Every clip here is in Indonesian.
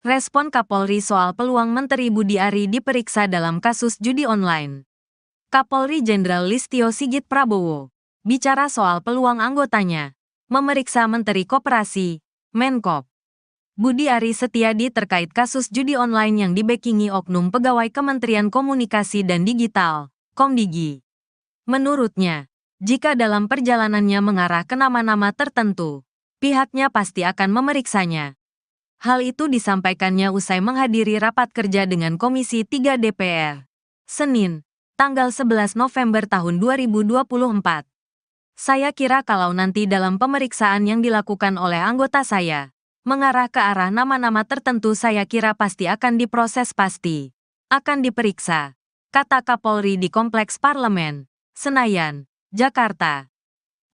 Respon Kapolri soal peluang Menteri Budi Ari diperiksa dalam kasus judi online. Kapolri Jenderal Listio Sigit Prabowo bicara soal peluang anggotanya memeriksa Menteri Koperasi, Menkop, Budi Ari Setiadi terkait kasus judi online yang dibekingi oknum pegawai Kementerian Komunikasi dan Digital, Komdigi. Menurutnya, jika dalam perjalanannya mengarah ke nama-nama tertentu, pihaknya pasti akan memeriksanya. Hal itu disampaikannya usai menghadiri rapat kerja dengan Komisi 3 DPR, Senin, tanggal 11 November tahun 2024. Saya kira kalau nanti dalam pemeriksaan yang dilakukan oleh anggota saya, mengarah ke arah nama-nama tertentu saya kira pasti akan diproses akan diperiksa, kata Kapolri di Kompleks Parlemen, Senayan, Jakarta.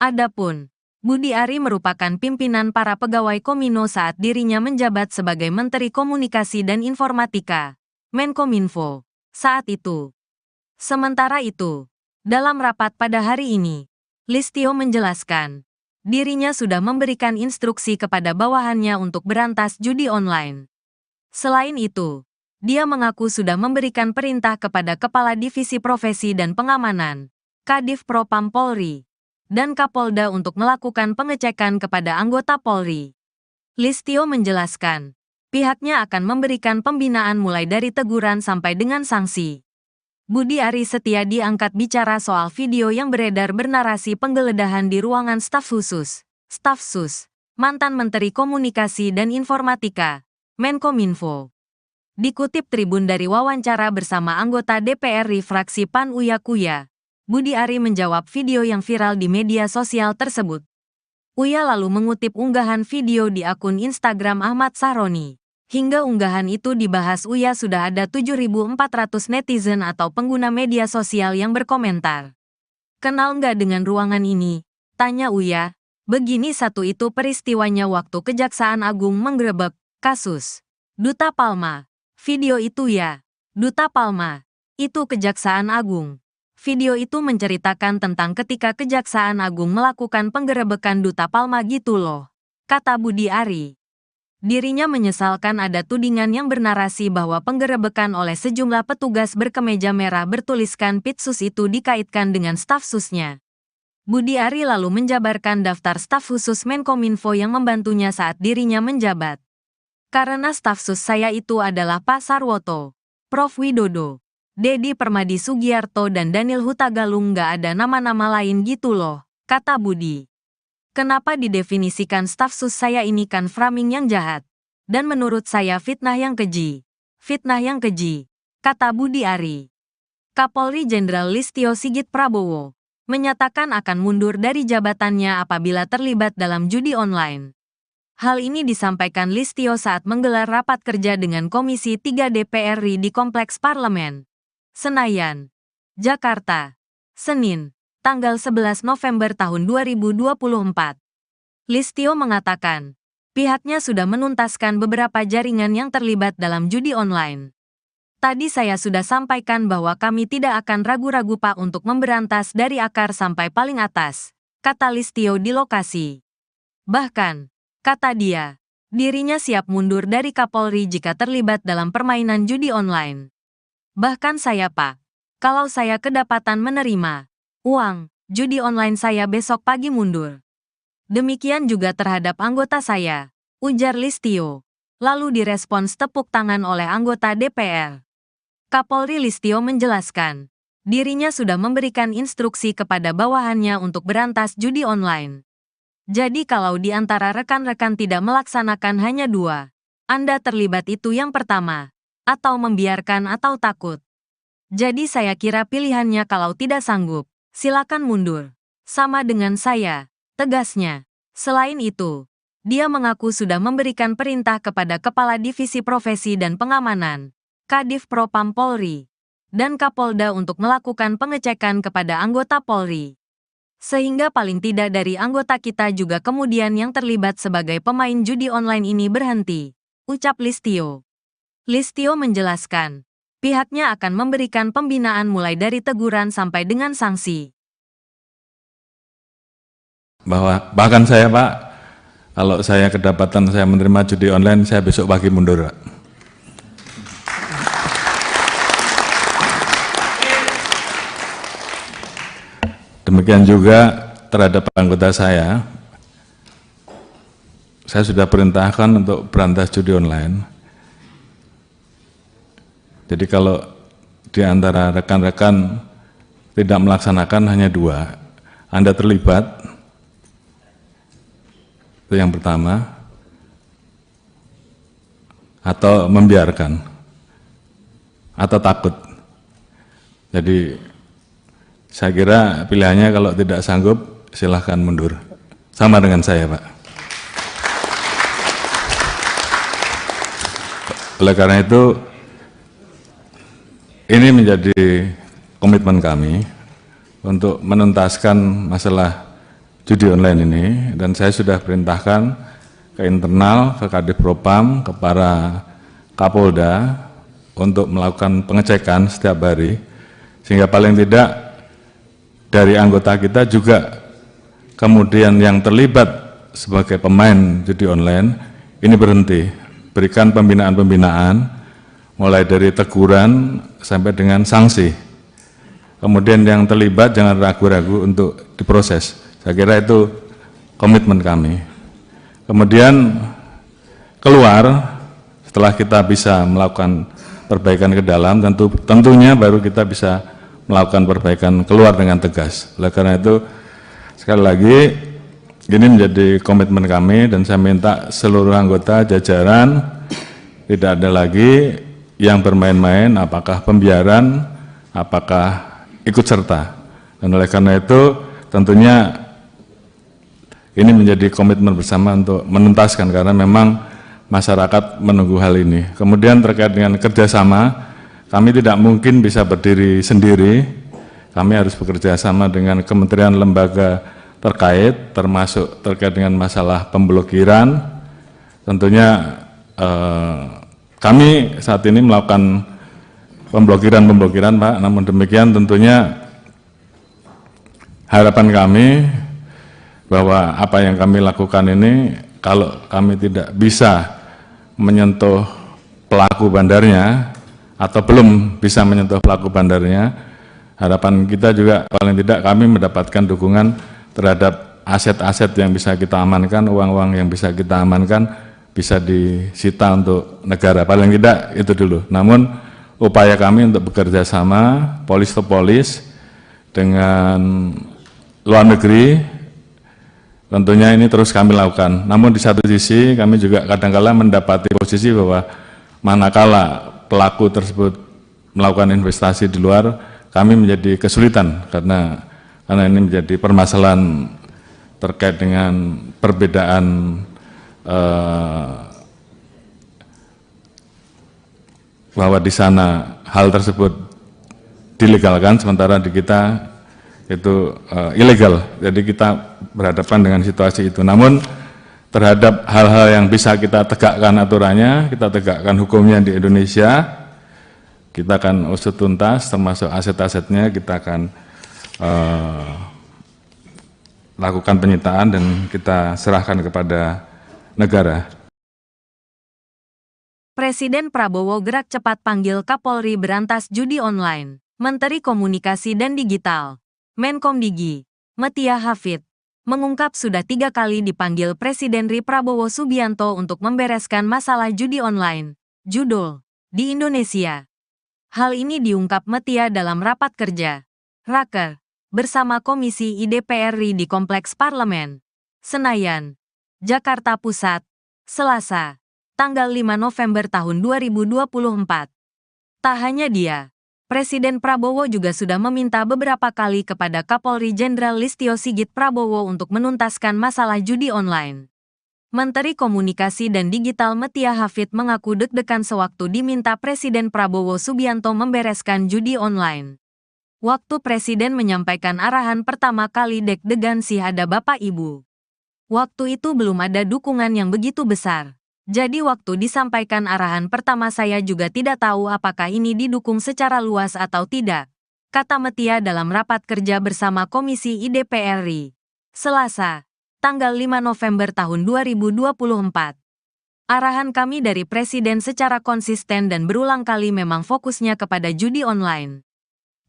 Adapun, Budi Ari merupakan pimpinan para pegawai Komino saat dirinya menjabat sebagai Menteri Komunikasi dan Informatika, Menkominfo, saat itu. Sementara itu, dalam rapat pada hari ini, Listio menjelaskan, dirinya sudah memberikan instruksi kepada bawahannya untuk berantas judi online. Selain itu, dia mengaku sudah memberikan perintah kepada Kepala Divisi Profesi dan Pengamanan, Kadif Propam Polri, dan Kapolda untuk melakukan pengecekan kepada anggota Polri. Listio menjelaskan, pihaknya akan memberikan pembinaan mulai dari teguran sampai dengan sanksi. Budi Ari Setiadi angkat bicara soal video yang beredar bernarasi penggeledahan di ruangan staf khusus, staf sus, mantan Menteri Komunikasi dan Informatika, Menkominfo. Dikutip Tribun dari wawancara bersama anggota DPR fraksi PAN Uya Kuya, Budi Ari menjawab video yang viral di media sosial tersebut. Uya lalu mengutip unggahan video di akun Instagram Ahmad Sahroni. Hingga unggahan itu dibahas Uya sudah ada 7.400 netizen atau pengguna media sosial yang berkomentar. Kenal nggak dengan ruangan ini? Tanya Uya. Begini satu itu peristiwanya waktu Kejaksaan Agung menggerebek kasus Duta Palma. Video itu ya. Duta Palma. Itu Kejaksaan Agung. Video itu menceritakan tentang ketika Kejaksaan Agung melakukan penggerebekan Duta Palma gitu loh, kata Budi Ari. Dirinya menyesalkan ada tudingan yang bernarasi bahwa penggerebekan oleh sejumlah petugas berkemeja merah bertuliskan Pitsus itu dikaitkan dengan staf susnya. Budi Ari lalu menjabarkan daftar staf khusus Menkominfo yang membantunya saat dirinya menjabat. Karena staf sus saya itu adalah Pak Sarwoto, Prof Widodo, Dedi Permadi Sugiarto dan Daniel Hutagalung nggak ada nama-nama lain gitu loh, kata Budi. Kenapa didefinisikan staf sus saya ini kan framing yang jahat. Dan menurut saya fitnah yang keji. Fitnah yang keji, kata Budi Ari. Kapolri Jenderal Listio Sigit Prabowo menyatakan akan mundur dari jabatannya apabila terlibat dalam judi online. Hal ini disampaikan Listio saat menggelar rapat kerja dengan Komisi 3 DPR RI di Kompleks Parlemen, Senayan, Jakarta, Senin, tanggal 11 November tahun 2024. Listio mengatakan, pihaknya sudah menuntaskan beberapa jaringan yang terlibat dalam judi online. Tadi saya sudah sampaikan bahwa kami tidak akan ragu-ragu Pak untuk memberantas dari akar sampai paling atas, kata Listio di lokasi. Bahkan, kata dia, dirinya siap mundur dari Kapolri jika terlibat dalam permainan judi online. Bahkan saya Pak, kalau saya kedapatan menerima uang judi online saya besok pagi mundur. Demikian juga terhadap anggota saya, ujar Listio. Lalu direspons tepuk tangan oleh anggota DPR. Kapolri Listio menjelaskan, dirinya sudah memberikan instruksi kepada bawahannya untuk berantas judi online. Jadi kalau di antara rekan-rekan tidak melaksanakan hanya dua, Anda terlibat itu yang pertama, atau membiarkan atau takut. Jadi saya kira pilihannya kalau tidak sanggup, silakan mundur. Sama dengan saya, tegasnya. Selain itu, dia mengaku sudah memberikan perintah kepada Kepala Divisi Profesi dan Pengamanan, Kadif Propam Polri, dan Kapolda untuk melakukan pengecekan kepada anggota Polri. Sehingga paling tidak dari anggota kita juga kemudian yang terlibat sebagai pemain judi online ini berhenti, ucap Listio. Listio menjelaskan, pihaknya akan memberikan pembinaan mulai dari teguran sampai dengan sanksi. Bahkan saya Pak, kalau saya kedapatan saya menerima judi online, saya besok pagi mundur Pak. Demikian juga terhadap anggota saya sudah perintahkan untuk berantas judi online. Jadi kalau di antara rekan-rekan tidak melaksanakan hanya 2, Anda terlibat, itu yang pertama, atau membiarkan, atau takut. Jadi saya kira pilihannya kalau tidak sanggup silahkan mundur. Sama dengan saya, Pak. Oleh karena itu, ini menjadi komitmen kami untuk menuntaskan masalah judi online ini, dan saya sudah perintahkan ke internal, ke Kadif Propam, ke para Kapolda untuk melakukan pengecekan setiap hari, sehingga paling tidak dari anggota kita juga kemudian yang terlibat sebagai pemain judi online ini berhenti, berikan pembinaan-pembinaan mulai dari teguran sampai dengan sanksi. Kemudian yang terlibat jangan ragu-ragu untuk diproses. Saya kira itu komitmen kami. Kemudian keluar setelah kita bisa melakukan perbaikan ke dalam, tentunya baru kita bisa melakukan perbaikan keluar dengan tegas. Oleh karena itu, sekali lagi, ini menjadi komitmen kami dan saya minta seluruh anggota jajaran tidak ada lagi yang bermain-main, apakah pembiaran, apakah ikut serta. Dan oleh karena itu, tentunya ini menjadi komitmen bersama untuk menuntaskan, karena memang masyarakat menunggu hal ini. Kemudian terkait dengan kerjasama, kami tidak mungkin bisa berdiri sendiri, kami harus bekerja sama dengan kementerian lembaga terkait, termasuk terkait dengan masalah pemblokiran. Tentunya kami saat ini melakukan pemblokiran, Pak, namun demikian tentunya harapan kami bahwa apa yang kami lakukan ini, kalau kami tidak bisa menyentuh pelaku bandarnya, atau belum bisa menyentuh pelaku bandarnya, harapan kita juga paling tidak kami mendapatkan dukungan terhadap aset-aset yang bisa kita amankan, uang-uang yang bisa kita amankan, bisa disita untuk negara, paling tidak itu dulu. Namun upaya kami untuk bekerja sama, polis to polis, dengan luar negeri, tentunya ini terus kami lakukan. Namun di satu sisi kami juga kadang-kala mendapati posisi bahwa manakala pelaku tersebut melakukan investasi di luar, kami menjadi kesulitan karena ini menjadi permasalahan terkait dengan perbedaan bahwa di sana hal tersebut dilegalkan, sementara di kita itu ilegal. Jadi kita berhadapan dengan situasi itu. Namun terhadap hal-hal yang bisa kita tegakkan aturannya, kita tegakkan hukumnya di Indonesia, kita akan usut tuntas, termasuk aset-asetnya kita akan lakukan penyitaan dan kita serahkan kepada negara. Presiden Prabowo gerak cepat panggil Kapolri berantas judi online. Menteri Komunikasi dan Digital, Menkomdigi, Metia Hafid, mengungkap sudah 3 kali dipanggil Presiden RI Prabowo Subianto untuk membereskan masalah judi online, judul, di Indonesia. Hal ini diungkap Metia dalam rapat kerja, Raker, bersama Komisi I DPR RI di Kompleks Parlemen, Senayan, Jakarta Pusat, Selasa, tanggal 5 November tahun 2024. Tak hanya dia, Presiden Prabowo juga sudah meminta beberapa kali kepada Kapolri Jenderal Listio Sigit Prabowo untuk menuntaskan masalah judi online. Menteri Komunikasi dan Digital Metia Hafid mengaku deg-degan sewaktu diminta Presiden Prabowo Subianto membereskan judi online. Waktu Presiden menyampaikan arahan pertama kali deg-degan sih ada Bapak Ibu. Waktu itu belum ada dukungan yang begitu besar. Jadi waktu disampaikan arahan pertama saya juga tidak tahu apakah ini didukung secara luas atau tidak, kata Metia dalam rapat kerja bersama Komisi I DPR RI, Selasa, tanggal 5 November tahun 2024. Arahan kami dari Presiden secara konsisten dan berulang kali memang fokusnya kepada judi online.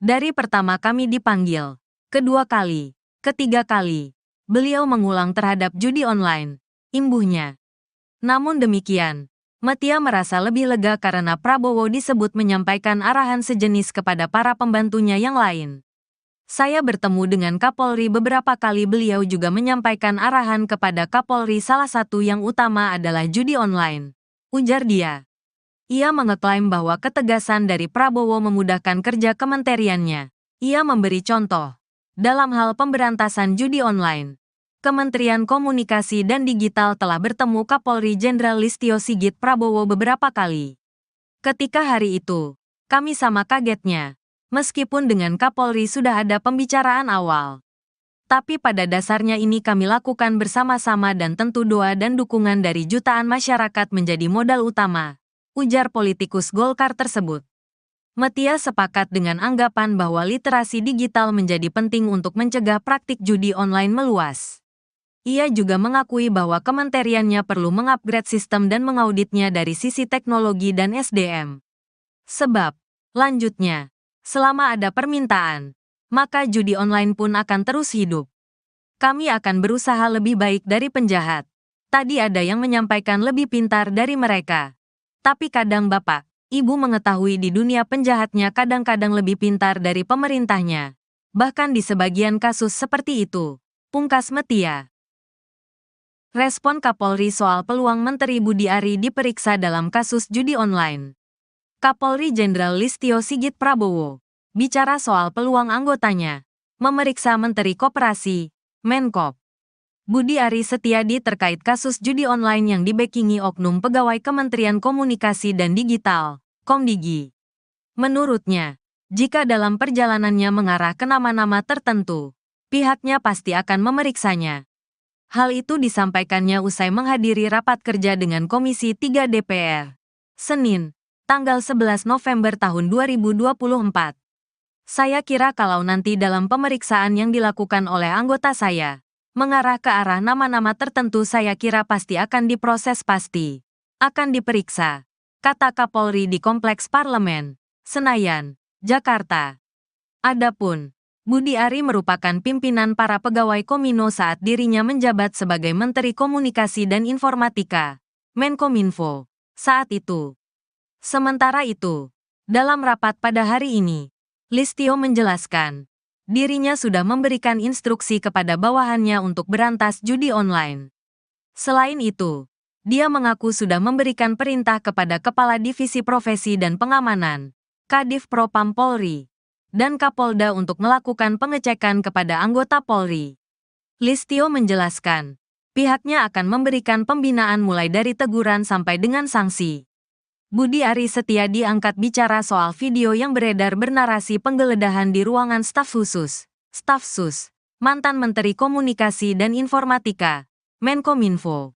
Dari pertama kami dipanggil, kedua kali, Ketiga kali, beliau mengulang terhadap judi online, imbuhnya. Namun demikian, Metia merasa lebih lega karena Prabowo disebut menyampaikan arahan sejenis kepada para pembantunya yang lain. Saya bertemu dengan Kapolri beberapa kali, beliau juga menyampaikan arahan kepada Kapolri, salah satu yang utama adalah judi online, ujar dia. Ia mengeklaim bahwa ketegasan dari Prabowo memudahkan kerja kementeriannya. Ia memberi contoh. Dalam hal pemberantasan judi online, Kementerian Komunikasi dan Digital telah bertemu Kapolri Jenderal Listio Sigit Prabowo beberapa kali. Ketika hari itu, kami sama kagetnya, meskipun dengan Kapolri sudah ada pembicaraan awal. Tapi pada dasarnya ini kami lakukan bersama-sama dan tentu doa dan dukungan dari jutaan masyarakat menjadi modal utama, ujar politikus Golkar tersebut. Metia sepakat dengan anggapan bahwa literasi digital menjadi penting untuk mencegah praktik judi online meluas. Ia juga mengakui bahwa kementeriannya perlu mengupgrade sistem dan mengauditnya dari sisi teknologi dan SDM. Sebab, lanjutnya, selama ada permintaan, maka judi online pun akan terus hidup. Kami akan berusaha lebih baik dari penjahat. Tadi ada yang menyampaikan lebih pintar dari mereka. Tapi kadang Bapak, Ibu mengetahui di dunia penjahatnya kadang-kadang lebih pintar dari pemerintahnya. Bahkan di sebagian kasus seperti itu, pungkas Metia. Respon Kapolri soal peluang Menteri Budi Ari diperiksa dalam kasus judi online. Kapolri Jenderal Listio Sigit Prabowo bicara soal peluang anggotanya memeriksa Menteri Koperasi, Menkop, Budi Ari Setiadi terkait kasus judi online yang dibackingi oknum pegawai Kementerian Komunikasi dan Digital, Komdigi. Menurutnya, jika dalam perjalanannya mengarah ke nama-nama tertentu, pihaknya pasti akan memeriksanya. Hal itu disampaikannya usai menghadiri rapat kerja dengan Komisi 3 DPR, Senin, tanggal 11 November tahun 2024. Saya kira kalau nanti dalam pemeriksaan yang dilakukan oleh anggota saya, mengarah ke arah nama-nama tertentu, saya kira pasti akan diproses, pasti akan diperiksa, kata Kapolri di Kompleks Parlemen, Senayan, Jakarta. Adapun Budi Ari merupakan pimpinan para pegawai Komino saat dirinya menjabat sebagai Menteri Komunikasi dan Informatika, Menkominfo, saat itu. Sementara itu, dalam rapat pada hari ini, Listio menjelaskan, dirinya sudah memberikan instruksi kepada bawahannya untuk berantas judi online. Selain itu, dia mengaku sudah memberikan perintah kepada Kepala Divisi Profesi dan Pengamanan, Kadif Propam Polri, dan Kapolda untuk melakukan pengecekan kepada anggota Polri. Listio menjelaskan, pihaknya akan memberikan pembinaan mulai dari teguran sampai dengan sanksi. Budi Ari Setiadi angkat bicara soal video yang beredar bernarasi penggeledahan di ruangan staf khusus, Staf Sus, mantan Menteri Komunikasi dan Informatika, Menkominfo.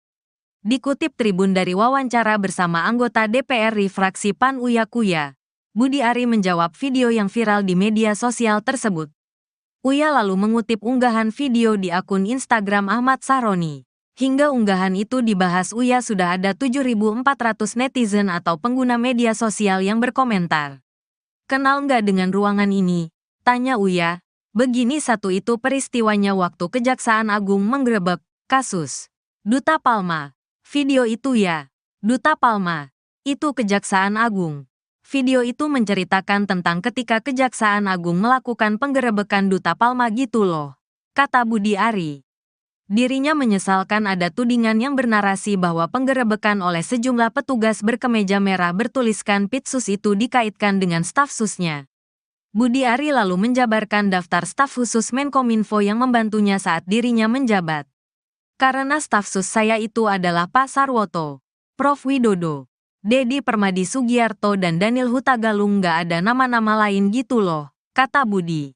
Dikutip Tribun dari wawancara bersama anggota DPR fraksi PAN Uya Kuya, Budi Ari menjawab video yang viral di media sosial tersebut. Uya lalu mengutip unggahan video di akun Instagram Ahmad Sahroni. Hingga unggahan itu dibahas Uya sudah ada 7.400 netizen atau pengguna media sosial yang berkomentar. Kenal nggak dengan ruangan ini? Tanya Uya. Begini satu itu peristiwanya waktu Kejaksaan Agung menggerebek kasus Duta Palma. Video itu ya. Duta Palma. Itu Kejaksaan Agung. Video itu menceritakan tentang ketika Kejaksaan Agung melakukan penggerebekan Duta Palma gitu loh, kata Budi Ari. Dirinya menyesalkan ada tudingan yang bernarasi bahwa penggerebekan oleh sejumlah petugas berkemeja merah bertuliskan Pitsus itu dikaitkan dengan staf susnya. Budi Ari lalu menjabarkan daftar staf khusus Menkominfo yang membantunya saat dirinya menjabat. Karena staf sus saya itu adalah Pak Sarwoto, Prof Widodo, Dedi Permadi Sugiarto dan Daniel Hutagalung, nggak ada nama-nama lain gitu loh, kata Budi.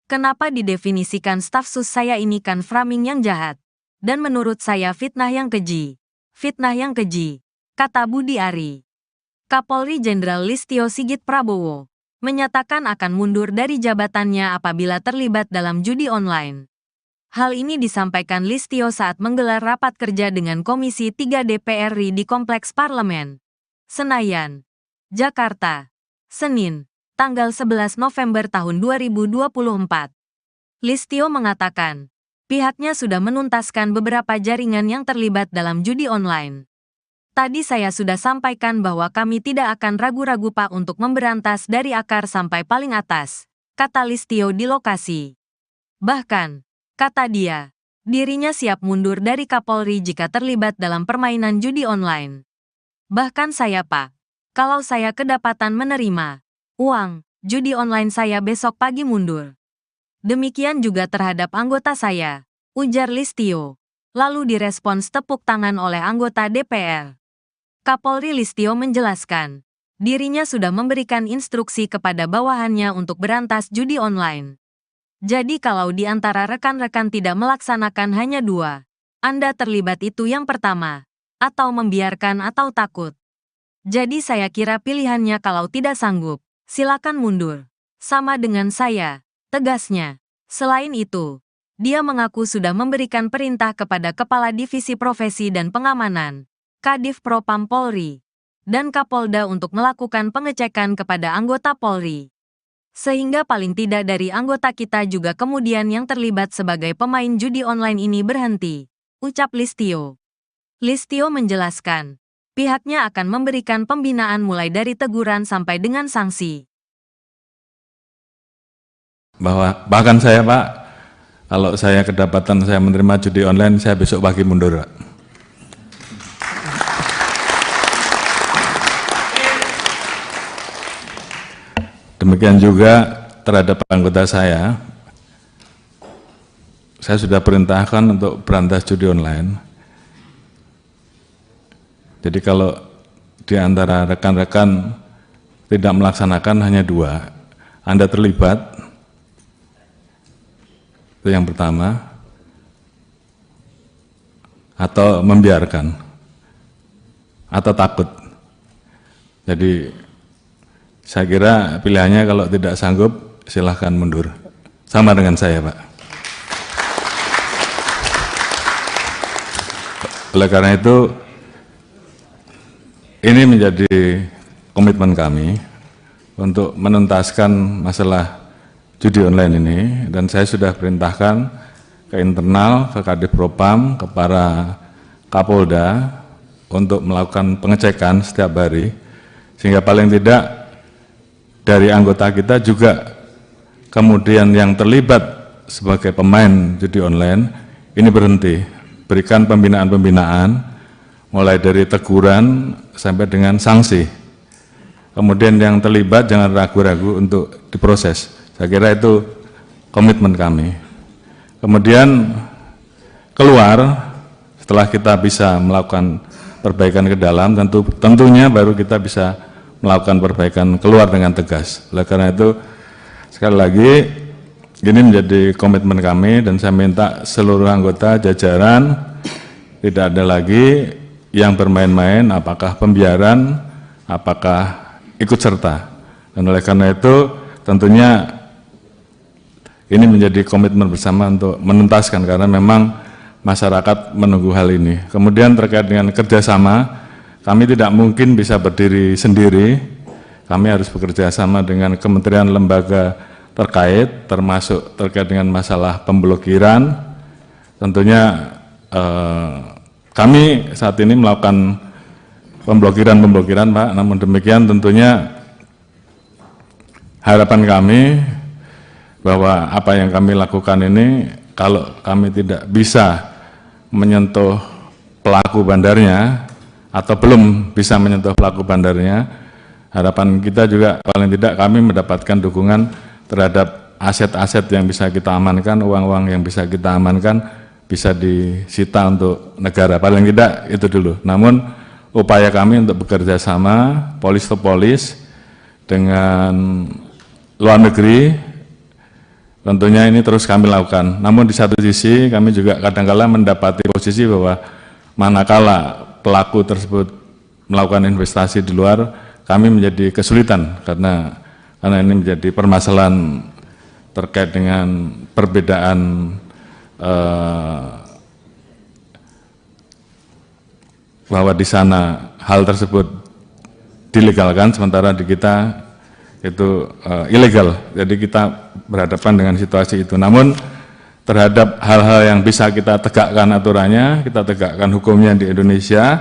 Kenapa didefinisikan staf sus saya ini kan framing yang jahat. Dan menurut saya fitnah yang keji. Fitnah yang keji, kata Budi Ari. Kapolri Jenderal Listio Sigit Prabowo menyatakan akan mundur dari jabatannya apabila terlibat dalam judi online. Hal ini disampaikan Listio saat menggelar rapat kerja dengan Komisi 3 DPR RI di Kompleks Parlemen, Senayan, Jakarta, Senin, tanggal 11 November tahun 2024. Listio mengatakan, pihaknya sudah menuntaskan beberapa jaringan yang terlibat dalam judi online. Tadi saya sudah sampaikan bahwa kami tidak akan ragu-ragu Pak untuk memberantas dari akar sampai paling atas, kata Listio di lokasi. Bahkan, kata dia, dirinya siap mundur dari Kapolri jika terlibat dalam permainan judi online. Bahkan saya Pak, kalau saya kedapatan menerima uang judi online saya besok pagi mundur. Demikian juga terhadap anggota saya, ujar Listio. Lalu direspons tepuk tangan oleh anggota DPR. Kapolri Listio menjelaskan, dirinya sudah memberikan instruksi kepada bawahannya untuk berantas judi online. Jadi kalau di antara rekan-rekan tidak melaksanakan hanya 2, Anda terlibat itu yang pertama, atau membiarkan atau takut. Jadi saya kira pilihannya kalau tidak sanggup, silakan mundur. Sama dengan saya, tegasnya. Selain itu, dia mengaku sudah memberikan perintah kepada Kepala Divisi Profesi dan Pengamanan, Kadif Propam Polri, dan Kapolda untuk melakukan pengecekan kepada anggota Polri. Sehingga paling tidak dari anggota kita juga kemudian yang terlibat sebagai pemain judi online ini berhenti, ucap Listio. Listio menjelaskan, pihaknya akan memberikan pembinaan mulai dari teguran sampai dengan sanksi. Bahkan saya Pak, kalau saya kedapatan saya menerima judi online, saya besok pagi mundur Pak. Demikian juga terhadap anggota saya sudah perintahkan untuk berantas judi online. Jadi kalau di antara rekan-rekan tidak melaksanakan hanya 2, Anda terlibat, itu yang pertama, atau membiarkan, atau takut. Jadi saya kira pilihannya kalau tidak sanggup silahkan mundur. Sama dengan saya Pak. Oleh karena itu, ini menjadi komitmen kami untuk menuntaskan masalah judi online ini, dan saya sudah perintahkan ke internal, ke Kadif Propam, ke para Kapolda untuk melakukan pengecekan setiap hari, sehingga paling tidak dari anggota kita juga kemudian yang terlibat sebagai pemain judi online ini berhenti, berikan pembinaan-pembinaan mulai dari teguran sampai dengan sanksi. Kemudian yang terlibat jangan ragu-ragu untuk diproses. Saya kira itu komitmen kami. Kemudian keluar, setelah kita bisa melakukan perbaikan ke dalam, tentunya baru kita bisa melakukan perbaikan keluar dengan tegas. Oleh karena itu, sekali lagi, ini menjadi komitmen kami, dan saya minta seluruh anggota jajaran tidak ada lagi yang bermain-main, apakah pembiaran, apakah ikut serta. Dan oleh karena itu, tentunya ini menjadi komitmen bersama untuk menuntaskan, karena memang masyarakat menunggu hal ini. Kemudian terkait dengan kerjasama, kami tidak mungkin bisa berdiri sendiri, kami harus bekerja sama dengan kementerian lembaga terkait, termasuk terkait dengan masalah pemblokiran. Tentunya kami saat ini melakukan pemblokiran Pak, namun demikian tentunya harapan kami bahwa apa yang kami lakukan ini, kalau kami tidak bisa menyentuh pelaku bandarnya, atau belum bisa menyentuh pelaku bandarnya, harapan kita juga paling tidak kami mendapatkan dukungan terhadap aset-aset yang bisa kita amankan, uang-uang yang bisa kita amankan, bisa disita untuk negara, paling tidak itu dulu. Namun upaya kami untuk bekerja sama polis to polis dengan luar negeri, tentunya ini terus kami lakukan. Namun di satu sisi kami juga kadang-kala mendapati posisi bahwa manakala pelaku tersebut melakukan investasi di luar, kami menjadi kesulitan karena ini menjadi permasalahan terkait dengan perbedaan bahwa di sana hal tersebut dilegalkan, sementara di kita itu ilegal. Jadi kita berhadapan dengan situasi itu. Namun terhadap hal-hal yang bisa kita tegakkan aturannya, kita tegakkan hukumnya di Indonesia,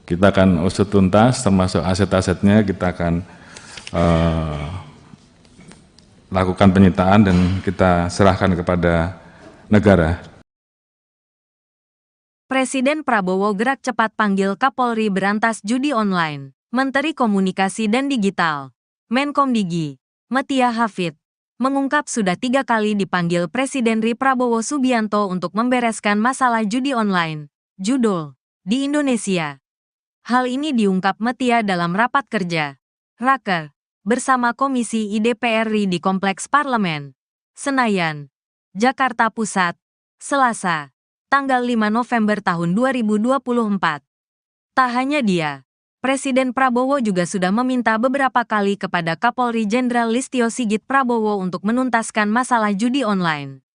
kita akan usut tuntas, termasuk aset-asetnya kita akan lakukan penyitaan dan kita serahkan kepada negara. Presiden Prabowo gerak cepat panggil Kapolri berantas judi online. Menteri Komunikasi dan Digital, Menkomdigi, Metia Hafid, mengungkap sudah 3 kali dipanggil Presiden RI Prabowo Subianto untuk membereskan masalah judi online, judul, di Indonesia. Hal ini diungkap Metia dalam rapat kerja, Raker, bersama Komisi IDPR RI di Kompleks Parlemen, Senayan, Jakarta Pusat, Selasa, tanggal 5 November tahun 2024. Tak hanya dia, Presiden Prabowo juga sudah meminta beberapa kali kepada Kapolri Jenderal Listio Sigit Prabowo untuk menuntaskan masalah judi online.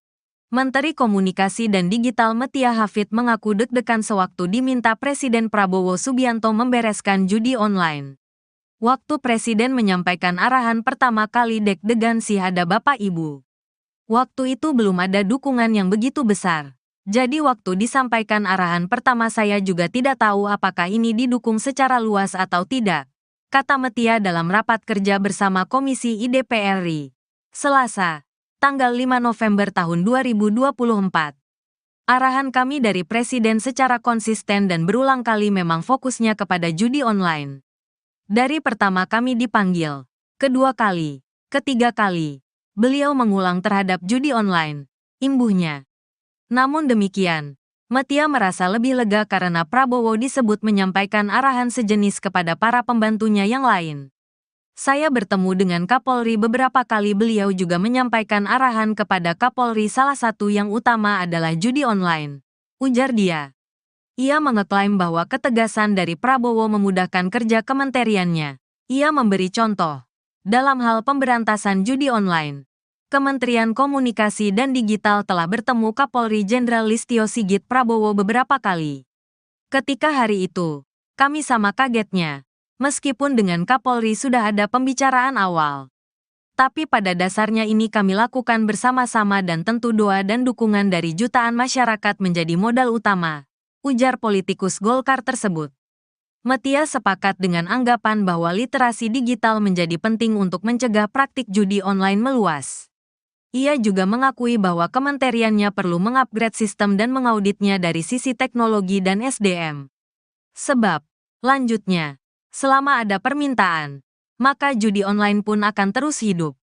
Menteri Komunikasi dan Digital Metia Hafid mengaku deg-degan sewaktu diminta Presiden Prabowo Subianto membereskan judi online. Waktu Presiden menyampaikan arahan pertama kali deg-degan sih ada Bapak Ibu. Waktu itu belum ada dukungan yang begitu besar. Jadi waktu disampaikan arahan pertama saya juga tidak tahu apakah ini didukung secara luas atau tidak, kata Metia dalam rapat kerja bersama Komisi IDPR RI, Selasa, tanggal 5 November tahun 2024. Arahan kami dari Presiden secara konsisten dan berulang kali memang fokusnya kepada judi online. Dari pertama kami dipanggil, kedua kali, ketiga kali, beliau mengulang terhadap judi online, imbuhnya. Namun demikian, Metia merasa lebih lega karena Prabowo disebut menyampaikan arahan sejenis kepada para pembantunya yang lain. Saya bertemu dengan Kapolri beberapa kali, beliau juga menyampaikan arahan kepada Kapolri, salah satu yang utama adalah judi online, ujar dia. Ia mengeklaim bahwa ketegasan dari Prabowo memudahkan kerja kementeriannya. Ia memberi contoh. Dalam hal pemberantasan judi online, Kementerian Komunikasi dan Digital telah bertemu Kapolri Jenderal Listio Sigit Prabowo beberapa kali. Ketika hari itu, kami sama kagetnya, meskipun dengan Kapolri sudah ada pembicaraan awal. Tapi pada dasarnya ini kami lakukan bersama-sama dan tentu doa dan dukungan dari jutaan masyarakat menjadi modal utama, ujar politikus Golkar tersebut. Metia sepakat dengan anggapan bahwa literasi digital menjadi penting untuk mencegah praktik judi online meluas. Ia juga mengakui bahwa kementeriannya perlu mengupgrade sistem dan mengauditnya dari sisi teknologi dan SDM. Sebab, lanjutnya, selama ada permintaan, maka judi online pun akan terus hidup.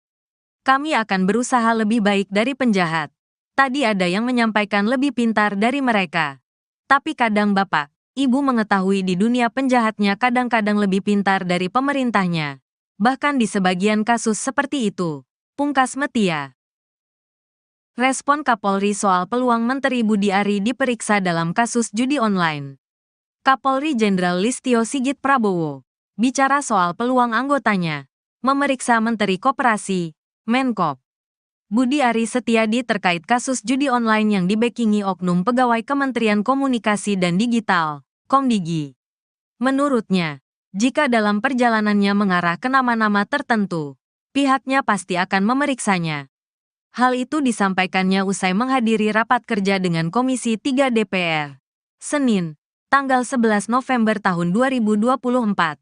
Kami akan berusaha lebih baik dari penjahat. Tadi ada yang menyampaikan lebih pintar dari mereka. Tapi kadang Bapak, Ibu mengetahui di dunia penjahatnya kadang-kadang lebih pintar dari pemerintahnya. Bahkan di sebagian kasus seperti itu, pungkas Metia. Respon Kapolri soal peluang Menteri Budi Ari diperiksa dalam kasus judi online. Kapolri Jenderal Listio Sigit Prabowo bicara soal peluang anggotanya memeriksa Menteri Koperasi, Menkop, Budi Ari Setiadi terkait kasus judi online yang dibackingi oknum pegawai Kementerian Komunikasi dan Digital, Komdigi. Menurutnya, jika dalam perjalanannya mengarah ke nama-nama tertentu, pihaknya pasti akan memeriksanya. Hal itu disampaikannya usai menghadiri rapat kerja dengan Komisi 3 DPR, Senin, tanggal 11 November tahun 2024.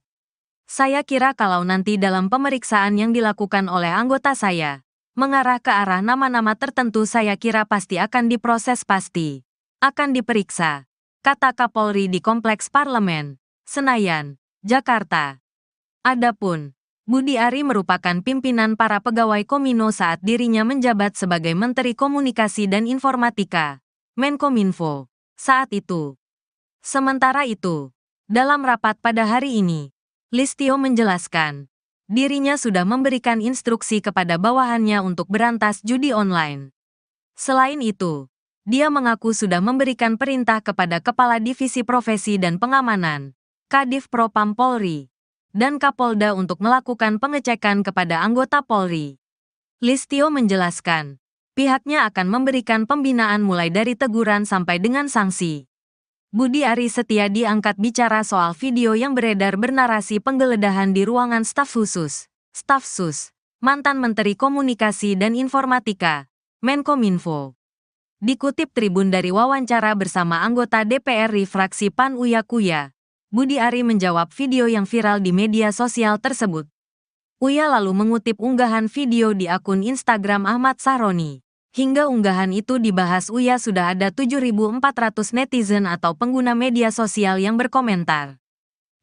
Saya kira kalau nanti dalam pemeriksaan yang dilakukan oleh anggota saya, mengarah ke arah nama-nama tertentu, saya kira pasti akan diproses, pasti akan diperiksa, kata Kapolri di Kompleks Parlemen, Senayan, Jakarta. Adapun Budi Ari merupakan pimpinan para pegawai Komino saat dirinya menjabat sebagai Menteri Komunikasi dan Informatika, Menkominfo, saat itu. Sementara itu, dalam rapat pada hari ini, Listio menjelaskan, dirinya sudah memberikan instruksi kepada bawahannya untuk berantas judi online. Selain itu, dia mengaku sudah memberikan perintah kepada Kepala Divisi Profesi dan Pengamanan, Kadif Propam Polri, dan Kapolda untuk melakukan pengecekan kepada anggota Polri. Listio menjelaskan, pihaknya akan memberikan pembinaan mulai dari teguran sampai dengan sanksi. Budi Ari Setiadi angkat bicara soal video yang beredar bernarasi penggeledahan di ruangan staf khusus, Staf Sus, mantan Menteri Komunikasi dan Informatika, Menkominfo. Dikutip Tribun dari wawancara bersama anggota DPR RI fraksi PAN Uya Kuya, Budi Ari menjawab video yang viral di media sosial tersebut. Uya lalu mengutip unggahan video di akun Instagram Ahmad Sahroni. Hingga unggahan itu dibahas Uya sudah ada 7.400 netizen atau pengguna media sosial yang berkomentar.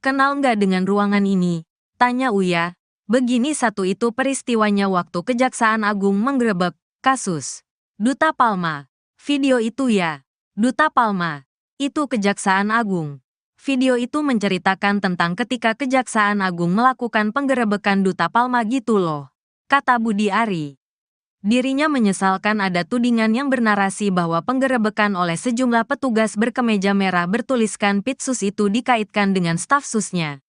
Kenal nggak dengan ruangan ini? Tanya Uya. Begini satu itu peristiwanya waktu Kejaksaan Agung menggerebek kasus Duta Palma. Video itu ya. Duta Palma. Itu Kejaksaan Agung. Video itu menceritakan tentang ketika Kejaksaan Agung melakukan penggerebekan Duta Palma gitu loh. Kata Budi Ari. Dirinya menyesalkan ada tudingan yang bernarasi bahwa penggerebekan oleh sejumlah petugas berkemeja merah bertuliskan Pitsus itu dikaitkan dengan staf susnya.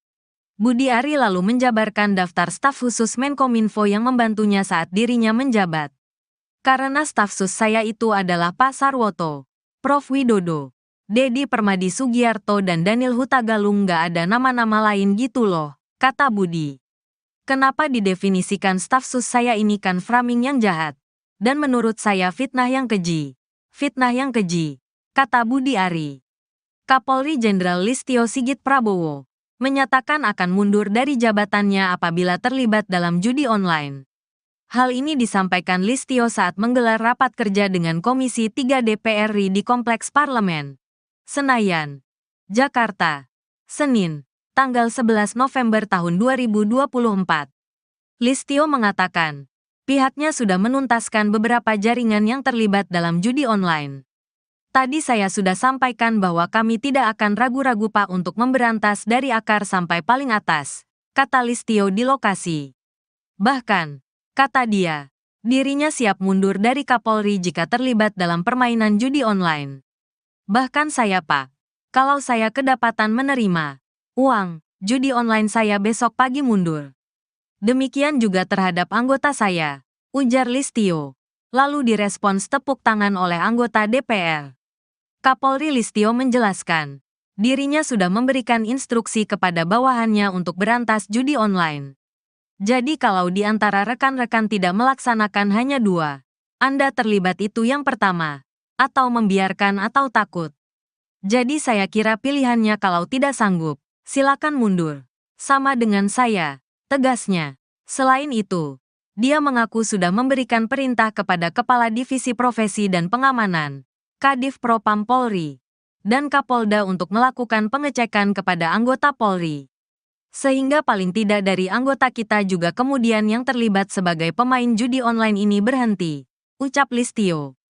Budi Ari lalu menjabarkan daftar staf khusus Menkominfo yang membantunya saat dirinya menjabat. Karena staf sus saya itu adalah Pak Sarwoto, Prof. Widodo, Dedi Permadi Sugiarto dan Daniel Hutagalung, nggak ada nama-nama lain gitu loh, kata Budi. Kenapa didefinisikan staf sus saya ini kan framing yang jahat. Dan menurut saya fitnah yang keji. Fitnah yang keji, kata Budi Ari. Kapolri Jenderal Listio Sigit Prabowo menyatakan akan mundur dari jabatannya apabila terlibat dalam judi online. Hal ini disampaikan Listio saat menggelar rapat kerja dengan Komisi 3 DPR RI di Kompleks Parlemen, Senayan, Jakarta, Senin, tanggal 11 November tahun 2024. Listio mengatakan, pihaknya sudah menuntaskan beberapa jaringan yang terlibat dalam judi online. Tadi saya sudah sampaikan bahwa kami tidak akan ragu-ragu Pak untuk memberantas dari akar sampai paling atas, kata Listio di lokasi. Bahkan, kata dia, dirinya siap mundur dari Kapolri jika terlibat dalam permainan judi online. Bahkan saya Pak, kalau saya kedapatan menerima uang judi online saya besok pagi mundur. Demikian juga terhadap anggota saya, ujar Listio. Lalu direspons tepuk tangan oleh anggota DPR. Kapolri Listio menjelaskan, dirinya sudah memberikan instruksi kepada bawahannya untuk berantas judi online. Jadi kalau di antara rekan-rekan tidak melaksanakan hanya dua, Anda terlibat itu yang pertama, atau membiarkan atau takut. Jadi saya kira pilihannya kalau tidak sanggup, silakan mundur. Sama dengan saya, tegasnya. Selain itu, dia mengaku sudah memberikan perintah kepada Kepala Divisi Profesi dan Pengamanan, Kadif Propam Polri, dan Kapolda untuk melakukan pengecekan kepada anggota Polri. Sehingga paling tidak dari anggota kita juga kemudian yang terlibat sebagai pemain judi online ini berhenti, ucap Listio.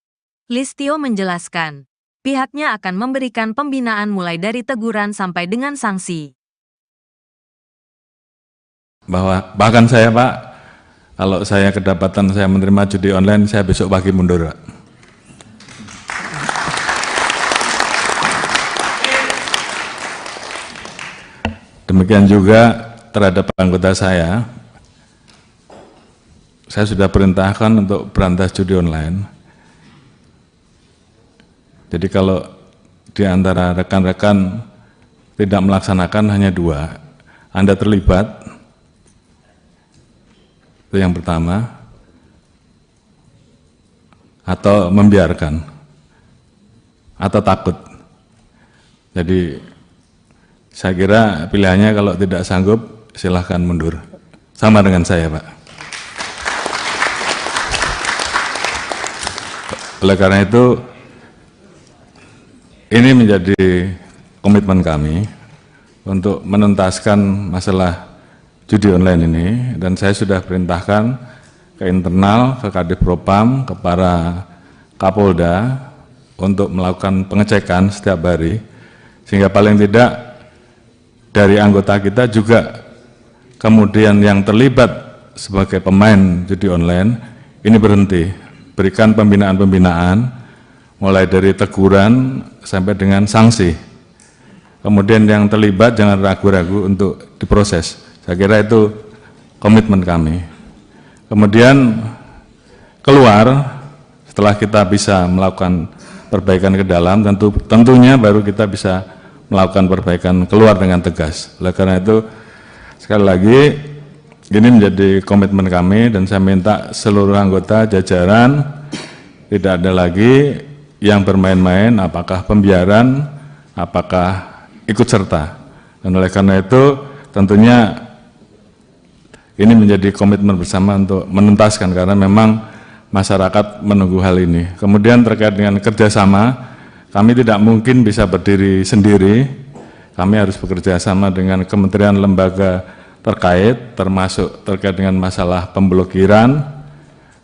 Listio menjelaskan, pihaknya akan memberikan pembinaan mulai dari teguran sampai dengan sanksi. Bahkan saya Pak, kalau saya kedapatan saya menerima judi online, saya besok pagi mundur Pak. Demikian juga terhadap anggota saya sudah perintahkan untuk berantas judi online. Jadi kalau di antara rekan-rekan tidak melaksanakan hanya dua, Anda terlibat, itu yang pertama, atau membiarkan, atau takut. Jadi saya kira pilihannya kalau tidak sanggup silahkan mundur. Sama dengan saya Pak. Oleh karena itu, ini menjadi komitmen kami untuk menuntaskan masalah judi online ini, dan saya sudah perintahkan ke internal, ke Kadif Propam, ke para Kapolda untuk melakukan pengecekan setiap hari, sehingga paling tidak dari anggota kita juga kemudian yang terlibat sebagai pemain judi online ini berhenti, berikan pembinaan-pembinaan mulai dari teguran sampai dengan sanksi. Kemudian yang terlibat jangan ragu-ragu untuk diproses. Saya kira itu komitmen kami. Kemudian keluar, setelah kita bisa melakukan perbaikan ke dalam, tentunya baru kita bisa melakukan perbaikan keluar dengan tegas. Oleh karena itu, sekali lagi ini menjadi komitmen kami dan saya minta seluruh anggota jajaran tidak ada lagi yang bermain-main, apakah pembiaran, apakah ikut serta. Dan oleh karena itu tentunya ini menjadi komitmen bersama untuk menuntaskan karena memang masyarakat menunggu hal ini. Kemudian terkait dengan kerjasama, kami tidak mungkin bisa berdiri sendiri. Kami harus bekerja sama dengan kementerian lembaga terkait, termasuk terkait dengan masalah pemblokiran.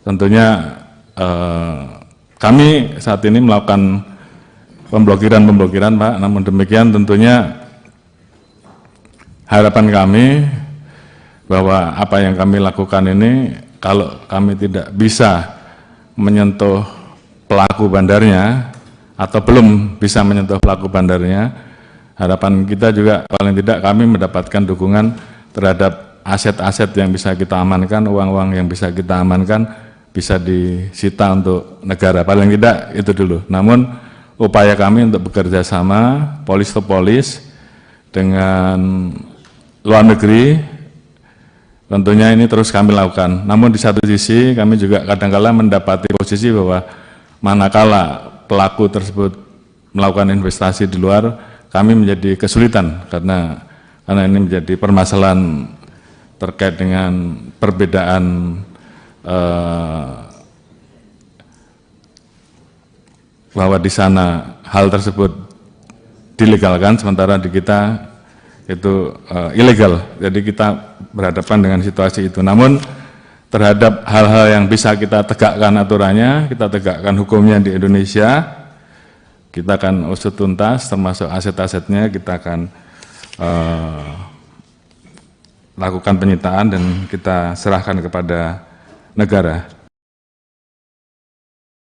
Tentunya kami saat ini melakukan pemblokiran Pak, namun demikian tentunya harapan kami bahwa apa yang kami lakukan ini kalau kami tidak bisa menyentuh pelaku bandarnya atau belum bisa menyentuh pelaku bandarnya, harapan kita juga paling tidak kami mendapatkan dukungan terhadap aset-aset yang bisa kita amankan, uang-uang yang bisa kita amankan bisa disita untuk negara, paling tidak itu dulu. Namun upaya kami untuk bekerja sama polis to polis dengan luar negeri tentunya ini terus kami lakukan. Namun di satu sisi kami juga kadang-kala mendapati posisi bahwa manakala pelaku tersebut melakukan investasi di luar, kami menjadi kesulitan karena ini menjadi permasalahan terkait dengan perbedaan bahwa di sana hal tersebut dilegalkan sementara di kita itu ilegal. Jadi kita berhadapan dengan situasi itu. Namun terhadap hal-hal yang bisa kita tegakkan aturannya, kita tegakkan hukumnya di Indonesia, kita akan usut tuntas termasuk aset-asetnya, kita akan lakukan penyitaan dan kita serahkan kepada negara.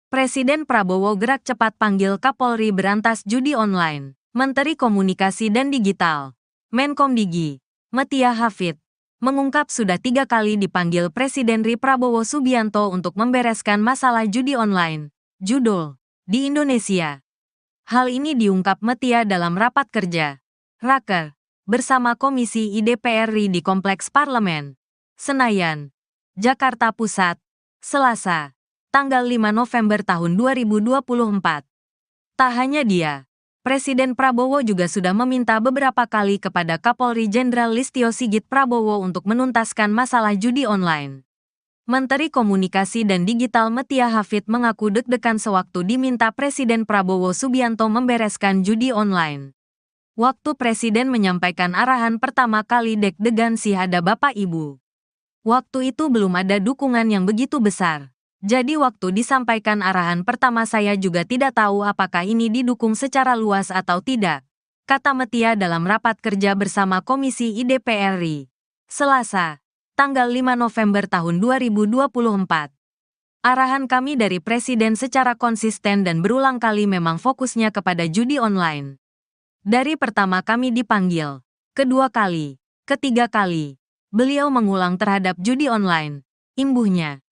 Presiden Prabowo gerak cepat panggil Kapolri berantas judi online. Menteri Komunikasi dan Digital, Menkomdigi, Metia Hafid, mengungkap sudah 3 kali dipanggil Presiden RI Prabowo Subianto untuk membereskan masalah judi online, judul, di Indonesia. Hal ini diungkap Metia dalam rapat kerja, Raker, bersama Komisi IDPR RI di Kompleks Parlemen, Senayan, Jakarta Pusat, Selasa, tanggal 5 November tahun 2024. Tak hanya dia, Presiden Prabowo juga sudah meminta beberapa kali kepada Kapolri Jenderal Listio Sigit Prabowo untuk menuntaskan masalah judi online. Menteri Komunikasi dan Digital Metia Hafid mengaku deg-degan sewaktu diminta Presiden Prabowo Subianto membereskan judi online. Waktu Presiden menyampaikan arahan pertama kali deg-degan sih ada Bapak Ibu. Waktu itu belum ada dukungan yang begitu besar. Jadi waktu disampaikan arahan pertama saya juga tidak tahu apakah ini didukung secara luas atau tidak, kata Metia dalam rapat kerja bersama Komisi IDPR RI, Selasa, tanggal 5 November tahun 2024. Arahan kami dari Presiden secara konsisten dan berulang kali memang fokusnya kepada judi online. Dari pertama kami dipanggil, kedua kali, ketiga kali, beliau mengulang terhadap judi online, imbuhnya.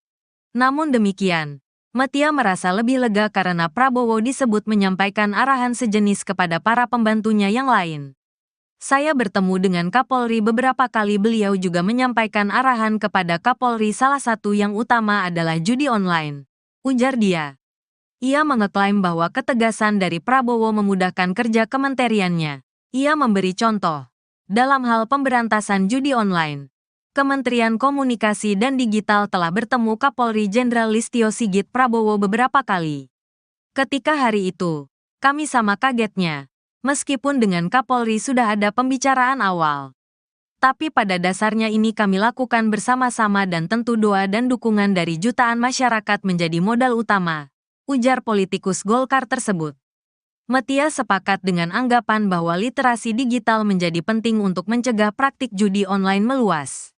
Namun demikian, Metia merasa lebih lega karena Prabowo disebut menyampaikan arahan sejenis kepada para pembantunya yang lain. Saya bertemu dengan Kapolri beberapa kali, beliau juga menyampaikan arahan kepada Kapolri, salah satu yang utama adalah judi online, ujar dia. Ia mengeklaim bahwa ketegasan dari Prabowo memudahkan kerja kementeriannya. Ia memberi contoh. Dalam hal pemberantasan judi online, Kementerian Komunikasi dan Digital telah bertemu Kapolri Jenderal Listio Sigit Prabowo beberapa kali. Ketika hari itu, kami sama kagetnya, meskipun dengan Kapolri sudah ada pembicaraan awal. Tapi pada dasarnya ini kami lakukan bersama-sama dan tentu doa dan dukungan dari jutaan masyarakat menjadi modal utama, ujar politikus Golkar tersebut. Metia sepakat dengan anggapan bahwa literasi digital menjadi penting untuk mencegah praktik judi online meluas.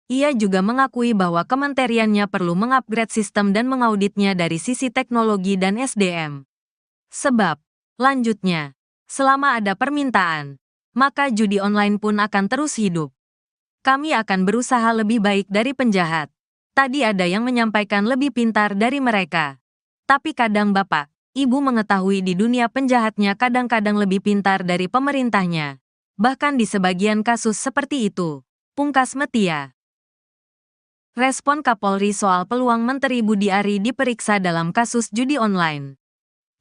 Ia juga mengakui bahwa kementeriannya perlu mengupgrade sistem dan mengauditnya dari sisi teknologi dan SDM. Sebab, lanjutnya, selama ada permintaan, maka judi online pun akan terus hidup. Kami akan berusaha lebih baik dari penjahat. Tadi ada yang menyampaikan lebih pintar dari mereka. Tapi kadang Bapak, Ibu mengetahui di dunia penjahatnya kadang-kadang lebih pintar dari pemerintahnya. Bahkan di sebagian kasus seperti itu, pungkas Metia. Respon Kapolri soal peluang Menteri Budi Ari diperiksa dalam kasus judi online.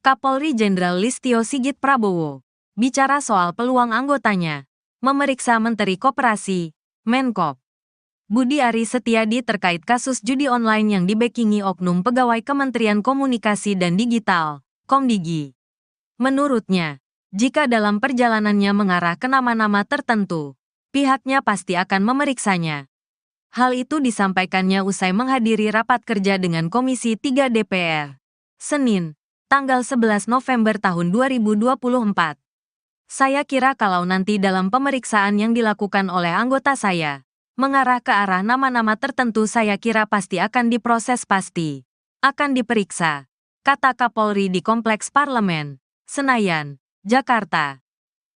Kapolri Jenderal Listio Sigit Prabowo bicara soal peluang anggotanya memeriksa Menteri Koperasi, Menkop, Budi Ari Setiadi terkait kasus judi online yang dibackingi oknum pegawai Kementerian Komunikasi dan Digital, Komdigi. Menurutnya, jika dalam perjalanannya mengarah ke nama-nama tertentu, pihaknya pasti akan memeriksanya. Hal itu disampaikannya usai menghadiri rapat kerja dengan Komisi 3 DPR, Senin, tanggal 11 November tahun 2024. Saya kira kalau nanti dalam pemeriksaan yang dilakukan oleh anggota saya, mengarah ke arah nama-nama tertentu saya kira pasti akan diproses akan diperiksa, kata Kapolri di Kompleks Parlemen, Senayan, Jakarta.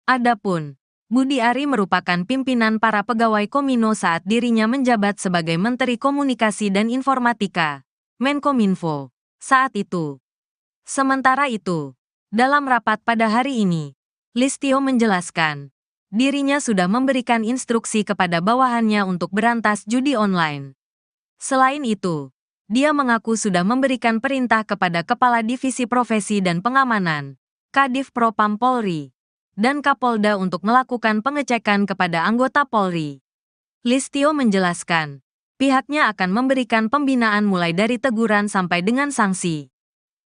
Adapun Budi Ari merupakan pimpinan para pegawai Komino saat dirinya menjabat sebagai Menteri Komunikasi dan Informatika, Menkominfo, saat itu. Sementara itu, dalam rapat pada hari ini, Listio menjelaskan, dirinya sudah memberikan instruksi kepada bawahannya untuk berantas judi online. Selain itu, dia mengaku sudah memberikan perintah kepada Kepala Divisi Profesi dan Pengamanan, Kadif Propam Polri, dan Kapolda untuk melakukan pengecekan kepada anggota Polri. Listio menjelaskan, pihaknya akan memberikan pembinaan mulai dari teguran sampai dengan sanksi.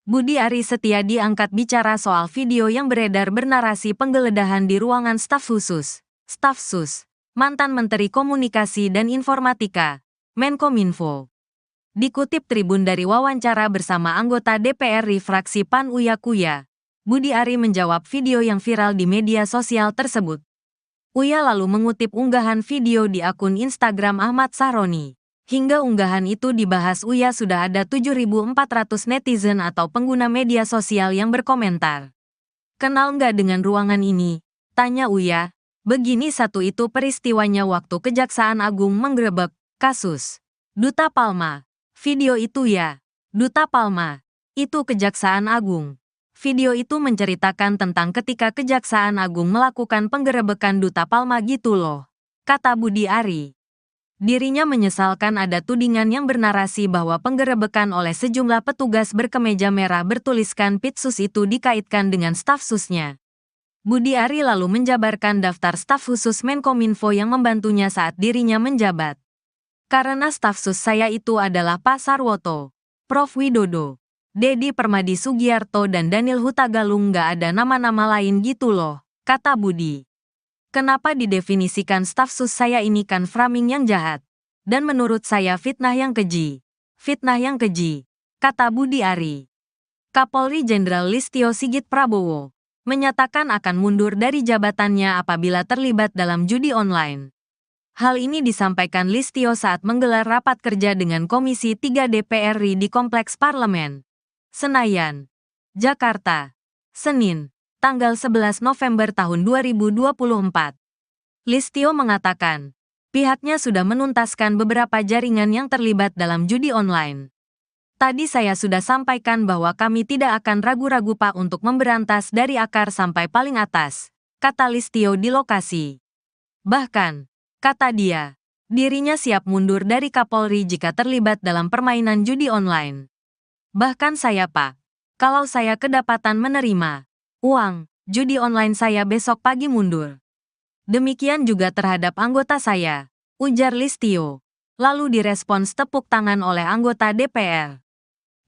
Budi Ari Setiadi angkat bicara soal video yang beredar bernarasi penggeledahan di ruangan staf khusus, Staf Sus, mantan Menteri Komunikasi dan Informatika, Menkominfo. Dikutip Tribun dari wawancara bersama anggota DPR fraksi PAN Uya Kuya, Budi Ari menjawab video yang viral di media sosial tersebut. Uya lalu mengutip unggahan video di akun Instagram Ahmad Sahroni. Hingga unggahan itu dibahas Uya sudah ada 7.400 netizen atau pengguna media sosial yang berkomentar. Kenal nggak dengan ruangan ini? Tanya Uya. Begini satu itu peristiwanya waktu Kejaksaan Agung menggerebek kasus Duta Palma. Video itu ya. Duta Palma. Itu Kejaksaan Agung. Video itu menceritakan tentang ketika Kejaksaan Agung melakukan penggerebekan Duta Palma gitu loh, kata Budi Ari. Dirinya menyesalkan ada tudingan yang bernarasi bahwa penggerebekan oleh sejumlah petugas berkemeja merah bertuliskan Pitsus itu dikaitkan dengan staf susnya. Budi Ari lalu menjabarkan daftar staf khusus Menkominfo yang membantunya saat dirinya menjabat. Karena staf sus saya itu adalah Pak Sarwoto, Prof Widodo, Dedi Permadi Sugiarto dan Daniel Hutagalung nggak ada nama-nama lain gitu loh, kata Budi. Kenapa didefinisikan staf sus saya ini kan framing yang jahat. Dan menurut saya fitnah yang keji. Fitnah yang keji, kata Budi Ari. Kapolri Jenderal Listio Sigit Prabowo menyatakan akan mundur dari jabatannya apabila terlibat dalam judi online. Hal ini disampaikan Listio saat menggelar rapat kerja dengan Komisi 3 DPR RI di Kompleks Parlemen, Senayan, Jakarta, Senin, tanggal 11 November tahun 2024. Listio mengatakan, pihaknya sudah menuntaskan beberapa jaringan yang terlibat dalam judi online. Tadi saya sudah sampaikan bahwa kami tidak akan ragu-ragu Pak untuk memberantas dari akar sampai paling atas, kata Listio di lokasi. Bahkan, kata dia, dirinya siap mundur dari Kapolri jika terlibat dalam permainan judi online. Bahkan saya Pak, kalau saya kedapatan menerima uang judi online saya besok pagi mundur. Demikian juga terhadap anggota saya, ujar Listio. Lalu direspons tepuk tangan oleh anggota DPR.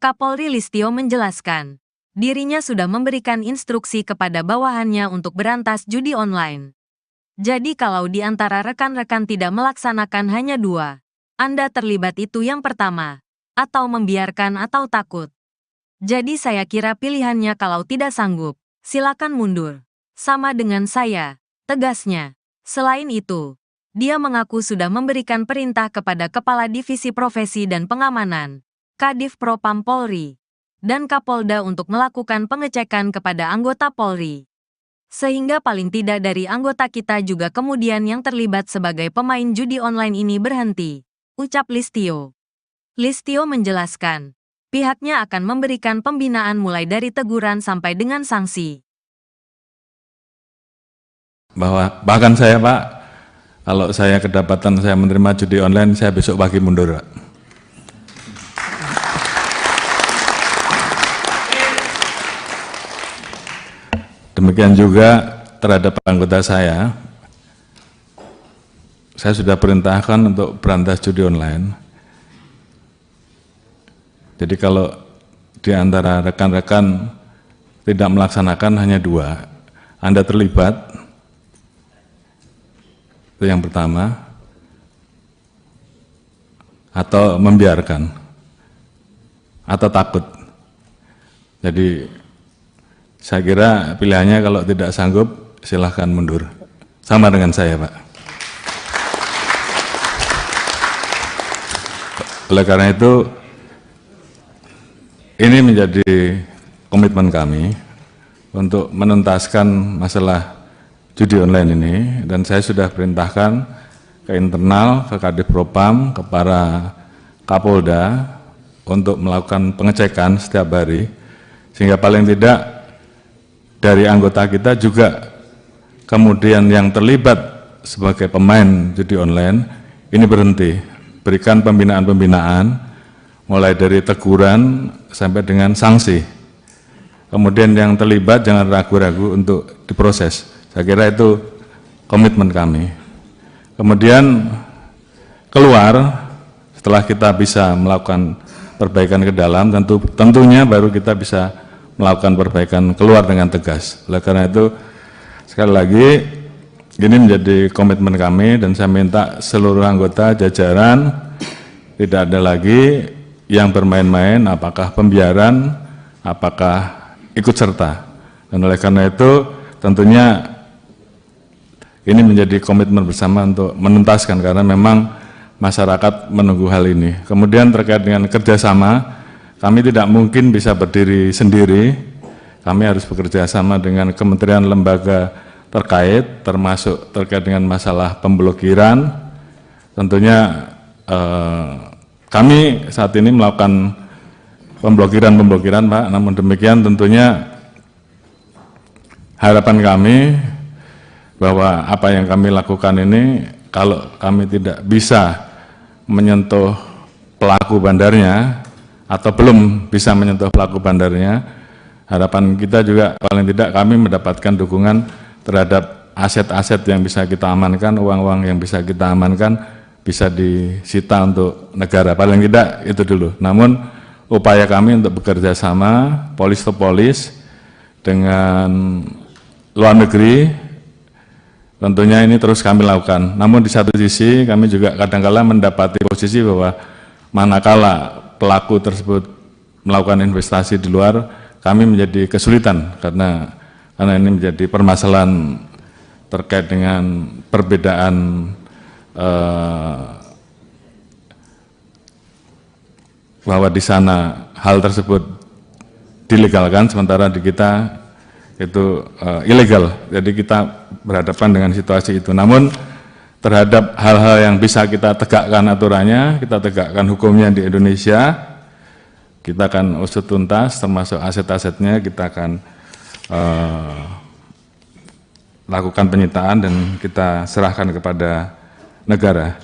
Kapolri Listio menjelaskan, dirinya sudah memberikan instruksi kepada bawahannya untuk berantas judi online. Jadi kalau di antara rekan-rekan tidak melaksanakan hanya dua, Anda terlibat itu yang pertama, atau membiarkan atau takut. Jadi saya kira pilihannya kalau tidak sanggup, silakan mundur. Sama dengan saya, tegasnya. Selain itu, dia mengaku sudah memberikan perintah kepada Kepala Divisi Profesi dan Pengamanan, Kadif Propam Polri, dan Kapolda untuk melakukan pengecekan kepada anggota Polri. Sehingga paling tidak dari anggota kita juga kemudian yang terlibat sebagai pemain judi online ini berhenti, ucap Listio. Listio menjelaskan, pihaknya akan memberikan pembinaan mulai dari teguran sampai dengan sanksi. Bahkan saya Pak, kalau saya kedapatan saya menerima judi online, saya besok pagi mundur Pak. Demikian juga terhadap anggota saya sudah perintahkan untuk berantas judi online. Jadi kalau di antara rekan-rekan tidak melaksanakan hanya 2, Anda terlibat, itu yang pertama, atau membiarkan, atau takut. Jadi saya kira pilihannya kalau tidak sanggup silahkan mundur. Sama dengan saya, Pak. Oleh karena itu, ini menjadi komitmen kami untuk menuntaskan masalah judi online ini, dan saya sudah perintahkan ke internal, ke Kadif Propam, ke para Kapolda untuk melakukan pengecekan setiap hari, sehingga paling tidak dari anggota kita juga kemudian yang terlibat sebagai pemain judi online ini berhenti, berikan pembinaan-pembinaan mulai dari teguran sampai dengan sanksi. Kemudian yang terlibat jangan ragu-ragu untuk diproses. Saya kira itu komitmen kami. Kemudian keluar, setelah kita bisa melakukan perbaikan ke dalam, tentunya baru kita bisa melakukan perbaikan keluar dengan tegas. Oleh karena itu, sekali lagi, ini menjadi komitmen kami, dan saya minta seluruh anggota jajaran tidak ada lagi yang bermain-main, apakah pembiaran, apakah ikut serta. Dan oleh karena itu, tentunya ini menjadi komitmen bersama untuk menuntaskan, karena memang masyarakat menunggu hal ini. Kemudian terkait dengan kerjasama, kami tidak mungkin bisa berdiri sendiri, kami harus bekerja sama dengan kementerian lembaga terkait, termasuk terkait dengan masalah pemblokiran. Tentunya kami saat ini melakukan pemblokiran, Pak, namun demikian tentunya harapan kami bahwa apa yang kami lakukan ini, kalau kami tidak bisa menyentuh pelaku bandarnya, atau belum bisa menyentuh pelaku bandarnya, harapan kita juga paling tidak kami mendapatkan dukungan terhadap aset-aset yang bisa kita amankan, uang-uang yang bisa kita amankan, bisa disita untuk negara, paling tidak itu dulu. Namun upaya kami untuk bekerja sama, polis to polis, dengan luar negeri, tentunya ini terus kami lakukan. Namun di satu sisi kami juga kadang-kala mendapati posisi bahwa manakala pelaku tersebut melakukan investasi di luar, kami menjadi kesulitan karena ini menjadi permasalahan terkait dengan perbedaan bahwa di sana hal tersebut dilegalkan, sementara di kita itu ilegal. Jadi kita berhadapan dengan situasi itu. Namun terhadap hal-hal yang bisa kita tegakkan aturannya, kita tegakkan hukumnya di Indonesia, kita akan usut tuntas, termasuk aset-asetnya kita akan lakukan penyitaan dan kita serahkan kepada negara.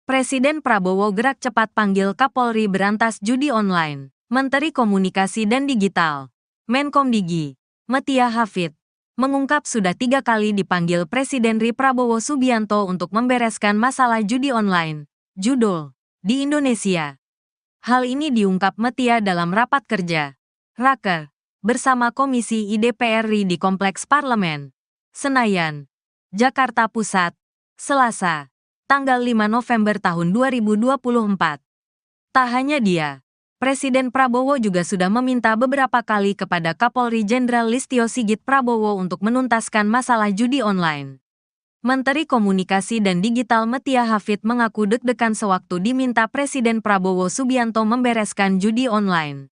Presiden Prabowo gerak cepat panggil Kapolri berantas judi online. Menteri Komunikasi dan Digital, Menkomdigi, Metia Hafid, mengungkap sudah 3 kali dipanggil Presiden RI Prabowo Subianto untuk membereskan masalah judi online, judul, di Indonesia. Hal ini diungkap Metia dalam rapat kerja, Raker, bersama Komisi IDPR RI di Kompleks Parlemen, Senayan, Jakarta Pusat, Selasa, tanggal 5 November tahun 2024. Tak hanya dia, Presiden Prabowo juga sudah meminta beberapa kali kepada Kapolri Jenderal Listio Sigit Prabowo untuk menuntaskan masalah judi online. Menteri Komunikasi dan Digital Metia Hafid mengaku deg-degan sewaktu diminta Presiden Prabowo Subianto membereskan judi online.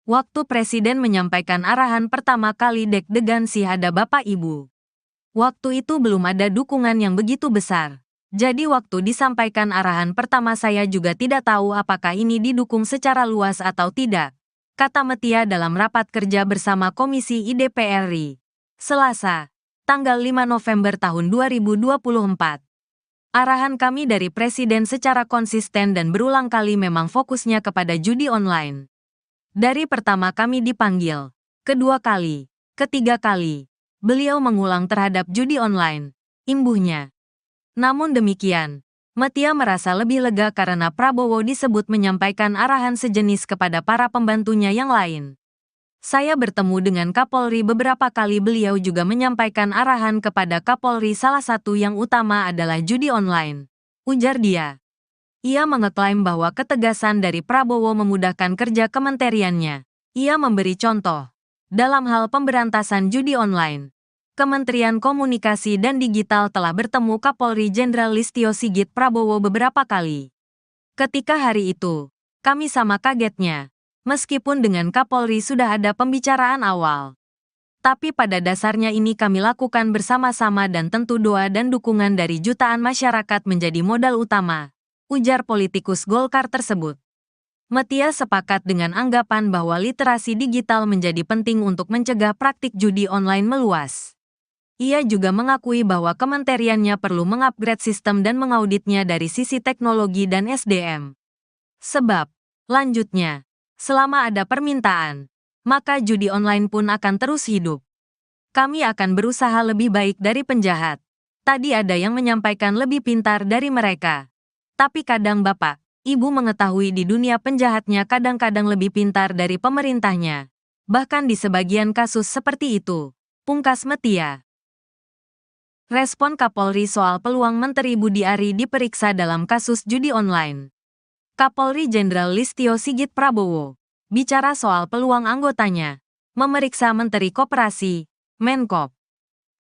Waktu Presiden menyampaikan arahan pertama kali deg-degan sih ada Bapak Ibu. Waktu itu belum ada dukungan yang begitu besar. Jadi waktu disampaikan arahan pertama saya juga tidak tahu apakah ini didukung secara luas atau tidak, kata Metia dalam rapat kerja bersama Komisi IDPR RI, Selasa, tanggal 5 November tahun 2024. Arahan kami dari Presiden secara konsisten dan berulang kali memang fokusnya kepada judi online. Dari pertama kami dipanggil, Kedua kali, ketiga kali, beliau mengulang terhadap judi online, imbuhnya. Namun demikian, Metia merasa lebih lega karena Prabowo disebut menyampaikan arahan sejenis kepada para pembantunya yang lain. Saya bertemu dengan Kapolri beberapa kali, beliau juga menyampaikan arahan kepada Kapolri, salah satu yang utama adalah judi online, ujar dia. Ia mengeklaim bahwa ketegasan dari Prabowo memudahkan kerja kementeriannya. Ia memberi contoh. Dalam hal pemberantasan judi online, Kementerian Komunikasi dan Digital telah bertemu Kapolri Jenderal Listio Sigit Prabowo beberapa kali. Ketika hari itu, kami sama kagetnya, meskipun dengan Kapolri sudah ada pembicaraan awal. Tapi pada dasarnya ini kami lakukan bersama-sama dan tentu doa dan dukungan dari jutaan masyarakat menjadi modal utama, ujar politikus Golkar tersebut. Metia sepakat dengan anggapan bahwa literasi digital menjadi penting untuk mencegah praktik judi online meluas. Ia juga mengakui bahwa kementeriannya perlu mengupgrade sistem dan mengauditnya dari sisi teknologi dan SDM. Sebab, lanjutnya, selama ada permintaan, maka judi online pun akan terus hidup. Kami akan berusaha lebih baik dari penjahat. Tadi ada yang menyampaikan lebih pintar dari mereka. Tapi kadang Bapak, Ibu mengetahui di dunia penjahatnya kadang-kadang lebih pintar dari pemerintahnya. Bahkan di sebagian kasus seperti itu, pungkas Metia. Respon Kapolri soal peluang Menteri Budi Ari diperiksa dalam kasus judi online. Kapolri Jenderal Listio Sigit Prabowo bicara soal peluang anggotanya memeriksa Menteri Koperasi, Menkop,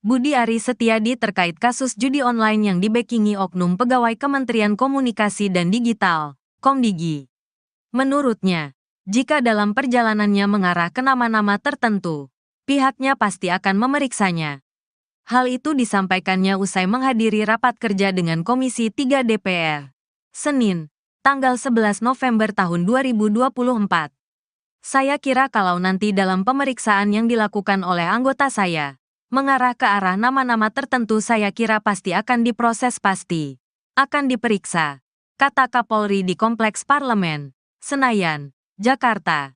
Budi Ari Setiadi terkait kasus judi online yang dibekingi oknum pegawai Kementerian Komunikasi dan Digital, Komdigi. Menurutnya, jika dalam perjalanannya mengarah ke nama-nama tertentu, pihaknya pasti akan memeriksanya. Hal itu disampaikannya usai menghadiri rapat kerja dengan Komisi 3 DPR, Senin, tanggal 11 November tahun 2024. Saya kira kalau nanti dalam pemeriksaan yang dilakukan oleh anggota saya, mengarah ke arah nama-nama tertentu, saya kira pasti akan diproses, pasti akan diperiksa, kata Kapolri di Kompleks Parlemen, Senayan, Jakarta.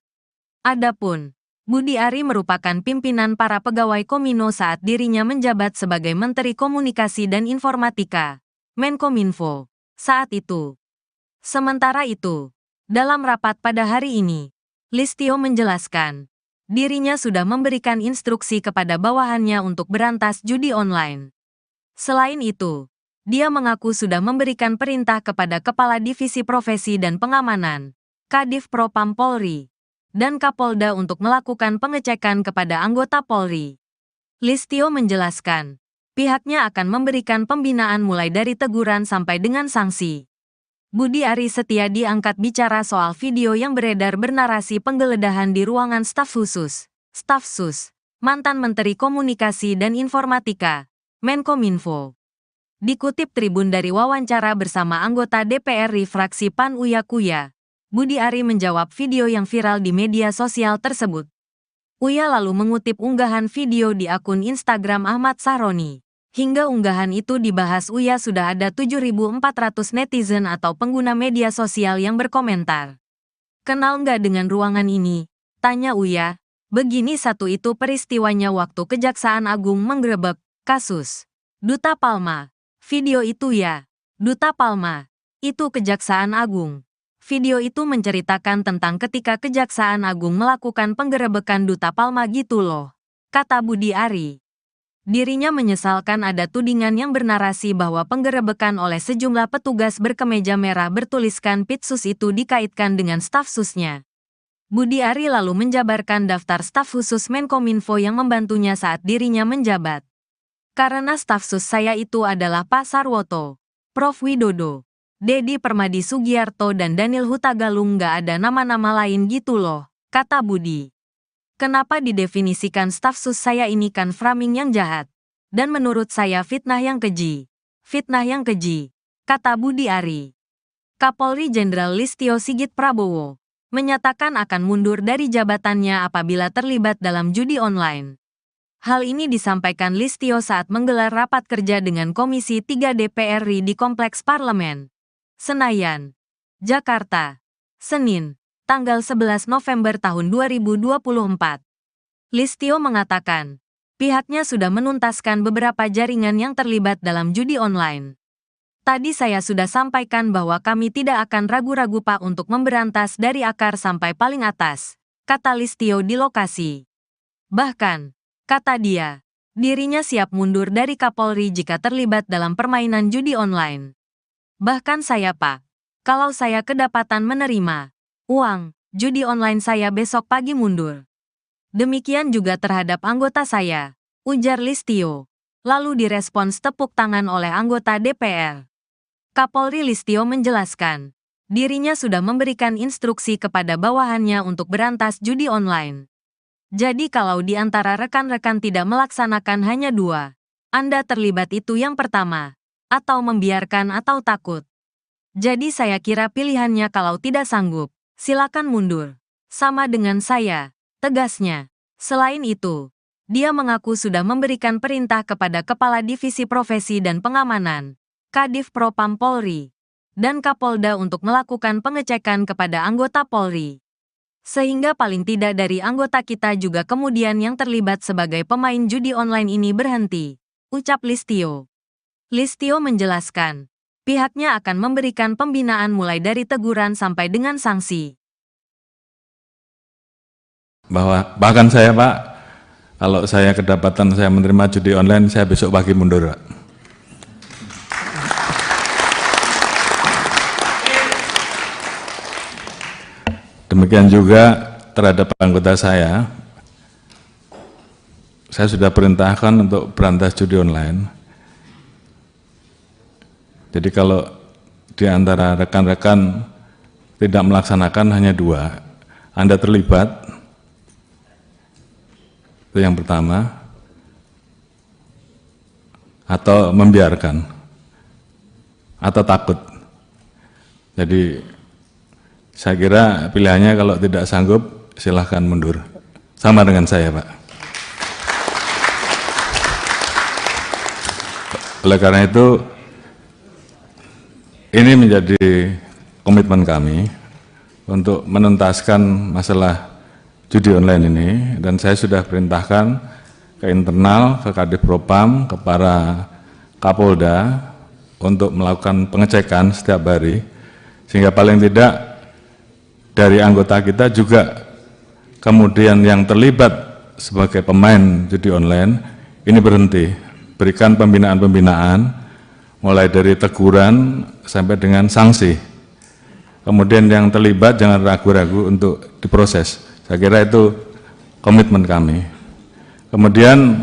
Adapun, Budi Ari merupakan pimpinan para pegawai Komino saat dirinya menjabat sebagai Menteri Komunikasi dan Informatika, Menkominfo, saat itu. Sementara itu, dalam rapat pada hari ini, Listio menjelaskan, dirinya sudah memberikan instruksi kepada bawahannya untuk berantas judi online. Selain itu, dia mengaku sudah memberikan perintah kepada Kepala Divisi Profesi dan Pengamanan, Kadif Propam Polri, dan Kapolda untuk melakukan pengecekan kepada anggota Polri. Listio menjelaskan, pihaknya akan memberikan pembinaan mulai dari teguran sampai dengan sanksi. Budi Ari Setiadi angkat bicara soal video yang beredar bernarasi penggeledahan di ruangan staf khusus, Staf Sus, mantan Menteri Komunikasi dan Informatika, Menkominfo. Dikutip Tribun dari wawancara bersama anggota DPR RI fraksi PAN Uya Kuya, Budi Ari menjawab video yang viral di media sosial tersebut. Uya lalu mengutip unggahan video di akun Instagram Ahmad Sahroni. Hingga unggahan itu dibahas Uya sudah ada 7.400 netizen atau pengguna media sosial yang berkomentar. Kenal nggak dengan ruangan ini? Tanya Uya. Begini satu itu peristiwanya waktu Kejaksaan Agung menggerebek kasus Duta Palma. Video itu ya, Duta Palma. Itu Kejaksaan Agung. Video itu menceritakan tentang ketika Kejaksaan Agung melakukan penggerebekan Duta Palma gitu loh, kata Budi Ari. Dirinya menyesalkan ada tudingan yang bernarasi bahwa penggerebekan oleh sejumlah petugas berkemeja merah bertuliskan Pitsus itu dikaitkan dengan staf susnya. Budi Ari lalu menjabarkan daftar staf khusus Menkominfo yang membantunya saat dirinya menjabat. Karena staf sus saya itu adalah Pak Sarwoto, Prof Widodo, Dedi Permadi Sugiarto dan Daniel Hutagalung, nggak ada nama-nama lain gitu loh, kata Budi. Kenapa didefinisikan staf sus saya ini kan framing yang jahat. Dan menurut saya fitnah yang keji. Fitnah yang keji, kata Budi Ari. Kapolri Jenderal Listio Sigit Prabowo menyatakan akan mundur dari jabatannya apabila terlibat dalam judi online. Hal ini disampaikan Listio saat menggelar rapat kerja dengan Komisi 3 DPR RI di Kompleks Parlemen, Senayan, Jakarta, Senin, tanggal 11 November tahun 2024. Listio mengatakan, pihaknya sudah menuntaskan beberapa jaringan yang terlibat dalam judi online. Tadi saya sudah sampaikan bahwa kami tidak akan ragu-ragu Pak untuk memberantas dari akar sampai paling atas, kata Listio di lokasi. Bahkan, kata dia, dirinya siap mundur dari Kapolri jika terlibat dalam permainan judi online. Bahkan saya Pak, kalau saya kedapatan menerima uang judi online saya besok pagi mundur. Demikian juga terhadap anggota saya, ujar Listio. Lalu direspons tepuk tangan oleh anggota DPR. Kapolri Listio menjelaskan, dirinya sudah memberikan instruksi kepada bawahannya untuk berantas judi online. Jadi kalau di antara rekan-rekan tidak melaksanakan hanya 2, Anda terlibat itu yang pertama, atau membiarkan atau takut. Jadi saya kira pilihannya kalau tidak sanggup, silakan mundur. Sama dengan saya, tegasnya. Selain itu, dia mengaku sudah memberikan perintah kepada Kepala Divisi Profesi dan Pengamanan, Kadif Propam Polri, dan Kapolda untuk melakukan pengecekan kepada anggota Polri. Sehingga paling tidak dari anggota kita juga kemudian yang terlibat sebagai pemain judi online ini berhenti, ucap Listio. Listio menjelaskan, pihaknya akan memberikan pembinaan mulai dari teguran sampai dengan sanksi. Bahkan saya Pak, kalau saya kedapatan saya menerima judi online, saya besok pagi mundur Pak. Demikian juga terhadap anggota saya sudah perintahkan untuk berantas judi online. Jadi kalau di antara rekan-rekan tidak melaksanakan hanya 2, Anda terlibat, itu yang pertama, atau membiarkan, atau takut. Jadi saya kira pilihannya kalau tidak sanggup, silahkan mundur. Sama dengan saya, Pak. Oleh karena itu, ini menjadi komitmen kami untuk menuntaskan masalah judi online ini, dan saya sudah perintahkan ke internal, ke Kadif Propam, ke para Kapolda, untuk melakukan pengecekan setiap hari, sehingga paling tidak dari anggota kita juga kemudian yang terlibat sebagai pemain judi online ini berhenti, berikan pembinaan-pembinaan mulai dari teguran sampai dengan sanksi. Kemudian yang terlibat jangan ragu-ragu untuk diproses. Saya kira itu komitmen kami. Kemudian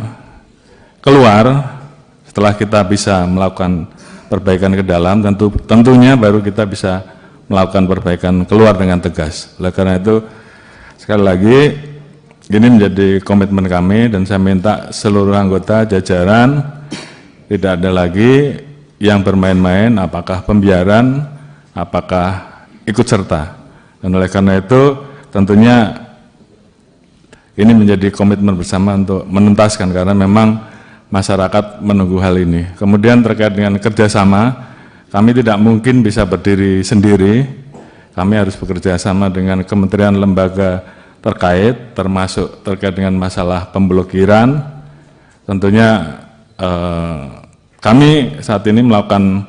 keluar setelah kita bisa melakukan perbaikan ke dalam, tentunya baru kita bisa melakukan perbaikan keluar dengan tegas. Oleh karena itu, sekali lagi, ini menjadi komitmen kami dan saya minta seluruh anggota jajaran tidak ada lagi yang bermain-main, apakah pembiaran, apakah ikut serta. Dan oleh karena itu, tentunya ini menjadi komitmen bersama untuk menuntaskan karena memang masyarakat menunggu hal ini. Kemudian terkait dengan kerjasama, kami tidak mungkin bisa berdiri sendiri, kami harus bekerja sama dengan kementerian lembaga terkait, termasuk terkait dengan masalah pemblokiran. Tentunya kami saat ini melakukan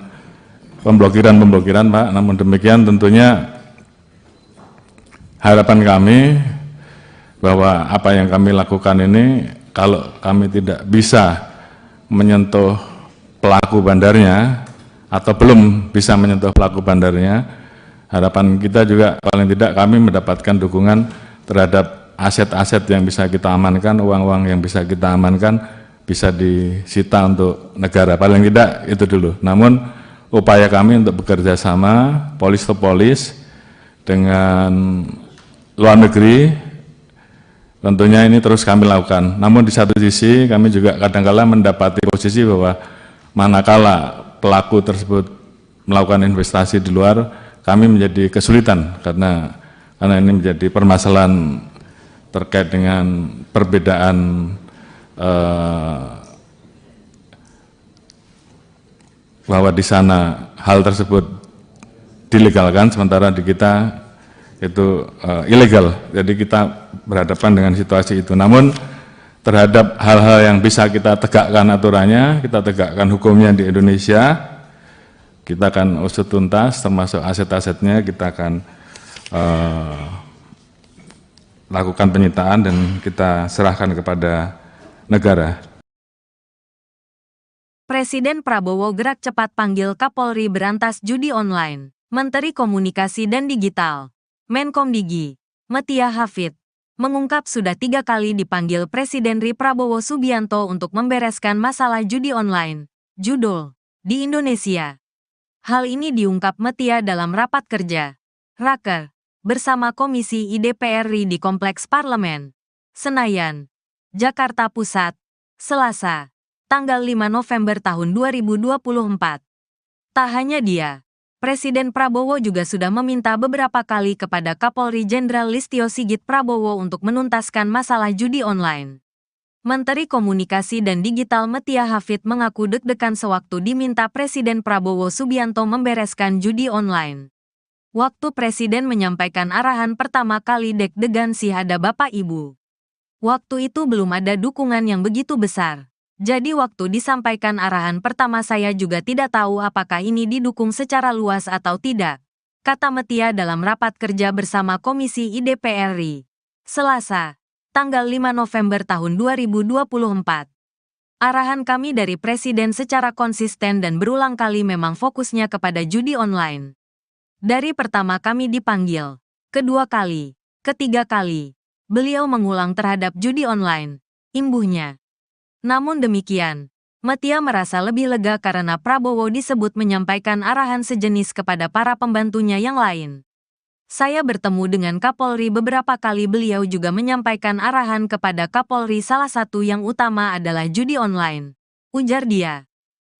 pemblokiran Pak, namun demikian tentunya harapan kami bahwa apa yang kami lakukan ini, kalau kami tidak bisa menyentuh pelaku bandarnya, atau belum bisa menyentuh pelaku bandarnya, harapan kita juga paling tidak kami mendapatkan dukungan terhadap aset-aset yang bisa kita amankan, uang-uang yang bisa kita amankan, bisa disita untuk negara, paling tidak itu dulu. Namun upaya kami untuk bekerja sama, polis to polis, dengan luar negeri, tentunya ini terus kami lakukan. Namun di satu sisi kami juga kadang-kala mendapati posisi bahwa manakala pelaku tersebut melakukan investasi di luar, kami menjadi kesulitan karena ini menjadi permasalahan terkait dengan perbedaan bahwa di sana hal tersebut dilegalkan, sementara di kita itu ilegal. Jadi kita berhadapan dengan situasi itu. Namun terhadap hal-hal yang bisa kita tegakkan aturannya, kita tegakkan hukumnya di Indonesia, kita akan usut tuntas, termasuk aset-asetnya kita akan lakukan penyitaan dan kita serahkan kepada negara. Presiden Prabowo gerak cepat panggil Kapolri berantas judi online. Menteri Komunikasi dan Digital, Menkomdigi, Metia Hafid, mengungkap sudah 3 kali dipanggil Presiden RI Prabowo Subianto untuk membereskan masalah judi online, judul, di Indonesia. Hal ini diungkap Metia dalam rapat kerja, Raker, bersama Komisi IDPR RI di Kompleks Parlemen, Senayan, Jakarta Pusat, Selasa, tanggal 5 November tahun 2024. Tak hanya dia, Presiden Prabowo juga sudah meminta beberapa kali kepada Kapolri Jenderal Listio Sigit Prabowo untuk menuntaskan masalah judi online. Menteri Komunikasi dan Digital Metia Hafid mengaku deg-degan sewaktu diminta Presiden Prabowo Subianto membereskan judi online. Waktu Presiden menyampaikan arahan pertama kali deg-degan sih ada Bapak Ibu. Waktu itu belum ada dukungan yang begitu besar. Jadi waktu disampaikan arahan pertama saya juga tidak tahu apakah ini didukung secara luas atau tidak, kata Metia dalam rapat kerja bersama Komisi IDPR RI, Selasa, tanggal 5 November tahun 2024. Arahan kami dari Presiden secara konsisten dan berulang kali memang fokusnya kepada judi online. Dari pertama kami dipanggil, kedua kali, ketiga kali, beliau mengulang terhadap judi online, imbuhnya. Namun demikian, Metia merasa lebih lega karena Prabowo disebut menyampaikan arahan sejenis kepada para pembantunya yang lain. Saya bertemu dengan Kapolri beberapa kali, beliau juga menyampaikan arahan kepada Kapolri, salah satu yang utama adalah judi online, ujar dia.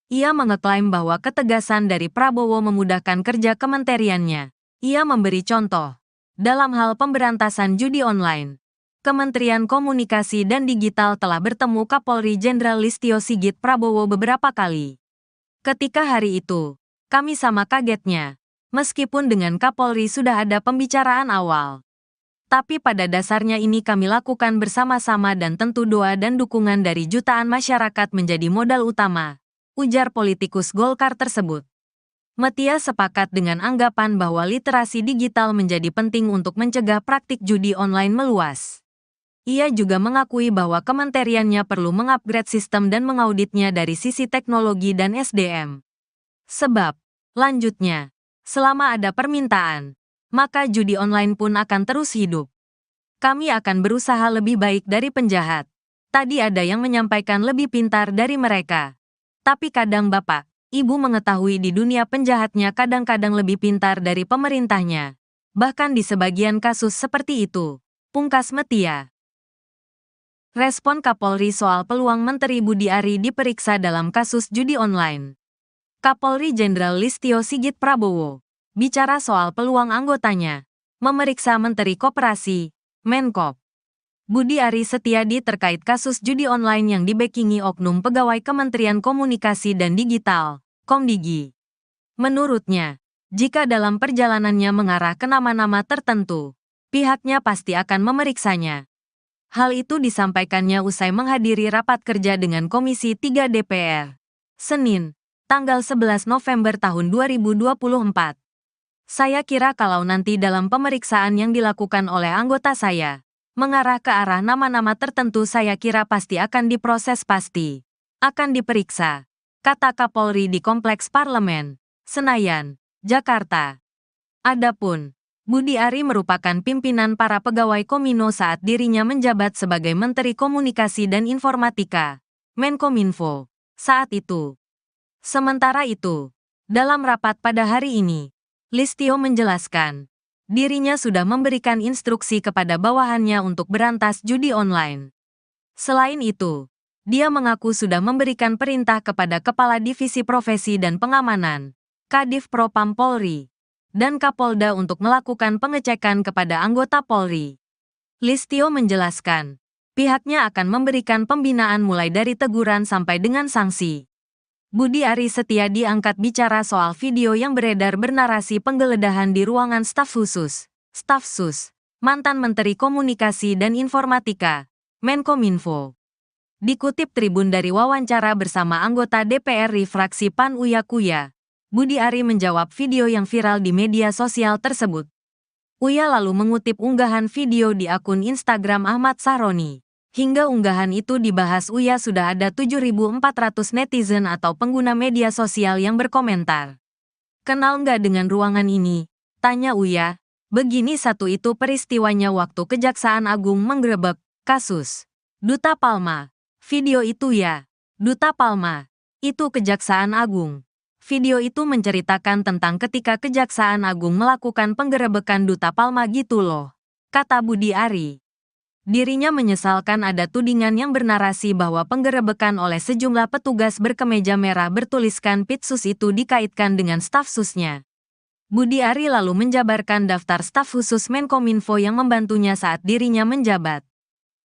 Ia mengeklaim bahwa ketegasan dari Prabowo memudahkan kerja kementeriannya. Ia memberi contoh. Dalam hal pemberantasan judi online, Kementerian Komunikasi dan Digital telah bertemu Kapolri Jenderal Listio Sigit Prabowo beberapa kali. Ketika hari itu, kami sama kagetnya, meskipun dengan Kapolri sudah ada pembicaraan awal. Tapi pada dasarnya ini kami lakukan bersama-sama dan tentu doa dan dukungan dari jutaan masyarakat menjadi modal utama, ujar politikus Golkar tersebut. Metia sepakat dengan anggapan bahwa literasi digital menjadi penting untuk mencegah praktik judi online meluas. Ia juga mengakui bahwa kementeriannya perlu mengupgrade sistem dan mengauditnya dari sisi teknologi dan SDM. Sebab, lanjutnya, selama ada permintaan, maka judi online pun akan terus hidup. Kami akan berusaha lebih baik dari penjahat. Tadi ada yang menyampaikan lebih pintar dari mereka. Tapi kadang Bapak, Ibu mengetahui di dunia penjahatnya kadang-kadang lebih pintar dari pemerintahnya. Bahkan di sebagian kasus seperti itu, pungkas Metia. Respon Kapolri soal peluang Menteri Budi Ari diperiksa dalam kasus judi online. Kapolri Jenderal Listio Sigit Prabowo bicara soal peluang anggotanya memeriksa Menteri Koperasi, Menkop, Budi Ari Setiadi terkait kasus judi online yang dibekingi oknum pegawai Kementerian Komunikasi dan Digital, Komdigi. Menurutnya, jika dalam perjalanannya mengarah ke nama-nama tertentu, pihaknya pasti akan memeriksanya. Hal itu disampaikannya usai menghadiri rapat kerja dengan Komisi 3 DPR, Senin, tanggal 11 November tahun 2024. Saya kira kalau nanti dalam pemeriksaan yang dilakukan oleh anggota saya, mengarah ke arah nama-nama tertentu saya kira pasti akan diproses pasti. Akan diperiksa, kata Kapolri di Kompleks Parlemen, Senayan, Jakarta. Adapun Budi Ari merupakan pimpinan para pegawai Komino saat dirinya menjabat sebagai Menteri Komunikasi dan Informatika, Menkominfo, saat itu. Sementara itu, dalam rapat pada hari ini, Listio menjelaskan, dirinya sudah memberikan instruksi kepada bawahannya untuk berantas judi online. Selain itu, dia mengaku sudah memberikan perintah kepada Kepala Divisi Profesi dan Pengamanan, Kadif Propam Polri, dan Kapolda untuk melakukan pengecekan kepada anggota Polri. Listio menjelaskan, pihaknya akan memberikan pembinaan mulai dari teguran sampai dengan sanksi. Budi Ari Setiadi angkat bicara soal video yang beredar bernarasi penggeledahan di ruangan staf khusus, Staf Sus, mantan Menteri Komunikasi dan Informatika, Menkominfo. Dikutip Tribun dari wawancara bersama anggota DPR RI fraksi PAN Uya Kuya, Budi Ari menjawab video yang viral di media sosial tersebut. Uya lalu mengutip unggahan video di akun Instagram Ahmad Sahroni. Hingga unggahan itu dibahas Uya sudah ada 7.400 netizen atau pengguna media sosial yang berkomentar. Kenal nggak dengan ruangan ini? Tanya Uya. Begini satu itu peristiwanya waktu Kejaksaan Agung menggerebek kasus Duta Palma. Video itu ya. Duta Palma. Itu Kejaksaan Agung. Video itu menceritakan tentang ketika Kejaksaan Agung melakukan penggerebekan Duta Palma gitu loh. Kata Budi Ari. Dirinya menyesalkan ada tudingan yang bernarasi bahwa penggerebekan oleh sejumlah petugas berkemeja merah bertuliskan Pitsus itu dikaitkan dengan staf susnya. Budi Ari lalu menjabarkan daftar staf khusus Menkominfo yang membantunya saat dirinya menjabat.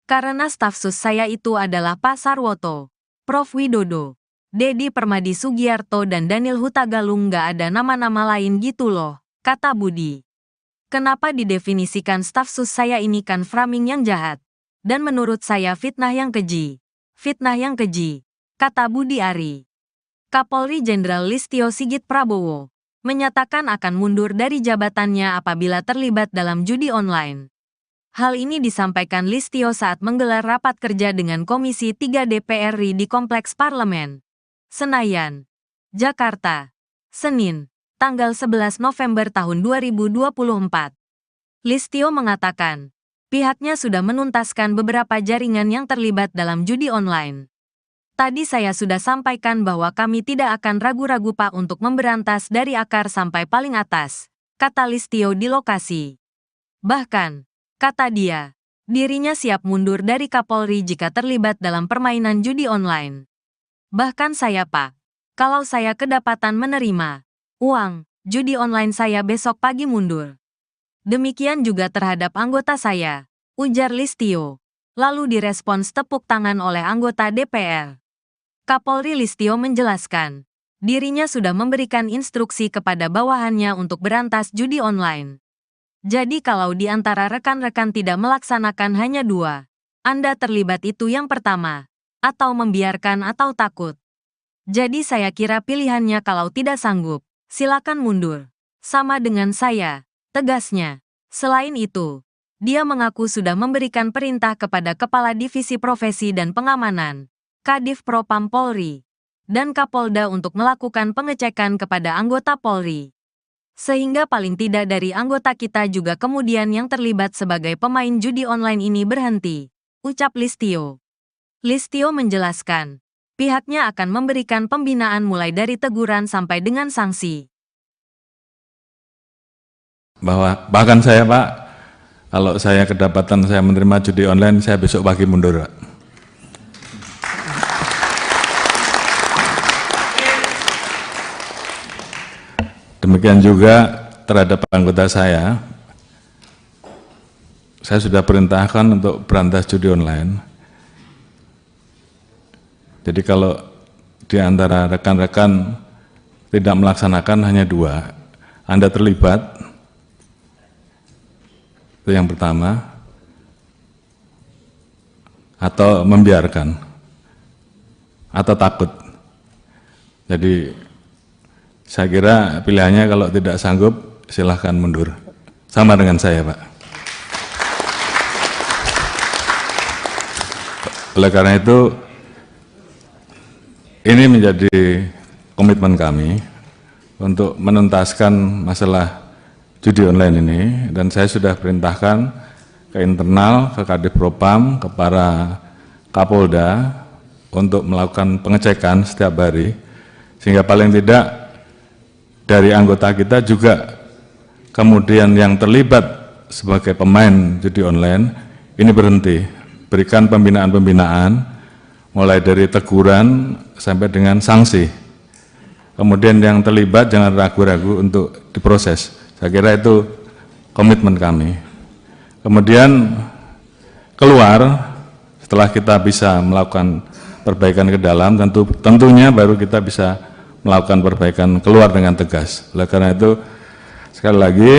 Karena staf sus saya itu adalah Pak Sarwoto, Prof. Widodo, Dedi Permadi Sugiarto dan Daniel Hutagalung, nggak ada nama-nama lain gitu loh, kata Budi. Kenapa didefinisikan staf sus saya ini kan framing yang jahat. Dan menurut saya fitnah yang keji. Fitnah yang keji, kata Budi Ari. Kapolri Jenderal Listio Sigit Prabowo menyatakan akan mundur dari jabatannya apabila terlibat dalam judi online. Hal ini disampaikan Listio saat menggelar rapat kerja dengan Komisi 3 DPR RI di Kompleks Parlemen, Senayan, Jakarta, Senin, tanggal 11 November tahun 2024. Listio mengatakan, pihaknya sudah menuntaskan beberapa jaringan yang terlibat dalam judi online. Tadi saya sudah sampaikan bahwa kami tidak akan ragu-ragu Pak untuk memberantas dari akar sampai paling atas, kata Listio di lokasi. Bahkan, kata dia, dirinya siap mundur dari Kapolri jika terlibat dalam permainan judi online. Bahkan saya Pak, kalau saya kedapatan menerima uang judi online saya besok pagi mundur. Demikian juga terhadap anggota saya, ujar Listio. Lalu direspons tepuk tangan oleh anggota DPR. Kapolri Listio menjelaskan, dirinya sudah memberikan instruksi kepada bawahannya untuk berantas judi online. Jadi kalau di antara rekan-rekan tidak melaksanakan hanya dua, Anda terlibat itu yang pertama, atau membiarkan atau takut. Jadi saya kira pilihannya kalau tidak sanggup, silakan mundur. Sama dengan saya, tegasnya. Selain itu, dia mengaku sudah memberikan perintah kepada Kepala Divisi Profesi dan Pengamanan, Kadif Propam Polri, dan Kapolda untuk melakukan pengecekan kepada anggota Polri. Sehingga paling tidak dari anggota kita juga kemudian yang terlibat sebagai pemain judi online ini berhenti, ucap Listio. Listio menjelaskan, pihaknya akan memberikan pembinaan mulai dari teguran sampai dengan sanksi. Bahkan saya Pak, kalau saya kedapatan saya menerima judi online, saya besok pagi mundur Pak. Demikian juga terhadap anggota saya sudah perintahkan untuk berantas judi online. Jadi kalau di antara rekan-rekan tidak melaksanakan hanya dua, Anda terlibat, itu yang pertama, atau membiarkan, atau takut. Jadi saya kira pilihannya kalau tidak sanggup silahkan mundur. Sama dengan saya Pak. Oleh karena itu, ini menjadi komitmen kami untuk menuntaskan masalah judi online ini, dan saya sudah perintahkan ke internal, ke Kadif Propam, ke para Kapolda untuk melakukan pengecekan setiap hari, sehingga paling tidak dari anggota kita juga kemudian yang terlibat sebagai pemain judi online ini berhenti, berikan pembinaan-pembinaan mulai dari teguran sampai dengan sanksi. Kemudian yang terlibat jangan ragu-ragu untuk diproses. Saya kira itu komitmen kami. Kemudian keluar, setelah kita bisa melakukan perbaikan ke dalam, tentunya baru kita bisa melakukan perbaikan keluar dengan tegas. Oleh karena itu, sekali lagi,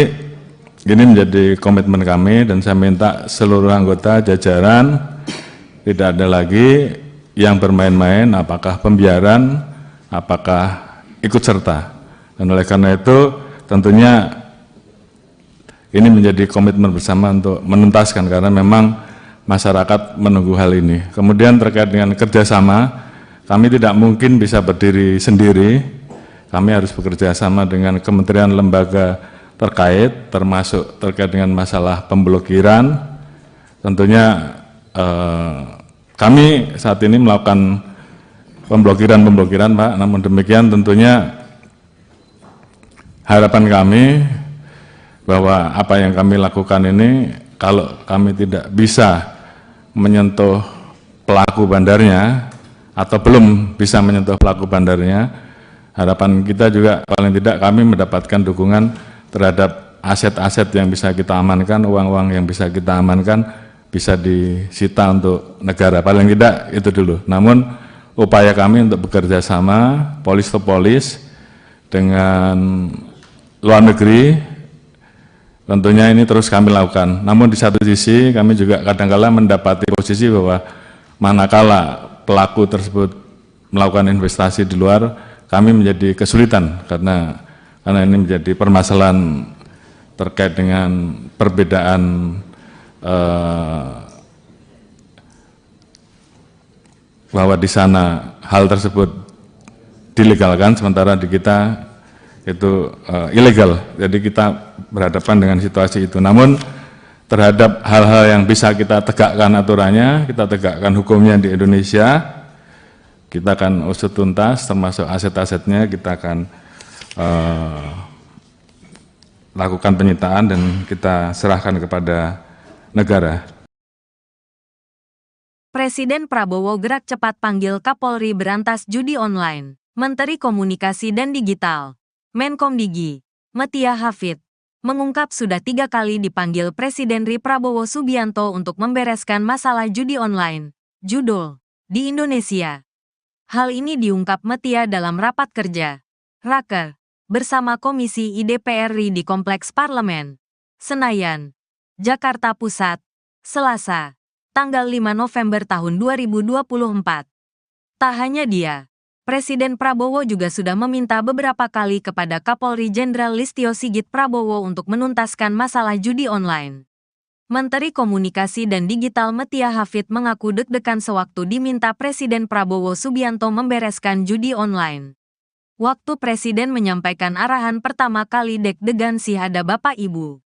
ini menjadi komitmen kami dan saya minta seluruh anggota jajaran tidak ada lagi yang bermain-main, apakah pembiaran, apakah ikut serta. Dan oleh karena itu tentunya ini menjadi komitmen bersama untuk menuntaskan, karena memang masyarakat menunggu hal ini. Kemudian terkait dengan kerjasama, kami tidak mungkin bisa berdiri sendiri, kami harus bekerja sama dengan kementerian lembaga terkait, termasuk terkait dengan masalah pemblokiran. Tentunya kami saat ini melakukan pemblokiran Pak, namun demikian tentunya harapan kami bahwa apa yang kami lakukan ini, kalau kami tidak bisa menyentuh pelaku bandarnya atau belum bisa menyentuh pelaku bandarnya, harapan kita juga paling tidak kami mendapatkan dukungan terhadap aset-aset yang bisa kita amankan, uang-uang yang bisa kita amankan bisa disita untuk negara, paling tidak itu dulu. Namun upaya kami untuk bekerja sama polis to polis dengan luar negeri tentunya ini terus kami lakukan. Namun di satu sisi kami juga kadang-kala mendapati posisi bahwa manakala pelaku tersebut melakukan investasi di luar, kami menjadi kesulitan karena ini menjadi permasalahan terkait dengan perbedaan bahwa di sana hal tersebut dilegalkan, sementara di kita itu ilegal. Jadi kita berhadapan dengan situasi itu. Namun terhadap hal-hal yang bisa kita tegakkan aturannya, kita tegakkan hukumnya di Indonesia, kita akan usut tuntas, termasuk aset-asetnya kita akan lakukan penyitaan dan kita serahkan kepada negara. Presiden Prabowo gerak cepat panggil Kapolri berantas judi online. Menteri Komunikasi dan Digital, Menkomdigi, Metia Hafid, mengungkap sudah 3 kali dipanggil Presiden RI Prabowo Subianto untuk membereskan masalah judi online, judul, di Indonesia. Hal ini diungkap Metia dalam rapat kerja, Raker, bersama Komisi IDPR RI di Kompleks Parlemen, Senayan, Jakarta Pusat, Selasa, tanggal 5 November tahun 2024. Tak hanya dia, Presiden Prabowo juga sudah meminta beberapa kali kepada Kapolri Jenderal Listio Sigit Prabowo untuk menuntaskan masalah judi online. Menteri Komunikasi dan Digital Metia Hafid mengaku deg-degan sewaktu diminta Presiden Prabowo Subianto membereskan judi online. Waktu Presiden menyampaikan arahan pertama kali deg-degan sih ada Bapak Ibu.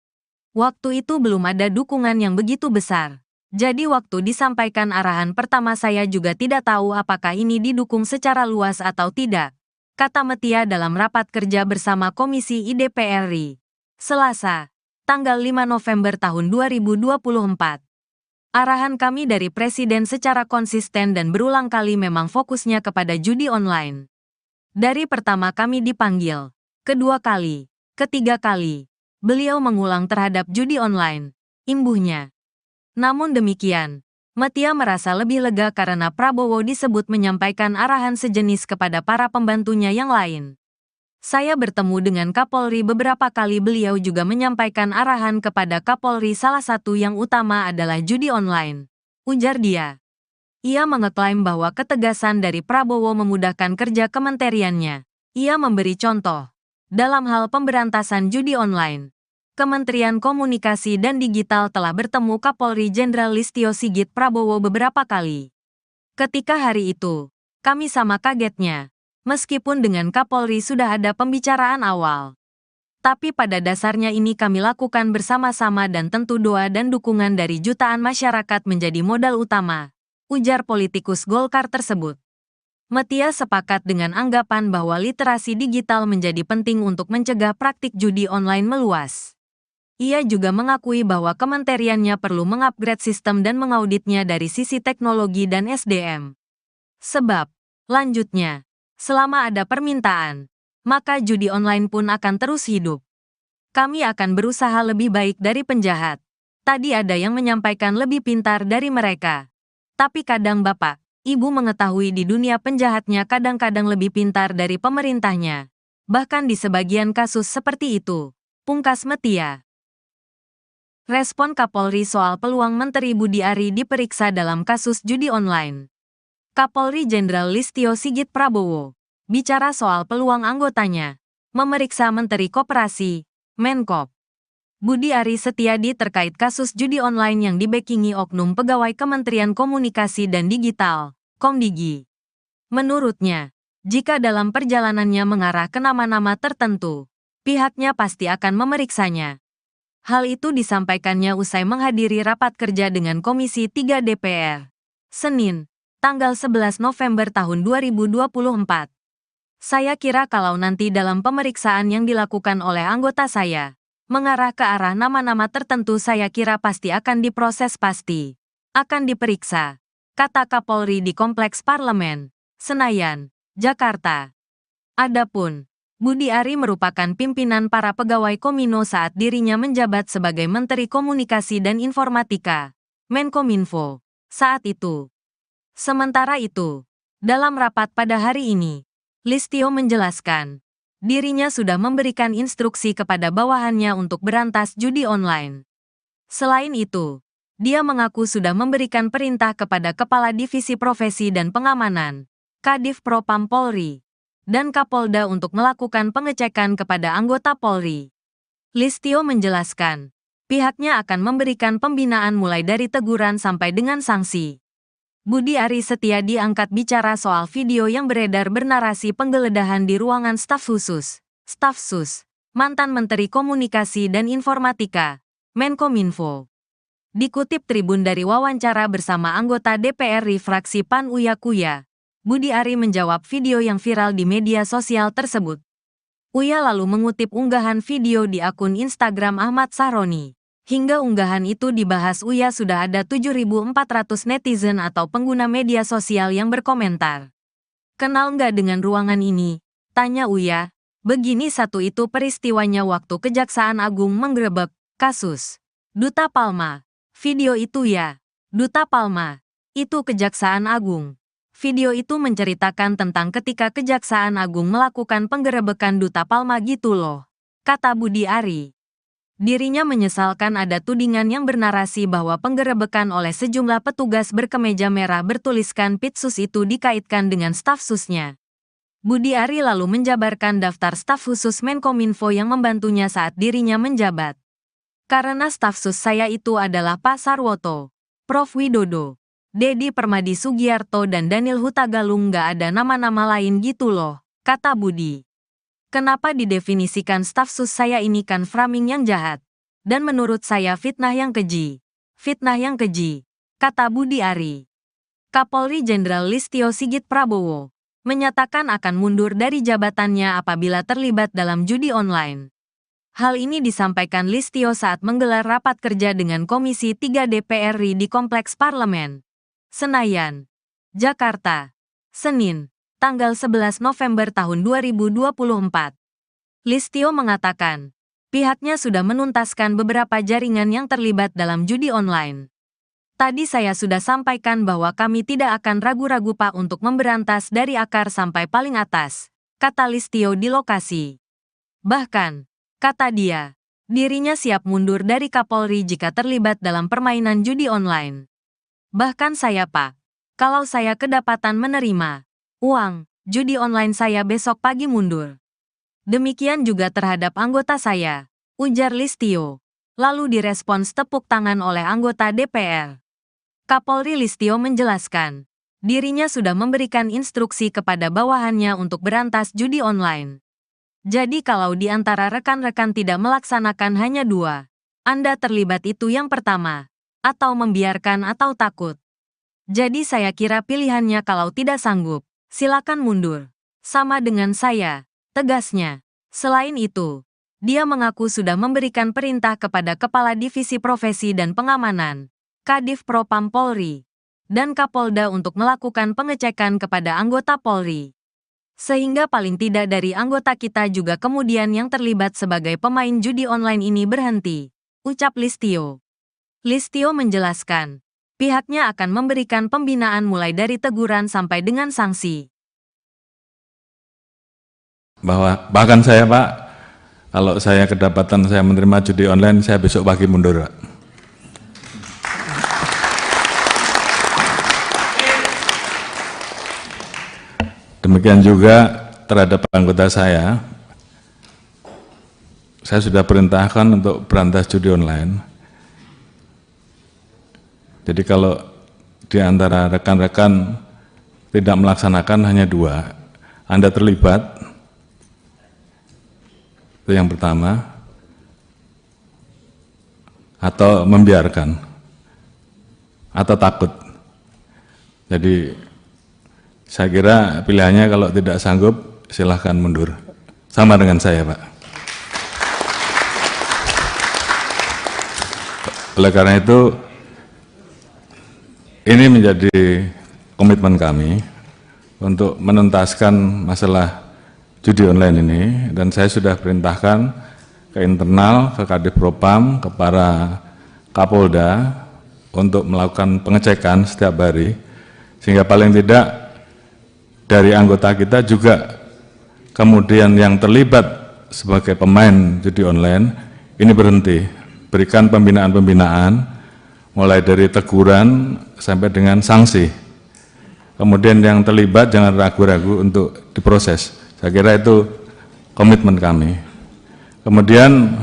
Waktu itu belum ada dukungan yang begitu besar. Jadi waktu disampaikan arahan pertama saya juga tidak tahu apakah ini didukung secara luas atau tidak, kata Metia dalam rapat kerja bersama Komisi IDPR RI, Selasa, tanggal 5 November tahun 2024. Arahan kami dari Presiden secara konsisten dan berulang kali memang fokusnya kepada judi online. Dari pertama kami dipanggil, kedua kali, ketiga kali, beliau mengulang terhadap judi online, imbuhnya. Namun demikian, Metia merasa lebih lega karena Prabowo disebut menyampaikan arahan sejenis kepada para pembantunya yang lain. Saya bertemu dengan Kapolri beberapa kali, beliau juga menyampaikan arahan kepada Kapolri, salah satu yang utama adalah judi online, ujar dia. Ia mengeklaim bahwa ketegasan dari Prabowo memudahkan kerja kementeriannya. Ia memberi contoh, dalam hal pemberantasan judi online, Kementerian Komunikasi dan Digital telah bertemu Kapolri Jenderal Listio Sigit Prabowo beberapa kali. Ketika hari itu, kami sama kagetnya, meskipun dengan Kapolri sudah ada pembicaraan awal. Tapi pada dasarnya ini kami lakukan bersama-sama dan tentu doa dan dukungan dari jutaan masyarakat menjadi modal utama, ujar politikus Golkar tersebut. Metia sepakat dengan anggapan bahwa literasi digital menjadi penting untuk mencegah praktik judi online meluas. Ia juga mengakui bahwa kementeriannya perlu mengupgrade sistem dan mengauditnya dari sisi teknologi dan SDM. Sebab, lanjutnya, selama ada permintaan, maka judi online pun akan terus hidup. Kami akan berusaha lebih baik dari penjahat. Tadi ada yang menyampaikan lebih pintar dari mereka. Tapi kadang Bapak, Ibu mengetahui di dunia penjahatnya kadang-kadang lebih pintar dari pemerintahnya. Bahkan di sebagian kasus seperti itu, pungkas Metia. Respon Kapolri soal peluang Menteri Budi Ari diperiksa dalam kasus judi online. Kapolri Jenderal Listio Sigit Prabowo bicara soal peluang anggotanya memeriksa Menteri Koperasi, Menkop. Budi Ari Setiadi terkait kasus judi online yang dibackingi oknum pegawai Kementerian Komunikasi dan Digital, Komdigi. Menurutnya, jika dalam perjalanannya mengarah ke nama-nama tertentu, pihaknya pasti akan memeriksanya. Hal itu disampaikannya usai menghadiri rapat kerja dengan Komisi 3 DPR, Senin, tanggal 11 November tahun 2024. Saya kira kalau nanti dalam pemeriksaan yang dilakukan oleh anggota saya, mengarah ke arah nama-nama tertentu saya kira pasti akan diproses akan diperiksa, kata Kapolri di Kompleks Parlemen, Senayan, Jakarta. Adapun, Budi Ari merupakan pimpinan para pegawai Komino saat dirinya menjabat sebagai Menteri Komunikasi dan Informatika, Menkominfo, saat itu. Sementara itu, dalam rapat pada hari ini, Listio menjelaskan, dirinya sudah memberikan instruksi kepada bawahannya untuk berantas judi online. Selain itu, dia mengaku sudah memberikan perintah kepada Kepala Divisi Profesi dan Pengamanan, Kadif Propam Polri, dan Kapolda untuk melakukan pengecekan kepada anggota Polri. Listio menjelaskan, pihaknya akan memberikan pembinaan mulai dari teguran sampai dengan sanksi. Budi Ari Setiadi angkat bicara soal video yang beredar bernarasi penggeledahan di ruangan staf khusus, Staf Sus, mantan Menteri Komunikasi dan Informatika, Menkominfo. Dikutip Tribun dari wawancara bersama anggota DPR fraksi PAN Uya Kuya, Budi Ari menjawab video yang viral di media sosial tersebut. Uya lalu mengutip unggahan video di akun Instagram Ahmad Sahroni. Hingga unggahan itu dibahas Uya sudah ada 7.400 netizen atau pengguna media sosial yang berkomentar. Kenal nggak dengan ruangan ini? Tanya Uya. Begini satu itu peristiwanya waktu Kejaksaan Agung menggerebek kasus Duta Palma. Video itu ya. Duta Palma. Itu Kejaksaan Agung. Video itu menceritakan tentang ketika Kejaksaan Agung melakukan penggerebekan Duta Palma gitu loh, kata Budi Ari. Dirinya menyesalkan ada tudingan yang bernarasi bahwa penggerebekan oleh sejumlah petugas berkemeja merah bertuliskan Pitsus itu dikaitkan dengan staf susnya. Budi Ari lalu menjabarkan daftar staf khusus Menkominfo yang membantunya saat dirinya menjabat. Karena staf sus saya itu adalah Pak Sarwoto, Prof. Widodo, Dedi Permadi Sugiarto dan Daniel Hutagalung nggak ada nama-nama lain gitu loh, kata Budi. Kenapa didefinisikan staf sus saya ini kan framing yang jahat. Dan menurut saya fitnah yang keji. Fitnah yang keji, kata Budi Ari. Kapolri Jenderal Listio Sigit Prabowo menyatakan akan mundur dari jabatannya apabila terlibat dalam judi online. Hal ini disampaikan Listio saat menggelar rapat kerja dengan Komisi 3 DPR RI di Kompleks Parlemen, Senayan, Jakarta, Senin, tanggal 11 November tahun 2024. Listio mengatakan, pihaknya sudah menuntaskan beberapa jaringan yang terlibat dalam judi online. Tadi saya sudah sampaikan bahwa kami tidak akan ragu-ragu Pak untuk memberantas dari akar sampai paling atas, kata Listio di lokasi. Bahkan, kata dia, dirinya siap mundur dari Kapolri jika terlibat dalam permainan judi online. Bahkan saya Pak, kalau saya kedapatan menerima uang judi online saya besok pagi mundur. Demikian juga terhadap anggota saya, ujar Listio. Lalu direspons tepuk tangan oleh anggota DPR. Kapolri Listio menjelaskan, dirinya sudah memberikan instruksi kepada bawahannya untuk berantas judi online. Jadi kalau di antara rekan-rekan tidak melaksanakan hanya dua, Anda terlibat itu yang pertama, atau membiarkan atau takut. Jadi saya kira pilihannya kalau tidak sanggup, silakan mundur. Sama dengan saya, tegasnya. Selain itu, dia mengaku sudah memberikan perintah kepada Kepala Divisi Profesi dan Pengamanan, Kadif Propam Polri, dan Kapolda untuk melakukan pengecekan kepada anggota Polri. Sehingga paling tidak dari anggota kita juga kemudian yang terlibat sebagai pemain judi online ini berhenti, ucap Listio. Listio menjelaskan, pihaknya akan memberikan pembinaan mulai dari teguran sampai dengan sanksi. Bahkan saya Pak, kalau saya kedapatan saya menerima judi online, saya besok pagi mundur Pak. Demikian juga terhadap anggota saya sudah perintahkan untuk berantas judi online. Jadi kalau di antara rekan-rekan tidak melaksanakan hanya 2, Anda terlibat, itu yang pertama, atau membiarkan, atau takut. Jadi saya kira pilihannya kalau tidak sanggup silahkan mundur. Sama dengan saya, Pak. Oleh karena itu, ini menjadi komitmen kami untuk menuntaskan masalah judi online ini, dan saya sudah perintahkan ke internal, ke Kadif Propam, ke para Kapolda untuk melakukan pengecekan setiap hari, sehingga paling tidak dari anggota kita juga kemudian yang terlibat sebagai pemain judi online ini berhenti, berikan pembinaan-pembinaan, mulai dari teguran sampai dengan sanksi. Kemudian yang terlibat jangan ragu-ragu untuk diproses. Saya kira itu komitmen kami. Kemudian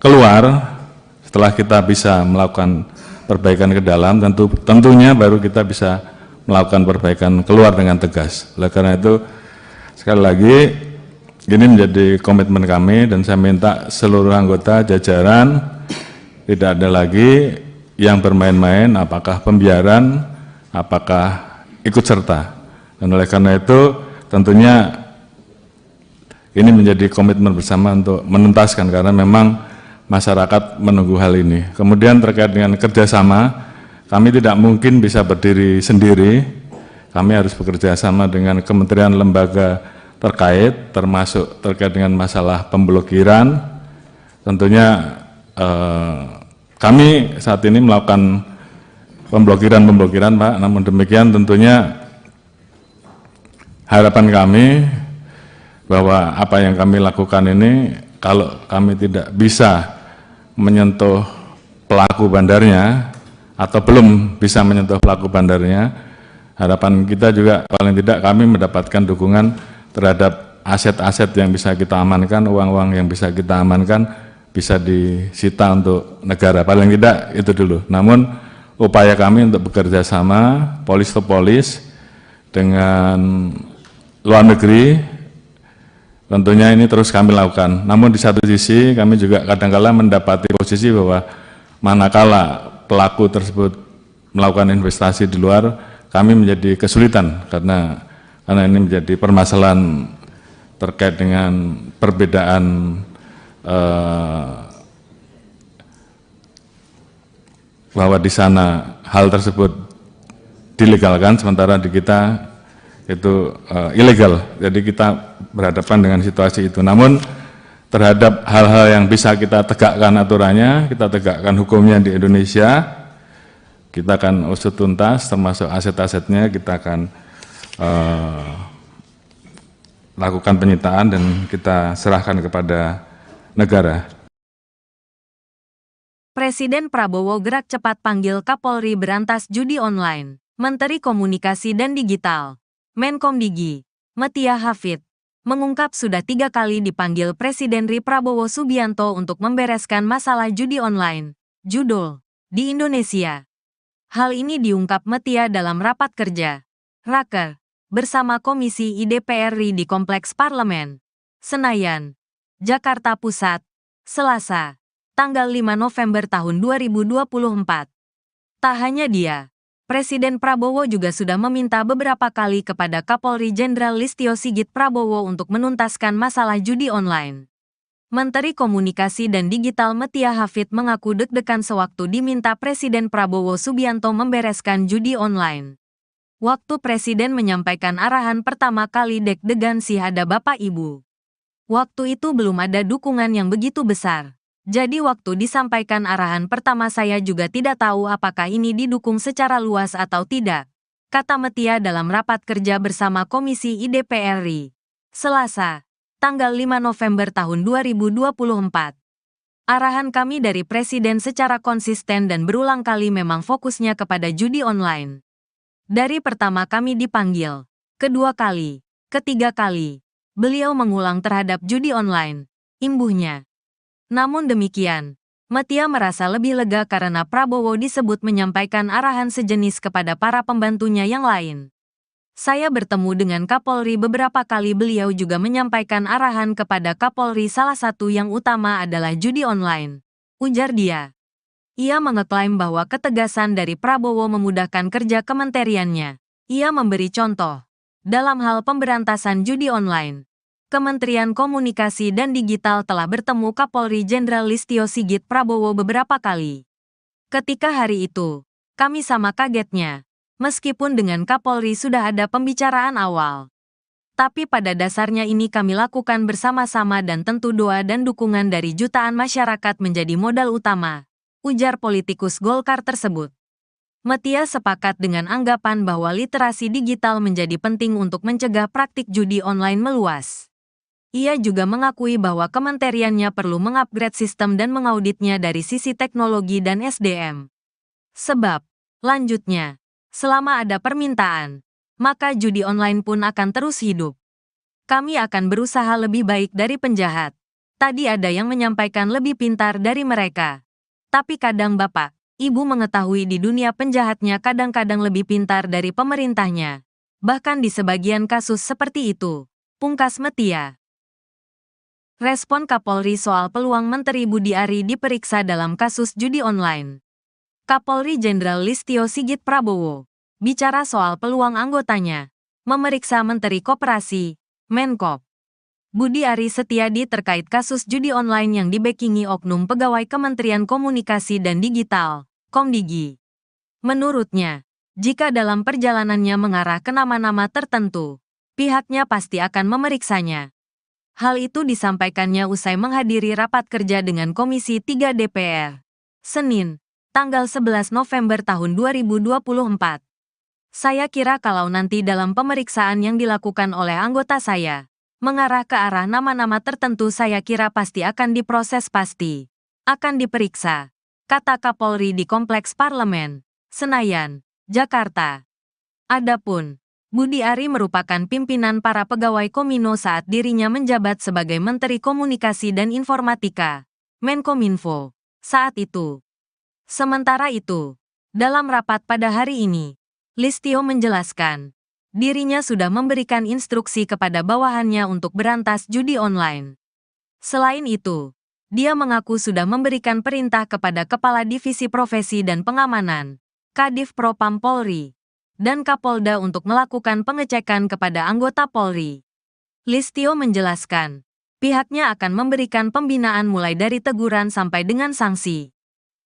keluar, setelah kita bisa melakukan perbaikan ke dalam, tentunya baru kita bisa melakukan perbaikan keluar dengan tegas. Oleh karena itu, sekali lagi, ini menjadi komitmen kami, dan saya minta seluruh anggota jajaran tidak ada lagi yang bermain-main, apakah pembiaran, apakah ikut serta. Dan oleh karena itu tentunya ini menjadi komitmen bersama untuk menuntaskan, karena memang masyarakat menunggu hal ini. Kemudian terkait dengan kerjasama, kami tidak mungkin bisa berdiri sendiri, kami harus bekerja sama dengan kementerian lembaga terkait, termasuk terkait dengan masalah pemblokiran. Tentunya kami saat ini melakukan pemblokiran, Pak, namun demikian tentunya harapan kami bahwa apa yang kami lakukan ini, kalau kami tidak bisa menyentuh pelaku bandarnya atau belum bisa menyentuh pelaku bandarnya, harapan kita juga paling tidak kami mendapatkan dukungan terhadap aset-aset yang bisa kita amankan, uang-uang yang bisa kita amankan, bisa disita untuk negara, paling tidak itu dulu. Namun upaya kami untuk bekerja sama polis to polis dengan luar negeri, tentunya ini terus kami lakukan. Namun di satu sisi kami juga kadang-kala mendapati posisi bahwa manakala pelaku tersebut melakukan investasi di luar, kami menjadi kesulitan karena ini menjadi permasalahan terkait dengan perbedaan bahwa di sana hal tersebut dilegalkan, sementara di kita itu ilegal. Jadi kita berhadapan dengan situasi itu. Namun terhadap hal-hal yang bisa kita tegakkan aturannya, kita tegakkan hukumnya di Indonesia, kita akan usut tuntas, termasuk aset-asetnya kita akan lakukan penyitaan dan kita serahkan kepada negara. Presiden Prabowo gerak cepat panggil Kapolri berantas judi online. Menteri Komunikasi dan Digital, Menkomdigi, Metia Hafid, mengungkap sudah 3 kali dipanggil Presiden RI Prabowo Subianto untuk membereskan masalah judi online, judul, di Indonesia. Hal ini diungkap Metia dalam rapat kerja, Raker, bersama Komisi I DPR RI di Kompleks Parlemen, Senayan, Jakarta Pusat, Selasa, tanggal 5 November tahun 2024. Tak hanya dia, Presiden Prabowo juga sudah meminta beberapa kali kepada Kapolri Jenderal Listio Sigit Prabowo untuk menuntaskan masalah judi online. Menteri Komunikasi dan Digital Metia Hafid mengaku deg-degan sewaktu diminta Presiden Prabowo Subianto membereskan judi online. Waktu Presiden menyampaikan arahan pertama kali deg-degan sih ada Bapak Ibu. Waktu itu belum ada dukungan yang begitu besar. Jadi waktu disampaikan arahan pertama saya juga tidak tahu apakah ini didukung secara luas atau tidak, kata Metia dalam rapat kerja bersama Komisi I DPR RI, Selasa, tanggal 5 November tahun 2024. Arahan kami dari Presiden secara konsisten dan berulang kali memang fokusnya kepada judi online. Dari pertama kami dipanggil, kedua kali, ketiga kali. Beliau mengulang terhadap judi online, imbuhnya. Namun demikian, Metia merasa lebih lega karena Prabowo disebut menyampaikan arahan sejenis kepada para pembantunya yang lain. Saya bertemu dengan Kapolri beberapa kali, beliau juga menyampaikan arahan kepada Kapolri, salah satu yang utama adalah judi online, ujar dia. Ia mengeklaim bahwa ketegasan dari Prabowo memudahkan kerja kementeriannya. Ia memberi contoh. Dalam hal pemberantasan judi online, Kementerian Komunikasi dan Digital telah bertemu Kapolri Jenderal Listio Sigit Prabowo beberapa kali. Ketika hari itu, kami sama kagetnya, meskipun dengan Kapolri sudah ada pembicaraan awal. Tapi pada dasarnya ini kami lakukan bersama-sama dan tentu doa dan dukungan dari jutaan masyarakat menjadi modal utama, ujar politikus Golkar tersebut. Metia sepakat dengan anggapan bahwa literasi digital menjadi penting untuk mencegah praktik judi online meluas. Ia juga mengakui bahwa kementeriannya perlu mengupgrade sistem dan mengauditnya dari sisi teknologi dan SDM. Sebab, lanjutnya, selama ada permintaan, maka judi online pun akan terus hidup. Kami akan berusaha lebih baik dari penjahat. Tadi ada yang menyampaikan lebih pintar dari mereka. Tapi kadang Bapak, Ibu mengetahui di dunia penjahatnya kadang-kadang lebih pintar dari pemerintahnya. Bahkan di sebagian kasus seperti itu, pungkas Metia. Respon Kapolri soal peluang Menteri Budi Ari diperiksa dalam kasus judi online. Kapolri Jenderal Listio Sigit Prabowo bicara soal peluang anggotanya memeriksa Menteri Koperasi, Menkop, Budi Ari Setiadi terkait kasus judi online yang dibackingi oknum pegawai Kementerian Komunikasi dan Digital, Komdigi. Menurutnya, jika dalam perjalanannya mengarah ke nama-nama tertentu, pihaknya pasti akan memeriksanya. Hal itu disampaikannya usai menghadiri rapat kerja dengan Komisi 3 DPR, Senin, tanggal 11 November tahun 2024. Saya kira kalau nanti dalam pemeriksaan yang dilakukan oleh anggota saya, mengarah ke arah nama-nama tertentu, saya kira pasti akan diproses, pasti akan diperiksa, kata Kapolri di Kompleks Parlemen, Senayan, Jakarta. Adapun, Budi Ari merupakan pimpinan para pegawai Komino saat dirinya menjabat sebagai Menteri Komunikasi dan Informatika, Menkominfo, saat itu. Sementara itu, dalam rapat pada hari ini, Listio menjelaskan, dirinya sudah memberikan instruksi kepada bawahannya untuk berantas judi online. Selain itu, dia mengaku sudah memberikan perintah kepada Kepala Divisi Profesi dan Pengamanan, Kadif Propam Polri, dan Kapolda untuk melakukan pengecekan kepada anggota Polri. Listio menjelaskan, pihaknya akan memberikan pembinaan mulai dari teguran sampai dengan sanksi.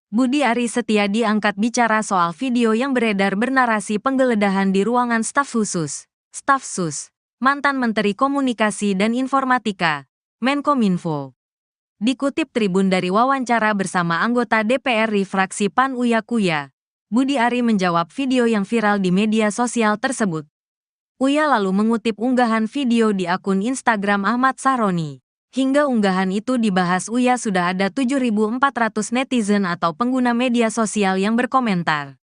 Budi Ari Setiadi angkat bicara soal video yang beredar bernarasi penggeledahan di ruangan staf khusus, Staf Sus, mantan Menteri Komunikasi dan Informatika, Menkominfo. Dikutip Tribun dari wawancara bersama anggota DPR fraksi PAN Uya Kuya, Budi Ari menjawab video yang viral di media sosial tersebut. Uya lalu mengutip unggahan video di akun Instagram Ahmad Sahroni. Hingga unggahan itu dibahas Uya sudah ada 7.400 netizen atau pengguna media sosial yang berkomentar.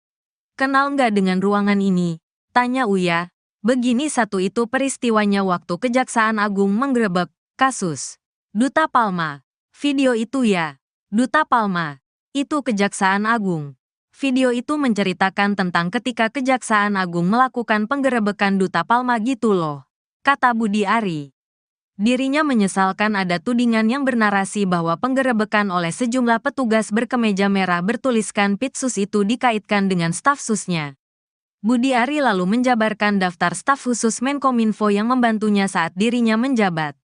Kenal nggak dengan ruangan ini? Tanya Uya. Begini satu itu peristiwanya waktu Kejaksaan Agung menggerebek kasus Duta Palma. Video itu ya. Duta Palma. Itu Kejaksaan Agung. Video itu menceritakan tentang ketika Kejaksaan Agung melakukan penggerebekan Duta Palma gitu loh, kata Budi Ari. Dirinya menyesalkan ada tudingan yang bernarasi bahwa penggerebekan oleh sejumlah petugas berkemeja merah bertuliskan Pitsus itu dikaitkan dengan staf susnya. Budi Ari lalu menjabarkan daftar staf khusus Menkominfo yang membantunya saat dirinya menjabat.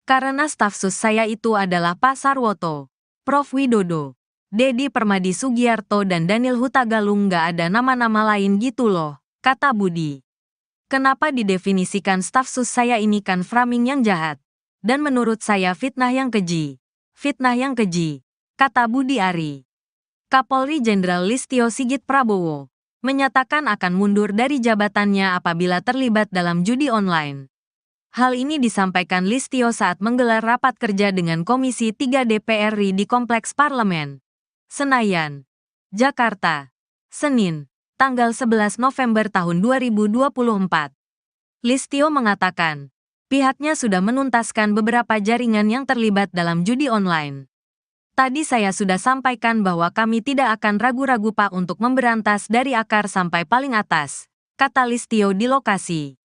Karena staf sus saya itu adalah Pak Sarwoto, Prof Widodo, Dedi Permadi Sugiarto dan Daniel Hutagalung, nggak ada nama-nama lain gitu loh, kata Budi. Kenapa didefinisikan staf sus saya ini kan framing yang jahat. Dan menurut saya fitnah yang keji. Fitnah yang keji, kata Budi Ari. Kapolri Jenderal Listio Sigit Prabowo menyatakan akan mundur dari jabatannya apabila terlibat dalam judi online. Hal ini disampaikan Listio saat menggelar rapat kerja dengan Komisi 3 DPR RI di Kompleks Parlemen, Senayan, Jakarta, Senin, tanggal 11 November tahun 2024. Listio mengatakan, pihaknya sudah menuntaskan beberapa jaringan yang terlibat dalam judi online. Tadi saya sudah sampaikan bahwa kami tidak akan ragu-ragu Pak untuk memberantas dari akar sampai paling atas, kata Listio di lokasi.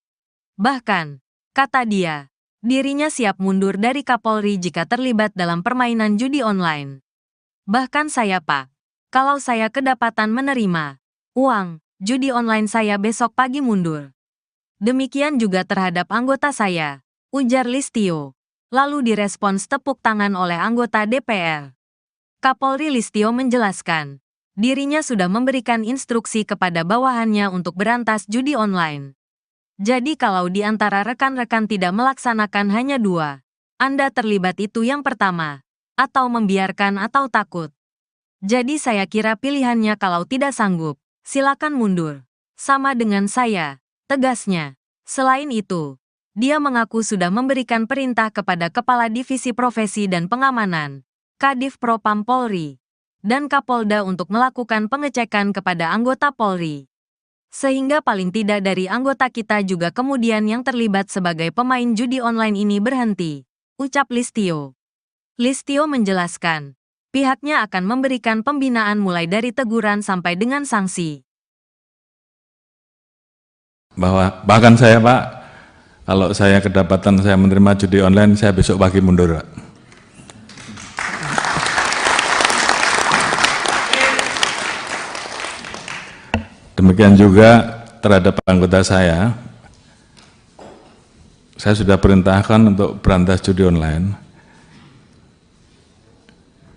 Bahkan, kata dia, dirinya siap mundur dari Kapolri jika terlibat dalam permainan judi online. Bahkan saya Pak, kalau saya kedapatan menerima uang judi online saya besok pagi mundur. Demikian juga terhadap anggota saya, ujar Listio. Lalu direspons tepuk tangan oleh anggota DPR. Kapolri Listio menjelaskan, dirinya sudah memberikan instruksi kepada bawahannya untuk berantas judi online. Jadi kalau di antara rekan-rekan tidak melaksanakan hanya 2, Anda terlibat itu yang pertama, atau membiarkan atau takut. Jadi saya kira pilihannya kalau tidak sanggup, silakan mundur. Sama dengan saya, tegasnya. Selain itu, dia mengaku sudah memberikan perintah kepada Kepala Divisi Profesi dan Pengamanan, Kadif Propam Polri, dan Kapolda untuk melakukan pengecekan kepada anggota Polri. Sehingga paling tidak dari anggota kita juga kemudian yang terlibat sebagai pemain judi online ini berhenti, ucap Listio. Listio menjelaskan, pihaknya akan memberikan pembinaan mulai dari teguran sampai dengan sanksi. Bahkan saya Pak, kalau saya kedapatan saya menerima judi online, saya besok pagi mundur Pak. Demikian juga terhadap anggota saya sudah perintahkan untuk berantas judi online.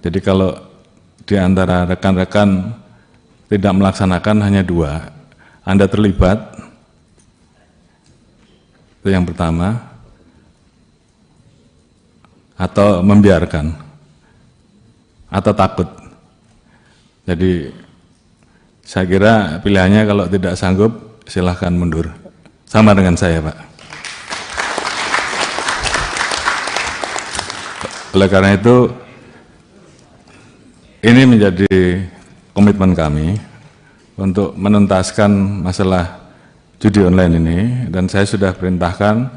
Jadi kalau di antara rekan-rekan tidak melaksanakan hanya 2, Anda terlibat, itu yang pertama, atau membiarkan, atau takut. Jadi saya kira pilihannya kalau tidak sanggup silahkan mundur. Sama dengan saya Pak. Oleh karena itu, ini menjadi komitmen kami untuk menuntaskan masalah judi online ini, dan saya sudah perintahkan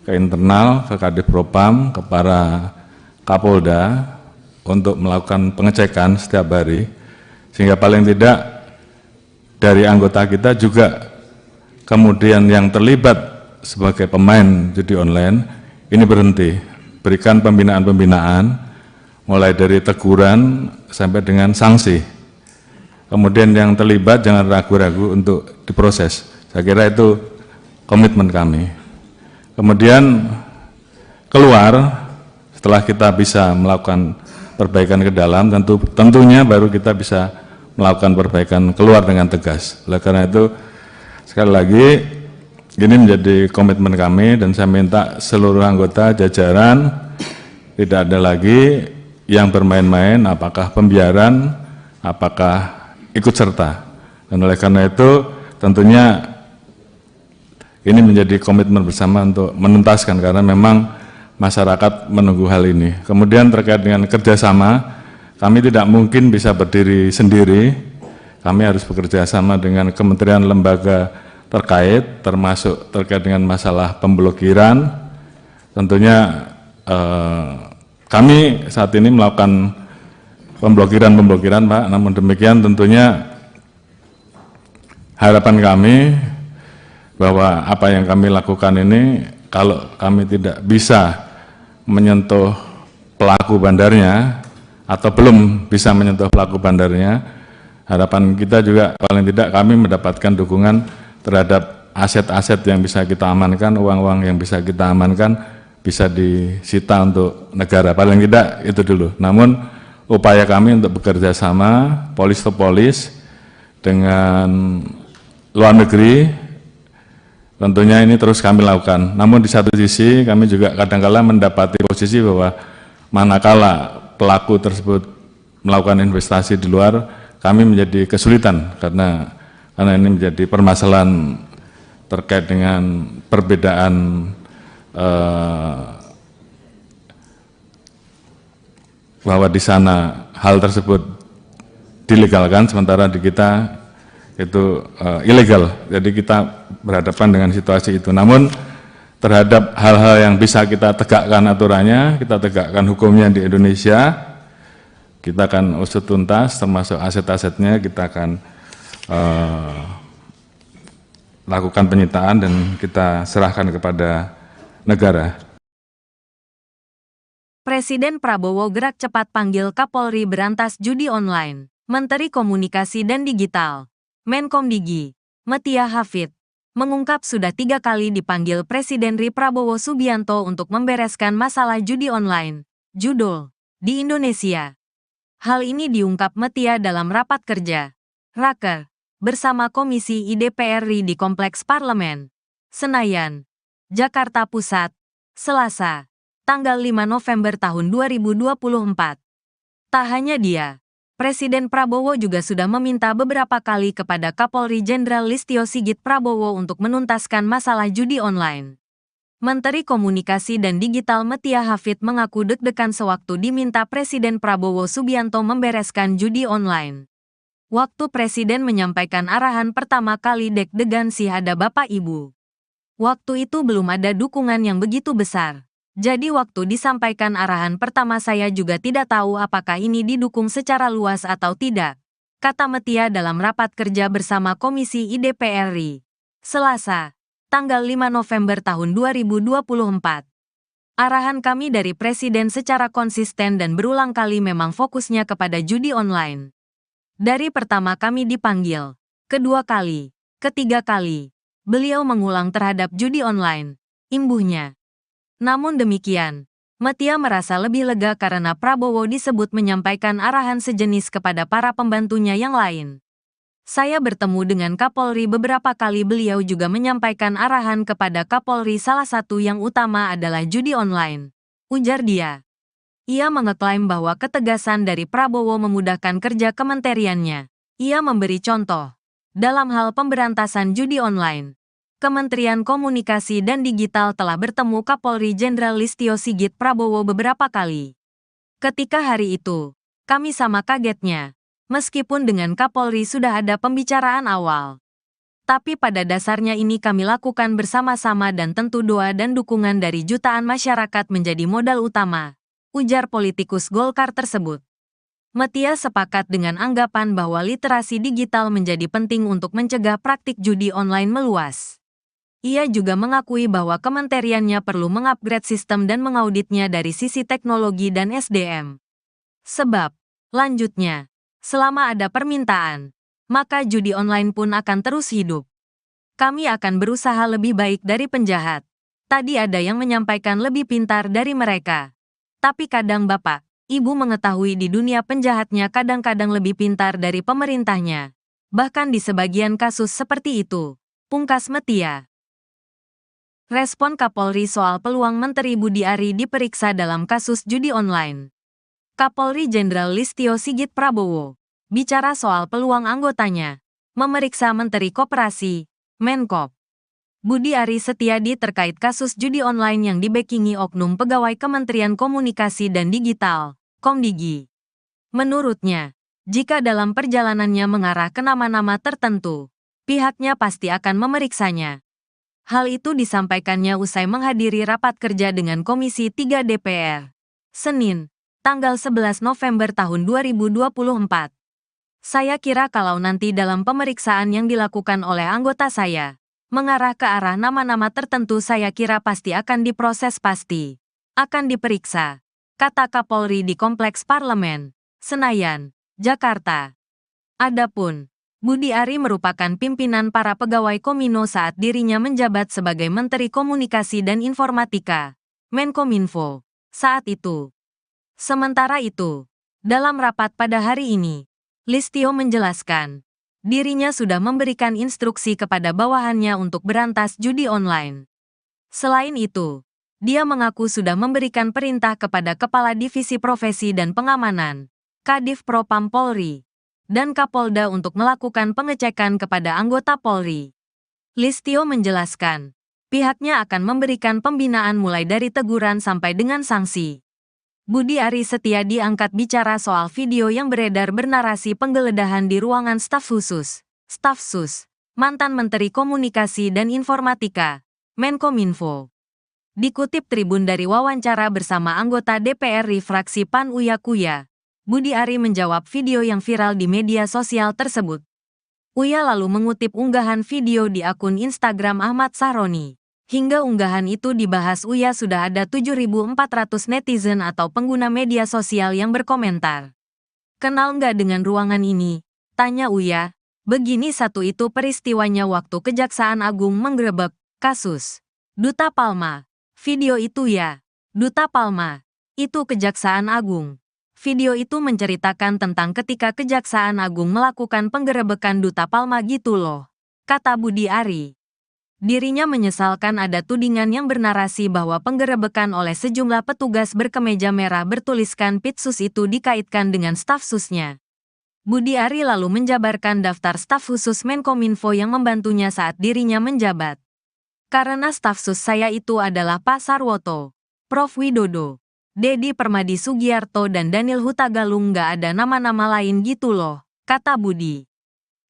ke internal, ke Kadif Propam, ke para Kapolda untuk melakukan pengecekan setiap hari, sehingga paling tidak dari anggota kita juga kemudian yang terlibat sebagai pemain judi online ini berhenti, berikan pembinaan-pembinaan mulai dari teguran sampai dengan sanksi. Kemudian yang terlibat jangan ragu-ragu untuk diproses. Saya kira itu komitmen kami. Kemudian keluar, setelah kita bisa melakukan perbaikan ke dalam, tentunya baru kita bisa melakukan perbaikan keluar dengan tegas. Oleh karena itu, sekali lagi, ini menjadi komitmen kami, dan saya minta seluruh anggota jajaran tidak ada lagi yang bermain-main, apakah pembiaran, apakah ikut serta. Dan oleh karena itu, tentunya ini menjadi komitmen bersama untuk menuntaskan, karena memang masyarakat menunggu hal ini. Kemudian terkait dengan kerjasama, kami tidak mungkin bisa berdiri sendiri. Kami harus bekerja sama dengan kementerian lembaga terkait, termasuk terkait dengan masalah pemblokiran. Tentunya kami saat ini melakukan pemblokiran Pak, namun demikian tentunya harapan kami bahwa apa yang kami lakukan ini, kalau kami tidak bisa menyentuh pelaku bandarnya atau belum bisa menyentuh pelaku bandarnya, harapan kita juga paling tidak kami mendapatkan dukungan terhadap aset-aset yang bisa kita amankan, uang-uang yang bisa kita amankan bisa disita untuk negara, paling tidak itu dulu. Namun upaya kami untuk bekerja sama polis to polis dengan luar negeri, tentunya ini terus kami lakukan. Namun di satu sisi kami juga kadang-kala mendapati posisi bahwa manakala pelaku tersebut melakukan investasi di luar, kami menjadi kesulitan karena ini menjadi permasalahan terkait dengan perbedaan bahwa di sana hal tersebut dilegalkan, sementara di kita itu ilegal. Jadi kita berhadapan dengan situasi itu. Namun terhadap hal-hal yang bisa kita tegakkan aturannya, kita tegakkan hukumnya di Indonesia, kita akan usut tuntas, termasuk aset-asetnya kita akan lakukan penyitaan dan kita serahkan kepada negara. Presiden Prabowo gerak cepat panggil Kapolri berantas judi online. Menteri Komunikasi dan Digital, Menkomdigi, Metia Hafid, mengungkap sudah 3 kali dipanggil Presiden RI Prabowo Subianto untuk membereskan masalah judi online, judul, di Indonesia. Hal ini diungkap Metia dalam rapat kerja, Raker, bersama Komisi IDPR RI di Kompleks Parlemen, Senayan, Jakarta Pusat, Selasa, tanggal 5 November tahun 2024. Tak hanya dia, Presiden Prabowo juga sudah meminta beberapa kali kepada Kapolri Jenderal Listio Sigit Prabowo untuk menuntaskan masalah judi online. Menteri Komunikasi dan Digital Metia Hafid mengaku deg-degan sewaktu diminta Presiden Prabowo Subianto membereskan judi online. Waktu Presiden menyampaikan arahan pertama kali deg-degan sih ada Bapak Ibu. Waktu itu belum ada dukungan yang begitu besar. Jadi waktu disampaikan arahan pertama saya juga tidak tahu apakah ini didukung secara luas atau tidak, kata Metia dalam rapat kerja bersama Komisi IDPR RI, Selasa, tanggal 5 November tahun 2024. Arahan kami dari Presiden secara konsisten dan berulang kali memang fokusnya kepada judi online. Dari pertama kami dipanggil, kedua kali, ketiga kali, beliau mengulang terhadap judi online, imbuhnya. Namun demikian, Metia merasa lebih lega karena Prabowo disebut menyampaikan arahan sejenis kepada para pembantunya yang lain. Saya bertemu dengan Kapolri beberapa kali, beliau juga menyampaikan arahan kepada Kapolri, salah satu yang utama adalah judi online, ujar dia. Ia mengeklaim bahwa ketegasan dari Prabowo memudahkan kerja kementeriannya. Ia memberi contoh, dalam hal pemberantasan judi online, Kementerian Komunikasi dan Digital telah bertemu Kapolri Jenderal Listio Sigit Prabowo beberapa kali. Ketika hari itu, kami sama kagetnya, meskipun dengan Kapolri sudah ada pembicaraan awal. Tapi pada dasarnya ini kami lakukan bersama-sama dan tentu doa dan dukungan dari jutaan masyarakat menjadi modal utama, ujar politikus Golkar tersebut. Metia sepakat dengan anggapan bahwa literasi digital menjadi penting untuk mencegah praktik judi online meluas. Ia juga mengakui bahwa kementeriannya perlu mengupgrade sistem dan mengauditnya dari sisi teknologi dan SDM. Sebab, lanjutnya, selama ada permintaan, maka judi online pun akan terus hidup. Kami akan berusaha lebih baik dari penjahat. Tadi ada yang menyampaikan lebih pintar dari mereka. Tapi kadang Bapak, Ibu mengetahui di dunia penjahatnya kadang-kadang lebih pintar dari pemerintahnya. Bahkan di sebagian kasus seperti itu, pungkas Metia. Respon Kapolri soal peluang Menteri Budi Ari diperiksa dalam kasus judi online. Kapolri Jenderal Listio Sigit Prabowo bicara soal peluang anggotanya memeriksa Menteri Koperasi, Menkop, Budi Ari Setiadi terkait kasus judi online yang dibackingi oknum pegawai Kementerian Komunikasi dan Digital, Komdigi. Menurutnya, jika dalam perjalanannya mengarah ke nama-nama tertentu, pihaknya pasti akan memeriksanya. Hal itu disampaikannya usai menghadiri rapat kerja dengan Komisi 3 DPR, Senin, tanggal 11 November tahun 2024. Saya kira kalau nanti dalam pemeriksaan yang dilakukan oleh anggota saya, mengarah ke arah nama-nama tertentu, saya kira pasti akan diproses, pasti akan diperiksa, kata Kapolri di Kompleks Parlemen, Senayan, Jakarta. Adapun Budi Ari merupakan pimpinan para pegawai Komino saat dirinya menjabat sebagai Menteri Komunikasi dan Informatika, Menkominfo, saat itu. Sementara itu, dalam rapat pada hari ini, Listio menjelaskan, dirinya sudah memberikan instruksi kepada bawahannya untuk berantas judi online. Selain itu, dia mengaku sudah memberikan perintah kepada Kepala Divisi Profesi dan Pengamanan, Kadif Propam Polri, dan Kapolda untuk melakukan pengecekan kepada anggota Polri. Listio menjelaskan, pihaknya akan memberikan pembinaan mulai dari teguran sampai dengan sanksi. Budi Ari Setiadi angkat bicara soal video yang beredar bernarasi penggeledahan di ruangan staf khusus, Staf Sus, mantan Menteri Komunikasi dan Informatika, Menkominfo. Dikutip Tribun dari wawancara bersama anggota DPR RI fraksi PAN Uya Kuya, Budi Ari menjawab video yang viral di media sosial tersebut. Uya lalu mengutip unggahan video di akun Instagram Ahmad Sahroni. Hingga unggahan itu dibahas Uya sudah ada 7.400 netizen atau pengguna media sosial yang berkomentar. Kenal nggak dengan ruangan ini? Tanya Uya. Begini satu itu peristiwanya waktu Kejaksaan Agung menggerebek kasus Duta Palma. Video itu ya, Duta Palma. Itu Kejaksaan Agung. Video itu menceritakan tentang ketika Kejaksaan Agung melakukan penggerebekan Duta Palma gitu loh, kata Budi Ari. Dirinya menyesalkan ada tudingan yang bernarasi bahwa penggerebekan oleh sejumlah petugas berkemeja merah bertuliskan Pitsus itu dikaitkan dengan staf susnya. Budi Ari lalu menjabarkan daftar staf khusus Menkominfo yang membantunya saat dirinya menjabat. Karena staf sus saya itu adalah Pak Sarwoto, Prof. Widodo, Dedi Permadi Sugiarto dan Daniel Hutagalung, nggak ada nama-nama lain gitu loh, kata Budi.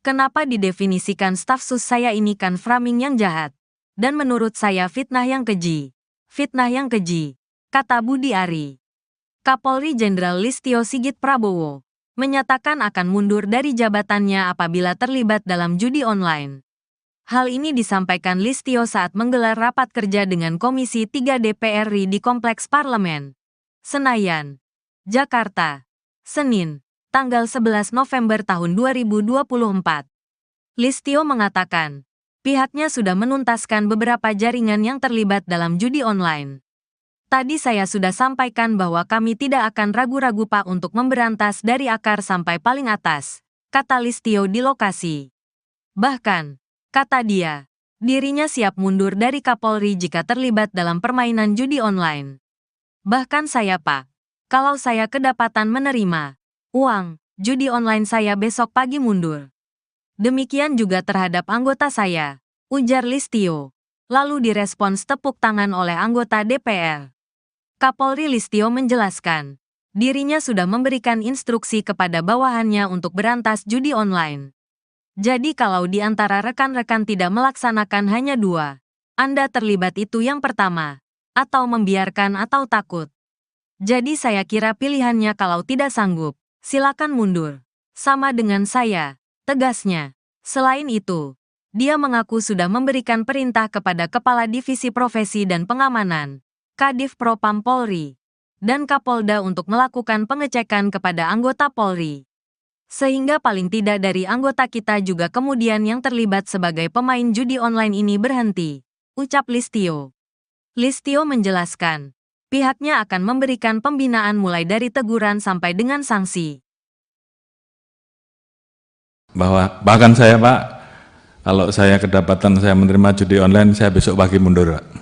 Kenapa didefinisikan staf sus saya ini kan framing yang jahat. Dan menurut saya fitnah yang keji. Fitnah yang keji, kata Budi Ari. Kapolri Jenderal Listio Sigit Prabowo menyatakan akan mundur dari jabatannya apabila terlibat dalam judi online. Hal ini disampaikan Listio saat menggelar rapat kerja dengan Komisi 3 DPR RI di Kompleks Parlemen, Senayan, Jakarta, Senin, tanggal 11 November tahun 2024. Listio mengatakan, pihaknya sudah menuntaskan beberapa jaringan yang terlibat dalam judi online. Tadi saya sudah sampaikan bahwa kami tidak akan ragu-ragu Pak untuk memberantas dari akar sampai paling atas, kata Listio di lokasi. Bahkan, kata dia, dirinya siap mundur dari Kapolri jika terlibat dalam permainan judi online. Bahkan saya Pak, kalau saya kedapatan menerima uang judi online saya besok pagi mundur. Demikian juga terhadap anggota saya, ujar Listio. Lalu direspons tepuk tangan oleh anggota DPR. Kapolri Listio menjelaskan, dirinya sudah memberikan instruksi kepada bawahannya untuk berantas judi online. Jadi kalau di antara rekan-rekan tidak melaksanakan hanya dua, Anda terlibat itu yang pertama, atau membiarkan atau takut. Jadi saya kira pilihannya kalau tidak sanggup, silakan mundur. Sama dengan saya, tegasnya. Selain itu, dia mengaku sudah memberikan perintah kepada Kepala Divisi Profesi dan Pengamanan, Kadif Propam Polri, dan Kapolda untuk melakukan pengecekan kepada anggota Polri. Sehingga paling tidak dari anggota kita juga kemudian yang terlibat sebagai pemain judi online ini berhenti, ucap Listio. Listio menjelaskan, pihaknya akan memberikan pembinaan mulai dari teguran sampai dengan sanksi. Bahkan saya Pak, kalau saya kedapatan saya menerima judi online, saya besok pagi mundur Pak.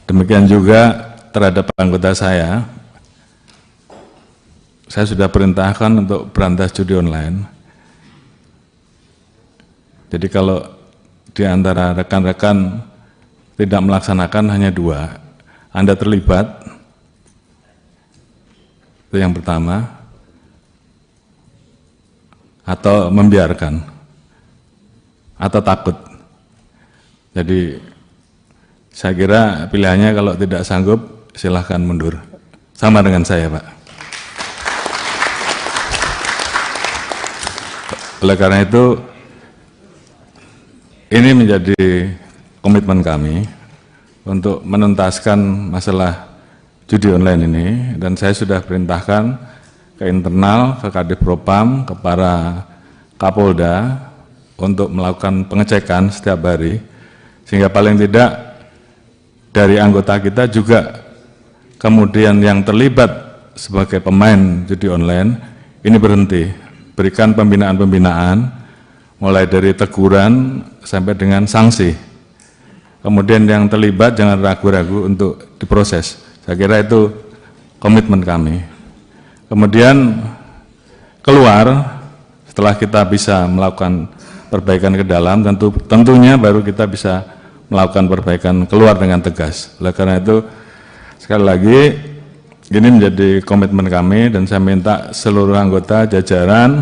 Demikian juga terhadap anggota saya sudah perintahkan untuk berantas judi online. Jadi kalau di antara rekan-rekan tidak melaksanakan hanya dua, Anda terlibat, itu yang pertama, atau membiarkan, atau takut. Jadi saya kira pilihannya kalau tidak sanggup, silahkan mundur. Sama dengan saya, Pak. Oleh karena itu, ini menjadi komitmen kami untuk menuntaskan masalah judi online ini, dan saya sudah perintahkan ke internal, ke Kadif Propam, ke para Kapolda untuk melakukan pengecekan setiap hari, sehingga paling tidak dari anggota kita juga kemudian yang terlibat sebagai pemain judi online ini berhenti, berikan pembinaan-pembinaan mulai dari teguran sampai dengan sanksi. Kemudian yang terlibat jangan ragu-ragu untuk diproses. Saya kira itu komitmen kami. Kemudian keluar setelah kita bisa melakukan perbaikan ke dalam, tentunya baru kita bisa melakukan perbaikan keluar dengan tegas. Oleh karena itu, sekali lagi, ini menjadi komitmen kami dan saya minta seluruh anggota jajaran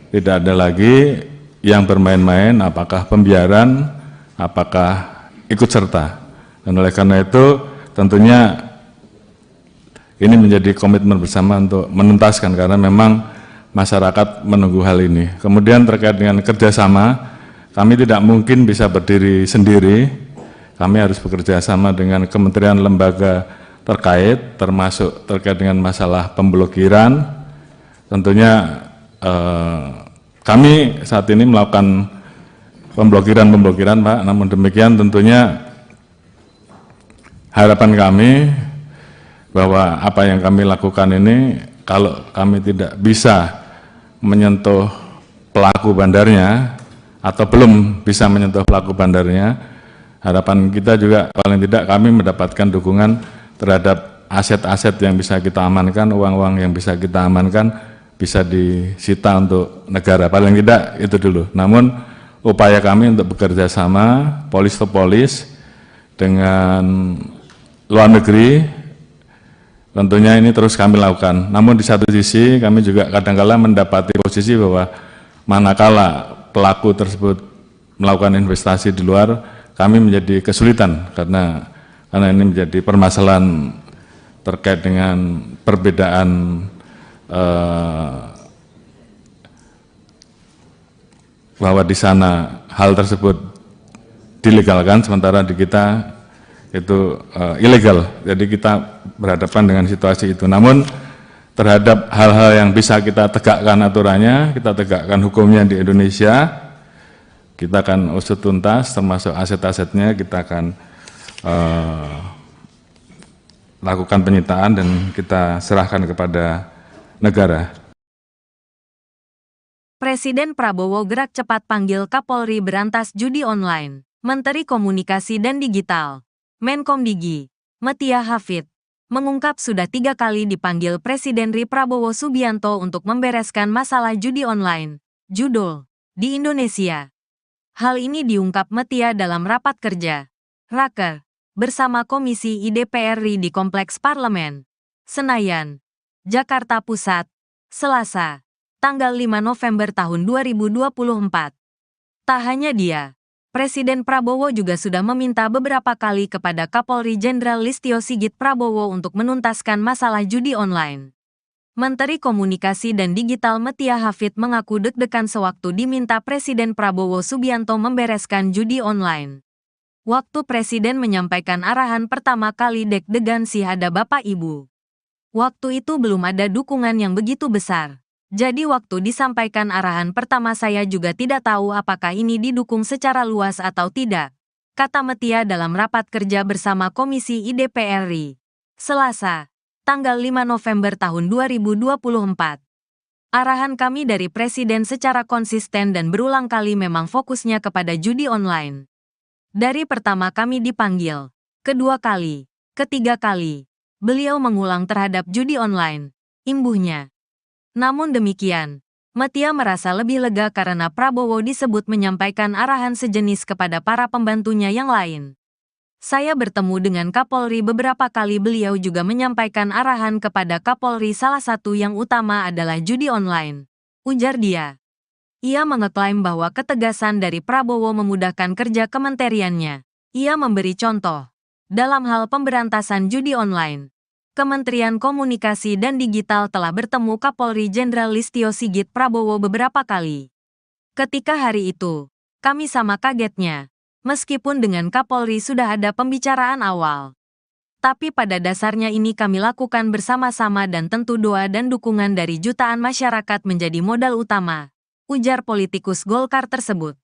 tidak ada lagi yang bermain-main, apakah pembiaran, apakah ikut serta. Dan oleh karena itu tentunya ini menjadi komitmen bersama untuk menuntaskan, karena memang masyarakat menunggu hal ini. Kemudian terkait dengan kerjasama, kami tidak mungkin bisa berdiri sendiri, kami harus bekerja sama dengan kementerian lembaga terkait, termasuk terkait dengan masalah pemblokiran. Tentunya kami saat ini melakukan pemblokiran Pak, namun demikian tentunya harapan kami bahwa apa yang kami lakukan ini, kalau kami tidak bisa menyentuh pelaku bandarnya atau belum bisa menyentuh pelaku bandarnya, harapan kita juga paling tidak kami mendapatkan dukungan terhadap aset-aset yang bisa kita amankan, uang-uang yang bisa kita amankan bisa disita untuk negara, paling tidak itu dulu. Namun upaya kami untuk bekerja sama polis to polis dengan luar negeri tentunya ini terus kami lakukan. Namun di satu sisi kami juga kadang-kala mendapati posisi bahwa manakala pelaku tersebut melakukan investasi di luar, kami menjadi kesulitan karena ini menjadi permasalahan terkait dengan perbedaan bahwa di sana hal tersebut dilegalkan, sementara di kita itu ilegal. Jadi kita berhadapan dengan situasi itu. Namun terhadap hal-hal yang bisa kita tegakkan aturannya, kita tegakkan hukumnya di Indonesia, kita akan usut tuntas, termasuk aset-asetnya kita akan lakukan penyitaan dan kita serahkan kepada negara. Presiden Prabowo gerak cepat panggil Kapolri berantas judi online. Menteri Komunikasi dan Digital Menkomdigi, Metia Hafid, mengungkap sudah 3 kali dipanggil Presiden RI Prabowo Subianto untuk membereskan masalah judi online, judul, di Indonesia. Hal ini diungkap Metia dalam rapat kerja, Raker, bersama Komisi IDPR RI di Kompleks Parlemen, Senayan, Jakarta Pusat, Selasa, tanggal 5 November tahun 2024. Tak hanya dia, Presiden Prabowo juga sudah meminta beberapa kali kepada Kapolri Jenderal Listio Sigit Prabowo untuk menuntaskan masalah judi online. Menteri Komunikasi dan Digital Metia Hafid mengaku deg-degan sewaktu diminta Presiden Prabowo Subianto membereskan judi online. Waktu Presiden menyampaikan arahan pertama kali deg-degan sih ada Bapak Ibu. Waktu itu belum ada dukungan yang begitu besar. Jadi waktu disampaikan arahan pertama saya juga tidak tahu apakah ini didukung secara luas atau tidak, kata Metia dalam rapat kerja bersama Komisi IDPR RI, Selasa, tanggal 5 November tahun 2024. Arahan kami dari Presiden secara konsisten dan berulang kali memang fokusnya kepada judi online. Dari pertama kami dipanggil, kedua kali, ketiga kali, beliau mengulang terhadap judi online, imbuhnya. Namun demikian, Metia merasa lebih lega karena Prabowo disebut menyampaikan arahan sejenis kepada para pembantunya yang lain. Saya bertemu dengan Kapolri beberapa kali, beliau juga menyampaikan arahan kepada Kapolri, salah satu yang utama adalah judi online, ujar dia. Ia mengeklaim bahwa ketegasan dari Prabowo memudahkan kerja kementeriannya. Ia memberi contoh, dalam hal pemberantasan judi online, Kementerian Komunikasi dan Digital telah bertemu Kapolri Jenderal Listio Sigit Prabowo beberapa kali. Ketika hari itu, kami sama kagetnya, meskipun dengan Kapolri sudah ada pembicaraan awal. Tapi pada dasarnya ini kami lakukan bersama-sama dan tentu doa dan dukungan dari jutaan masyarakat menjadi modal utama, ujar politikus Golkar tersebut.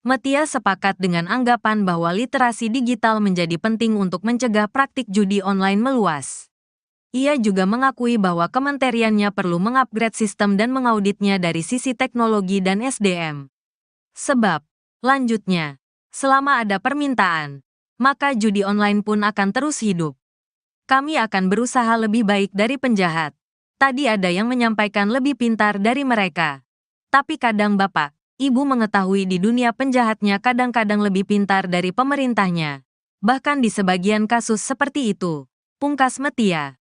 Metia sepakat dengan anggapan bahwa literasi digital menjadi penting untuk mencegah praktik judi online meluas. Ia juga mengakui bahwa kementeriannya perlu mengupgrade sistem dan mengauditnya dari sisi teknologi dan SDM. Sebab, lanjutnya, selama ada permintaan, maka judi online pun akan terus hidup. Kami akan berusaha lebih baik dari penjahat. Tadi ada yang menyampaikan lebih pintar dari mereka. Tapi kadang Bapak, Ibu mengetahui di dunia penjahatnya kadang-kadang lebih pintar dari pemerintahnya. Bahkan di sebagian kasus seperti itu, pungkas Metia.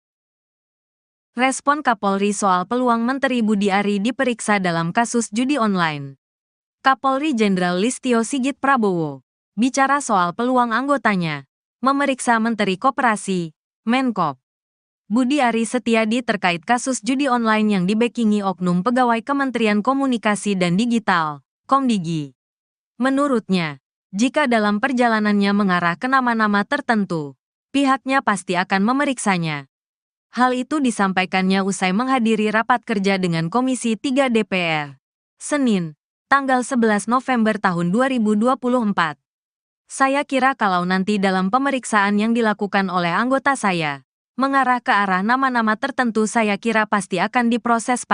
Respon Kapolri soal peluang Menteri Budi Ari diperiksa dalam kasus judi online. Kapolri Jenderal Listio Sigit Prabowo bicara soal peluang anggotanya memeriksa Menteri Koperasi, Menkop. Budi Ari Setiadi terkait kasus judi online yang dibackingi oknum pegawai Kementerian Komunikasi dan Digital, Komdigi. Menurutnya, jika dalam perjalanannya mengarah ke nama-nama tertentu, pihaknya pasti akan memeriksanya. Hal itu disampaikannya usai menghadiri rapat kerja dengan Komisi 3 DPR, Senin, tanggal 11 November tahun 2024. Saya kira kalau nanti dalam pemeriksaan yang dilakukan oleh anggota saya, mengarah ke arah nama-nama tertentu saya kira pasti akan diproses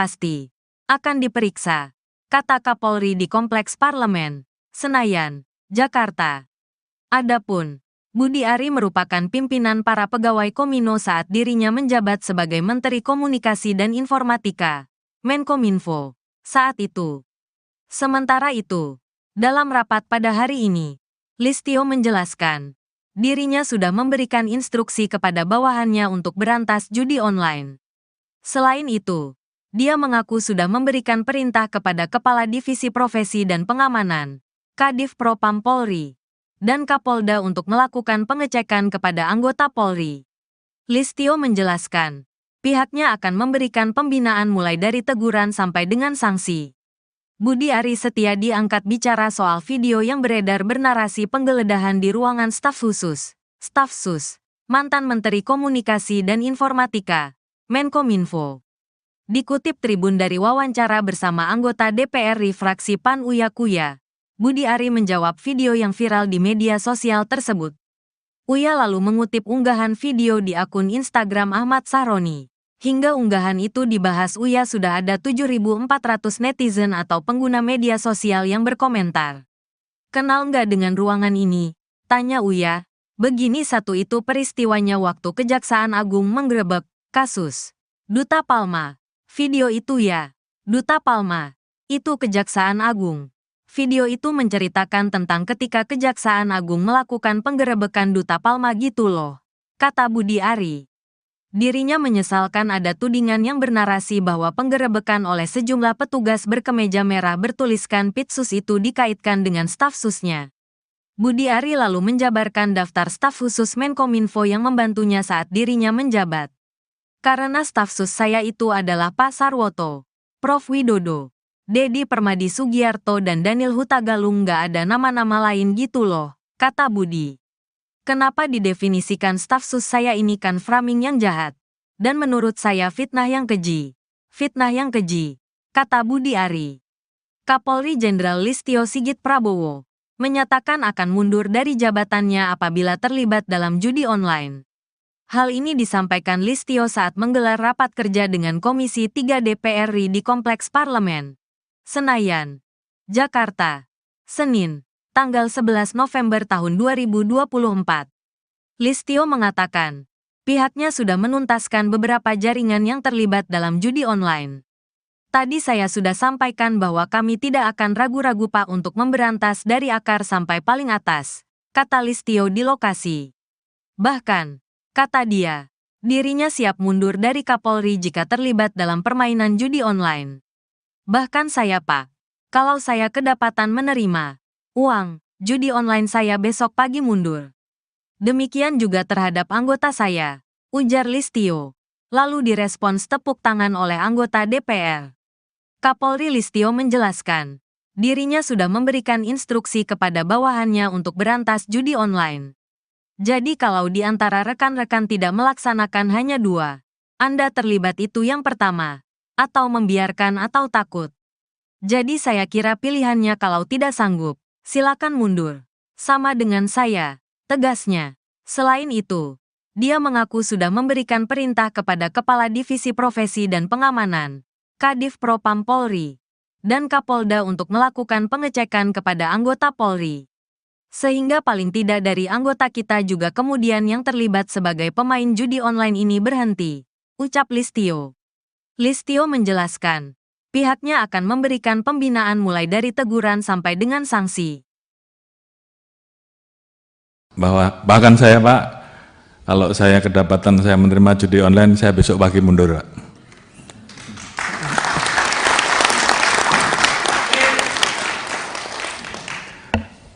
akan diperiksa, kata Kapolri di Kompleks Parlemen, Senayan, Jakarta. Adapun, Budi Ari merupakan pimpinan para pegawai Komino saat dirinya menjabat sebagai Menteri Komunikasi dan Informatika, Menkominfo, saat itu. Sementara itu, dalam rapat pada hari ini, Listio menjelaskan, dirinya sudah memberikan instruksi kepada bawahannya untuk berantas judi online. Selain itu, dia mengaku sudah memberikan perintah kepada Kepala Divisi Profesi dan Pengamanan, Kadif Propam Polri, dan Kapolda untuk melakukan pengecekan kepada anggota Polri. Listio menjelaskan, pihaknya akan memberikan pembinaan mulai dari teguran sampai dengan sanksi. Budi Ari Setiadi angkat bicara soal video yang beredar bernarasi penggeledahan di ruangan staf khusus, Staf Sus, mantan Menteri Komunikasi dan Informatika, Menkominfo. Dikutip Tribun dari wawancara bersama anggota DPR fraksi PAN Uya Kuya, Budi Ari menjawab video yang viral di media sosial tersebut. Uya lalu mengutip unggahan video di akun Instagram Ahmad Sahroni. Hingga unggahan itu dibahas Uya sudah ada 7.400 netizen atau pengguna media sosial yang berkomentar. Kenal nggak dengan ruangan ini? Tanya Uya. Begini satu itu peristiwanya waktu Kejaksaan Agung menggerebek kasus Duta Palma. Video itu ya, Duta Palma. Itu Kejaksaan Agung. Video itu menceritakan tentang ketika Kejaksaan Agung melakukan penggerebekan Duta Palma gitu loh, kata Budi Ari. Dirinya menyesalkan ada tudingan yang bernarasi bahwa penggerebekan oleh sejumlah petugas berkemeja merah bertuliskan Pitsus itu dikaitkan dengan staf susnya. Budi Ari lalu menjabarkan daftar staf khusus Menkominfo yang membantunya saat dirinya menjabat. Karena staf sus saya itu adalah Pak Sarwoto, Prof. Widodo, Dedi Permadi Sugiarto dan Daniel Hutagalung nggak ada nama-nama lain gitu loh, kata Budi. Kenapa didefinisikan staf sus saya ini kan framing yang jahat. Dan menurut saya fitnah yang keji. Fitnah yang keji, kata Budi Ari. Kapolri Jenderal Listio Sigit Prabowo menyatakan akan mundur dari jabatannya apabila terlibat dalam judi online. Hal ini disampaikan Listio saat menggelar rapat kerja dengan Komisi 3 DPR RI di Kompleks Parlemen, Senayan, Jakarta, Senin, tanggal 11 November tahun 2024. Listio mengatakan, pihaknya sudah menuntaskan beberapa jaringan yang terlibat dalam judi online. Tadi saya sudah sampaikan bahwa kami tidak akan ragu-ragu Pak untuk memberantas dari akar sampai paling atas, kata Listio di lokasi. Bahkan, kata dia, dirinya siap mundur dari Kapolri jika terlibat dalam permainan judi online. Bahkan saya Pak, kalau saya kedapatan menerima uang judi online saya besok pagi mundur. Demikian juga terhadap anggota saya, ujar Listio. Lalu direspons tepuk tangan oleh anggota DPR. Kapolri Listio menjelaskan, dirinya sudah memberikan instruksi kepada bawahannya untuk berantas judi online. Jadi kalau di antara rekan-rekan tidak melaksanakan hanya dua, Anda terlibat itu yang pertama, atau membiarkan atau takut. Jadi saya kira pilihannya kalau tidak sanggup, silakan mundur. Sama dengan saya, tegasnya. Selain itu, dia mengaku sudah memberikan perintah kepada Kepala Divisi Profesi dan Pengamanan, Kadif Propam Polri, dan Kapolda untuk melakukan pengecekan kepada anggota Polri. Sehingga paling tidak dari anggota kita juga kemudian yang terlibat sebagai pemain judi online ini berhenti, ucap Listio. Listio menjelaskan, pihaknya akan memberikan pembinaan mulai dari teguran sampai dengan sanksi. Bahkan saya Pak, kalau saya kedapatan saya menerima judi online, saya besok pagi mundur Pak.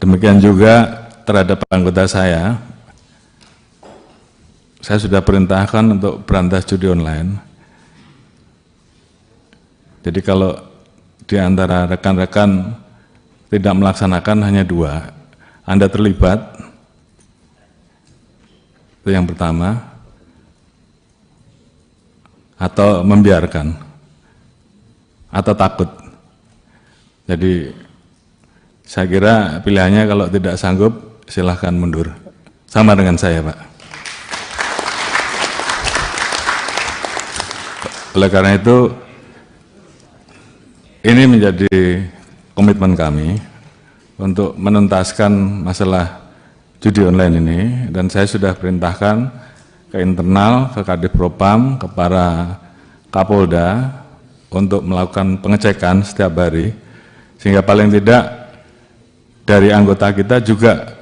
demikian juga terhadap anggota saya sudah perintahkan untuk berantas judi online. Jadi kalau di antara rekan-rekan tidak melaksanakan hanya 2, Anda terlibat, itu yang pertama, atau membiarkan, atau takut. Jadi saya kira pilihannya kalau tidak sanggup silahkan mundur. Sama dengan saya, Pak. Oleh karena itu, ini menjadi komitmen kami untuk menuntaskan masalah judi online ini, dan saya sudah perintahkan ke internal, ke Kadif Propam, ke para Kapolda untuk melakukan pengecekan setiap hari, sehingga paling tidak dari anggota kita juga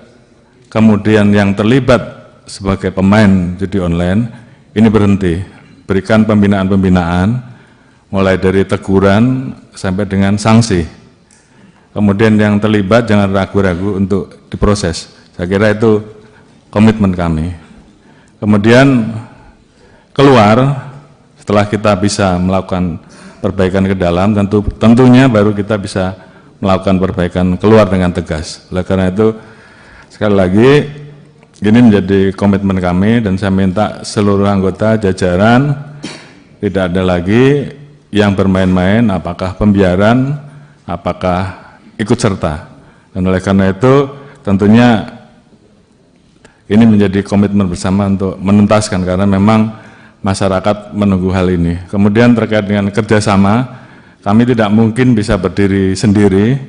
kemudian yang terlibat sebagai pemain judi online ini berhenti, berikan pembinaan-pembinaan mulai dari teguran sampai dengan sanksi. Kemudian yang terlibat jangan ragu-ragu untuk diproses. Saya kira itu komitmen kami. Kemudian keluar setelah kita bisa melakukan perbaikan ke dalam, tentunya baru kita bisa melakukan perbaikan keluar dengan tegas. Oleh karena itu, sekali lagi, ini menjadi komitmen kami dan saya minta seluruh anggota jajaran tidak ada lagi yang bermain-main, apakah pembiaran, apakah ikut serta. Dan oleh karena itu, tentunya ini menjadi komitmen bersama untuk menuntaskan, karena memang masyarakat menunggu hal ini. Kemudian terkait dengan kerjasama, kami tidak mungkin bisa berdiri sendiri,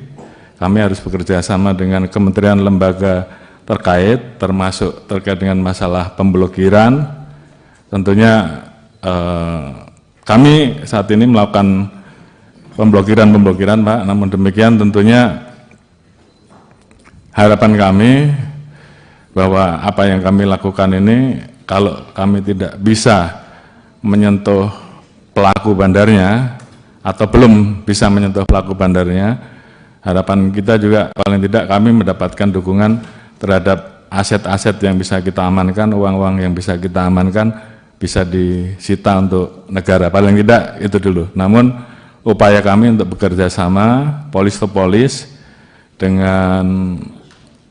kami harus bekerja sama dengan kementerian lembaga terkait, termasuk terkait dengan masalah pemblokiran. Tentunya kami saat ini melakukan pemblokiran, Pak, namun demikian tentunya harapan kami bahwa apa yang kami lakukan ini, kalau kami tidak bisa menyentuh pelaku bandarnya, atau belum bisa menyentuh pelaku bandarnya, harapan kita juga paling tidak kami mendapatkan dukungan terhadap aset-aset yang bisa kita amankan, uang-uang yang bisa kita amankan, bisa disita untuk negara, paling tidak itu dulu. Namun upaya kami untuk bekerja sama, polis to polis, dengan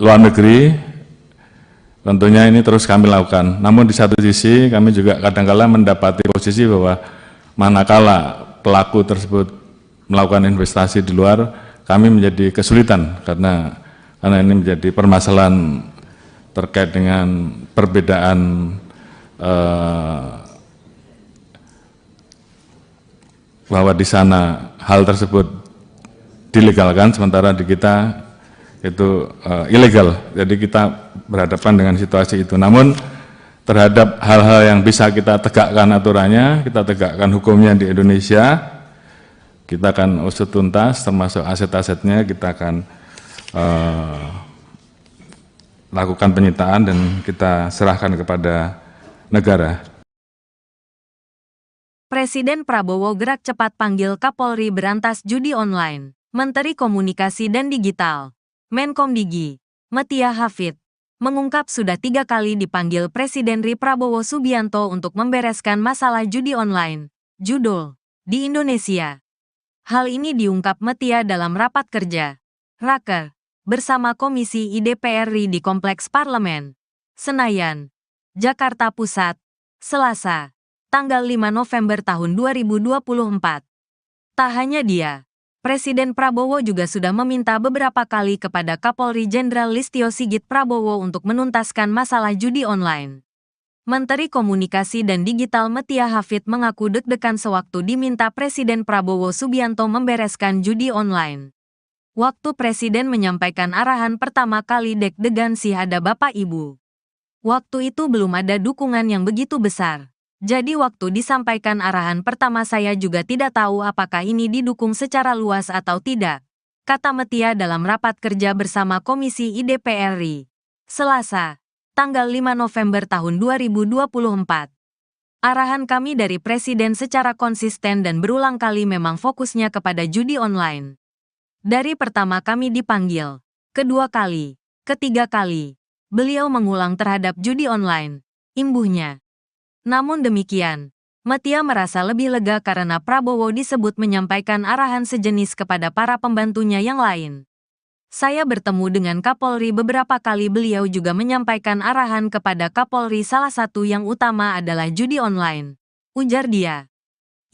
luar negeri, tentunya ini terus kami lakukan. Namun di satu sisi kami juga kadang-kala mendapati posisi bahwa manakala pelaku tersebut melakukan investasi di luar, kami menjadi kesulitan karena ini menjadi permasalahan terkait dengan perbedaan bahwa di sana hal tersebut dilegalkan, sementara di kita itu ilegal. Jadi kita berhadapan dengan situasi itu. Namun terhadap hal-hal yang bisa kita tegakkan aturannya, kita tegakkan hukumnya di Indonesia, kita akan usut tuntas, termasuk aset-asetnya kita akan lakukan penyitaan dan kita serahkan kepada negara. Presiden Prabowo gerak cepat panggil Kapolri berantas judi online. Menteri Komunikasi dan Digital, Menkomdigi, Metia Hafid, mengungkap sudah 3 kali dipanggil Presiden RI Prabowo Subianto untuk membereskan masalah judi online, judul, di Indonesia. Hal ini diungkap Metia dalam rapat kerja, Raker, bersama Komisi I DPR RI di Kompleks Parlemen, Senayan, Jakarta Pusat, Selasa, tanggal 5 November tahun 2024. Tak hanya dia, Presiden Prabowo juga sudah meminta beberapa kali kepada Kapolri Jenderal Listio Sigit Prabowo untuk menuntaskan masalah judi online. Menteri Komunikasi dan Digital Metia Hafid mengaku deg-degan sewaktu diminta Presiden Prabowo Subianto membereskan judi online. Waktu Presiden menyampaikan arahan pertama kali deg-degan sih ada Bapak Ibu. Waktu itu belum ada dukungan yang begitu besar. Jadi waktu disampaikan arahan pertama saya juga tidak tahu apakah ini didukung secara luas atau tidak, kata Metia dalam rapat kerja bersama Komisi I DPR RI, Selasa, tanggal 5 November tahun 2024. Arahan kami dari Presiden secara konsisten dan berulang kali memang fokusnya kepada judi online. Dari pertama kami dipanggil, kedua kali, ketiga kali. Beliau mengulang terhadap judi online, imbuhnya. Namun demikian, Metia merasa lebih lega karena Prabowo disebut menyampaikan arahan sejenis kepada para pembantunya yang lain. Saya bertemu dengan Kapolri beberapa kali, beliau juga menyampaikan arahan kepada Kapolri, salah satu yang utama adalah judi online, ujar dia.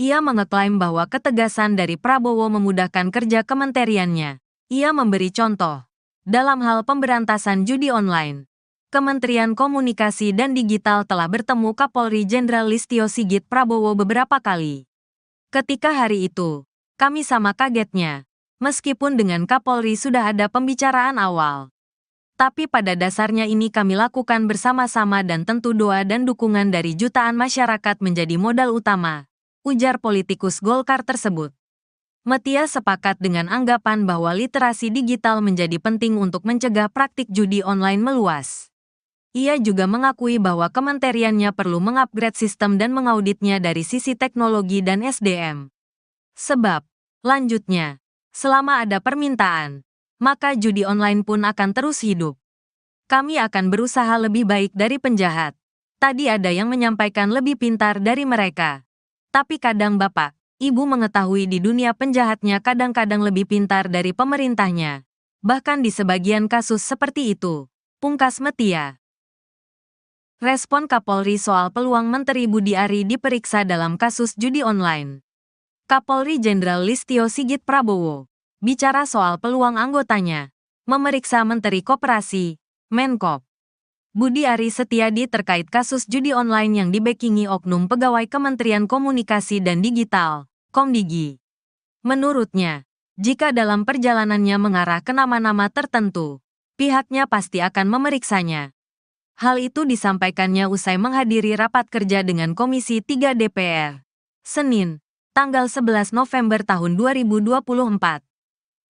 Ia mengeklaim bahwa ketegasan dari Prabowo memudahkan kerja kementeriannya. Ia memberi contoh. Dalam hal pemberantasan judi online, Kementerian Komunikasi dan Digital telah bertemu Kapolri Jenderal Listio Sigit Prabowo beberapa kali. Ketika hari itu, kami sama kagetnya, meskipun dengan Kapolri sudah ada pembicaraan awal. Tapi pada dasarnya ini kami lakukan bersama-sama dan tentu doa dan dukungan dari jutaan masyarakat menjadi modal utama, ujar politikus Golkar tersebut. Metia sepakat dengan anggapan bahwa literasi digital menjadi penting untuk mencegah praktik judi online meluas. Ia juga mengakui bahwa kementeriannya perlu mengupgrade sistem dan mengauditnya dari sisi teknologi dan SDM. Sebab, lanjutnya, selama ada permintaan, maka judi online pun akan terus hidup. Kami akan berusaha lebih baik dari penjahat. Tadi ada yang menyampaikan lebih pintar dari mereka. Tapi kadang Bapak, Ibu mengetahui di dunia penjahatnya kadang-kadang lebih pintar dari pemerintahnya. Bahkan di sebagian kasus seperti itu, pungkas Metia. Respon Kapolri soal peluang Menteri Budi Ari diperiksa dalam kasus judi online. Kapolri Jenderal Listio Sigit Prabowo bicara soal peluang anggotanya memeriksa Menteri Koperasi, Menkop, Budi Ari Setiadi terkait kasus judi online yang dibackingi oknum pegawai Kementerian Komunikasi dan Digital, Komdigi. Menurutnya, jika dalam perjalanannya mengarah ke nama-nama tertentu, pihaknya pasti akan memeriksanya. Hal itu disampaikannya usai menghadiri rapat kerja dengan Komisi 3 DPR, Senin, tanggal 11 November tahun 2024.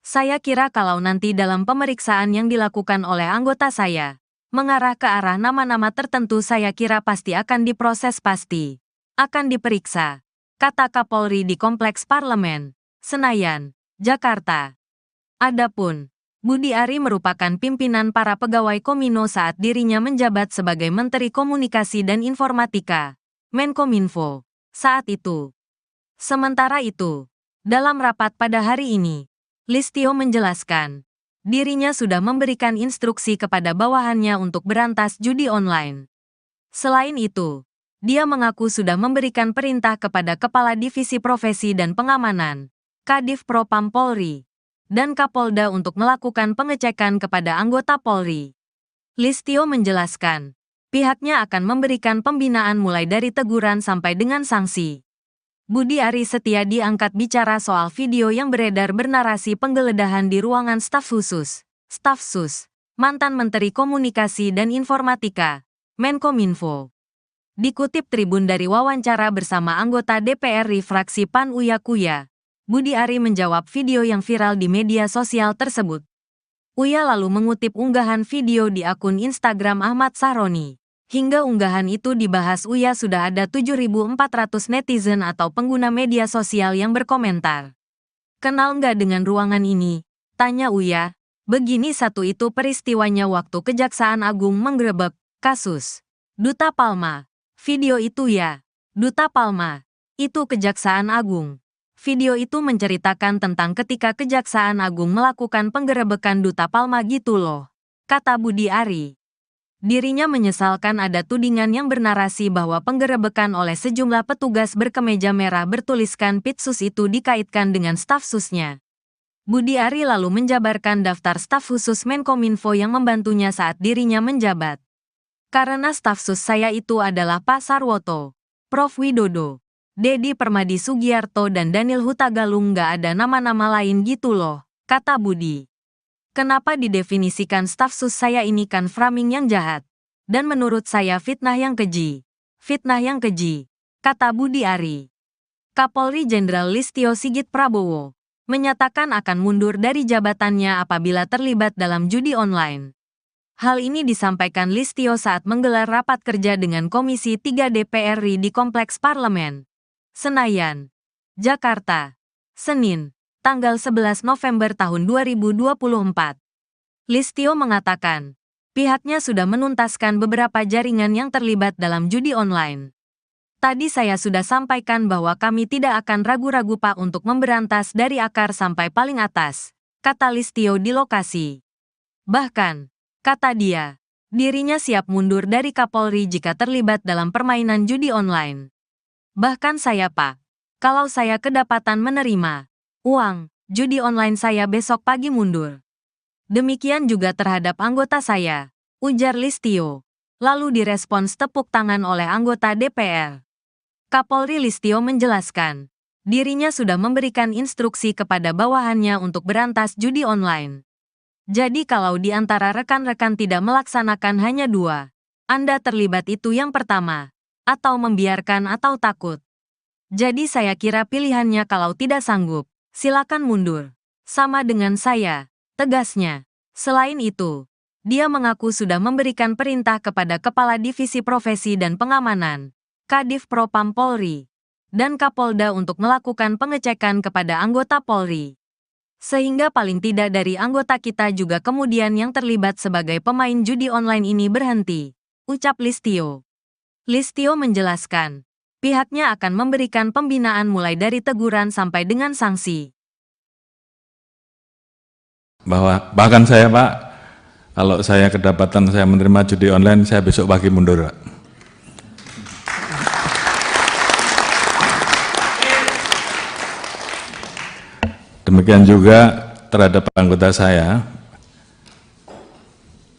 Saya kira kalau nanti dalam pemeriksaan yang dilakukan oleh anggota saya, mengarah ke arah nama-nama tertentu, saya kira pasti akan diproses, pasti akan diperiksa, kata Kapolri di Kompleks Parlemen, Senayan, Jakarta. Adapun, Budi Ari merupakan pimpinan para pegawai Komino saat dirinya menjabat sebagai Menteri Komunikasi dan Informatika, Menkominfo, saat itu. Sementara itu, dalam rapat pada hari ini, Listio menjelaskan, dirinya sudah memberikan instruksi kepada bawahannya untuk berantas judi online. Selain itu, dia mengaku sudah memberikan perintah kepada Kepala Divisi Profesi dan Pengamanan, Kadif Propam Polri, dan Kapolda untuk melakukan pengecekan kepada anggota Polri. Listio menjelaskan, pihaknya akan memberikan pembinaan mulai dari teguran sampai dengan sanksi. Budi Ari Setiadi angkat bicara soal video yang beredar bernarasi penggeledahan di ruangan staf khusus, Staf Sus, mantan Menteri Komunikasi dan Informatika, Menkominfo. Dikutip Tribun dari wawancara bersama anggota DPR fraksi PAN Uya Kuya, Budi Ari menjawab video yang viral di media sosial tersebut. Uya lalu mengutip unggahan video di akun Instagram Ahmad Sahroni. Hingga unggahan itu dibahas Uya sudah ada 7.400 netizen atau pengguna media sosial yang berkomentar. Kenal nggak dengan ruangan ini? Tanya Uya. Begini satu itu peristiwanya waktu Kejaksaan Agung menggerebek kasus Duta Palma. Video itu ya. Duta Palma. Itu Kejaksaan Agung. Video itu menceritakan tentang ketika Kejaksaan Agung melakukan penggerebekan Duta Palma gitu loh, kata Budi Ari. Dirinya menyesalkan ada tudingan yang bernarasi bahwa penggerebekan oleh sejumlah petugas berkemeja merah bertuliskan Pitsus itu dikaitkan dengan staf susnya. Budi Ari lalu menjabarkan daftar staf khusus Menkominfo yang membantunya saat dirinya menjabat. Karena staf sus saya itu adalah Pak Sarwoto, Prof Widodo, Dedi Permadi Sugiarto dan Daniel Hutagalung, nggak ada nama-nama lain gitu loh, kata Budi. Kenapa didefinisikan staf sus saya ini kan framing yang jahat. Dan menurut saya fitnah yang keji. Fitnah yang keji, kata Budi Ari. Kapolri Jenderal Listio Sigit Prabowo menyatakan akan mundur dari jabatannya apabila terlibat dalam judi online. Hal ini disampaikan Listio saat menggelar rapat kerja dengan Komisi 3 DPR RI di Kompleks Parlemen, Senayan, Jakarta, Senin, tanggal 11 November tahun 2024. Listio mengatakan, pihaknya sudah menuntaskan beberapa jaringan yang terlibat dalam judi online. Tadi saya sudah sampaikan bahwa kami tidak akan ragu-ragu Pak untuk memberantas dari akar sampai paling atas, kata Listio di lokasi. Bahkan, kata dia, dirinya siap mundur dari Kapolri jika terlibat dalam permainan judi online. Bahkan saya Pak, kalau saya kedapatan menerima uang judi online saya besok pagi mundur. Demikian juga terhadap anggota saya, ujar Listio. Lalu direspons tepuk tangan oleh anggota DPR. Kapolri Listio menjelaskan, dirinya sudah memberikan instruksi kepada bawahannya untuk berantas judi online. Jadi kalau di antara rekan-rekan tidak melaksanakan hanya 2, Anda terlibat itu yang pertama, atau membiarkan atau takut. Jadi saya kira pilihannya kalau tidak sanggup, silakan mundur. Sama dengan saya, tegasnya. Selain itu, dia mengaku sudah memberikan perintah kepada Kepala Divisi Profesi dan Pengamanan, Kadif Propam Polri, dan Kapolda untuk melakukan pengecekan kepada anggota Polri. Sehingga paling tidak dari anggota kita juga kemudian yang terlibat sebagai pemain judi online ini berhenti, ucap Listio. Listio menjelaskan, pihaknya akan memberikan pembinaan mulai dari teguran sampai dengan sanksi. Bahkan saya Pak, kalau saya kedapatan saya menerima judi online, saya besok pagi mundur Pak. Demikian juga terhadap anggota saya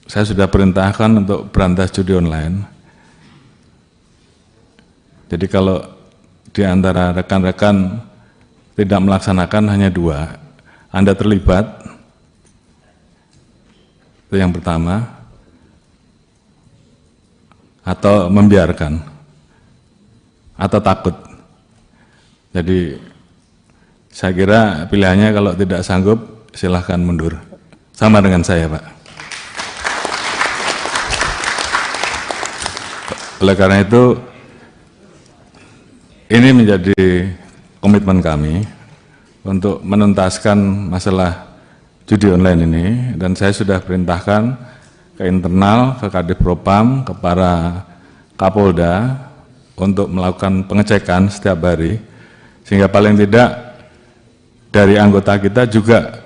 sudah perintahkan untuk berantas judi online. Jadi kalau di antara rekan-rekan tidak melaksanakan hanya 2, Anda terlibat, itu yang pertama, atau membiarkan, atau takut. Jadi saya kira pilihannya kalau tidak sanggup silahkan mundur. Sama dengan saya Pak. Oleh karena itu, ini menjadi komitmen kami untuk menuntaskan masalah judi online ini, dan saya sudah perintahkan ke internal, ke Kadif Propam, ke para Kapolda untuk melakukan pengecekan setiap hari, sehingga paling tidak dari anggota kita juga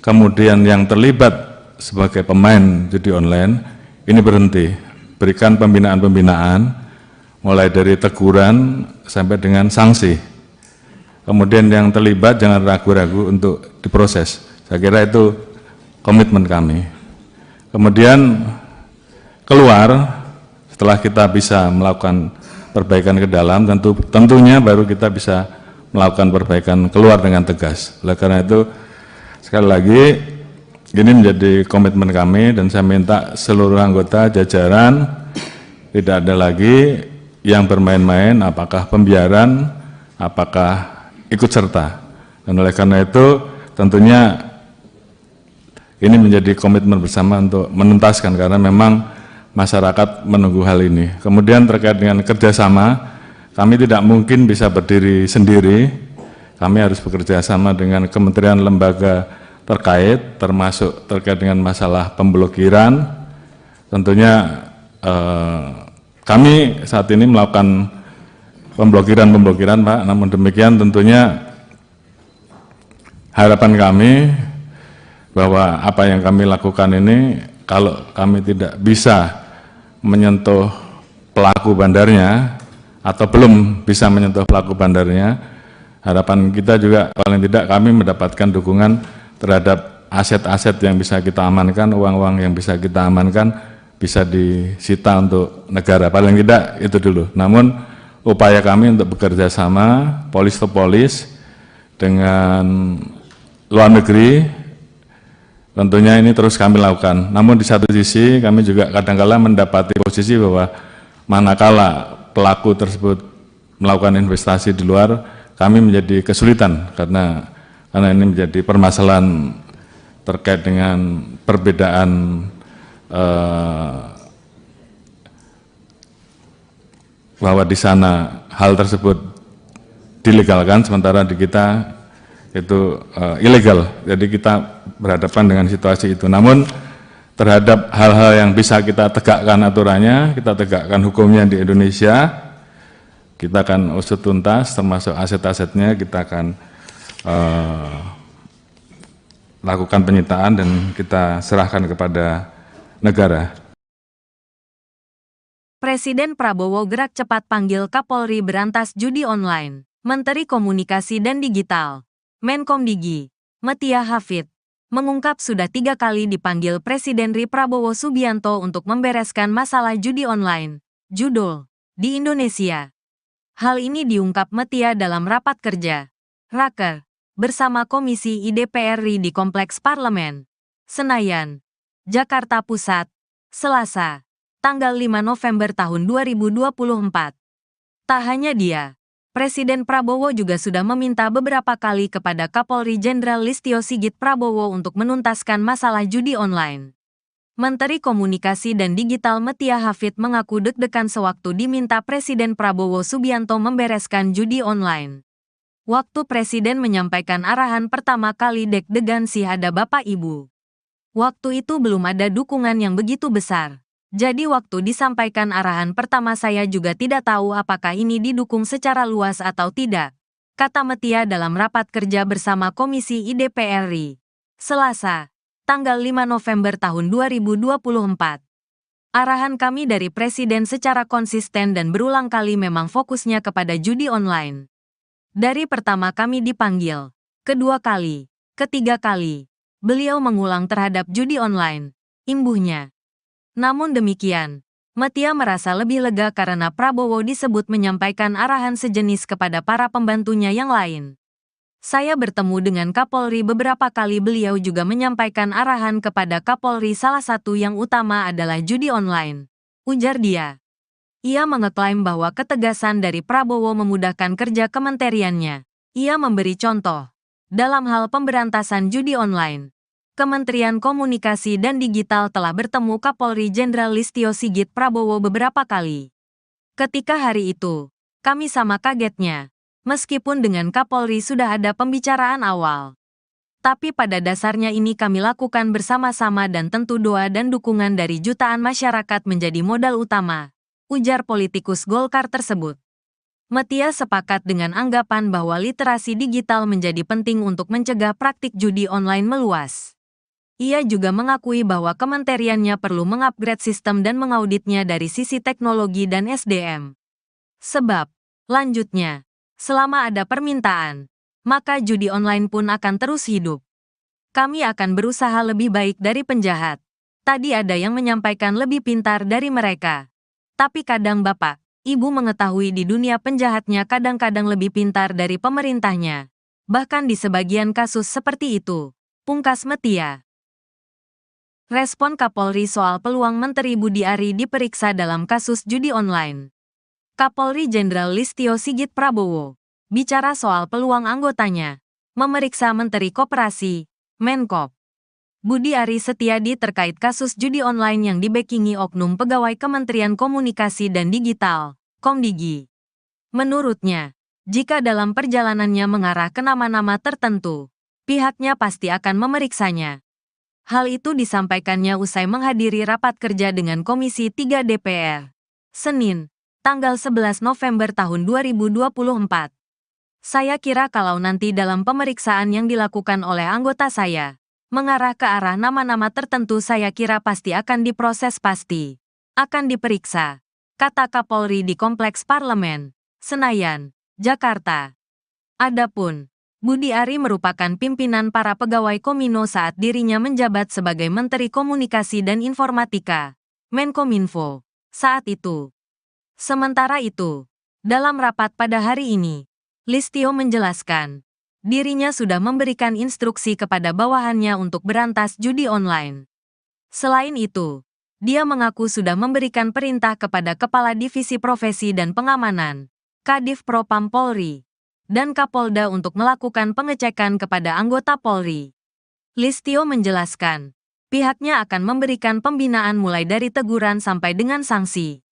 kemudian yang terlibat sebagai pemain judi online ini berhenti, berikan pembinaan-pembinaan mulai dari teguran sampai dengan sanksi. Kemudian yang terlibat jangan ragu-ragu untuk diproses. Saya kira itu komitmen kami. Kemudian keluar, setelah kita bisa melakukan perbaikan ke dalam, tentunya baru kita bisa melakukan perbaikan keluar dengan tegas. Oleh karena itu, sekali lagi, ini menjadi komitmen kami, dan saya minta seluruh anggota jajaran tidak ada lagi yang bermain-main, apakah pembiaran, apakah ikut serta. Dan oleh karena itu, tentunya ini menjadi komitmen bersama untuk menuntaskan, karena memang masyarakat menunggu hal ini. Kemudian terkait dengan kerjasama, kami tidak mungkin bisa berdiri sendiri, kami harus bekerja sama dengan kementerian lembaga terkait, termasuk terkait dengan masalah pemblokiran. Tentunya kami saat ini melakukan pemblokiran Pak, namun demikian tentunya harapan kami bahwa apa yang kami lakukan ini, kalau kami tidak bisa menyentuh pelaku bandarnya atau belum bisa menyentuh pelaku bandarnya, harapan kita juga paling tidak kami mendapatkan dukungan terhadap aset-aset yang bisa kita amankan, uang-uang yang bisa kita amankan bisa disita untuk negara, paling tidak itu dulu. Namun upaya kami untuk bekerja sama polis to polis dengan luar negeri, tentunya ini terus kami lakukan. Namun di satu sisi kami juga kadang-kala mendapati posisi bahwa manakala pelaku tersebut melakukan investasi di luar, kami menjadi kesulitan karena ini menjadi permasalahan terkait dengan perbedaan bahwa di sana hal tersebut dilegalkan, sementara di kita itu ilegal. Jadi kita berhadapan dengan situasi itu. Namun terhadap hal-hal yang bisa kita tegakkan aturannya, kita tegakkan hukumnya di Indonesia, kita akan usut tuntas, termasuk aset-asetnya kita akan lakukan penyitaan dan kita serahkan kepada negara. Presiden Prabowo gerak cepat panggil Kapolri berantas judi online. Menteri Komunikasi dan Digital, Menkomdigi, Metia Hafid, mengungkap sudah 3 kali dipanggil Presiden Prabowo Subianto untuk membereskan masalah judi online, judul, di Indonesia. Hal ini diungkap Metia dalam rapat kerja, Raker, bersama Komisi DPR RI di Kompleks Parlemen, Senayan, Jakarta Pusat, Selasa, tanggal 5 November tahun 2024. Tak hanya dia, Presiden Prabowo juga sudah meminta beberapa kali kepada Kapolri Jenderal Listio Sigit Prabowo untuk menuntaskan masalah judi online. Menteri Komunikasi dan Digital Metia Hafid mengaku deg-degan sewaktu diminta Presiden Prabowo Subianto membereskan judi online. Waktu Presiden menyampaikan arahan pertama kali deg-degan sih ada Bapak Ibu. Waktu itu belum ada dukungan yang begitu besar. Jadi waktu disampaikan arahan pertama saya juga tidak tahu apakah ini didukung secara luas atau tidak, kata Metia dalam rapat kerja bersama Komisi DPR RI, Selasa, tanggal 5 November tahun 2024. Arahan kami dari Presiden secara konsisten dan berulang kali memang fokusnya kepada judi online. Dari pertama kami dipanggil, kedua kali, ketiga kali, beliau mengulang terhadap judi online, imbuhnya. Namun demikian, Metia merasa lebih lega karena Prabowo disebut menyampaikan arahan sejenis kepada para pembantunya yang lain. Saya bertemu dengan Kapolri beberapa kali, beliau juga menyampaikan arahan kepada Kapolri, salah satu yang utama adalah judi online, ujar dia. Ia mengeklaim bahwa ketegasan dari Prabowo memudahkan kerja kementeriannya. Ia memberi contoh, dalam hal pemberantasan judi online, Kementerian Komunikasi dan Digital telah bertemu Kapolri Jenderal Listio Sigit Prabowo beberapa kali. Ketika hari itu, kami sama kagetnya, meskipun dengan Kapolri sudah ada pembicaraan awal. Tapi pada dasarnya ini kami lakukan bersama-sama dan tentu doa dan dukungan dari jutaan masyarakat menjadi modal utama, ujar politikus Golkar tersebut. Metia sepakat dengan anggapan bahwa literasi digital menjadi penting untuk mencegah praktik judi online meluas. Ia juga mengakui bahwa kementeriannya perlu mengupgrade sistem dan mengauditnya dari sisi teknologi dan SDM. Sebab, lanjutnya, selama ada permintaan, maka judi online pun akan terus hidup. Kami akan berusaha lebih baik dari penjahat. Tadi ada yang menyampaikan lebih pintar dari mereka. Tapi kadang Bapak, Ibu mengetahui di dunia penjahatnya kadang-kadang lebih pintar dari pemerintahnya. Bahkan di sebagian kasus seperti itu, pungkas Metia. Respon Kapolri soal peluang Menteri Budi Ari diperiksa dalam kasus judi online. Kapolri Jenderal Listio Sigit Prabowo bicara soal peluang anggotanya memeriksa Menteri Koperasi, Menkop, Budi Ari Setiadi terkait kasus judi online yang dibackingi oknum pegawai Kementerian Komunikasi dan Digital, Komdigi. Menurutnya, jika dalam perjalanannya mengarah ke nama-nama tertentu, pihaknya pasti akan memeriksanya. Hal itu disampaikannya usai menghadiri rapat kerja dengan Komisi 3 DPR, Senin, tanggal 11 November tahun 2024. Saya kira kalau nanti dalam pemeriksaan yang dilakukan oleh anggota saya, mengarah ke arah nama-nama tertentu, saya kira pasti akan diproses, pasti akan diperiksa, kata Kapolri di Kompleks Parlemen, Senayan, Jakarta. Adapun Budi Ari merupakan pimpinan para pegawai Komino saat dirinya menjabat sebagai Menteri Komunikasi dan Informatika, Menkominfo, saat itu. Sementara itu, dalam rapat pada hari ini, Listio menjelaskan, dirinya sudah memberikan instruksi kepada bawahannya untuk berantas judi online. Selain itu, dia mengaku sudah memberikan perintah kepada Kepala Divisi Profesi dan Pengamanan, Kadif Propam Polri, dan Kapolda untuk melakukan pengecekan kepada anggota Polri. Listio menjelaskan, pihaknya akan memberikan pembinaan mulai dari teguran sampai dengan sanksi.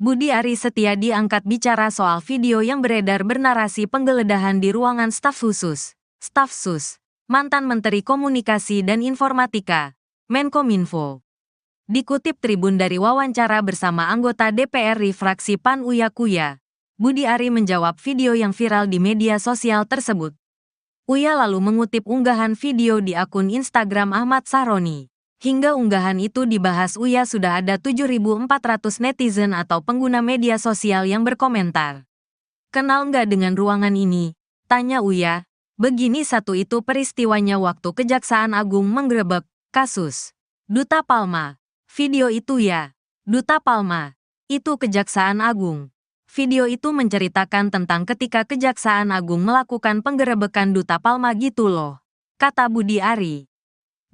Budi Ari Setiadi angkat bicara soal video yang beredar bernarasi penggeledahan di ruangan staf khusus, Staf Sus, mantan Menteri Komunikasi dan Informatika, Menkominfo. Dikutip Tribun dari wawancara bersama anggota DPR RI fraksi PAN Uya Kuya, Budi Ari menjawab video yang viral di media sosial tersebut. Uya lalu mengutip unggahan video di akun Instagram Ahmad Sahroni. Hingga unggahan itu dibahas Uya sudah ada 7.400 netizen atau pengguna media sosial yang berkomentar. Kenal nggak dengan ruangan ini? Tanya Uya. Begini satu itu peristiwanya waktu Kejaksaan Agung menggerebek kasus Duta Palma. Video itu ya, Duta Palma. Itu Kejaksaan Agung. Video itu menceritakan tentang ketika Kejaksaan Agung melakukan penggerebekan Duta Palma gitu loh, kata Budi Ari.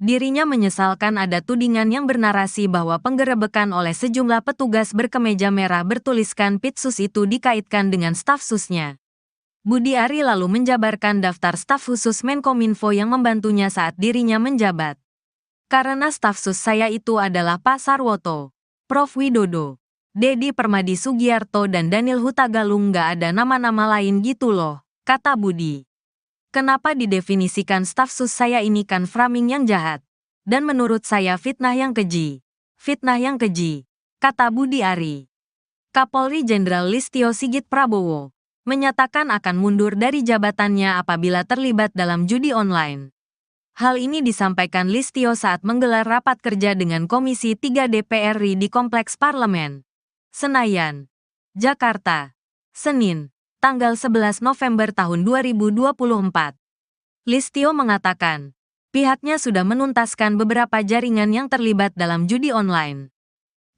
Dirinya menyesalkan ada tudingan yang bernarasi bahwa penggerebekan oleh sejumlah petugas berkemeja merah bertuliskan Pitsus itu dikaitkan dengan staf susnya. Budi Ari lalu menjabarkan daftar staf khusus Menkominfo yang membantunya saat dirinya menjabat. Karena staf sus saya itu adalah Pak Sarwoto, Prof. Widodo, Dedi Permadi Sugiarto dan Daniel Hutagalung, nggak ada nama-nama lain gitu loh, kata Budi. Kenapa didefinisikan staf sus saya ini kan framing yang jahat. Dan menurut saya fitnah yang keji. Fitnah yang keji, kata Budi Ari. Kapolri Jenderal Listio Sigit Prabowo menyatakan akan mundur dari jabatannya apabila terlibat dalam judi online. Hal ini disampaikan Listio saat menggelar rapat kerja dengan Komisi 3 DPR RI di Kompleks Parlemen, Senayan, Jakarta, Senin, tanggal 11 November tahun 2024. Listio mengatakan, pihaknya sudah menuntaskan beberapa jaringan yang terlibat dalam judi online.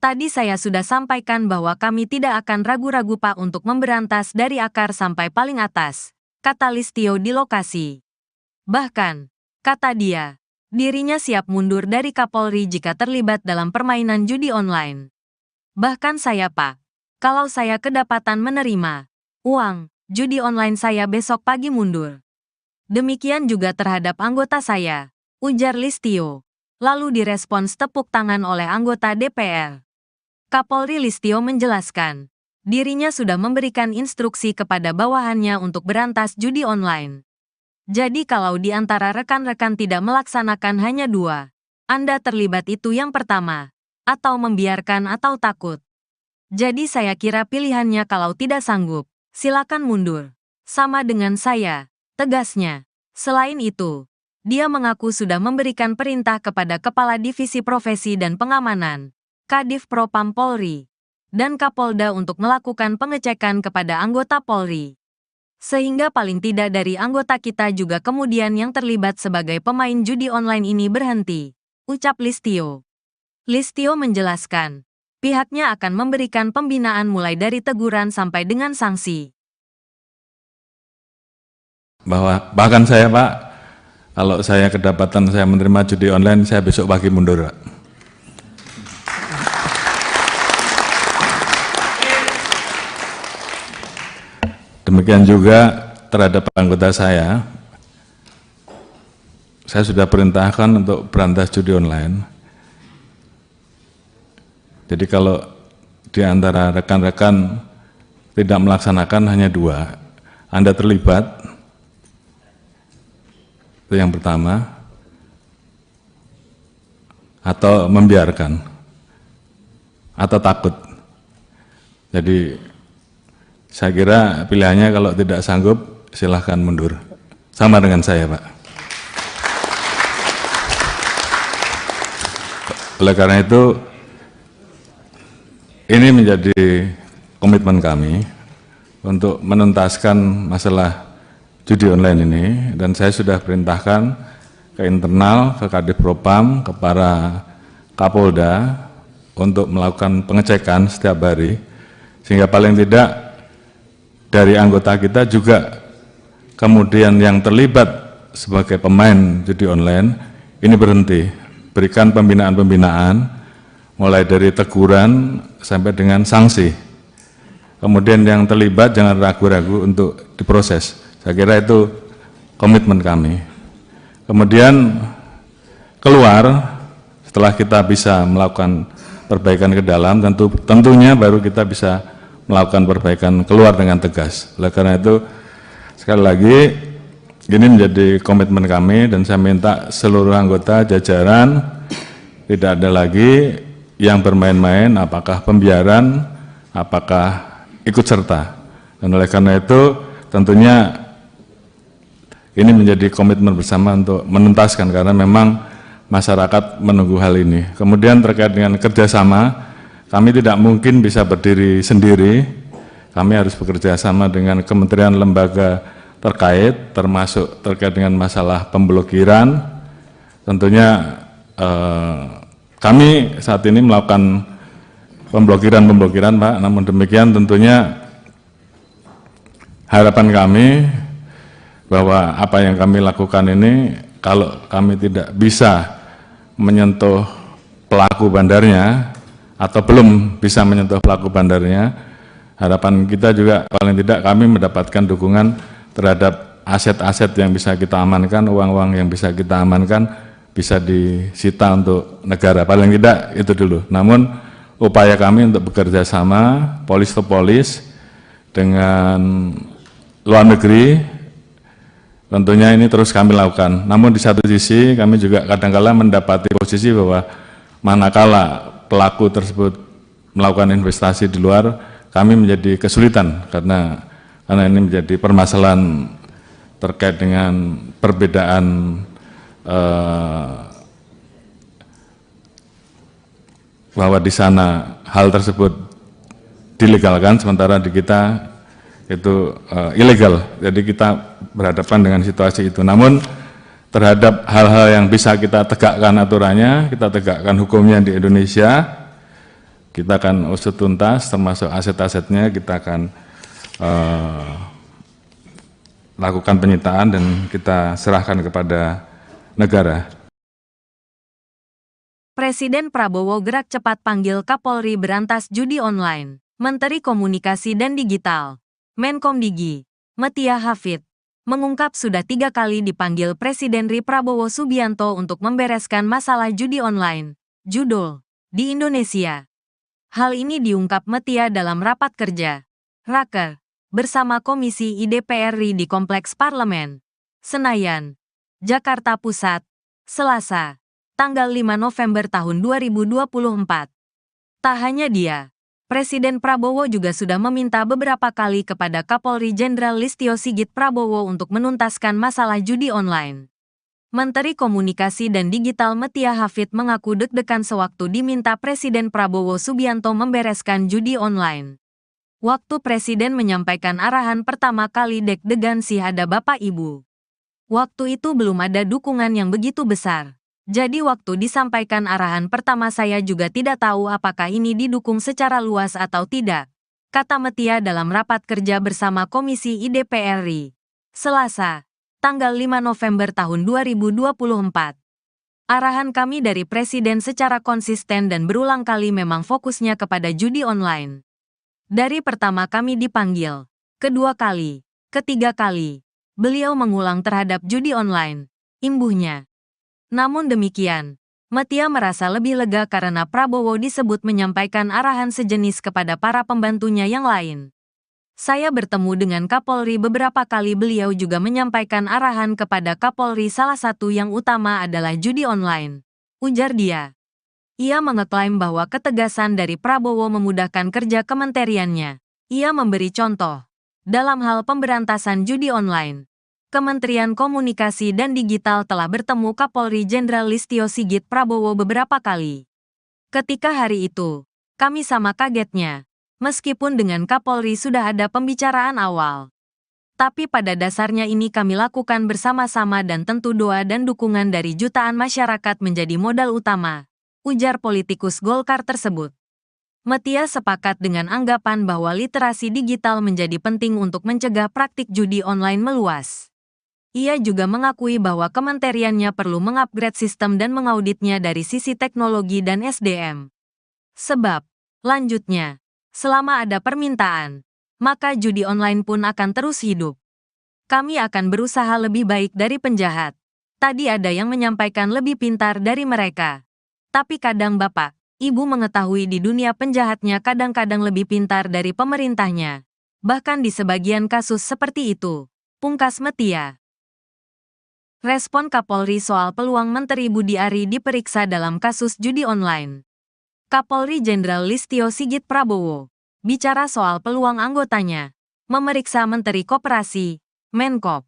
Tadi saya sudah sampaikan bahwa kami tidak akan ragu-ragu Pak untuk memberantas dari akar sampai paling atas, kata Listio di lokasi. Bahkan, kata dia, dirinya siap mundur dari Kapolri jika terlibat dalam permainan judi online. Bahkan saya Pak, kalau saya kedapatan menerima uang judi online saya besok pagi mundur. Demikian juga terhadap anggota saya, ujar Listio. Lalu direspons tepuk tangan oleh anggota DPR. Kapolri Listio menjelaskan, dirinya sudah memberikan instruksi kepada bawahannya untuk berantas judi online. Jadi kalau di antara rekan-rekan tidak melaksanakan hanya dua, Anda terlibat itu yang pertama, atau membiarkan atau takut. Jadi saya kira pilihannya kalau tidak sanggup, silakan mundur. Sama dengan saya, tegasnya. Selain itu, dia mengaku sudah memberikan perintah kepada Kepala Divisi Profesi dan Pengamanan, Kadif Propam Polri, dan Kapolda untuk melakukan pengecekan kepada anggota Polri. Sehingga paling tidak dari anggota kita juga kemudian yang terlibat sebagai pemain judi online ini berhenti, ucap Listio. Listio menjelaskan, pihaknya akan memberikan pembinaan mulai dari teguran sampai dengan sanksi. Bahkan saya Pak, kalau saya kedapatan saya menerima judi online, saya besok pagi mundur Pak. Demikian juga terhadap anggota saya sudah perintahkan untuk berantas judi online. Jadi kalau di antara rekan-rekan tidak melaksanakan hanya dua, Anda terlibat, itu yang pertama, atau membiarkan, atau takut. Jadi saya kira pilihannya kalau tidak sanggup, silahkan mundur. Sama dengan saya, Pak. Oleh karena itu, ini menjadi komitmen kami untuk menuntaskan masalah judi online ini, dan saya sudah perintahkan ke internal, ke Kadif Propam, ke para Kapolda untuk melakukan pengecekan setiap hari, sehingga paling tidak dari anggota kita juga kemudian yang terlibat sebagai pemain judi online ini berhenti, berikan pembinaan-pembinaan mulai dari teguran sampai dengan sanksi. Kemudian yang terlibat jangan ragu-ragu untuk diproses. Saya kira itu komitmen kami. Kemudian keluar setelah kita bisa melakukan perbaikan ke dalam, tentunya baru kita bisa melakukan perbaikan keluar dengan tegas. Oleh karena itu, sekali lagi, ini menjadi komitmen kami dan saya minta seluruh anggota jajaran tidak ada lagi yang bermain-main, apakah pembiaran, apakah ikut serta. Dan oleh karena itu tentunya ini menjadi komitmen bersama untuk menuntaskan karena memang masyarakat menunggu hal ini. Kemudian terkait dengan kerjasama, kami tidak mungkin bisa berdiri sendiri, kami harus bekerja sama dengan kementerian lembaga terkait, termasuk terkait dengan masalah pemblokiran. Tentunya kami saat ini melakukan pemblokiran Pak, namun demikian tentunya harapan kami bahwa apa yang kami lakukan ini kalau kami tidak bisa menyentuh pelaku bandarnya atau belum bisa menyentuh pelaku bandarnya, harapan kita juga paling tidak kami mendapatkan dukungan terhadap aset-aset yang bisa kita amankan, uang-uang yang bisa kita amankan, bisa disita untuk negara. Paling tidak itu dulu. Namun upaya kami untuk bekerja sama, polis to polis, dengan luar negeri, tentunya ini terus kami lakukan. Namun di satu sisi kami juga kadang-kala mendapati posisi bahwa manakala pelaku tersebut melakukan investasi di luar, kami menjadi kesulitan karena ini menjadi permasalahan terkait dengan perbedaan bahwa di sana hal tersebut dilegalkan, sementara di kita itu ilegal. Jadi kita berhadapan dengan situasi itu. Namun terhadap hal-hal yang bisa kita tegakkan aturannya, kita tegakkan hukumnya di Indonesia, kita akan usut tuntas, termasuk aset-asetnya kita akan lakukan penyitaan dan kita serahkan kepada negara. Presiden Prabowo gerak cepat panggil Kapolri berantas judi online. Menteri Komunikasi dan Digital, Menkomdigi, Metia Hafid, mengungkap sudah 3 kali dipanggil Presiden RI Prabowo Subianto untuk membereskan masalah judi online, judul, di Indonesia. Hal ini diungkap Metia dalam rapat kerja, Raker, bersama Komisi IDPR RI di Kompleks Parlemen, Senayan, Jakarta Pusat, Selasa, tanggal 5 November tahun 2024. Tak hanya dia, Presiden Prabowo juga sudah meminta beberapa kali kepada Kapolri Jenderal Listio Sigit Prabowo untuk menuntaskan masalah judi online. Menteri Komunikasi dan Digital Metia Hafid mengaku deg-degan sewaktu diminta Presiden Prabowo Subianto membereskan judi online. Waktu Presiden menyampaikan arahan pertama kali deg-degan sih ada Bapak Ibu. Waktu itu belum ada dukungan yang begitu besar. Jadi waktu disampaikan arahan pertama saya juga tidak tahu apakah ini didukung secara luas atau tidak, kata Metia dalam rapat kerja bersama Komisi IDPR RI, Selasa, tanggal 5 November tahun 2024. Arahan kami dari Presiden secara konsisten dan berulang kali memang fokusnya kepada judi online. Dari pertama kami dipanggil, kedua kali, ketiga kali, beliau mengulang terhadap judi online, imbuhnya. Namun demikian, Metia merasa lebih lega karena Prabowo disebut menyampaikan arahan sejenis kepada para pembantunya yang lain. Saya bertemu dengan Kapolri beberapa kali, beliau juga menyampaikan arahan kepada Kapolri, salah satu yang utama adalah judi online, ujar dia. Ia mengeklaim bahwa ketegasan dari Prabowo memudahkan kerja kementeriannya. Ia memberi contoh. Dalam hal pemberantasan judi online, Kementerian Komunikasi dan Digital telah bertemu Kapolri Jenderal Listio Sigit Prabowo beberapa kali. Ketika hari itu, kami sama kagetnya, meskipun dengan Kapolri sudah ada pembicaraan awal. Tapi pada dasarnya ini kami lakukan bersama-sama dan tentu doa dan dukungan dari jutaan masyarakat menjadi modal utama, ujar politikus Golkar tersebut. Metia sepakat dengan anggapan bahwa literasi digital menjadi penting untuk mencegah praktik judi online meluas. Ia juga mengakui bahwa kementeriannya perlu mengupgrade sistem dan mengauditnya dari sisi teknologi dan SDM. Sebab, lanjutnya, selama ada permintaan, maka judi online pun akan terus hidup. Kami akan berusaha lebih baik dari penjahat. Tadi ada yang menyampaikan lebih pintar dari mereka. Tapi kadang Bapak, Ibu mengetahui di dunia penjahatnya kadang-kadang lebih pintar dari pemerintahnya. Bahkan di sebagian kasus seperti itu, pungkas Metia. Respon Kapolri soal peluang Menteri Budi Ari diperiksa dalam kasus judi online. Kapolri Jenderal Listio Sigit Prabowo bicara soal peluang anggotanya memeriksa Menteri Koperasi, Menkop,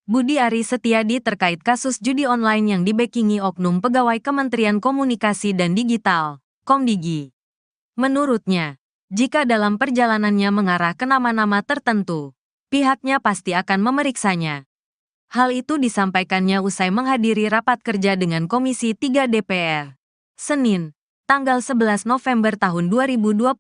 Budi Ari Setiadi terkait kasus judi online yang dibackingi oknum pegawai Kementerian Komunikasi dan Digital, Komdigi. Menurutnya, jika dalam perjalanannya mengarah ke nama-nama tertentu, pihaknya pasti akan memeriksanya. Hal itu disampaikannya usai menghadiri rapat kerja dengan Komisi 3 DPR, Senin, tanggal 11 November tahun 2024.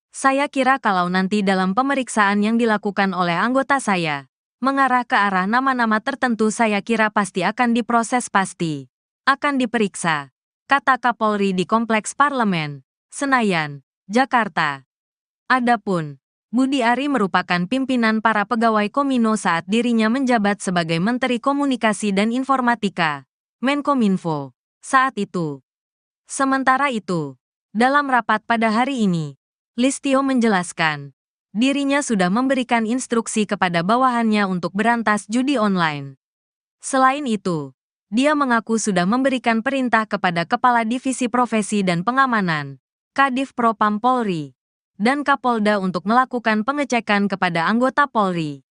Saya kira kalau nanti dalam pemeriksaan yang dilakukan oleh anggota saya, mengarah ke arah nama-nama tertentu saya kira pasti akan diproses pasti. Akan diperiksa, kata Kapolri di Kompleks Parlemen, Senayan, Jakarta. Adapun Budi Ari merupakan pimpinan para pegawai Komino saat dirinya menjabat sebagai Menteri Komunikasi dan Informatika, Menkominfo, saat itu. Sementara itu, dalam rapat pada hari ini, Listio menjelaskan, dirinya sudah memberikan instruksi kepada bawahannya untuk berantas judi online. Selain itu, dia mengaku sudah memberikan perintah kepada Kepala Divisi Profesi dan Pengamanan, Kadif Propam Polri, dan Kapolda untuk melakukan pengecekan kepada anggota Polri.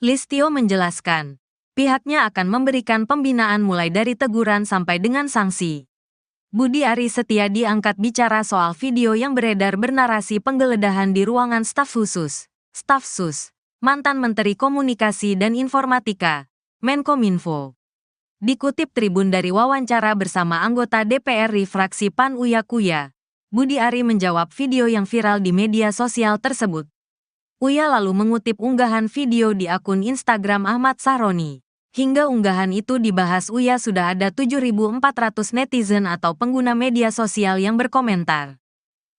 Listio menjelaskan, pihaknya akan memberikan pembinaan mulai dari teguran sampai dengan sanksi. Budi Ari Setiadi angkat bicara soal video yang beredar bernarasi penggeledahan di ruangan staf khusus, Staf Sus, mantan Menteri Komunikasi dan Informatika, Menkominfo. Dikutip Tribun dari wawancara bersama anggota DPR RI fraksi PAN Uya Kuya, Budi Ari menjawab video yang viral di media sosial tersebut. Uya lalu mengutip unggahan video di akun Instagram Ahmad Sahroni. Hingga unggahan itu dibahas Uya sudah ada 7.400 netizen atau pengguna media sosial yang berkomentar.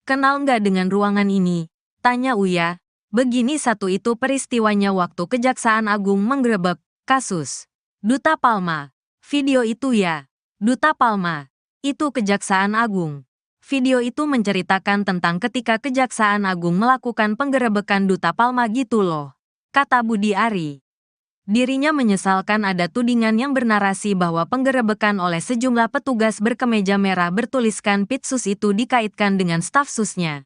Kenal nggak dengan ruangan ini? Tanya Uya. Begini satu itu peristiwanya waktu Kejaksaan Agung menggerebek kasus Duta Palma. Video itu ya. Duta Palma. Itu Kejaksaan Agung. Video itu menceritakan tentang ketika Kejaksaan Agung melakukan penggerebekan Duta Palma gitu loh, kata Budi Ari. Dirinya menyesalkan ada tudingan yang bernarasi bahwa penggerebekan oleh sejumlah petugas berkemeja merah bertuliskan Pitsus itu dikaitkan dengan staf susnya.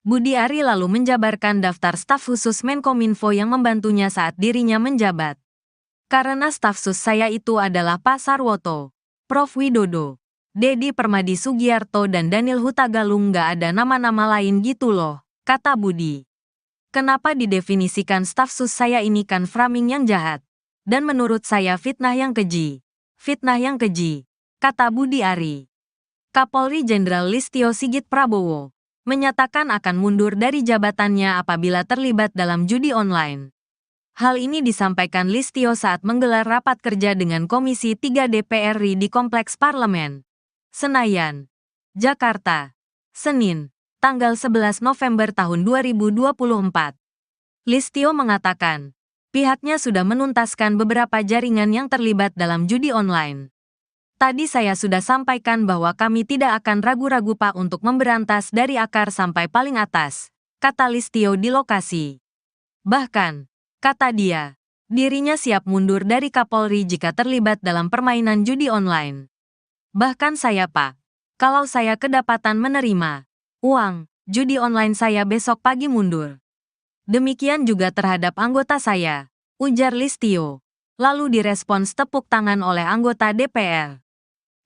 Budi Ari lalu menjabarkan daftar staf khusus Menkominfo yang membantunya saat dirinya menjabat. Karena staf sus saya itu adalah Pak Sarwoto, Prof Widodo, Dedi Permadi Sugiarto dan Daniel Hutagalung, nggak ada nama-nama lain gitu loh, kata Budi. Kenapa didefinisikan staf sus saya ini kan framing yang jahat. Dan menurut saya fitnah yang keji. Fitnah yang keji, kata Budi Ari. Kapolri Jenderal Listio Sigit Prabowo menyatakan akan mundur dari jabatannya apabila terlibat dalam judi online. Hal ini disampaikan Listio saat menggelar rapat kerja dengan Komisi 3 DPR RI di Kompleks Parlemen, Senayan, Jakarta, Senin, tanggal 11 November tahun 2024. Listio mengatakan, pihaknya sudah menuntaskan beberapa jaringan yang terlibat dalam judi online. Tadi saya sudah sampaikan bahwa kami tidak akan ragu-ragu Pak untuk memberantas dari akar sampai paling atas, kata Listio di lokasi. Bahkan, kata dia, dirinya siap mundur dari Kapolri jika terlibat dalam permainan judi online. Bahkan saya Pak, kalau saya kedapatan menerima uang judi online saya besok pagi mundur. Demikian juga terhadap anggota saya, ujar Listio. Lalu direspons tepuk tangan oleh anggota DPR.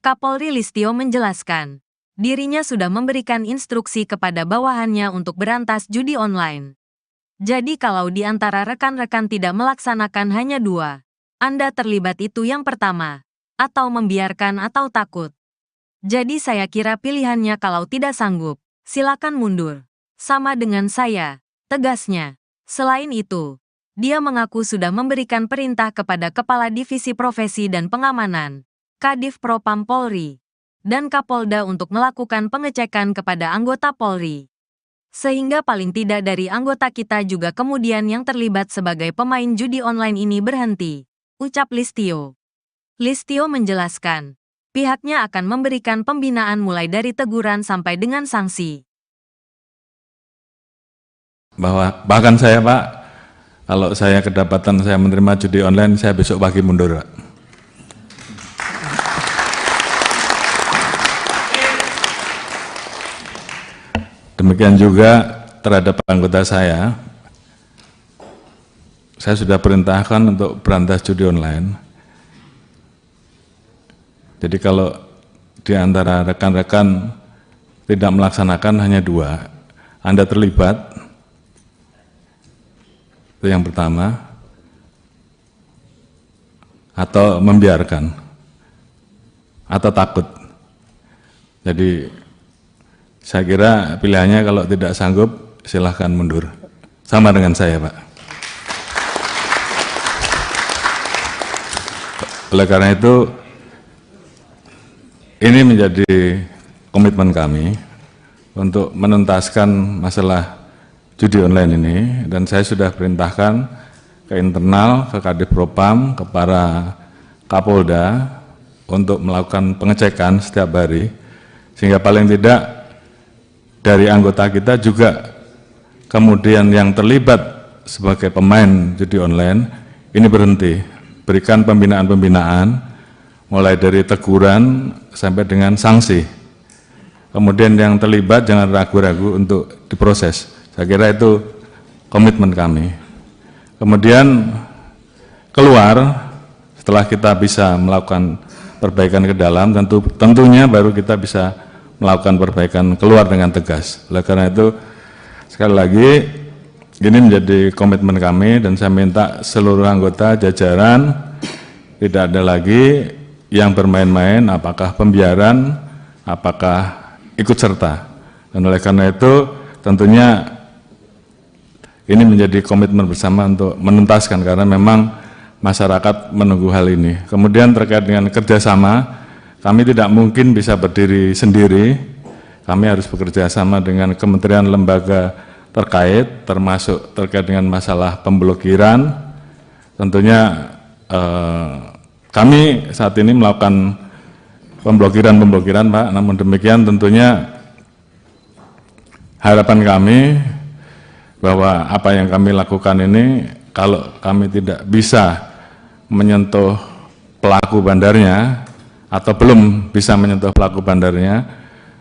Kapolri Listio menjelaskan, dirinya sudah memberikan instruksi kepada bawahannya untuk berantas judi online. Jadi kalau di antara rekan-rekan tidak melaksanakan hanya dua, Anda terlibat itu yang pertama, atau membiarkan atau takut. Jadi saya kira pilihannya kalau tidak sanggup, silakan mundur. Sama dengan saya, tegasnya. Selain itu, dia mengaku sudah memberikan perintah kepada Kepala Divisi Profesi dan Pengamanan, Kadif Propam Polri, dan Kapolda untuk melakukan pengecekan kepada anggota Polri. Sehingga paling tidak dari anggota kita juga kemudian yang terlibat sebagai pemain judi online ini berhenti, ucap Listio. Listio menjelaskan, pihaknya akan memberikan pembinaan mulai dari teguran sampai dengan sanksi. Bahkan saya Pak, kalau saya kedapatan saya menerima judi online, saya besok pagi mundur Pak. Demikian juga terhadap anggota saya sudah perintahkan untuk berantas judi online. Jadi kalau di antara rekan-rekan tidak melaksanakan hanya 2, Anda terlibat, itu yang pertama, atau membiarkan, atau takut. Jadi saya kira pilihannya kalau tidak sanggup silahkan mundur. Sama dengan saya, Pak. Oleh karena itu, ini menjadi komitmen kami untuk menuntaskan masalah judi online ini, dan saya sudah perintahkan ke internal, ke Kadif Propam, ke para Kapolda untuk melakukan pengecekan setiap hari, sehingga paling tidak dari anggota kita juga kemudian yang terlibat sebagai pemain judi online ini berhenti, berikan pembinaan-pembinaan mulai dari teguran sampai dengan sanksi. Kemudian yang terlibat jangan ragu-ragu untuk diproses. Saya kira itu komitmen kami. Kemudian keluar, setelah kita bisa melakukan perbaikan ke dalam, tentunya baru kita bisa melakukan perbaikan keluar dengan tegas. Oleh karena itu, sekali lagi, ini menjadi komitmen kami, dan saya minta seluruh anggota jajaran tidak ada lagi yang bermain-main, apakah pembiaran, apakah ikut serta. Dan oleh karena itu, tentunya ini menjadi komitmen bersama untuk menuntaskan, karena memang masyarakat menunggu hal ini. Kemudian terkait dengan kerjasama, kami tidak mungkin bisa berdiri sendiri, kami harus bekerja sama dengan kementerian lembaga terkait, termasuk terkait dengan masalah pemblokiran. Tentunya kami saat ini melakukan pemblokiran, Pak, namun demikian tentunya harapan kami bahwa apa yang kami lakukan ini, kalau kami tidak bisa menyentuh pelaku bandarnya, atau belum bisa menyentuh pelaku bandarnya,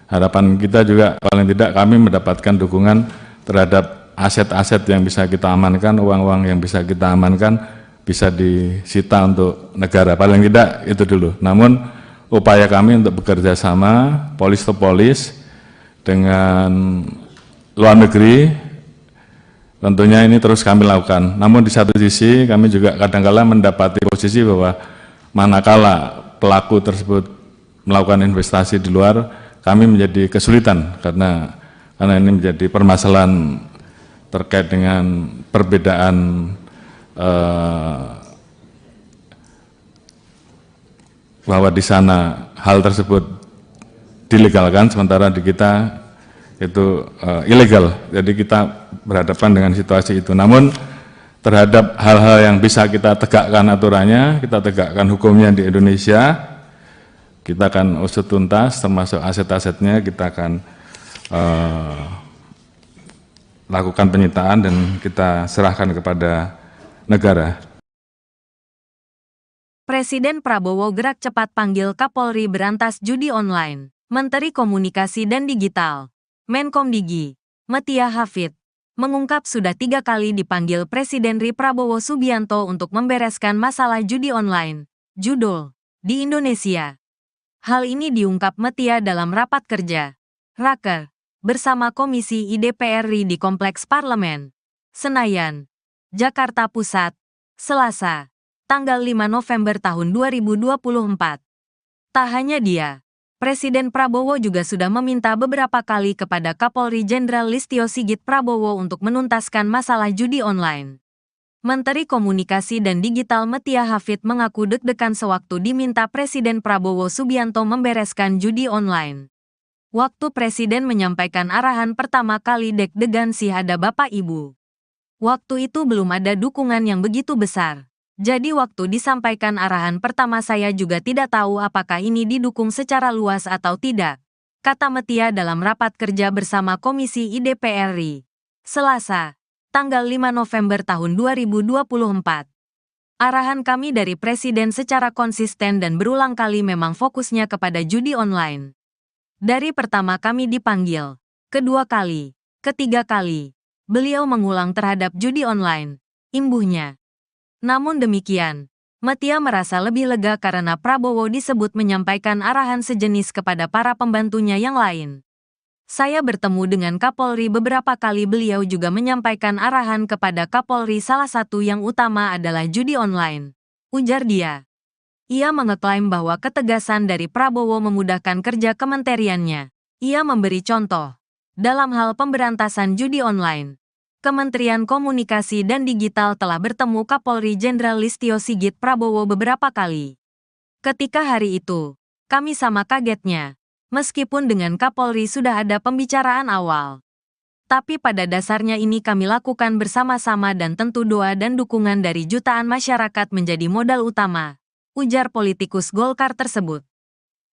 harapan kita juga paling tidak kami mendapatkan dukungan terhadap aset-aset yang bisa kita amankan, uang-uang yang bisa kita amankan, bisa disita untuk negara, paling tidak itu dulu. Namun upaya kami untuk bekerja sama, polis to polis, dengan luar negeri, tentunya ini terus kami lakukan. Namun di satu sisi kami juga kadang-kala mendapati posisi bahwa manakala pelaku tersebut melakukan investasi di luar, kami menjadi kesulitan karena ini menjadi permasalahan terkait dengan perbedaan bahwa di sana hal tersebut dilegalkan, sementara di kita itu ilegal. Jadi kita berhadapan dengan situasi itu. Namun terhadap hal-hal yang bisa kita tegakkan aturannya, kita tegakkan hukumnya di Indonesia, kita akan usut tuntas, termasuk aset-asetnya kita akan lakukan penyitaan dan kita serahkan kepada negara. Presiden Prabowo gerak cepat panggil Kapolri berantas judi online. Menteri Komunikasi dan Digital, Menkomdigi, Metia Hafid, mengungkap sudah 3 kali dipanggil Presiden RI Prabowo Subianto untuk membereskan masalah judi online, judul, di Indonesia. Hal ini diungkap Metia dalam rapat kerja, Raker, bersama Komisi IDPR RI di Kompleks Parlemen, Senayan, Jakarta Pusat, Selasa, tanggal 5 November tahun 2024. Tak hanya dia, Presiden Prabowo juga sudah meminta beberapa kali kepada Kapolri Jenderal Listio Sigit Prabowo untuk menuntaskan masalah judi online. Menteri Komunikasi dan Digital Metia Hafid mengaku deg-degan sewaktu diminta Presiden Prabowo Subianto membereskan judi online. Waktu Presiden menyampaikan arahan pertama kali deg-degan sih ada Bapak Ibu. Waktu itu belum ada dukungan yang begitu besar. Jadi waktu disampaikan arahan pertama saya juga tidak tahu apakah ini didukung secara luas atau tidak, kata Metia dalam rapat kerja bersama Komisi IDPR RI, Selasa, tanggal 5 November tahun 2024. Arahan kami dari Presiden secara konsisten dan berulang kali memang fokusnya kepada judi online. Dari pertama kami dipanggil, kedua kali, Ketiga kali, beliau mengulang terhadap judi online, imbuhnya. Namun demikian, Metia merasa lebih lega karena Prabowo disebut menyampaikan arahan sejenis kepada para pembantunya yang lain. Saya bertemu dengan Kapolri beberapa kali, beliau juga menyampaikan arahan kepada Kapolri, salah satu yang utama adalah judi online, ujar dia. Ia mengeklaim bahwa ketegasan dari Prabowo memudahkan kerja kementeriannya. Ia memberi contoh. Dalam hal pemberantasan judi online, Kementerian Komunikasi dan Digital telah bertemu Kapolri Jenderal Listio Sigit Prabowo beberapa kali. Ketika hari itu, kami sama kagetnya, meskipun dengan Kapolri sudah ada pembicaraan awal. Tapi pada dasarnya ini kami lakukan bersama-sama dan tentu doa dan dukungan dari jutaan masyarakat menjadi modal utama, ujar politikus Golkar tersebut.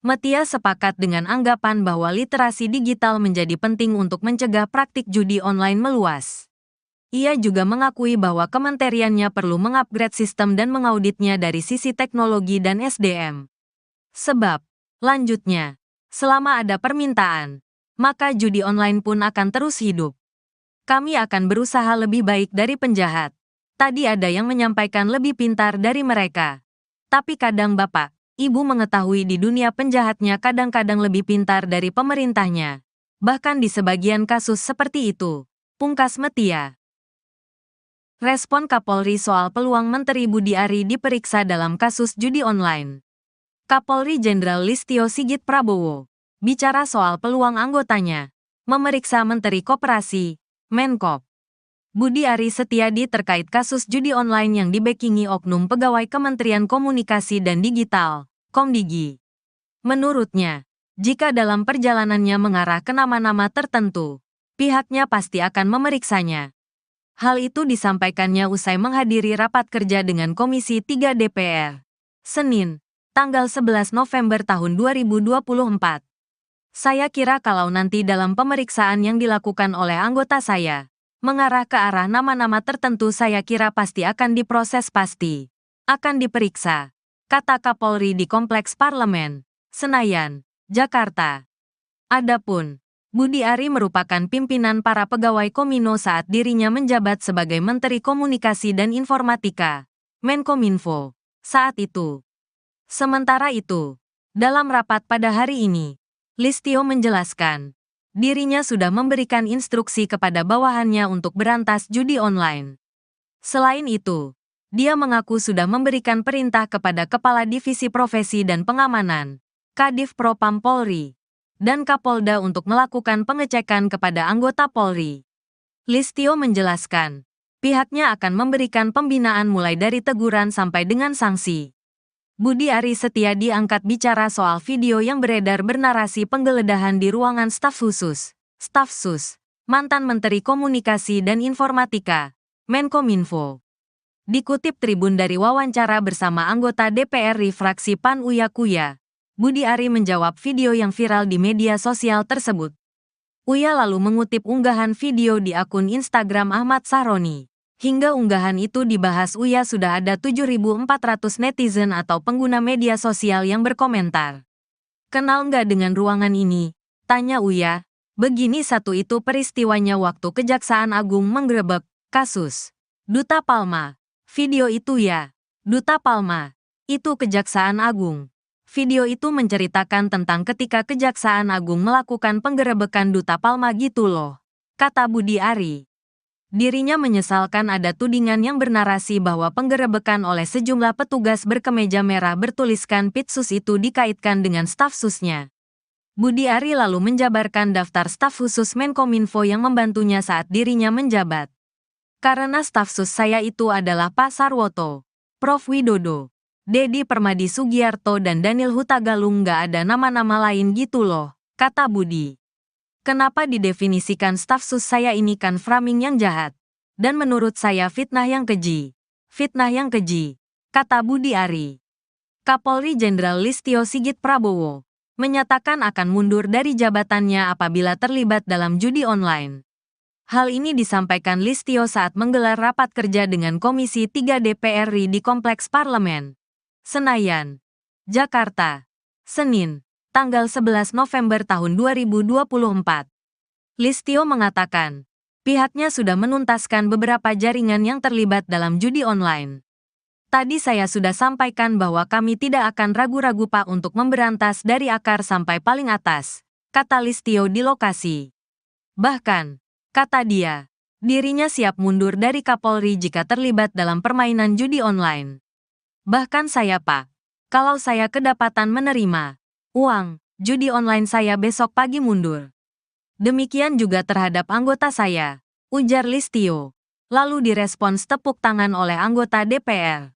Metia sepakat dengan anggapan bahwa literasi digital menjadi penting untuk mencegah praktik judi online meluas. Ia juga mengakui bahwa kementeriannya perlu mengupgrade sistem dan mengauditnya dari sisi teknologi dan SDM. Sebab, lanjutnya, selama ada permintaan, maka judi online pun akan terus hidup. Kami akan berusaha lebih baik dari penjahat. Tadi ada yang menyampaikan lebih pintar dari mereka. Tapi kadang Bapak, Ibu mengetahui di dunia penjahatnya kadang-kadang lebih pintar dari pemerintahnya. Bahkan di sebagian kasus seperti itu, pungkas Metia. Respon Kapolri soal peluang Menteri Budi Ari diperiksa dalam kasus judi online. Kapolri Jenderal Listio Sigit Prabowo bicara soal peluang anggotanya memeriksa Menteri Koperasi, Menkop, Budi Ari Setiadi terkait kasus judi online yang dibekingi oknum pegawai Kementerian Komunikasi dan Digital, Komdigi. Menurutnya, jika dalam perjalanannya mengarah ke nama-nama tertentu, pihaknya pasti akan memeriksanya. Hal itu disampaikannya usai menghadiri rapat kerja dengan Komisi 3 DPR, Senin, tanggal 11 November tahun 2024. Saya kira kalau nanti dalam pemeriksaan yang dilakukan oleh anggota saya, mengarah ke arah nama-nama tertentu, saya kira pasti akan diproses, pasti akan diperiksa, kata Kapolri di Kompleks Parlemen, Senayan, Jakarta. Adapun Budi Ari merupakan pimpinan para pegawai Komino saat dirinya menjabat sebagai Menteri Komunikasi dan Informatika, Menkominfo, saat itu. Sementara itu, dalam rapat pada hari ini, Listio menjelaskan, dirinya sudah memberikan instruksi kepada bawahannya untuk berantas judi online. Selain itu, dia mengaku sudah memberikan perintah kepada Kepala Divisi Profesi dan Pengamanan, Kadif Propam Polri, dan Kapolda untuk melakukan pengecekan kepada anggota Polri. Listio menjelaskan, pihaknya akan memberikan pembinaan mulai dari teguran sampai dengan sanksi. Budi Ari Setiadi angkat bicara soal video yang beredar bernarasi penggeledahan di ruangan staf khusus, Staf Sus, mantan Menteri Komunikasi dan Informatika, Menkominfo. Dikutip Tribun dari wawancara bersama anggota DPR fraksi PAN Uya Kuya, Budi Ari menjawab video yang viral di media sosial tersebut. Uya lalu mengutip unggahan video di akun Instagram Ahmad Sahroni. Hingga unggahan itu dibahas Uya sudah ada 7.400 netizen atau pengguna media sosial yang berkomentar. Kenal nggak dengan ruangan ini? Tanya Uya. Begini satu itu peristiwanya waktu Kejaksaan Agung menggerebek kasus Duta Palma. Video itu ya. Duta Palma. Itu Kejaksaan Agung. Video itu menceritakan tentang ketika Kejaksaan Agung melakukan penggerebekan Duta Palma gitu loh, kata Budi Ari. Dirinya menyesalkan ada tudingan yang bernarasi bahwa penggerebekan oleh sejumlah petugas berkemeja merah bertuliskan Pitsus itu dikaitkan dengan staf susnya. Budi Ari lalu menjabarkan daftar staf khusus Menkominfo yang membantunya saat dirinya menjabat. Karena staf sus saya itu adalah Pak Sarwoto, Prof Widodo, Dedi Permadi Sugiarto dan Daniel Hutagalung, nggak ada nama-nama lain gitu loh, kata Budi. Kenapa didefinisikan staf sus saya ini kan framing yang jahat. Dan menurut saya fitnah yang keji. Fitnah yang keji, kata Budi Ari. Kapolri Jenderal Listio Sigit Prabowo menyatakan akan mundur dari jabatannya apabila terlibat dalam judi online. Hal ini disampaikan Listio saat menggelar rapat kerja dengan Komisi 3 DPR RI di Kompleks Parlemen, Senayan, Jakarta, Senin, tanggal 11 November tahun 2024. Listio mengatakan, pihaknya sudah menuntaskan beberapa jaringan yang terlibat dalam judi online. Tadi saya sudah sampaikan bahwa kami tidak akan ragu-ragu Pak untuk memberantas dari akar sampai paling atas, kata Listio di lokasi. Bahkan, kata dia, dirinya siap mundur dari Kapolri jika terlibat dalam permainan judi online. Bahkan saya Pak, kalau saya kedapatan menerima uang judi online saya besok pagi mundur. Demikian juga terhadap anggota saya, ujar Listio. Lalu direspons tepuk tangan oleh anggota DPR.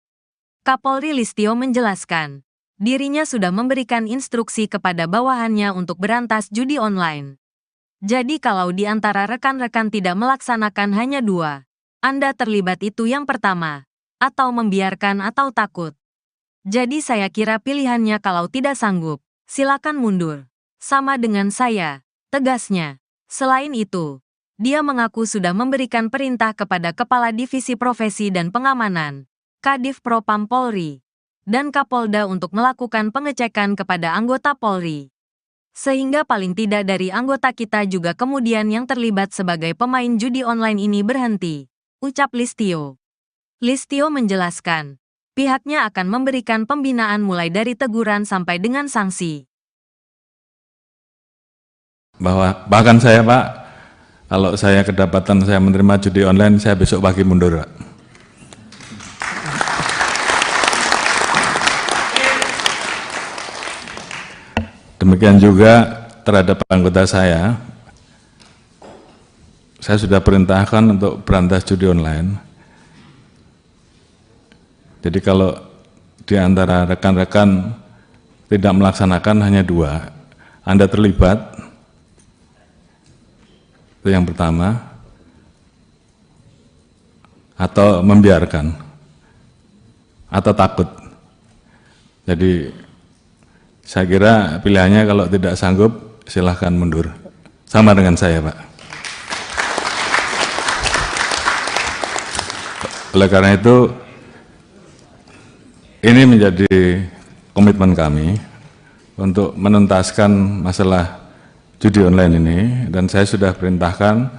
Kapolri Listio menjelaskan, dirinya sudah memberikan instruksi kepada bawahannya untuk berantas judi online. Jadi kalau di antara rekan-rekan tidak melaksanakan hanya 2, Anda terlibat itu yang pertama, atau membiarkan atau takut. Jadi saya kira pilihannya kalau tidak sanggup, silakan mundur. Sama dengan saya, tegasnya. Selain itu, dia mengaku sudah memberikan perintah kepada Kepala Divisi Profesi dan Pengamanan, Kadif Propam Polri, dan Kapolda untuk melakukan pengecekan kepada anggota Polri. Sehingga paling tidak dari anggota kita juga kemudian yang terlibat sebagai pemain judi online ini berhenti, ucap Listio. Listio menjelaskan, pihaknya akan memberikan pembinaan mulai dari teguran sampai dengan sanksi. Bahkan saya Pak, kalau saya kedapatan saya menerima judi online, saya besok pagi mundur Pak. Demikian juga terhadap anggota saya sudah perintahkan untuk berantas judi online. Jadi kalau di antara rekan-rekan tidak melaksanakan hanya 2, Anda terlibat, itu yang pertama, atau membiarkan, atau takut. Jadi saya kira pilihannya kalau tidak sanggup, silahkan mundur. Sama dengan saya, Pak. Oleh karena itu, ini menjadi komitmen kami untuk menuntaskan masalah judi online ini, dan saya sudah perintahkan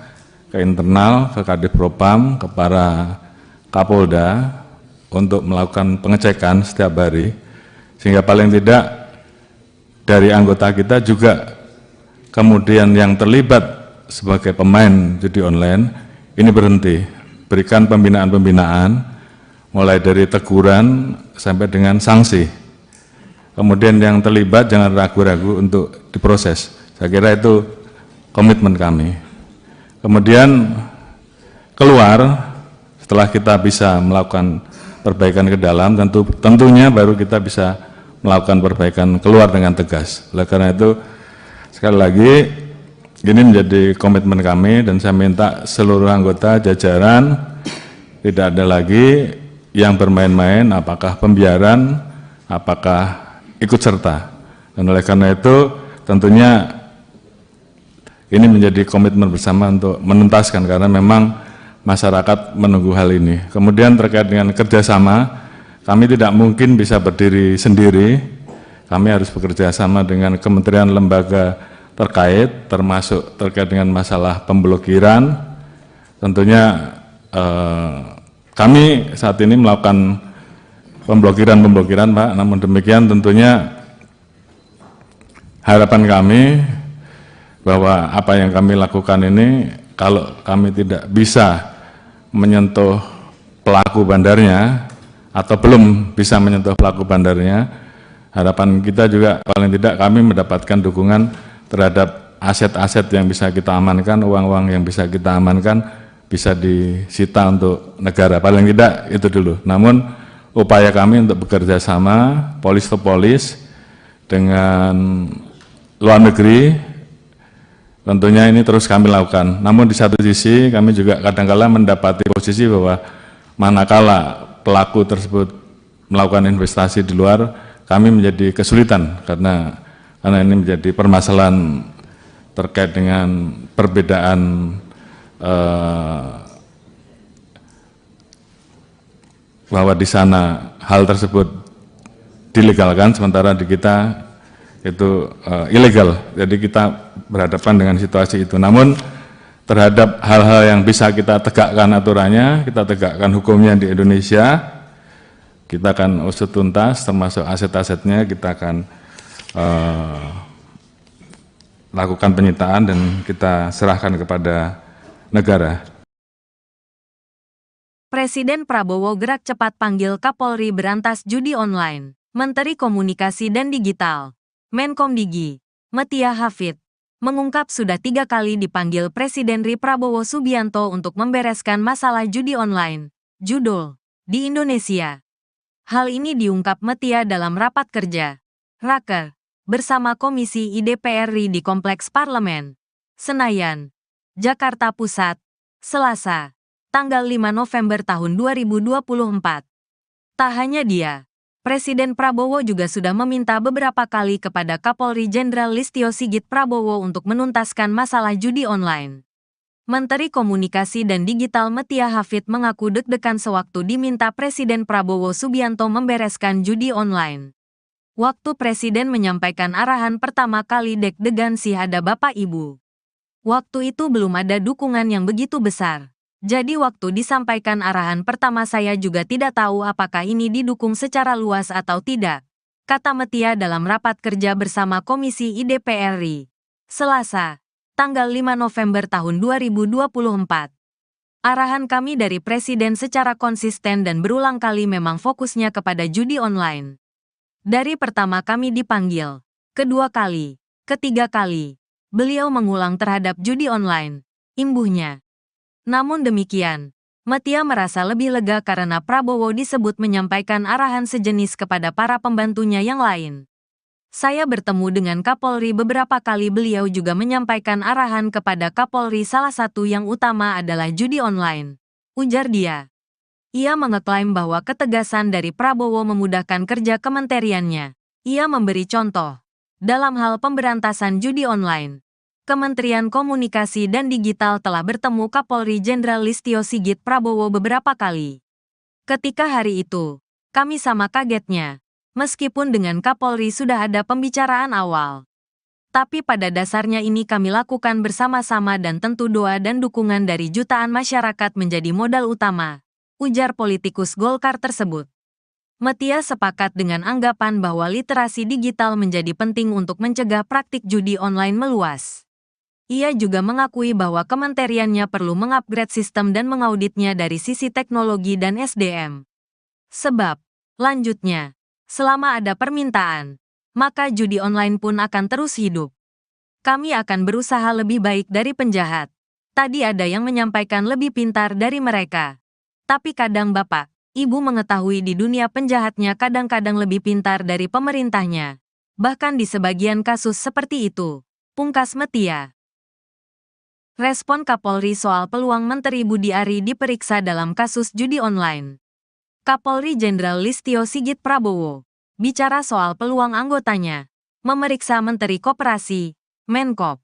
ke internal, ke Kadif Propam, ke para Kapolda untuk melakukan pengecekan setiap hari, sehingga paling tidak dari anggota kita juga kemudian yang terlibat sebagai pemain judi online ini berhenti, berikan pembinaan-pembinaan mulai dari teguran sampai dengan sanksi. Kemudian yang terlibat jangan ragu-ragu untuk diproses. Saya kira itu komitmen kami. Kemudian keluar setelah kita bisa melakukan perbaikan ke dalam, tentunya baru kita bisa melakukan perbaikan keluar dengan tegas. Oleh karena itu, sekali lagi, ini menjadi komitmen kami dan saya minta seluruh anggota jajaran tidak ada lagi yang bermain-main, apakah pembiaran, apakah ikut serta. Dan oleh karena itu, tentunya ini menjadi komitmen bersama untuk menuntaskan karena memang masyarakat menunggu hal ini. Kemudian terkait dengan kerjasama, kami tidak mungkin bisa berdiri sendiri, kami harus bekerja sama dengan kementerian lembaga terkait, termasuk terkait dengan masalah pemblokiran. Tentunya kami saat ini melakukan pemblokiran Pak, namun demikian tentunya harapan kami bahwa apa yang kami lakukan ini, kalau kami tidak bisa menyentuh pelaku bandarnya, atau belum bisa menyentuh pelaku bandarnya, harapan kita juga paling tidak kami mendapatkan dukungan terhadap aset-aset yang bisa kita amankan, uang-uang yang bisa kita amankan, bisa disita untuk negara, paling tidak itu dulu. Namun upaya kami untuk bekerja sama, polis to polis, dengan luar negeri, tentunya ini terus kami lakukan. Namun di satu sisi kami juga kadang-kala mendapati posisi bahwa manakala pelaku tersebut melakukan investasi di luar, kami menjadi kesulitan karena ini menjadi permasalahan terkait dengan perbedaan bahwa di sana hal tersebut dilegalkan, sementara di kita itu ilegal. Jadi kita berhadapan dengan situasi itu. Namun terhadap hal-hal yang bisa kita tegakkan aturannya, kita tegakkan hukumnya di Indonesia, kita akan usut tuntas, termasuk aset-asetnya kita akan lakukan penyitaan dan kita serahkan kepada negara. Presiden Prabowo gerak cepat panggil Kapolri berantas judi online. Menteri Komunikasi dan Digital, Menkomdigi, Metia Hafid, mengungkap sudah 3 kali dipanggil Presiden RI Prabowo Subianto untuk membereskan masalah judi online, judul, di Indonesia. Hal ini diungkap Metia dalam rapat kerja, Raker, bersama Komisi IDPR RI di Kompleks Parlemen, Senayan, Jakarta Pusat, Selasa, tanggal 5 November tahun 2024. Tak hanya dia, Presiden Prabowo juga sudah meminta beberapa kali kepada Kapolri Jenderal Listio Sigit Prabowo untuk menuntaskan masalah judi online. Menteri Komunikasi dan Digital Metia Hafid mengaku deg-degan sewaktu diminta Presiden Prabowo Subianto membereskan judi online. Waktu Presiden menyampaikan arahan pertama kali deg-degan sih ada Bapak Ibu. Waktu itu belum ada dukungan yang begitu besar. Jadi waktu disampaikan arahan pertama saya juga tidak tahu apakah ini didukung secara luas atau tidak, kata Metia dalam rapat kerja bersama Komisi IDPR RI, Selasa, tanggal 5 November tahun 2024. Arahan kami dari Presiden secara konsisten dan berulang kali memang fokusnya kepada judi online. Dari pertama kami dipanggil, kedua kali, ketiga kali, beliau mengulang terhadap judi online, imbuhnya. Namun demikian, Metia merasa lebih lega karena Prabowo disebut menyampaikan arahan sejenis kepada para pembantunya yang lain. Saya bertemu dengan Kapolri beberapa kali, beliau juga menyampaikan arahan kepada Kapolri, salah satu yang utama adalah judi online, ujar dia. Ia mengeklaim bahwa ketegasan dari Prabowo memudahkan kerja kementeriannya. Ia memberi contoh, dalam hal pemberantasan judi online, Kementerian Komunikasi dan Digital telah bertemu Kapolri Jenderal Listio Sigit Prabowo beberapa kali. Ketika hari itu, kami sama kagetnya, meskipun dengan Kapolri sudah ada pembicaraan awal. Tapi pada dasarnya ini kami lakukan bersama-sama dan tentu doa dan dukungan dari jutaan masyarakat menjadi modal utama, ujar politikus Golkar tersebut. Metia sepakat dengan anggapan bahwa literasi digital menjadi penting untuk mencegah praktik judi online meluas. Ia juga mengakui bahwa kementeriannya perlu mengupgrade sistem dan mengauditnya dari sisi teknologi dan SDM. Sebab, lanjutnya, selama ada permintaan, maka judi online pun akan terus hidup. Kami akan berusaha lebih baik dari penjahat. Tadi ada yang menyampaikan lebih pintar dari mereka. Tapi kadang Bapak, Ibu mengetahui di dunia penjahatnya kadang-kadang lebih pintar dari pemerintahnya. Bahkan di sebagian kasus seperti itu, pungkas Metia. Respon Kapolri soal peluang Menteri Budi Ari diperiksa dalam kasus judi online. Kapolri Jenderal Listio Sigit Prabowo bicara soal peluang anggotanya memeriksa Menteri Koperasi, Menkop,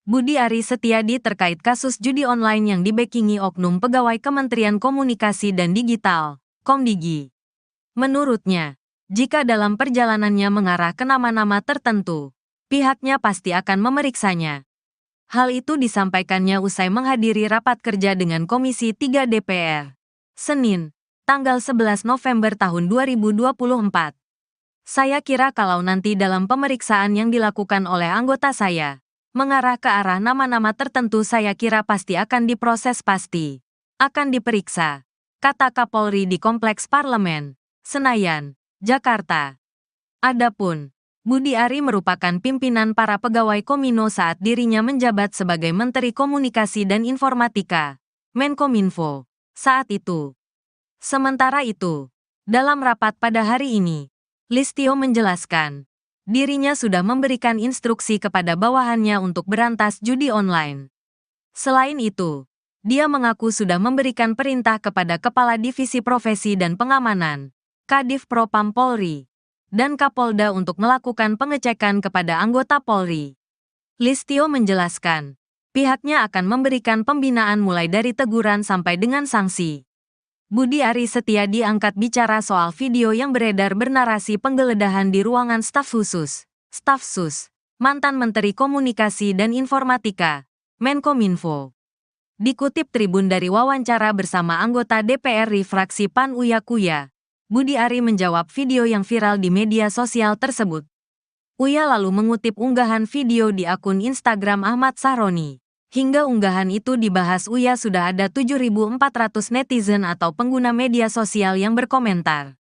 Budi Ari Setiadi terkait kasus judi online yang dibackingi oknum pegawai Kementerian Komunikasi dan Digital, Komdigi. Menurutnya, jika dalam perjalanannya mengarah ke nama-nama tertentu, pihaknya pasti akan memeriksanya. Hal itu disampaikannya usai menghadiri rapat kerja dengan Komisi 3 DPR, Senin, tanggal 11 November tahun 2024. Saya kira kalau nanti dalam pemeriksaan yang dilakukan oleh anggota saya, mengarah ke arah nama-nama tertentu, saya kira pasti akan diproses, pasti akan diperiksa, kata Kapolri di Kompleks Parlemen, Senayan, Jakarta. Adapun Budi Ari merupakan pimpinan para pegawai Komino saat dirinya menjabat sebagai Menteri Komunikasi dan Informatika, Menkominfo, saat itu. Sementara itu, dalam rapat pada hari ini, Listio menjelaskan, dirinya sudah memberikan instruksi kepada bawahannya untuk berantas judi online. Selain itu, dia mengaku sudah memberikan perintah kepada Kepala Divisi Profesi dan Pengamanan, Kadif Propam Polri, dan Kapolda untuk melakukan pengecekan kepada anggota Polri. Listio menjelaskan, pihaknya akan memberikan pembinaan mulai dari teguran sampai dengan sanksi. Budi Ari Setiadi angkat bicara soal video yang beredar bernarasi penggeledahan di ruangan staf khusus, Staf Sus, mantan Menteri Komunikasi dan Informatika, Menkominfo. Dikutip Tribun dari wawancara bersama anggota DPR RI fraksi PAN Uya Kuya, Budi Ari menjawab video yang viral di media sosial tersebut. Uya lalu mengutip unggahan video di akun Instagram Ahmad Sahroni. Hingga unggahan itu dibahas Uya sudah ada 7.400 netizen atau pengguna media sosial yang berkomentar.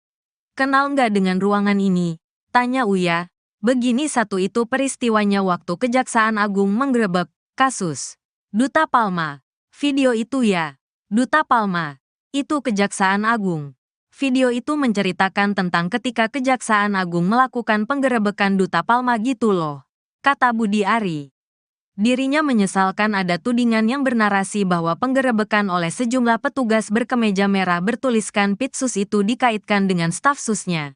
Kenal nggak dengan ruangan ini? Tanya Uya. Begini satu itu peristiwanya waktu Kejaksaan Agung menggerebek kasus Duta Palma. Video itu ya, Duta Palma. Itu Kejaksaan Agung. Video itu menceritakan tentang ketika Kejaksaan Agung melakukan penggerebekan Duta Palma gitu loh, kata Budi Ari. Dirinya menyesalkan ada tudingan yang bernarasi bahwa penggerebekan oleh sejumlah petugas berkemeja merah bertuliskan Pitsus itu dikaitkan dengan staf susnya.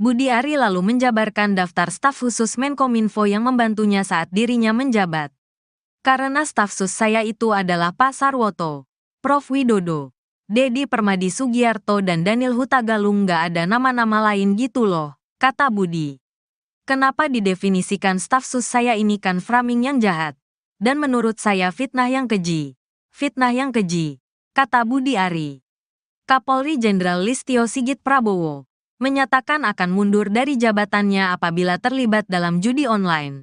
Budi Ari lalu menjabarkan daftar staf khusus Menkominfo yang membantunya saat dirinya menjabat. Karena staf sus saya itu adalah Pak Sarwoto, Prof. Widodo, Dedi Permadi Sugiarto dan Daniel Hutagalung, nggak ada nama-nama lain gitu loh, kata Budi. Kenapa didefinisikan staf sus saya ini kan framing yang jahat. Dan menurut saya fitnah yang keji. Fitnah yang keji, kata Budi Ari. Kapolri Jenderal Listio Sigit Prabowo menyatakan akan mundur dari jabatannya apabila terlibat dalam judi online.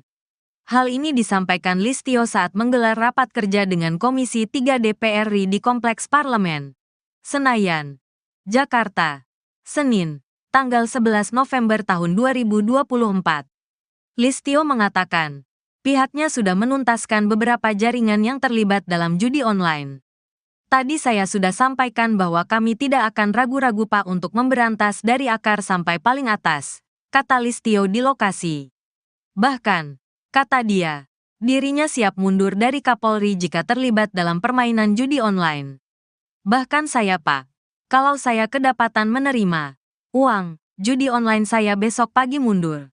Hal ini disampaikan Listio saat menggelar rapat kerja dengan Komisi 3 DPR RI di Kompleks Parlemen, Senayan, Jakarta, Senin, tanggal 11 November tahun 2024. Listio mengatakan, pihaknya sudah menuntaskan beberapa jaringan yang terlibat dalam judi online. Tadi saya sudah sampaikan bahwa kami tidak akan ragu-ragu Pak untuk memberantas dari akar sampai paling atas, kata Listio di lokasi. Bahkan, kata dia, dirinya siap mundur dari Kapolri jika terlibat dalam permainan judi online. Bahkan saya Pak, kalau saya kedapatan menerima uang judi online saya besok pagi mundur.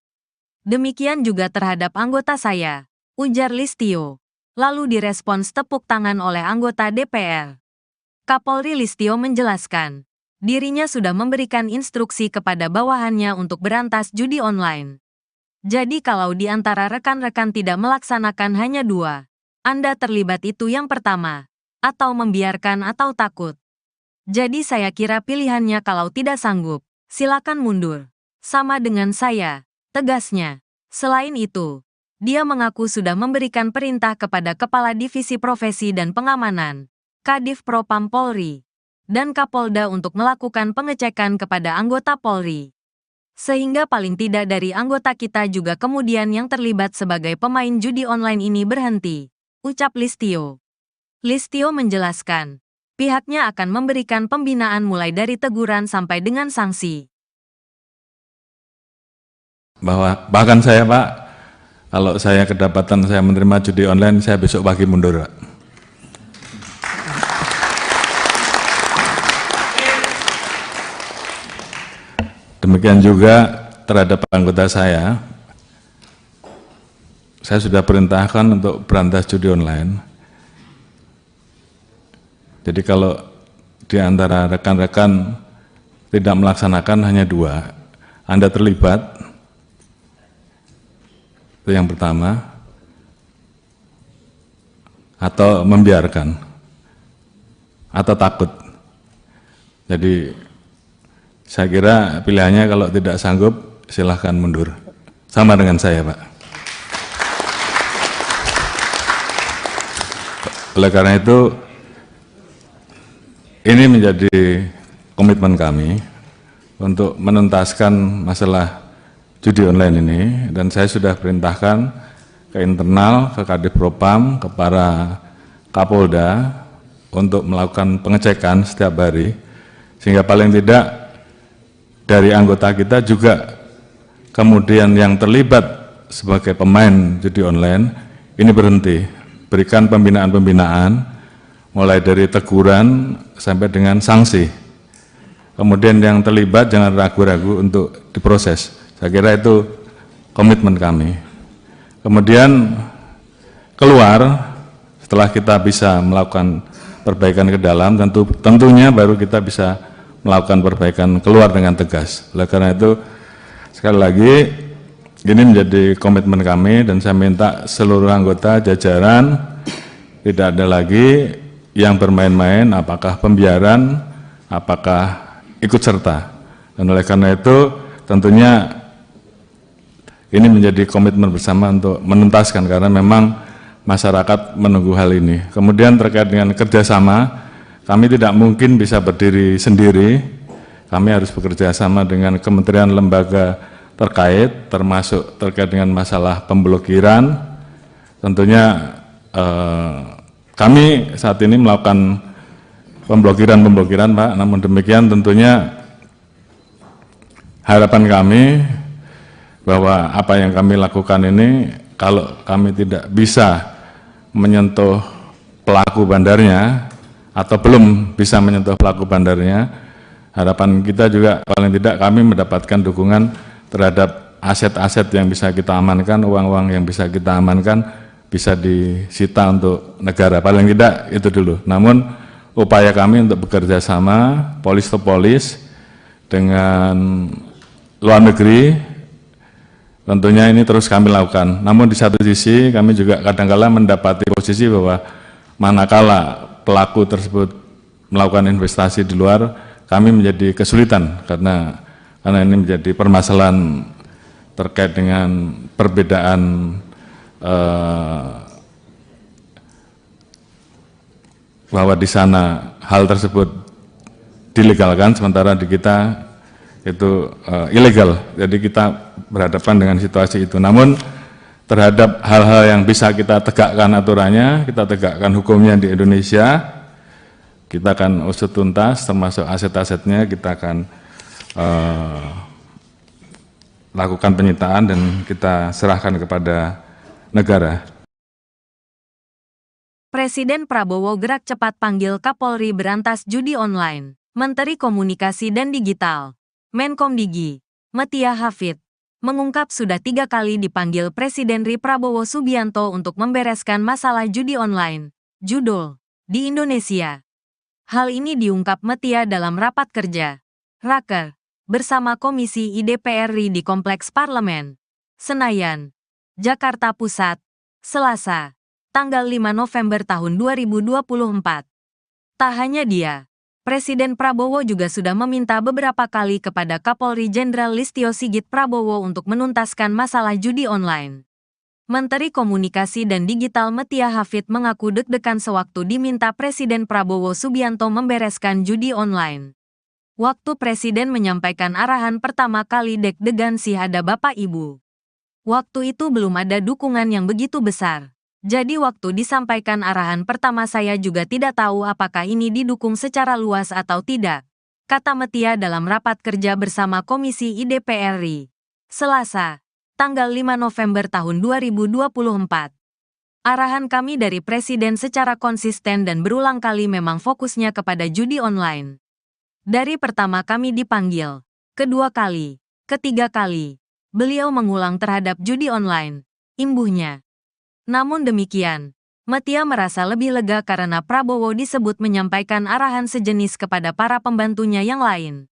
Demikian juga terhadap anggota saya, ujar Listio. Lalu direspons tepuk tangan oleh anggota DPR. Kapolri Listio menjelaskan, dirinya sudah memberikan instruksi kepada bawahannya untuk berantas judi online. Jadi kalau di antara rekan-rekan tidak melaksanakan hanya dua, Anda terlibat itu yang pertama, atau membiarkan atau takut. Jadi saya kira pilihannya kalau tidak sanggup, silakan mundur. Sama dengan saya, tegasnya. Selain itu, dia mengaku sudah memberikan perintah kepada Kepala Divisi Profesi dan Pengamanan, Kadif Propam Polri, dan Kapolda untuk melakukan pengecekan kepada anggota Polri. Sehingga paling tidak dari anggota kita juga kemudian yang terlibat sebagai pemain judi online ini berhenti, ucap Listio. Listio menjelaskan, pihaknya akan memberikan pembinaan mulai dari teguran sampai dengan sanksi. Bahkan saya Pak, kalau saya kedapatan saya menerima judi online, saya besok pagi mundur Pak. Demikian juga terhadap anggota saya sudah perintahkan untuk berantas judi online. Jadi kalau di antara rekan-rekan tidak melaksanakan hanya dua, Anda terlibat, itu yang pertama, atau membiarkan, atau takut. Jadi saya kira pilihannya kalau tidak sanggup, silahkan mundur. Sama dengan saya, Pak. Oleh karena itu, ini menjadi komitmen kami untuk menuntaskan masalah judi online ini, dan saya sudah perintahkan ke internal, ke Kadif Propam, ke para Kapolda untuk melakukan pengecekan setiap hari, sehingga paling tidak dari anggota kita juga kemudian yang terlibat sebagai pemain judi online ini berhenti, berikan pembinaan-pembinaan mulai dari teguran sampai dengan sanksi. Kemudian yang terlibat jangan ragu-ragu untuk diproses. Saya kira itu komitmen kami. Kemudian keluar setelah kita bisa melakukan perbaikan ke dalam, tentunya baru kita bisa melakukan perbaikan keluar dengan tegas. Oleh karena itu, sekali lagi, ini menjadi komitmen kami dan saya minta seluruh anggota jajaran tidak ada lagi yang bermain-main, apakah pembiaran, apakah ikut serta. Dan oleh karena itu tentunya ini menjadi komitmen bersama untuk menuntaskan, karena memang masyarakat menunggu hal ini. Kemudian terkait dengan kerjasama, kami tidak mungkin bisa berdiri sendiri, kami harus bekerja sama dengan kementerian lembaga terkait, termasuk terkait dengan masalah pemblokiran. Tentunya kami saat ini melakukan pemblokiran Pak, namun demikian tentunya harapan kami bahwa apa yang kami lakukan ini, kalau kami tidak bisa menyentuh pelaku bandarnya atau belum bisa menyentuh pelaku bandarnya, harapan kita juga paling tidak kami mendapatkan dukungan terhadap aset-aset yang bisa kita amankan, uang-uang yang bisa kita amankan bisa disita untuk negara, paling tidak itu dulu. Namun upaya kami untuk bekerja sama polis to polis dengan luar negeri tentunya ini terus kami lakukan. Namun di satu sisi kami juga kadang-kala mendapati posisi bahwa manakala pelaku tersebut melakukan investasi di luar, kami menjadi kesulitan karena ini menjadi permasalahan terkait dengan perbedaan bahwa di sana hal tersebut dilegalkan, sementara di kita itu ilegal. Jadi kita berhadapan dengan situasi itu. Namun terhadap hal-hal yang bisa kita tegakkan aturannya, kita tegakkan hukumnya di Indonesia, kita akan usut tuntas, termasuk aset-asetnya kita akan lakukan penyitaan dan kita serahkan kepada negara. Presiden Prabowo gerak cepat panggil Kapolri berantas judi online. Menteri Komunikasi dan Digital Menkomdigi, Metia Hafid, mengungkap sudah 3 kali dipanggil Presiden RI Prabowo Subianto untuk membereskan masalah judi online, judul, di Indonesia. Hal ini diungkap Metia dalam rapat kerja, Raker, bersama Komisi I DPR RI di Kompleks Parlemen, Senayan, Jakarta Pusat, Selasa, tanggal 5 November tahun 2024. Tak hanya dia, Presiden Prabowo juga sudah meminta beberapa kali kepada Kapolri Jenderal Listio Sigit Prabowo untuk menuntaskan masalah judi online. Menteri Komunikasi dan Digital Metia Hafid mengaku deg-degan sewaktu diminta Presiden Prabowo Subianto membereskan judi online. Waktu Presiden menyampaikan arahan pertama kali deg-degan sih ada Bapak Ibu. Waktu itu belum ada dukungan yang begitu besar. Jadi waktu disampaikan arahan pertama saya juga tidak tahu apakah ini didukung secara luas atau tidak, kata Metia dalam rapat kerja bersama Komisi I DPR RI, Selasa, tanggal 5 November tahun 2024. Arahan kami dari Presiden secara konsisten dan berulang kali memang fokusnya kepada judi online. Dari pertama kami dipanggil, kedua kali, ketiga kali, beliau mengulang terhadap judi online, imbuhnya. Namun demikian, Metia merasa lebih lega karena Prabowo disebut menyampaikan arahan sejenis kepada para pembantunya yang lain.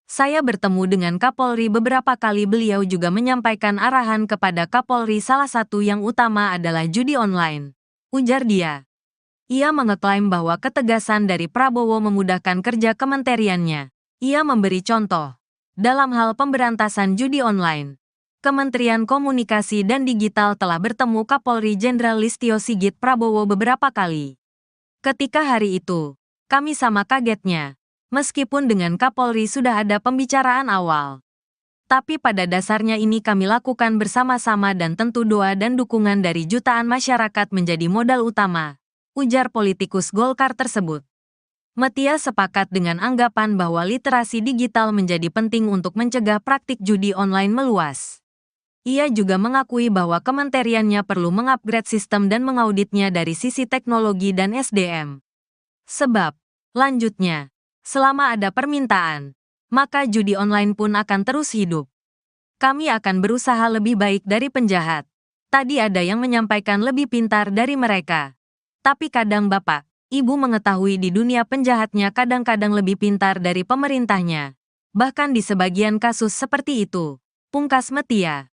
Saya bertemu dengan Kapolri beberapa kali, beliau juga menyampaikan arahan kepada Kapolri, salah satu yang utama adalah judi online, ujar dia. Ia mengeklaim bahwa ketegasan dari Prabowo memudahkan kerja kementeriannya. Ia memberi contoh, dalam hal pemberantasan judi online, Kementerian Komunikasi dan Digital telah bertemu Kapolri Jenderal Listio Sigit Prabowo beberapa kali. Ketika hari itu, kami sama kagetnya, meskipun dengan Kapolri sudah ada pembicaraan awal. Tapi pada dasarnya ini kami lakukan bersama-sama dan tentu doa dan dukungan dari jutaan masyarakat menjadi modal utama, ujar politikus Golkar tersebut. Metia sepakat dengan anggapan bahwa literasi digital menjadi penting untuk mencegah praktik judi online meluas. Ia juga mengakui bahwa kementeriannya perlu mengupgrade sistem dan mengauditnya dari sisi teknologi dan SDM. Sebab, lanjutnya, selama ada permintaan, maka judi online pun akan terus hidup. Kami akan berusaha lebih baik dari penjahat. Tadi ada yang menyampaikan lebih pintar dari mereka. Tapi kadang Bapak, Ibu mengetahui di dunia penjahatnya kadang-kadang lebih pintar dari pemerintahnya. Bahkan di sebagian kasus seperti itu, pungkas Metia.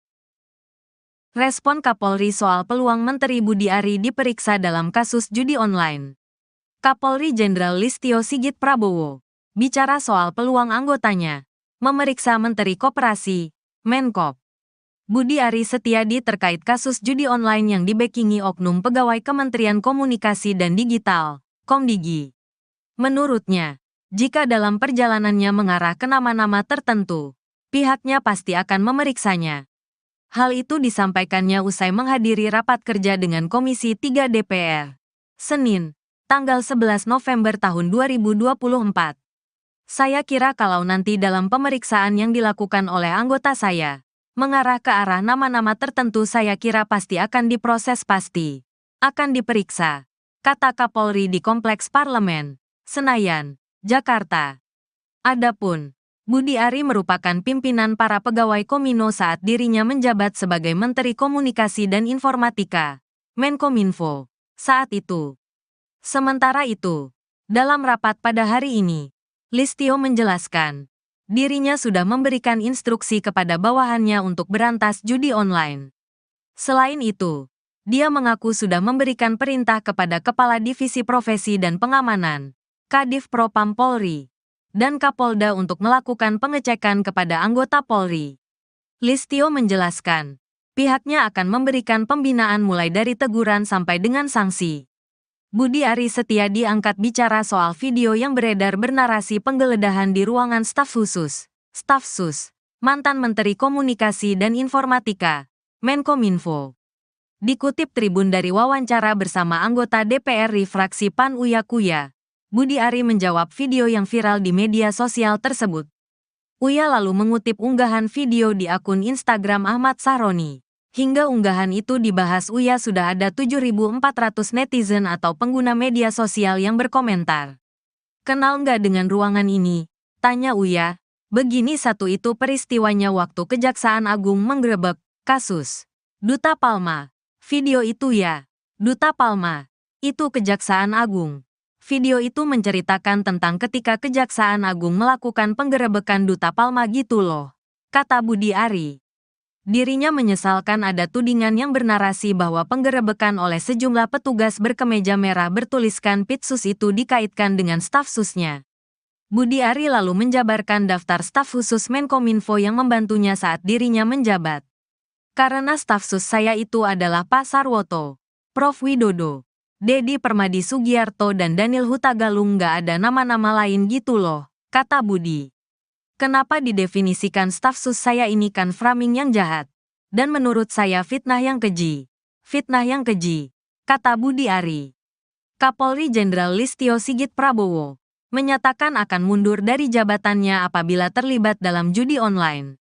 Respon Kapolri soal peluang Menteri Budi Ari diperiksa dalam kasus judi online. Kapolri Jenderal Listio Sigit Prabowo bicara soal peluang anggotanya memeriksa Menteri Koperasi, Menkop. Budi Ari Setiadi terkait kasus judi online yang dibackingi oknum pegawai Kementerian Komunikasi dan Digital, Komdigi. Menurutnya, jika dalam perjalanannya mengarah ke nama-nama tertentu, pihaknya pasti akan memeriksanya. Hal itu disampaikannya usai menghadiri rapat kerja dengan Komisi 3 DPR, Senin, tanggal 11 November tahun 2024. Saya kira kalau nanti dalam pemeriksaan yang dilakukan oleh anggota saya, mengarah ke arah nama-nama tertentu saya kira pasti akan diproses akan diperiksa, kata Kapolri di Kompleks Parlemen, Senayan, Jakarta. Adapun, Budi Ari merupakan pimpinan para pegawai Komino saat dirinya menjabat sebagai Menteri Komunikasi dan Informatika, Menkominfo, saat itu. Sementara itu, dalam rapat pada hari ini, Listio menjelaskan, dirinya sudah memberikan instruksi kepada bawahannya untuk berantas judi online. Selain itu, dia mengaku sudah memberikan perintah kepada Kepala Divisi Profesi dan Pengamanan, Kadif Propam Polri, dan Kapolda untuk melakukan pengecekan kepada anggota Polri. Listio menjelaskan, pihaknya akan memberikan pembinaan mulai dari teguran sampai dengan sanksi. Budi Ari Setiadi angkat bicara soal video yang beredar bernarasi penggeledahan di ruangan staf khusus, Staf Sus, mantan Menteri Komunikasi dan Informatika, Menkominfo. Dikutip Tribun dari wawancara bersama anggota DPR fraksi PAN Uya Kuya, Budi Ari menjawab video yang viral di media sosial tersebut. Uya lalu mengutip unggahan video di akun Instagram Ahmad Sahroni. Hingga unggahan itu dibahas Uya sudah ada 7.400 netizen atau pengguna media sosial yang berkomentar. Kenal nggak dengan ruangan ini? Tanya Uya. Begini satu itu peristiwanya waktu Kejaksaan Agung menggerebek kasus Duta Palma. Video itu ya. Duta Palma. Itu Kejaksaan Agung. Video itu menceritakan tentang ketika Kejaksaan Agung melakukan penggerebekan Duta Palma gitu loh, kata Budi Ari. Dirinya menyesalkan ada tudingan yang bernarasi bahwa penggerebekan oleh sejumlah petugas berkemeja merah bertuliskan Pitsus itu dikaitkan dengan staf susnya. Budi Ari lalu menjabarkan daftar staf khusus Menkominfo yang membantunya saat dirinya menjabat. Karena staf sus saya itu adalah Pak Sarwoto, Prof Widodo, Dedi Permadi Sugiarto dan Daniel Hutagalung nggak ada nama-nama lain gitu loh, kata Budi. Kenapa didefinisikan staf sus saya ini kan framing yang jahat. Dan menurut saya fitnah yang keji. Fitnah yang keji, kata Budi Ari. Kapolri Jenderal Listio Sigit Prabowo menyatakan akan mundur dari jabatannya apabila terlibat dalam judi online.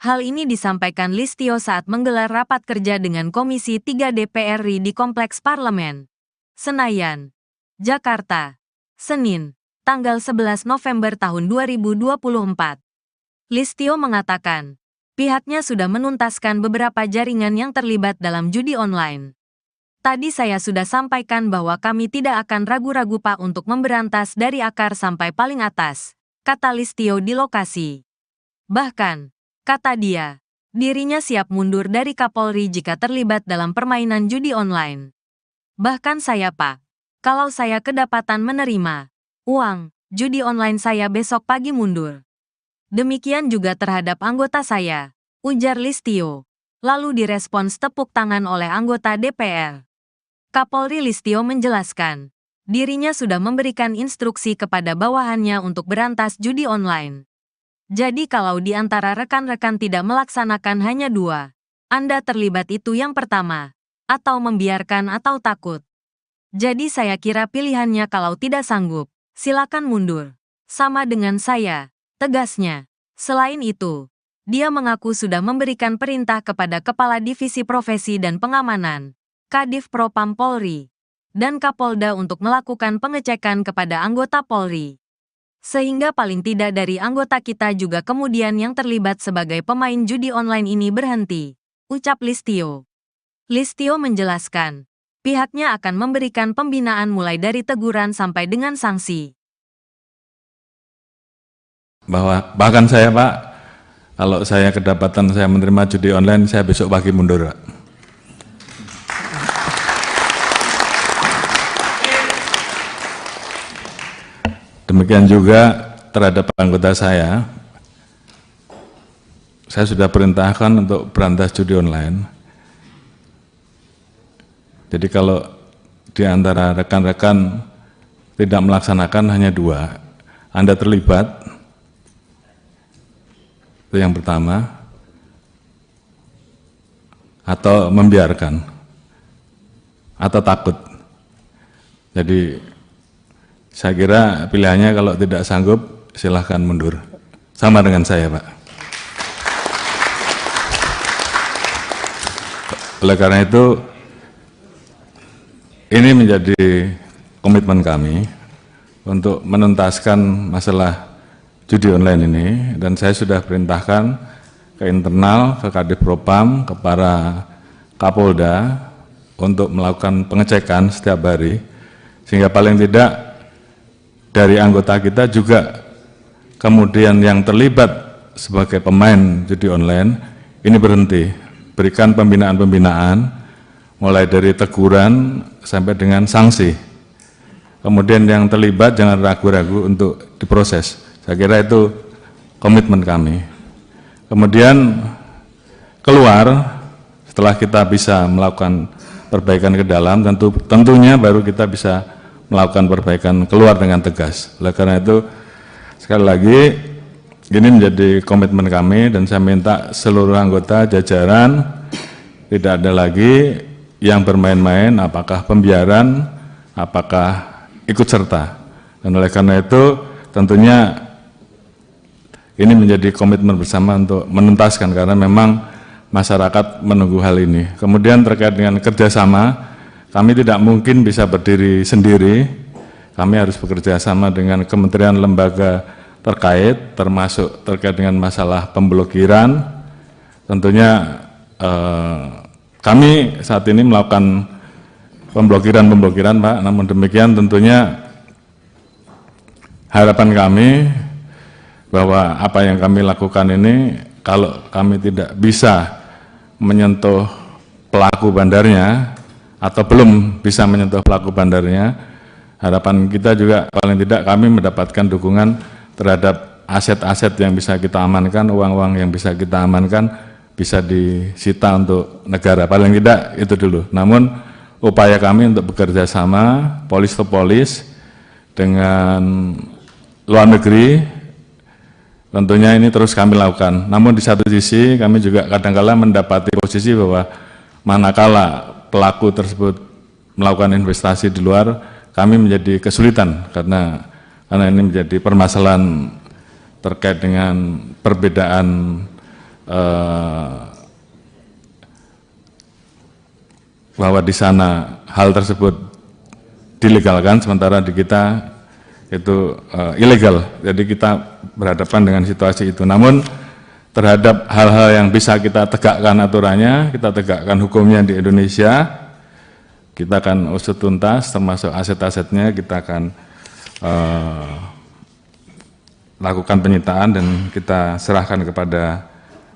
Hal ini disampaikan Listio saat menggelar rapat kerja dengan Komisi 3 DPR RI di Kompleks Parlemen, Senayan, Jakarta, Senin, tanggal 11 November tahun 2024. Listio mengatakan, pihaknya sudah menuntaskan beberapa jaringan yang terlibat dalam judi online. Tadi saya sudah sampaikan bahwa kami tidak akan ragu-ragu Pak untuk memberantas dari akar sampai paling atas, kata Listio di lokasi. Bahkan, kata dia, dirinya siap mundur dari Kapolri jika terlibat dalam permainan judi online. Bahkan saya Pak, kalau saya kedapatan menerima uang judi online saya besok pagi mundur. Demikian juga terhadap anggota saya, ujar Listio. Lalu direspons tepuk tangan oleh anggota DPR. Kapolri Listio menjelaskan, dirinya sudah memberikan instruksi kepada bawahannya untuk berantas judi online. Jadi kalau di antara rekan-rekan tidak melaksanakan hanya dua, Anda terlibat itu yang pertama, atau membiarkan atau takut. Jadi saya kira pilihannya kalau tidak sanggup, silakan mundur. Sama dengan saya, tegasnya. Selain itu, dia mengaku sudah memberikan perintah kepada Kepala Divisi Profesi dan Pengamanan, Kadif Propam Polri, dan Kapolda untuk melakukan pengecekan kepada anggota Polri. Sehingga paling tidak dari anggota kita juga kemudian yang terlibat sebagai pemain judi online ini berhenti, ucap Listio. Listio menjelaskan, pihaknya akan memberikan pembinaan mulai dari teguran sampai dengan sanksi. Bahkan saya Pak, kalau saya kedapatan saya menerima judi online, saya besok pagi mundur Pak. Demikian juga terhadap anggota saya sudah perintahkan untuk berantas judi online. Jadi kalau di antara rekan-rekan tidak melaksanakan hanya 2, Anda terlibat, itu yang pertama, atau membiarkan, atau takut. Jadi saya kira pilihannya kalau tidak sanggup silahkan mundur. Sama dengan saya, Pak. Oleh karena itu, ini menjadi komitmen kami untuk menuntaskan masalah judi online ini, dan saya sudah perintahkan ke internal, ke Kadif Propam, ke para Kapolda untuk melakukan pengecekan setiap hari, sehingga paling tidak dari anggota kita juga kemudian yang terlibat sebagai pemain judi online ini berhenti, berikan pembinaan-pembinaan mulai dari teguran sampai dengan sanksi. Kemudian yang terlibat jangan ragu-ragu untuk diproses. Saya kira itu komitmen kami. Kemudian keluar, setelah kita bisa melakukan perbaikan ke dalam, tentunya baru kita bisa melakukan perbaikan keluar dengan tegas. Oleh karena itu, sekali lagi, ini menjadi komitmen kami, dan saya minta seluruh anggota jajaran tidak ada lagi yang bermain-main, apakah pembiaran, apakah ikut serta. Dan oleh karena itu, tentunya ini menjadi komitmen bersama untuk menuntaskan, karena memang masyarakat menunggu hal ini. Kemudian terkait dengan kerjasama, kami tidak mungkin bisa berdiri sendiri. Kami harus bekerja sama dengan kementerian lembaga terkait, termasuk terkait dengan masalah pemblokiran. Tentunya kami saat ini melakukan pemblokiran, Pak. Namun demikian tentunya harapan kami bahwa apa yang kami lakukan ini, kalau kami tidak bisa menyentuh pelaku bandarnya atau belum bisa menyentuh pelaku bandarnya, harapan kita juga paling tidak kami mendapatkan dukungan terhadap aset-aset yang bisa kita amankan, uang-uang yang bisa kita amankan bisa disita untuk negara, paling tidak itu dulu. Namun upaya kami untuk bekerja sama polis to polis dengan luar negeri, tentunya ini terus kami lakukan. Namun di satu sisi kami juga kadang-kala mendapati posisi bahwa manakala pelaku tersebut melakukan investasi di luar, kami menjadi kesulitan karena ini menjadi permasalahan terkait dengan perbedaan bahwa di sana hal tersebut dilegalkan, sementara di kita itu ilegal. Jadi kita berhadapan dengan situasi itu. Namun terhadap hal-hal yang bisa kita tegakkan aturannya, kita tegakkan hukumnya di Indonesia, kita akan usut tuntas, termasuk aset-asetnya kita akan lakukan penyitaan dan kita serahkan kepada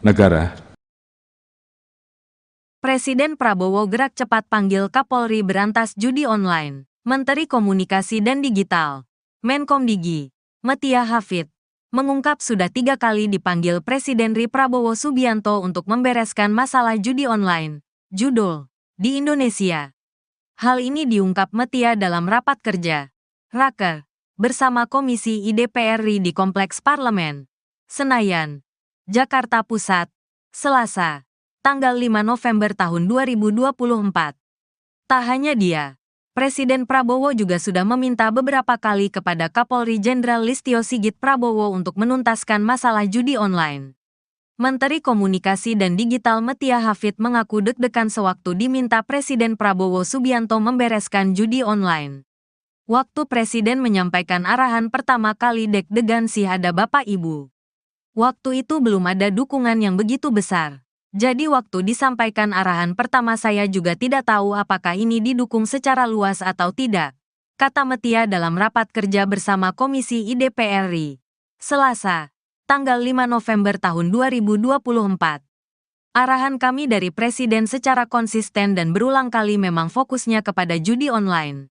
negara. Presiden Prabowo gerak cepat panggil Kapolri berantas judi online. Menteri Komunikasi dan Digital, Menkomdigi, Metia Hafid, mengungkap sudah 3 kali dipanggil Presiden Prabowo Subianto untuk membereskan masalah judi online, judul, di Indonesia. Hal ini diungkap Metia dalam rapat kerja, Raker, bersama Komisi IDPR RI di Kompleks Parlemen, Senayan, Jakarta Pusat, Selasa, tanggal 5 November tahun 2024. Tak hanya dia, Presiden Prabowo juga sudah meminta beberapa kali kepada Kapolri Jenderal Listio Sigit Prabowo untuk menuntaskan masalah judi online. Menteri Komunikasi dan Digital Metia Hafid mengaku deg-degan sewaktu diminta Presiden Prabowo Subianto membereskan judi online. Waktu Presiden menyampaikan arahan pertama kali deg-degan sih ada Bapak Ibu. Waktu itu belum ada dukungan yang begitu besar. Jadi waktu disampaikan arahan pertama saya juga tidak tahu apakah ini didukung secara luas atau tidak, kata Metia dalam rapat kerja bersama Komisi IDPR RI, Selasa, tanggal 5 November tahun 2024. Arahan kami dari Presiden secara konsisten dan berulang kali memang fokusnya kepada judi online.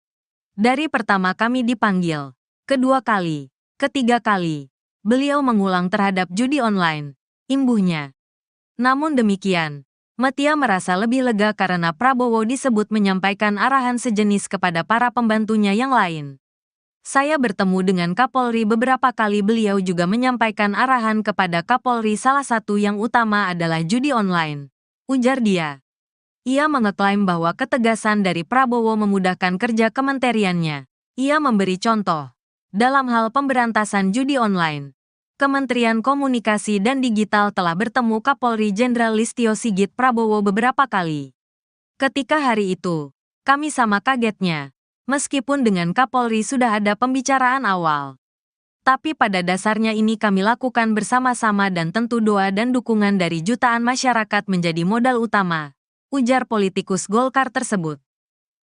Dari pertama kami dipanggil, Kedua kali, ketiga kali, beliau mengulang terhadap judi online, imbuhnya. Namun demikian, Metia merasa lebih lega karena Prabowo disebut menyampaikan arahan sejenis kepada para pembantunya yang lain. Saya bertemu dengan Kapolri beberapa kali, beliau juga menyampaikan arahan kepada Kapolri, salah satu yang utama adalah judi online, ujar dia. Ia mengeklaim bahwa ketegasan dari Prabowo memudahkan kerja kementeriannya. Ia memberi contoh. Dalam hal pemberantasan judi online, Kementerian Komunikasi dan Digital telah bertemu Kapolri Jenderal Listio Sigit Prabowo beberapa kali. Ketika hari itu, kami sama kagetnya, meskipun dengan Kapolri sudah ada pembicaraan awal. Tapi pada dasarnya ini kami lakukan bersama-sama dan tentu doa dan dukungan dari jutaan masyarakat menjadi modal utama, ujar politikus Golkar tersebut.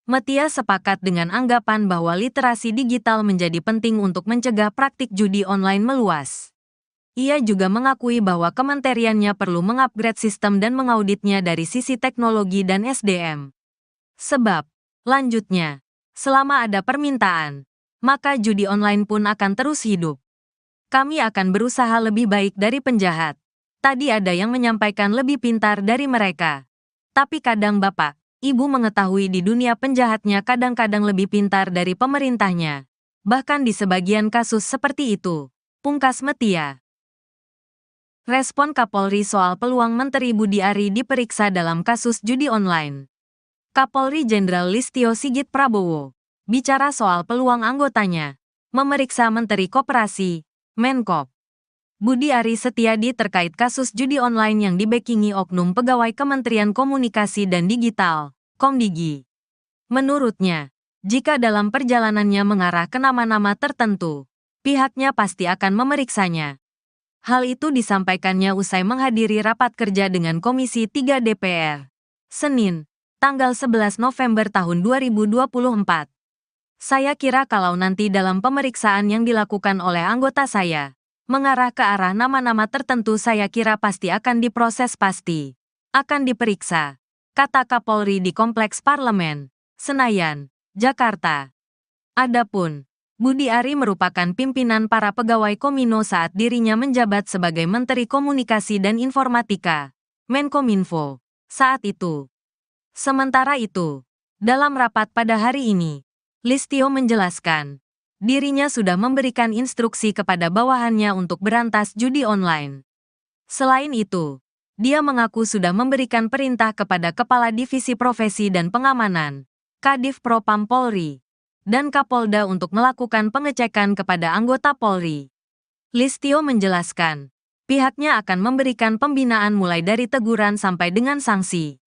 Metia sepakat dengan anggapan bahwa literasi digital menjadi penting untuk mencegah praktik judi online meluas. Ia juga mengakui bahwa kementeriannya perlu mengupgrade sistem dan mengauditnya dari sisi teknologi dan SDM. Sebab, lanjutnya, selama ada permintaan, maka judi online pun akan terus hidup. Kami akan berusaha lebih baik dari penjahat. Tadi ada yang menyampaikan lebih pintar dari mereka. Tapi kadang Bapak, Ibu mengetahui di dunia penjahatnya kadang-kadang lebih pintar dari pemerintahnya. Bahkan di sebagian kasus seperti itu, pungkas Metia. Respon Kapolri soal peluang Menteri Budi Ari diperiksa dalam kasus judi online. Kapolri Jenderal Listio Sigit Prabowo bicara soal peluang anggotanya memeriksa Menteri Koperasi, Menkop, Budi Ari Setiadi terkait kasus judi online yang dibekingi oknum pegawai Kementerian Komunikasi dan Digital, Komdigi. Menurutnya, jika dalam perjalanannya mengarah ke nama-nama tertentu, pihaknya pasti akan memeriksanya. Hal itu disampaikannya usai menghadiri rapat kerja dengan Komisi 3 DPR, Senin, tanggal 11 November tahun 2024. Saya kira kalau nanti dalam pemeriksaan yang dilakukan oleh anggota saya, mengarah ke arah nama-nama tertentu, saya kira pasti akan diproses, pasti akan diperiksa, kata Kapolri di Kompleks Parlemen, Senayan, Jakarta. Adapun, Budi Ari merupakan pimpinan para pegawai Komino saat dirinya menjabat sebagai Menteri Komunikasi dan Informatika, Menkominfo, saat itu. Sementara itu, dalam rapat pada hari ini, Listio menjelaskan, dirinya sudah memberikan instruksi kepada bawahannya untuk berantas judi online. Selain itu, dia mengaku sudah memberikan perintah kepada Kepala Divisi Profesi dan Pengamanan, Kadif Propam Polri, dan Kapolda untuk melakukan pengecekan kepada anggota Polri. Listio menjelaskan, pihaknya akan memberikan pembinaan mulai dari teguran sampai dengan sanksi.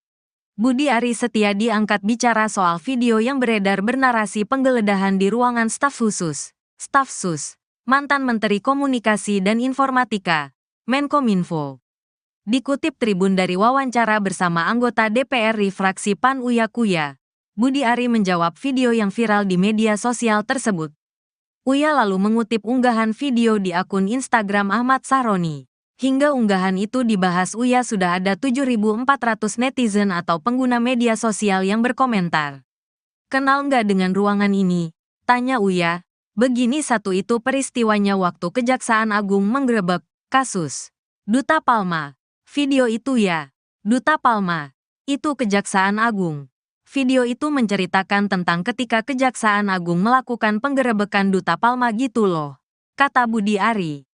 Budi Ari Setiadi angkat bicara soal video yang beredar bernarasi penggeledahan di ruangan staf khusus, Staf Sus, mantan Menteri Komunikasi dan Informatika, Menkominfo. Dikutip Tribun dari wawancara bersama anggota DPR RI fraksi PAN Uya Kuya, Budi Ari menjawab video yang viral di media sosial tersebut. Uya lalu mengutip unggahan video di akun Instagram Ahmad Sahroni. Hingga unggahan itu dibahas Uya sudah ada 7.400 netizen atau pengguna media sosial yang berkomentar. Kenal nggak dengan ruangan ini? Tanya Uya. Begini satu itu peristiwanya waktu Kejaksaan Agung menggerebek kasus Duta Palma. Video itu ya, Duta Palma. Itu Kejaksaan Agung. Video itu menceritakan tentang ketika Kejaksaan Agung melakukan penggerebekan Duta Palma gitu loh, kata Budi Ari.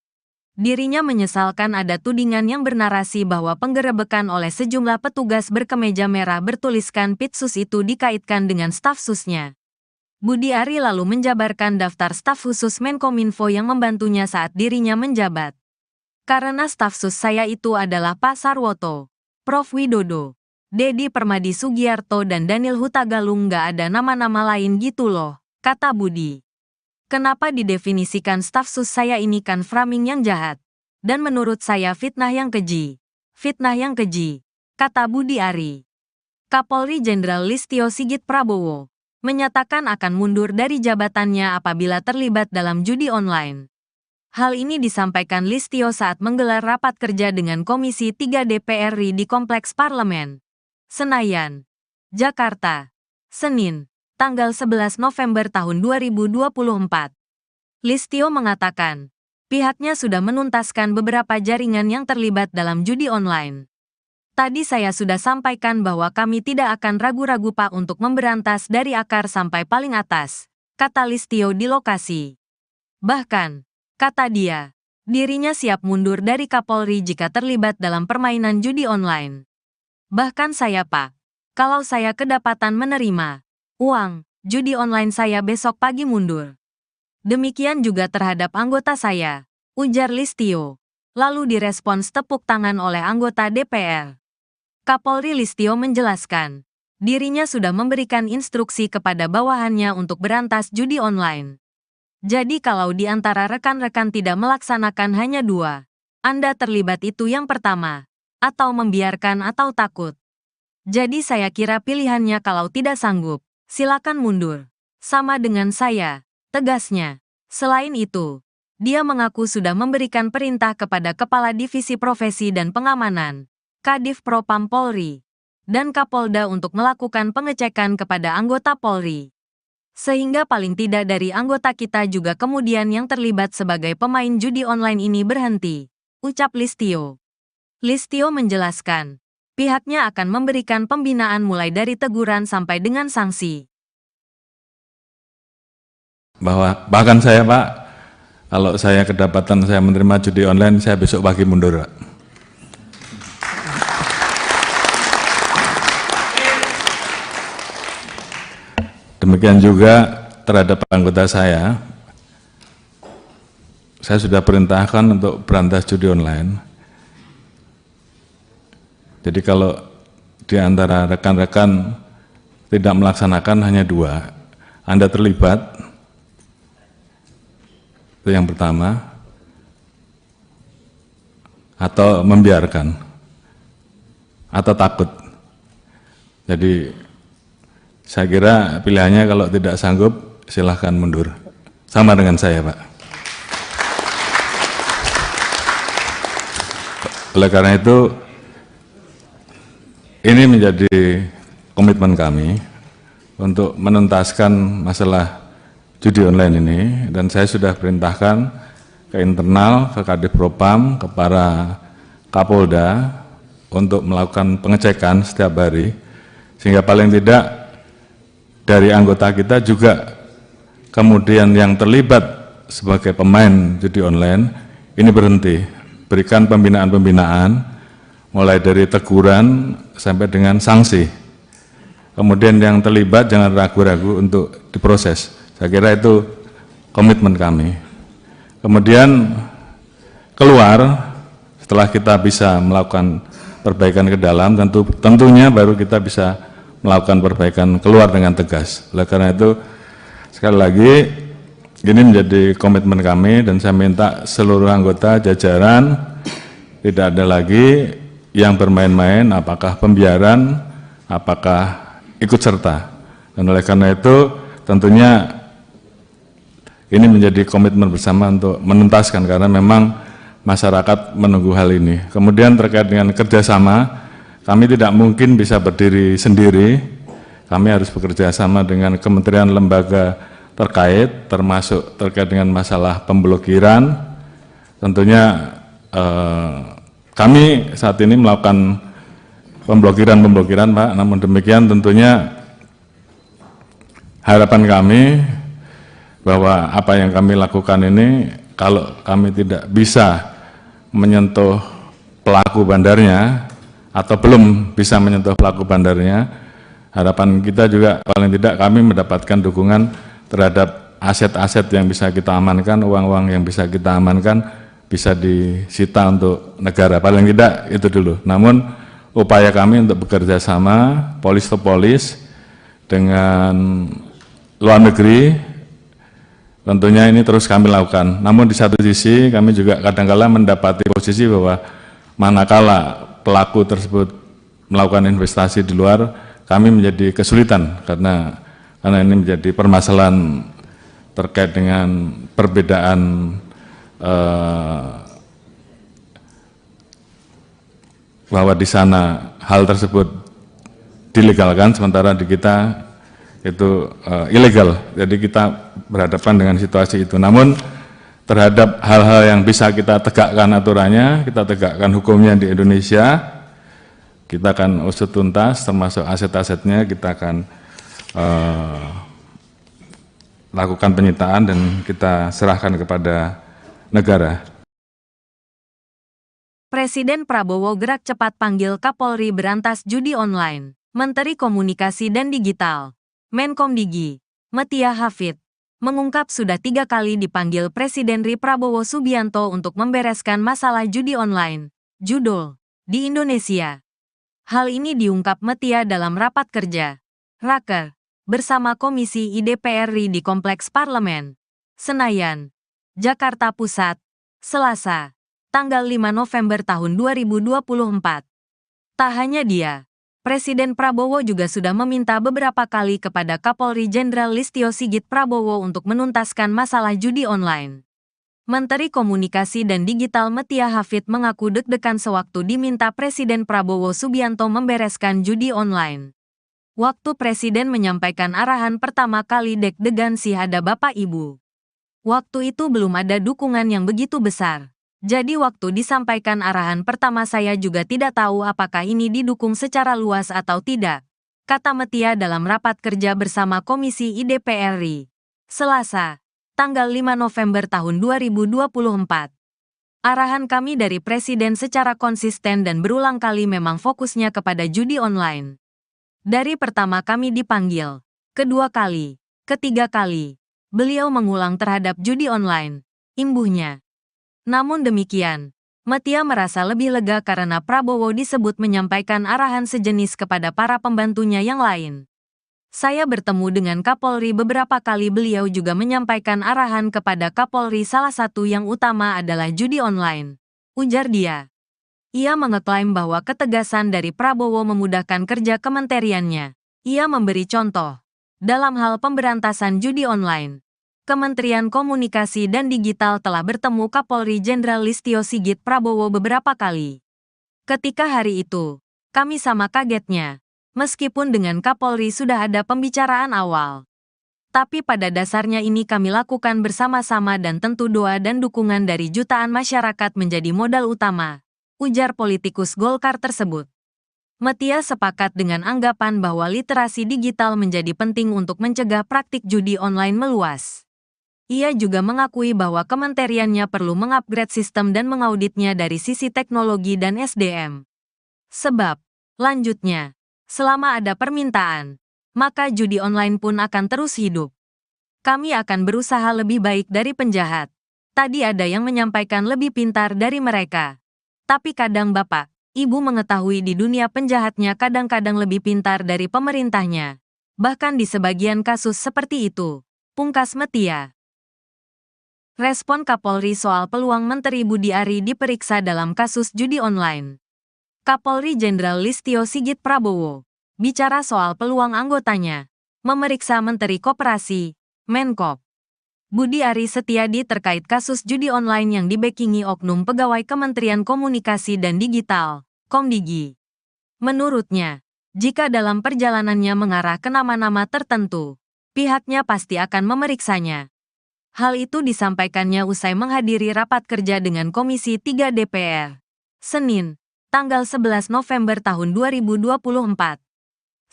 Dirinya menyesalkan ada tudingan yang bernarasi bahwa penggerebekan oleh sejumlah petugas berkemeja merah bertuliskan Pitsus itu dikaitkan dengan staf susnya. Budi Ari lalu menjabarkan daftar staf khusus Menkominfo yang membantunya saat dirinya menjabat. Karena staf sus saya itu adalah Pak Sarwoto, Prof Widodo, Dedi Permadi Sugiarto dan Daniel Hutagalung, nggak ada nama-nama lain gitu loh, kata Budi. Kenapa didefinisikan staf sus saya ini kan framing yang jahat. Dan menurut saya fitnah yang keji. Fitnah yang keji, kata Budi Ari. Kapolri Jenderal Listio Sigit Prabowo menyatakan akan mundur dari jabatannya apabila terlibat dalam judi online. Hal ini disampaikan Listio saat menggelar rapat kerja dengan Komisi 3 DPR RI di Kompleks Parlemen, Senayan, Jakarta, Senin, tanggal 11 November tahun 2024. Listio mengatakan, pihaknya sudah menuntaskan beberapa jaringan yang terlibat dalam judi online. Tadi saya sudah sampaikan bahwa kami tidak akan ragu-ragu Pak untuk memberantas dari akar sampai paling atas, kata Listio di lokasi. Bahkan, kata dia, dirinya siap mundur dari Kapolri jika terlibat dalam permainan judi online. Bahkan saya Pak, kalau saya kedapatan menerima uang judi online saya besok pagi mundur. Demikian juga terhadap anggota saya, ujar Listio. Lalu direspons tepuk tangan oleh anggota DPR. Kapolri Listio menjelaskan, dirinya sudah memberikan instruksi kepada bawahannya untuk berantas judi online. Jadi kalau di antara rekan-rekan tidak melaksanakan hanya 2, Anda terlibat itu yang pertama, atau membiarkan atau takut. Jadi saya kira pilihannya kalau tidak sanggup, silakan mundur. Sama dengan saya, tegasnya. Selain itu, dia mengaku sudah memberikan perintah kepada Kepala Divisi Profesi dan Pengamanan, Kadif Propam Polri, dan Kapolda untuk melakukan pengecekan kepada anggota Polri. Sehingga paling tidak dari anggota kita juga kemudian yang terlibat sebagai pemain judi online ini berhenti, ucap Listio. Listio menjelaskan, pihaknya akan memberikan pembinaan mulai dari teguran sampai dengan sanksi. Bahkan saya Pak, kalau saya kedapatan saya menerima judi online, saya besok pagi mundur Pak. Demikian juga terhadap anggota saya sudah perintahkan untuk berantas judi online. Jadi kalau di antara rekan-rekan tidak melaksanakan hanya 2, Anda terlibat, itu yang pertama, atau membiarkan, atau takut. Jadi saya kira pilihannya kalau tidak sanggup, silahkan mundur. Sama dengan saya, Pak. Oleh karena itu, ini menjadi komitmen kami untuk menuntaskan masalah judi online ini, dan saya sudah perintahkan ke internal, ke Kadif Propam, ke para Kapolda untuk melakukan pengecekan setiap hari, sehingga paling tidak dari anggota kita juga kemudian yang terlibat sebagai pemain judi online ini berhenti, berikan pembinaan-pembinaan mulai dari teguran sampai dengan sanksi. Kemudian yang terlibat jangan ragu-ragu untuk diproses. Saya kira itu komitmen kami. Kemudian keluar setelah kita bisa melakukan perbaikan ke dalam, tentunya baru kita bisa melakukan perbaikan keluar dengan tegas. Oleh karena itu, sekali lagi, ini menjadi komitmen kami dan saya minta seluruh anggota jajaran tidak ada lagi yang bermain-main, apakah pembiaran, apakah ikut serta. Dan oleh karena itu, tentunya ini menjadi komitmen bersama untuk menuntaskan karena memang masyarakat menunggu hal ini. Kemudian terkait dengan kerjasama, kami tidak mungkin bisa berdiri sendiri, kami harus bekerja sama dengan kementerian lembaga terkait, termasuk terkait dengan masalah pemblokiran. Tentunya kami saat ini melakukan pemblokiran Pak, namun demikian tentunya harapan kami bahwa apa yang kami lakukan ini, kalau kami tidak bisa menyentuh pelaku bandarnya, atau belum bisa menyentuh pelaku bandarnya, harapan kita juga paling tidak kami mendapatkan dukungan terhadap aset-aset yang bisa kita amankan, uang-uang yang bisa kita amankan, bisa disita untuk negara, paling tidak itu dulu. Namun upaya kami untuk bekerja sama, polis to polis, dengan luar negeri, tentunya ini terus kami lakukan. Namun di satu sisi kami juga kadang-kala mendapati posisi bahwa manakala pelaku tersebut melakukan investasi di luar, kami menjadi kesulitan karena ini menjadi permasalahan terkait dengan perbedaan bahwa di sana hal tersebut dilegalkan, sementara di kita itu ilegal. Jadi kita berhadapan dengan situasi itu. Namun terhadap hal-hal yang bisa kita tegakkan aturannya, kita tegakkan hukumnya di Indonesia, kita akan usut tuntas, termasuk aset-asetnya kita akan lakukan penyitaan dan kita serahkan kepada negara. Presiden Prabowo gerak cepat panggil Kapolri berantas judi online. Menteri Komunikasi dan Digital, Menkomdigi, Metia Hafid, mengungkap sudah 3 kali dipanggil Presiden RI Prabowo Subianto untuk membereskan masalah judi online, judul, di Indonesia. Hal ini diungkap Metia dalam rapat kerja, Raker, bersama Komisi IDPR RI di Kompleks Parlemen, Senayan, Jakarta Pusat, Selasa, tanggal 5 November tahun 2024. Tak hanya dia, Presiden Prabowo juga sudah meminta beberapa kali kepada Kapolri Jenderal Listio Sigit Prabowo untuk menuntaskan masalah judi online. Menteri Komunikasi dan Digital Metia Hafid mengaku deg-degan sewaktu diminta Presiden Prabowo Subianto membereskan judi online. Waktu Presiden menyampaikan arahan pertama kali deg-degan sih ada Bapak Ibu. Waktu itu belum ada dukungan yang begitu besar. Jadi waktu disampaikan arahan pertama saya juga tidak tahu apakah ini didukung secara luas atau tidak, kata Metia dalam rapat kerja bersama Komisi IDPR RI, Selasa, tanggal 5 November tahun 2024. Arahan kami dari Presiden secara konsisten dan berulang kali memang fokusnya kepada judi online. Dari pertama kami dipanggil, kedua kali, ketiga kali, beliau mengulang terhadap judi online, imbuhnya. Namun demikian, Metia merasa lebih lega karena Prabowo disebut menyampaikan arahan sejenis kepada para pembantunya yang lain. Saya bertemu dengan Kapolri beberapa kali, beliau juga menyampaikan arahan kepada Kapolri, salah satu yang utama adalah judi online, ujar dia. Ia mengeklaim bahwa ketegasan dari Prabowo memudahkan kerja kementeriannya. Ia memberi contoh. Dalam hal pemberantasan judi online, Kementerian Komunikasi dan Digital telah bertemu Kapolri Jenderal Listio Sigit Prabowo beberapa kali. Ketika hari itu, kami sama kagetnya, meskipun dengan Kapolri sudah ada pembicaraan awal. Tapi pada dasarnya ini kami lakukan bersama-sama dan tentu doa dan dukungan dari jutaan masyarakat menjadi modal utama, ujar politikus Golkar tersebut. Metia sepakat dengan anggapan bahwa literasi digital menjadi penting untuk mencegah praktik judi online meluas. Ia juga mengakui bahwa kementeriannya perlu mengupgrade sistem dan mengauditnya dari sisi teknologi dan SDM. Sebab, lanjutnya, selama ada permintaan, maka judi online pun akan terus hidup. Kami akan berusaha lebih baik dari penjahat. Tadi ada yang menyampaikan lebih pintar dari mereka. Tapi kadang Bapak, Ibu mengetahui di dunia penjahatnya kadang-kadang lebih pintar dari pemerintahnya. Bahkan di sebagian kasus seperti itu, pungkas Metia. Respon Kapolri soal peluang Menteri Budi Ari diperiksa dalam kasus judi online. Kapolri Jenderal Listio Sigit Prabowo bicara soal peluang anggotanya memeriksa Menteri Koperasi, Menkop, Budi Ari Setiadi terkait kasus judi online yang dibekingi oknum pegawai Kementerian Komunikasi dan Digital, Komdigi. Menurutnya, jika dalam perjalanannya mengarah ke nama-nama tertentu, pihaknya pasti akan memeriksanya. Hal itu disampaikannya usai menghadiri rapat kerja dengan Komisi 3 DPR, Senin, tanggal 11 November tahun 2024.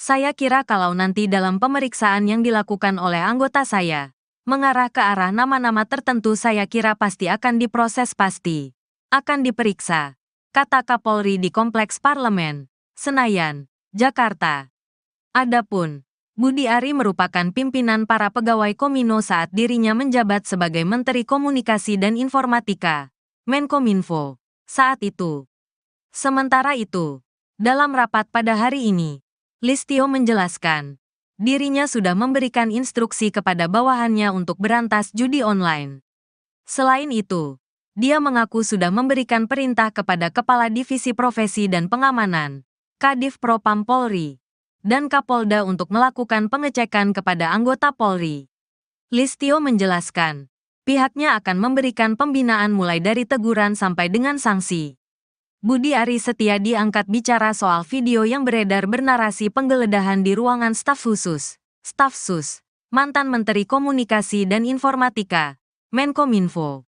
Saya kira kalau nanti dalam pemeriksaan yang dilakukan oleh anggota saya, mengarah ke arah nama-nama tertentu saya kira pasti akan diproses pasti. Akan diperiksa, kata Kapolri di Kompleks Parlemen, Senayan, Jakarta. Adapun Budi Ari merupakan pimpinan para pegawai Komino saat dirinya menjabat sebagai Menteri Komunikasi dan Informatika, Menkominfo, saat itu. Sementara itu, dalam rapat pada hari ini, Listio menjelaskan, dirinya sudah memberikan instruksi kepada bawahannya untuk berantas judi online. Selain itu, dia mengaku sudah memberikan perintah kepada Kepala Divisi Profesi dan Pengamanan, Kadif Propam Polri, dan Kapolda untuk melakukan pengecekan kepada anggota Polri. Listio menjelaskan, pihaknya akan memberikan pembinaan mulai dari teguran sampai dengan sanksi. Budi Ari Setiadi angkat bicara soal video yang beredar bernarasi penggeledahan di ruangan staf khusus staf sus, mantan Menteri Komunikasi dan Informatika, Menkominfo.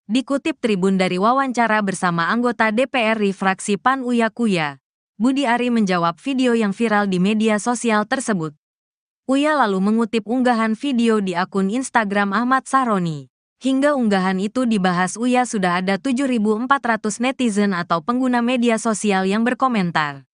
Dikutip Tribun dari wawancara bersama anggota DPR RI fraksi PAN Uya Kuya, Budi Ari menjawab video yang viral di media sosial tersebut. Uya lalu mengutip unggahan video di akun Instagram Ahmad Sahroni. Hingga unggahan itu dibahas Uya sudah ada 7.400 netizen atau pengguna media sosial yang berkomentar.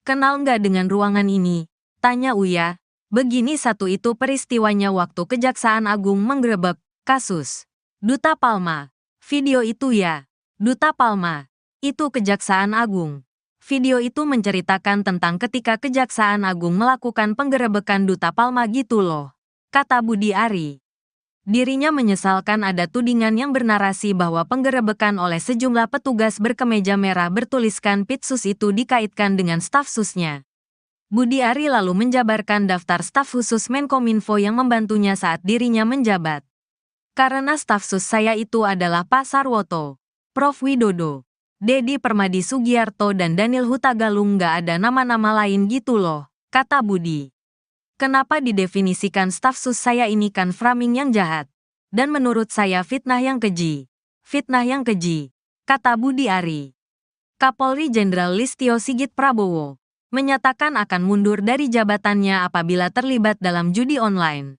Kenal nggak dengan ruangan ini? Tanya Uya. Begini satu itu peristiwanya waktu Kejaksaan Agung menggerebek kasus Duta Palma. Video itu ya, Duta Palma. Itu Kejaksaan Agung. Video itu menceritakan tentang ketika Kejaksaan Agung melakukan penggerebekan Duta Palma gitu loh, kata Budi Ari. Dirinya menyesalkan ada tudingan yang bernarasi bahwa penggerebekan oleh sejumlah petugas berkemeja merah bertuliskan Pitsus itu dikaitkan dengan staf susnya. Budi Ari lalu menjabarkan daftar staf khusus Menkominfo yang membantunya saat dirinya menjabat. Karena staf sus saya itu adalah Pak Sarwoto, Prof. Widodo, Dedi Permadi Sugiarto dan Daniel Hutagalung, nggak ada nama-nama lain gitu loh, kata Budi. Kenapa didefinisikan staf sus saya ini kan framing yang jahat. Dan menurut saya fitnah yang keji. Fitnah yang keji, kata Budi Ari. Kapolri Jenderal Listio Sigit Prabowo menyatakan akan mundur dari jabatannya apabila terlibat dalam judi online.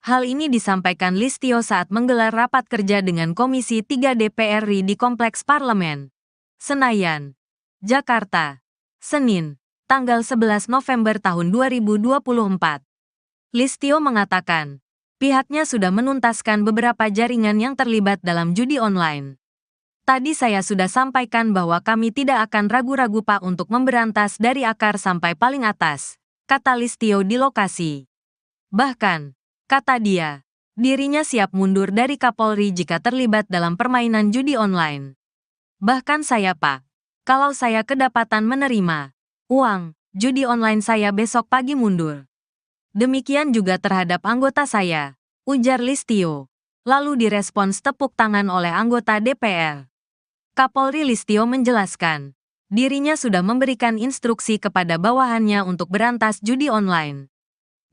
Hal ini disampaikan Listio saat menggelar rapat kerja dengan Komisi 3 DPR RI di Kompleks Parlemen, Senayan, Jakarta, Senin, tanggal 11 November tahun 2024. Listio mengatakan, pihaknya sudah menuntaskan beberapa jaringan yang terlibat dalam judi online. Tadi saya sudah sampaikan bahwa kami tidak akan ragu-ragu Pak untuk memberantas dari akar sampai paling atas, kata Listio di lokasi. Bahkan, kata dia, dirinya siap mundur dari Kapolri jika terlibat dalam permainan judi online. Bahkan saya Pak, kalau saya kedapatan menerima uang judi online saya besok pagi mundur. Demikian juga terhadap anggota saya, ujar Listio. Lalu direspons tepuk tangan oleh anggota DPR. Kapolri Listio menjelaskan, dirinya sudah memberikan instruksi kepada bawahannya untuk berantas judi online.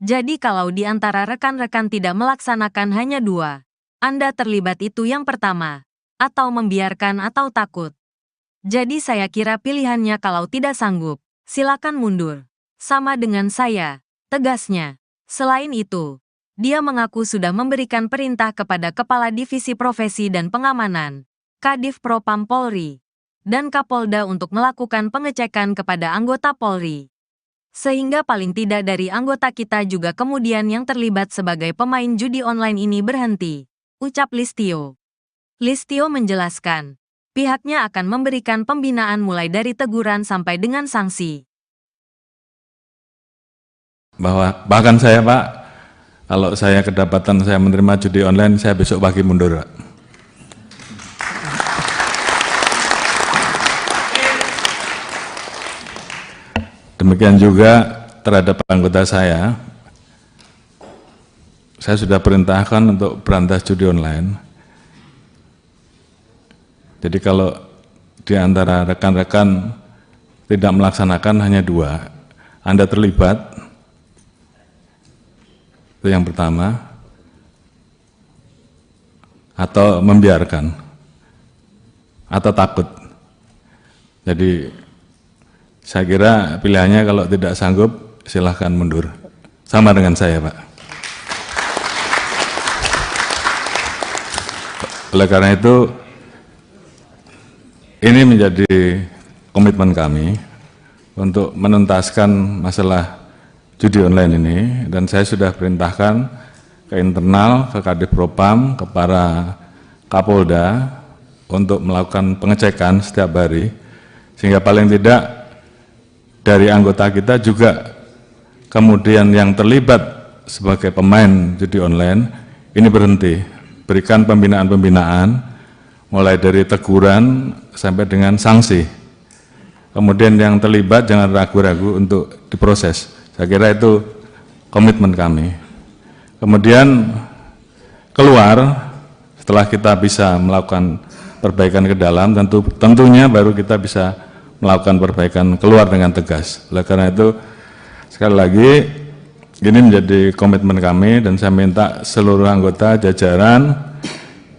Jadi kalau di antara rekan-rekan tidak melaksanakan hanya dua, Anda terlibat itu yang pertama, atau membiarkan atau takut. Jadi saya kira pilihannya kalau tidak sanggup, silakan mundur. Sama dengan saya, tegasnya. Selain itu, dia mengaku sudah memberikan perintah kepada Kepala Divisi Profesi dan Pengamanan, Kadif Propam Polri, dan Kapolda untuk melakukan pengecekan kepada anggota Polri. Sehingga paling tidak dari anggota kita juga kemudian yang terlibat sebagai pemain judi online ini berhenti, ucap Listio. Listio menjelaskan, pihaknya akan memberikan pembinaan mulai dari teguran sampai dengan sanksi. Bahkan saya Pak, kalau saya kedapatan saya menerima judi online, saya besok pagi mundur Pak. Demikian juga terhadap anggota saya sudah perintahkan untuk berantas judi online. Jadi kalau di antara rekan-rekan tidak melaksanakan hanya dua, Anda terlibat, itu yang pertama, atau membiarkan, atau takut. Jadi saya kira pilihannya kalau tidak sanggup, silahkan mundur. Sama dengan saya, Pak. Oleh karena itu, ini menjadi komitmen kami untuk menuntaskan masalah judi online ini, dan saya sudah perintahkan ke internal, ke Kadif Propam, ke para Kapolda untuk melakukan pengecekan setiap hari, sehingga paling tidak dari anggota kita juga kemudian yang terlibat sebagai pemain judi online ini berhenti, berikan pembinaan-pembinaan mulai dari teguran sampai dengan sanksi. Kemudian yang terlibat jangan ragu-ragu untuk diproses. Saya kira itu komitmen kami. Kemudian keluar setelah kita bisa melakukan perbaikan ke dalam, tentunya baru kita bisa melakukan perbaikan keluar dengan tegas. Oleh karena itu, sekali lagi ini menjadi komitmen kami dan saya minta seluruh anggota jajaran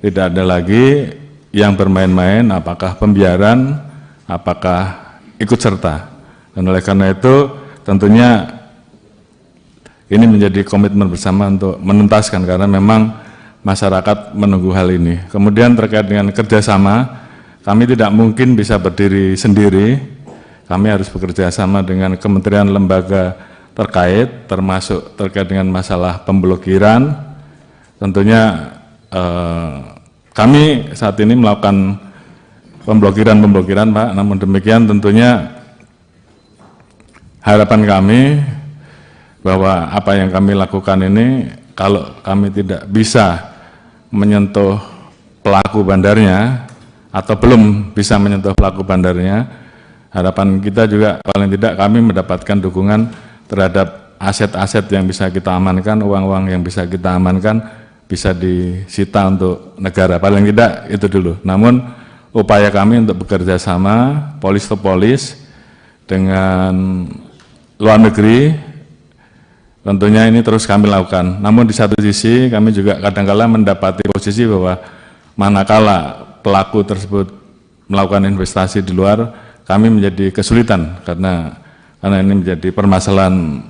tidak ada lagi yang bermain-main, apakah pembiaran, apakah ikut serta. Dan oleh karena itu tentunya ini menjadi komitmen bersama untuk menuntaskan karena memang masyarakat menunggu hal ini. Kemudian terkait dengan kerjasama, kami tidak mungkin bisa berdiri sendiri, kami harus bekerja sama dengan kementerian lembaga terkait, termasuk terkait dengan masalah pemblokiran. Tentunya kami saat ini melakukan pemblokiran Pak, namun demikian tentunya harapan kami bahwa apa yang kami lakukan ini kalau kami tidak bisa menyentuh pelaku bandarnya atau belum bisa menyentuh pelaku bandarnya, harapan kita juga paling tidak kami mendapatkan dukungan terhadap aset-aset yang bisa kita amankan, uang-uang yang bisa kita amankan bisa disita untuk negara, paling tidak itu dulu. Namun upaya kami untuk bekerja sama polis to polis dengan luar negeri tentunya ini terus kami lakukan. Namun di satu sisi kami juga kadang-kala mendapati posisi bahwa manakala pelaku tersebut melakukan investasi di luar, kami menjadi kesulitan karena ini menjadi permasalahan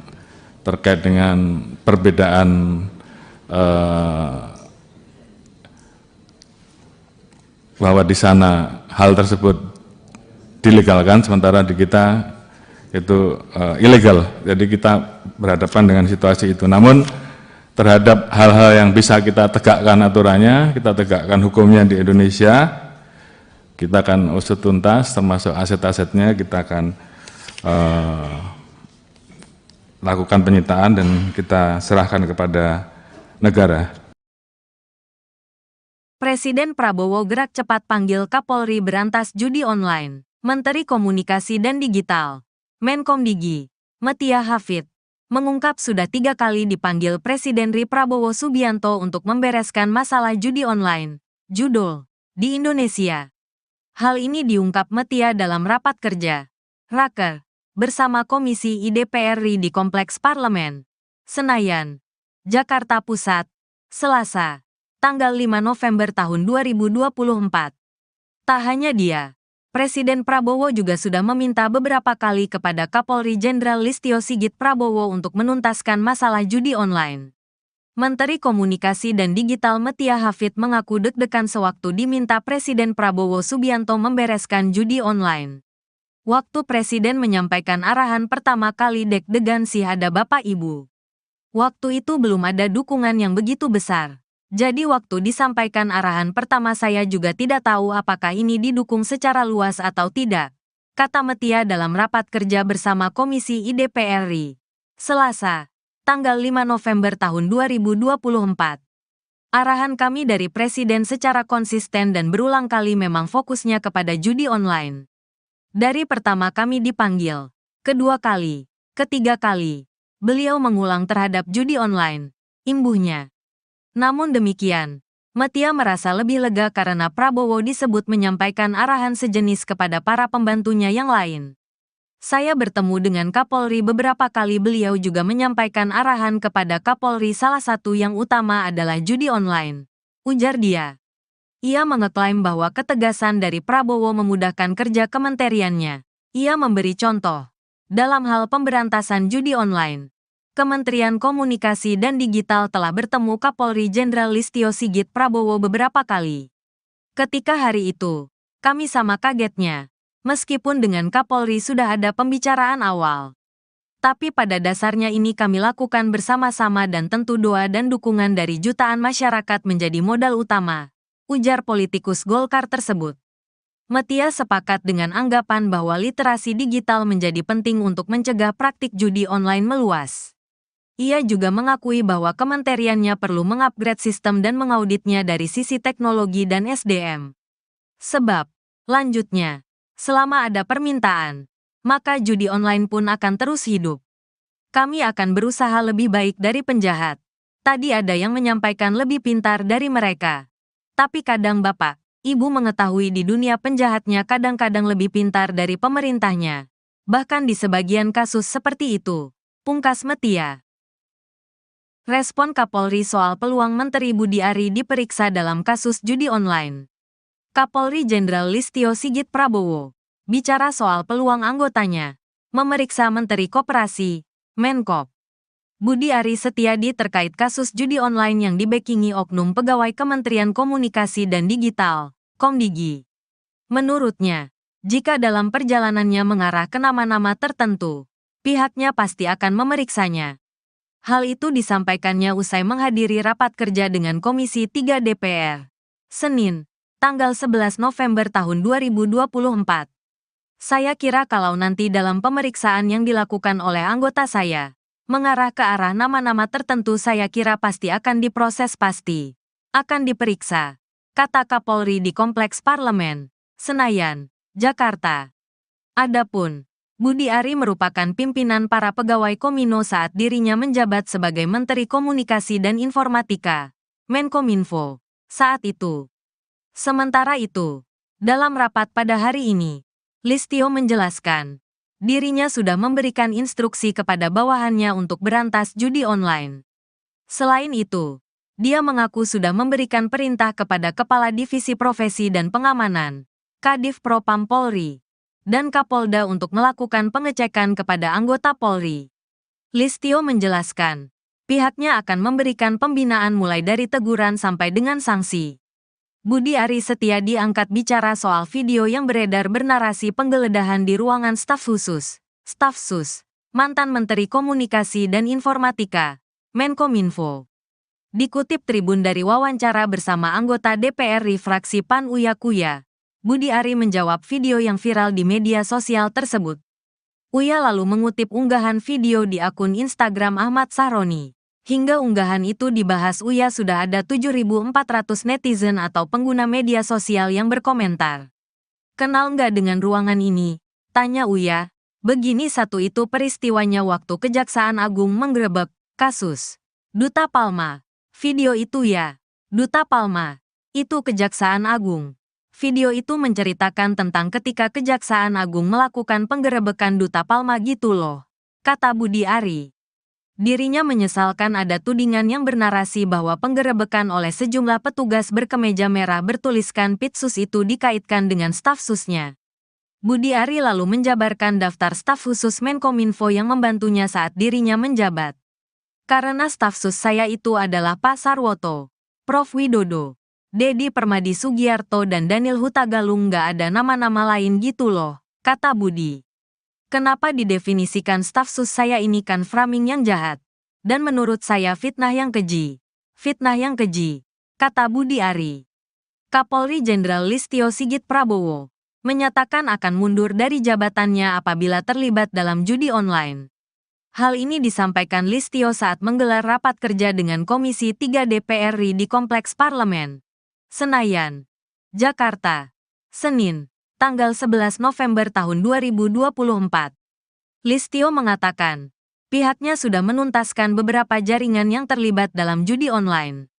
terkait dengan perbedaan bahwa di sana hal tersebut dilegalkan, sementara di kita itu ilegal. Jadi kita berhadapan dengan situasi itu. Namun terhadap hal-hal yang bisa kita tegakkan aturannya, kita tegakkan hukumnya di Indonesia, kita akan usut tuntas, termasuk aset-asetnya kita akan lakukan penyitaan dan kita serahkan kepada negara. Presiden Prabowo gerak cepat panggil Kapolri berantas judi online. Menteri Komunikasi dan Digital, Menkomdigi, Metia Hafid, mengungkap sudah 3 kali dipanggil Presiden RI Prabowo Subianto untuk membereskan masalah judi online, judul, di Indonesia. Hal ini diungkap Metia dalam rapat kerja, Raker, bersama Komisi IDPR RI di Kompleks Parlemen, Senayan, Jakarta Pusat, Selasa, tanggal 5 November tahun 2024. Tak hanya dia, Presiden Prabowo juga sudah meminta beberapa kali kepada Kapolri Jenderal Listio Sigit Prabowo untuk menuntaskan masalah judi online. Menteri Komunikasi dan Digital Metia Hafid mengaku deg-degan sewaktu diminta Presiden Prabowo Subianto membereskan judi online. Waktu Presiden menyampaikan arahan pertama kali deg-degan sih ada Bapak Ibu. Waktu itu belum ada dukungan yang begitu besar. Jadi waktu disampaikan arahan pertama saya juga tidak tahu apakah ini didukung secara luas atau tidak, kata Metia dalam rapat kerja bersama Komisi IDPR RI, Selasa, tanggal 5 November tahun 2024. Arahan kami dari Presiden secara konsisten dan berulang kali memang fokusnya kepada judi online. Dari pertama kami dipanggil, kedua kali, ketiga kali, beliau mengulang terhadap judi online, imbuhnya. Namun demikian, Metia merasa lebih lega karena Prabowo disebut menyampaikan arahan sejenis kepada para pembantunya yang lain. Saya bertemu dengan Kapolri beberapa kali, beliau juga menyampaikan arahan kepada Kapolri, salah satu yang utama adalah judi online, ujar dia. Ia mengeklaim bahwa ketegasan dari Prabowo memudahkan kerja kementeriannya. Ia memberi contoh. Dalam hal pemberantasan judi online, Kementerian Komunikasi dan Digital telah bertemu Kapolri Jenderal Listio Sigit Prabowo beberapa kali. Ketika hari itu, kami sama kagetnya, meskipun dengan Kapolri sudah ada pembicaraan awal. Tapi pada dasarnya ini kami lakukan bersama-sama dan tentu doa dan dukungan dari jutaan masyarakat menjadi modal utama, ujar politikus Golkar tersebut. Metia sepakat dengan anggapan bahwa literasi digital menjadi penting untuk mencegah praktik judi online meluas. Ia juga mengakui bahwa kementeriannya perlu mengupgrade sistem dan mengauditnya dari sisi teknologi dan SDM. Sebab, lanjutnya, selama ada permintaan, maka judi online pun akan terus hidup. Kami akan berusaha lebih baik dari penjahat. Tadi ada yang menyampaikan lebih pintar dari mereka. Tapi kadang Bapak, Ibu mengetahui di dunia penjahatnya kadang-kadang lebih pintar dari pemerintahnya. Bahkan di sebagian kasus seperti itu, pungkas Metia. Respon Kapolri soal peluang Menteri Budi Ari diperiksa dalam kasus judi online. Kapolri Jenderal Listio Sigit Prabowo bicara soal peluang anggotanya memeriksa Menteri Koperasi, Menkop, Budi Ari Setiadi terkait kasus judi online yang dibekingi oknum pegawai Kementerian Komunikasi dan Digital, Komdigi. Menurutnya, jika dalam perjalanannya mengarah ke nama-nama tertentu, pihaknya pasti akan memeriksanya. Hal itu disampaikannya usai menghadiri rapat kerja dengan Komisi 3 DPR, Senin, tanggal 11 November tahun 2024. Saya kira kalau nanti dalam pemeriksaan yang dilakukan oleh anggota saya, mengarah ke arah nama-nama tertentu saya kira pasti akan diproses akan diperiksa, kata Kapolri di Kompleks Parlemen, Senayan, Jakarta. Adapun, Budi Ari merupakan pimpinan para pegawai Komino saat dirinya menjabat sebagai Menteri Komunikasi dan Informatika, Menkominfo, saat itu. Sementara itu, dalam rapat pada hari ini, Listio menjelaskan, dirinya sudah memberikan instruksi kepada bawahannya untuk berantas judi online. Selain itu, dia mengaku sudah memberikan perintah kepada Kepala Divisi Profesi dan Pengamanan, Kadif Propam Polri, dan Kapolda untuk melakukan pengecekan kepada anggota Polri. Listio menjelaskan, pihaknya akan memberikan pembinaan mulai dari teguran sampai dengan sanksi. Budi Ari Setiadi angkat bicara soal video yang beredar bernarasi penggeledahan di ruangan staf khusus, Staf Sus, mantan Menteri Komunikasi dan Informatika, Menkominfo. Dikutip Tribun dari wawancara bersama anggota DPR fraksi PAN Uya Kuya, Budi Ari menjawab video yang viral di media sosial tersebut. Uya lalu mengutip unggahan video di akun Instagram Ahmad Sahroni. Hingga unggahan itu dibahas Uya sudah ada 7.400 netizen atau pengguna media sosial yang berkomentar. Kenal nggak dengan ruangan ini? Tanya Uya. Begini satu itu peristiwanya waktu Kejaksaan Agung menggerebek kasus Duta Palma. Video itu ya, Duta Palma. Itu Kejaksaan Agung. Video itu menceritakan tentang ketika Kejaksaan Agung melakukan penggerebekan Duta Palma gitu loh, kata Budi Ari. Dirinya menyesalkan ada tudingan yang bernarasi bahwa penggerebekan oleh sejumlah petugas berkemeja merah bertuliskan Pitsus itu dikaitkan dengan staf susnya. Budi Ari lalu menjabarkan daftar staf khusus Menkominfo yang membantunya saat dirinya menjabat. Karena staf sus saya itu adalah Pak Sarwoto, Prof. Widodo, Dedi Permadi Sugiarto dan Daniel Hutagalung nggak ada nama-nama lain gitu loh, kata Budi. Kenapa didefinisikan staf sus saya ini kan framing yang jahat. Dan menurut saya fitnah yang keji. Fitnah yang keji, kata Budi Ari. Kapolri Jenderal Listio Sigit Prabowo menyatakan akan mundur dari jabatannya apabila terlibat dalam judi online. Hal ini disampaikan Listio saat menggelar rapat kerja dengan Komisi 3 DPR RI di Kompleks Parlemen, Senayan, Jakarta, Senin, tanggal 11 November tahun 2024. Listio mengatakan, pihaknya sudah menuntaskan beberapa jaringan yang terlibat dalam judi online.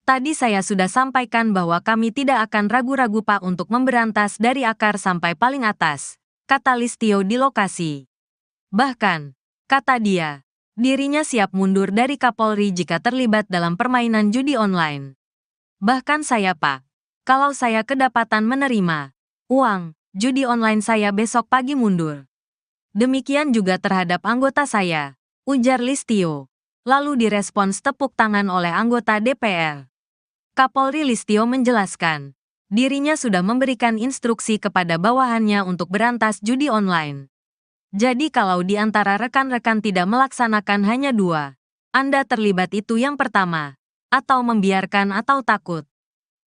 Tadi saya sudah sampaikan bahwa kami tidak akan ragu-ragu Pak untuk memberantas dari akar sampai paling atas, kata Listio di lokasi. Bahkan, kata dia, dirinya siap mundur dari Kapolri jika terlibat dalam permainan judi online. Bahkan saya Pak, kalau saya kedapatan menerima uang judi online saya besok pagi mundur. Demikian juga terhadap anggota saya, ujar Listio. Lalu direspons tepuk tangan oleh anggota DPR. Kapolri Listio menjelaskan, dirinya sudah memberikan instruksi kepada bawahannya untuk berantas judi online. Jadi kalau di antara rekan-rekan tidak melaksanakan hanya dua, Anda terlibat itu yang pertama, atau membiarkan atau takut.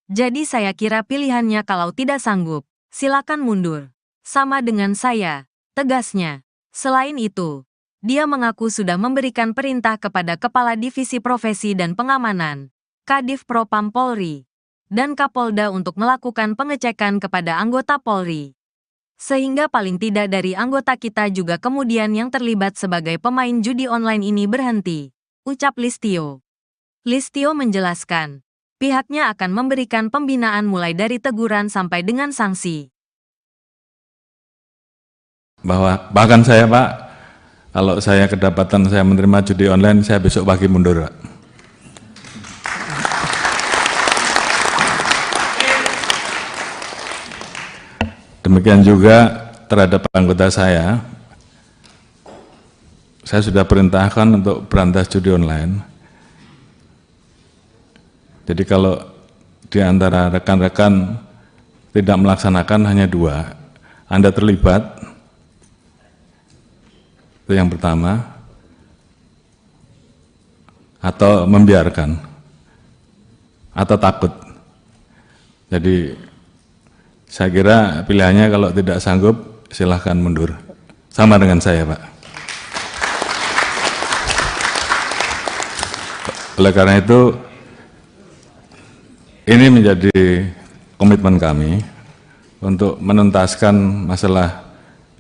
Jadi saya kira pilihannya kalau tidak sanggup, silakan mundur. Sama dengan saya, tegasnya. Selain itu, dia mengaku sudah memberikan perintah kepada Kepala Divisi Profesi dan Pengamanan, Kadif Propam Polri, dan Kapolda untuk melakukan pengecekan kepada anggota Polri. Sehingga paling tidak dari anggota kita juga kemudian yang terlibat sebagai pemain judi online ini berhenti, ucap Listio. Listio menjelaskan, pihaknya akan memberikan pembinaan mulai dari teguran sampai dengan sanksi. Bahkan saya Pak, kalau saya kedapatan saya menerima judi online, saya besok pagi mundur Pak. demikian juga terhadap anggota saya sudah perintahkan untuk berantas judi online. Jadi kalau di antara rekan-rekan tidak melaksanakan hanya 2, Anda terlibat, itu yang pertama, atau membiarkan, atau takut. Jadi saya kira pilihannya kalau tidak sanggup silahkan mundur. Sama dengan saya, Pak. Oleh karena itu, ini menjadi komitmen kami untuk menuntaskan masalah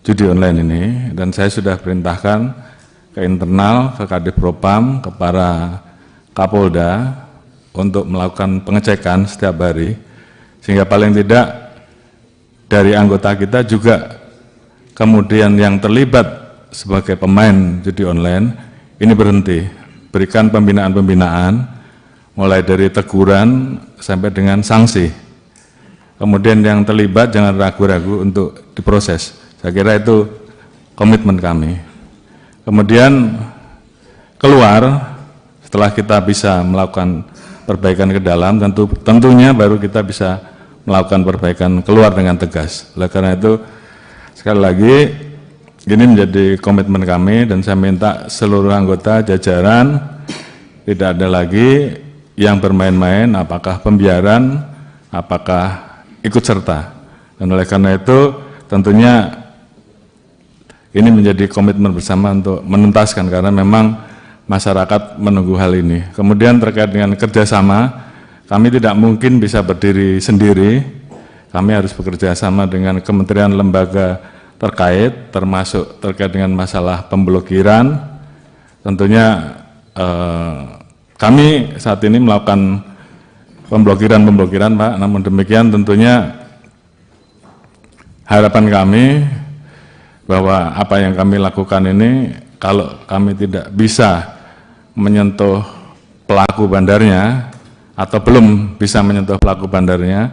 judi online ini, dan saya sudah perintahkan ke internal, ke Kadif Propam, ke para Kapolda untuk melakukan pengecekan setiap hari, sehingga paling tidak dari anggota kita juga kemudian yang terlibat sebagai pemain judi online ini berhenti. Berikan pembinaan-pembinaan, mulai dari teguran sampai dengan sanksi. Kemudian yang terlibat jangan ragu-ragu untuk diproses. Saya kira itu komitmen kami. Kemudian keluar, setelah kita bisa melakukan perbaikan ke dalam, tentunya baru kita bisa melakukan perbaikan keluar dengan tegas. Oleh karena itu, sekali lagi, ini menjadi komitmen kami, dan saya minta seluruh anggota jajaran tidak ada lagi yang bermain-main, apakah pembiaran, apakah ikut serta. Dan oleh karena itu tentunya ini menjadi komitmen bersama untuk menuntaskan, karena memang masyarakat menunggu hal ini. Kemudian terkait dengan kerjasama, kami tidak mungkin bisa berdiri sendiri, kami harus bekerja sama dengan kementerian lembaga terkait, termasuk terkait dengan masalah pemblokiran. Tentunya kami saat ini melakukan pemblokiran, Pak. Namun demikian tentunya harapan kami bahwa apa yang kami lakukan ini, kalau kami tidak bisa menyentuh pelaku bandarnya atau belum bisa menyentuh pelaku bandarnya,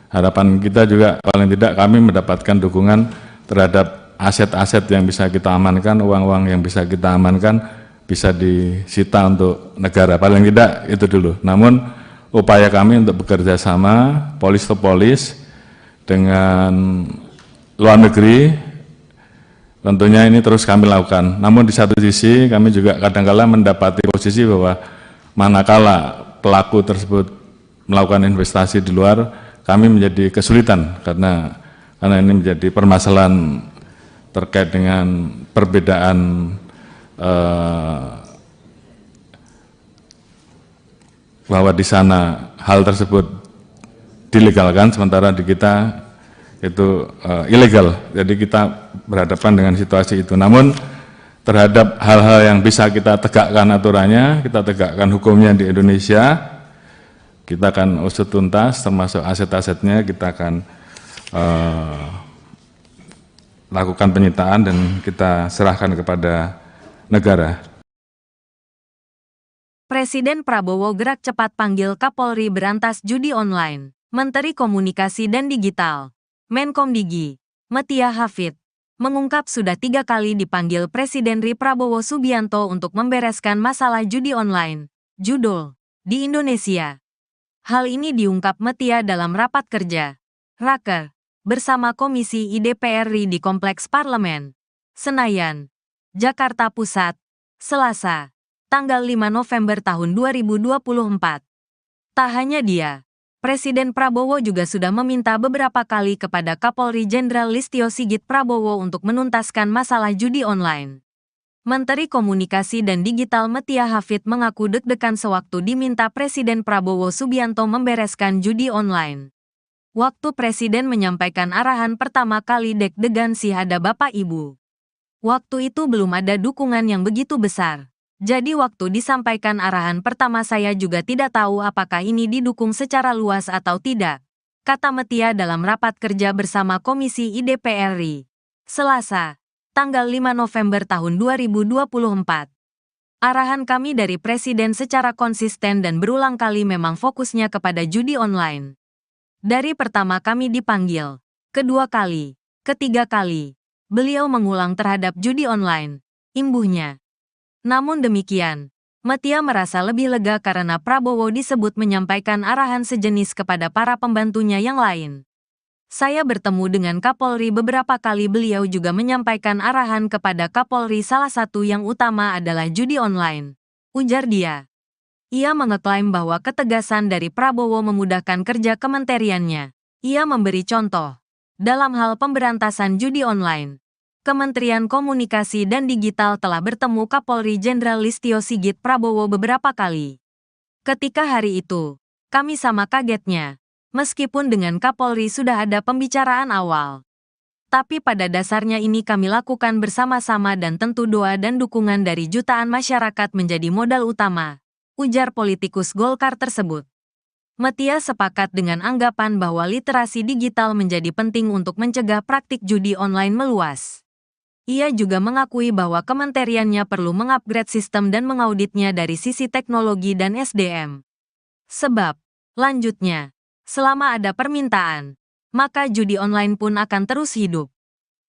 harapan kita juga paling tidak kami mendapatkan dukungan terhadap aset-aset yang bisa kita amankan, uang-uang yang bisa kita amankan, bisa disita untuk negara. Paling tidak itu dulu. Namun upaya kami untuk bekerja sama, polis to polis, dengan luar negeri, tentunya ini terus kami lakukan. Namun di satu sisi kami juga kadang-kala mendapati posisi bahwa manakala pelaku tersebut melakukan investasi di luar, kami menjadi kesulitan karena ini menjadi permasalahan terkait dengan perbedaan bahwa di sana hal tersebut dilegalkan, sementara di kita itu ilegal. Jadi kita berhadapan dengan situasi itu. Namun terhadap hal-hal yang bisa kita tegakkan aturannya, kita tegakkan hukumnya di Indonesia, kita akan usut tuntas, termasuk aset-asetnya kita akan lakukan penyitaan dan kita serahkan kepada negara. Presiden Prabowo gerak cepat panggil Kapolri berantas judi online. Menteri Komunikasi dan Digital, Menkomdigi, Metia Hafid, mengungkap sudah 3 kali dipanggil Presiden RI Prabowo Subianto untuk membereskan masalah judi online, judul, di Indonesia. Hal ini diungkap Metia dalam rapat kerja, Raker, bersama Komisi I DPR RI di Kompleks Parlemen, Senayan, Jakarta Pusat, Selasa, tanggal 5 November tahun 2024. Tak hanya dia, Presiden Prabowo juga sudah meminta beberapa kali kepada Kapolri Jenderal Listio Sigit Prabowo untuk menuntaskan masalah judi online. Menteri Komunikasi dan Digital Metia Hafid mengaku deg-degan sewaktu diminta Presiden Prabowo Subianto membereskan judi online. Waktu Presiden menyampaikan arahan pertama kali deg-degan sih ada Bapak Ibu. Waktu itu belum ada dukungan yang begitu besar. Jadi waktu disampaikan arahan pertama saya juga tidak tahu apakah ini didukung secara luas atau tidak, kata Metia dalam rapat kerja bersama Komisi I DPR RI, Selasa, tanggal 5 November tahun 2024. Arahan kami dari Presiden secara konsisten dan berulang kali memang fokusnya kepada judi online. Dari pertama kami dipanggil, kedua kali, Ketiga kali, beliau mengulang terhadap judi online, imbuhnya. Namun demikian, Metia merasa lebih lega karena Prabowo disebut menyampaikan arahan sejenis kepada para pembantunya yang lain. Saya bertemu dengan Kapolri beberapa kali, beliau juga menyampaikan arahan kepada Kapolri, salah satu yang utama adalah judi online, ujar dia. Ia mengeklaim bahwa ketegasan dari Prabowo memudahkan kerja kementeriannya. Ia memberi contoh. Dalam hal pemberantasan judi online, Kementerian Komunikasi dan Digital telah bertemu Kapolri Jenderal Listio Sigit Prabowo beberapa kali. Ketika hari itu, kami sama kagetnya, meskipun dengan Kapolri sudah ada pembicaraan awal. Tapi pada dasarnya ini kami lakukan bersama-sama dan tentu doa dan dukungan dari jutaan masyarakat menjadi modal utama, ujar politikus Golkar tersebut. Metia sepakat dengan anggapan bahwa literasi digital menjadi penting untuk mencegah praktik judi online meluas. Ia juga mengakui bahwa kementeriannya perlu mengupgrade sistem dan mengauditnya dari sisi teknologi dan SDM. Sebab, lanjutnya, selama ada permintaan, maka judi online pun akan terus hidup.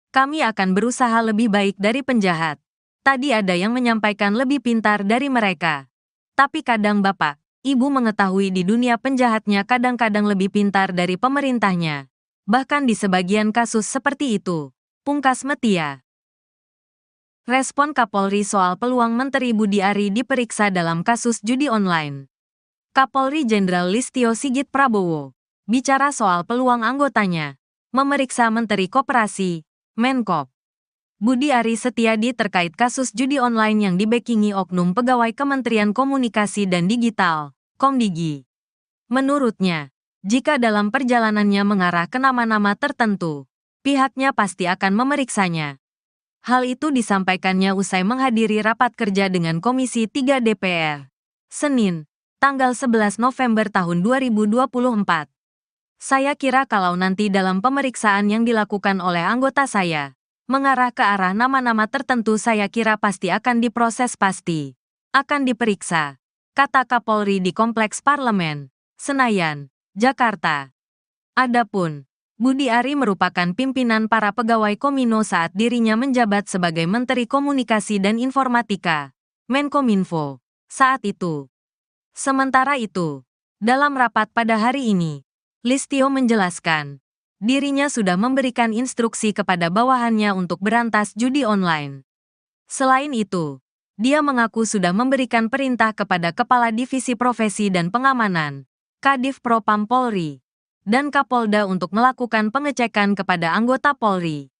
Kami akan berusaha lebih baik dari penjahat. Tadi ada yang menyampaikan lebih pintar dari mereka. Tapi kadang Bapak, Ibu mengetahui di dunia penjahatnya kadang-kadang lebih pintar dari pemerintahnya. Bahkan di sebagian kasus seperti itu, pungkas Metia. Respon Kapolri soal peluang Menteri Budi Ari diperiksa dalam kasus judi online. Kapolri Jenderal Listio Sigit Prabowo bicara soal peluang anggotanya memeriksa Menteri Koperasi, Menkop, Budi Ari Setiadi terkait kasus judi online yang dibackingi oknum pegawai Kementerian Komunikasi dan Digital, Komdigi. Menurutnya, jika dalam perjalanannya mengarah ke nama-nama tertentu, pihaknya pasti akan memeriksanya. Hal itu disampaikannya usai menghadiri rapat kerja dengan Komisi 3 DPR, Senin, tanggal 11 November tahun 2024. Saya kira kalau nanti dalam pemeriksaan yang dilakukan oleh anggota saya, mengarah ke arah nama-nama tertentu, saya kira pasti akan diproses, pasti akan diperiksa, kata Kapolri di Kompleks Parlemen, Senayan, Jakarta. Adapun Budi Ari merupakan pimpinan para pegawai Komino saat dirinya menjabat sebagai Menteri Komunikasi dan Informatika, Menkominfo, saat itu. Sementara itu, dalam rapat pada hari ini, Listio menjelaskan, dirinya sudah memberikan instruksi kepada bawahannya untuk berantas judi online. Selain itu, dia mengaku sudah memberikan perintah kepada Kepala Divisi Profesi dan Pengamanan, Kadif Propam Polri, dan Kapolda untuk melakukan pengecekan kepada anggota Polri.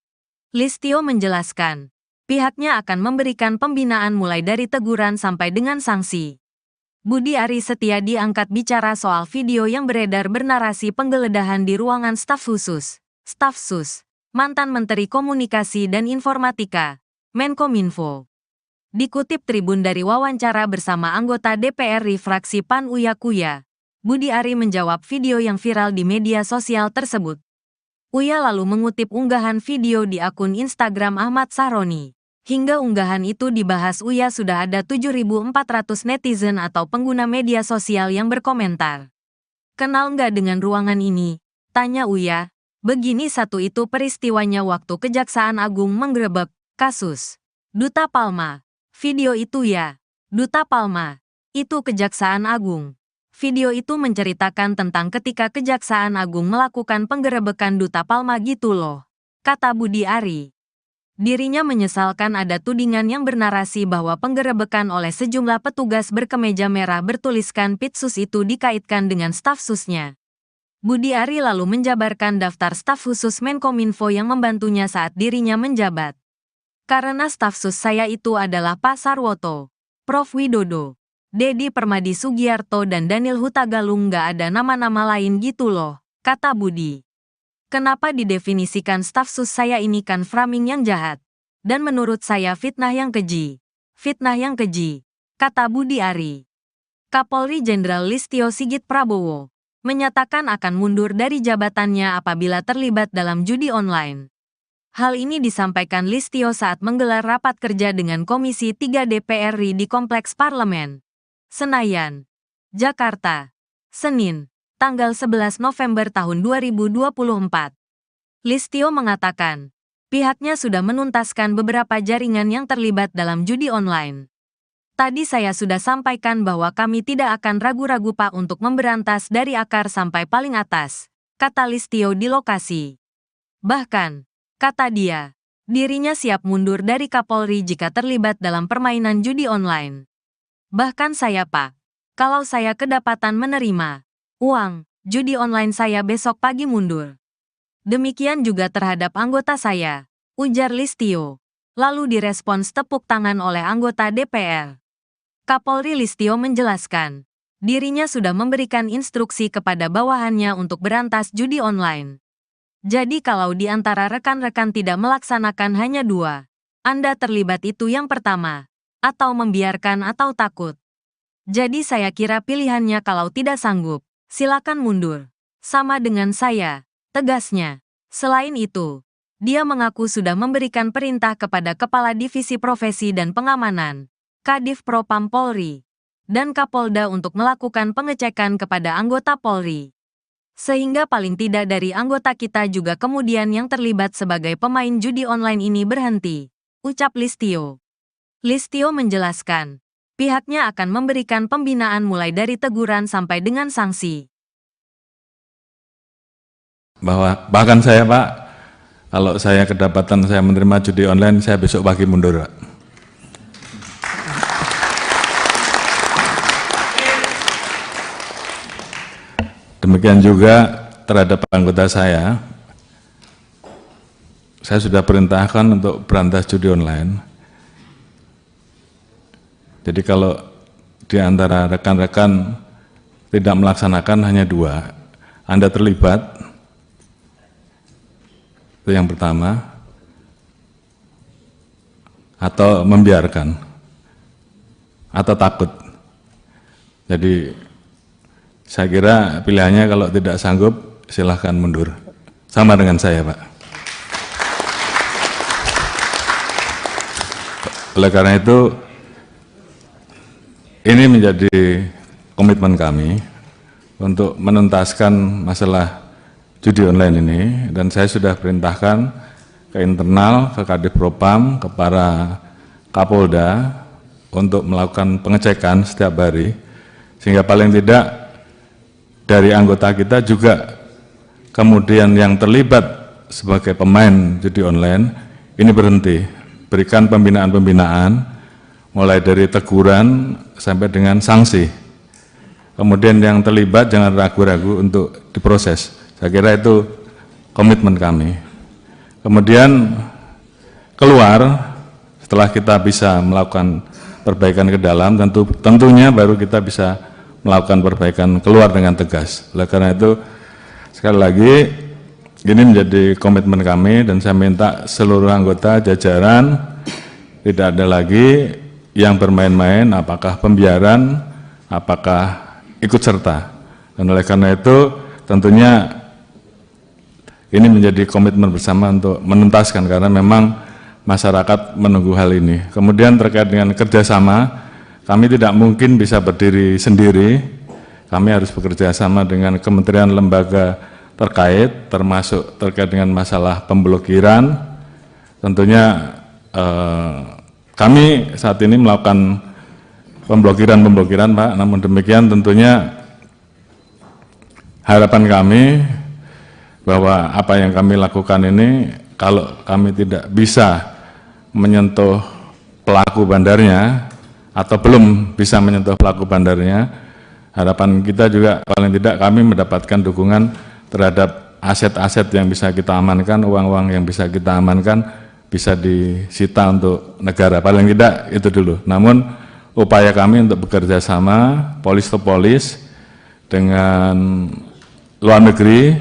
Listio menjelaskan, pihaknya akan memberikan pembinaan mulai dari teguran sampai dengan sanksi. Budi Ari Setiadi angkat bicara soal video yang beredar bernarasi penggeledahan di ruangan staf khusus, Staf Sus, mantan Menteri Komunikasi dan Informatika, Menkominfo. Dikutip Tribun dari wawancara bersama anggota DPR fraksi PAN Uya Kuya, Budi Ari menjawab video yang viral di media sosial tersebut. Uya lalu mengutip unggahan video di akun Instagram Ahmad Sahroni. Hingga unggahan itu dibahas Uya sudah ada 7.400 netizen atau pengguna media sosial yang berkomentar. Kenal nggak dengan ruangan ini? Tanya Uya. Begini satu itu peristiwanya waktu Kejaksaan Agung menggerebek kasus Duta Palma. Video itu ya. Duta Palma. Itu Kejaksaan Agung. Video itu menceritakan tentang ketika Kejaksaan Agung melakukan penggerebekan Duta Palma gitu loh, kata Budi Ari. Dirinya menyesalkan ada tudingan yang bernarasi bahwa penggerebekan oleh sejumlah petugas berkemeja merah bertuliskan Pitsus itu dikaitkan dengan staf susnya. Budi Ari lalu menjabarkan daftar staf khusus Menkominfo yang membantunya saat dirinya menjabat. Karena staf sus saya itu adalah Pak Sarwoto, Prof Widodo, Dedi Permadi Sugiarto dan Daniel Hutagalung, nggak ada nama-nama lain gitu loh, kata Budi. Kenapa didefinisikan staf sus saya ini kan framing yang jahat. Dan menurut saya fitnah yang keji. Fitnah yang keji, kata Budi Ari. Kapolri Jenderal Listio Sigit Prabowo menyatakan akan mundur dari jabatannya apabila terlibat dalam judi online. Hal ini disampaikan Listio saat menggelar rapat kerja dengan Komisi 3 DPR RI di Kompleks Parlemen, Senayan, Jakarta, Senin, tanggal 11 November tahun 2024. Listio mengatakan, pihaknya sudah menuntaskan beberapa jaringan yang terlibat dalam judi online. Tadi saya sudah sampaikan bahwa kami tidak akan ragu-ragu Pak untuk memberantas dari akar sampai paling atas, kata Listio di lokasi. Bahkan, kata dia, dirinya siap mundur dari Kapolri jika terlibat dalam permainan judi online. Bahkan saya Pak, kalau saya kedapatan menerima uang judi online saya besok pagi mundur. Demikian juga terhadap anggota saya, ujar Listio. Lalu direspons tepuk tangan oleh anggota DPR. Kapolri Listio menjelaskan, dirinya sudah memberikan instruksi kepada bawahannya untuk berantas judi online. Jadi kalau di antara rekan-rekan tidak melaksanakan hanya 2, Anda terlibat itu yang pertama, atau membiarkan atau takut. Jadi saya kira pilihannya kalau tidak sanggup, silakan mundur. Sama dengan saya, tegasnya. Selain itu, dia mengaku sudah memberikan perintah kepada Kepala Divisi Profesi dan Pengamanan, Kadif Propam Polri, dan Kapolda untuk melakukan pengecekan kepada anggota Polri. Sehingga paling tidak dari anggota kita juga kemudian yang terlibat sebagai pemain judi online ini berhenti, ucap Listio. Listio menjelaskan, pihaknya akan memberikan pembinaan mulai dari teguran sampai dengan sanksi. Bahkan saya Pak, kalau saya kedapatan saya menerima judi online, saya besok pagi mundur Pak. Demikian juga terhadap anggota saya sudah perintahkan untuk berantas judi online. Jadi kalau di antara rekan-rekan tidak melaksanakan hanya 2, Anda terlibat, itu yang pertama, atau membiarkan, atau takut. Jadi saya kira pilihannya kalau tidak sanggup silahkan mundur. Sama dengan saya Pak. Oleh karena itu, ini menjadi komitmen kami untuk menuntaskan masalah judi online ini, dan saya sudah perintahkan ke internal, ke Kadif Propam, ke para Kapolda untuk melakukan pengecekan setiap hari, sehingga paling tidak dari anggota kita juga kemudian yang terlibat sebagai pemain judi online ini berhenti, berikan pembinaan-pembinaan mulai dari teguran sampai dengan sanksi. Kemudian yang terlibat jangan ragu-ragu untuk diproses. Saya kira itu komitmen kami. Kemudian keluar, setelah kita bisa melakukan perbaikan ke dalam, tentunya baru kita bisa melakukan perbaikan keluar dengan tegas. Oleh karena itu, sekali lagi, ini menjadi komitmen kami, dan saya minta seluruh anggota jajaran tidak ada lagi yang bermain-main, apakah pembiaran, apakah ikut serta. Dan oleh karena itu, tentunya ini menjadi komitmen bersama untuk menuntaskan, karena memang masyarakat menunggu hal ini. Kemudian terkait dengan kerjasama, kami tidak mungkin bisa berdiri sendiri, kami harus bekerja sama dengan kementerian lembaga terkait, termasuk terkait dengan masalah pemblokiran. Tentunya kami saat ini melakukan pemblokiran Pak, namun demikian tentunya harapan kami bahwa apa yang kami lakukan ini, kalau kami tidak bisa menyentuh pelaku bandarnya atau belum bisa menyentuh pelaku bandarnya, harapan kita juga paling tidak kami mendapatkan dukungan terhadap aset-aset yang bisa kita amankan, uang-uang yang bisa kita amankan bisa disita untuk negara, paling tidak itu dulu. Namun upaya kami untuk bekerja sama polis to polis dengan luar negeri,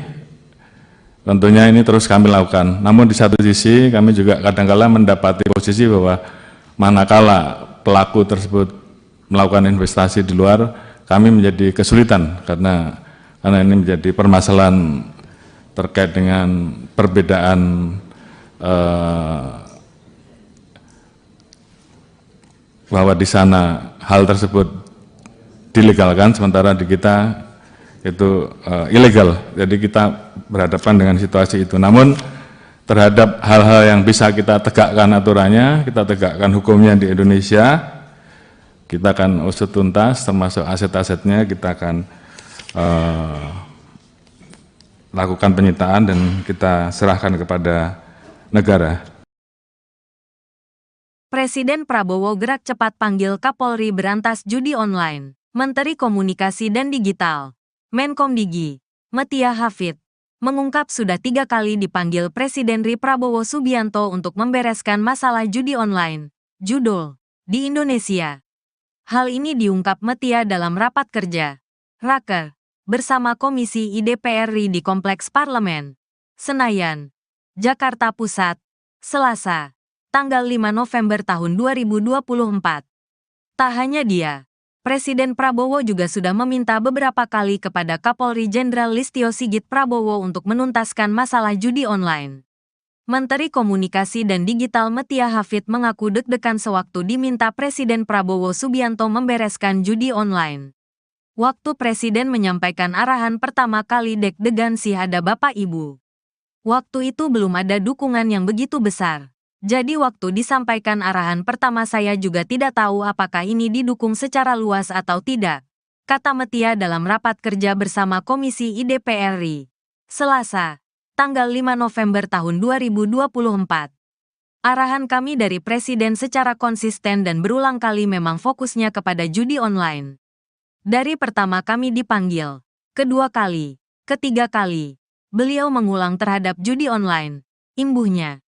tentunya ini terus kami lakukan. Namun di satu sisi kami juga kadang-kala mendapati posisi bahwa manakala pelaku tersebut melakukan investasi di luar, kami menjadi kesulitan karena ini menjadi permasalahan terkait dengan perbedaan bahwa di sana hal tersebut dilegalkan, sementara di kita itu ilegal. Jadi kita berhadapan dengan situasi itu. Namun terhadap hal-hal yang bisa kita tegakkan aturannya, kita tegakkan hukumnya di Indonesia, kita akan usut tuntas, termasuk aset-asetnya kita akan lakukan penyitaan dan kita serahkan kepada negara. Presiden Prabowo gerak cepat panggil Kapolri berantas judi online. Menteri Komunikasi dan Digital, Menkomdigi, Metia Hafid, mengungkap sudah 3 kali dipanggil Presiden RI Prabowo Subianto untuk membereskan masalah judi online, judul, di Indonesia. Hal ini diungkap Metia dalam rapat kerja, Raker, bersama Komisi IDPR RI di Kompleks Parlemen, Senayan, Jakarta Pusat, Selasa, tanggal 5 November tahun 2024. Tak hanya dia, Presiden Prabowo juga sudah meminta beberapa kali kepada Kapolri Jenderal Listio Sigit Prabowo untuk menuntaskan masalah judi online. Menteri Komunikasi dan Digital Metia Hafid mengaku deg-degan sewaktu diminta Presiden Prabowo Subianto membereskan judi online. Waktu Presiden menyampaikan arahan pertama kali deg-degan sih ada Bapak Ibu. Waktu itu belum ada dukungan yang begitu besar. Jadi waktu disampaikan arahan pertama saya juga tidak tahu apakah ini didukung secara luas atau tidak, kata Metia dalam rapat kerja bersama Komisi IDPR RI, Selasa, tanggal 5 November tahun 2024. Arahan kami dari Presiden secara konsisten dan berulang kali memang fokusnya kepada judi online. Dari pertama kami dipanggil, kedua kali, ketiga kali, beliau mengulang terhadap judi online, imbuhnya.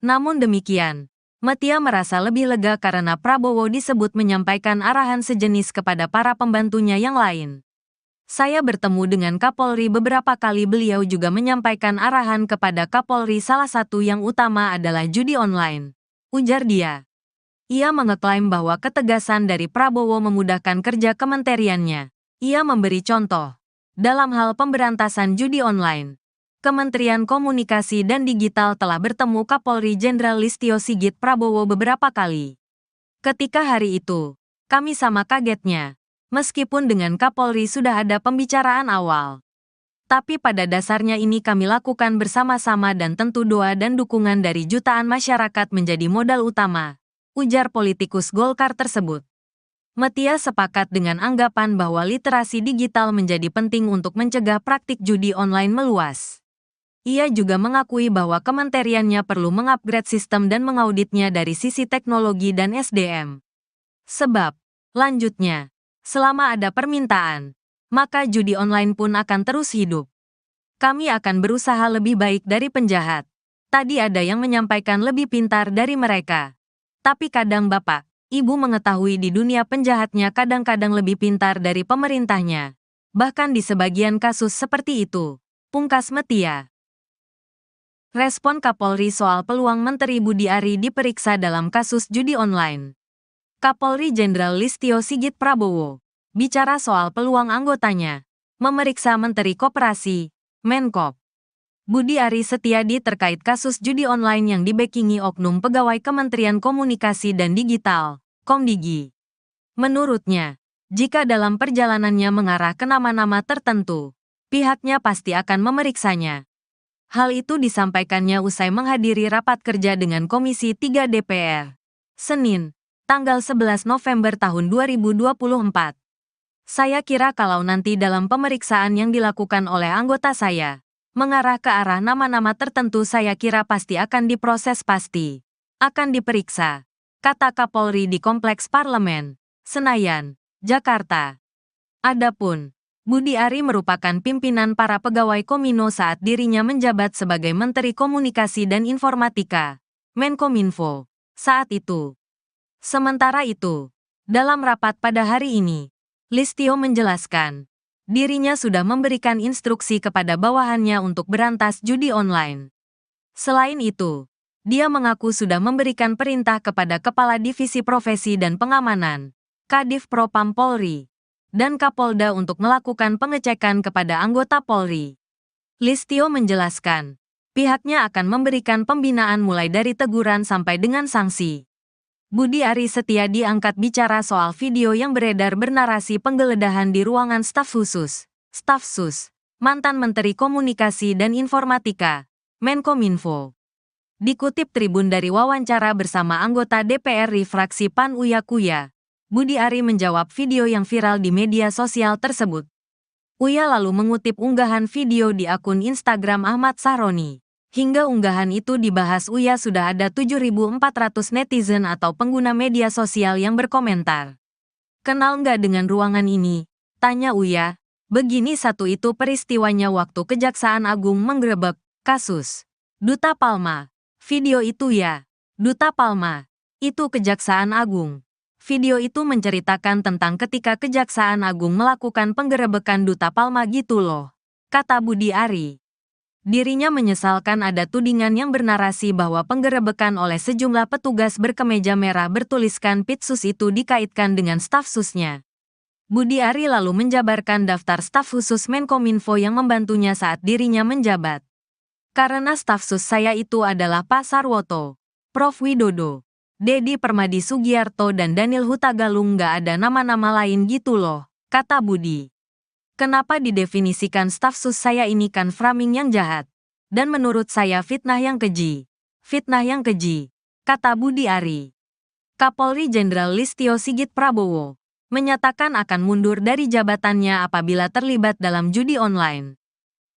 Namun demikian, Metia merasa lebih lega karena Prabowo disebut menyampaikan arahan sejenis kepada para pembantunya yang lain. Saya bertemu dengan Kapolri beberapa kali, beliau juga menyampaikan arahan kepada Kapolri, salah satu yang utama adalah judi online, ujar dia. Ia mengeklaim bahwa ketegasan dari Prabowo memudahkan kerja kementeriannya. Ia memberi contoh. Dalam hal pemberantasan judi online, Kementerian Komunikasi dan Digital telah bertemu Kapolri Jenderal Listio Sigit Prabowo beberapa kali. Ketika hari itu, kami sama kagetnya, meskipun dengan Kapolri sudah ada pembicaraan awal. Tapi pada dasarnya ini kami lakukan bersama-sama dan tentu doa dan dukungan dari jutaan masyarakat menjadi modal utama, ujar politikus Golkar tersebut. Metia sepakat dengan anggapan bahwa literasi digital menjadi penting untuk mencegah praktik judi online meluas. Ia juga mengakui bahwa kementeriannya perlu mengupgrade sistem dan mengauditnya dari sisi teknologi dan SDM. Sebab, lanjutnya, selama ada permintaan, maka judi online pun akan terus hidup. Kami akan berusaha lebih baik dari penjahat. Tadi ada yang menyampaikan lebih pintar dari mereka. Tapi kadang Bapak, Ibu mengetahui di dunia penjahatnya kadang-kadang lebih pintar dari pemerintahnya. Bahkan di sebagian kasus seperti itu, pungkas Metia. Respon Kapolri soal peluang Menteri Budi Ari diperiksa dalam kasus judi online. Kapolri Jenderal Listio Sigit Prabowo bicara soal peluang anggotanya memeriksa Menteri Koperasi, Menkop, Budi Ari Setiadi terkait kasus judi online yang dibackingi oknum pegawai Kementerian Komunikasi dan Digital, Komdigi. Menurutnya, jika dalam perjalanannya mengarah ke nama-nama tertentu, pihaknya pasti akan memeriksanya. Hal itu disampaikannya usai menghadiri rapat kerja dengan Komisi 3 DPR, Senin, tanggal 11 November tahun 2024. Saya kira kalau nanti dalam pemeriksaan yang dilakukan oleh anggota saya, mengarah ke arah nama-nama tertentu, saya kira pasti akan diproses, pasti akan diperiksa, kata Kapolri di Kompleks Parlemen, Senayan, Jakarta. Adapun Budi Ari merupakan pimpinan para pegawai Komino saat dirinya menjabat sebagai Menteri Komunikasi dan Informatika, Menkominfo, saat itu. Sementara itu, dalam rapat pada hari ini, Listio menjelaskan, dirinya sudah memberikan instruksi kepada bawahannya untuk berantas judi online. Selain itu, dia mengaku sudah memberikan perintah kepada Kepala Divisi Profesi dan Pengamanan, Kadif Propam Polri, dan Kapolda untuk melakukan pengecekan kepada anggota Polri. Listio menjelaskan, pihaknya akan memberikan pembinaan mulai dari teguran sampai dengan sanksi. Budi Ari Setiadi angkat bicara soal video yang beredar bernarasi penggeledahan di ruangan staf khusus, Staf Sus, mantan Menteri Komunikasi dan Informatika, Menkominfo. Dikutip Tribun dari wawancara bersama anggota DPR RI fraksi PAN Uya Kuya, Budi Ari menjawab video yang viral di media sosial tersebut. Uya lalu mengutip unggahan video di akun Instagram Ahmad Sahroni. Hingga unggahan itu dibahas Uya sudah ada 7.400 netizen atau pengguna media sosial yang berkomentar. Kenal nggak dengan ruangan ini? Tanya Uya. Begini satu itu peristiwanya waktu Kejaksaan Agung menggerebek kasus Duta Palma. Video itu ya, Duta Palma. Itu Kejaksaan Agung. Video itu menceritakan tentang ketika Kejaksaan Agung melakukan penggerebekan Duta Palma gitu loh, kata Budi Ari. Dirinya menyesalkan ada tudingan yang bernarasi bahwa penggerebekan oleh sejumlah petugas berkemeja merah bertuliskan Pitsus itu dikaitkan dengan staf susnya. Budi Ari lalu menjabarkan daftar staf khusus Menkominfo yang membantunya saat dirinya menjabat. Karena staf sus saya itu adalah Pak Sarwoto, Prof. Widodo, Dedi Permadi Sugiarto dan Daniel Hutagalung, nggak ada nama-nama lain gitu loh, kata Budi. Kenapa didefinisikan staf sus saya ini kan framing yang jahat. Dan menurut saya fitnah yang keji. Fitnah yang keji, kata Budi Ari. Kapolri Jenderal Listio Sigit Prabowo menyatakan akan mundur dari jabatannya apabila terlibat dalam judi online.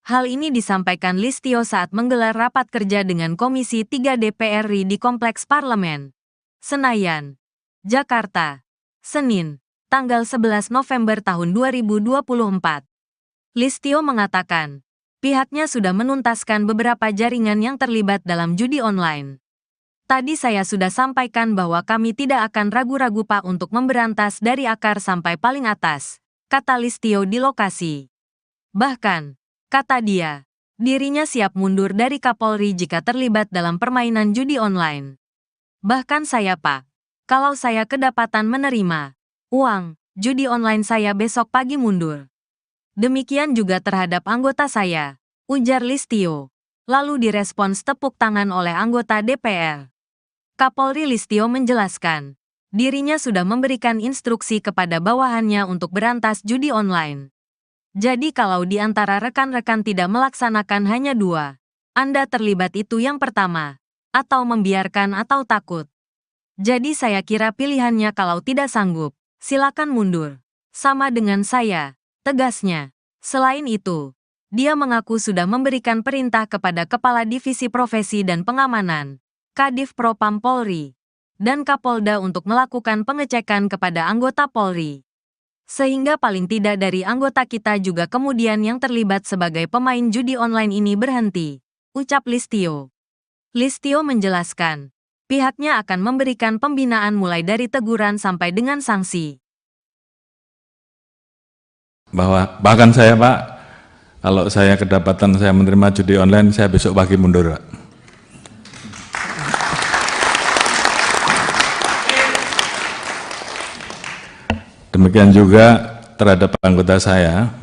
Hal ini disampaikan Listio saat menggelar rapat kerja dengan Komisi 3 DPR RI di Kompleks Parlemen, Senayan, Jakarta, Senin, tanggal 11 November tahun 2024. Listio mengatakan, pihaknya sudah menuntaskan beberapa jaringan yang terlibat dalam judi online. Tadi saya sudah sampaikan bahwa kami tidak akan ragu-ragu Pak untuk memberantas dari akar sampai paling atas, kata Listio di lokasi. Bahkan, kata dia, dirinya siap mundur dari Kapolri jika terlibat dalam permainan judi online. Bahkan saya Pak, kalau saya kedapatan menerima uang judi online saya besok pagi mundur. Demikian juga terhadap anggota saya, ujar Listio. Lalu direspons tepuk tangan oleh anggota DPR. Kapolri Listio menjelaskan, dirinya sudah memberikan instruksi kepada bawahannya untuk berantas judi online. Jadi kalau di antara rekan-rekan tidak melaksanakan hanya dua, Anda terlibat itu yang pertama, atau membiarkan atau takut. Jadi saya kira pilihannya kalau tidak sanggup, silakan mundur. Sama dengan saya, tegasnya. Selain itu, dia mengaku sudah memberikan perintah kepada Kepala Divisi Profesi dan Pengamanan, Kadif Propam Polri, dan Kapolda untuk melakukan pengecekan kepada anggota Polri. Sehingga paling tidak dari anggota kita juga kemudian yang terlibat sebagai pemain judi online ini berhenti, ucap Listio. Listio menjelaskan, pihaknya akan memberikan pembinaan mulai dari teguran sampai dengan sanksi. Bahkan saya Pak, kalau saya kedapatan saya menerima judi online, saya besok pagi mundur Pak. Demikian juga terhadap anggota saya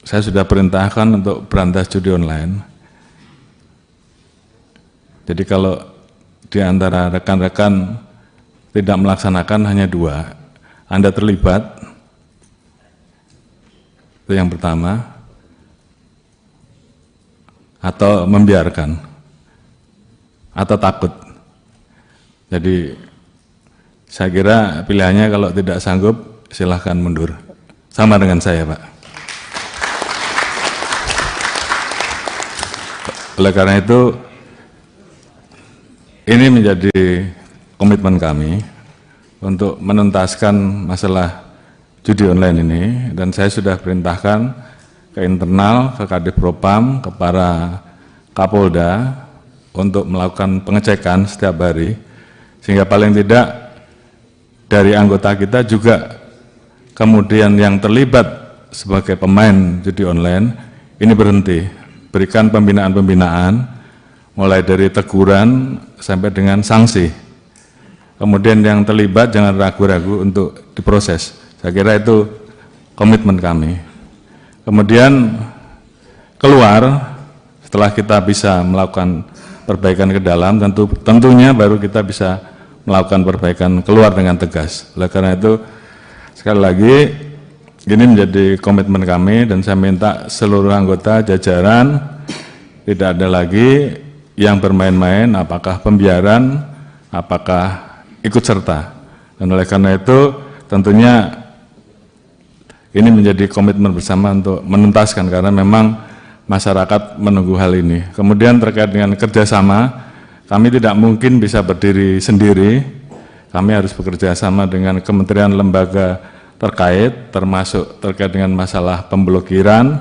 sudah perintahkan untuk berantas judi online. Jadi kalau di antara rekan-rekan tidak melaksanakan hanya dua, Anda terlibat, itu yang pertama, atau membiarkan, atau takut. Jadi saya kira pilihannya kalau tidak sanggup, silahkan mundur. Sama dengan saya, Pak. Oleh karena itu, ini menjadi komitmen kami untuk menuntaskan masalah judi online ini, dan saya sudah perintahkan ke internal, ke Kadif Propam, ke para Kapolda untuk melakukan pengecekan setiap hari, sehingga paling tidak dari anggota kita juga kemudian yang terlibat sebagai pemain judi online ini berhenti, berikan pembinaan-pembinaan mulai dari teguran sampai dengan sanksi. Kemudian yang terlibat jangan ragu-ragu untuk diproses. Saya kira itu komitmen kami. Kemudian keluar setelah kita bisa melakukan perbaikan ke dalam, tentunya baru kita bisa melakukan perbaikan keluar dengan tegas. Oleh karena itu, sekali lagi, ini menjadi komitmen kami dan saya minta seluruh anggota jajaran tidak ada lagi yang bermain-main, apakah pembiaran, apakah ikut serta. Dan oleh karena itu tentunya ini menjadi komitmen bersama untuk menuntaskan, karena memang masyarakat menunggu hal ini. Kemudian terkait dengan kerjasama, kami tidak mungkin bisa berdiri sendiri, kami harus bekerja sama dengan kementerian lembaga terkait, termasuk terkait dengan masalah pemblokiran.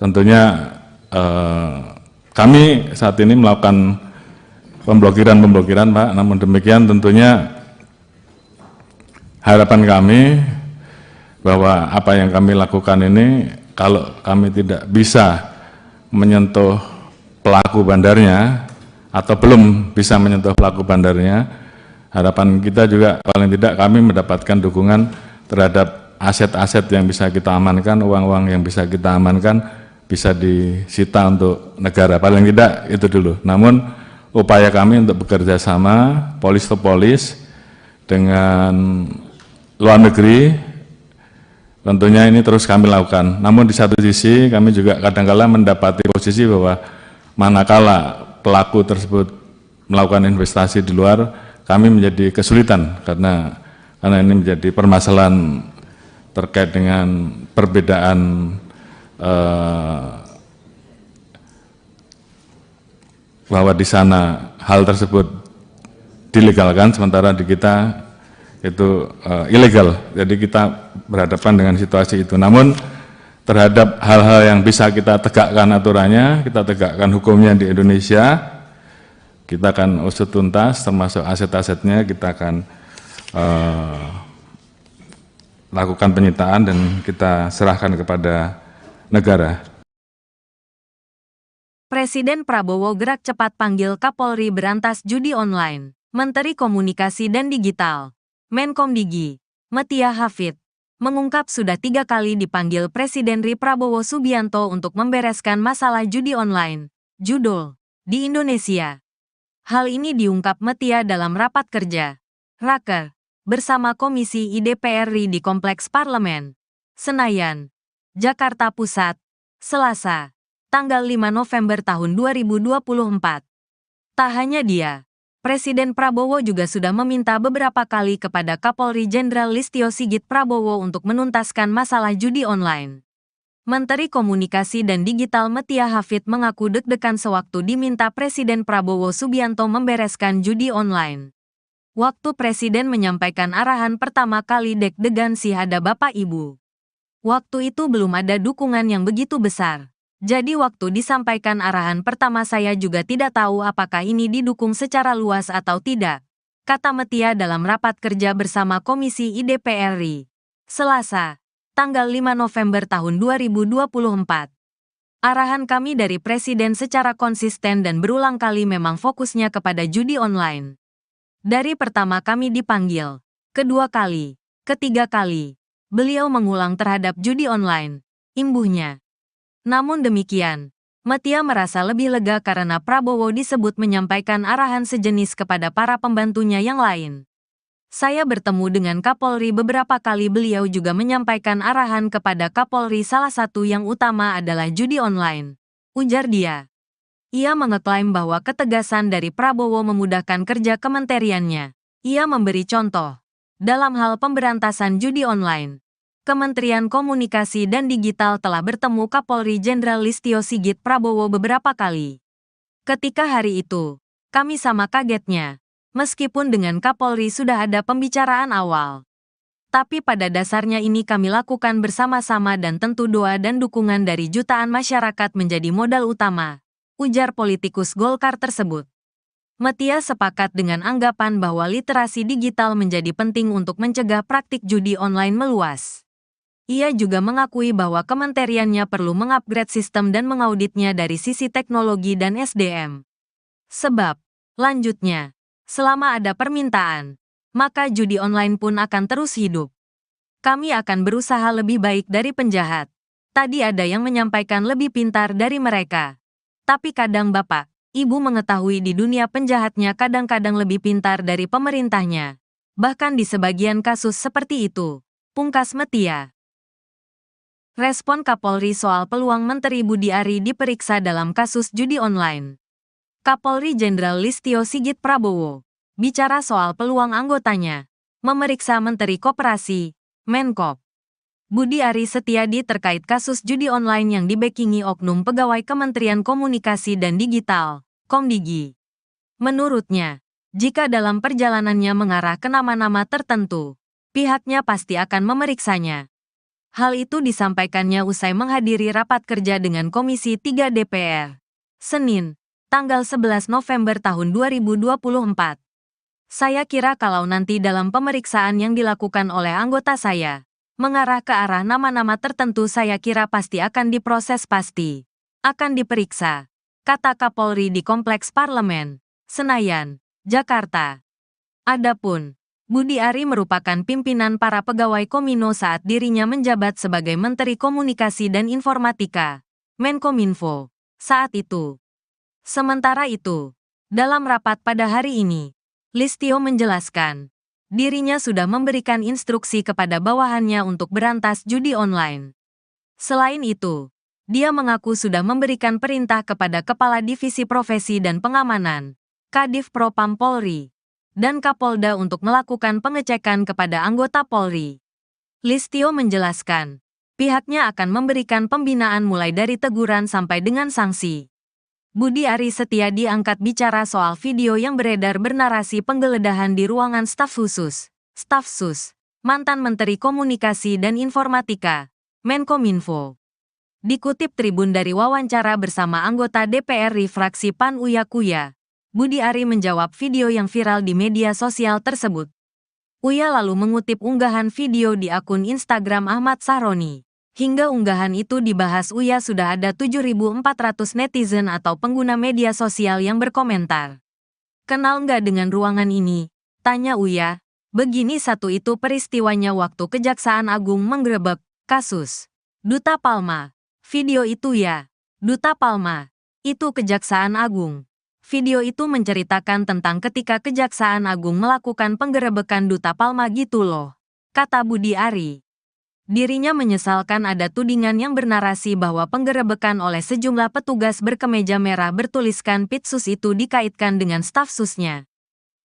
Tentunya kami saat ini melakukan pemblokiran Pak, namun demikian tentunya harapan kami bahwa apa yang kami lakukan ini, kalau kami tidak bisa menyentuh pelaku bandarnya atau belum bisa menyentuh pelaku bandarnya, harapan kita juga paling tidak kami mendapatkan dukungan terhadap aset-aset yang bisa kita amankan, uang-uang yang bisa kita amankan bisa disita untuk negara, paling tidak itu dulu. Namun upaya kami untuk bekerja sama polis to polis dengan luar negeri tentunya ini terus kami lakukan. Namun di satu sisi kami juga kadang-kala mendapati posisi bahwa manakala pelaku tersebut melakukan investasi di luar, kami menjadi kesulitan karena ini menjadi permasalahan terkait dengan perbedaan bahwa di sana hal tersebut dilegalkan, sementara di kita itu ilegal. Jadi kita berhadapan dengan situasi itu. Namun terhadap hal-hal yang bisa kita tegakkan aturannya, kita tegakkan hukumnya di Indonesia, kita akan usut tuntas, termasuk aset-asetnya kita akan lakukan penyitaan dan kita serahkan kepada negara. Presiden Prabowo gerak cepat panggil Kapolri berantas judi online. Menteri Komunikasi dan Digital, Menkomdigi, Metia Hafid, mengungkap sudah 3 kali dipanggil Presiden RI Prabowo Subianto untuk membereskan masalah judi online, judul, di Indonesia. Hal ini diungkap Metia dalam rapat kerja, Raker, bersama Komisi IDPR RI di Kompleks Parlemen, Senayan, Jakarta Pusat, Selasa, tanggal 5 November tahun 2024. Tak hanya dia, Presiden Prabowo juga sudah meminta beberapa kali kepada Kapolri Jenderal Listio Sigit Prabowo untuk menuntaskan masalah judi online. Menteri Komunikasi dan Digital Metia Hafid mengaku deg-degan sewaktu diminta Presiden Prabowo Subianto membereskan judi online. Waktu Presiden menyampaikan arahan pertama kali deg-degan sih ada Bapak Ibu. Waktu itu belum ada dukungan yang begitu besar. Jadi waktu disampaikan arahan pertama saya juga tidak tahu apakah ini didukung secara luas atau tidak, kata Metia dalam rapat kerja bersama Komisi IDPR RI, Selasa, tanggal 5 November tahun 2024. Arahan kami dari Presiden secara konsisten dan berulang kali memang fokusnya kepada judi online. Dari pertama kami dipanggil, kedua kali, ketiga kali, beliau mengulang terhadap judi online, imbuhnya. Namun demikian, Metia merasa lebih lega karena Prabowo disebut menyampaikan arahan sejenis kepada para pembantunya yang lain. Saya bertemu dengan Kapolri beberapa kali, beliau juga menyampaikan arahan kepada Kapolri, salah satu yang utama adalah judi online, ujar dia. Ia mengeklaim bahwa ketegasan dari Prabowo memudahkan kerja kementeriannya. Ia memberi contoh. Dalam hal pemberantasan judi online, Kementerian Komunikasi dan Digital telah bertemu Kapolri Jenderal Listio Sigit Prabowo beberapa kali. Ketika hari itu, kami sama kagetnya, meskipun dengan Kapolri sudah ada pembicaraan awal. Tapi pada dasarnya ini kami lakukan bersama-sama dan tentu doa dan dukungan dari jutaan masyarakat menjadi modal utama, ujar politikus Golkar tersebut. Metia sepakat dengan anggapan bahwa literasi digital menjadi penting untuk mencegah praktik judi online meluas. Ia juga mengakui bahwa kementeriannya perlu mengupgrade sistem dan mengauditnya dari sisi teknologi dan SDM. Sebab, lanjutnya, selama ada permintaan, maka judi online pun akan terus hidup. Kami akan berusaha lebih baik dari penjahat. Tadi ada yang menyampaikan lebih pintar dari mereka. Tapi kadang Bapak, Ibu mengetahui di dunia penjahatnya kadang-kadang lebih pintar dari pemerintahnya. Bahkan di sebagian kasus seperti itu, pungkas Metia. Respon Kapolri soal peluang Menteri Budi Ari diperiksa dalam kasus judi online. Kapolri Jenderal Listio Sigit Prabowo bicara soal peluang anggotanya memeriksa Menteri Koperasi, Menkop. Budi Aris Setiadi terkait kasus judi online yang dibekingi oknum pegawai Kementerian Komunikasi dan Digital, Komdigi. Menurutnya, jika dalam perjalanannya mengarah ke nama-nama tertentu, pihaknya pasti akan memeriksanya. Hal itu disampaikannya usai menghadiri rapat kerja dengan Komisi 3 DPR, Senin, tanggal 11 November tahun 2024. Saya kira kalau nanti dalam pemeriksaan yang dilakukan oleh anggota saya, mengarah ke arah nama-nama tertentu saya kira pasti akan diproses pasti. Akan diperiksa, kata Kapolri di Kompleks Parlemen, Senayan, Jakarta. Adapun, Budi Ari merupakan pimpinan para pegawai Komino saat dirinya menjabat sebagai Menteri Komunikasi dan Informatika, Menkominfo, saat itu. Sementara itu, dalam rapat pada hari ini, Listio menjelaskan, dirinya sudah memberikan instruksi kepada bawahannya untuk berantas judi online. Selain itu, dia mengaku sudah memberikan perintah kepada Kepala Divisi Profesi dan Pengamanan, Kadif Propam Polri, dan Kapolda untuk melakukan pengecekan kepada anggota Polri. Listio menjelaskan, pihaknya akan memberikan pembinaan mulai dari teguran sampai dengan sanksi. Budi Aris Setiadi angkat bicara soal video yang beredar bernarasi penggeledahan di ruangan staf khusus, Staf Sus, mantan Menteri Komunikasi dan Informatika, Menkominfo. Dikutip Tribun dari wawancara bersama anggota DPR RI fraksi PAN Uya Kuya, Budi Ari menjawab video yang viral di media sosial tersebut. Uya lalu mengutip unggahan video di akun Instagram Ahmad Sahroni. Hingga unggahan itu dibahas Uya sudah ada 7.400 netizen atau pengguna media sosial yang berkomentar. Kenal nggak dengan ruangan ini? Tanya Uya. Begini satu itu peristiwanya waktu Kejaksaan Agung menggerebek kasus Duta Palma. Video itu ya, Duta Palma. Itu Kejaksaan Agung. Video itu menceritakan tentang ketika Kejaksaan Agung melakukan penggerebekan Duta Palma gitu loh, kata Budi Ari. Dirinya menyesalkan ada tudingan yang bernarasi bahwa penggerebekan oleh sejumlah petugas berkemeja merah bertuliskan Pitsus itu dikaitkan dengan staf susnya.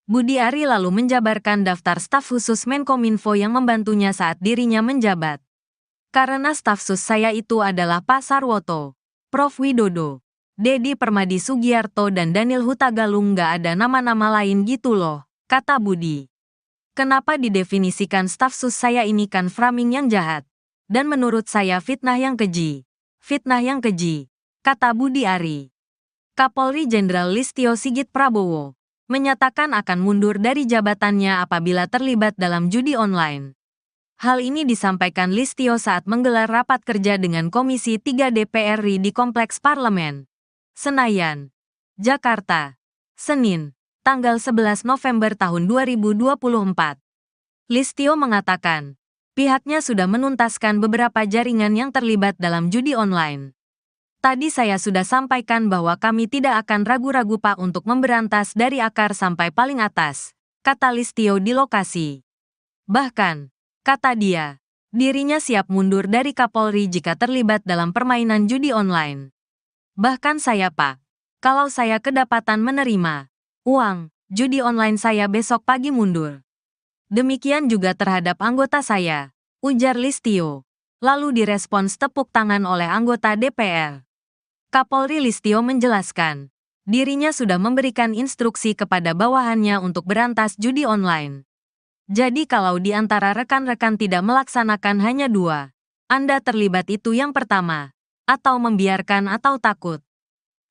Budi Ari lalu menjabarkan daftar staf khusus Menkominfo yang membantunya saat dirinya menjabat. Karena staf sus saya itu adalah Pak Sarwoto, Prof Widodo, Dedi Permadi Sugiarto dan Daniel Hutagalung, nggak ada nama-nama lain gitu loh, kata Budi. Kenapa didefinisikan staf sus saya ini kan framing yang jahat. Dan menurut saya fitnah yang keji. Fitnah yang keji, kata Budi Ari. Kapolri Jenderal Listio Sigit Prabowo menyatakan akan mundur dari jabatannya apabila terlibat dalam judi online. Hal ini disampaikan Listio saat menggelar rapat kerja dengan Komisi 3 DPR RI di Kompleks Parlemen, Senayan, Jakarta, Senin, tanggal 11 November tahun 2024. Listio mengatakan, pihaknya sudah menuntaskan beberapa jaringan yang terlibat dalam judi online. Tadi saya sudah sampaikan bahwa kami tidak akan ragu-ragu Pak untuk memberantas dari akar sampai paling atas, kata Listio di lokasi. Bahkan, kata dia, dirinya siap mundur dari Kapolri jika terlibat dalam permainan judi online. Bahkan saya Pak, kalau saya kedapatan menerima uang judi online saya besok pagi mundur. Demikian juga terhadap anggota saya, ujar Listio. Lalu direspons tepuk tangan oleh anggota DPR. Kapolri Listio menjelaskan, dirinya sudah memberikan instruksi kepada bawahannya untuk berantas judi online. Jadi kalau di antara rekan-rekan tidak melaksanakan hanya dua, Anda terlibat itu yang pertama, atau membiarkan atau takut.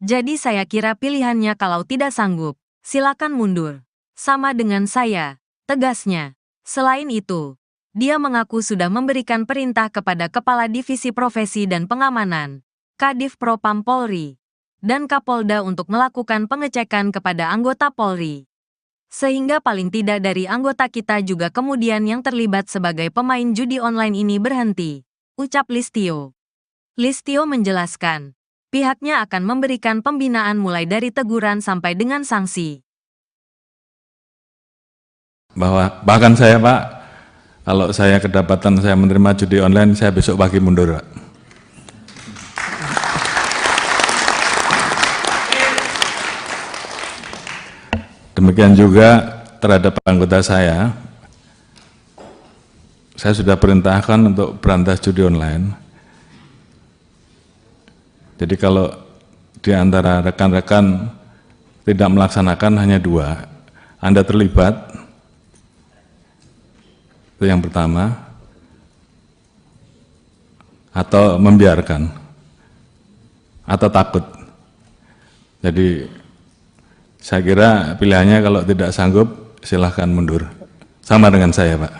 Jadi saya kira pilihannya kalau tidak sanggup, silakan mundur. Sama dengan saya, tegasnya. Selain itu, dia mengaku sudah memberikan perintah kepada Kepala Divisi Profesi dan Pengamanan, Kadif Propam Polri, dan Kapolda untuk melakukan pengecekan kepada anggota Polri. Sehingga paling tidak dari anggota kita juga kemudian yang terlibat sebagai pemain judi online ini berhenti, ucap Listio. Listio menjelaskan, pihaknya akan memberikan pembinaan mulai dari teguran sampai dengan sanksi. Bahkan saya Pak, kalau saya kedapatan saya menerima judi online, saya besok pagi mundur Pak. Demikian juga terhadap anggota saya sudah perintahkan untuk berantas judi online. Jadi kalau di antara rekan-rekan tidak melaksanakan hanya 2, Anda terlibat, itu yang pertama, atau membiarkan, atau takut. Jadi saya kira pilihannya kalau tidak sanggup silahkan mundur. Sama dengan saya, Pak.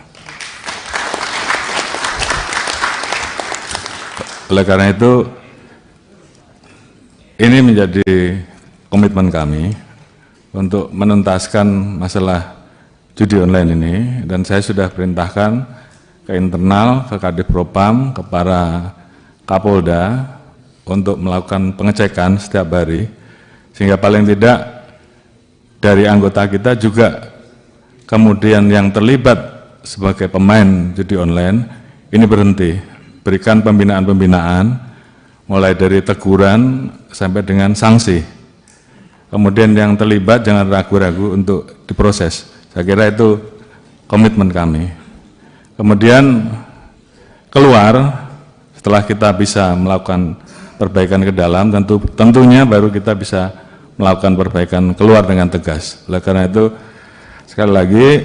Oleh karena itu, ini menjadi komitmen kami untuk menuntaskan masalah judi online ini, dan saya sudah perintahkan ke internal, ke Kadif Propam, ke para Kapolda untuk melakukan pengecekan setiap hari, sehingga paling tidak dari anggota kita juga kemudian yang terlibat sebagai pemain judi online ini berhenti, berikan pembinaan-pembinaan, mulai dari teguran sampai dengan sanksi. Kemudian yang terlibat jangan ragu-ragu untuk diproses. Saya kira itu komitmen kami. Kemudian keluar, setelah kita bisa melakukan perbaikan ke dalam, tentunya baru kita bisa melakukan perbaikan keluar dengan tegas. Oleh karena itu, sekali lagi,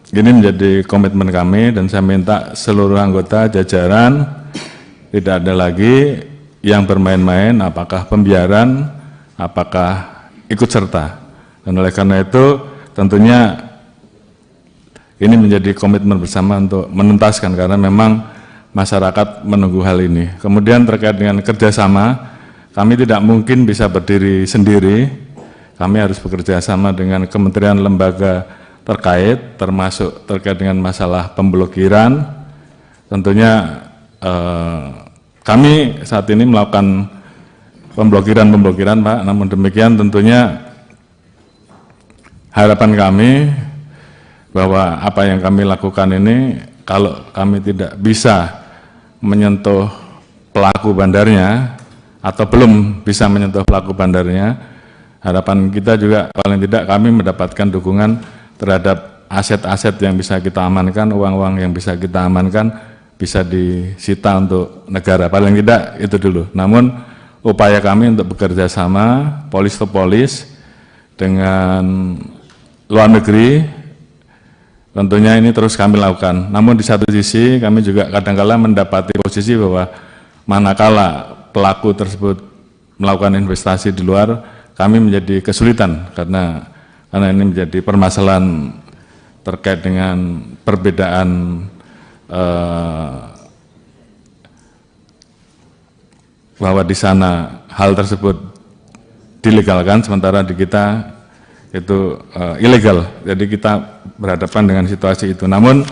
ini menjadi komitmen kami, dan saya minta seluruh anggota jajaran tidak ada lagi yang bermain-main, apakah pembiaran, apakah ikut serta. Dan oleh karena itu, tentunya ini menjadi komitmen bersama untuk menuntaskan, karena memang masyarakat menunggu hal ini. Kemudian terkait dengan kerjasama, kami tidak mungkin bisa berdiri sendiri, kami harus bekerja sama dengan kementerian lembaga terkait, termasuk terkait dengan masalah pemblokiran. Tentunya kami saat ini melakukan pemblokiran, Pak, namun demikian tentunya harapan kami bahwa apa yang kami lakukan ini, kalau kami tidak bisa menyentuh pelaku bandarnya, atau belum bisa menyentuh pelaku bandarnya, harapan kita juga paling tidak kami mendapatkan dukungan terhadap aset-aset yang bisa kita amankan, uang-uang yang bisa kita amankan, bisa disita untuk negara, paling tidak itu dulu. Namun upaya kami untuk bekerja sama, polis to polis, dengan luar negeri, tentunya ini terus kami lakukan. Namun di satu sisi kami juga kadang-kala mendapati posisi bahwa manakala pelaku tersebut melakukan investasi di luar, kami menjadi kesulitan karena ini menjadi permasalahan terkait dengan perbedaan bahwa di sana hal tersebut dilegalkan, sementara di kita itu ilegal. Jadi kita berhadapan dengan situasi itu. Namun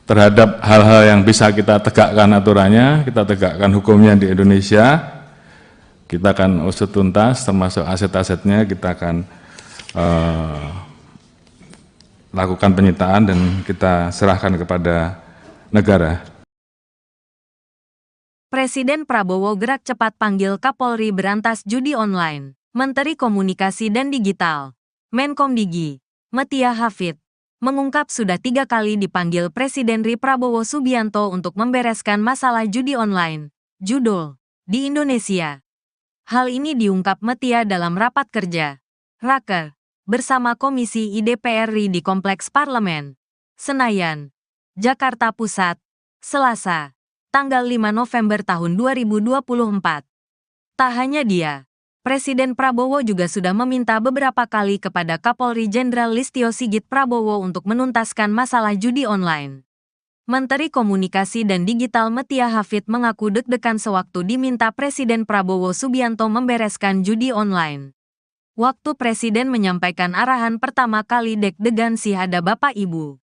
terhadap hal-hal yang bisa kita tegakkan aturannya, kita tegakkan hukumnya di Indonesia, kita akan usut tuntas, termasuk aset-asetnya kita akan lakukan penyitaan dan kita serahkan kepada negara. Presiden Prabowo gerak cepat panggil Kapolri berantas judi online. Menteri Komunikasi dan Digital, Menkomdigi, Metia Hafid, mengungkap sudah 3 kali dipanggil Presiden RI Prabowo Subianto untuk membereskan masalah judi online, judul, di Indonesia. Hal ini diungkap Metia dalam rapat kerja, Raker, bersama Komisi IDPR RI di Kompleks Parlemen, Senayan, Jakarta Pusat, Selasa, tanggal 5 November tahun 2024. Tak hanya dia, Presiden Prabowo juga sudah meminta beberapa kali kepada Kapolri Jenderal Listio Sigit Prabowo untuk menuntaskan masalah judi online. Menteri Komunikasi dan Digital Metia Hafid mengaku deg-degan sewaktu diminta Presiden Prabowo Subianto membereskan judi online. Waktu Presiden menyampaikan arahan pertama kali deg-degan sih ada Bapak Ibu.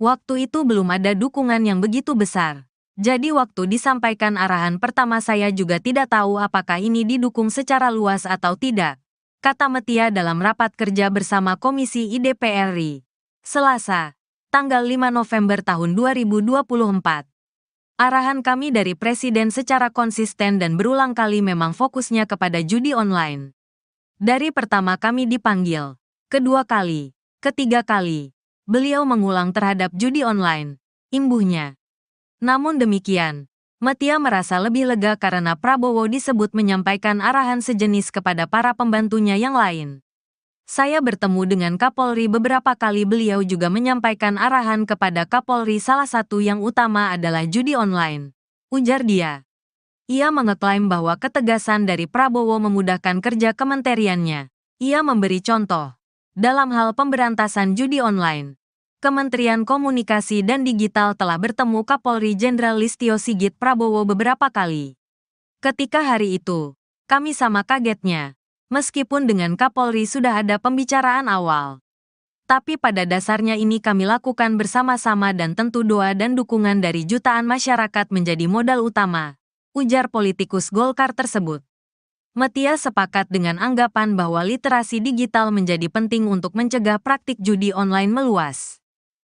Waktu itu belum ada dukungan yang begitu besar. Jadi waktu disampaikan arahan pertama saya juga tidak tahu apakah ini didukung secara luas atau tidak, kata Metia dalam rapat kerja bersama Komisi IDPR RI, Selasa, tanggal 5 November tahun 2024. Arahan kami dari Presiden secara konsisten dan berulang kali memang fokusnya kepada judi online. Dari pertama kami dipanggil, Kedua kali, ketiga kali, beliau mengulang terhadap judi online, imbuhnya. Namun demikian, Metia merasa lebih lega karena Prabowo disebut menyampaikan arahan sejenis kepada para pembantunya yang lain. Saya bertemu dengan Kapolri beberapa kali, beliau juga menyampaikan arahan kepada Kapolri, salah satu yang utama adalah judi online, ujar dia. Ia mengeklaim bahwa ketegasan dari Prabowo memudahkan kerja kementeriannya. Ia memberi contoh. Dalam hal pemberantasan judi online, Kementerian Komunikasi dan Digital telah bertemu Kapolri Jenderal Listio Sigit Prabowo beberapa kali. Ketika hari itu, kami sama kagetnya. Meskipun dengan Kapolri sudah ada pembicaraan awal. Tapi pada dasarnya ini kami lakukan bersama-sama dan tentu doa dan dukungan dari jutaan masyarakat menjadi modal utama, ujar politikus Golkar tersebut. Metia sepakat dengan anggapan bahwa literasi digital menjadi penting untuk mencegah praktik judi online meluas.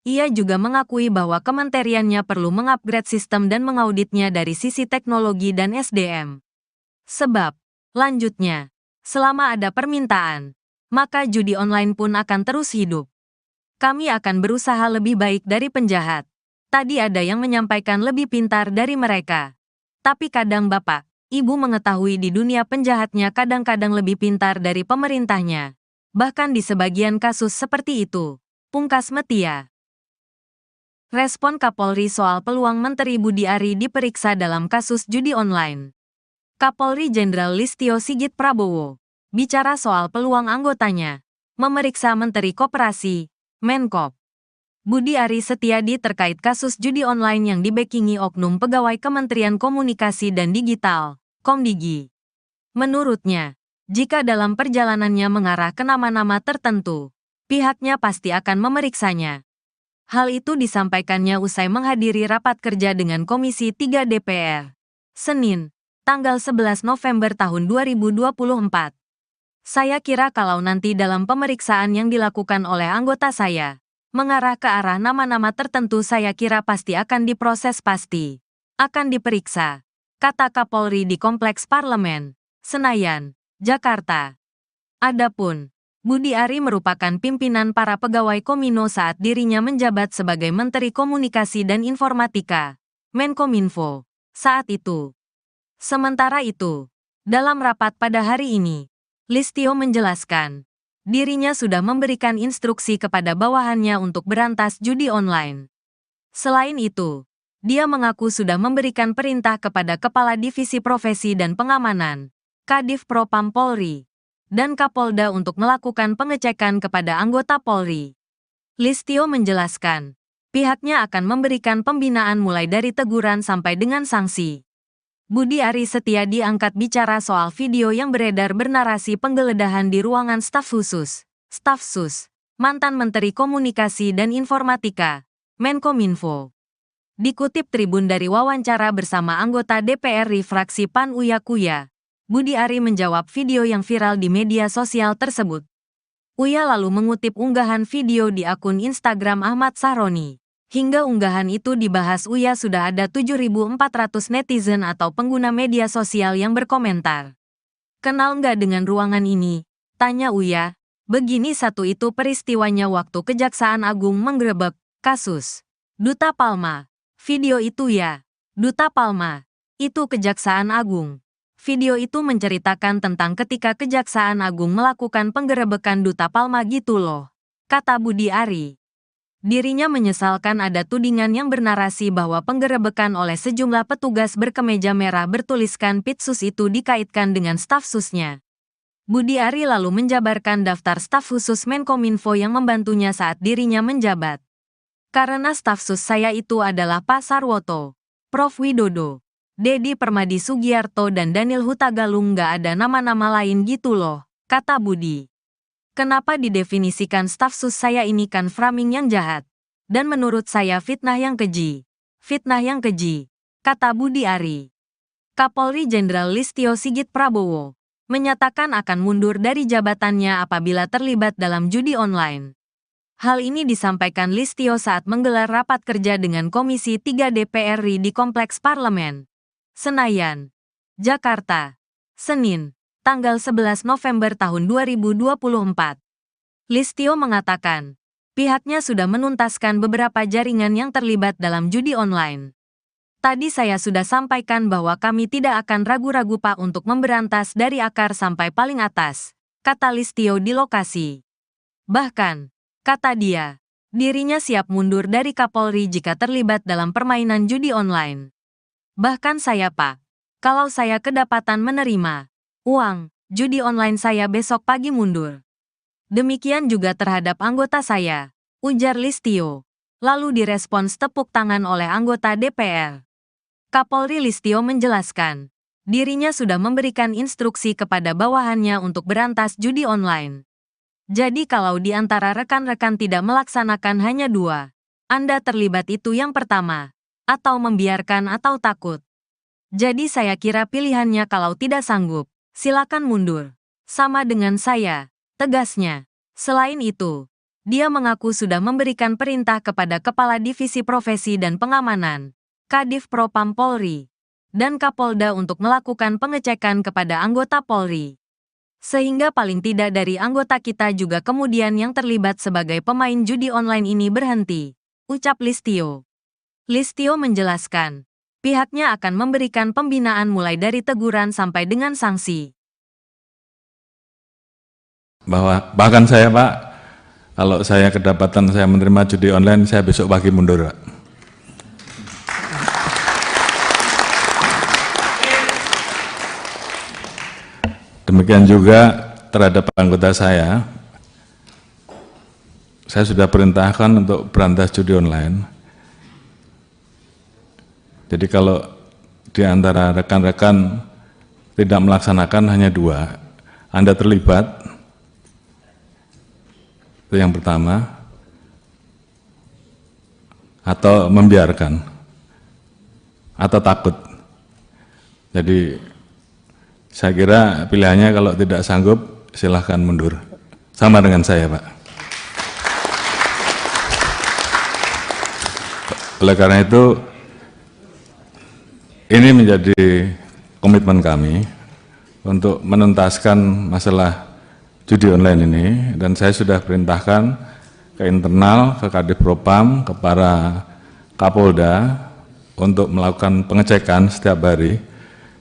Ia juga mengakui bahwa kementeriannya perlu mengupgrade sistem dan mengauditnya dari sisi teknologi dan SDM. Sebab, lanjutnya, selama ada permintaan, maka judi online pun akan terus hidup. Kami akan berusaha lebih baik dari penjahat. Tadi ada yang menyampaikan lebih pintar dari mereka. Tapi kadang Bapak, Ibu mengetahui di dunia penjahatnya kadang-kadang lebih pintar dari pemerintahnya. Bahkan di sebagian kasus seperti itu, pungkas Metia. Respon Kapolri soal peluang Menteri Budi Ari diperiksa dalam kasus judi online. Kapolri Jenderal Listio Sigit Prabowo bicara soal peluang anggotanya memeriksa Menteri Koperasi, Menkop, Budi Ari Setiadi terkait kasus judi online yang dibekingi oknum pegawai Kementerian Komunikasi dan Digital, Komdigi. Menurutnya, jika dalam perjalanannya mengarah ke nama-nama tertentu, pihaknya pasti akan memeriksanya. Hal itu disampaikannya usai menghadiri rapat kerja dengan Komisi 3 DPR, Senin, tanggal 11 November tahun 2024. Saya kira kalau nanti dalam pemeriksaan yang dilakukan oleh anggota saya, mengarah ke arah nama-nama tertentu, saya kira pasti akan diproses, pasti akan diperiksa, kata Kapolri di Kompleks Parlemen, Senayan, Jakarta. Adapun, Budi Ari merupakan pimpinan para pegawai Komino saat dirinya menjabat sebagai Menteri Komunikasi dan Informatika, Menkominfo, saat itu. Sementara itu, dalam rapat pada hari ini, Listio menjelaskan, dirinya sudah memberikan instruksi kepada bawahannya untuk berantas judi online. Selain itu, dia mengaku sudah memberikan perintah kepada Kepala Divisi Profesi dan Pengamanan, Kadif Propam Polri, dan Kapolda untuk melakukan pengecekan kepada anggota Polri. Listio menjelaskan, pihaknya akan memberikan pembinaan mulai dari teguran sampai dengan sanksi. Budi Ari Setiadi angkat bicara soal video yang beredar bernarasi penggeledahan di ruangan staf khusus, Staf Sus, mantan Menteri Komunikasi dan Informatika, Menkominfo. Dikutip Tribun dari wawancara bersama anggota DPR RI fraksi PAN Uya Kuya, Budi Ari menjawab video yang viral di media sosial tersebut. Uya lalu mengutip unggahan video di akun Instagram Ahmad Sahroni. Hingga unggahan itu dibahas Uya sudah ada 7.400 netizen atau pengguna media sosial yang berkomentar. Kenal nggak dengan ruangan ini? Tanya Uya. Begini satu itu peristiwanya waktu Kejaksaan Agung menggerebek kasus Duta Palma. Video itu ya, Duta Palma. Itu Kejaksaan Agung. Video itu menceritakan tentang ketika Kejaksaan Agung melakukan penggerebekan Duta Palma gitu loh, kata Budi Ari. Dirinya menyesalkan ada tudingan yang bernarasi bahwa penggerebekan oleh sejumlah petugas berkemeja merah bertuliskan Pitsus itu dikaitkan dengan staf susnya. Budi Ari lalu menjabarkan daftar staf khusus Menkominfo yang membantunya saat dirinya menjabat. Karena staf sus saya itu adalah Pak Sarwoto, Prof Widodo, Dedi Permadi Sugiarto dan Daniel Hutagalung, nggak ada nama-nama lain gitu loh, kata Budi. Kenapa didefinisikan staf sus saya ini kan framing yang jahat. Dan menurut saya fitnah yang keji. Fitnah yang keji, kata Budi Ari. Kapolri Jenderal Listio Sigit Prabowo menyatakan akan mundur dari jabatannya apabila terlibat dalam judi online. Hal ini disampaikan Listio saat menggelar rapat kerja dengan Komisi 3 DPR RI di Kompleks Parlemen, Senayan, Jakarta, Senin, tanggal 11 November tahun 2024. Listio mengatakan, pihaknya sudah menuntaskan beberapa jaringan yang terlibat dalam judi online. Tadi saya sudah sampaikan bahwa kami tidak akan ragu-ragu Pak untuk memberantas dari akar sampai paling atas, kata Listio di lokasi. Bahkan, kata dia, dirinya siap mundur dari Kapolri jika terlibat dalam permainan judi online. Bahkan saya Pak, kalau saya kedapatan menerima uang judi online saya besok pagi mundur. Demikian juga terhadap anggota saya, ujar Listio. Lalu direspons tepuk tangan oleh anggota DPR. Kapolri Listio menjelaskan, dirinya sudah memberikan instruksi kepada bawahannya untuk berantas judi online. Jadi kalau di antara rekan-rekan tidak melaksanakan hanya 2, Anda terlibat itu yang pertama, atau membiarkan atau takut. Jadi saya kira pilihannya kalau tidak sanggup, silakan mundur. Sama dengan saya, tegasnya. Selain itu, dia mengaku sudah memberikan perintah kepada Kepala Divisi Profesi dan Pengamanan, Kadif Propam Polri, dan Kapolda untuk melakukan pengecekan kepada anggota Polri. Sehingga paling tidak dari anggota kita juga kemudian yang terlibat sebagai pemain judi online ini berhenti, ucap Listio. Listio menjelaskan, pihaknya akan memberikan pembinaan mulai dari teguran sampai dengan sanksi. Bahkan saya Pak, kalau saya kedapatan saya menerima judi online, saya besok pagi mundur Pak. Demikian juga terhadap anggota saya sudah perintahkan untuk berantas judi online. Jadi kalau di antara rekan-rekan tidak melaksanakan hanya 2, Anda terlibat, itu yang pertama, atau membiarkan, atau takut. Jadi saya kira pilihannya kalau tidak sanggup, silahkan mundur. Sama dengan saya, Pak. Oleh karena itu, ini menjadi komitmen kami untuk menuntaskan masalah judi online ini, dan saya sudah perintahkan ke internal, ke Kadif Propam, ke para Kapolda untuk melakukan pengecekan setiap hari,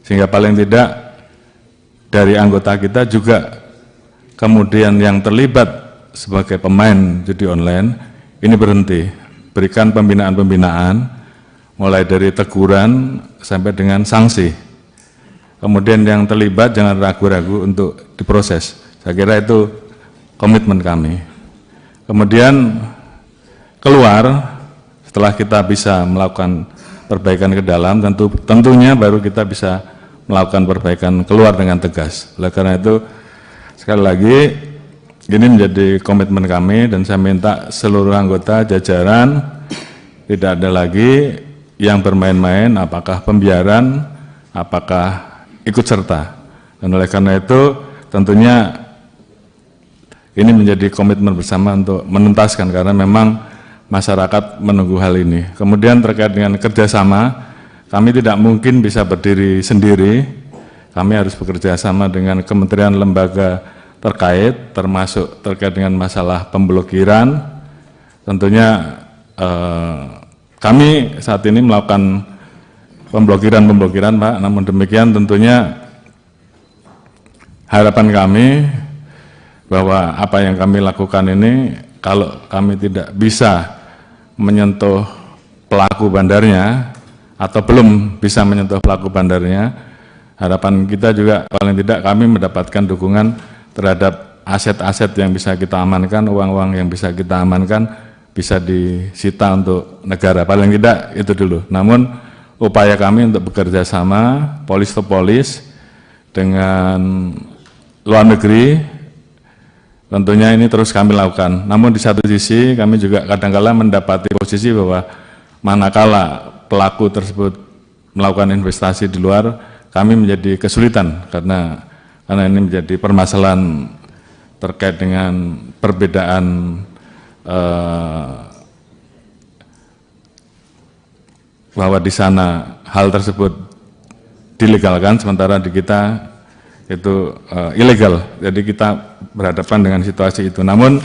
sehingga paling tidak dari anggota kita juga kemudian yang terlibat sebagai pemain judi online ini berhenti, berikan pembinaan-pembinaan mulai dari teguran sampai dengan sanksi. Kemudian yang terlibat jangan ragu-ragu untuk diproses. Saya kira itu komitmen kami. Kemudian keluar setelah kita bisa melakukan perbaikan ke dalam, tentunya baru kita bisa melakukan perbaikan keluar dengan tegas. Oleh karena itu, sekali lagi, ini menjadi komitmen kami dan saya minta seluruh anggota jajaran tidak ada lagi yang bermain-main, apakah pembiaran, apakah ikut serta. Dan oleh karena itu, tentunya ini menjadi komitmen bersama untuk menuntaskan karena memang masyarakat menunggu hal ini. Kemudian terkait dengan kerjasama, kami tidak mungkin bisa berdiri sendiri, kami harus bekerja sama dengan kementerian lembaga terkait, termasuk terkait dengan masalah pemblokiran. Tentunya kami saat ini melakukan pemblokiran Pak, namun demikian tentunya harapan kami bahwa apa yang kami lakukan ini, kalau kami tidak bisa menyentuh pelaku bandarnya, atau belum bisa menyentuh pelaku bandarnya, harapan kita juga paling tidak kami mendapatkan dukungan terhadap aset-aset yang bisa kita amankan, uang-uang yang bisa kita amankan, bisa disita untuk negara, paling tidak itu dulu. Namun upaya kami untuk bekerja sama, polis to polis, dengan luar negeri, tentunya ini terus kami lakukan. Namun di satu sisi kami juga kadang-kala mendapati posisi bahwa manakala pelaku tersebut melakukan investasi di luar, kami menjadi kesulitan karena ini menjadi permasalahan terkait dengan perbedaan bahwa di sana hal tersebut dilegalkan, sementara di kita itu ilegal. Jadi kita berhadapan dengan situasi itu. Namun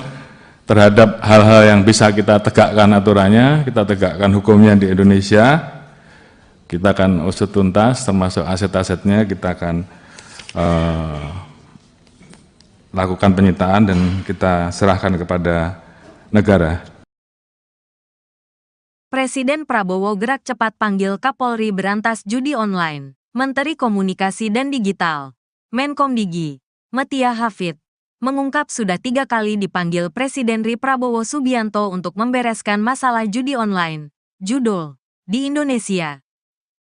terhadap hal-hal yang bisa kita tegakkan aturannya, kita tegakkan hukumnya di Indonesia, kita akan usut tuntas, termasuk aset-asetnya kita akan lakukan penyitaan dan kita serahkan kepada negara. Presiden Prabowo gerak cepat panggil Kapolri berantas judi online. Menteri Komunikasi dan Digital, Menkomdigi, Metia Hafid, mengungkap sudah 3 kali dipanggil Presiden RI Prabowo Subianto untuk membereskan masalah judi online, judul, di Indonesia.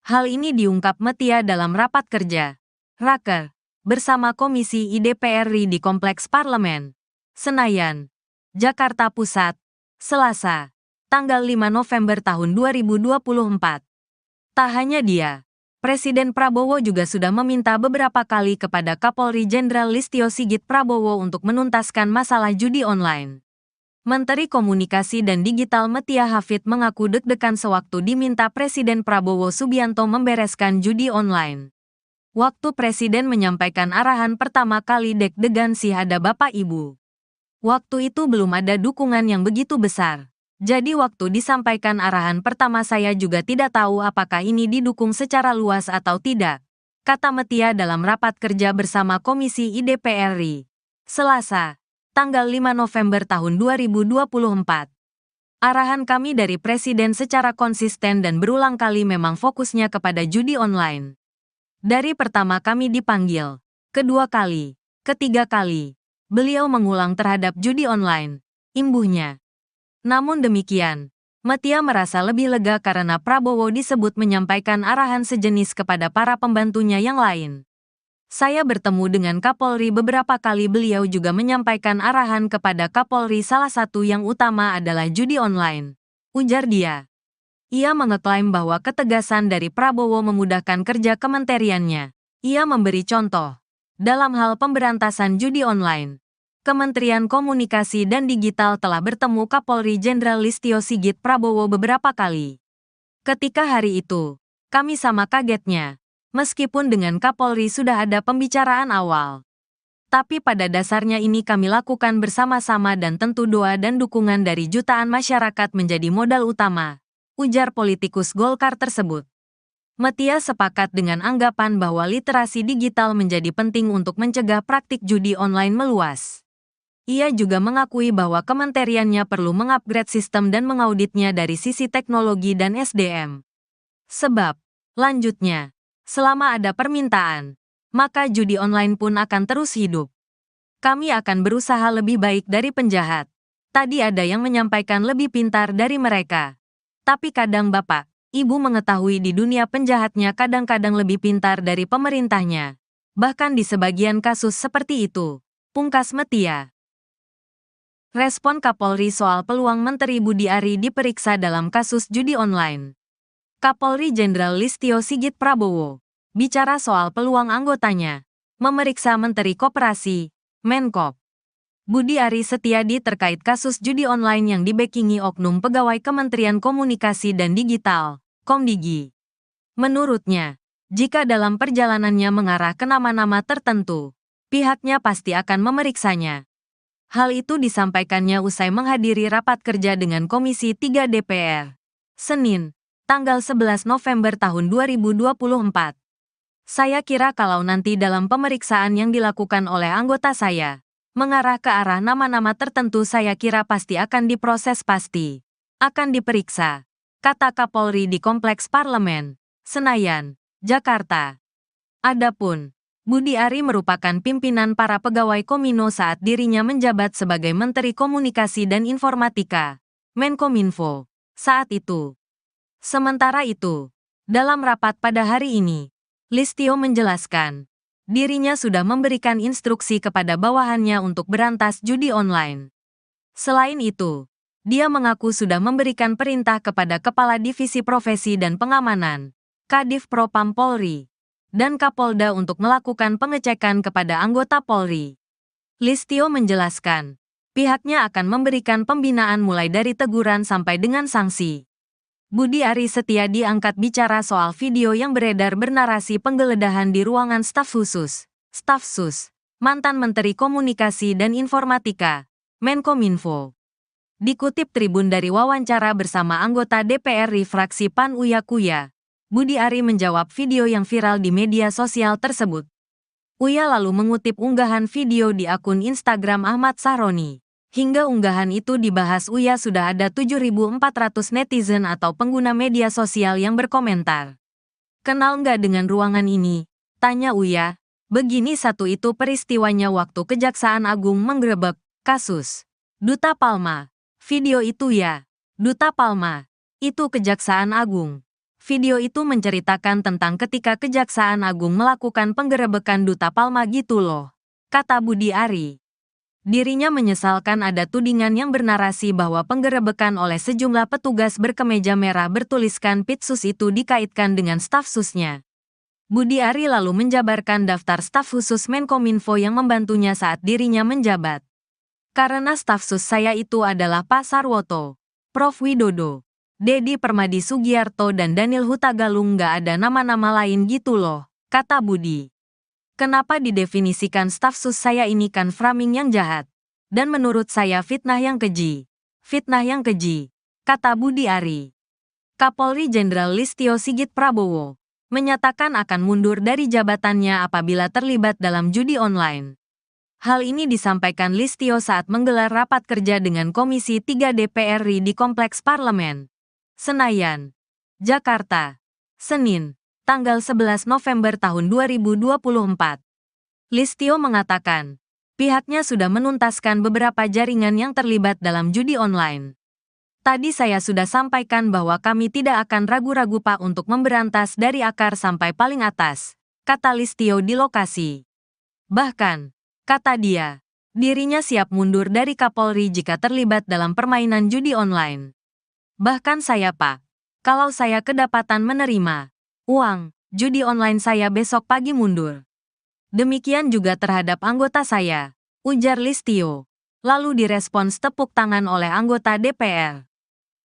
Hal ini diungkap Metia dalam rapat kerja, Raker, bersama Komisi IDPR RI di Kompleks Parlemen, Senayan, Jakarta Pusat, Selasa, tanggal 5 November tahun 2024. Tak hanya dia, Presiden Prabowo juga sudah meminta beberapa kali kepada Kapolri Jenderal Listio Sigit Prabowo untuk menuntaskan masalah judi online. Menteri Komunikasi dan Digital Metia Hafid mengaku deg-degan sewaktu diminta Presiden Prabowo Subianto membereskan judi online. Waktu Presiden menyampaikan arahan pertama kali deg-degan sih ada Bapak Ibu. Waktu itu belum ada dukungan yang begitu besar. Jadi waktu disampaikan arahan pertama saya juga tidak tahu apakah ini didukung secara luas atau tidak, kata Metia dalam rapat kerja bersama Komisi IDPR RI, Selasa, tanggal 5 November tahun 2024. Arahan kami dari Presiden secara konsisten dan berulang kali memang fokusnya kepada judi online. Dari pertama kami dipanggil, kedua kali, ketiga kali, beliau mengulang terhadap judi online, imbuhnya. Namun demikian, Metia merasa lebih lega karena Prabowo disebut menyampaikan arahan sejenis kepada para pembantunya yang lain. Saya bertemu dengan Kapolri beberapa kali, beliau juga menyampaikan arahan kepada Kapolri, salah satu yang utama adalah judi online, ujar dia. Ia mengeklaim bahwa ketegasan dari Prabowo memudahkan kerja kementeriannya. Ia memberi contoh. Dalam hal pemberantasan judi online, Kementerian Komunikasi dan Digital telah bertemu Kapolri Jenderal Listio Sigit Prabowo beberapa kali. Ketika hari itu, kami sama kagetnya, meskipun dengan Kapolri sudah ada pembicaraan awal. Tapi pada dasarnya ini kami lakukan bersama-sama dan tentu doa dan dukungan dari jutaan masyarakat menjadi modal utama, ujar politikus Golkar tersebut. Metia sepakat dengan anggapan bahwa literasi digital menjadi penting untuk mencegah praktik judi online meluas. Ia juga mengakui bahwa kementeriannya perlu mengupgrade sistem dan mengauditnya dari sisi teknologi dan SDM. Sebab, lanjutnya, selama ada permintaan, maka judi online pun akan terus hidup. Kami akan berusaha lebih baik dari penjahat. Tadi ada yang menyampaikan lebih pintar dari mereka. Tapi kadang Bapak, Ibu mengetahui di dunia penjahatnya kadang-kadang lebih pintar dari pemerintahnya. Bahkan di sebagian kasus seperti itu, pungkas Metia. Respon Kapolri soal peluang Menteri Budi Ari diperiksa dalam kasus judi online. Kapolri Jenderal Listio Sigit Prabowo bicara soal peluang anggotanya memeriksa Menteri Koperasi, Menkop, Budi Ari Setiadi terkait kasus judi online yang dibackingi oknum pegawai Kementerian Komunikasi dan Digital, Komdigi. Menurutnya, jika dalam perjalanannya mengarah ke nama-nama tertentu, pihaknya pasti akan memeriksanya. Hal itu disampaikannya usai menghadiri rapat kerja dengan Komisi 3 DPR, Senin, tanggal 11 November tahun 2024. Saya kira kalau nanti dalam pemeriksaan yang dilakukan oleh anggota saya, mengarah ke arah nama-nama tertentu, saya kira pasti akan diproses, pasti akan diperiksa, kata Kapolri di Kompleks Parlemen, Senayan, Jakarta. Adapun Budi Ari merupakan pimpinan para pegawai Komino saat dirinya menjabat sebagai Menteri Komunikasi dan Informatika, Menkominfo, saat itu. Sementara itu, dalam rapat pada hari ini, Listio menjelaskan, dirinya sudah memberikan instruksi kepada bawahannya untuk berantas judi online. Selain itu, dia mengaku sudah memberikan perintah kepada Kepala Divisi Profesi dan Pengamanan, Kadif Propam Polri, dan Kapolda untuk melakukan pengecekan kepada anggota Polri. Listio menjelaskan, pihaknya akan memberikan pembinaan mulai dari teguran sampai dengan sanksi. Budi Ari Setiadi angkat bicara soal video yang beredar bernarasi penggeledahan di ruangan staf khusus, Staf Sus, mantan Menteri Komunikasi dan Informatika, Menkominfo. Dikutip Tribun dari wawancara bersama anggota DPR RI fraksi PAN Uya Kuya, Budi Ari menjawab video yang viral di media sosial tersebut. Uya lalu mengutip unggahan video di akun Instagram Ahmad Sahroni. Hingga unggahan itu dibahas Uya sudah ada 7.400 netizen atau pengguna media sosial yang berkomentar. Kenal nggak dengan ruangan ini? Tanya Uya. Begini satu itu peristiwanya waktu Kejaksaan Agung menggerebek kasus Duta Palma. Video itu ya, Duta Palma. Itu Kejaksaan Agung. Video itu menceritakan tentang ketika Kejaksaan Agung melakukan penggerebekan Duta Palma gitu loh, kata Budi Ari. Dirinya menyesalkan ada tudingan yang bernarasi bahwa penggerebekan oleh sejumlah petugas berkemeja merah bertuliskan Pitsus itu dikaitkan dengan staf susnya. Budi Ari lalu menjabarkan daftar staf khusus Menkominfo yang membantunya saat dirinya menjabat. Karena staf sus saya itu adalah Pak Sarwoto, Prof Widodo, Dedi Permadi Sugiarto dan Daniel Hutagalung, nggak ada nama-nama lain gitu loh, kata Budi. Kenapa didefinisikan staf sus saya ini kan framing yang jahat. Dan menurut saya fitnah yang keji. Fitnah yang keji, kata Budi Ari. Kapolri Jenderal Listio Sigit Prabowo menyatakan akan mundur dari jabatannya apabila terlibat dalam judi online. Hal ini disampaikan Listio saat menggelar rapat kerja dengan Komisi 3 DPR RI di Kompleks Parlemen, Senayan, Jakarta, Senin, tanggal 11 November tahun 2024. Listio mengatakan, pihaknya sudah menuntaskan beberapa jaringan yang terlibat dalam judi online. Tadi saya sudah sampaikan bahwa kami tidak akan ragu-ragu Pak untuk memberantas dari akar sampai paling atas, kata Listio di lokasi. Bahkan, kata dia, dirinya siap mundur dari Kapolri jika terlibat dalam permainan judi online. Bahkan saya Pak, kalau saya kedapatan menerima uang judi online saya besok pagi mundur. Demikian juga terhadap anggota saya, ujar Listio. Lalu direspons tepuk tangan oleh anggota DPR.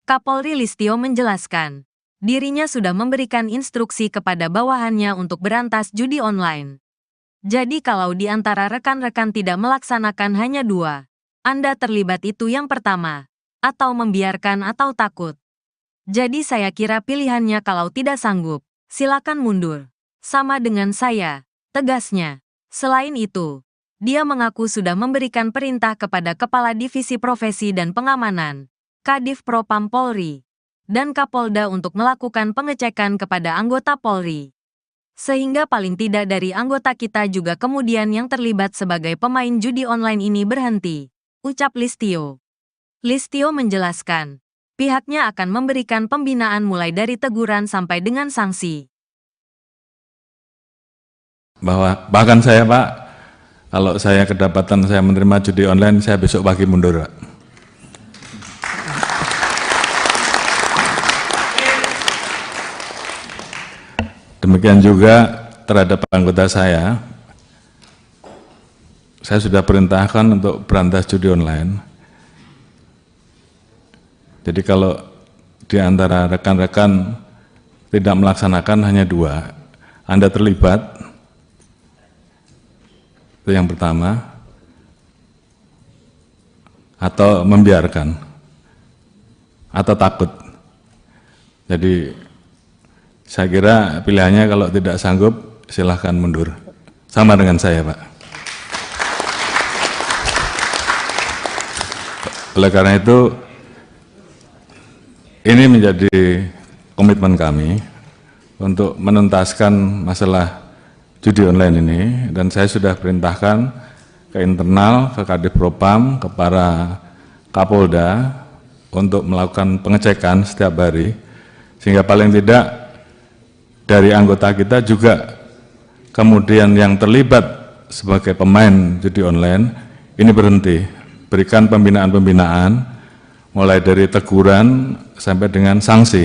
Kapolri Listio menjelaskan, dirinya sudah memberikan instruksi kepada bawahannya untuk berantas judi online. Jadi kalau di antara rekan-rekan tidak melaksanakan hanya dua, Anda terlibat itu yang pertama, atau membiarkan atau takut. Jadi saya kira pilihannya kalau tidak sanggup, silakan mundur. Sama dengan saya, tegasnya. Selain itu, dia mengaku sudah memberikan perintah kepada Kepala Divisi Profesi dan Pengamanan, Kadif Propam Polri, dan Kapolda untuk melakukan pengecekan kepada anggota Polri. Sehingga paling tidak dari anggota kita juga kemudian yang terlibat sebagai pemain judi online ini berhenti, ucap Listio. Listio menjelaskan, pihaknya akan memberikan pembinaan mulai dari teguran sampai dengan sanksi. Bahkan saya Pak, kalau saya kedapatan saya menerima judi online, saya besok pagi mundur Pak. Demikian juga terhadap anggota saya sudah perintahkan untuk berantas judi online. Jadi kalau di antara rekan-rekan tidak melaksanakan hanya dua, Anda terlibat, itu yang pertama, atau membiarkan, atau takut. Jadi saya kira pilihannya kalau tidak sanggup, silahkan mundur. Sama dengan saya, Pak. Oleh karena itu, ini menjadi komitmen kami untuk menuntaskan masalah judi online ini, dan saya sudah perintahkan ke internal, ke Kadif Propam, ke para Kapolda untuk melakukan pengecekan setiap hari, sehingga paling tidak dari anggota kita juga kemudian yang terlibat sebagai pemain judi online ini berhenti, berikan pembinaan-pembinaan mulai dari teguran sampai dengan sanksi.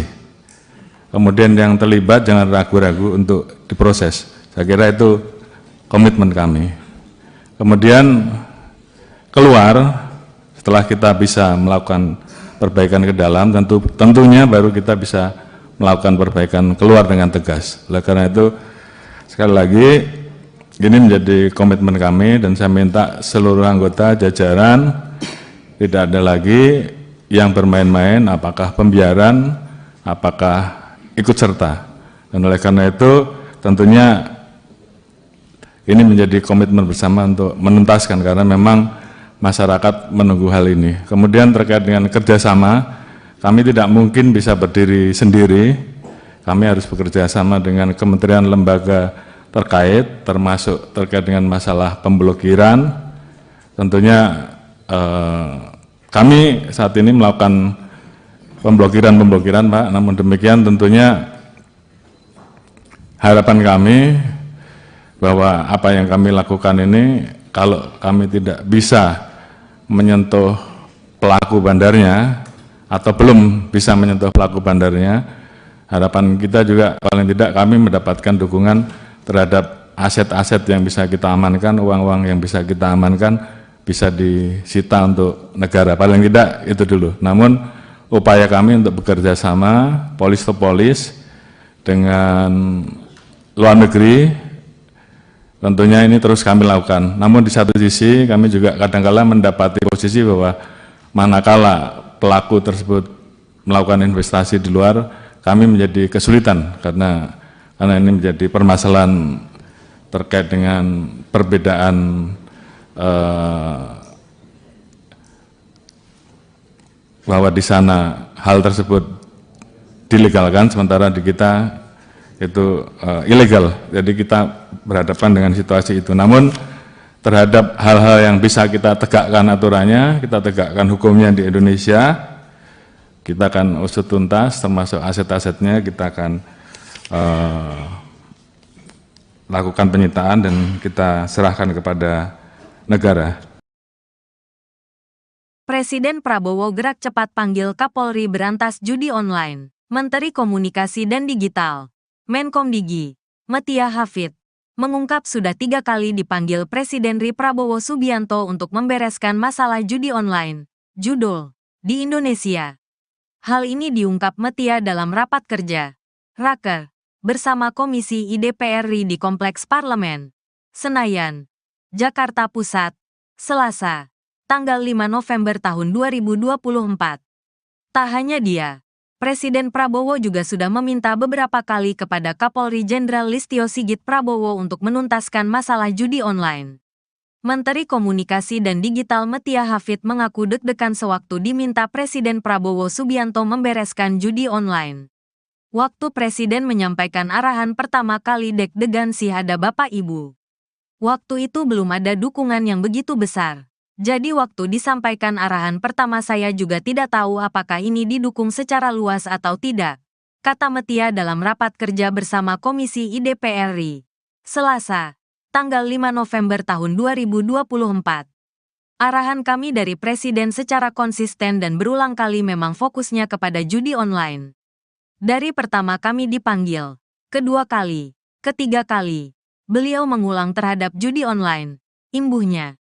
Kemudian yang terlibat jangan ragu-ragu untuk diproses. Saya kira itu komitmen kami. Kemudian keluar setelah kita bisa melakukan perbaikan ke dalam, tentunya baru kita bisa melakukan perbaikan keluar dengan tegas. Oleh karena itu, sekali lagi, ini menjadi komitmen kami dan saya minta seluruh anggota jajaran tidak ada lagi yang bermain-main, apakah pembiaran, apakah ikut serta. Dan oleh karena itu tentunya ini menjadi komitmen bersama untuk menuntaskan, karena memang masyarakat menunggu hal ini. Kemudian terkait dengan kerjasama, kami tidak mungkin bisa berdiri sendiri, kami harus bekerja sama dengan kementerian lembaga terkait, termasuk terkait dengan masalah pemblokiran. Tentunya kami saat ini melakukan pemblokiran Pak, namun demikian tentunya harapan kami bahwa apa yang kami lakukan ini, kalau kami tidak bisa menyentuh pelaku bandarnya atau belum bisa menyentuh pelaku bandarnya, harapan kita juga paling tidak kami mendapatkan dukungan terhadap aset-aset yang bisa kita amankan, uang-uang yang bisa kita amankan, bisa disita untuk negara, paling tidak itu dulu. Namun upaya kami untuk bekerja sama polis to polis dengan luar negeri, tentunya ini terus kami lakukan. Namun di satu sisi kami juga kadang-kala mendapati posisi bahwa manakala pelaku tersebut melakukan investasi di luar, kami menjadi kesulitan karena ini menjadi permasalahan terkait dengan perbedaan bahwa di sana hal tersebut dilegalkan, sementara di kita itu ilegal. Jadi kita berhadapan dengan situasi itu. Namun terhadap hal-hal yang bisa kita tegakkan aturannya, kita tegakkan hukumnya di Indonesia, kita akan usut tuntas, termasuk aset-asetnya kita akan lakukan penyitaan dan kita serahkan kepada negara. Presiden Prabowo gerak cepat panggil Kapolri berantas judi online. Menteri Komunikasi dan Digital, Menkomdigi, Metia Hafid, mengungkap sudah 3 kali dipanggil Presiden RI Prabowo Subianto untuk membereskan masalah judi online, judul, di Indonesia. Hal ini diungkap Metia dalam rapat kerja, Raker, bersama Komisi IDPR RI di Kompleks Parlemen, Senayan, Jakarta Pusat, Selasa, tanggal 5 November tahun 2024. Tak hanya dia, Presiden Prabowo juga sudah meminta beberapa kali kepada Kapolri Jenderal Listio Sigit Prabowo untuk menuntaskan masalah judi online. Menteri Komunikasi dan Digital Metia Hafid mengaku deg-degan sewaktu diminta Presiden Prabowo Subianto membereskan judi online. Waktu Presiden menyampaikan arahan pertama kali deg-degan sih ada Bapak Ibu. Waktu itu belum ada dukungan yang begitu besar. Jadi waktu disampaikan arahan pertama saya juga tidak tahu apakah ini didukung secara luas atau tidak, kata Metia dalam rapat kerja bersama Komisi IDPR RI, Selasa, tanggal 5 November tahun 2024. Arahan kami dari Presiden secara konsisten dan berulang kali memang fokusnya kepada judi online. Dari pertama kami dipanggil, kedua kali, ketiga kali, beliau mengulang terhadap judi online, imbuhnya.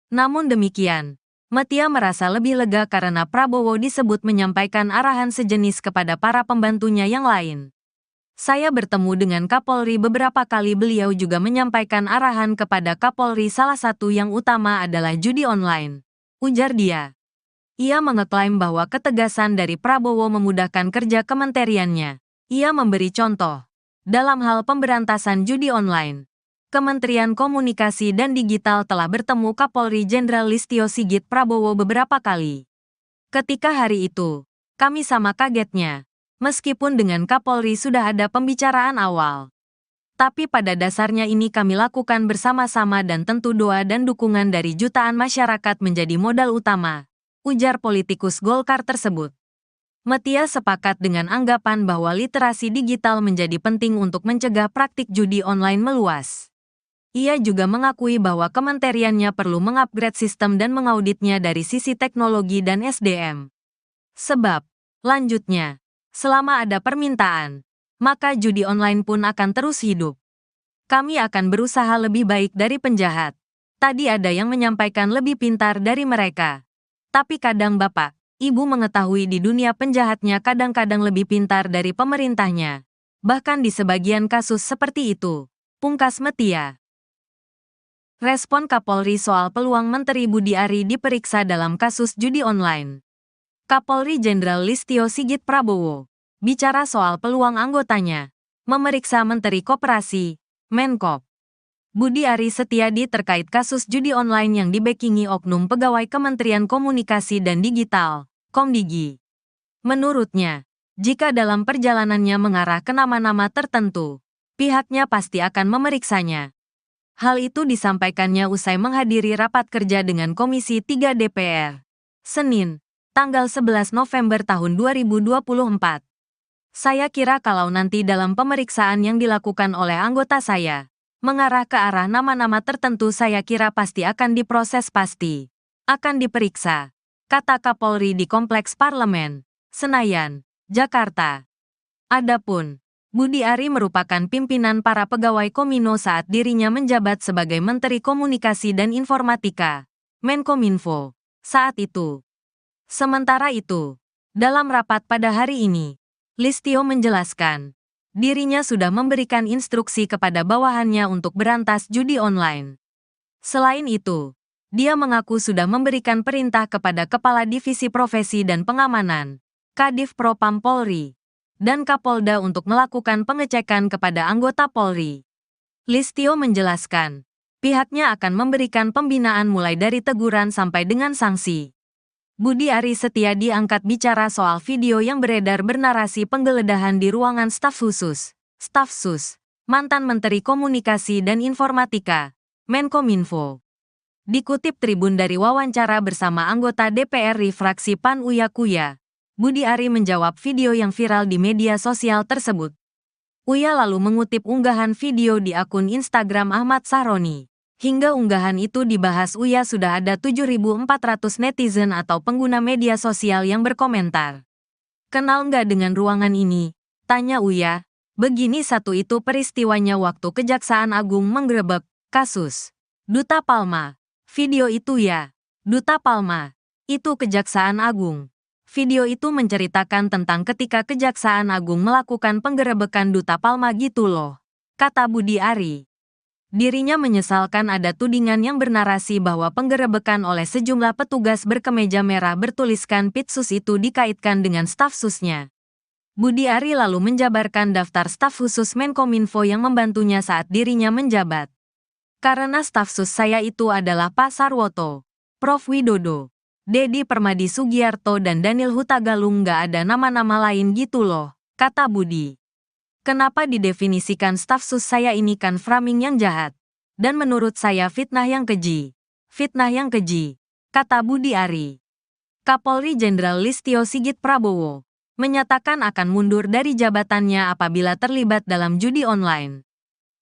Namun demikian, Metia merasa lebih lega karena Prabowo disebut menyampaikan arahan sejenis kepada para pembantunya yang lain. Saya bertemu dengan Kapolri beberapa kali, beliau juga menyampaikan arahan kepada Kapolri, salah satu yang utama adalah judi online, ujar dia. Ia mengeklaim bahwa ketegasan dari Prabowo memudahkan kerja kementeriannya. Ia memberi contoh. Dalam hal pemberantasan judi online, Kementerian Komunikasi dan Digital telah bertemu Kapolri Jenderal Listio Sigit Prabowo beberapa kali. Ketika hari itu, kami sama kagetnya, meskipun dengan Kapolri sudah ada pembicaraan awal. Tapi pada dasarnya ini kami lakukan bersama-sama dan tentu doa dan dukungan dari jutaan masyarakat menjadi modal utama, ujar politikus Golkar tersebut. Metia sepakat dengan anggapan bahwa literasi digital menjadi penting untuk mencegah praktik judi online meluas. Ia juga mengakui bahwa kementeriannya perlu mengupgrade sistem dan mengauditnya dari sisi teknologi dan SDM. Sebab, lanjutnya, selama ada permintaan, maka judi online pun akan terus hidup. Kami akan berusaha lebih baik dari penjahat. Tadi ada yang menyampaikan lebih pintar dari mereka. Tapi kadang Bapak, Ibu mengetahui di dunia penjahatnya kadang-kadang lebih pintar dari pemerintahnya. Bahkan di sebagian kasus seperti itu, pungkas Metia. Respon Kapolri soal peluang Menteri Budi Ari diperiksa dalam kasus judi online. Kapolri Jenderal Listio Sigit Prabowo bicara soal peluang anggotanya memeriksa Menteri Koperasi, Menkop. Budi Ari Setiadi terkait kasus judi online yang dibekingi oknum pegawai Kementerian Komunikasi dan Digital, Komdigi. Menurutnya, jika dalam perjalanannya mengarah ke nama-nama tertentu, pihaknya pasti akan memeriksanya. Hal itu disampaikannya usai menghadiri rapat kerja dengan Komisi 3 DPR, Senin, tanggal 11 November tahun 2024. Saya kira kalau nanti dalam pemeriksaan yang dilakukan oleh anggota saya, mengarah ke arah nama-nama tertentu saya kira pasti akan diproses akan diperiksa, kata Kapolri di Kompleks Parlemen, Senayan, Jakarta. Adapun, Budi Ari merupakan pimpinan para pegawai Komino saat dirinya menjabat sebagai Menteri Komunikasi dan Informatika, Menkominfo, saat itu. Sementara itu, dalam rapat pada hari ini, Listio menjelaskan, dirinya sudah memberikan instruksi kepada bawahannya untuk berantas judi online. Selain itu, dia mengaku sudah memberikan perintah kepada Kepala Divisi Profesi dan Pengamanan, Kadif Propam Polri, dan Kapolda untuk melakukan pengecekan kepada anggota Polri. Listio menjelaskan, pihaknya akan memberikan pembinaan mulai dari teguran sampai dengan sanksi. Budi Ari Setiadi angkat bicara soal video yang beredar bernarasi penggeledahan di ruangan staf khusus, Staf Sus, mantan Menteri Komunikasi dan Informatika, Menkominfo. Dikutip Tribun dari wawancara bersama anggota DPR fraksi PAN Uya Kuya, Budi Ari menjawab video yang viral di media sosial tersebut. Uya lalu mengutip unggahan video di akun Instagram Ahmad Sahroni. Hingga unggahan itu dibahas Uya sudah ada 7.400 netizen atau pengguna media sosial yang berkomentar. Kenal nggak dengan ruangan ini? Tanya Uya. Begini satu itu peristiwanya waktu Kejaksaan Agung menggerebek kasus Duta Palma. Video itu ya, Duta Palma. Itu Kejaksaan Agung. Video itu menceritakan tentang ketika Kejaksaan Agung melakukan penggerebekan Duta Palma gitu loh, kata Budi Ari. Dirinya menyesalkan ada tudingan yang bernarasi bahwa penggerebekan oleh sejumlah petugas berkemeja merah bertuliskan Pitsus itu dikaitkan dengan staf susnya. Budi Ari lalu menjabarkan daftar staf khusus Menkominfo yang membantunya saat dirinya menjabat. Karena staf sus saya itu adalah Pak Sarwoto, Prof Widodo, Dedi Permadi Sugiarto dan Daniel Hutagalung, nggak ada nama-nama lain gitu loh, kata Budi. Kenapa didefinisikan staf sus saya ini kan framing yang jahat. Dan menurut saya fitnah yang keji. Fitnah yang keji, kata Budi Ari. Kapolri Jenderal Listio Sigit Prabowo menyatakan akan mundur dari jabatannya apabila terlibat dalam judi online.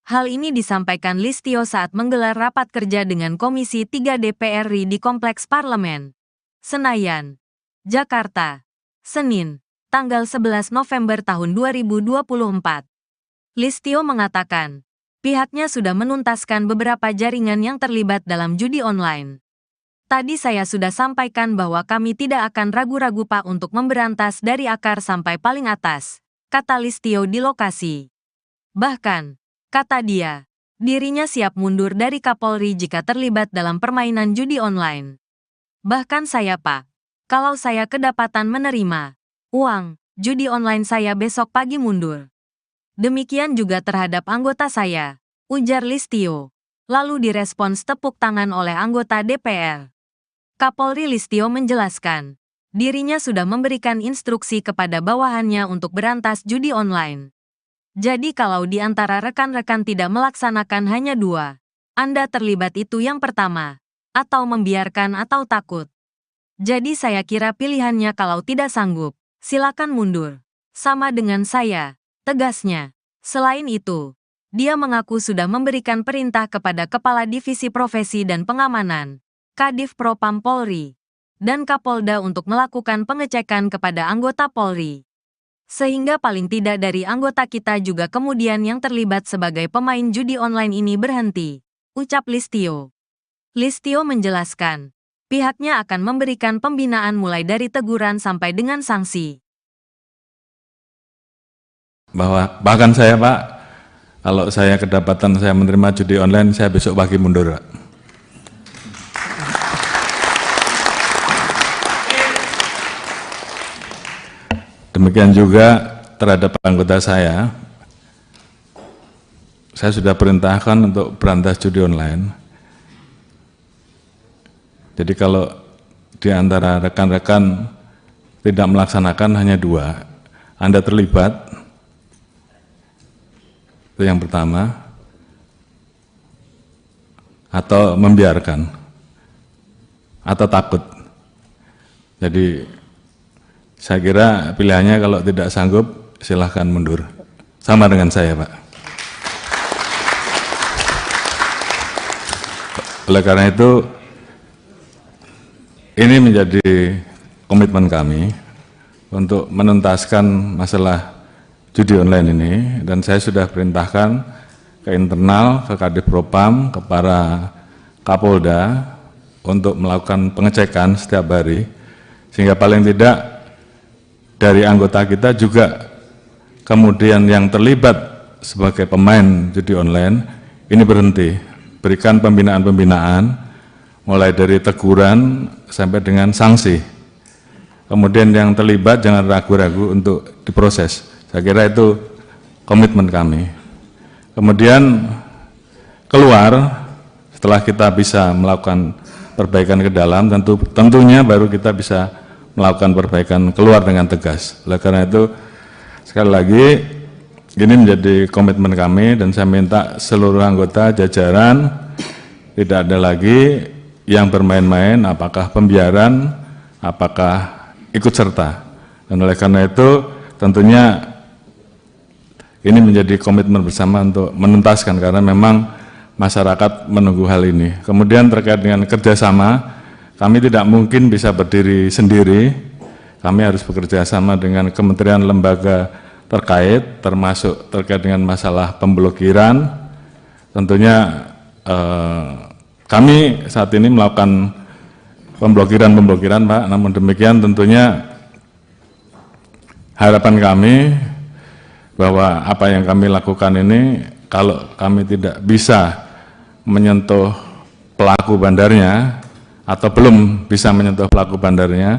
Hal ini disampaikan Listio saat menggelar rapat kerja dengan Komisi 3 DPR RI di Kompleks Parlemen, Senayan, Jakarta, Senin, tanggal 11 November tahun 2024. Listio mengatakan, pihaknya sudah menuntaskan beberapa jaringan yang terlibat dalam judi online. Tadi saya sudah sampaikan bahwa kami tidak akan ragu-ragu Pak untuk memberantas dari akar sampai paling atas, kata Listio di lokasi. Bahkan, kata dia, dirinya siap mundur dari Kapolri jika terlibat dalam permainan judi online. Bahkan saya Pak, kalau saya kedapatan menerima uang judi online saya besok pagi mundur. Demikian juga terhadap anggota saya, ujar Listio. Lalu direspons tepuk tangan oleh anggota DPR. Kapolri Listio menjelaskan, dirinya sudah memberikan instruksi kepada bawahannya untuk berantas judi online. Jadi kalau di antara rekan-rekan tidak melaksanakan hanya dua, Anda terlibat itu yang pertama, atau membiarkan atau takut. Jadi saya kira pilihannya kalau tidak sanggup, silakan mundur. Sama dengan saya, tegasnya. Selain itu, dia mengaku sudah memberikan perintah kepada Kepala Divisi Profesi dan Pengamanan, Kadif Propam Polri, dan Kapolda untuk melakukan pengecekan kepada anggota Polri. Sehingga paling tidak dari anggota kita juga kemudian yang terlibat sebagai pemain judi online ini berhenti, ucap Listio. Listio menjelaskan, pihaknya akan memberikan pembinaan mulai dari teguran sampai dengan sanksi. Bahkan saya Pak, kalau saya kedapatan saya menerima judi online, saya besok pagi mundur Pak. Demikian juga terhadap anggota saya sudah perintahkan untuk berantas judi online. Jadi kalau di antara rekan-rekan tidak melaksanakan hanya 2, Anda terlibat, itu yang pertama, atau membiarkan, atau takut. Jadi saya kira pilihannya kalau tidak sanggup silahkan mundur. Sama dengan saya, Pak. Oleh karena itu, ini menjadi komitmen kami untuk menuntaskan masalah judi online ini, dan saya sudah perintahkan ke internal, ke Kadif Propam, ke para Kapolda untuk melakukan pengecekan setiap hari, sehingga paling tidak dari anggota kita juga kemudian yang terlibat sebagai pemain judi online ini berhenti, berikan pembinaan-pembinaan, mulai dari teguran sampai dengan sanksi. Kemudian yang terlibat jangan ragu-ragu untuk diproses. Saya kira itu komitmen kami. Kemudian keluar, setelah kita bisa melakukan perbaikan ke dalam, tentunya baru kita bisa melakukan perbaikan keluar dengan tegas. Oleh karena itu, sekali lagi, ini menjadi komitmen kami, dan saya minta seluruh anggota jajaran tidak ada lagi yang bermain-main, apakah pembiaran, apakah ikut serta. Dan oleh karena itu, tentunya ini menjadi komitmen bersama untuk menuntaskan, karena memang masyarakat menunggu hal ini. Kemudian terkait dengan kerjasama, kami tidak mungkin bisa berdiri sendiri, kami harus bekerja sama dengan kementerian lembaga terkait, termasuk terkait dengan masalah pemblokiran. Tentunya kami saat ini melakukan pemblokiran, Pak, namun demikian tentunya harapan kami bahwa apa yang kami lakukan ini, kalau kami tidak bisa menyentuh pelaku bandarnya, atau belum bisa menyentuh pelaku bandarnya,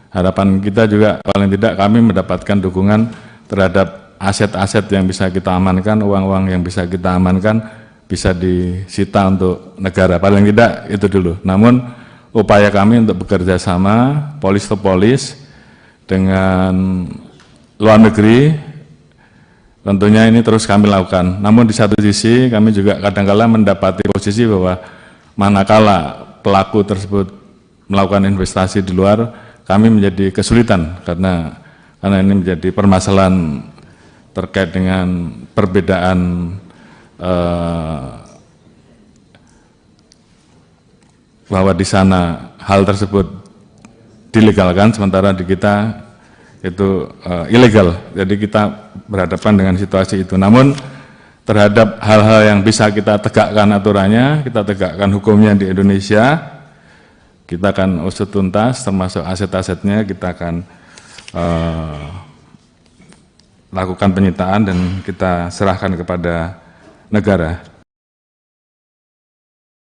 harapan kita juga paling tidak kami mendapatkan dukungan terhadap aset-aset yang bisa kita amankan, uang-uang yang bisa kita amankan, bisa disita untuk negara, paling tidak itu dulu. Namun upaya kami untuk bekerja sama, polis to polis, dengan luar negeri, tentunya ini terus kami lakukan. Namun di satu sisi kami juga kadang-kala mendapati posisi bahwa manakala pelaku tersebut melakukan investasi di luar, kami menjadi kesulitan karena ini menjadi permasalahan terkait dengan perbedaan bahwa di sana hal tersebut dilegalkan, sementara di kita itu ilegal. Jadi kita berhadapan dengan situasi itu. Namun terhadap hal-hal yang bisa kita tegakkan aturannya, kita tegakkan hukumnya di Indonesia, kita akan usut tuntas, termasuk aset-asetnya kita akan lakukan penyitaan dan kita serahkan kepada negara.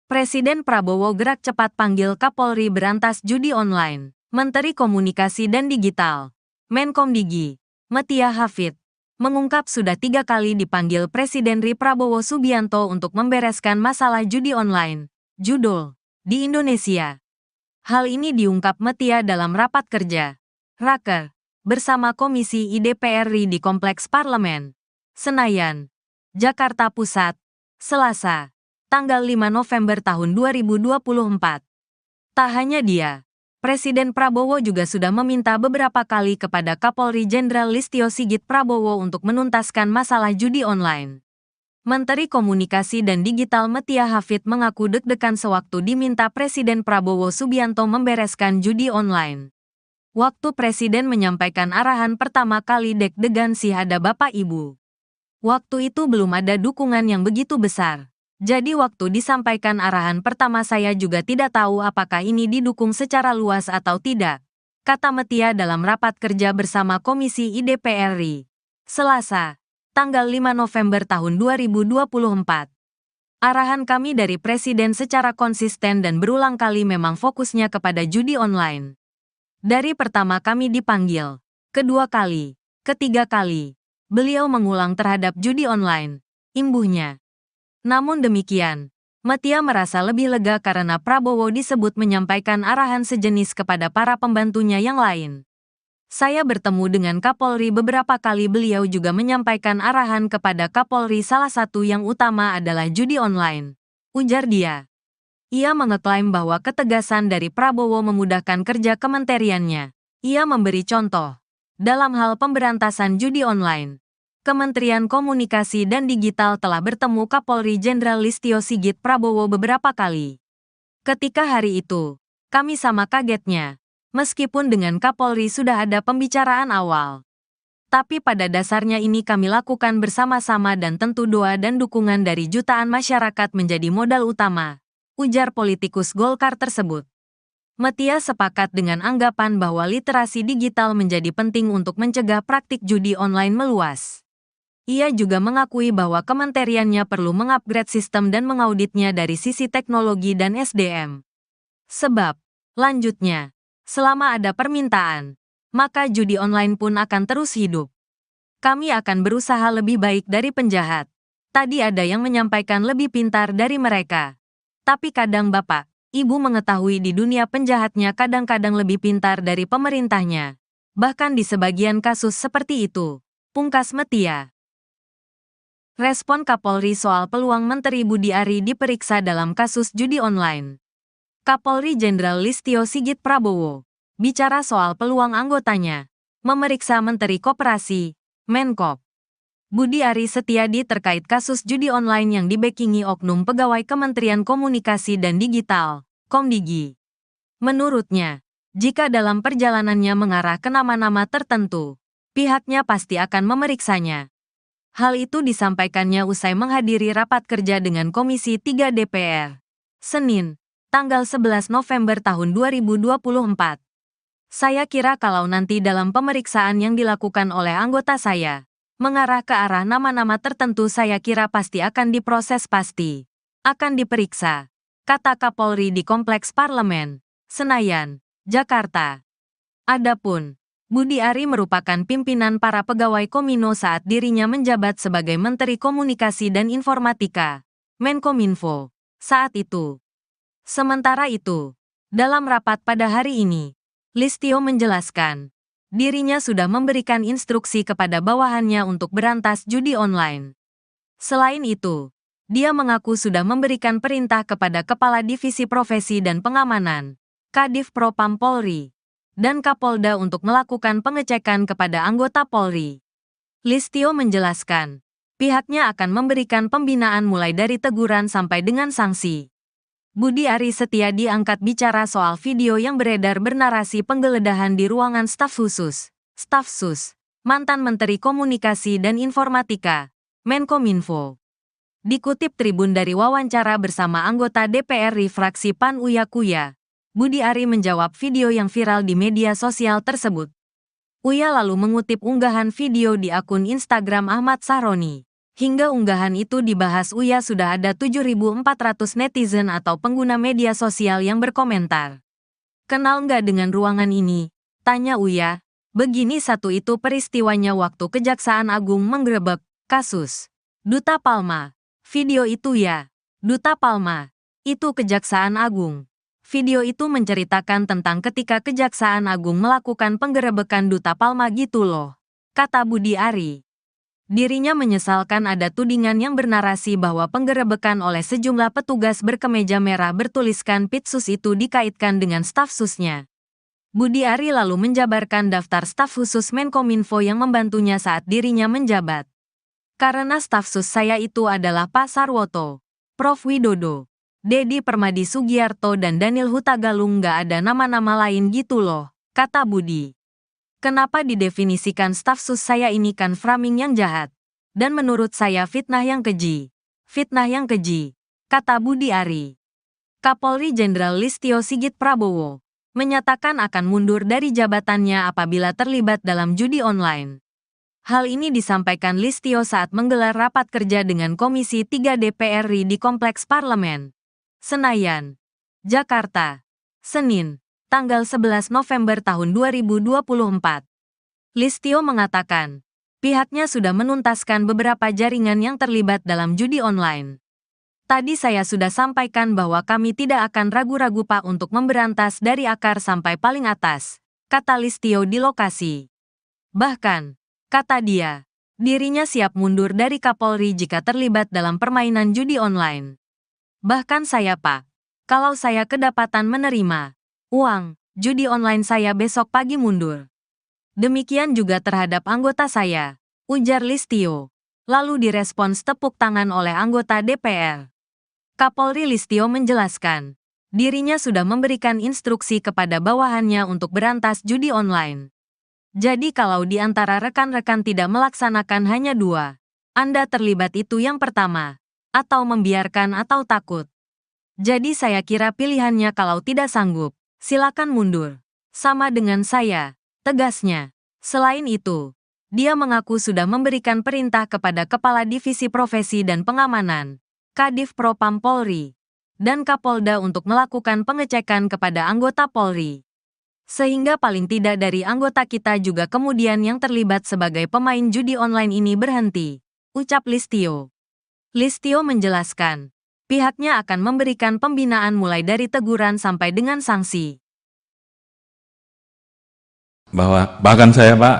Presiden Prabowo gerak cepat panggil Kapolri berantas judi online. Menteri Komunikasi dan Digital, Menkomdigi, Metia Hafid, mengungkap sudah 3 kali dipanggil Presiden RI Prabowo Subianto untuk membereskan masalah judi online, judul, di Indonesia. Hal ini diungkap Metia dalam rapat kerja, Raker, bersama Komisi IDPR RI di Kompleks Parlemen, Senayan, Jakarta Pusat, Selasa, tanggal 5 November tahun 2024. Tak hanya dia, Presiden Prabowo juga sudah meminta beberapa kali kepada Kapolri Jenderal Listio Sigit Prabowo untuk menuntaskan masalah judi online. Menteri Komunikasi dan Digital Metia Hafid mengaku deg-degan sewaktu diminta Presiden Prabowo Subianto membereskan judi online. Waktu Presiden menyampaikan arahan pertama kali deg-degan sih ada Bapak Ibu. Waktu itu belum ada dukungan yang begitu besar. Jadi waktu disampaikan arahan pertama saya juga tidak tahu apakah ini didukung secara luas atau tidak, kata Metia dalam rapat kerja bersama Komisi IDPR RI, Selasa, tanggal 5 November tahun 2024. Arahan kami dari Presiden secara konsisten dan berulang kali memang fokusnya kepada judi online. Dari pertama kami dipanggil, Kedua kali, ketiga kali, beliau mengulang terhadap judi online, imbuhnya. Namun demikian, Metia merasa lebih lega karena Prabowo disebut menyampaikan arahan sejenis kepada para pembantunya yang lain. Saya bertemu dengan Kapolri beberapa kali, beliau juga menyampaikan arahan kepada Kapolri, salah satu yang utama adalah judi online, ujar dia. Ia mengeklaim bahwa ketegasan dari Prabowo memudahkan kerja kementeriannya. Ia memberi contoh. Dalam hal pemberantasan judi online, Kementerian Komunikasi dan Digital telah bertemu Kapolri Jenderal Listio Sigit Prabowo beberapa kali. Ketika hari itu, kami sama kagetnya, meskipun dengan Kapolri sudah ada pembicaraan awal. Tapi pada dasarnya ini kami lakukan bersama-sama dan tentu doa dan dukungan dari jutaan masyarakat menjadi modal utama, ujar politikus Golkar tersebut. Metia sepakat dengan anggapan bahwa literasi digital menjadi penting untuk mencegah praktik judi online meluas. Ia juga mengakui bahwa kementeriannya perlu mengupgrade sistem dan mengauditnya dari sisi teknologi dan SDM. Sebab, lanjutnya, selama ada permintaan, maka judi online pun akan terus hidup. Kami akan berusaha lebih baik dari penjahat. Tadi ada yang menyampaikan lebih pintar dari mereka. Tapi kadang Bapak, Ibu mengetahui di dunia penjahatnya kadang-kadang lebih pintar dari pemerintahnya. Bahkan di sebagian kasus seperti itu, pungkas Metia. Respon Kapolri soal peluang Menteri Budi Ari diperiksa dalam kasus judi online. Kapolri Jenderal Listio Sigit Prabowo bicara soal peluang anggotanya memeriksa Menteri Koperasi, Menkop, Budi Ari Setiadi terkait kasus judi online yang dibackingi oknum pegawai Kementerian Komunikasi dan Digital, Komdigi. Menurutnya, jika dalam perjalanannya mengarah ke nama-nama tertentu, pihaknya pasti akan memeriksanya. Hal itu disampaikannya usai menghadiri rapat kerja dengan Komisi 3 DPR, Senin, tanggal 11 November tahun 2024. Saya kira kalau nanti dalam pemeriksaan yang dilakukan oleh anggota saya, mengarah ke arah nama-nama tertentu, saya kira pasti akan diproses, pasti akan diperiksa, kata Kapolri di Kompleks Parlemen, Senayan, Jakarta. Adapun Budi Ari merupakan pimpinan para pegawai Komino saat dirinya menjabat sebagai Menteri Komunikasi dan Informatika, Menkominfo, saat itu. Sementara itu, dalam rapat pada hari ini, Listio menjelaskan, dirinya sudah memberikan instruksi kepada bawahannya untuk berantas judi online. Selain itu, dia mengaku sudah memberikan perintah kepada Kepala Divisi Profesi dan Pengamanan, Kadif Propam Polri, dan Kapolda untuk melakukan pengecekan kepada anggota Polri. Listio menjelaskan, pihaknya akan memberikan pembinaan mulai dari teguran sampai dengan sanksi. Budi Ari Setiadi angkat bicara soal video yang beredar bernarasi penggeledahan di ruangan staf khusus, Staf Sus, mantan Menteri Komunikasi dan Informatika, Menkominfo. Dikutip Tribun dari wawancara bersama anggota DPR fraksi PAN Uya Kuya, Budi Ari menjawab video yang viral di media sosial tersebut. Uya lalu mengutip unggahan video di akun Instagram Ahmad Sahroni. Hingga unggahan itu dibahas Uya sudah ada 7.400 netizen atau pengguna media sosial yang berkomentar. Kenal nggak dengan ruangan ini? Tanya Uya. Begini satu itu peristiwanya waktu Kejaksaan Agung menggerebek kasus Duta Palma. Video itu ya, Duta Palma. Itu Kejaksaan Agung. Video itu menceritakan tentang ketika Kejaksaan Agung melakukan penggerebekan Duta Palma gitu loh, kata Budi Ari. Dirinya menyesalkan ada tudingan yang bernarasi bahwa penggerebekan oleh sejumlah petugas berkemeja merah bertuliskan Pitsus itu dikaitkan dengan staf susnya. Budi Ari lalu menjabarkan daftar staf khusus Menkominfo yang membantunya saat dirinya menjabat. Karena staf sus saya itu adalah Pak Sarwoto, Prof Widodo, Dedi Permadi Sugiarto dan Daniel Hutagalung, nggak ada nama-nama lain gitu loh, kata Budi. Kenapa didefinisikan staf sus saya ini kan framing yang jahat. Dan menurut saya fitnah yang keji. Fitnah yang keji, kata Budi Ari. Kapolri Jenderal Listio Sigit Prabowo menyatakan akan mundur dari jabatannya apabila terlibat dalam judi online. Hal ini disampaikan Listio saat menggelar rapat kerja dengan Komisi 3 DPR RI di Kompleks Parlemen, Senayan, Jakarta, Senin, tanggal 11 November tahun 2024. Listio mengatakan, pihaknya sudah menuntaskan beberapa jaringan yang terlibat dalam judi online. Tadi saya sudah sampaikan bahwa kami tidak akan ragu-ragu Pak untuk memberantas dari akar sampai paling atas, kata Listio di lokasi. Bahkan, kata dia, dirinya siap mundur dari Kapolri jika terlibat dalam permainan judi online. Bahkan saya Pak, kalau saya kedapatan menerima uang judi online saya besok pagi mundur. Demikian juga terhadap anggota saya, ujar Listio. Lalu direspons tepuk tangan oleh anggota DPR. Kapolri Listio menjelaskan, dirinya sudah memberikan instruksi kepada bawahannya untuk berantas judi online. Jadi kalau di antara rekan-rekan tidak melaksanakan hanya 2, Anda terlibat itu yang pertama, atau membiarkan atau takut. Jadi saya kira pilihannya kalau tidak sanggup, silakan mundur. Sama dengan saya, tegasnya. Selain itu, dia mengaku sudah memberikan perintah kepada Kepala Divisi Profesi dan Pengamanan, Kadif Propam Polri, dan Kapolda untuk melakukan pengecekan kepada anggota Polri. Sehingga paling tidak dari anggota kita juga kemudian yang terlibat sebagai pemain judi online ini berhenti, ucap Listio. Listio menjelaskan, pihaknya akan memberikan pembinaan mulai dari teguran sampai dengan sanksi. Bahkan saya Pak,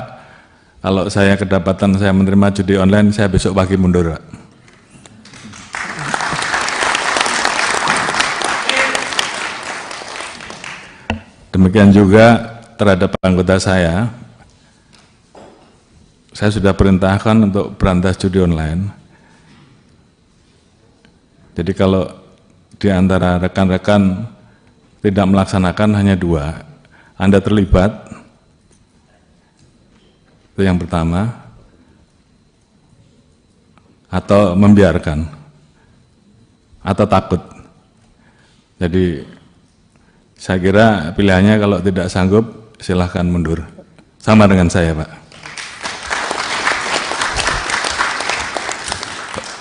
kalau saya kedapatan saya menerima judi online, saya besok pagi mundur Pak. Demikian juga terhadap anggota saya sudah perintahkan untuk berantas judi online. Jadi kalau di antara rekan-rekan tidak melaksanakan hanya 2, Anda terlibat, itu yang pertama, atau membiarkan, atau takut. Jadi saya kira pilihannya kalau tidak sanggup silahkan mundur. Sama dengan saya Pak.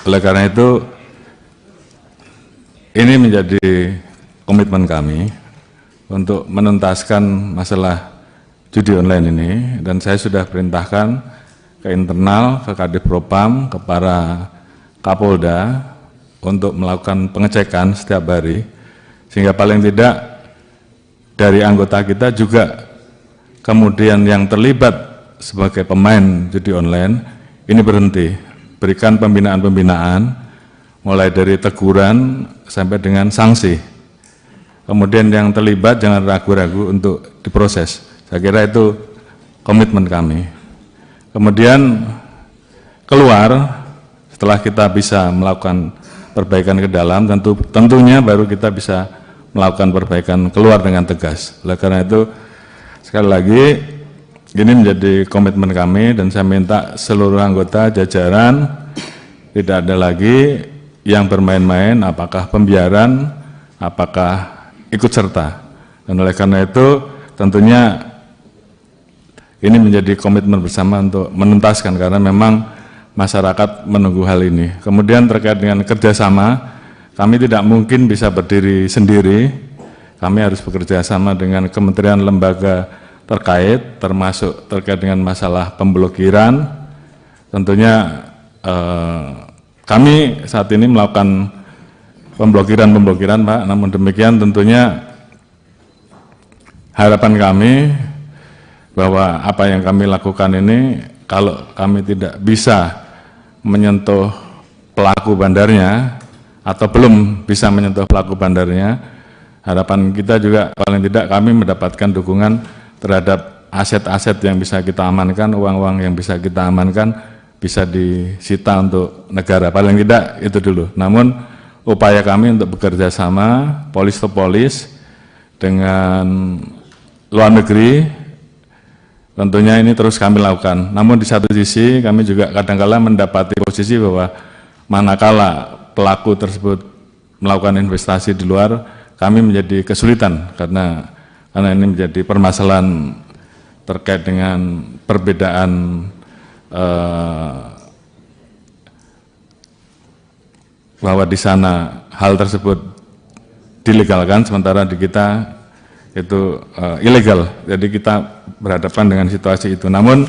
Oleh karena itu, ini menjadi komitmen kami untuk menuntaskan masalah judi online ini, dan saya sudah perintahkan ke internal, ke Kadif Propam, ke para Kapolda untuk melakukan pengecekan setiap hari, sehingga paling tidak dari anggota kita juga kemudian yang terlibat sebagai pemain judi online ini berhenti, berikan pembinaan-pembinaan mulai dari teguran sampai dengan sanksi. Kemudian yang terlibat jangan ragu-ragu untuk diproses. Saya kira itu komitmen kami. Kemudian keluar, setelah kita bisa melakukan perbaikan ke dalam, tentunya baru kita bisa melakukan perbaikan keluar dengan tegas. Oleh karena itu, sekali lagi, ini menjadi komitmen kami, dan saya minta seluruh anggota jajaran tidak ada lagi yang bermain-main, apakah pembiaran, apakah ikut serta. Dan oleh karena itu, tentunya ini menjadi komitmen bersama untuk menuntaskan, karena memang masyarakat menunggu hal ini. Kemudian terkait dengan kerjasama, kami tidak mungkin bisa berdiri sendiri, kami harus bekerja sama dengan kementerian lembaga terkait, termasuk terkait dengan masalah pemblokiran. Tentunya kami saat ini melakukan pemblokiran Pak, namun demikian tentunya harapan kami bahwa apa yang kami lakukan ini, kalau kami tidak bisa menyentuh pelaku bandarnya atau belum bisa menyentuh pelaku bandarnya, harapan kita juga paling tidak kami mendapatkan dukungan terhadap aset-aset yang bisa kita amankan, uang-uang yang bisa kita amankan bisa disita untuk negara, paling tidak itu dulu. Namun upaya kami untuk bekerja sama polis to polis dengan luar negeri, tentunya ini terus kami lakukan. Namun di satu sisi kami juga kadang-kala mendapati posisi bahwa manakala pelaku tersebut melakukan investasi di luar, kami menjadi kesulitan karena ini menjadi permasalahan terkait dengan perbedaan bahwa di sana hal tersebut dilegalkan, sementara di kita itu ilegal. Jadi kita berhadapan dengan situasi itu. Namun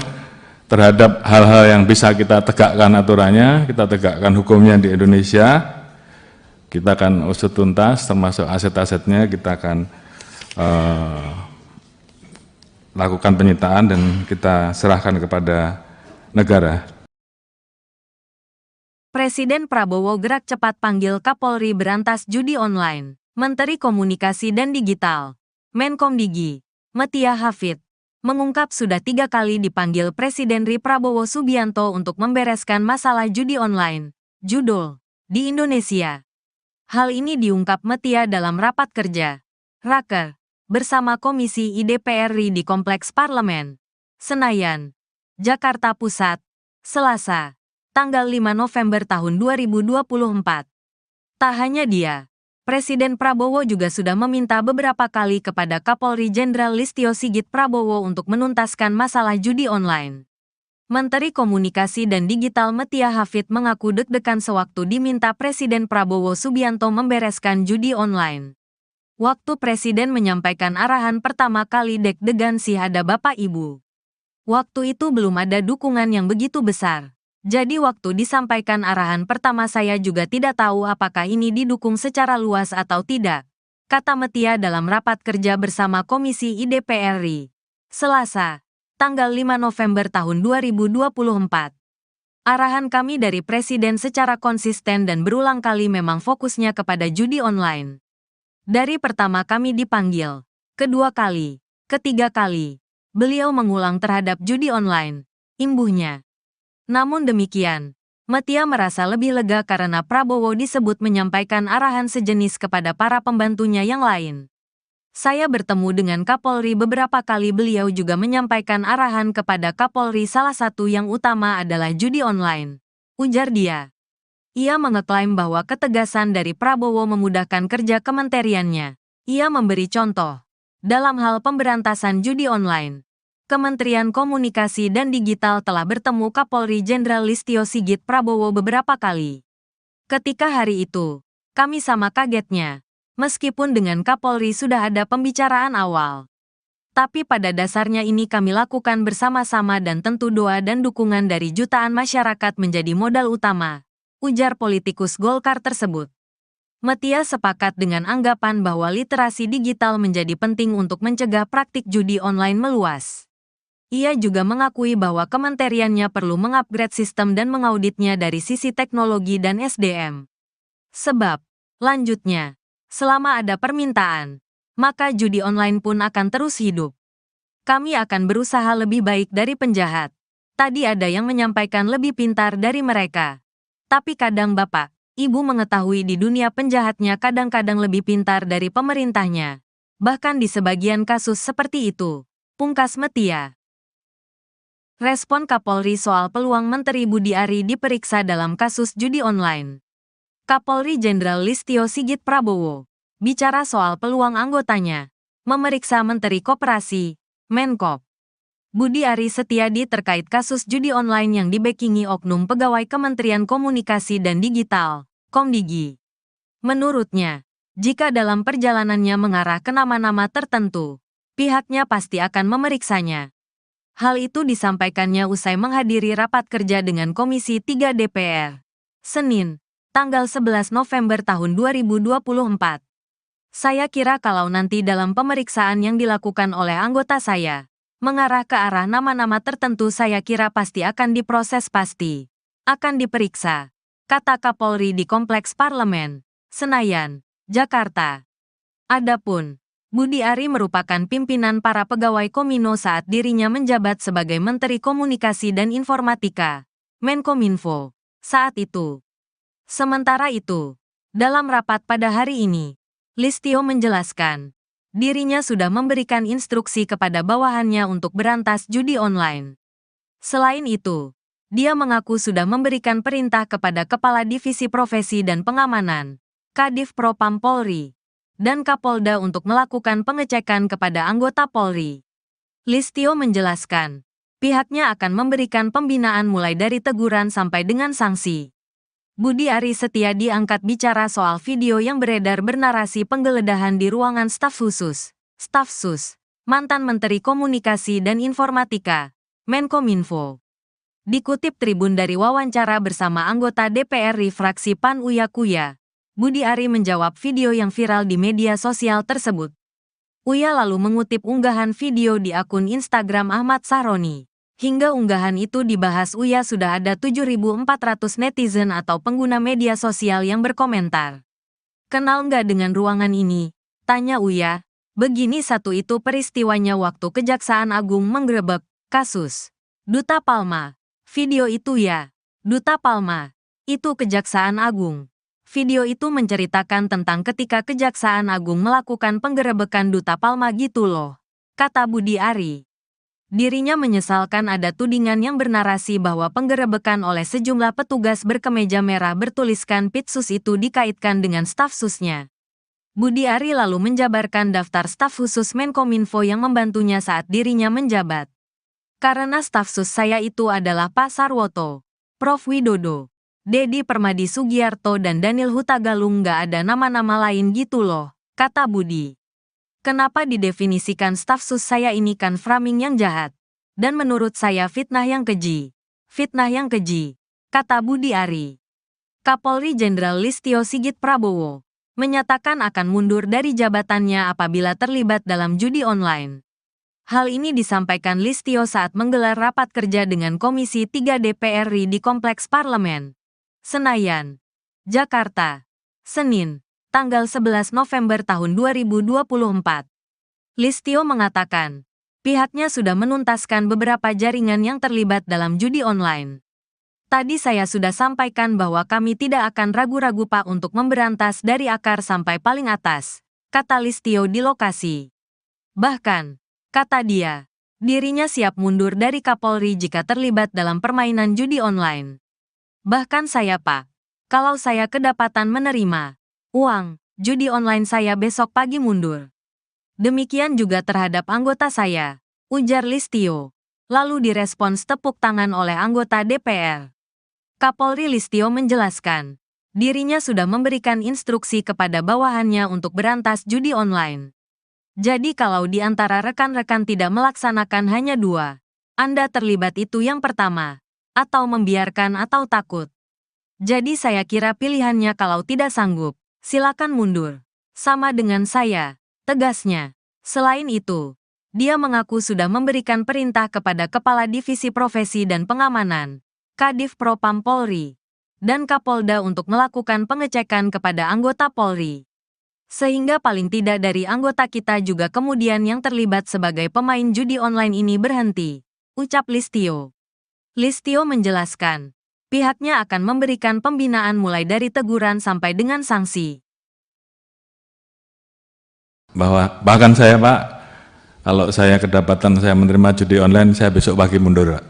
terhadap hal-hal yang bisa kita tegakkan aturannya, kita tegakkan hukumnya di Indonesia, kita akan usut tuntas, termasuk aset-asetnya kita akan lakukan penyitaan dan kita serahkan kepada negara. Presiden Prabowo gerak cepat panggil Kapolri berantas judi online. Menteri Komunikasi dan Digital, Menkomdigi, Metia Hafid, mengungkap sudah 3 kali dipanggil Presiden RI Prabowo Subianto untuk membereskan masalah judi online, judul, di Indonesia. Hal ini diungkap Metia dalam rapat kerja, Raker, bersama Komisi IDPR RI di Kompleks Parlemen, Senayan, Jakarta Pusat, Selasa, tanggal 5 November tahun 2024. Tak hanya dia, Presiden Prabowo juga sudah meminta beberapa kali kepada Kapolri Jenderal Listio Sigit Prabowo untuk menuntaskan masalah judi online. Menteri Komunikasi dan Digital Metia Hafid mengaku deg-degan sewaktu diminta Presiden Prabowo Subianto membereskan judi online. Waktu Presiden menyampaikan arahan pertama kali deg-degan sih ada Bapak Ibu. Waktu itu belum ada dukungan yang begitu besar. Jadi waktu disampaikan arahan pertama saya juga tidak tahu apakah ini didukung secara luas atau tidak, kata Metia dalam rapat kerja bersama Komisi IDPR RI, Selasa, tanggal 5 November tahun 2024. Arahan kami dari Presiden secara konsisten dan berulang kali memang fokusnya kepada judi online. Dari pertama kami dipanggil, kedua kali, ketiga kali, beliau mengulang terhadap judi online, imbuhnya. Namun demikian, Metia merasa lebih lega karena Prabowo disebut menyampaikan arahan sejenis kepada para pembantunya yang lain. Saya bertemu dengan Kapolri beberapa kali, beliau juga menyampaikan arahan kepada Kapolri, salah satu yang utama adalah judi online, ujar dia. Ia mengeklaim bahwa ketegasan dari Prabowo memudahkan kerja kementeriannya. Ia memberi contoh, dalam hal pemberantasan judi online, Kementerian Komunikasi dan Digital telah bertemu Kapolri Jenderal Listio Sigit Prabowo beberapa kali. Ketika hari itu, kami sama kagetnya, meskipun dengan Kapolri sudah ada pembicaraan awal. Tapi pada dasarnya ini kami lakukan bersama-sama dan tentu doa dan dukungan dari jutaan masyarakat menjadi modal utama, ujar politikus Golkar tersebut. Metia sepakat dengan anggapan bahwa literasi digital menjadi penting untuk mencegah praktik judi online meluas. Ia juga mengakui bahwa kementeriannya perlu mengupgrade sistem dan mengauditnya dari sisi teknologi dan SDM. Sebab, lanjutnya, selama ada permintaan, maka judi online pun akan terus hidup. Kami akan berusaha lebih baik dari penjahat. Tadi ada yang menyampaikan lebih pintar dari mereka. Tapi kadang Bapak, Ibu mengetahui di dunia penjahatnya kadang-kadang lebih pintar dari pemerintahnya. Bahkan di sebagian kasus seperti itu, pungkas Metia. Respon Kapolri soal peluang Menteri Budi Ari diperiksa dalam kasus judi online. Kapolri Jenderal Listio Sigit Prabowo bicara soal peluang anggotanya memeriksa Menteri Koperasi, Menkop, Budi Ari Setiadi terkait kasus judi online yang dibackingi oknum pegawai Kementerian Komunikasi dan Digital, Komdigi. Menurutnya, jika dalam perjalanannya mengarah ke nama-nama tertentu, pihaknya pasti akan memeriksanya. Hal itu disampaikannya usai menghadiri rapat kerja dengan Komisi 3 DPR, Senin, tanggal 11 November tahun 2024. Saya kira kalau nanti dalam pemeriksaan yang dilakukan oleh anggota saya, mengarah ke arah nama-nama tertentu, saya kira pasti akan diproses, pasti akan diperiksa, kata Kapolri di Kompleks Parlemen, Senayan, Jakarta. Adapun Budi Ari merupakan pimpinan para pegawai Komino saat dirinya menjabat sebagai Menteri Komunikasi dan Informatika, Menkominfo, saat itu. Sementara itu, dalam rapat pada hari ini, Listio menjelaskan, dirinya sudah memberikan instruksi kepada bawahannya untuk berantas judi online. Selain itu, dia mengaku sudah memberikan perintah kepada Kepala Divisi Profesi dan Pengamanan, Kadif Propam Polri, dan Kapolda untuk melakukan pengecekan kepada anggota Polri. Listio menjelaskan, pihaknya akan memberikan pembinaan mulai dari teguran sampai dengan sanksi. Budi Ari Setiadi angkat bicara soal video yang beredar bernarasi penggeledahan di ruangan staf khusus, Staf Sus, mantan Menteri Komunikasi dan Informatika, Menkominfo. Dikutip Tribun dari wawancara bersama anggota DPR RI fraksi PAN Uya Kuya, Budi Ari menjawab video yang viral di media sosial tersebut. Uya lalu mengutip unggahan video di akun Instagram Ahmad Sahroni. Hingga unggahan itu dibahas Uya sudah ada 7.400 netizen atau pengguna media sosial yang berkomentar. Kenal nggak dengan ruangan ini? Tanya Uya. Begini satu itu peristiwanya waktu Kejaksaan Agung menggerebek kasus Duta Palma. Video itu ya, Duta Palma, itu Kejaksaan Agung. Video itu menceritakan tentang ketika Kejaksaan Agung melakukan penggerebekan Duta Palma gitu loh, kata Budi Ari. Dirinya menyesalkan ada tudingan yang bernarasi bahwa penggerebekan oleh sejumlah petugas berkemeja merah bertuliskan Pitsus itu dikaitkan dengan staf susnya. Budi Ari lalu menjabarkan daftar staf khusus Menkominfo yang membantunya saat dirinya menjabat. Karena staf sus saya itu adalah Pak Sarwoto, Prof. Widodo, Dedi Permadi Sugiarto dan Daniel Hutagalung, nggak ada nama-nama lain gitu loh, kata Budi. Kenapa didefinisikan staf sus saya ini kan framing yang jahat. Dan menurut saya fitnah yang keji. Fitnah yang keji, kata Budi Ari. Kapolri Jenderal Listio Sigit Prabowo menyatakan akan mundur dari jabatannya apabila terlibat dalam judi online. Hal ini disampaikan Listio saat menggelar rapat kerja dengan Komisi 3 DPR RI di Kompleks Parlemen, Senayan, Jakarta, Senin, tanggal 11 November tahun 2024. Listio mengatakan, pihaknya sudah menuntaskan beberapa jaringan yang terlibat dalam judi online. Tadi saya sudah sampaikan bahwa kami tidak akan ragu-ragu Pak untuk memberantas dari akar sampai paling atas, kata Listio di lokasi. Bahkan, kata dia, dirinya siap mundur dari Kapolri jika terlibat dalam permainan judi online. Bahkan saya Pak, kalau saya kedapatan menerima uang judi online saya besok pagi mundur. Demikian juga terhadap anggota saya, ujar Listio. Lalu direspons tepuk tangan oleh anggota DPR. Kapolri Listio menjelaskan, dirinya sudah memberikan instruksi kepada bawahannya untuk berantas judi online. Jadi kalau di antara rekan-rekan tidak melaksanakan hanya dua, Anda terlibat itu yang pertama, atau membiarkan atau takut. Jadi saya kira pilihannya kalau tidak sanggup, silakan mundur. Sama dengan saya, tegasnya. Selain itu, dia mengaku sudah memberikan perintah kepada Kepala Divisi Profesi dan Pengamanan, Kadif Propam Polri, dan Kapolda untuk melakukan pengecekan kepada anggota Polri. Sehingga paling tidak dari anggota kita juga kemudian yang terlibat sebagai pemain judi online ini berhenti, ucap Listio. Listio menjelaskan, pihaknya akan memberikan pembinaan mulai dari teguran sampai dengan sanksi. Bahkan saya Pak, kalau saya kedapatan saya menerima judi online, saya besok pagi mundur Pak.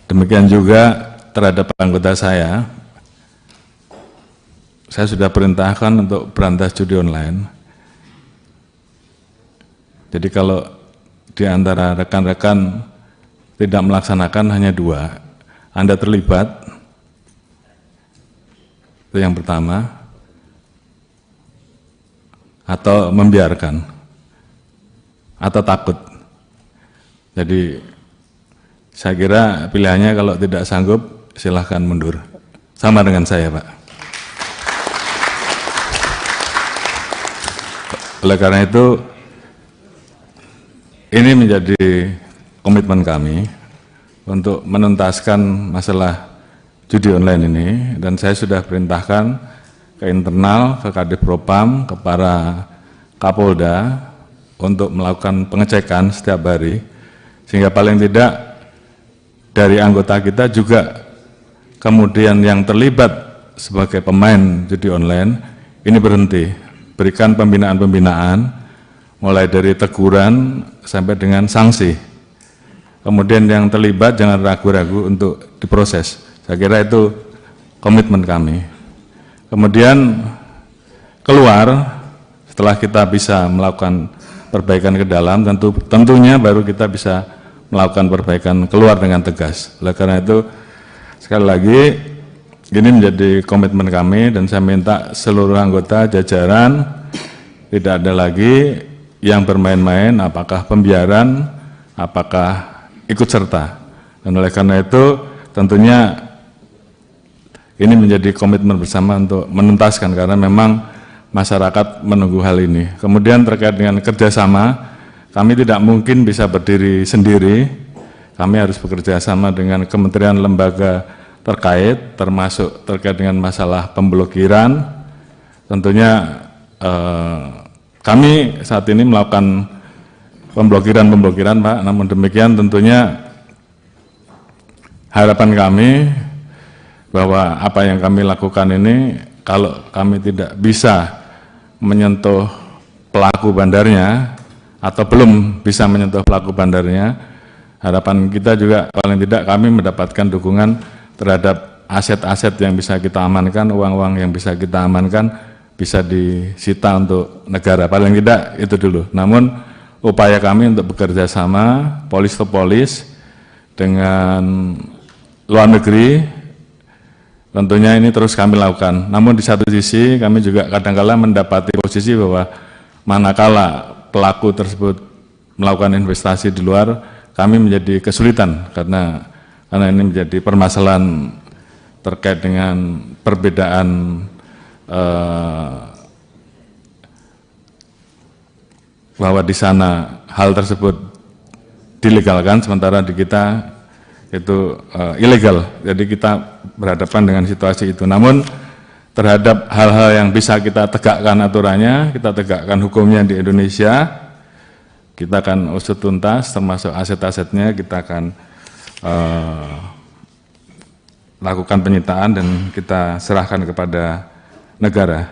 Demikian juga terhadap anggota saya sudah perintahkan untuk berantas judi online. Jadi kalau di antara rekan-rekan tidak melaksanakan hanya dua, Anda terlibat, itu yang pertama, atau membiarkan, atau takut. Jadi saya kira pilihannya kalau tidak sanggup silahkan mundur. Sama dengan saya Pak. Oleh karena itu, ini menjadi komitmen kami untuk menuntaskan masalah judi online ini, dan saya sudah perintahkan ke internal, ke Kadif Propam, ke para Kapolda untuk melakukan pengecekan setiap hari, sehingga paling tidak dari anggota kita juga kemudian yang terlibat sebagai pemain judi online ini berhenti, berikan pembinaan-pembinaan mulai dari teguran sampai dengan sanksi. Kemudian yang terlibat jangan ragu-ragu untuk diproses. Saya kira itu komitmen kami. Kemudian keluar, setelah kita bisa melakukan perbaikan ke dalam, tentunya baru kita bisa melakukan perbaikan keluar dengan tegas. Oleh karena itu, sekali lagi ini menjadi komitmen kami dan saya minta seluruh anggota jajaran tidak ada lagi yang bermain-main, apakah pembiaran, apakah ikut serta. Dan oleh karena itu tentunya ini menjadi komitmen bersama untuk menuntaskan karena memang masyarakat menunggu hal ini. Kemudian terkait dengan kerjasama, kami tidak mungkin bisa berdiri sendiri. Kami harus bekerja sama dengan kementerian lembaga terkait, termasuk terkait dengan masalah pemblokiran. Tentunya kami saat ini melakukan pemblokiran Pak, namun demikian tentunya harapan kami bahwa apa yang kami lakukan ini kalau kami tidak bisa menyentuh pelaku bandarnya atau belum bisa menyentuh pelaku bandarnya, harapan kita juga paling tidak kami mendapatkan dukungan terhadap aset-aset yang bisa kita amankan, uang-uang yang bisa kita amankan bisa disita untuk negara, paling tidak itu dulu. Namun upaya kami untuk bekerja sama polis to polis dengan luar negeri tentunya ini terus kami lakukan. Namun di satu sisi kami juga kadang-kala mendapati posisi bahwa manakala pelaku tersebut melakukan investasi di luar, kami menjadi kesulitan karena ini menjadi permasalahan terkait dengan perbedaan bahwa di sana hal tersebut dilegalkan sementara di kita itu ilegal. Jadi kita berhadapan dengan situasi itu. Namun terhadap hal-hal yang bisa kita tegakkan aturannya, kita tegakkan hukumnya di Indonesia, kita akan usut tuntas termasuk aset-asetnya, kita akan lakukan penyitaan dan kita serahkan kepada negara.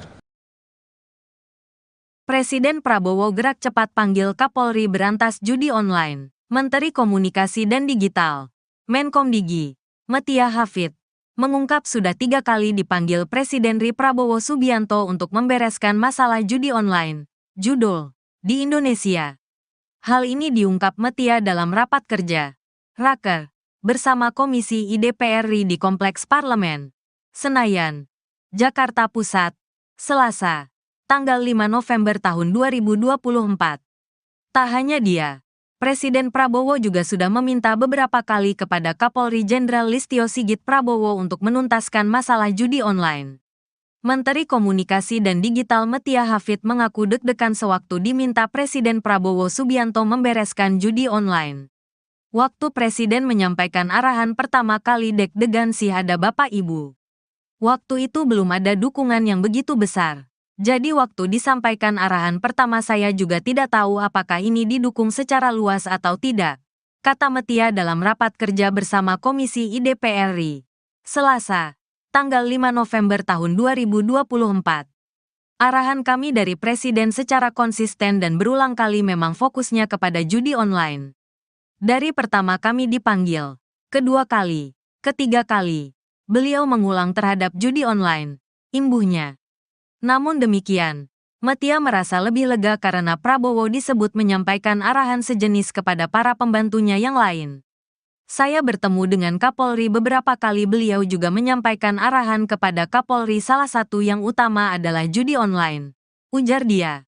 Presiden Prabowo gerak cepat panggil Kapolri berantas judi online. Menteri Komunikasi dan Digital, Menkomdigi, Metia Hafid, mengungkap sudah 3 kali dipanggil Presiden RI Prabowo Subianto untuk membereskan masalah judi online, judul, di Indonesia. Hal ini diungkap Metia dalam rapat kerja, Raker, bersama Komisi IDPR RI di Kompleks Parlemen, Senayan, Jakarta Pusat, Selasa, tanggal 5 November tahun 2024. Tak hanya dia, Presiden Prabowo juga sudah meminta beberapa kali kepada Kapolri Jenderal Listio Sigit Prabowo untuk menuntaskan masalah judi online. Menteri Komunikasi dan Digital Metia Hafid mengaku deg-degan sewaktu diminta Presiden Prabowo Subianto membereskan judi online. Waktu Presiden menyampaikan arahan pertama kali deg-degan sih ada Bapak Ibu. Waktu itu belum ada dukungan yang begitu besar. Jadi waktu disampaikan arahan pertama saya juga tidak tahu apakah ini didukung secara luas atau tidak, kata Metia dalam rapat kerja bersama Komisi IDPR RI, Selasa, tanggal 5 November tahun 2024. Arahan kami dari Presiden secara konsisten dan berulang kali memang fokusnya kepada judi online. Dari pertama kami dipanggil, kedua kali, ketiga kali, beliau mengulang terhadap judi online, imbuhnya. Namun demikian, Metia merasa lebih lega karena Prabowo disebut menyampaikan arahan sejenis kepada para pembantunya yang lain. Saya bertemu dengan Kapolri beberapa kali, beliau juga menyampaikan arahan kepada Kapolri, salah satu yang utama adalah judi online, ujar dia.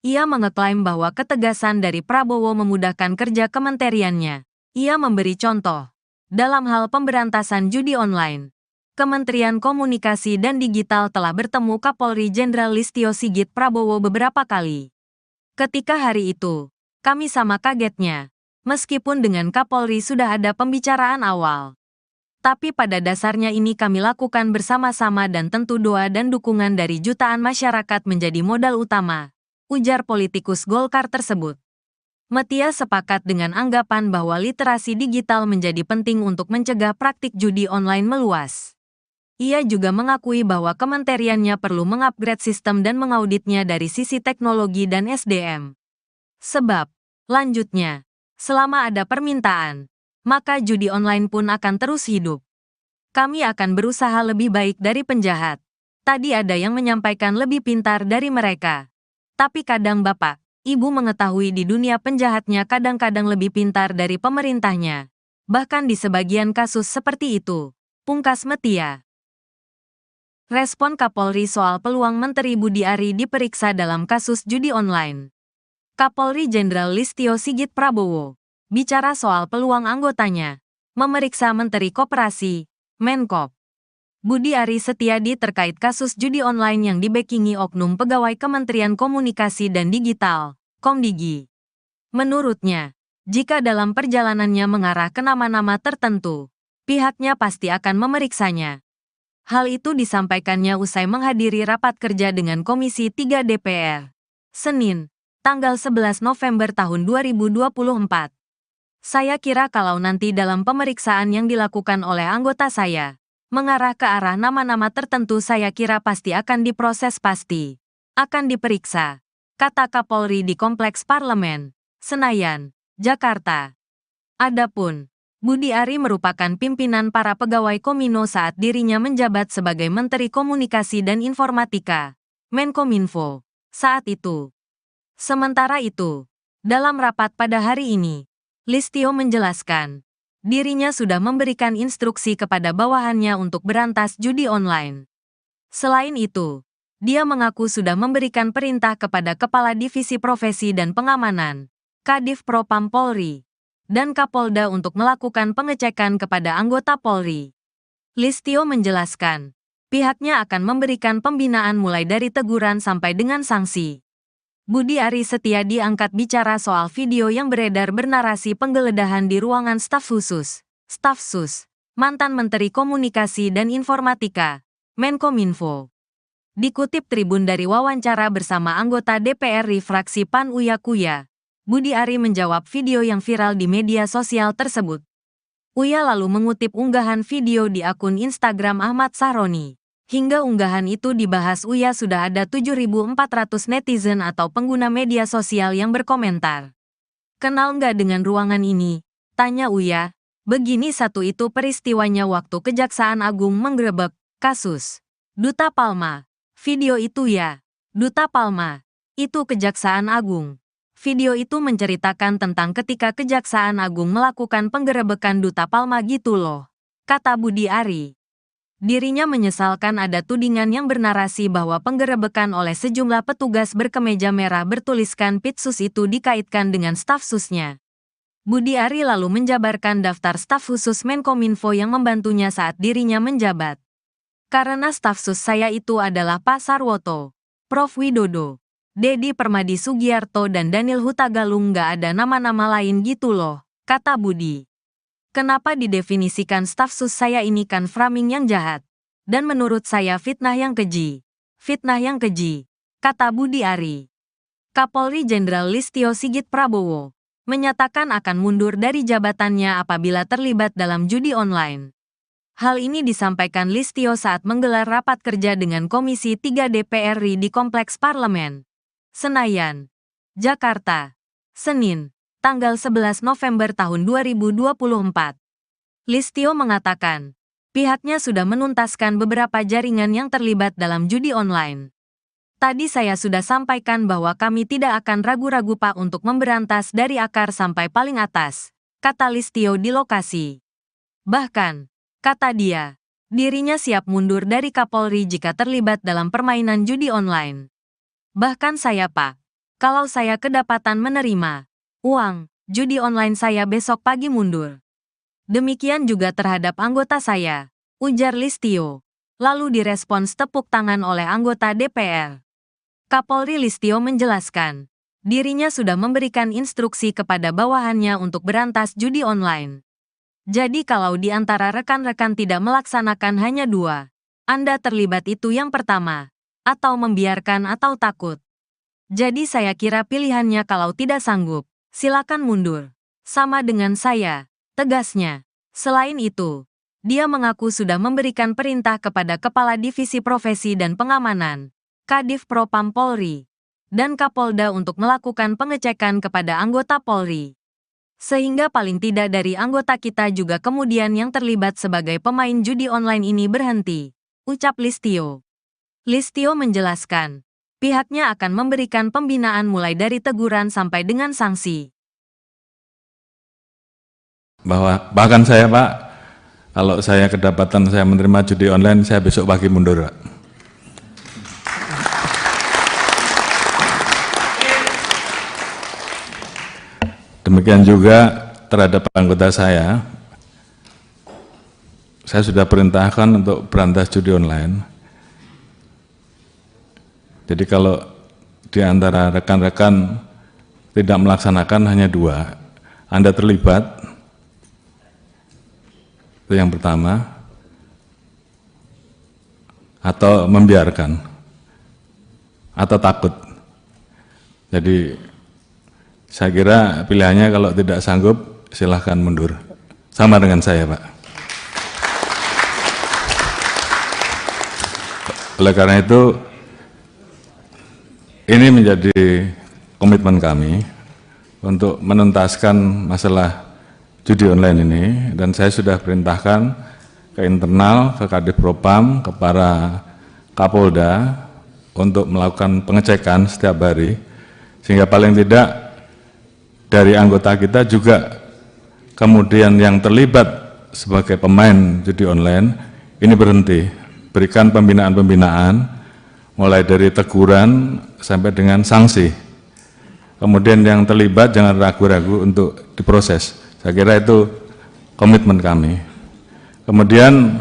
Ia mengeklaim bahwa ketegasan dari Prabowo memudahkan kerja kementeriannya. Ia memberi contoh. Dalam hal pemberantasan judi online, Kementerian Komunikasi dan Digital telah bertemu Kapolri Jenderal Listio Sigit Prabowo beberapa kali. Ketika hari itu, kami sama kagetnya, meskipun dengan Kapolri sudah ada pembicaraan awal. Tapi pada dasarnya ini kami lakukan bersama-sama dan tentu doa dan dukungan dari jutaan masyarakat menjadi modal utama, ujar politikus Golkar tersebut. Metia sepakat dengan anggapan bahwa literasi digital menjadi penting untuk mencegah praktik judi online meluas. Ia juga mengakui bahwa kementeriannya perlu mengupgrade sistem dan mengauditnya dari sisi teknologi dan SDM. Sebab, lanjutnya, selama ada permintaan, maka judi online pun akan terus hidup. Kami akan berusaha lebih baik dari penjahat. Tadi ada yang menyampaikan lebih pintar dari mereka. Tapi kadang Bapak, Ibu mengetahui di dunia penjahatnya kadang-kadang lebih pintar dari pemerintahnya. Bahkan di sebagian kasus seperti itu, pungkas Metia. Respon Kapolri soal peluang Menteri Budi Ari diperiksa dalam kasus judi online. Kapolri Jenderal Listio Sigit Prabowo bicara soal peluang anggotanya memeriksa Menteri Koperasi, Menkop, Budi Ari Setiadi terkait kasus judi online yang dibekingi oknum pegawai Kementerian Komunikasi dan Digital, Komdigi. Menurutnya, jika dalam perjalanannya mengarah ke nama-nama tertentu, pihaknya pasti akan memeriksanya. Hal itu disampaikannya usai menghadiri rapat kerja dengan Komisi 3 DPR, Senin, tanggal 11 November tahun 2024. Saya kira kalau nanti dalam pemeriksaan yang dilakukan oleh anggota saya, mengarah ke arah nama-nama tertentu saya kira pasti akan diproses pasti. Akan diperiksa, kata Kapolri di Kompleks Parlemen, Senayan, Jakarta. Adapun Budi Ari merupakan pimpinan para pegawai Komino saat dirinya menjabat sebagai Menteri Komunikasi dan Informatika, Menkominfo, saat itu. Sementara itu, dalam rapat pada hari ini, Listio menjelaskan, dirinya sudah memberikan instruksi kepada bawahannya untuk berantas judi online. Selain itu, dia mengaku sudah memberikan perintah kepada Kepala Divisi Profesi dan Pengamanan, Kadif Propam Polri, dan Kapolda untuk melakukan pengecekan kepada anggota Polri. Listio menjelaskan, pihaknya akan memberikan pembinaan mulai dari teguran sampai dengan sanksi. Budi Ari Setiadi angkat bicara soal video yang beredar bernarasi penggeledahan di ruangan staf khusus, Staf Sus, mantan Menteri Komunikasi dan Informatika, Menkominfo. Dikutip Tribun dari wawancara bersama anggota DPR fraksi PAN Uya Kuya, Budi Ari menjawab video yang viral di media sosial tersebut. Uya lalu mengutip unggahan video di akun Instagram Ahmad Sahroni. Hingga unggahan itu dibahas Uya sudah ada 7.400 netizen atau pengguna media sosial yang berkomentar. Kenal nggak dengan ruangan ini? Tanya Uya. Begini satu itu peristiwanya waktu Kejaksaan Agung menggerebek kasus Duta Palma. Video itu ya. Duta Palma. Itu Kejaksaan Agung. Video itu menceritakan tentang ketika Kejaksaan Agung melakukan penggerebekan Duta Palma gitu loh, kata Budi Ari. Dirinya menyesalkan ada tudingan yang bernarasi bahwa penggerebekan oleh sejumlah petugas berkemeja merah bertuliskan Pitsus itu dikaitkan dengan staf susnya. Budi Ari lalu menjabarkan daftar staf khusus Menkominfo yang membantunya saat dirinya menjabat. Karena staf sus saya itu adalah Pak Sarwoto, Prof Widodo, Dedi Permadi Sugiarto dan Daniel Hutagalung, nggak ada nama-nama lain gitu loh, kata Budi. Kenapa didefinisikan staf sus saya ini kan framing yang jahat. Dan menurut saya fitnah yang keji. Fitnah yang keji, kata Budi Ari. Kapolri Jenderal Listio Sigit Prabowo menyatakan akan mundur dari jabatannya apabila terlibat dalam judi online. Hal ini disampaikan Listio saat menggelar rapat kerja dengan Komisi 3 DPR RI di Kompleks Parlemen, Senayan, Jakarta, Senin, tanggal 11 November tahun 2024. Listio mengatakan, pihaknya sudah menuntaskan beberapa jaringan yang terlibat dalam judi online. Tadi saya sudah sampaikan bahwa kami tidak akan ragu-ragu Pak untuk memberantas dari akar sampai paling atas, kata Listio di lokasi. Bahkan, kata dia, dirinya siap mundur dari Kapolri jika terlibat dalam permainan judi online. Bahkan saya Pak, kalau saya kedapatan menerima uang judi online saya besok pagi mundur. Demikian juga terhadap anggota saya, ujar Listio. Lalu direspons tepuk tangan oleh anggota DPR. Kapolri Listio menjelaskan, dirinya sudah memberikan instruksi kepada bawahannya untuk berantas judi online. Jadi kalau di antara rekan-rekan tidak melaksanakan hanya dua, Anda terlibat itu yang pertama, atau membiarkan atau takut. Jadi saya kira pilihannya kalau tidak sanggup, silakan mundur. Sama dengan saya, tegasnya. Selain itu, dia mengaku sudah memberikan perintah kepada Kepala Divisi Profesi dan Pengamanan, Kadif Propam Polri, dan Kapolda untuk melakukan pengecekan kepada anggota Polri. Sehingga paling tidak dari anggota kita juga kemudian yang terlibat sebagai pemain judi online ini berhenti, ucap Listio. Listio menjelaskan, pihaknya akan memberikan pembinaan mulai dari teguran sampai dengan sanksi. Bahkan saya Pak, kalau saya kedapatan saya menerima judi online, saya besok pagi mundur Pak. demikian juga terhadap anggota saya sudah perintahkan untuk berantas judi online. Jadi kalau di antara rekan-rekan tidak melaksanakan hanya 2, Anda terlibat, itu yang pertama, atau membiarkan, atau takut. Jadi saya kira pilihannya kalau tidak sanggup silahkan mundur. Sama dengan saya, Pak. Oleh karena itu, ini menjadi komitmen kami untuk menuntaskan masalah judi online ini, dan saya sudah perintahkan ke internal, ke Kadif Propam, ke para Kapolda untuk melakukan pengecekan setiap hari, sehingga paling tidak dari anggota kita juga kemudian yang terlibat sebagai pemain judi online ini berhenti. Berikan pembinaan-pembinaan, mulai dari teguran sampai dengan sanksi. Kemudian yang terlibat jangan ragu-ragu untuk diproses. Saya kira itu komitmen kami. Kemudian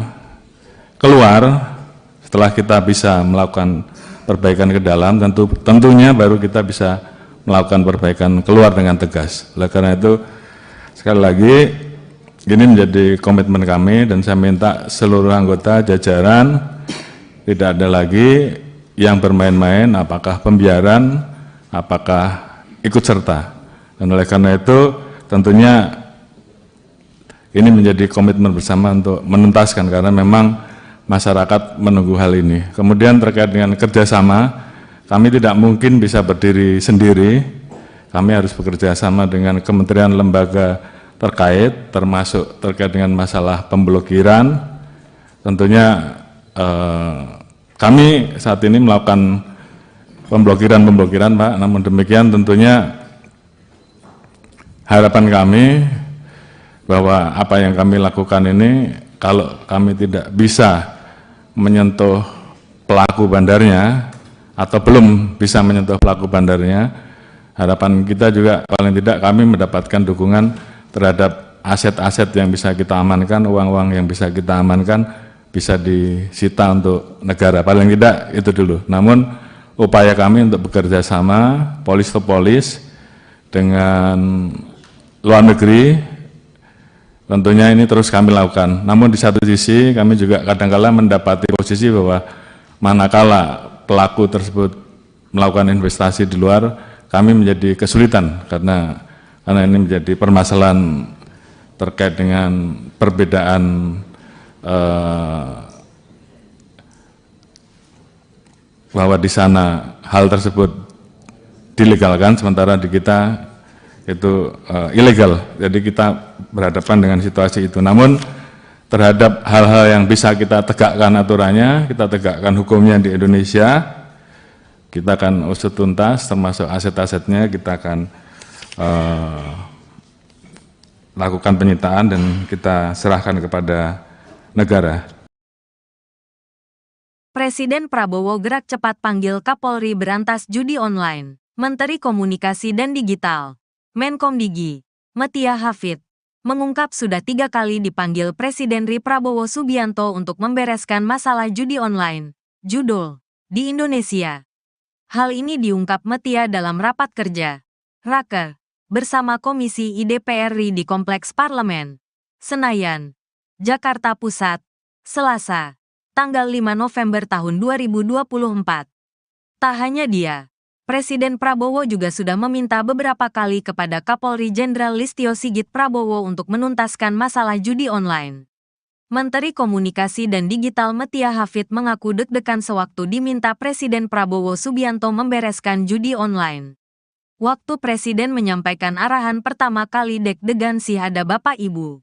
keluar, setelah kita bisa melakukan perbaikan ke dalam, tentunya baru kita bisa melakukan perbaikan keluar dengan tegas. Oleh karena itu, sekali lagi, ini menjadi komitmen kami, dan saya minta seluruh anggota jajaran tidak ada lagi yang bermain-main, apakah pembiaran, apakah ikut serta. Dan oleh karena itu tentunya ini menjadi komitmen bersama untuk menuntaskan, karena memang masyarakat menunggu hal ini. Kemudian terkait dengan kerjasama, kami tidak mungkin bisa berdiri sendiri, kami harus bekerja sama dengan kementerian lembaga terkait, termasuk terkait dengan masalah pemblokiran. Tentunya kami saat ini melakukan pemblokiran, Pak, namun demikian tentunya harapan kami bahwa apa yang kami lakukan ini, kalau kami tidak bisa menyentuh pelaku bandarnya atau belum bisa menyentuh pelaku bandarnya, harapan kita juga paling tidak kami mendapatkan dukungan terhadap aset-aset yang bisa kita amankan, uang-uang yang bisa kita amankan, bisa disita untuk negara. Paling tidak itu dulu. Namun upaya kami untuk bekerja sama, polis to polis, dengan luar negeri, tentunya ini terus kami lakukan. Namun di satu sisi kami juga kadang-kala mendapati posisi bahwa manakala pelaku tersebut melakukan investasi di luar, kami menjadi kesulitan karena ini menjadi permasalahan terkait dengan perbedaan bahwa di sana hal tersebut dilegalkan, sementara di kita itu ilegal. Jadi kita berhadapan dengan situasi itu. Namun terhadap hal-hal yang bisa kita tegakkan aturannya, kita tegakkan hukumnya di Indonesia, kita akan usut tuntas, termasuk aset-asetnya kita akan lakukan penyitaan dan kita serahkan kepada negara. Presiden Prabowo gerak cepat panggil Kapolri berantas judi online. Menteri Komunikasi dan Digital, Menkomdigi, Metia Hafid, mengungkap sudah 3 kali dipanggil Presiden RI Prabowo Subianto untuk membereskan masalah judi online, judul, di Indonesia. Hal ini diungkap Metia dalam rapat kerja, Raker, bersama Komisi IDPR RI di Kompleks Parlemen, Senayan, Jakarta Pusat, Selasa, tanggal 5 November tahun 2024. Tak hanya dia, Presiden Prabowo juga sudah meminta beberapa kali kepada Kapolri Jenderal Listio Sigit Prabowo untuk menuntaskan masalah judi online. Menteri Komunikasi dan Digital Metia Hafid mengaku deg-degan sewaktu diminta Presiden Prabowo Subianto membereskan judi online. Waktu Presiden menyampaikan arahan pertama kali deg-degan sih ada Bapak Ibu.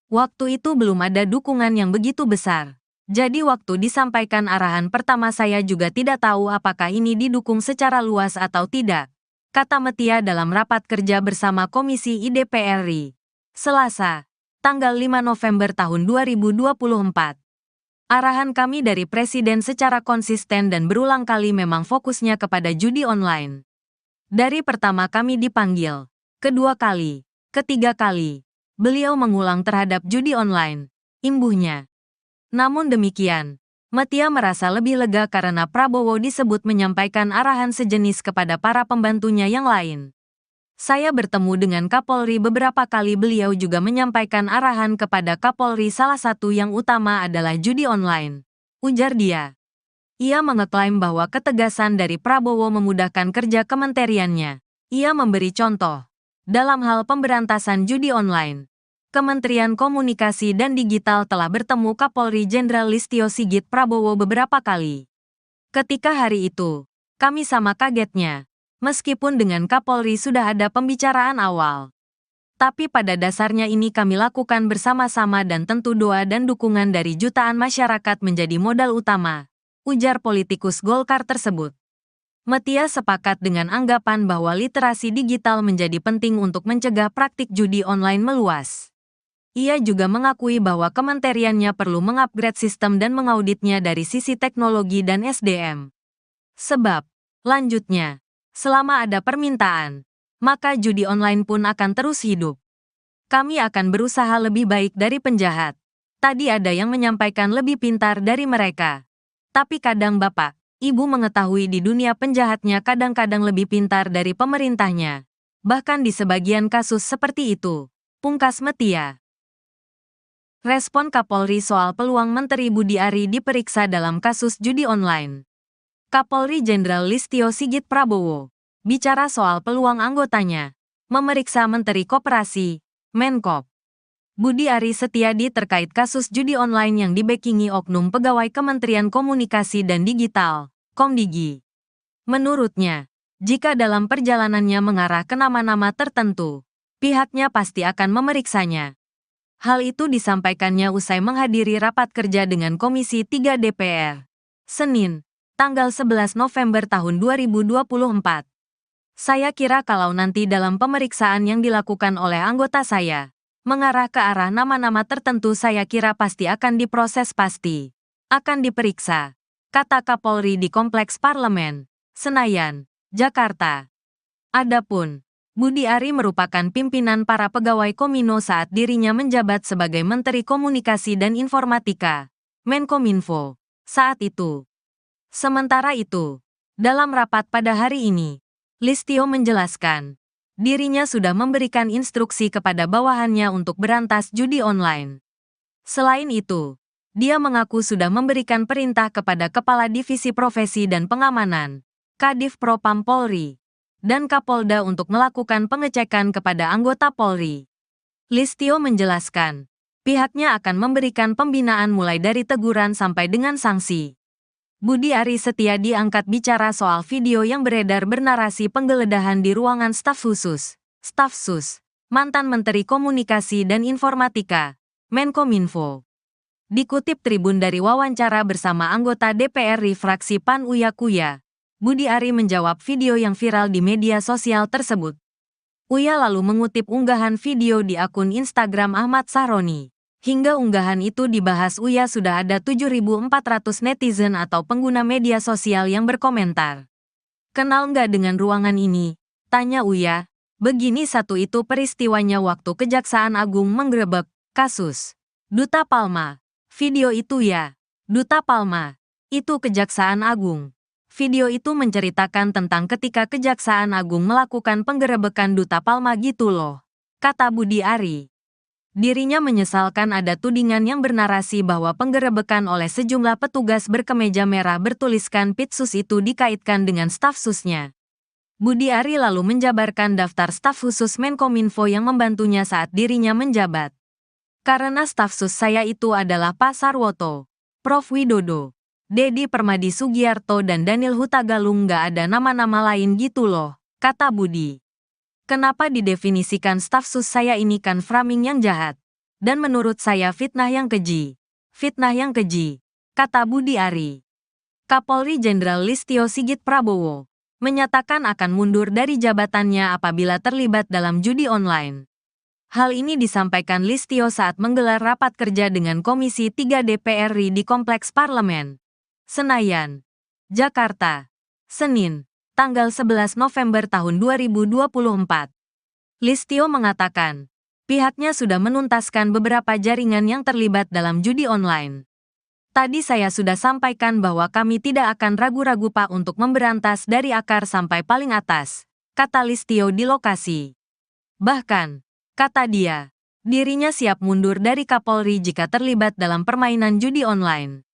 Waktu itu belum ada dukungan yang begitu besar. Jadi waktu disampaikan arahan pertama saya juga tidak tahu apakah ini didukung secara luas atau tidak, kata Metia dalam rapat kerja bersama Komisi IDPR RI, Selasa, tanggal 5 November tahun 2024. Arahan kami dari Presiden secara konsisten dan berulang kali memang fokusnya kepada judi online. Dari pertama kami dipanggil, kedua kali, Ketiga kali, beliau mengulang terhadap judi online, imbuhnya. Namun demikian, Metia merasa lebih lega karena Prabowo disebut menyampaikan arahan sejenis kepada para pembantunya yang lain. Saya bertemu dengan Kapolri beberapa kali, beliau juga menyampaikan arahan kepada Kapolri, salah satu yang utama adalah judi online, ujar dia. Ia mengeklaim bahwa ketegasan dari Prabowo memudahkan kerja kementeriannya. Ia memberi contoh. Dalam hal pemberantasan judi online, Kementerian Komunikasi dan Digital telah bertemu Kapolri Jenderal Listio Sigit Prabowo beberapa kali. Ketika hari itu, kami sama kagetnya, meskipun dengan Kapolri sudah ada pembicaraan awal. Tapi pada dasarnya ini kami lakukan bersama-sama dan tentu doa dan dukungan dari jutaan masyarakat menjadi modal utama, ujar politikus Golkar tersebut. Metia sepakat dengan anggapan bahwa literasi digital menjadi penting untuk mencegah praktik judi online meluas. Ia juga mengakui bahwa kementeriannya perlu mengupgrade sistem dan mengauditnya dari sisi teknologi dan SDM. Sebab, lanjutnya, selama ada permintaan, maka judi online pun akan terus hidup. Kami akan berusaha lebih baik dari penjahat. Tadi ada yang menyampaikan lebih pintar dari mereka. Tapi kadang Bapak, Ibu mengetahui di dunia penjahatnya kadang-kadang lebih pintar dari pemerintahnya. Bahkan di sebagian kasus seperti itu, pungkas Metia. Respon Kapolri soal peluang Menteri Budi Ari diperiksa dalam kasus judi online. Kapolri Jenderal Listio Sigit Prabowo bicara soal peluang anggotanya memeriksa Menteri Koperasi, Menkop, Budi Ari Setiadi terkait kasus judi online yang dibekingi oknum pegawai Kementerian Komunikasi dan Digital, Komdigi. Menurutnya, jika dalam perjalanannya mengarah ke nama-nama tertentu, pihaknya pasti akan memeriksanya. Hal itu disampaikannya usai menghadiri rapat kerja dengan Komisi 3 DPR, Senin, tanggal 11 November tahun 2024. Saya kira kalau nanti dalam pemeriksaan yang dilakukan oleh anggota saya, mengarah ke arah nama-nama tertentu, saya kira pasti akan diproses, pasti akan diperiksa, kata Kapolri di Kompleks Parlemen, Senayan, Jakarta. Adapun Budi Ari merupakan pimpinan para pegawai Komino saat dirinya menjabat sebagai Menteri Komunikasi dan Informatika, Menkominfo, saat itu. Sementara itu, dalam rapat pada hari ini, Listio menjelaskan, dirinya sudah memberikan instruksi kepada bawahannya untuk berantas judi online. Selain itu, dia mengaku sudah memberikan perintah kepada Kepala Divisi Profesi dan Pengamanan, Kadif Propam Polri, dan Kapolda untuk melakukan pengecekan kepada anggota Polri. Listio menjelaskan, pihaknya akan memberikan pembinaan mulai dari teguran sampai dengan sanksi. Budi Ari Setiadi angkat bicara soal video yang beredar bernarasi penggeledahan di ruangan staf khusus, Staf Sus, mantan Menteri Komunikasi dan Informatika, Menkominfo. Dikutip Tribun dari wawancara bersama anggota DPR fraksi PAN Uya Kuya, Budi Ari menjawab video yang viral di media sosial tersebut. Uya lalu mengutip unggahan video di akun Instagram Ahmad Sahroni. Hingga unggahan itu dibahas Uya sudah ada 7.400 netizen atau pengguna media sosial yang berkomentar. Kenal nggak dengan ruangan ini? Tanya Uya. Begini satu itu peristiwanya waktu Kejaksaan Agung menggerebek kasus Duta Palma. Video itu ya, Duta Palma. Itu Kejaksaan Agung. Video itu menceritakan tentang ketika Kejaksaan Agung melakukan penggerebekan Duta Palma gitu loh, kata Budi Ari. Dirinya menyesalkan ada tudingan yang bernarasi bahwa penggerebekan oleh sejumlah petugas berkemeja merah bertuliskan Pitsus itu dikaitkan dengan staf susnya. Budi Ari lalu menjabarkan daftar staf khusus Menkominfo yang membantunya saat dirinya menjabat. Karena staf sus saya itu adalah Pak Sarwoto, Prof Widodo, Dedi Permadi Sugiarto dan Daniel Hutagalung, nggak ada nama-nama lain gitu loh, kata Budi. Kenapa didefinisikan staf sus saya ini kan framing yang jahat. Dan menurut saya fitnah yang keji. Fitnah yang keji, kata Budi Ari. Kapolri Jenderal Listio Sigit Prabowo menyatakan akan mundur dari jabatannya apabila terlibat dalam judi online. Hal ini disampaikan Listio saat menggelar rapat kerja dengan Komisi 3 DPR RI di Kompleks Parlemen, Senayan, Jakarta, Senin, tanggal 11 November tahun 2024. Listio mengatakan, pihaknya sudah menuntaskan beberapa jaringan yang terlibat dalam judi online. Tadi saya sudah sampaikan bahwa kami tidak akan ragu-ragu Pak untuk memberantas dari akar sampai paling atas, kata Listio di lokasi. Bahkan, kata dia, dirinya siap mundur dari Kapolri jika terlibat dalam permainan judi online.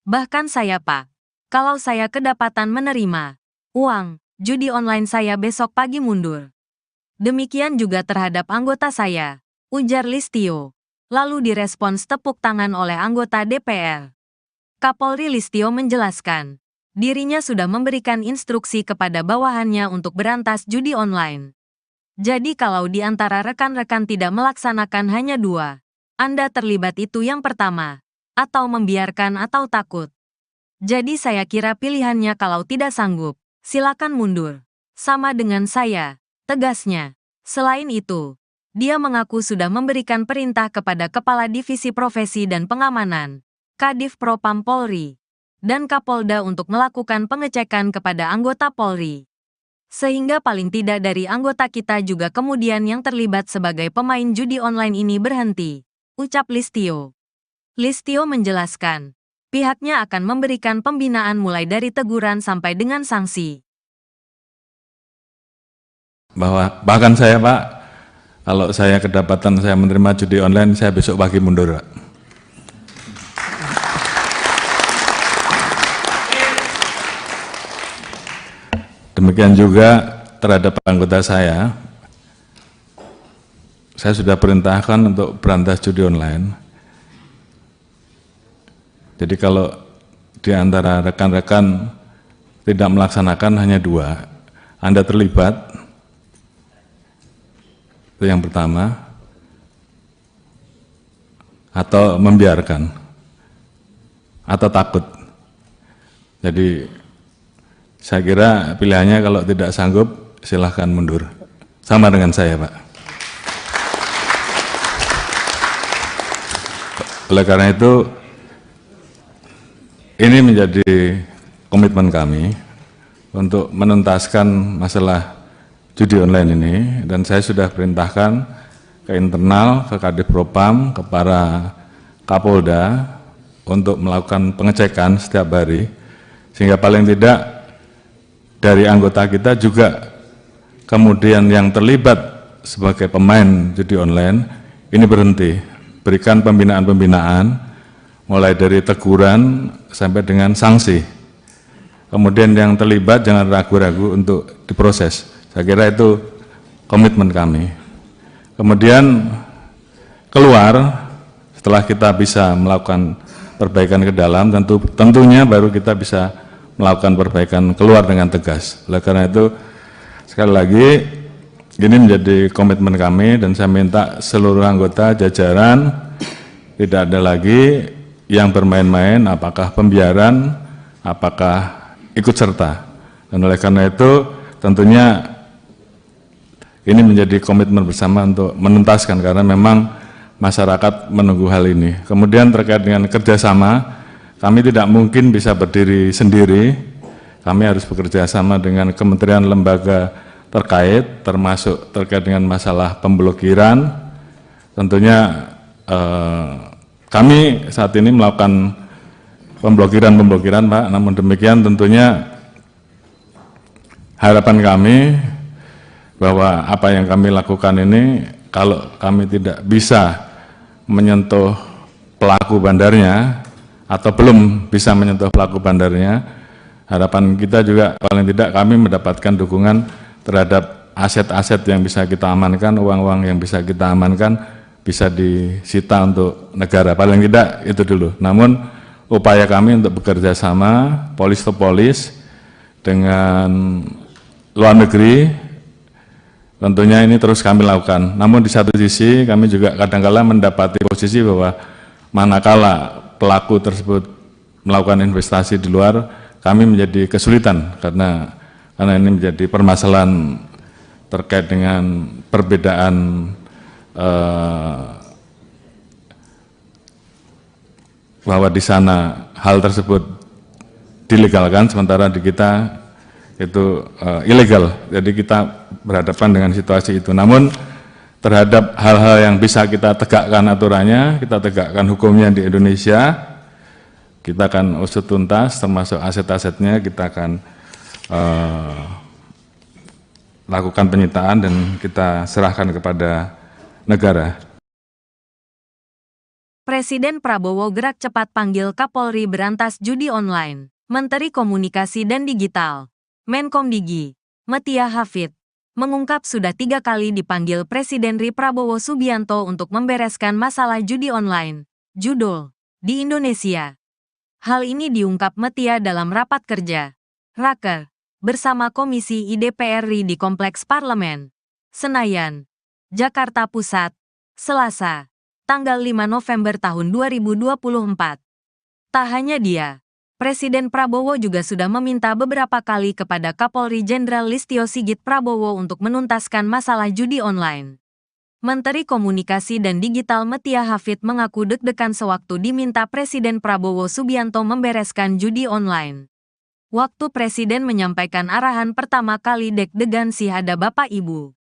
Bahkan saya Pak, kalau saya kedapatan menerima uang judi online saya besok pagi mundur. Demikian juga terhadap anggota saya, ujar Listio. Lalu direspons tepuk tangan oleh anggota DPR. Kapolri Listio menjelaskan, dirinya sudah memberikan instruksi kepada bawahannya untuk berantas judi online. Jadi kalau di antara rekan-rekan tidak melaksanakan hanya 2, Anda terlibat itu yang pertama, atau membiarkan atau takut. Jadi saya kira pilihannya kalau tidak sanggup, silakan mundur. Sama dengan saya, tegasnya. Selain itu, dia mengaku sudah memberikan perintah kepada Kepala Divisi Profesi dan Pengamanan, Kadif Propam Polri, dan Kapolda untuk melakukan pengecekan kepada anggota Polri. Sehingga paling tidak dari anggota kita juga kemudian yang terlibat sebagai pemain judi online ini berhenti, ucap Listio. Listio menjelaskan, pihaknya akan memberikan pembinaan mulai dari teguran sampai dengan sanksi. Bahkan saya Pak, kalau saya kedapatan saya menerima judi online, saya besok pagi mundur Pak. Demikian juga terhadap anggota saya sudah perintahkan untuk berantas judi online. Jadi kalau di antara rekan-rekan tidak melaksanakan hanya 2, Anda terlibat, itu yang pertama, atau membiarkan, atau takut. Jadi saya kira pilihannya kalau tidak sanggup, silahkan mundur. Sama dengan saya, Pak. Oleh karena itu, ini menjadi komitmen kami untuk menuntaskan masalah judi online ini, dan saya sudah perintahkan ke internal, ke Kadif Propam, ke para Kapolda untuk melakukan pengecekan setiap hari, sehingga paling tidak dari anggota kita juga kemudian yang terlibat sebagai pemain judi online ini berhenti, berikan pembinaan-pembinaan mulai dari teguran sampai dengan sanksi. Kemudian yang terlibat jangan ragu-ragu untuk diproses. Saya kira itu komitmen kami. Kemudian keluar setelah kita bisa melakukan perbaikan ke dalam, tentunya baru kita bisa melakukan perbaikan keluar dengan tegas. Oleh karena itu, sekali lagi, ini menjadi komitmen kami dan saya minta seluruh anggota jajaran tidak ada lagi yang bermain-main, apakah pembiaran, apakah ikut serta. Dan oleh karena itu, tentunya ini menjadi komitmen bersama untuk menuntaskan karena memang masyarakat menunggu hal ini. Kemudian terkait dengan kerjasama, kami tidak mungkin bisa berdiri sendiri, kami harus bekerja sama dengan kementerian lembaga terkait, termasuk terkait dengan masalah pemblokiran. Tentunya kami saat ini melakukan pemblokiran Pak, namun demikian tentunya harapan kami bahwa apa yang kami lakukan ini, kalau kami tidak bisa menyentuh pelaku bandarnya, atau belum bisa menyentuh pelaku bandarnya, harapan kita juga paling tidak kami mendapatkan dukungan terhadap aset-aset yang bisa kita amankan, uang-uang yang bisa kita amankan, bisa disita untuk negara, paling tidak itu dulu. Namun upaya kami untuk bekerja sama, polis to polis, dengan luar negeri, tentunya ini terus kami lakukan. Namun di satu sisi kami juga kadang-kala mendapati posisi bahwa manakala pelaku tersebut melakukan investasi di luar, kami menjadi kesulitan karena ini menjadi permasalahan terkait dengan perbedaan bahwa di sana hal tersebut dilegalkan, sementara di kita itu ilegal. Jadi kita berhadapan dengan situasi itu. Namun terhadap hal-hal yang bisa kita tegakkan aturannya, kita tegakkan hukumnya di Indonesia, kita akan usut tuntas, termasuk aset-asetnya kita akan lakukan penyitaan dan kita serahkan kepada negara. Presiden Prabowo gerak cepat panggil Kapolri berantas judi online. Menteri Komunikasi dan Digital, Menkomdigi, Metia Hafid, mengungkap sudah 3 kali dipanggil Presiden RI Prabowo Subianto untuk membereskan masalah judi online, judul, di Indonesia. Hal ini diungkap Metia dalam rapat kerja, Raker, bersama Komisi IDPR RI di Kompleks Parlemen, Senayan, Jakarta Pusat, Selasa, tanggal 5 November tahun 2024. Tak hanya dia, Presiden Prabowo juga sudah meminta beberapa kali kepada Kapolri Jenderal Listio Sigit Prabowo untuk menuntaskan masalah judi online. Menteri Komunikasi dan Digital Metia Hafid mengaku deg-degan sewaktu diminta Presiden Prabowo Subianto membereskan judi online. Waktu Presiden menyampaikan arahan pertama kali deg-degan sih ada Bapak Ibu.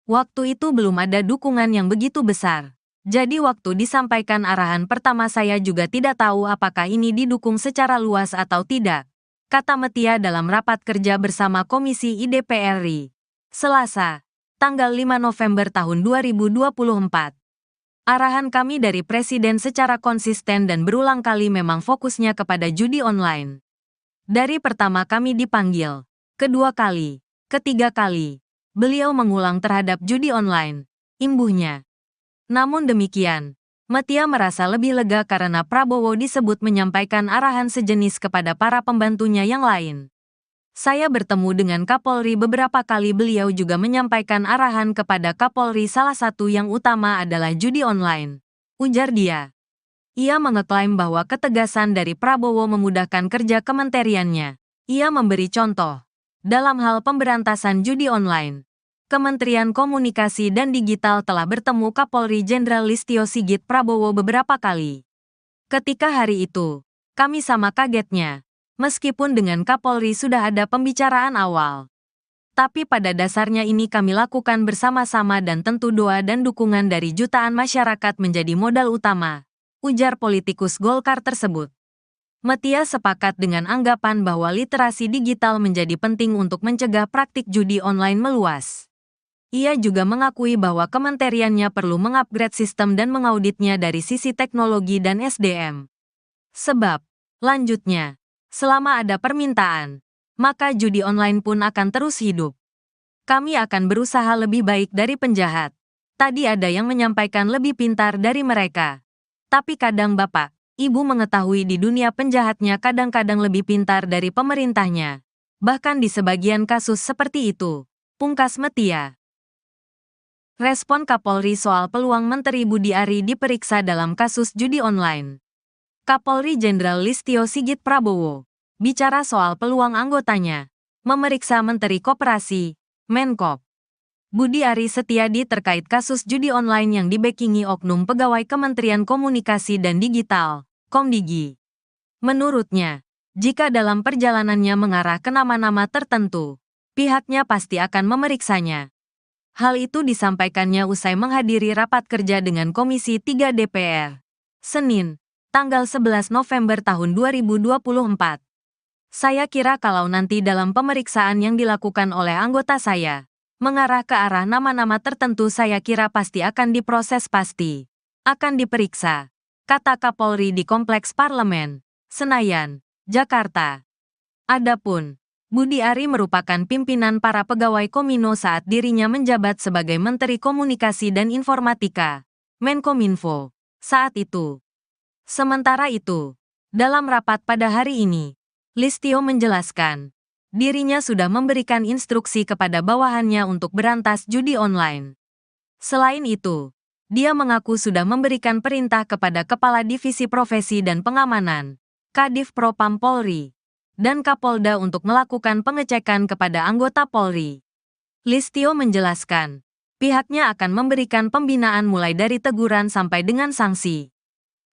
Waktu itu belum ada dukungan yang begitu besar. Jadi waktu disampaikan arahan pertama saya juga tidak tahu apakah ini didukung secara luas atau tidak, kata Metia dalam rapat kerja bersama Komisi IDPR RI, Selasa, tanggal 5 November tahun 2024. Arahan kami dari Presiden secara konsisten dan berulang kali memang fokusnya kepada judi online. Dari pertama kami dipanggil, kedua kali, ketiga kali, beliau mengulang terhadap judi online, imbuhnya. Namun demikian, Metia merasa lebih lega karena Prabowo disebut menyampaikan arahan sejenis kepada para pembantunya yang lain. Saya bertemu dengan Kapolri beberapa kali, beliau juga menyampaikan arahan kepada Kapolri, salah satu yang utama adalah judi online, ujar dia. Ia mengeklaim bahwa ketegasan dari Prabowo memudahkan kerja kementeriannya. Ia memberi contoh, dalam hal pemberantasan judi online, Kementerian Komunikasi dan Digital telah bertemu Kapolri Jenderal Listio Sigit Prabowo beberapa kali. Ketika hari itu, kami sama kagetnya, meskipun dengan Kapolri sudah ada pembicaraan awal. Tapi pada dasarnya ini kami lakukan bersama-sama dan tentu doa dan dukungan dari jutaan masyarakat menjadi modal utama, ujar politikus Golkar tersebut. Metia sepakat dengan anggapan bahwa literasi digital menjadi penting untuk mencegah praktik judi online meluas. Ia juga mengakui bahwa kementeriannya perlu mengupgrade sistem dan mengauditnya dari sisi teknologi dan SDM. Sebab, lanjutnya, selama ada permintaan, maka judi online pun akan terus hidup. Kami akan berusaha lebih baik dari penjahat. Tadi ada yang menyampaikan lebih pintar dari mereka. Tapi kadang Bapak, Ibu mengetahui di dunia penjahatnya kadang-kadang lebih pintar dari pemerintahnya. Bahkan di sebagian kasus seperti itu, pungkas Metia. Respon Kapolri soal peluang Menteri Budi Ari diperiksa dalam kasus judi online. Kapolri Jenderal Listio Sigit Prabowo bicara soal peluang anggotanya memeriksa Menteri Koperasi, Menkop, Budi Ari Setiadi terkait kasus judi online yang dibackingi oknum pegawai Kementerian Komunikasi dan Digital, Komdigi. Menurutnya, jika dalam perjalanannya mengarah ke nama-nama tertentu, pihaknya pasti akan memeriksanya. Hal itu disampaikannya usai menghadiri rapat kerja dengan Komisi 3 DPR, Senin, tanggal 11 November tahun 2024. Saya kira kalau nanti dalam pemeriksaan yang dilakukan oleh anggota saya, mengarah ke arah nama-nama tertentu saya kira pasti akan diproses pasti. Akan diperiksa, kata Kapolri di Kompleks Parlemen, Senayan, Jakarta. Adapun Budi Ari merupakan pimpinan para pegawai Komino saat dirinya menjabat sebagai Menteri Komunikasi dan Informatika, Menkominfo, saat itu. Sementara itu, dalam rapat pada hari ini, Listio menjelaskan, dirinya sudah memberikan instruksi kepada bawahannya untuk berantas judi online. Selain itu, dia mengaku sudah memberikan perintah kepada Kepala Divisi Profesi dan Pengamanan, Kadif Propam Polri, dan Kapolda untuk melakukan pengecekan kepada anggota Polri. Listio menjelaskan, pihaknya akan memberikan pembinaan mulai dari teguran sampai dengan sanksi.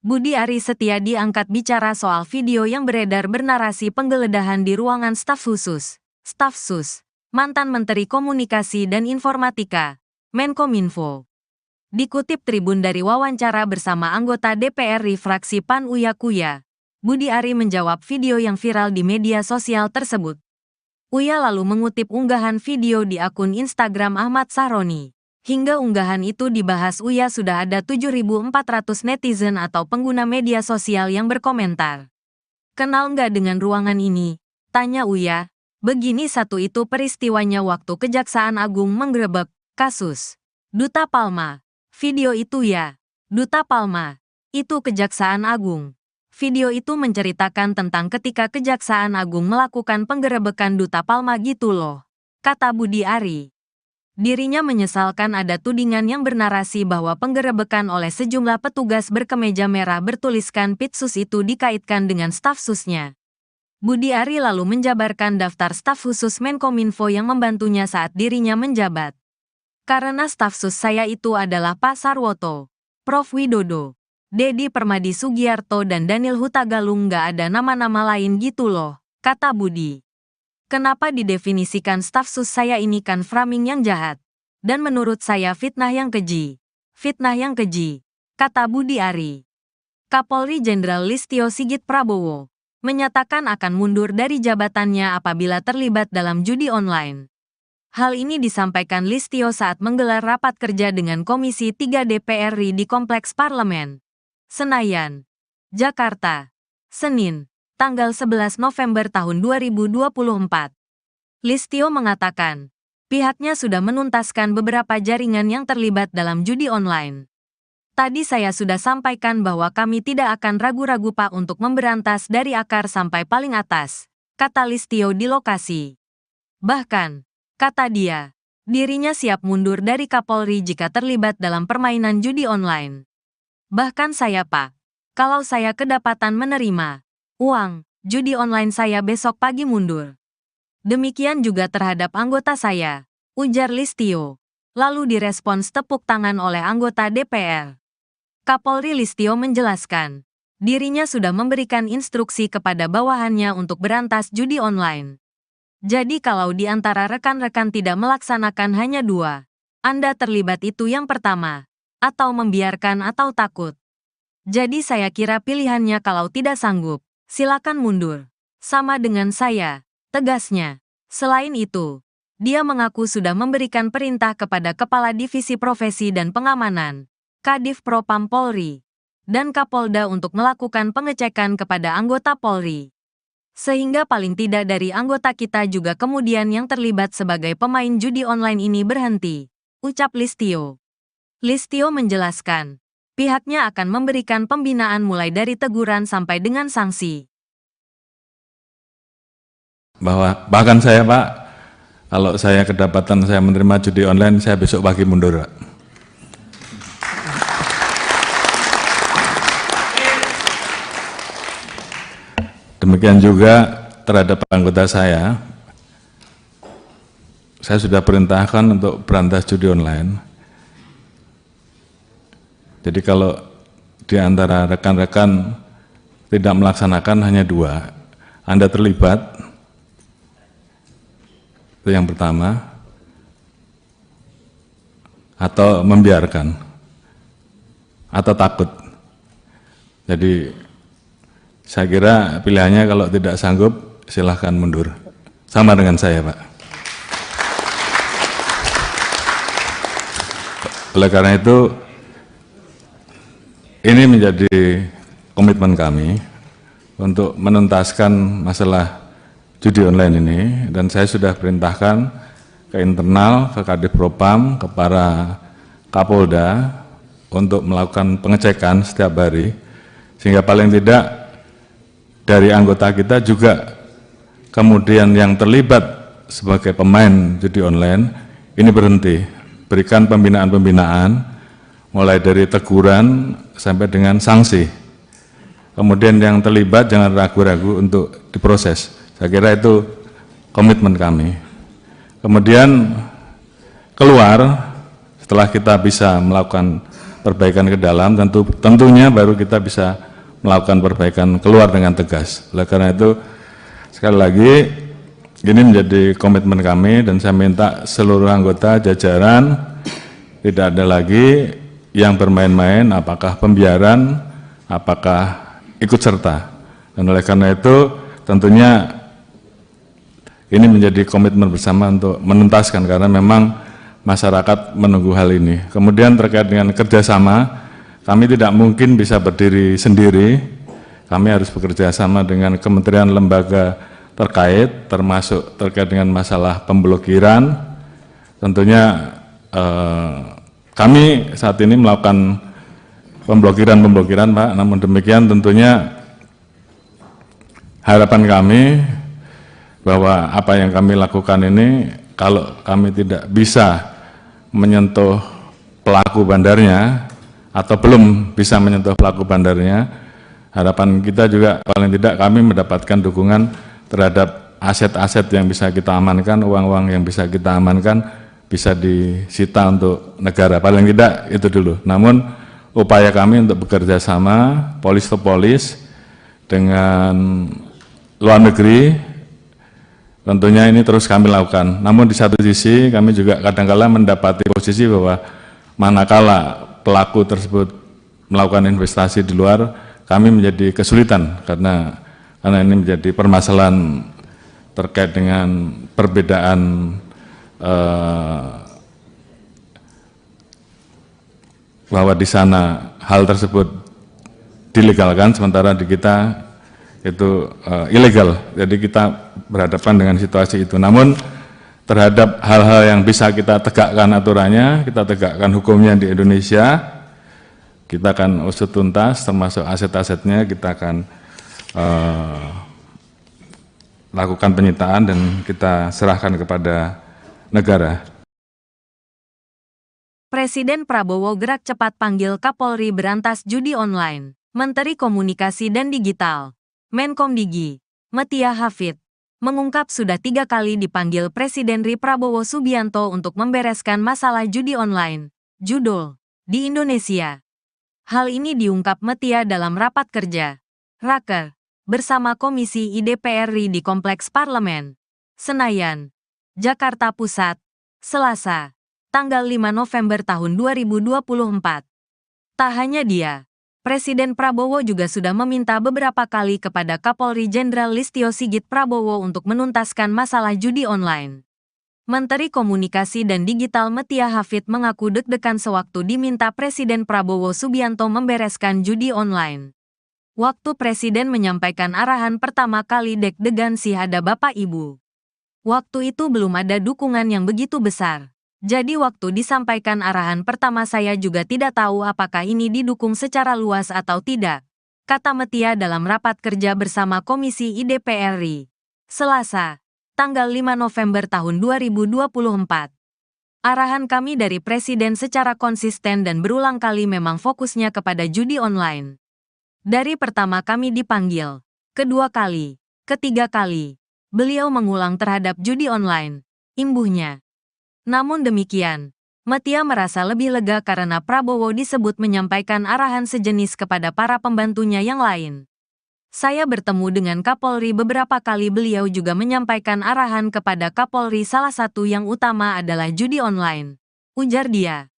Budi Ari Setiadi angkat bicara soal video yang beredar bernarasi penggeledahan di ruangan staf khusus, Staf Sus, mantan Menteri Komunikasi dan Informatika, Menkominfo. Dikutip Tribun dari wawancara bersama anggota DPR RI fraksi PAN Uya Kuya, Budi Ari menjawab video yang viral di media sosial tersebut. Uya lalu mengutip unggahan video di akun Instagram Ahmad Sahroni. Hingga unggahan itu dibahas Uya sudah ada 7.400 netizen atau pengguna media sosial yang berkomentar. Kenal nggak dengan ruangan ini? Tanya Uya. Begini satu itu peristiwanya waktu Kejaksaan Agung menggerebek kasus Duta Palma. Video itu ya, Duta Palma. Itu Kejaksaan Agung. Video itu menceritakan tentang ketika Kejaksaan Agung melakukan penggerebekan Duta Palma gitu loh, kata Budi Ari. Dirinya menyesalkan ada tudingan yang bernarasi bahwa penggerebekan oleh sejumlah petugas berkemeja merah bertuliskan Pitsus itu dikaitkan dengan staf susnya. Budi Ari lalu menjabarkan daftar staf khusus Menkominfo yang membantunya saat dirinya menjabat. Karena staf sus saya itu adalah Pak Sarwoto, Prof. Widodo, Dedi Permadi Sugiarto dan Daniel Hutagalung, nggak ada nama-nama lain gitu loh, kata Budi. Kenapa didefinisikan staf sus saya ini kan framing yang jahat. Dan menurut saya fitnah yang keji. Fitnah yang keji, kata Budi Ari. Kapolri Jenderal Listio Sigit Prabowo menyatakan akan mundur dari jabatannya apabila terlibat dalam judi online. Hal ini disampaikan Listio saat menggelar rapat kerja dengan Komisi 3 DPR RI di Kompleks Parlemen, Senayan, Jakarta, Senin, tanggal 11 November tahun 2024. Listio mengatakan, pihaknya sudah menuntaskan beberapa jaringan yang terlibat dalam judi online. Tadi saya sudah sampaikan bahwa kami tidak akan ragu-ragu Pak untuk memberantas dari akar sampai paling atas, kata Listio di lokasi. Bahkan, kata dia, dirinya siap mundur dari Kapolri jika terlibat dalam permainan judi online. Bahkan saya Pak, kalau saya kedapatan menerima uang judi online saya besok pagi mundur. Demikian juga terhadap anggota saya, ujar Listio. Lalu direspons tepuk tangan oleh anggota DPR. Kapolri Listio menjelaskan, dirinya sudah memberikan instruksi kepada bawahannya untuk berantas judi online. Jadi kalau di antara rekan-rekan tidak melaksanakan hanya dua, Anda terlibat itu yang pertama, atau membiarkan atau takut. Jadi saya kira pilihannya kalau tidak sanggup, silakan mundur. Sama dengan saya, tegasnya. Selain itu, dia mengaku sudah memberikan perintah kepada Kepala Divisi Profesi dan Pengamanan, Kadif Propam Polri, dan Kapolda untuk melakukan pengecekan kepada anggota Polri. Sehingga paling tidak dari anggota kita juga kemudian yang terlibat sebagai pemain judi online ini berhenti, ucap Listio. Listio menjelaskan, pihaknya akan memberikan pembinaan mulai dari teguran sampai dengan sanksi. Bahkan saya Pak, kalau saya kedapatan saya menerima judi online, saya besok pagi mundur Pak. Demikian juga terhadap anggota saya sudah perintahkan untuk berantas judi online. Jadi kalau di antara rekan-rekan tidak melaksanakan hanya dua, Anda terlibat, itu yang pertama, atau membiarkan, atau takut. Jadi saya kira pilihannya kalau tidak sanggup, silahkan mundur. Sama dengan saya, Pak. Oleh karena itu, ini menjadi komitmen kami untuk menuntaskan masalah judi online ini, dan saya sudah perintahkan ke internal, ke Kadif Propam, ke para Kapolda untuk melakukan pengecekan setiap hari, sehingga paling tidak dari anggota kita juga kemudian yang terlibat sebagai pemain judi online ini berhenti, berikan pembinaan-pembinaan mulai dari teguran sampai dengan sanksi. Kemudian yang terlibat jangan ragu-ragu untuk diproses. Saya kira itu komitmen kami. Kemudian keluar setelah kita bisa melakukan perbaikan ke dalam, tentunya baru kita bisa melakukan perbaikan keluar dengan tegas. Oleh karena itu, sekali lagi ini menjadi komitmen kami dan saya minta seluruh anggota jajaran tidak ada lagi yang bermain-main, apakah pembiaran, apakah ikut serta. Dan oleh karena itu tentunya ini menjadi komitmen bersama untuk menuntaskan karena memang masyarakat menunggu hal ini. Kemudian terkait dengan kerjasama, kami tidak mungkin bisa berdiri sendiri, kami harus bekerja sama dengan kementerian lembaga terkait, termasuk terkait dengan masalah pemblokiran. Tentunya kami saat ini melakukan pemblokiran Pak, namun demikian tentunya harapan kami bahwa apa yang kami lakukan ini kalau kami tidak bisa menyentuh pelaku bandarnya atau belum bisa menyentuh pelaku bandarnya, harapan kita juga paling tidak kami mendapatkan dukungan terhadap aset-aset yang bisa kita amankan, uang-uang yang bisa kita amankan bisa disita untuk negara, paling tidak itu dulu. Namun upaya kami untuk bekerja sama polis to polis dengan luar negeri tentunya ini terus kami lakukan. Namun di satu sisi kami juga kadang-kala mendapati posisi bahwa manakala pelaku tersebut melakukan investasi di luar, kami menjadi kesulitan karena ini menjadi permasalahan terkait dengan perbedaan bahwa di sana hal tersebut dilegalkan, sementara di kita itu ilegal. Jadi kita berhadapan dengan situasi itu. Namun terhadap hal-hal yang bisa kita tegakkan aturannya, kita tegakkan hukumnya di Indonesia, kita akan usut tuntas, termasuk aset-asetnya kita akan lakukan penyitaan dan kita serahkan kepada negara. Presiden Prabowo gerak cepat panggil Kapolri berantas judi online. Menteri Komunikasi dan Digital, Menkomdigi, Metia Hafid, mengungkap sudah 3 kali dipanggil Presiden RI Prabowo Subianto untuk membereskan masalah judi online, judul, di Indonesia. Hal ini diungkap Metia dalam rapat kerja, Raker, bersama Komisi I-DPR RI di Kompleks Parlemen, Senayan, Jakarta Pusat, Selasa, tanggal 5 November tahun 2024. Tak hanya dia, Presiden Prabowo juga sudah meminta beberapa kali kepada Kapolri Jenderal Listio Sigit Prabowo untuk menuntaskan masalah judi online. Menteri Komunikasi dan Digital Metia Hafid mengaku deg-degan sewaktu diminta Presiden Prabowo Subianto membereskan judi online. Waktu Presiden menyampaikan arahan pertama kali deg-degan sih ada Bapak Ibu. Waktu itu belum ada dukungan yang begitu besar. Jadi waktu disampaikan arahan pertama saya juga tidak tahu apakah ini didukung secara luas atau tidak, kata Metia dalam rapat kerja bersama Komisi I-DPR RI, Selasa, tanggal 5 November tahun 2024. Arahan kami dari Presiden secara konsisten dan berulang kali memang fokusnya kepada judi online. Dari pertama kami dipanggil, kedua kali, ketiga kali, beliau mengulang terhadap judi online, imbuhnya. Namun demikian, Metia merasa lebih lega karena Prabowo disebut menyampaikan arahan sejenis kepada para pembantunya yang lain. Saya bertemu dengan Kapolri beberapa kali, beliau juga menyampaikan arahan kepada Kapolri, salah satu yang utama adalah judi online, ujar dia.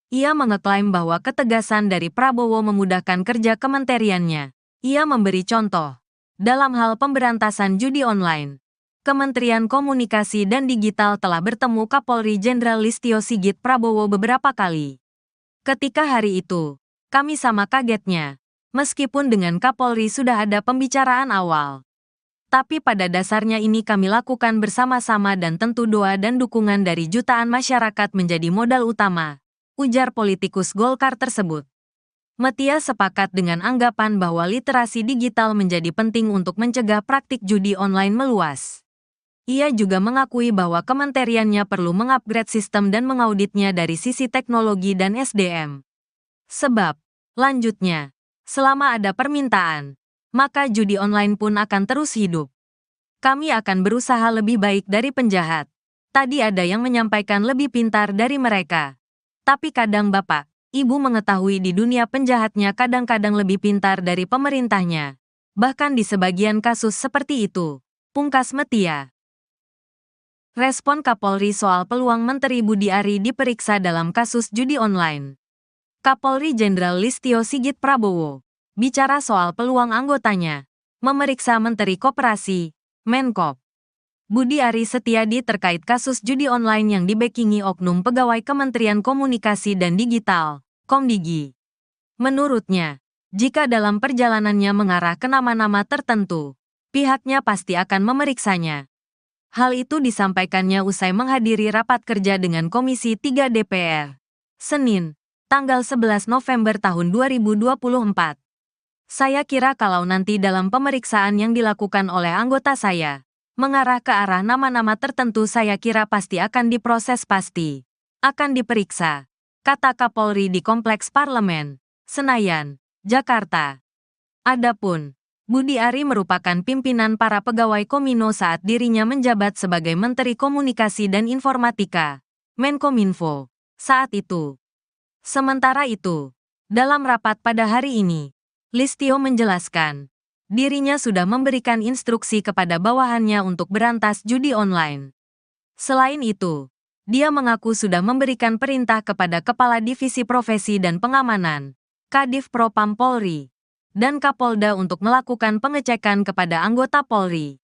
Ia mengeklaim bahwa ketegasan dari Prabowo memudahkan kerja kementeriannya. Ia memberi contoh. Dalam hal pemberantasan judi online, Kementerian Komunikasi dan Digital telah bertemu Kapolri Jenderal Listio Sigit Prabowo beberapa kali. Ketika hari itu, kami sama kagetnya, meskipun dengan Kapolri sudah ada pembicaraan awal. Tapi pada dasarnya ini kami lakukan bersama-sama dan tentu doa dan dukungan dari jutaan masyarakat menjadi modal utama, ujar politikus Golkar tersebut. Metia sepakat dengan anggapan bahwa literasi digital menjadi penting untuk mencegah praktik judi online meluas. Ia juga mengakui bahwa kementeriannya perlu mengupgrade sistem dan mengauditnya dari sisi teknologi dan SDM. Sebab, lanjutnya, selama ada permintaan, maka judi online pun akan terus hidup. Kami akan berusaha lebih baik dari penjahat. Tadi ada yang menyampaikan lebih pintar dari mereka. Tapi kadang Bapak, Ibu mengetahui di dunia penjahatnya kadang-kadang lebih pintar dari pemerintahnya. Bahkan di sebagian kasus seperti itu, pungkas Metia. Respon Kapolri soal peluang Menteri Budi Ari diperiksa dalam kasus judi online. Kapolri Jenderal Listio Sigit Prabowo bicara soal peluang anggotanya memeriksa Menteri Koperasi, Menkop, Budi Ari Setiadi terkait kasus judi online yang dibackingi oknum pegawai Kementerian Komunikasi dan Digital, Komdigi. Menurutnya, jika dalam perjalanannya mengarah ke nama-nama tertentu, pihaknya pasti akan memeriksanya. Hal itu disampaikannya usai menghadiri rapat kerja dengan Komisi 3 DPR, Senin, tanggal 11 November tahun 2024. Saya kira kalau nanti dalam pemeriksaan yang dilakukan oleh anggota saya, mengarah ke arah nama-nama tertentu saya kira pasti akan diproses akan diperiksa, kata Kapolri di Kompleks Parlemen, Senayan, Jakarta. Adapun, Budi Ari merupakan pimpinan para pegawai Komino saat dirinya menjabat sebagai Menteri Komunikasi dan Informatika, Menkominfo, saat itu. Sementara itu, dalam rapat pada hari ini, Listio menjelaskan, dirinya sudah memberikan instruksi kepada bawahannya untuk berantas judi online. Selain itu, dia mengaku sudah memberikan perintah kepada Kepala Divisi Profesi dan Pengamanan, Kadif Propam Polri, dan Kapolda untuk melakukan pengecekan kepada anggota Polri.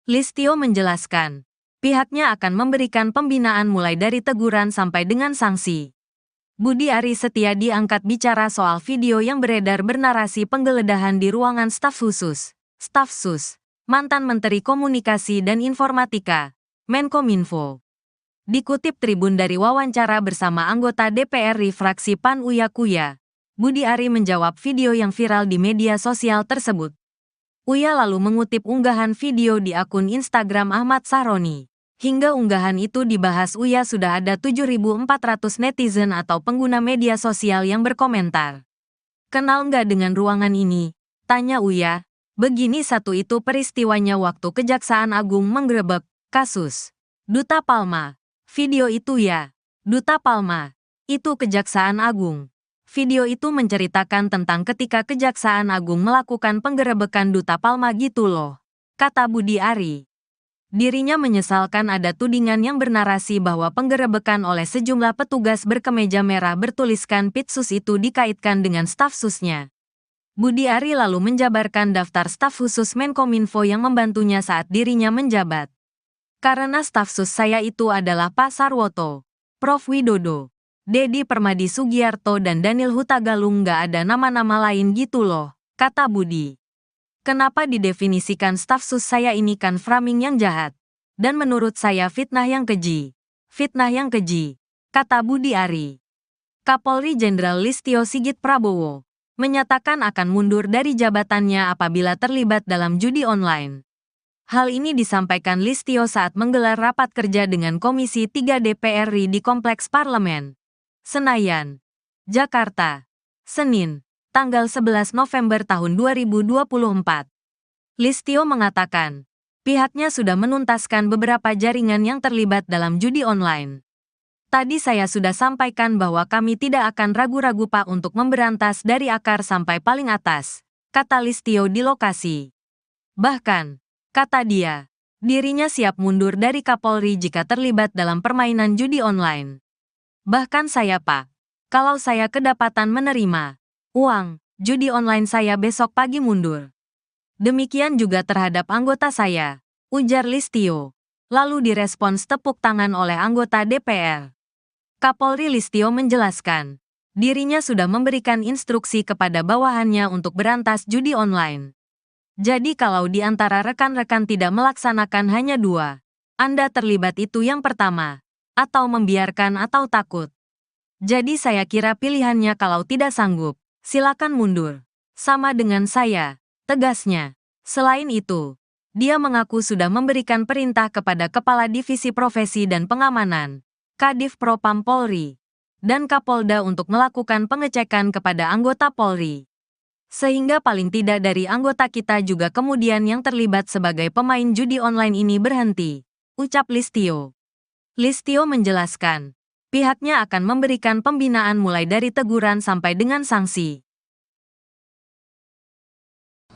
Listio menjelaskan, pihaknya akan memberikan pembinaan mulai dari teguran sampai dengan sanksi. Budi Ari Setiadi angkat bicara soal video yang beredar bernarasi penggeledahan di ruangan staf khusus, staf sus, mantan Menteri Komunikasi dan Informatika, Menkominfo. Dikutip Tribun dari wawancara bersama anggota DPR fraksi PAN Uya Kuya, Budi Ari menjawab video yang viral di media sosial tersebut. Uya lalu mengutip unggahan video di akun Instagram Ahmad Sahroni. Hingga unggahan itu dibahas Uya sudah ada 7.400 netizen atau pengguna media sosial yang berkomentar. Kenal nggak dengan ruangan ini? Tanya Uya. Begini satu itu peristiwanya waktu Kejaksaan Agung menggerebek kasus Duta Palma. Video itu ya, Duta Palma. Itu Kejaksaan Agung. Video itu menceritakan tentang ketika Kejaksaan Agung melakukan penggerebekan Duta Palma gitu loh, kata Budi Ari. Dirinya menyesalkan ada tudingan yang bernarasi bahwa penggerebekan oleh sejumlah petugas berkemeja merah bertuliskan Pitsus itu dikaitkan dengan staf susnya. Budi Ari lalu menjabarkan daftar staf khusus Menkominfo yang membantunya saat dirinya menjabat. Karena staf sus saya itu adalah Pak Sarwoto, Prof. Widodo, Dedi Permadi Sugiarto dan Daniel Hutagalung nggak ada nama-nama lain gitu loh, kata Budi. Kenapa didefinisikan staf sus saya ini kan framing yang jahat. Dan menurut saya fitnah yang keji. Fitnah yang keji, kata Budi Ari. Kapolri Jenderal Listio Sigit Prabowo menyatakan akan mundur dari jabatannya apabila terlibat dalam judi online. Hal ini disampaikan Listio saat menggelar rapat kerja dengan Komisi 3 DPR RI di Kompleks Parlemen, Senayan, Jakarta, Senin, tanggal 11 November tahun 2024. Listio mengatakan, pihaknya sudah menuntaskan beberapa jaringan yang terlibat dalam judi online. Tadi saya sudah sampaikan bahwa kami tidak akan ragu-ragu Pak untuk memberantas dari akar sampai paling atas, kata Listio di lokasi. Bahkan, kata dia, dirinya siap mundur dari Kapolri jika terlibat dalam permainan judi online. Bahkan saya Pak, kalau saya kedapatan menerima uang judi online saya besok pagi mundur. Demikian juga terhadap anggota saya, ujar Listio. Lalu direspons tepuk tangan oleh anggota DPR. Kapolri Listio menjelaskan, dirinya sudah memberikan instruksi kepada bawahannya untuk berantas judi online. Jadi kalau di antara rekan-rekan tidak melaksanakan hanya dua, Anda terlibat itu yang pertama, atau membiarkan atau takut. Jadi saya kira pilihannya kalau tidak sanggup, silakan mundur. Sama dengan saya, tegasnya. Selain itu, dia mengaku sudah memberikan perintah kepada Kepala Divisi Profesi dan Pengamanan, Kadif Propam Polri, dan Kapolda untuk melakukan pengecekan kepada anggota Polri. Sehingga paling tidak dari anggota kita juga kemudian yang terlibat sebagai pemain judi online ini berhenti, ucap Listio. Listio menjelaskan, pihaknya akan memberikan pembinaan mulai dari teguran sampai dengan sanksi.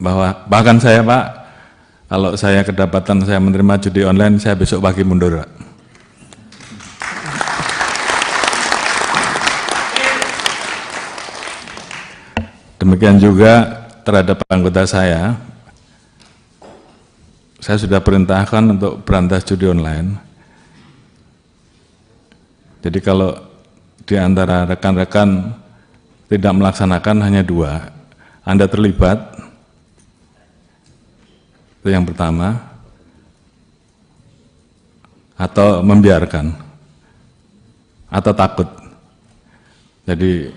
Bahkan saya Pak, kalau saya kedapatan saya menerima judi online, saya besok pagi mundur Pak. demikian juga terhadap anggota saya sudah perintahkan untuk berantas judi online. Jadi kalau di antara rekan-rekan tidak melaksanakan hanya 2, Anda terlibat, itu yang pertama, atau membiarkan, atau takut. Jadi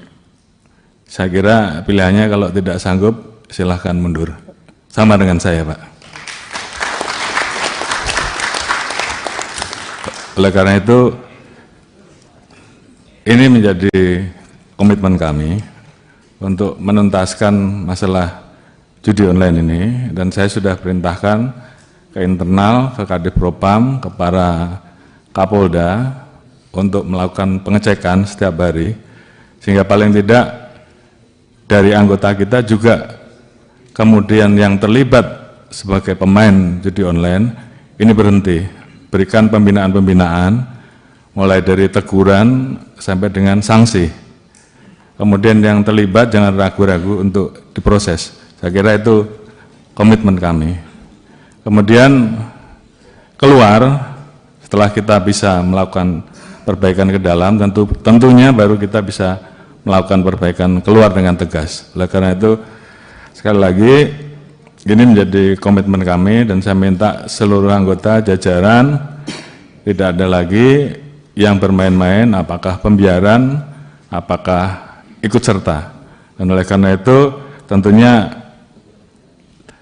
saya kira pilihannya kalau tidak sanggup silahkan mundur. Sama dengan saya, Pak. Oleh karena itu, ini menjadi komitmen kami untuk menuntaskan masalah judi online ini, dan saya sudah perintahkan ke internal, ke Kadif Propam, ke para Kapolda untuk melakukan pengecekan setiap hari, sehingga paling tidak dari anggota kita juga kemudian yang terlibat sebagai pemain judi online ini berhenti, berikan pembinaan-pembinaan mulai dari teguran sampai dengan sanksi. Kemudian yang terlibat jangan ragu-ragu untuk diproses. Saya kira itu komitmen kami. Kemudian keluar setelah kita bisa melakukan perbaikan ke dalam, tentunya baru kita bisa melakukan perbaikan keluar dengan tegas. Oleh karena itu, sekali lagi, ini menjadi komitmen kami dan saya minta seluruh anggota jajaran tidak ada lagi yang bermain-main, apakah pembiaran, apakah ikut serta. Dan oleh karena itu, tentunya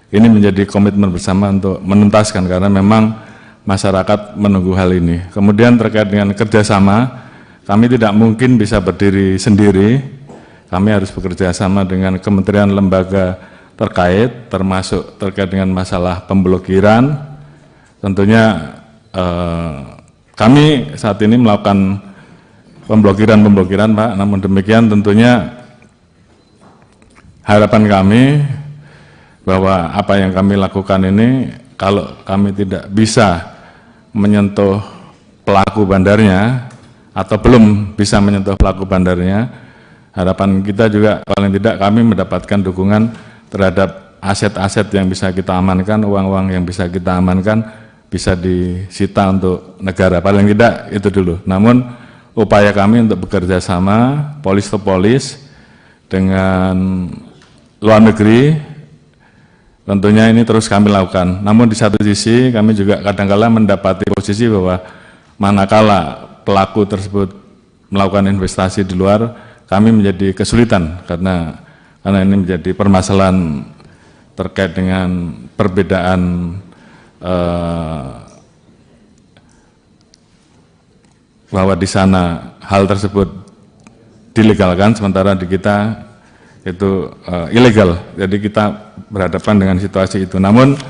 ini menjadi komitmen bersama untuk menuntaskan, karena memang masyarakat menunggu hal ini. Kemudian terkait dengan kerjasama, kami tidak mungkin bisa berdiri sendiri, kami harus bekerja sama dengan kementerian lembaga terkait, termasuk terkait dengan masalah pemblokiran. Tentunya kami saat ini melakukan pemblokiran, Pak, namun demikian tentunya harapan kami bahwa apa yang kami lakukan ini, kalau kami tidak bisa menyentuh pelaku bandarnya, atau belum bisa menyentuh pelaku bandarnya, harapan kita juga paling tidak kami mendapatkan dukungan terhadap aset-aset yang bisa kita amankan, uang-uang yang bisa kita amankan, bisa disita untuk negara, paling tidak itu dulu. Namun upaya kami untuk bekerja sama, polis to polis, dengan luar negeri, tentunya ini terus kami lakukan. Namun di satu sisi kami juga kadang-kala mendapati posisi bahwa manakala pelaku tersebut melakukan investasi di luar, kami menjadi kesulitan karena ini menjadi permasalahan terkait dengan perbedaan bahwa di sana hal tersebut dilegalkan, sementara di kita itu ilegal. Jadi kita berhadapan dengan situasi itu. Namun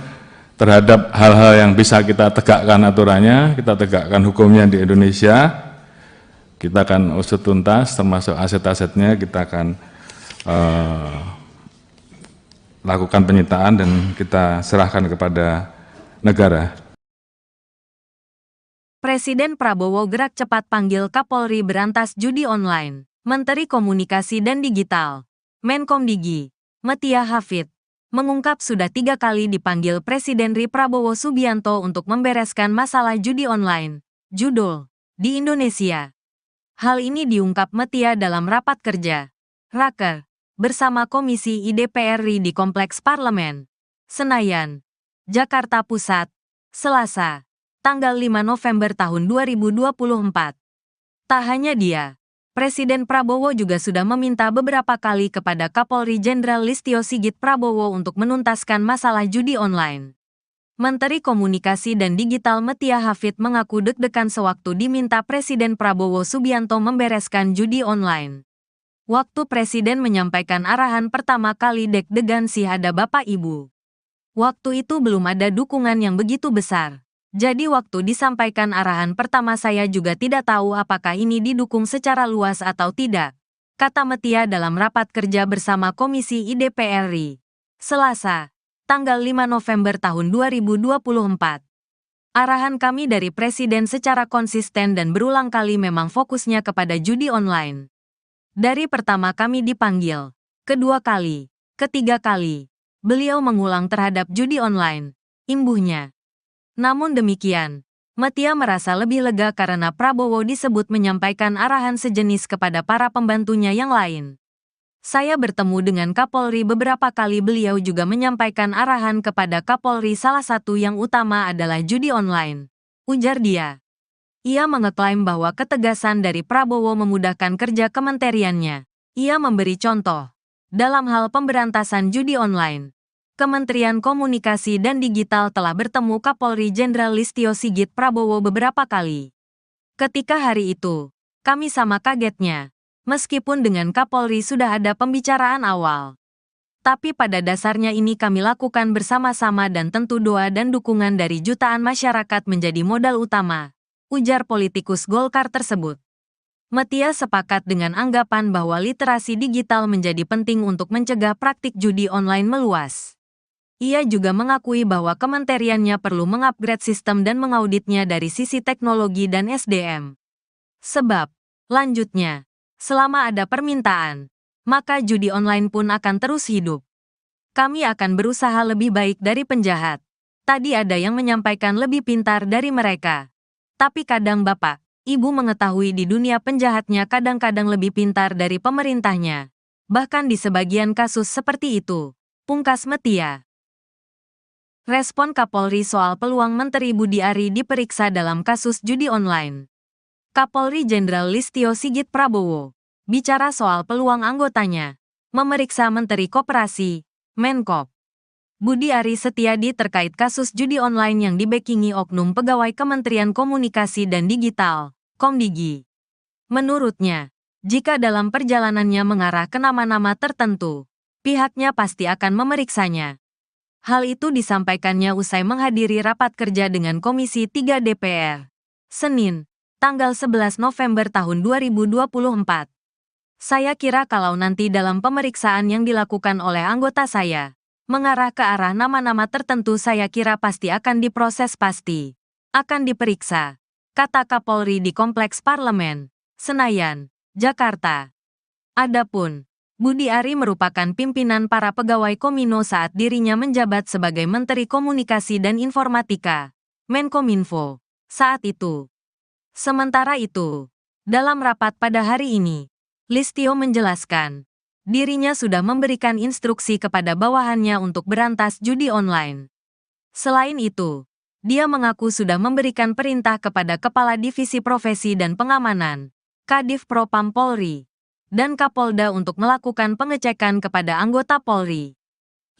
terhadap hal-hal yang bisa kita tegakkan aturannya, kita tegakkan hukumnya di Indonesia, kita akan usut tuntas, termasuk aset-asetnya kita akan lakukan penyitaan dan kita serahkan kepada negara. Presiden Prabowo gerak cepat panggil Kapolri berantas judi online. Menteri Komunikasi dan Digital, Menkomdigi, Metia Hafid, mengungkap sudah 3 kali dipanggil Presiden RI Prabowo Subianto untuk membereskan masalah judi online, judul, di Indonesia. Hal ini diungkap Metia dalam rapat kerja, Raker, bersama Komisi I DPR RI di Kompleks Parlemen, Senayan, Jakarta Pusat, Selasa, tanggal 5 November tahun 2024. Tak hanya dia, Presiden Prabowo juga sudah meminta beberapa kali kepada Kapolri Jenderal Listio Sigit Prabowo untuk menuntaskan masalah judi online. Menteri Komunikasi dan Digital Metia Hafid mengaku deg-degan sewaktu diminta Presiden Prabowo Subianto membereskan judi online. Waktu Presiden menyampaikan arahan pertama kali deg-degan sih ada Bapak Ibu. Waktu itu belum ada dukungan yang begitu besar. Jadi waktu disampaikan arahan pertama saya juga tidak tahu apakah ini didukung secara luas atau tidak, kata Metia dalam rapat kerja bersama Komisi I DPR RI, Selasa, tanggal 5 November tahun 2024. Arahan kami dari Presiden secara konsisten dan berulang kali memang fokusnya kepada judi online. Dari pertama kami dipanggil, kedua kali, Ketiga kali, beliau mengulang terhadap judi online, imbuhnya. Namun demikian, Metia merasa lebih lega karena Prabowo disebut menyampaikan arahan sejenis kepada para pembantunya yang lain. Saya bertemu dengan Kapolri beberapa kali, beliau juga menyampaikan arahan kepada Kapolri, salah satu yang utama adalah judi online, ujar dia. Ia mengeklaim bahwa ketegasan dari Prabowo memudahkan kerja kementeriannya. Ia memberi contoh. Dalam hal pemberantasan judi online, Kementerian Komunikasi dan Digital telah bertemu Kapolri Jenderal Listio Sigit Prabowo beberapa kali. Ketika hari itu, kami sama kagetnya, meskipun dengan Kapolri sudah ada pembicaraan awal. Tapi pada dasarnya ini kami lakukan bersama-sama dan tentu doa dan dukungan dari jutaan masyarakat menjadi modal utama, ujar politikus Golkar tersebut. Metia sepakat dengan anggapan bahwa literasi digital menjadi penting untuk mencegah praktik judi online meluas. Ia juga mengakui bahwa kementeriannya perlu mengupgrade sistem dan mengauditnya dari sisi teknologi dan SDM. Sebab, lanjutnya, selama ada permintaan, maka judi online pun akan terus hidup. Kami akan berusaha lebih baik dari penjahat. Tadi ada yang menyampaikan lebih pintar dari mereka. Tapi kadang Bapak, Ibu mengetahui di dunia penjahatnya kadang-kadang lebih pintar dari pemerintahnya. Bahkan di sebagian kasus seperti itu, pungkas Metia. Respon Kapolri soal peluang Menteri Budi Ari diperiksa dalam kasus judi online. Kapolri Jenderal Listio Sigit Prabowo bicara soal peluang anggotanya memeriksa Menteri Koperasi, Menkop, Budi Ari Setiadi terkait kasus judi online yang dibackingi oknum pegawai Kementerian Komunikasi dan Digital, Komdigi. Menurutnya, jika dalam perjalanannya mengarah ke nama-nama tertentu, pihaknya pasti akan memeriksanya. Hal itu disampaikannya usai menghadiri rapat kerja dengan Komisi 3 DPR, Senin, tanggal 11 November tahun 2024. Saya kira kalau nanti dalam pemeriksaan yang dilakukan oleh anggota saya, mengarah ke arah nama-nama tertentu, saya kira pasti akan diproses, pasti akan diperiksa, kata Kapolri di Kompleks Parlemen, Senayan, Jakarta. Adapun Budi Ari merupakan pimpinan para pegawai Komino saat dirinya menjabat sebagai Menteri Komunikasi dan Informatika, Menkominfo, saat itu. Sementara itu, dalam rapat pada hari ini, Listio menjelaskan, dirinya sudah memberikan instruksi kepada bawahannya untuk berantas judi online. Selain itu, dia mengaku sudah memberikan perintah kepada Kepala Divisi Profesi dan Pengamanan, Kadif Propam Polri, dan Kapolda untuk melakukan pengecekan kepada anggota Polri.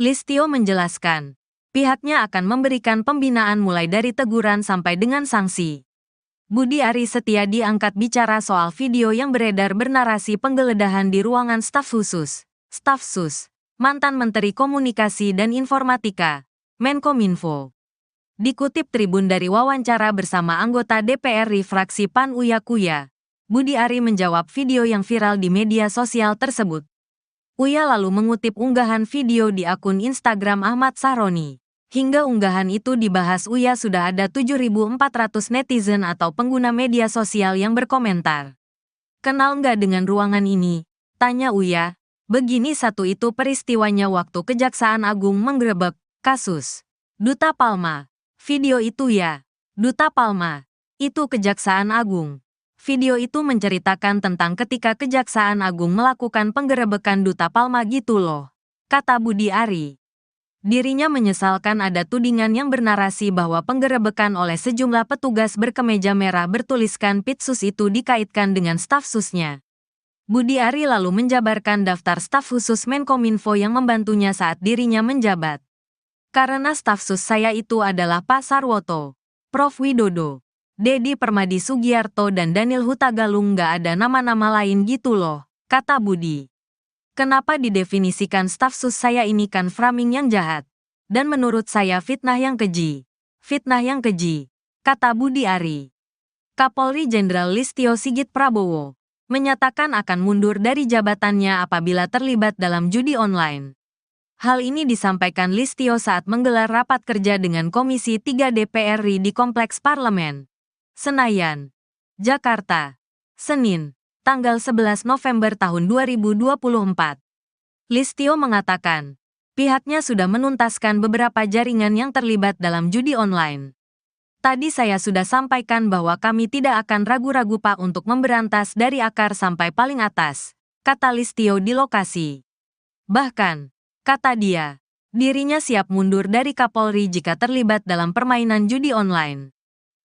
Listio menjelaskan, pihaknya akan memberikan pembinaan mulai dari teguran sampai dengan sanksi. Budi Ari Setiadi angkat bicara soal video yang beredar bernarasi penggeledahan di ruangan staf khusus, Staf Sus, mantan Menteri Komunikasi dan Informatika, Menkominfo. Dikutip Tribun dari wawancara bersama anggota DPR fraksi PAN Uya Kuya, Budi Ari menjawab video yang viral di media sosial tersebut. Uya lalu mengutip unggahan video di akun Instagram Ahmad Sahroni. Hingga unggahan itu dibahas Uya sudah ada 7.400 netizen atau pengguna media sosial yang berkomentar. Kenal nggak dengan ruangan ini? Tanya Uya. Begini satu itu peristiwanya waktu Kejaksaan Agung menggerebek kasus Duta Palma. Video itu ya, Duta Palma. Itu Kejaksaan Agung. Video itu menceritakan tentang ketika Kejaksaan Agung melakukan penggerebekan Duta Palma gitu loh, kata Budi Ari. Dirinya menyesalkan ada tudingan yang bernarasi bahwa penggerebekan oleh sejumlah petugas berkemeja merah bertuliskan Pitsus itu dikaitkan dengan staf susnya. Budi Ari lalu menjabarkan daftar staf khusus Menkominfo yang membantunya saat dirinya menjabat. Karena staf sus saya itu adalah Pak Sarwoto, Prof Widodo, Dedi Permadi Sugiarto dan Daniel Hutagalung, nggak ada nama-nama lain gitu loh, kata Budi. Kenapa didefinisikan staf sus saya ini kan framing yang jahat. Dan menurut saya fitnah yang keji. Fitnah yang keji, kata Budi Ari. Kapolri Jenderal Listio Sigit Prabowo menyatakan akan mundur dari jabatannya apabila terlibat dalam judi online. Hal ini disampaikan Listio saat menggelar rapat kerja dengan Komisi 3 DPR RI di Kompleks Parlemen, Senayan, Jakarta, Senin, tanggal 11 November tahun 2024. Listio mengatakan, pihaknya sudah menuntaskan beberapa jaringan yang terlibat dalam judi online. Tadi saya sudah sampaikan bahwa kami tidak akan ragu-ragu Pak untuk memberantas dari akar sampai paling atas, kata Listio di lokasi. Bahkan, kata dia, dirinya siap mundur dari Kapolri jika terlibat dalam permainan judi online.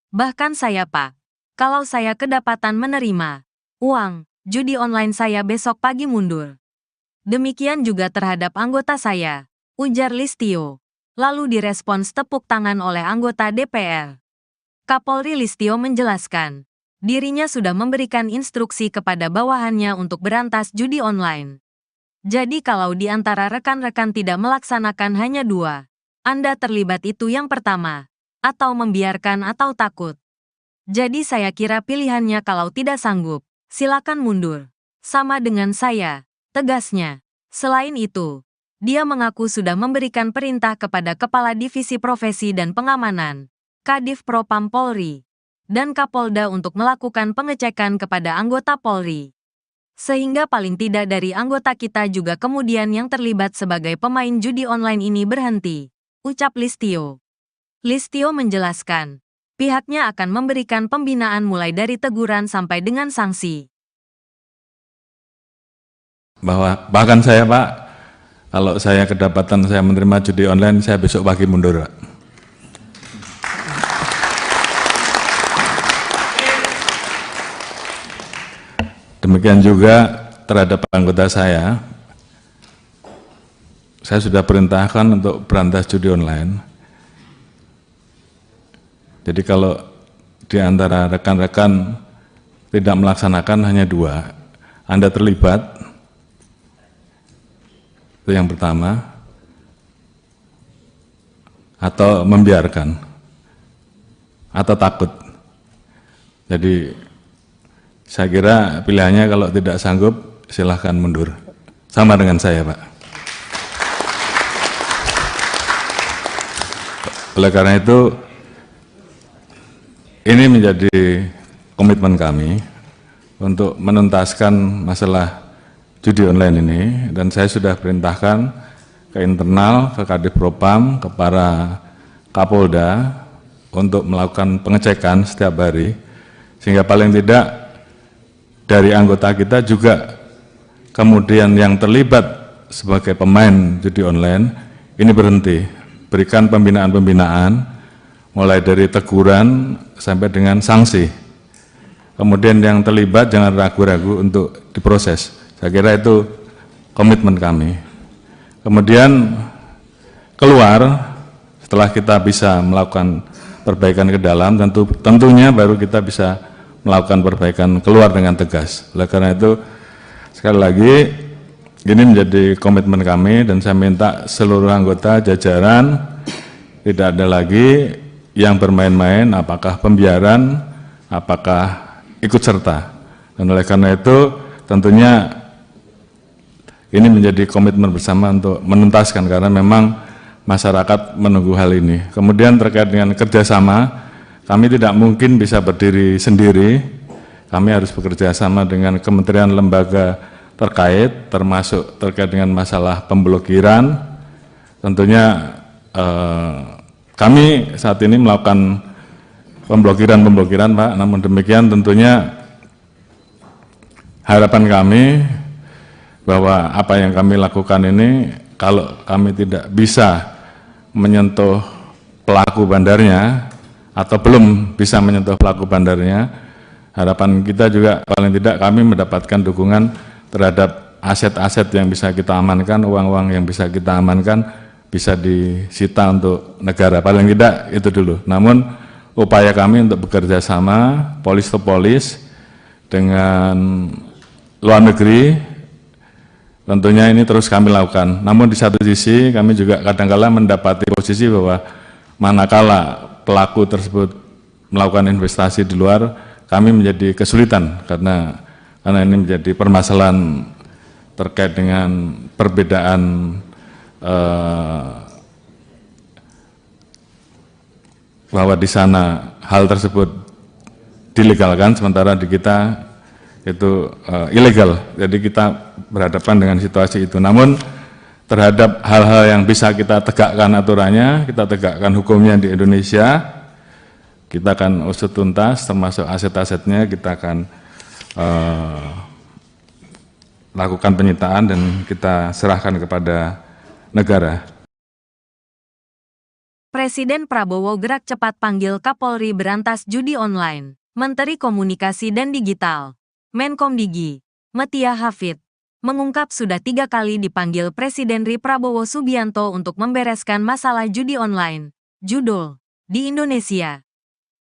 Bahkan saya Pak, kalau saya kedapatan menerima uang judi online saya besok pagi mundur. Demikian juga terhadap anggota saya, ujar Listio. Lalu direspons tepuk tangan oleh anggota DPR. Kapolri Listio menjelaskan, dirinya sudah memberikan instruksi kepada bawahannya untuk berantas judi online. Jadi kalau di antara rekan-rekan tidak melaksanakan hanya 2, Anda terlibat itu yang pertama, atau membiarkan atau takut. Jadi saya kira pilihannya kalau tidak sanggup, silakan mundur. Sama dengan saya, tegasnya. Selain itu, dia mengaku sudah memberikan perintah kepada Kepala Divisi Profesi dan Pengamanan, Kadif Propam Polri, dan Kapolda untuk melakukan pengecekan kepada anggota Polri. Sehingga paling tidak dari anggota kita juga kemudian yang terlibat sebagai pemain judi online ini berhenti, ucap Listio. Listio menjelaskan, pihaknya akan memberikan pembinaan mulai dari teguran sampai dengan sanksi. Bahkan saya Pak, kalau saya kedapatan saya menerima judi online, saya besok pagi mundur Pak. Demikian juga terhadap anggota saya sudah perintahkan untuk berantas judi online. Jadi kalau di antara rekan-rekan tidak melaksanakan hanya 2, Anda terlibat, itu yang pertama, atau membiarkan, atau takut. Jadi saya kira pilihannya kalau tidak sanggup, silahkan mundur. Sama dengan saya, Pak. Oleh karena itu, ini menjadi komitmen kami untuk menuntaskan masalah judi online ini, dan saya sudah perintahkan ke internal, ke Kadif Propam, ke para Kapolda untuk melakukan pengecekan setiap hari, sehingga paling tidak dari anggota kita juga kemudian yang terlibat sebagai pemain judi online ini berhenti, berikan pembinaan-pembinaan mulai dari teguran sampai dengan sanksi. Kemudian yang terlibat jangan ragu-ragu untuk diproses. Saya kira itu komitmen kami. Kemudian keluar, setelah kita bisa melakukan perbaikan ke dalam, tentunya baru kita bisa melakukan perbaikan keluar dengan tegas. Oleh karena itu, sekali lagi, ini menjadi komitmen kami, dan saya minta seluruh anggota jajaran tidak ada lagi yang bermain-main, apakah pembiaran, apakah ikut serta. Dan oleh karena itu, tentunya ini menjadi komitmen bersama untuk menuntaskan, karena memang masyarakat menunggu hal ini. Kemudian terkait dengan kerjasama, kami tidak mungkin bisa berdiri sendiri, kami harus bekerja sama dengan kementerian lembaga terkait, termasuk terkait dengan masalah pemblokiran. Tentunya kami saat ini melakukan pemblokiran Pak, namun demikian tentunya harapan kami bahwa apa yang kami lakukan ini, kalau kami tidak bisa menyentuh pelaku bandarnya atau belum bisa menyentuh pelaku bandarnya, harapan kita juga paling tidak kami mendapatkan dukungan terhadap aset-aset yang bisa kita amankan, uang-uang yang bisa kita amankan, bisa disita untuk negara, paling tidak itu dulu. Namun upaya kami untuk bekerja sama polis to polis dengan luar negeri, tentunya ini terus kami lakukan. Namun di satu sisi kami juga kadang-kala mendapati posisi bahwa manakala pelaku tersebut melakukan investasi di luar, kami menjadi kesulitan karena ini menjadi permasalahan terkait dengan perbedaan bahwa di sana hal tersebut dilegalkan, sementara di kita itu ilegal. Jadi kita berhadapan dengan situasi itu. Namun terhadap hal-hal yang bisa kita tegakkan aturannya, kita tegakkan hukumnya di Indonesia, kita akan usut tuntas, termasuk aset-asetnya kita akan lakukan penyitaan dan kita serahkan kepada negara. Presiden Prabowo gerak cepat panggil Kapolri berantas judi online. Menteri Komunikasi dan Digital, Menkomdigi, Metia Hafid, mengungkap sudah 3 kali dipanggil Presiden RI Prabowo Subianto untuk membereskan masalah judi online, judul, di Indonesia.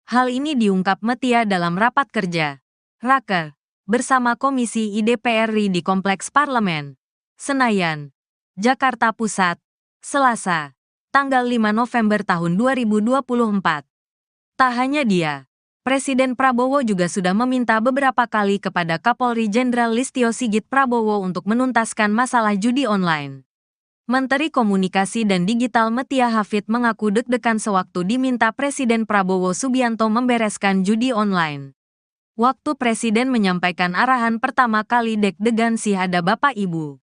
Hal ini diungkap Metia dalam rapat kerja, Raker, bersama Komisi IDPR RI di Kompleks Parlemen, Senayan, Jakarta Pusat, Selasa, tanggal 5 November tahun 2024. Tak hanya dia, Presiden Prabowo juga sudah meminta beberapa kali kepada Kapolri Jenderal Listio Sigit Prabowo untuk menuntaskan masalah judi online. Menteri Komunikasi dan Digital Metia Hafid mengaku deg-degan sewaktu diminta Presiden Prabowo Subianto membereskan judi online. Waktu Presiden menyampaikan arahan pertama kali deg-degan sih ada Bapak Ibu.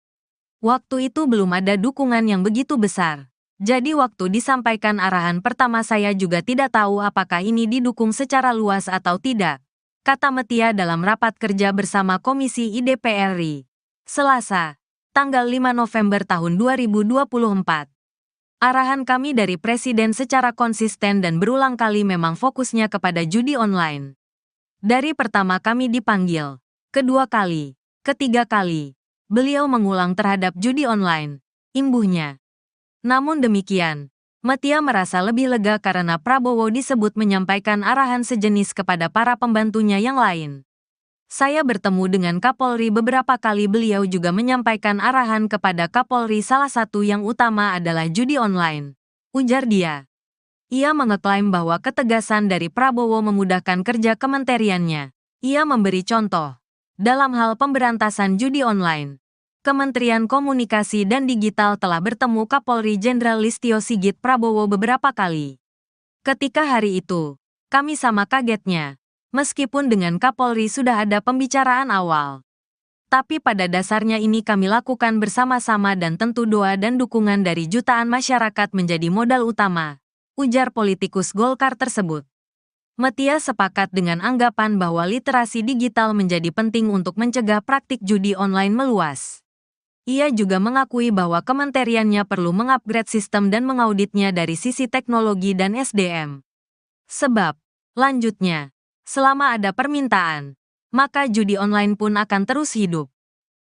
Waktu itu belum ada dukungan yang begitu besar. Jadi waktu disampaikan arahan pertama saya juga tidak tahu apakah ini didukung secara luas atau tidak, kata Metia dalam rapat kerja bersama Komisi IDPR RI, Selasa, tanggal 5 November tahun 2024. Arahan kami dari Presiden secara konsisten dan berulang kali memang fokusnya kepada judi online. Dari pertama kami dipanggil, kedua kali, ketiga kali, beliau mengulang terhadap judi online, imbuhnya. Namun demikian, Metia merasa lebih lega karena Prabowo disebut menyampaikan arahan sejenis kepada para pembantunya yang lain. Saya bertemu dengan Kapolri beberapa kali, beliau juga menyampaikan arahan kepada Kapolri, salah satu yang utama adalah judi online, ujar dia. Ia mengeklaim bahwa ketegasan dari Prabowo memudahkan kerja kementeriannya. Ia memberi contoh. Dalam hal pemberantasan judi online, Kementerian Komunikasi dan Digital telah bertemu Kapolri Jenderal Listio Sigit Prabowo beberapa kali. Ketika hari itu, kami sama kagetnya, meskipun dengan Kapolri sudah ada pembicaraan awal. Tapi pada dasarnya ini kami lakukan bersama-sama dan tentu doa dan dukungan dari jutaan masyarakat menjadi modal utama, ujar politikus Golkar tersebut. Metia sepakat dengan anggapan bahwa literasi digital menjadi penting untuk mencegah praktik judi online meluas. Ia juga mengakui bahwa kementeriannya perlu mengupgrade sistem dan mengauditnya dari sisi teknologi dan SDM. Sebab, lanjutnya, selama ada permintaan, maka judi online pun akan terus hidup.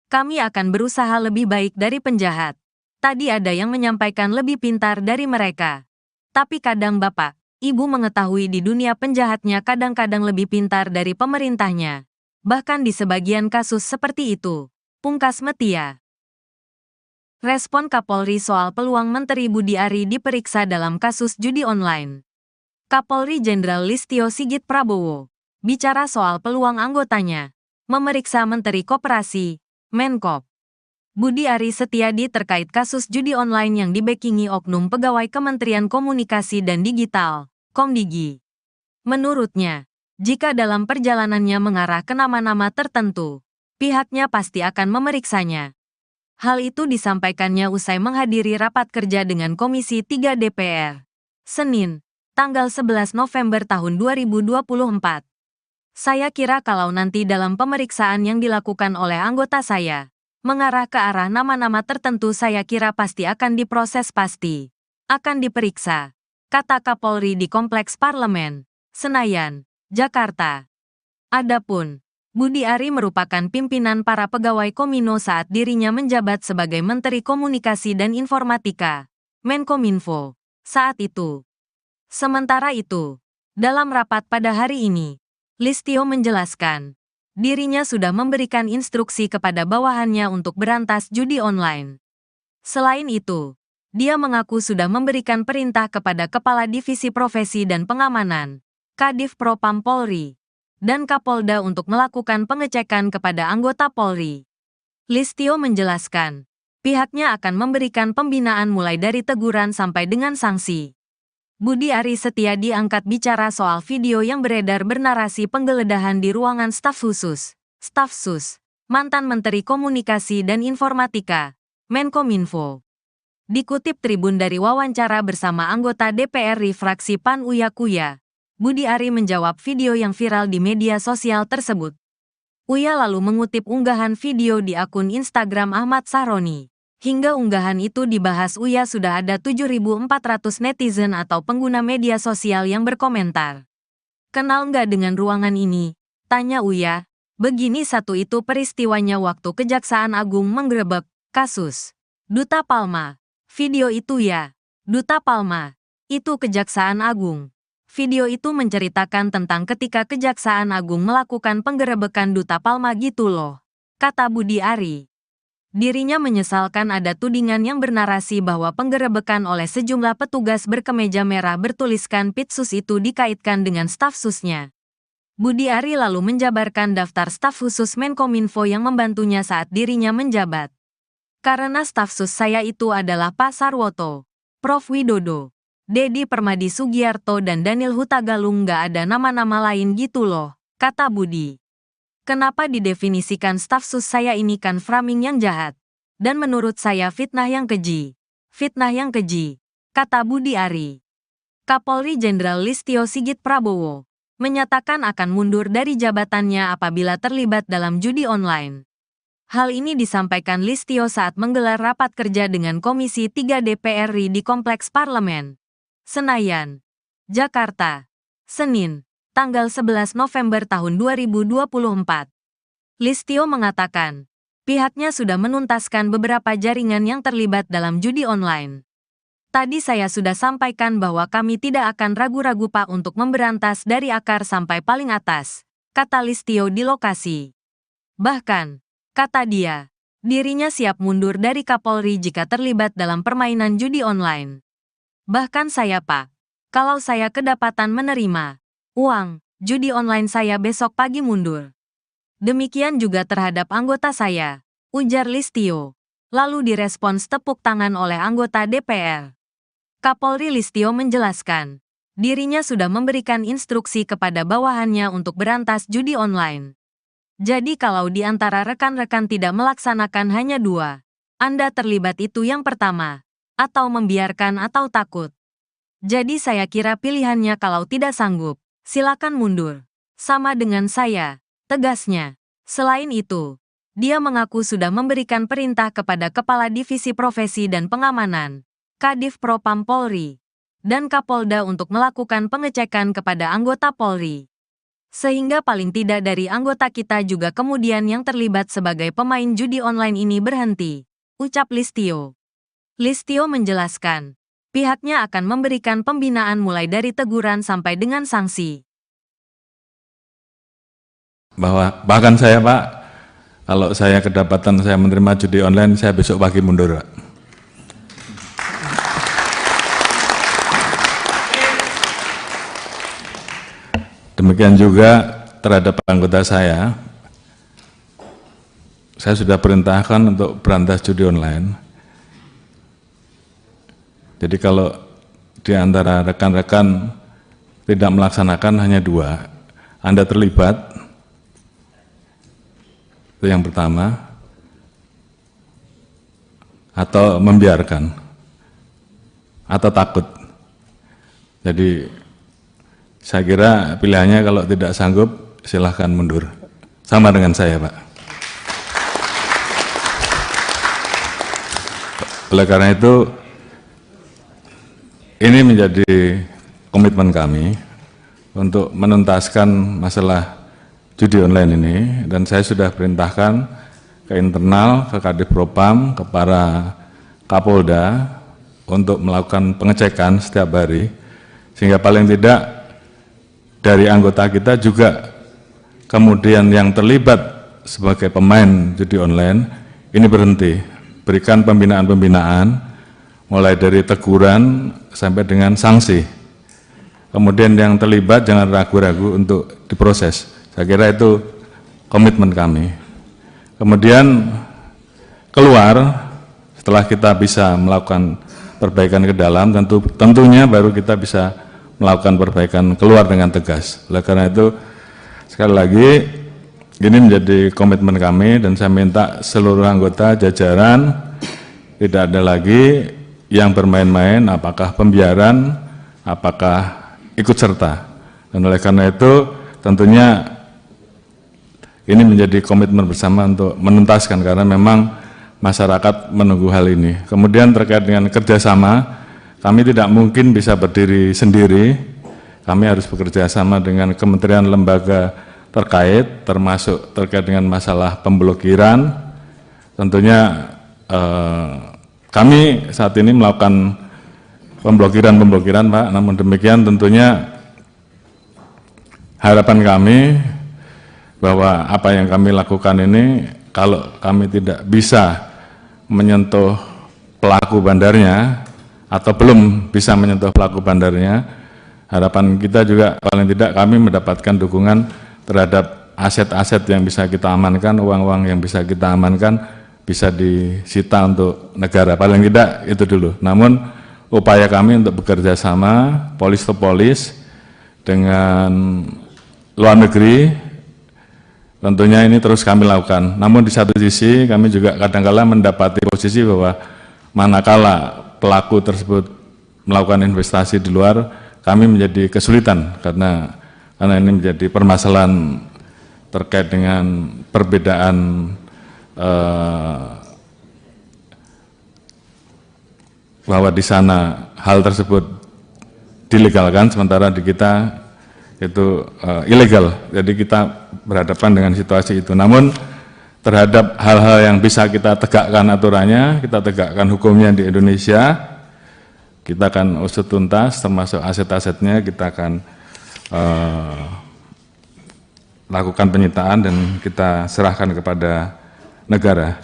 Kami akan berusaha lebih baik dari penjahat. Tadi ada yang menyampaikan lebih pintar dari mereka. Tapi kadang Bapak, Ibu mengetahui di dunia penjahatnya kadang-kadang lebih pintar dari pemerintahnya. Bahkan di sebagian kasus seperti itu, pungkas Metia. Respon Kapolri soal peluang Menteri Budi Ari diperiksa dalam kasus judi online. Kapolri Jenderal Listio Sigit Prabowo bicara soal peluang anggotanya memeriksa Menteri Koperasi, Menkop, Budi Ari Setiadi terkait kasus judi online yang dibackingi oknum pegawai Kementerian Komunikasi dan Digital, Komdigi. Menurutnya, jika dalam perjalanannya mengarah ke nama-nama tertentu, pihaknya pasti akan memeriksanya. Hal itu disampaikannya usai menghadiri rapat kerja dengan Komisi 3 DPR, Senin, tanggal 11 November tahun 2024. Saya kira kalau nanti dalam pemeriksaan yang dilakukan oleh anggota saya, mengarah ke arah nama-nama tertentu saya kira pasti akan diproses, pasti akan diperiksa, kata Kapolri di Kompleks Parlemen, Senayan, Jakarta. Adapun Budi Ari merupakan pimpinan para pegawai Komino saat dirinya menjabat sebagai Menteri Komunikasi dan Informatika, Menkominfo, saat itu. Sementara itu, dalam rapat pada hari ini, Listio menjelaskan, dirinya sudah memberikan instruksi kepada bawahannya untuk berantas judi online. Selain itu, dia mengaku sudah memberikan perintah kepada Kepala Divisi Profesi dan Pengamanan, Kadif Propam Polri, dan Kapolda untuk melakukan pengecekan kepada anggota Polri. Listio menjelaskan, pihaknya akan memberikan pembinaan mulai dari teguran sampai dengan sanksi. Budi Ari Setiadi angkat bicara soal video yang beredar bernarasi penggeledahan di ruangan staf khusus Staf Sus, mantan Menteri Komunikasi dan Informatika, Menkominfo. Dikutip Tribun dari wawancara bersama anggota DPR RI fraksi PAN Uya Kuya, Budi Ari menjawab video yang viral di media sosial tersebut. Uya lalu mengutip unggahan video di akun Instagram Ahmad Sahroni. Hingga unggahan itu dibahas Uya sudah ada 7.400 netizen atau pengguna media sosial yang berkomentar. Kenal nggak dengan ruangan ini? Tanya Uya. Begini satu itu peristiwanya waktu Kejaksaan Agung menggerebek kasus Duta Palma. Video itu ya, Duta Palma. Itu Kejaksaan Agung. Video itu menceritakan tentang ketika Kejaksaan Agung melakukan penggerebekan Duta Palma gitu loh, kata Budi Ari. Dirinya menyesalkan ada tudingan yang bernarasi bahwa penggerebekan oleh sejumlah petugas berkemeja merah bertuliskan Pitsus itu dikaitkan dengan staf susnya. Budi Ari lalu menjabarkan daftar staf khusus Menkominfo yang membantunya saat dirinya menjabat. Karena staf sus saya itu adalah Pak Sarwoto, Prof Widodo, Dedi Permadi Sugiarto dan Daniel Hutagalung, nggak ada nama-nama lain gitu loh, kata Budi. Kenapa didefinisikan staf sus saya ini kan framing yang jahat. Dan menurut saya fitnah yang keji. Fitnah yang keji, kata Budi Ari. Kapolri Jenderal Listio Sigit Prabowo menyatakan akan mundur dari jabatannya apabila terlibat dalam judi online. Hal ini disampaikan Listio saat menggelar rapat kerja dengan Komisi 3 DPR RI di Kompleks Parlemen, Senayan, Jakarta, Senin, tanggal 11 November tahun 2024. Listio mengatakan, pihaknya sudah menuntaskan beberapa jaringan yang terlibat dalam judi online. Tadi saya sudah sampaikan bahwa kami tidak akan ragu-ragu Pak untuk memberantas dari akar sampai paling atas, kata Listio di lokasi. Bahkan, kata dia, dirinya siap mundur dari Kapolri jika terlibat dalam permainan judi online. Bahkan saya Pak, kalau saya kedapatan menerima uang judi online saya besok pagi mundur. Demikian juga terhadap anggota saya, ujar Listio. Lalu direspons tepuk tangan oleh anggota DPR. Kapolri Listio menjelaskan, dirinya sudah memberikan instruksi kepada bawahannya untuk berantas judi online. Jadi kalau di antara rekan-rekan tidak melaksanakan hanya dua, Anda terlibat itu yang pertama, atau membiarkan atau takut. Jadi saya kira pilihannya kalau tidak sanggup, silakan mundur. Sama dengan saya, tegasnya. Selain itu, dia mengaku sudah memberikan perintah kepada Kepala Divisi Profesi dan Pengamanan, Kadif Propam Polri, dan Kapolda untuk melakukan pengecekan kepada anggota Polri. Sehingga paling tidak dari anggota kita juga kemudian yang terlibat sebagai pemain judi online ini berhenti, ucap Listio. Listio menjelaskan, pihaknya akan memberikan pembinaan mulai dari teguran sampai dengan sanksi. Bahkan saya Pak, kalau saya kedapatan saya menerima judi online, saya besok pagi mundur Pak. Demikian juga terhadap anggota saya sudah perintahkan untuk berantas judi online. Jadi kalau di antara rekan-rekan tidak melaksanakan hanya dua, Anda terlibat, itu yang pertama, atau membiarkan, atau takut. Jadi saya kira pilihannya kalau tidak sanggup, silahkan mundur. Sama dengan saya, Pak. Oleh karena itu, ini menjadi komitmen kami untuk menuntaskan masalah judi online ini, dan saya sudah perintahkan ke internal, ke Kadif Propam, ke para Kapolda untuk melakukan pengecekan setiap hari, sehingga paling tidak dari anggota kita juga kemudian yang terlibat sebagai pemain judi online ini berhenti, berikan pembinaan-pembinaan mulai dari teguran sampai dengan sanksi. Kemudian yang terlibat jangan ragu-ragu untuk diproses. Saya kira itu komitmen kami. Kemudian keluar setelah kita bisa melakukan perbaikan ke dalam, tentunya baru kita bisa melakukan perbaikan keluar dengan tegas. Oleh karena itu, sekali lagi ini menjadi komitmen kami dan saya minta seluruh anggota jajaran tidak ada lagi yang bermain-main, apakah pembiaran, apakah ikut serta. Dan oleh karena itu tentunya ini menjadi komitmen bersama untuk menuntaskan karena memang masyarakat menunggu hal ini. Kemudian terkait dengan kerjasama, kami tidak mungkin bisa berdiri sendiri, kami harus bekerja sama dengan kementerian lembaga terkait, termasuk terkait dengan masalah pemblokiran. Tentunya kami saat ini melakukan pemblokiran Pak, namun demikian tentunya harapan kami bahwa apa yang kami lakukan ini kalau kami tidak bisa menyentuh pelaku bandarnya atau belum bisa menyentuh pelaku bandarnya, harapan kita juga paling tidak kami mendapatkan dukungan terhadap aset-aset yang bisa kita amankan, uang-uang yang bisa kita amankan bisa disita untuk negara, paling tidak itu dulu. Namun upaya kami untuk bekerja sama polis to polis dengan luar negeri tentunya ini terus kami lakukan. Namun di satu sisi kami juga kadang-kala mendapati posisi bahwa manakala pelaku tersebut melakukan investasi di luar, kami menjadi kesulitan karena ini menjadi permasalahan terkait dengan perbedaan bahwa di sana hal tersebut dilegalkan, sementara di kita itu ilegal. Jadi kita berhadapan dengan situasi itu. Namun terhadap hal-hal yang bisa kita tegakkan aturannya, kita tegakkan hukumnya di Indonesia, kita akan usut tuntas, termasuk aset-asetnya kita akan lakukan penyitaan dan kita serahkan kepada negara.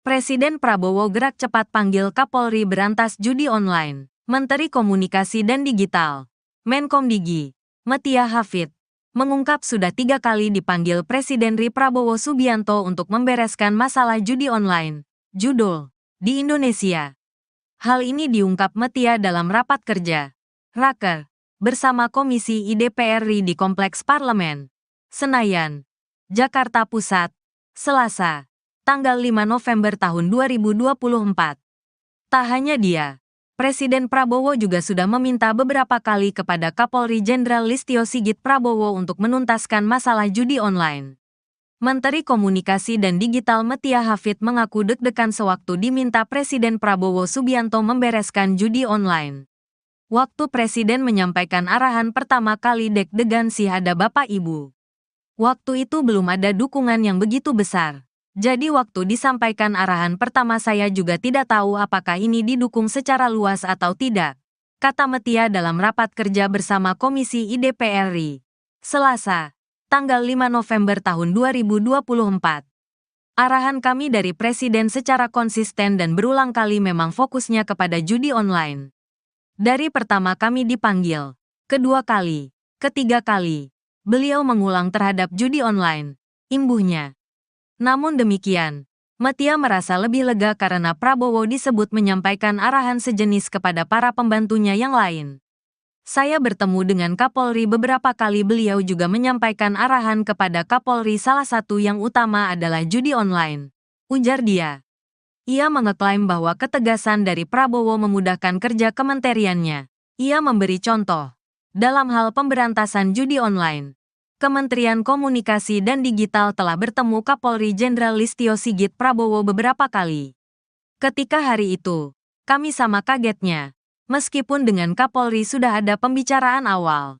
Presiden Prabowo gerak cepat panggil Kapolri berantas judi online. Menteri Komunikasi dan Digital, Menkomdigi, Metia Hafid, mengungkap sudah 3 kali dipanggil Presiden RI Prabowo Subianto untuk membereskan masalah judi online, judul, di Indonesia. Hal ini diungkap Metia dalam rapat kerja, Raker, bersama Komisi IDPR RI di Kompleks Parlemen, Senayan, Jakarta Pusat, Selasa, tanggal 5 November tahun 2024. Tak hanya dia, Presiden Prabowo juga sudah meminta beberapa kali kepada Kapolri Jenderal Listio Sigit Prabowo untuk menuntaskan masalah judi online. Menteri Komunikasi dan Digital Metia Hafid mengaku deg-degan sewaktu diminta Presiden Prabowo Subianto membereskan judi online. Waktu Presiden menyampaikan arahan pertama kali deg-degan sih ada Bapak Ibu. Waktu itu belum ada dukungan yang begitu besar. Jadi waktu disampaikan arahan pertama saya juga tidak tahu apakah ini didukung secara luas atau tidak, kata Metia dalam rapat kerja bersama Komisi IDPR RI, Selasa, tanggal 5 November tahun 2024. Arahan kami dari Presiden secara konsisten dan berulang kali memang fokusnya kepada judi online. Dari pertama kami dipanggil, kedua kali, ketiga kali, beliau mengulang terhadap judi online, imbuhnya. Namun demikian, Metia merasa lebih lega karena Prabowo disebut menyampaikan arahan sejenis kepada para pembantunya yang lain. Saya bertemu dengan Kapolri beberapa kali, beliau juga menyampaikan arahan kepada Kapolri, salah satu yang utama adalah judi online, ujar dia. Ia mengeklaim bahwa ketegasan dari Prabowo memudahkan kerja kementeriannya. Ia memberi contoh. Dalam hal pemberantasan judi online, Kementerian Komunikasi dan Digital telah bertemu Kapolri Jenderal Listio Sigit Prabowo beberapa kali. Ketika hari itu, kami sama kagetnya, meskipun dengan Kapolri sudah ada pembicaraan awal.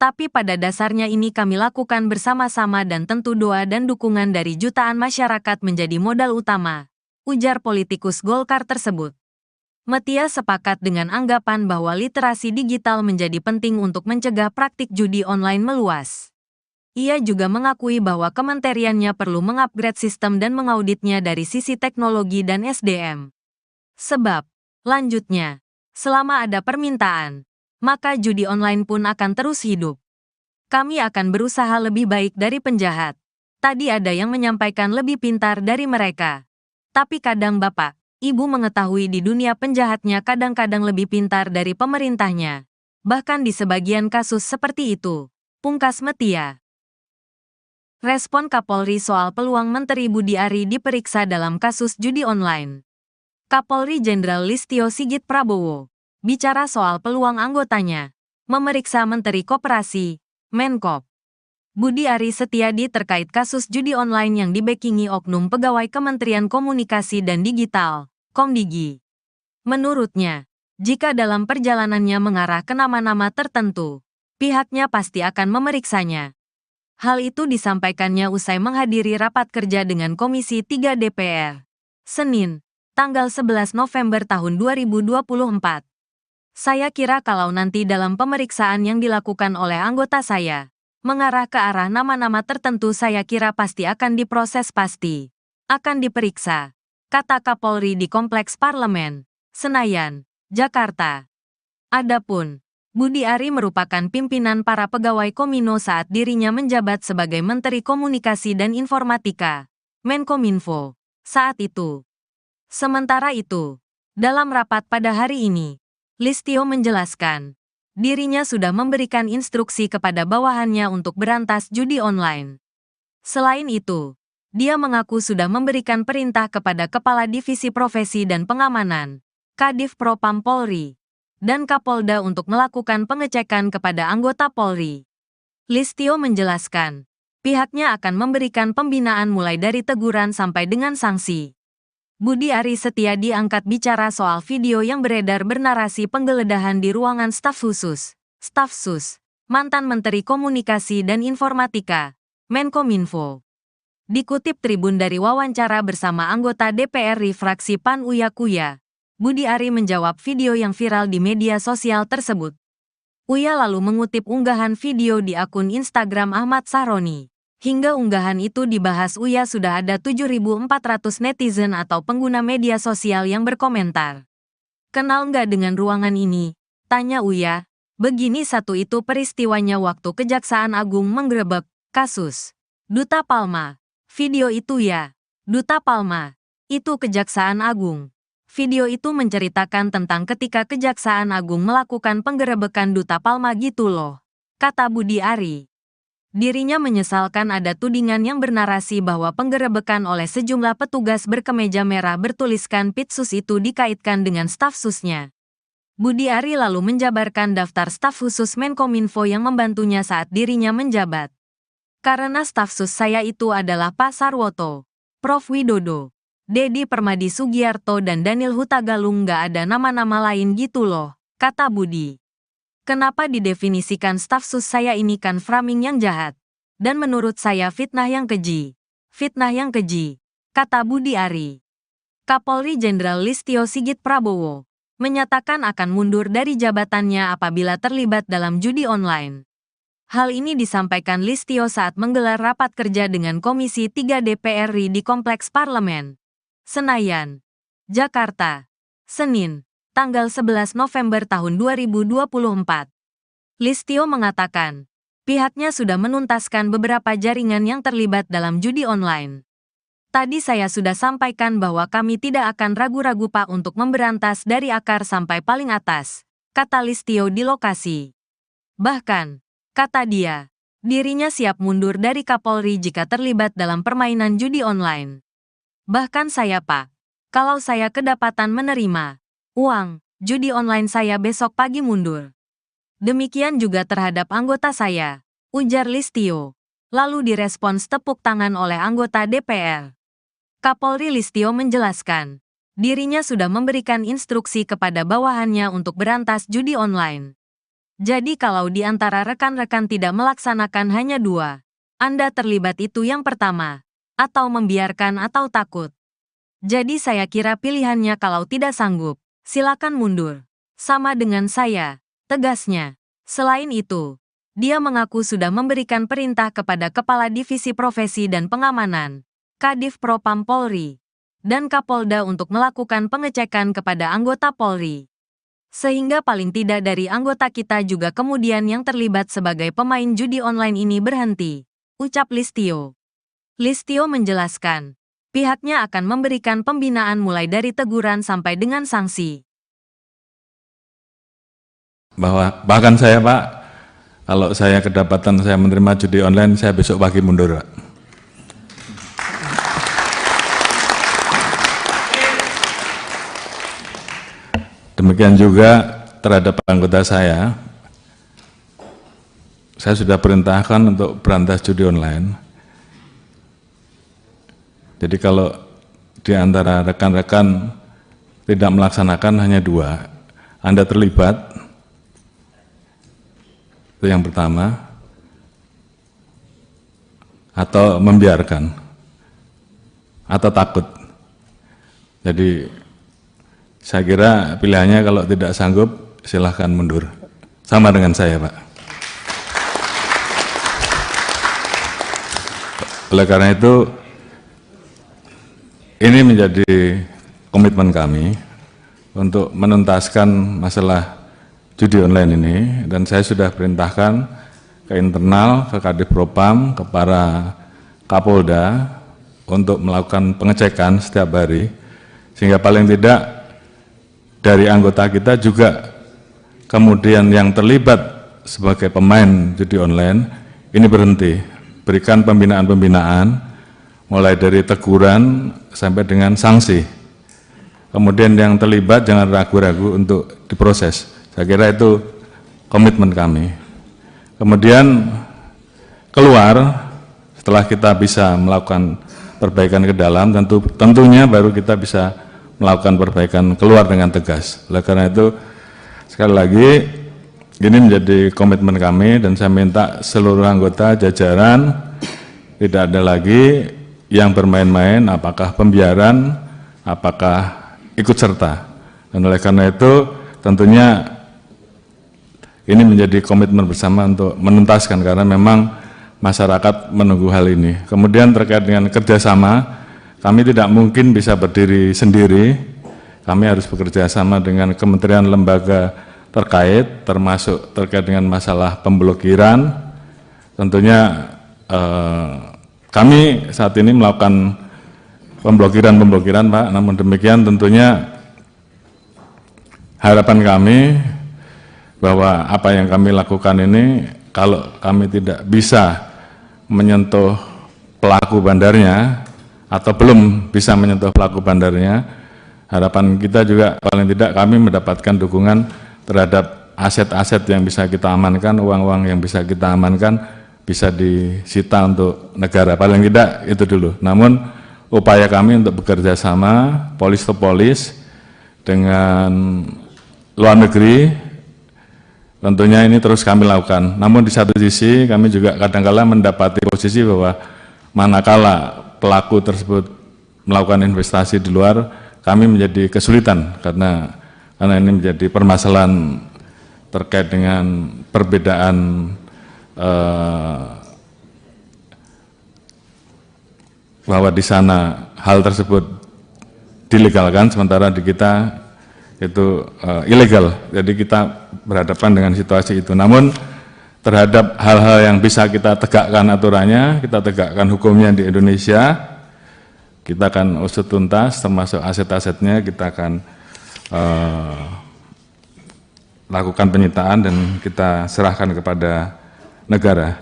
Tapi pada dasarnya ini kami lakukan bersama-sama dan tentu doa dan dukungan dari jutaan masyarakat menjadi modal utama, ujar politikus Golkar tersebut. Metia sepakat dengan anggapan bahwa literasi digital menjadi penting untuk mencegah praktik judi online meluas. Ia juga mengakui bahwa kementeriannya perlu mengupgrade sistem dan mengauditnya dari sisi teknologi dan SDM. Sebab, lanjutnya, selama ada permintaan, maka judi online pun akan terus hidup. Kami akan berusaha lebih baik dari penjahat. Tadi ada yang menyampaikan lebih pintar dari mereka. Tapi kadang Bapak, Ibu mengetahui di dunia penjahatnya kadang-kadang lebih pintar dari pemerintahnya. Bahkan di sebagian kasus seperti itu, pungkas Metia. Respon Kapolri soal peluang Menteri Budi Ari diperiksa dalam kasus judi online. Kapolri Jenderal Listio Sigit Prabowo bicara soal peluang anggotanya memeriksa Menteri Koperasi, Menkop, Budi Ari Setiadi terkait kasus judi online yang dibekingi oknum pegawai Kementerian Komunikasi dan Digital, Komdigi. Menurutnya, jika dalam perjalanannya mengarah ke nama-nama tertentu, pihaknya pasti akan memeriksanya. Hal itu disampaikannya usai menghadiri rapat kerja dengan Komisi 3 DPR, Senin, tanggal 11 November tahun 2024. Saya kira kalau nanti dalam pemeriksaan yang dilakukan oleh anggota saya, mengarah ke arah nama-nama tertentu saya kira pasti akan diproses pasti. Akan diperiksa, kata Kapolri di Kompleks Parlemen, Senayan, Jakarta. Adapun Budi Ari merupakan pimpinan para pegawai Komino saat dirinya menjabat sebagai Menteri Komunikasi dan Informatika, Menkominfo, saat itu. Sementara itu, dalam rapat pada hari ini, Listio menjelaskan, dirinya sudah memberikan instruksi kepada bawahannya untuk berantas judi online. Selain itu, dia mengaku sudah memberikan perintah kepada Kepala Divisi Profesi dan Pengamanan, Kadif Propam Polri, dan Kapolda untuk melakukan pengecekan kepada anggota Polri. Listio menjelaskan, pihaknya akan memberikan pembinaan mulai dari teguran sampai dengan sanksi. Budi Ari Setiadi angkat bicara soal video yang beredar bernarasi penggeledahan di ruangan staf khusus, Staf Sus, mantan Menteri Komunikasi dan Informatika, Menkominfo. Dikutip Tribun dari wawancara bersama anggota DPR fraksi PAN Uya Kuya, Budi Ari menjawab video yang viral di media sosial tersebut. Uya lalu mengutip unggahan video di akun Instagram Ahmad Sahroni. Hingga unggahan itu dibahas Uya sudah ada 7.400 netizen atau pengguna media sosial yang berkomentar. Kenal nggak dengan ruangan ini? Tanya Uya. Begini satu itu peristiwanya waktu Kejaksaan Agung menggerebek kasus Duta Palma. Video itu ya. Duta Palma. Itu Kejaksaan Agung. Video itu menceritakan tentang ketika Kejaksaan Agung melakukan penggerebekan Duta Palma gitu loh, kata Budi Ari. Dirinya menyesalkan ada tudingan yang bernarasi bahwa penggerebekan oleh sejumlah petugas berkemeja merah bertuliskan Pitsus itu dikaitkan dengan staf susnya. Budi Ari lalu menjabarkan daftar staf khusus Menkominfo yang membantunya saat dirinya menjabat. Karena staf sus saya itu adalah Pak Sarwoto, Prof. Widodo, Dedi Permadi Sugiarto dan Daniel Hutagalung nggak ada nama-nama lain gitu loh, kata Budi. Kenapa didefinisikan staf sus saya ini kan framing yang jahat. Dan menurut saya fitnah yang keji. Fitnah yang keji, kata Budi Ari. Kapolri Jenderal Listio Sigit Prabowo menyatakan akan mundur dari jabatannya apabila terlibat dalam judi online. Hal ini disampaikan Listio saat menggelar rapat kerja dengan Komisi 3 DPR RI di Kompleks Parlemen, Senayan, Jakarta, Senin, tanggal 11 November tahun 2024. Listio mengatakan, pihaknya sudah menuntaskan beberapa jaringan yang terlibat dalam judi online. Tadi saya sudah sampaikan bahwa kami tidak akan ragu-ragu Pak untuk memberantas dari akar sampai paling atas, kata Listio di lokasi. Bahkan, kata dia, dirinya siap mundur dari Kapolri jika terlibat dalam permainan judi online. Bahkan saya Pak, kalau saya kedapatan menerima uang judi online saya besok pagi mundur. Demikian juga terhadap anggota saya, ujar Listio. Lalu direspons tepuk tangan oleh anggota DPR. Kapolri Listio menjelaskan, dirinya sudah memberikan instruksi kepada bawahannya untuk berantas judi online. Jadi kalau di antara rekan-rekan tidak melaksanakan hanya dua, Anda terlibat itu yang pertama, atau membiarkan atau takut. Jadi saya kira pilihannya kalau tidak sanggup, silakan mundur. Sama dengan saya, tegasnya. Selain itu, dia mengaku sudah memberikan perintah kepada Kepala Divisi Profesi dan Pengamanan, Kadif Propam Polri, dan Kapolda untuk melakukan pengecekan kepada anggota Polri. Sehingga paling tidak dari anggota kita juga kemudian yang terlibat sebagai pemain judi online ini berhenti, ucap Listio. Listio menjelaskan, pihaknya akan memberikan pembinaan mulai dari teguran sampai dengan sanksi. Bahkan saya Pak, kalau saya kedapatan saya menerima judi online, saya besok pagi mundur Pak. Demikian juga terhadap anggota saya sudah perintahkan untuk berantas judi online. Jadi kalau di antara rekan-rekan tidak melaksanakan hanya 2, Anda terlibat, itu yang pertama, atau membiarkan, atau takut. Jadi saya kira pilihannya kalau tidak sanggup silahkan mundur. Sama dengan saya, Pak. Oleh karena itu, ini menjadi komitmen kami untuk menuntaskan masalah judi online ini, dan saya sudah perintahkan ke internal, ke Kadif Propam, ke para Kapolda untuk melakukan pengecekan setiap hari, sehingga paling tidak dari anggota kita juga kemudian yang terlibat sebagai pemain judi online ini berhenti, berikan pembinaan-pembinaan mulai dari teguran sampai dengan sanksi. Kemudian yang terlibat jangan ragu-ragu untuk diproses. Saya kira itu komitmen kami. Kemudian keluar setelah kita bisa melakukan perbaikan ke dalam, tentunya baru kita bisa melakukan perbaikan keluar dengan tegas. Oleh karena itu, sekali lagi, ini menjadi komitmen kami dan saya minta seluruh anggota jajaran tidak ada lagi yang bermain-main, apakah pembiaran, apakah ikut serta. Dan oleh karena itu, tentunya ini menjadi komitmen bersama untuk menuntaskan, karena memang masyarakat menunggu hal ini. Kemudian terkait dengan kerjasama, kami tidak mungkin bisa berdiri sendiri, kami harus bekerja sama dengan kementerian lembaga terkait, termasuk terkait dengan masalah pemblokiran. Tentunya kami saat ini melakukan pemblokiran Pak, namun demikian tentunya harapan kami bahwa apa yang kami lakukan ini, kalau kami tidak bisa menyentuh pelaku bandarnya, atau belum bisa menyentuh pelaku bandarnya, harapan kita juga paling tidak kami mendapatkan dukungan terhadap aset-aset yang bisa kita amankan, uang-uang yang bisa kita amankan, bisa disita untuk negara, paling tidak itu dulu. Namun upaya kami untuk bekerja sama, polis to polis, dengan luar negeri, tentunya ini terus kami lakukan. Namun di satu sisi kami juga kadang-kala mendapati posisi bahwa manakala pelaku tersebut melakukan investasi di luar, kami menjadi kesulitan karena ini menjadi permasalahan terkait dengan perbedaan bahwa di sana hal tersebut dilegalkan, sementara di kita itu ilegal. Jadi kita berhadapan dengan situasi itu. Namun terhadap hal-hal yang bisa kita tegakkan aturannya, kita tegakkan hukumnya di Indonesia, kita akan usut tuntas, termasuk aset-asetnya kita akan lakukan penyitaan dan kita serahkan kepada negara.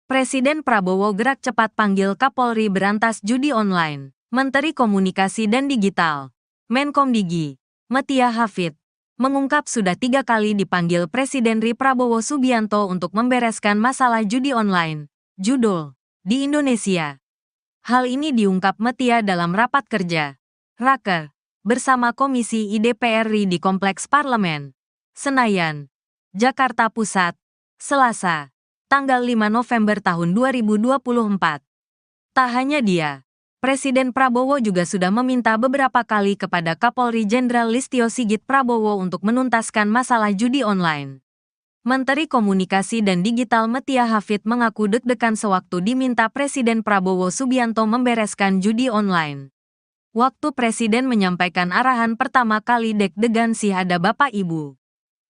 Presiden Prabowo gerak cepat panggil Kapolri berantas judi online. Menteri Komunikasi dan Digital, Menkomdigi, Metia Hafid, mengungkap sudah 3 kali dipanggil Presiden RI Prabowo Subianto untuk membereskan masalah judi online, judul, di Indonesia. Hal ini diungkap Metia dalam rapat kerja, Raker, bersama Komisi I DPR RI di Kompleks Parlemen, Senayan, Jakarta Pusat, Selasa, tanggal 5 November tahun 2024. Tak hanya dia, Presiden Prabowo juga sudah meminta beberapa kali kepada Kapolri Jenderal Listio Sigit Prabowo untuk menuntaskan masalah judi online. Menteri Komunikasi dan Digital Metia Hafid mengaku deg-degan sewaktu diminta Presiden Prabowo Subianto membereskan judi online. Waktu Presiden menyampaikan arahan pertama kali deg-degan sih ada Bapak Ibu.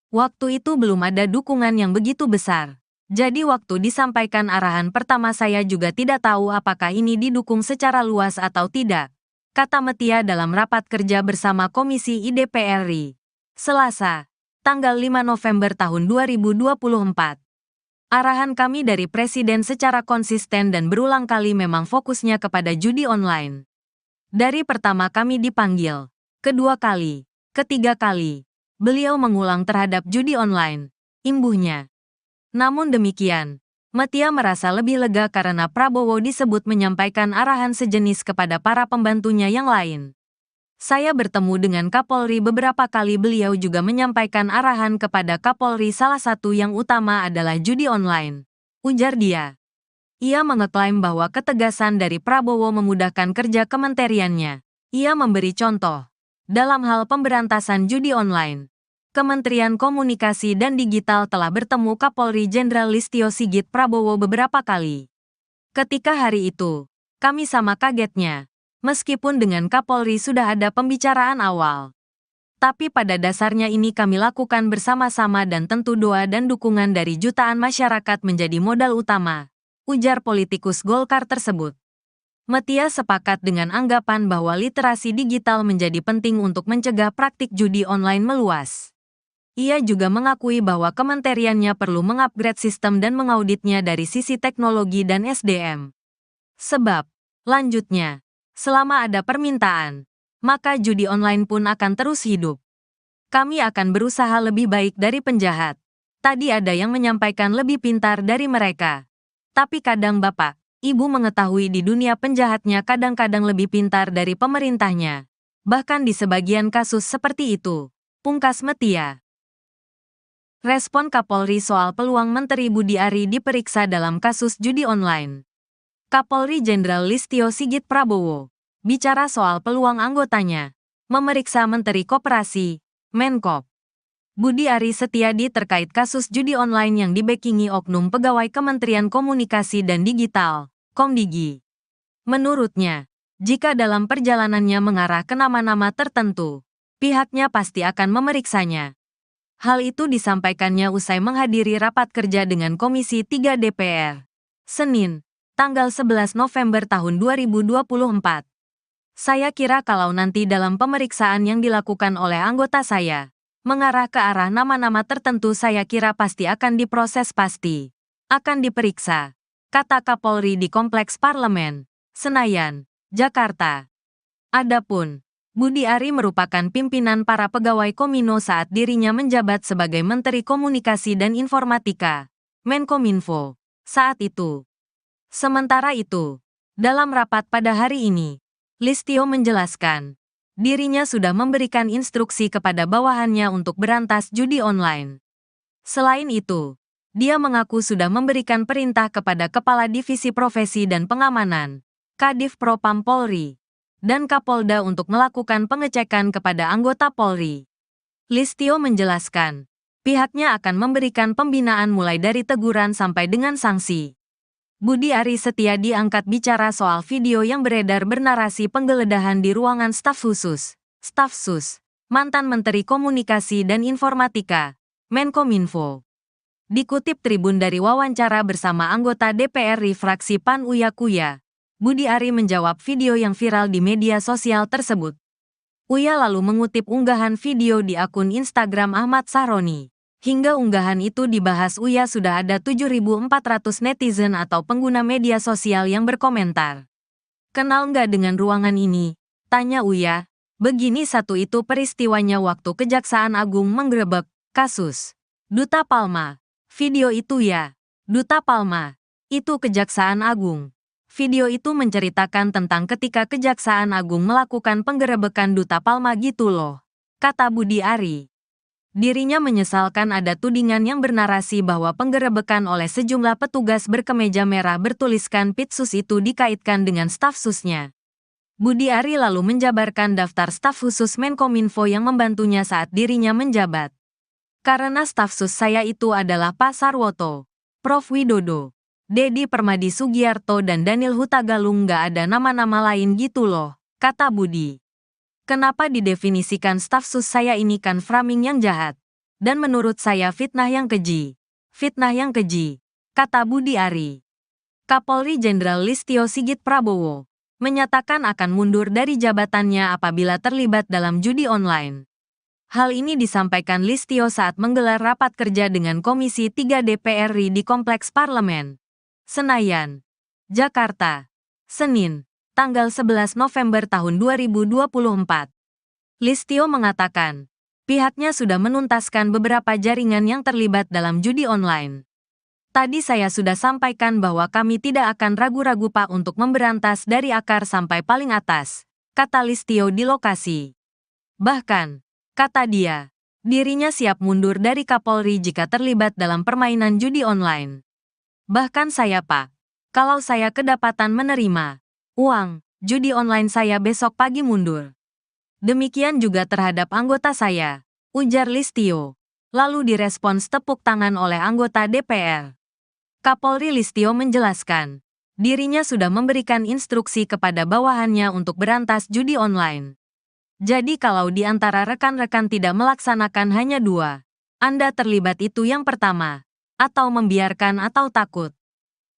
Waktu itu belum ada dukungan yang begitu besar. Jadi waktu disampaikan arahan pertama saya juga tidak tahu apakah ini didukung secara luas atau tidak, kata Metia dalam rapat kerja bersama Komisi I DPR RI, Selasa, tanggal 5 November tahun 2024. Arahan kami dari Presiden secara konsisten dan berulang kali memang fokusnya kepada judi online. Dari pertama kami dipanggil, kedua kali, Ketiga kali, beliau mengulang terhadap judi online, imbuhnya. Namun demikian, Metia merasa lebih lega karena Prabowo disebut menyampaikan arahan sejenis kepada para pembantunya yang lain. Saya bertemu dengan Kapolri beberapa kali, beliau juga menyampaikan arahan kepada Kapolri, salah satu yang utama adalah judi online, ujar dia. Ia mengeklaim bahwa ketegasan dari Prabowo memudahkan kerja kementeriannya. Ia memberi contoh. Dalam hal pemberantasan judi online, Kementerian Komunikasi dan Digital telah bertemu Kapolri Jenderal Listio Sigit Prabowo beberapa kali. Ketika hari itu, kami sama kagetnya, meskipun dengan Kapolri sudah ada pembicaraan awal. Tapi pada dasarnya ini kami lakukan bersama-sama dan tentu doa dan dukungan dari jutaan masyarakat menjadi modal utama, ujar politikus Golkar tersebut. Metia sepakat dengan anggapan bahwa literasi digital menjadi penting untuk mencegah praktik judi online meluas. Ia juga mengakui bahwa kementeriannya perlu mengupgrade sistem dan mengauditnya dari sisi teknologi dan SDM. Sebab, lanjutnya, selama ada permintaan, maka judi online pun akan terus hidup. Kami akan berusaha lebih baik dari penjahat. Tadi ada yang menyampaikan lebih pintar dari mereka. Tapi kadang Bapak, Ibu mengetahui di dunia penjahatnya kadang-kadang lebih pintar dari pemerintahnya. Bahkan di sebagian kasus seperti itu, pungkas Metia. Respon Kapolri soal peluang Menteri Budi Ari diperiksa dalam kasus judi online. Kapolri Jenderal Listio Sigit Prabowo bicara soal peluang anggotanya memeriksa Menteri Koperasi, Menkop, Budi Ari Setiadi terkait kasus judi online yang dibackingi oknum pegawai Kementerian Komunikasi dan Digital, Komdigi. Menurutnya, jika dalam perjalanannya mengarah ke nama-nama tertentu, pihaknya pasti akan memeriksanya. Hal itu disampaikannya usai menghadiri rapat kerja dengan Komisi 3 DPR, Senin, tanggal 11 November tahun 2024. Saya kira kalau nanti dalam pemeriksaan yang dilakukan oleh anggota saya, mengarah ke arah nama-nama tertentu, saya kira pasti akan diproses, pasti akan diperiksa, kata Kapolri di Kompleks Parlemen, Senayan, Jakarta. Adapun Budi Ari merupakan pimpinan para pegawai Komino saat dirinya menjabat sebagai Menteri Komunikasi dan Informatika, Menkominfo, saat itu. Sementara itu, dalam rapat pada hari ini, Listio menjelaskan, dirinya sudah memberikan instruksi kepada bawahannya untuk berantas judi online. Selain itu, dia mengaku sudah memberikan perintah kepada Kepala Divisi Profesi dan Pengamanan, Kadif Propam Polri, dan Kapolda untuk melakukan pengecekan kepada anggota Polri. Listio menjelaskan, pihaknya akan memberikan pembinaan mulai dari teguran sampai dengan sanksi. Budi Ari Setiadi angkat bicara soal video yang beredar bernarasi penggeledahan di ruangan staf khusus, Staf Sus, mantan Menteri Komunikasi dan Informatika, Menkominfo. Dikutip Tribun dari wawancara bersama anggota DPR fraksi PAN Uya Kuya, Budi Ari menjawab video yang viral di media sosial tersebut. Uya lalu mengutip unggahan video di akun Instagram Ahmad Sahroni. Hingga unggahan itu dibahas Uya sudah ada 7.400 netizen atau pengguna media sosial yang berkomentar. Kenal nggak dengan ruangan ini? Tanya Uya. Begini satu itu peristiwanya waktu Kejaksaan Agung menggerebek kasus Duta Palma. Video itu ya, Duta Palma. Itu Kejaksaan Agung. Video itu menceritakan tentang ketika Kejaksaan Agung melakukan penggerebekan Duta Palma gitu loh, kata Budi Ari. Dirinya menyesalkan ada tudingan yang bernarasi bahwa penggerebekan oleh sejumlah petugas berkemeja merah bertuliskan Pitsus itu dikaitkan dengan staf susnya. Budi Ari lalu menjabarkan daftar staf khusus Menkominfo yang membantunya saat dirinya menjabat. Karena staf sus saya itu adalah Pak Sarwoto, Prof Widodo, Dedi Permadi Sugiarto dan Daniel Hutagalung, nggak ada nama-nama lain gitu loh, kata Budi. Kenapa didefinisikan staf sus saya ini kan framing yang jahat. Dan menurut saya fitnah yang keji. Fitnah yang keji, kata Budi Ari. Kapolri Jenderal Listio Sigit Prabowo menyatakan akan mundur dari jabatannya apabila terlibat dalam judi online. Hal ini disampaikan Listio saat menggelar rapat kerja dengan Komisi 3 DPR RI di Kompleks Parlemen, Senayan, Jakarta, Senin, tanggal 11 November tahun 2024. Listio mengatakan, pihaknya sudah menuntaskan beberapa jaringan yang terlibat dalam judi online. Tadi saya sudah sampaikan bahwa kami tidak akan ragu-ragu Pak untuk memberantas dari akar sampai paling atas, kata Listio di lokasi. Bahkan, kata dia, dirinya siap mundur dari Kapolri jika terlibat dalam permainan judi online. Bahkan saya Pak, kalau saya kedapatan menerima uang judi online saya besok pagi mundur. Demikian juga terhadap anggota saya, ujar Listio. Lalu direspons tepuk tangan oleh anggota DPR. Kapolri Listio menjelaskan, dirinya sudah memberikan instruksi kepada bawahannya untuk berantas judi online. Jadi kalau di antara rekan-rekan tidak melaksanakan hanya 2, Anda terlibat itu yang pertama, atau membiarkan atau takut.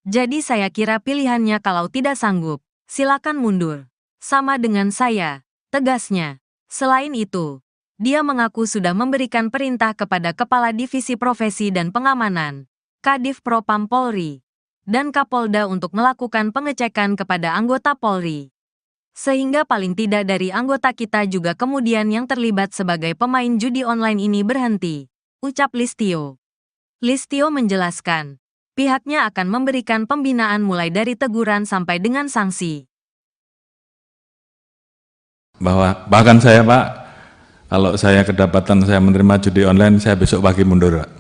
Jadi saya kira pilihannya kalau tidak sanggup, silakan mundur. Sama dengan saya, tegasnya. Selain itu, dia mengaku sudah memberikan perintah kepada Kepala Divisi Profesi dan Pengamanan, Kadif Propam Polri, dan Kapolda untuk melakukan pengecekan kepada anggota Polri. Sehingga paling tidak dari anggota kita juga kemudian yang terlibat sebagai pemain judi online ini berhenti, ucap Listio. Listio menjelaskan, pihaknya akan memberikan pembinaan mulai dari teguran sampai dengan sanksi. Bahkan saya Pak, kalau saya kedapatan saya menerima judi online, saya besok pagi mundur Pak.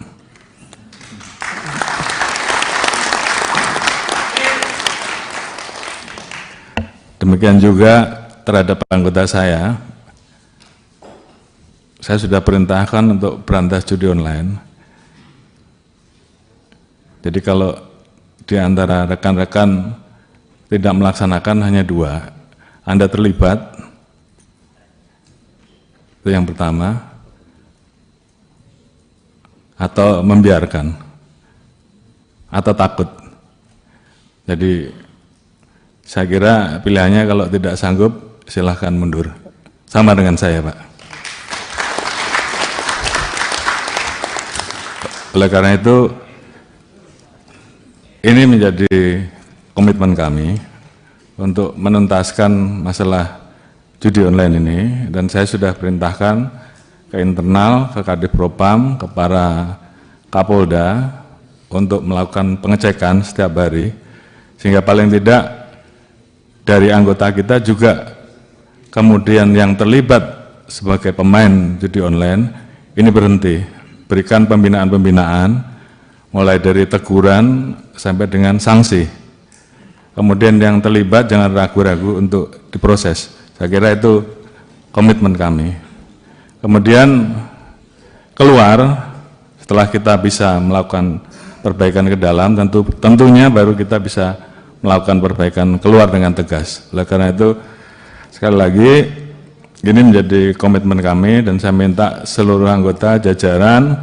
Demikian juga terhadap anggota saya sudah perintahkan untuk berantas judi online. Jadi kalau di antara rekan-rekan tidak melaksanakan hanya 2, Anda terlibat, itu yang pertama, atau membiarkan, atau takut. Jadi saya kira pilihannya kalau tidak sanggup, silahkan mundur. Sama dengan saya, Pak. Oleh karena itu, ini menjadi komitmen kami untuk menuntaskan masalah judi online ini, dan saya sudah perintahkan ke internal, ke Kadif Propam, ke para Kapolda untuk melakukan pengecekan setiap hari, sehingga paling tidak dari anggota kita juga kemudian yang terlibat sebagai pemain judi online ini berhenti, berikan pembinaan-pembinaan mulai dari teguran sampai dengan sanksi. Kemudian yang terlibat jangan ragu-ragu untuk diproses. Saya kira itu komitmen kami. Kemudian keluar setelah kita bisa melakukan perbaikan ke dalam, tentunya baru kita bisa melakukan perbaikan keluar dengan tegas. Oleh karena itu, sekali lagi, ini menjadi komitmen kami dan saya minta seluruh anggota jajaran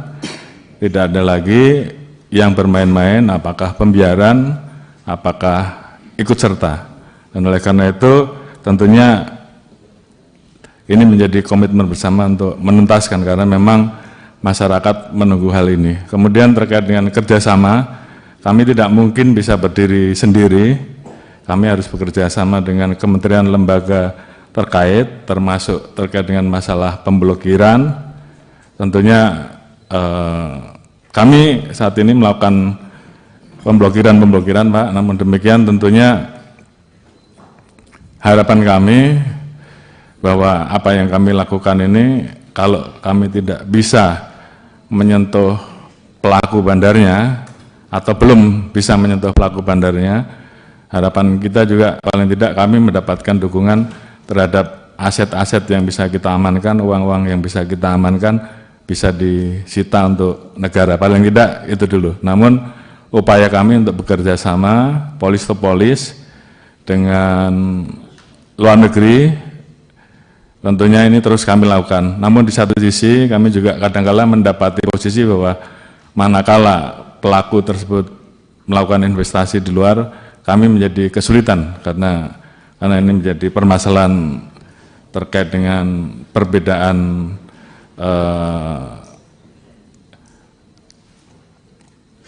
tidak ada lagi yang bermain-main, apakah pembiaran, apakah ikut serta. Dan oleh karena itu, tentunya ini menjadi komitmen bersama untuk menuntaskan karena memang masyarakat menunggu hal ini. Kemudian terkait dengan kerjasama, kami tidak mungkin bisa berdiri sendiri, kami harus bekerja sama dengan kementerian lembaga terkait, termasuk terkait dengan masalah pemblokiran. Tentunya kami saat ini melakukan pemblokiran Pak, namun demikian tentunya harapan kami bahwa apa yang kami lakukan ini, kalau kami tidak bisa menyentuh pelaku bandarnya, atau belum bisa menyentuh pelaku bandarnya, harapan kita juga paling tidak kami mendapatkan dukungan terhadap aset-aset yang bisa kita amankan, uang-uang yang bisa kita amankan, bisa disita untuk negara, paling tidak itu dulu. Namun upaya kami untuk bekerja sama, polis to polis, dengan luar negeri, tentunya ini terus kami lakukan. Namun di satu sisi kami juga kadang-kala mendapati posisi bahwa manakala pelaku tersebut melakukan investasi di luar, kami menjadi kesulitan karena ini menjadi permasalahan terkait dengan perbedaan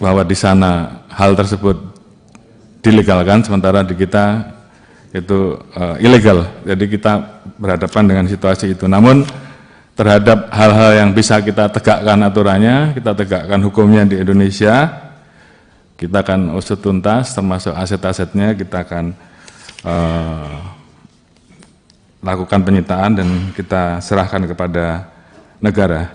bahwa di sana hal tersebut dilegalkan, sementara di kita itu ilegal. Jadi kita berhadapan dengan situasi itu. Namun terhadap hal-hal yang bisa kita tegakkan aturannya, kita tegakkan hukumnya di Indonesia, kita akan usut tuntas, termasuk aset-asetnya kita akan lakukan penyitaan dan kita serahkan kepada negara.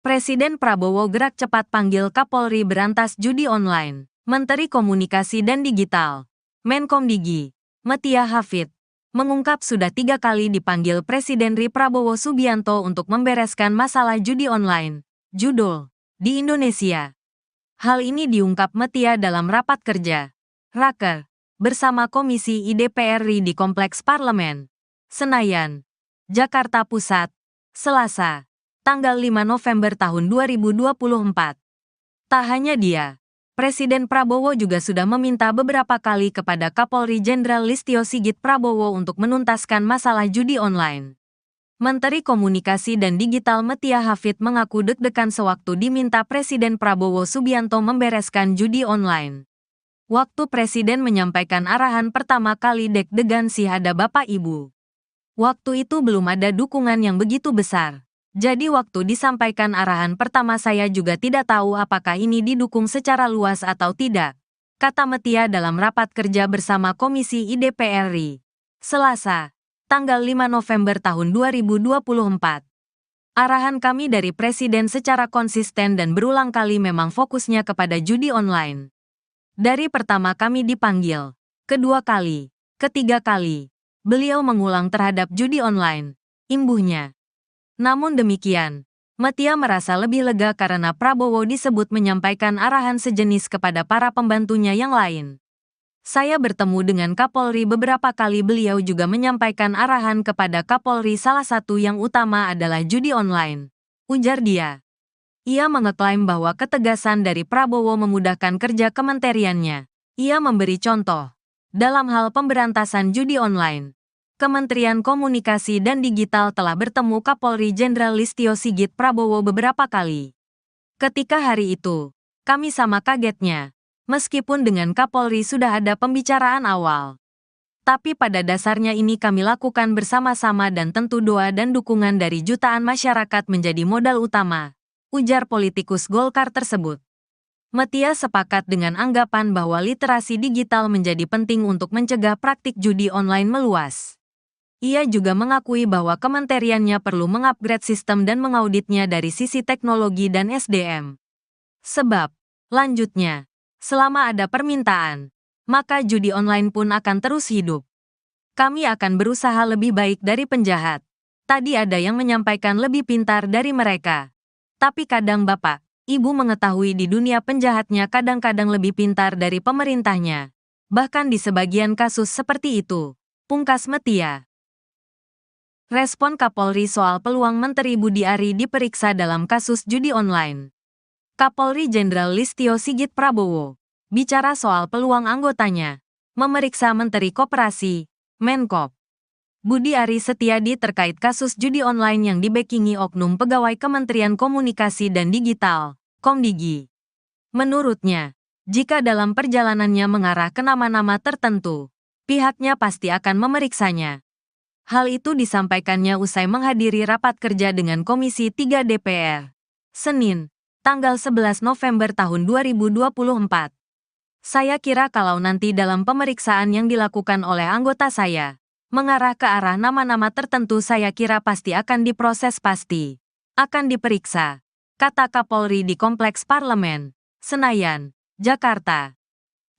Presiden Prabowo gerak cepat panggil Kapolri berantas judi online. Menteri Komunikasi dan Digital, Menkomdigi, Metia Hafid, mengungkap sudah 3 kali dipanggil Presiden RI Prabowo Subianto untuk membereskan masalah judi online, judul, di Indonesia. Hal ini diungkap Metia dalam rapat kerja, Raker, bersama Komisi IDPR RI di Kompleks Parlemen, Senayan, Jakarta Pusat, Selasa, tanggal 5 November tahun 2024. Tak hanya dia, Presiden Prabowo juga sudah meminta beberapa kali kepada Kapolri Jenderal Listio Sigit Prabowo untuk menuntaskan masalah judi online. Menteri Komunikasi dan Digital Metia Hafid mengaku deg-degan sewaktu diminta Presiden Prabowo Subianto membereskan judi online. Waktu Presiden menyampaikan arahan pertama kali deg-degan sih ada Bapak Ibu. Waktu itu belum ada dukungan yang begitu besar. Jadi waktu disampaikan arahan pertama saya juga tidak tahu apakah ini didukung secara luas atau tidak, kata Metia dalam rapat kerja bersama Komisi IDPR RI, Selasa, tanggal 5 November tahun 2024. Arahan kami dari Presiden secara konsisten dan berulang kali memang fokusnya kepada judi online. Dari pertama kami dipanggil, kedua kali, ketiga kali, beliau mengulang terhadap judi online, imbuhnya. Namun demikian, Metia merasa lebih lega karena Prabowo disebut menyampaikan arahan sejenis kepada para pembantunya yang lain. Saya bertemu dengan Kapolri beberapa kali, beliau juga menyampaikan arahan kepada Kapolri, salah satu yang utama adalah judi online, ujar dia. Ia mengeklaim bahwa ketegasan dari Prabowo memudahkan kerja kementeriannya. Ia memberi contoh. Dalam hal pemberantasan judi online, Kementerian Komunikasi dan Digital telah bertemu Kapolri Jenderal Listio Sigit Prabowo beberapa kali. Ketika hari itu, kami sama kagetnya, meskipun dengan Kapolri sudah ada pembicaraan awal. Tapi pada dasarnya ini kami lakukan bersama-sama dan tentu doa dan dukungan dari jutaan masyarakat menjadi modal utama, ujar politikus Golkar tersebut. Metia sepakat dengan anggapan bahwa literasi digital menjadi penting untuk mencegah praktik judi online meluas. Ia juga mengakui bahwa kementeriannya perlu mengupgrade sistem dan mengauditnya dari sisi teknologi dan SDM. Sebab, lanjutnya, selama ada permintaan, maka judi online pun akan terus hidup. Kami akan berusaha lebih baik dari penjahat. Tadi ada yang menyampaikan lebih pintar dari mereka. Tapi kadang Bapak, Ibu mengetahui di dunia penjahatnya kadang-kadang lebih pintar dari pemerintahnya. Bahkan di sebagian kasus seperti itu, pungkas Metia. Respon Kapolri soal peluang Menteri Budi Ari diperiksa dalam kasus judi online. Kapolri Jenderal Listio Sigit Prabowo bicara soal peluang anggotanya memeriksa Menteri Koperasi, Menkop, Budi Ari Setiadi terkait kasus judi online yang dibekingi oknum pegawai Kementerian Komunikasi dan Digital, Komdigi. Menurutnya, jika dalam perjalanannya mengarah ke nama-nama tertentu, pihaknya pasti akan memeriksanya. Hal itu disampaikannya usai menghadiri rapat kerja dengan Komisi 3 DPR, Senin, tanggal 11 November tahun 2024. Saya kira kalau nanti dalam pemeriksaan yang dilakukan oleh anggota saya, mengarah ke arah nama-nama tertentu saya kira pasti akan diproses pasti. Akan diperiksa, kata Kapolri di Kompleks Parlemen, Senayan, Jakarta.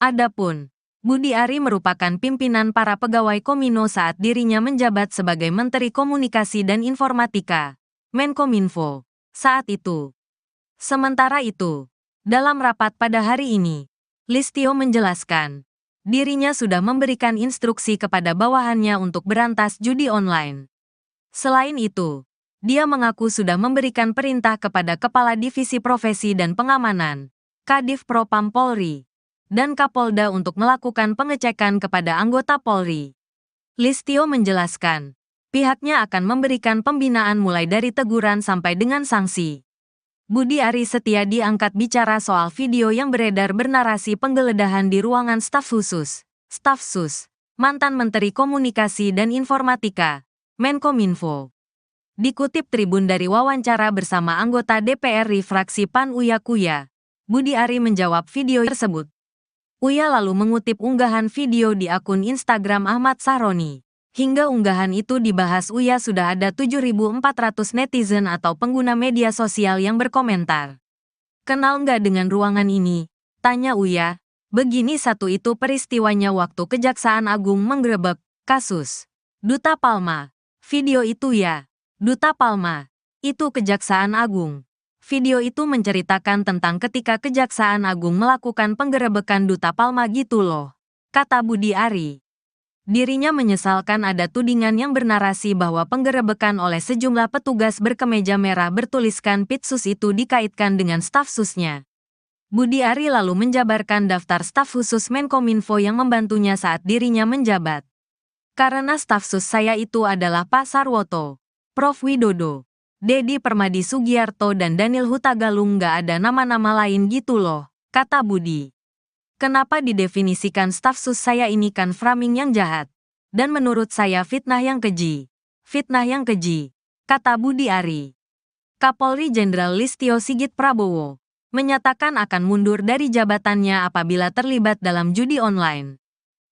Adapun, Budi Ari merupakan pimpinan para pegawai Komino saat dirinya menjabat sebagai Menteri Komunikasi dan Informatika, Menkominfo, saat itu. Sementara itu, dalam rapat pada hari ini, Listio menjelaskan, dirinya sudah memberikan instruksi kepada bawahannya untuk berantas judi online. Selain itu, dia mengaku sudah memberikan perintah kepada Kepala Divisi Profesi dan Pengamanan, Kadif Propam Polri, dan Kapolda untuk melakukan pengecekan kepada anggota Polri. Listio menjelaskan, pihaknya akan memberikan pembinaan mulai dari teguran sampai dengan sanksi. Budi Ari Setiadi angkat bicara soal video yang beredar bernarasi penggeledahan di ruangan staf khusus staf sus, mantan Menteri Komunikasi dan Informatika, Menkominfo. Dikutip Tribun dari wawancara bersama anggota DPR RI fraksi PAN Uya Kuya, Budi Ari menjawab video tersebut. Uya lalu mengutip unggahan video di akun Instagram Ahmad Sahroni. Hingga unggahan itu dibahas Uya sudah ada 7.400 netizen atau pengguna media sosial yang berkomentar. Kenal nggak dengan ruangan ini? Tanya Uya. Begini satu itu peristiwanya waktu Kejaksaan Agung menggerebek kasus Duta Palma. Video itu ya. Duta Palma. Itu Kejaksaan Agung. Video itu menceritakan tentang ketika Kejaksaan Agung melakukan penggerebekan Duta Palma gitu loh, kata Budi Ari. Dirinya menyesalkan ada tudingan yang bernarasi bahwa penggerebekan oleh sejumlah petugas berkemeja merah bertuliskan Pitsus itu dikaitkan dengan staf susnya. Budi Ari lalu menjabarkan daftar staf khusus Menkominfo yang membantunya saat dirinya menjabat. Karena staf sus saya itu adalah Pak Sarwoto, Prof. Widodo, Dedi Permadi Sugiarto dan Daniel Hutagalung, nggak ada nama-nama lain gitu loh, kata Budi. Kenapa didefinisikan staf sus saya ini kan framing yang jahat. Dan menurut saya fitnah yang keji. Fitnah yang keji, kata Budi Ari. Kapolri Jenderal Listio Sigit Prabowo menyatakan akan mundur dari jabatannya apabila terlibat dalam judi online.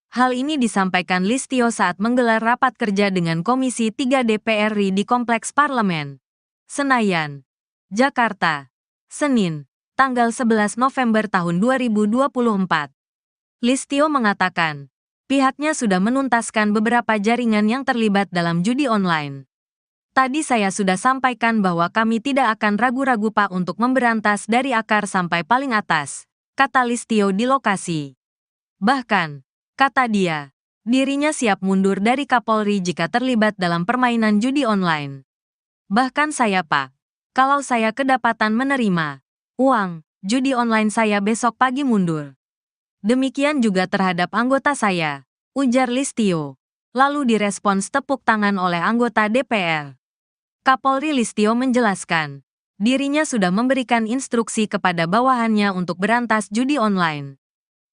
Hal ini disampaikan Listio saat menggelar rapat kerja dengan Komisi 3 DPR RI di Kompleks Parlemen, Senayan, Jakarta, Senin, tanggal 11 November tahun 2024. Listio mengatakan, pihaknya sudah menuntaskan beberapa jaringan yang terlibat dalam judi online. Tadi saya sudah sampaikan bahwa kami tidak akan ragu-ragu Pak untuk memberantas dari akar sampai paling atas, kata Listio di lokasi. Bahkan, kata dia, dirinya siap mundur dari Kapolri jika terlibat dalam permainan judi online. Bahkan saya Pak, kalau saya kedapatan menerima uang judi online saya besok pagi mundur. Demikian juga terhadap anggota saya, ujar Listio. Lalu direspons tepuk tangan oleh anggota DPR. Kapolri Listio menjelaskan, dirinya sudah memberikan instruksi kepada bawahannya untuk berantas judi online.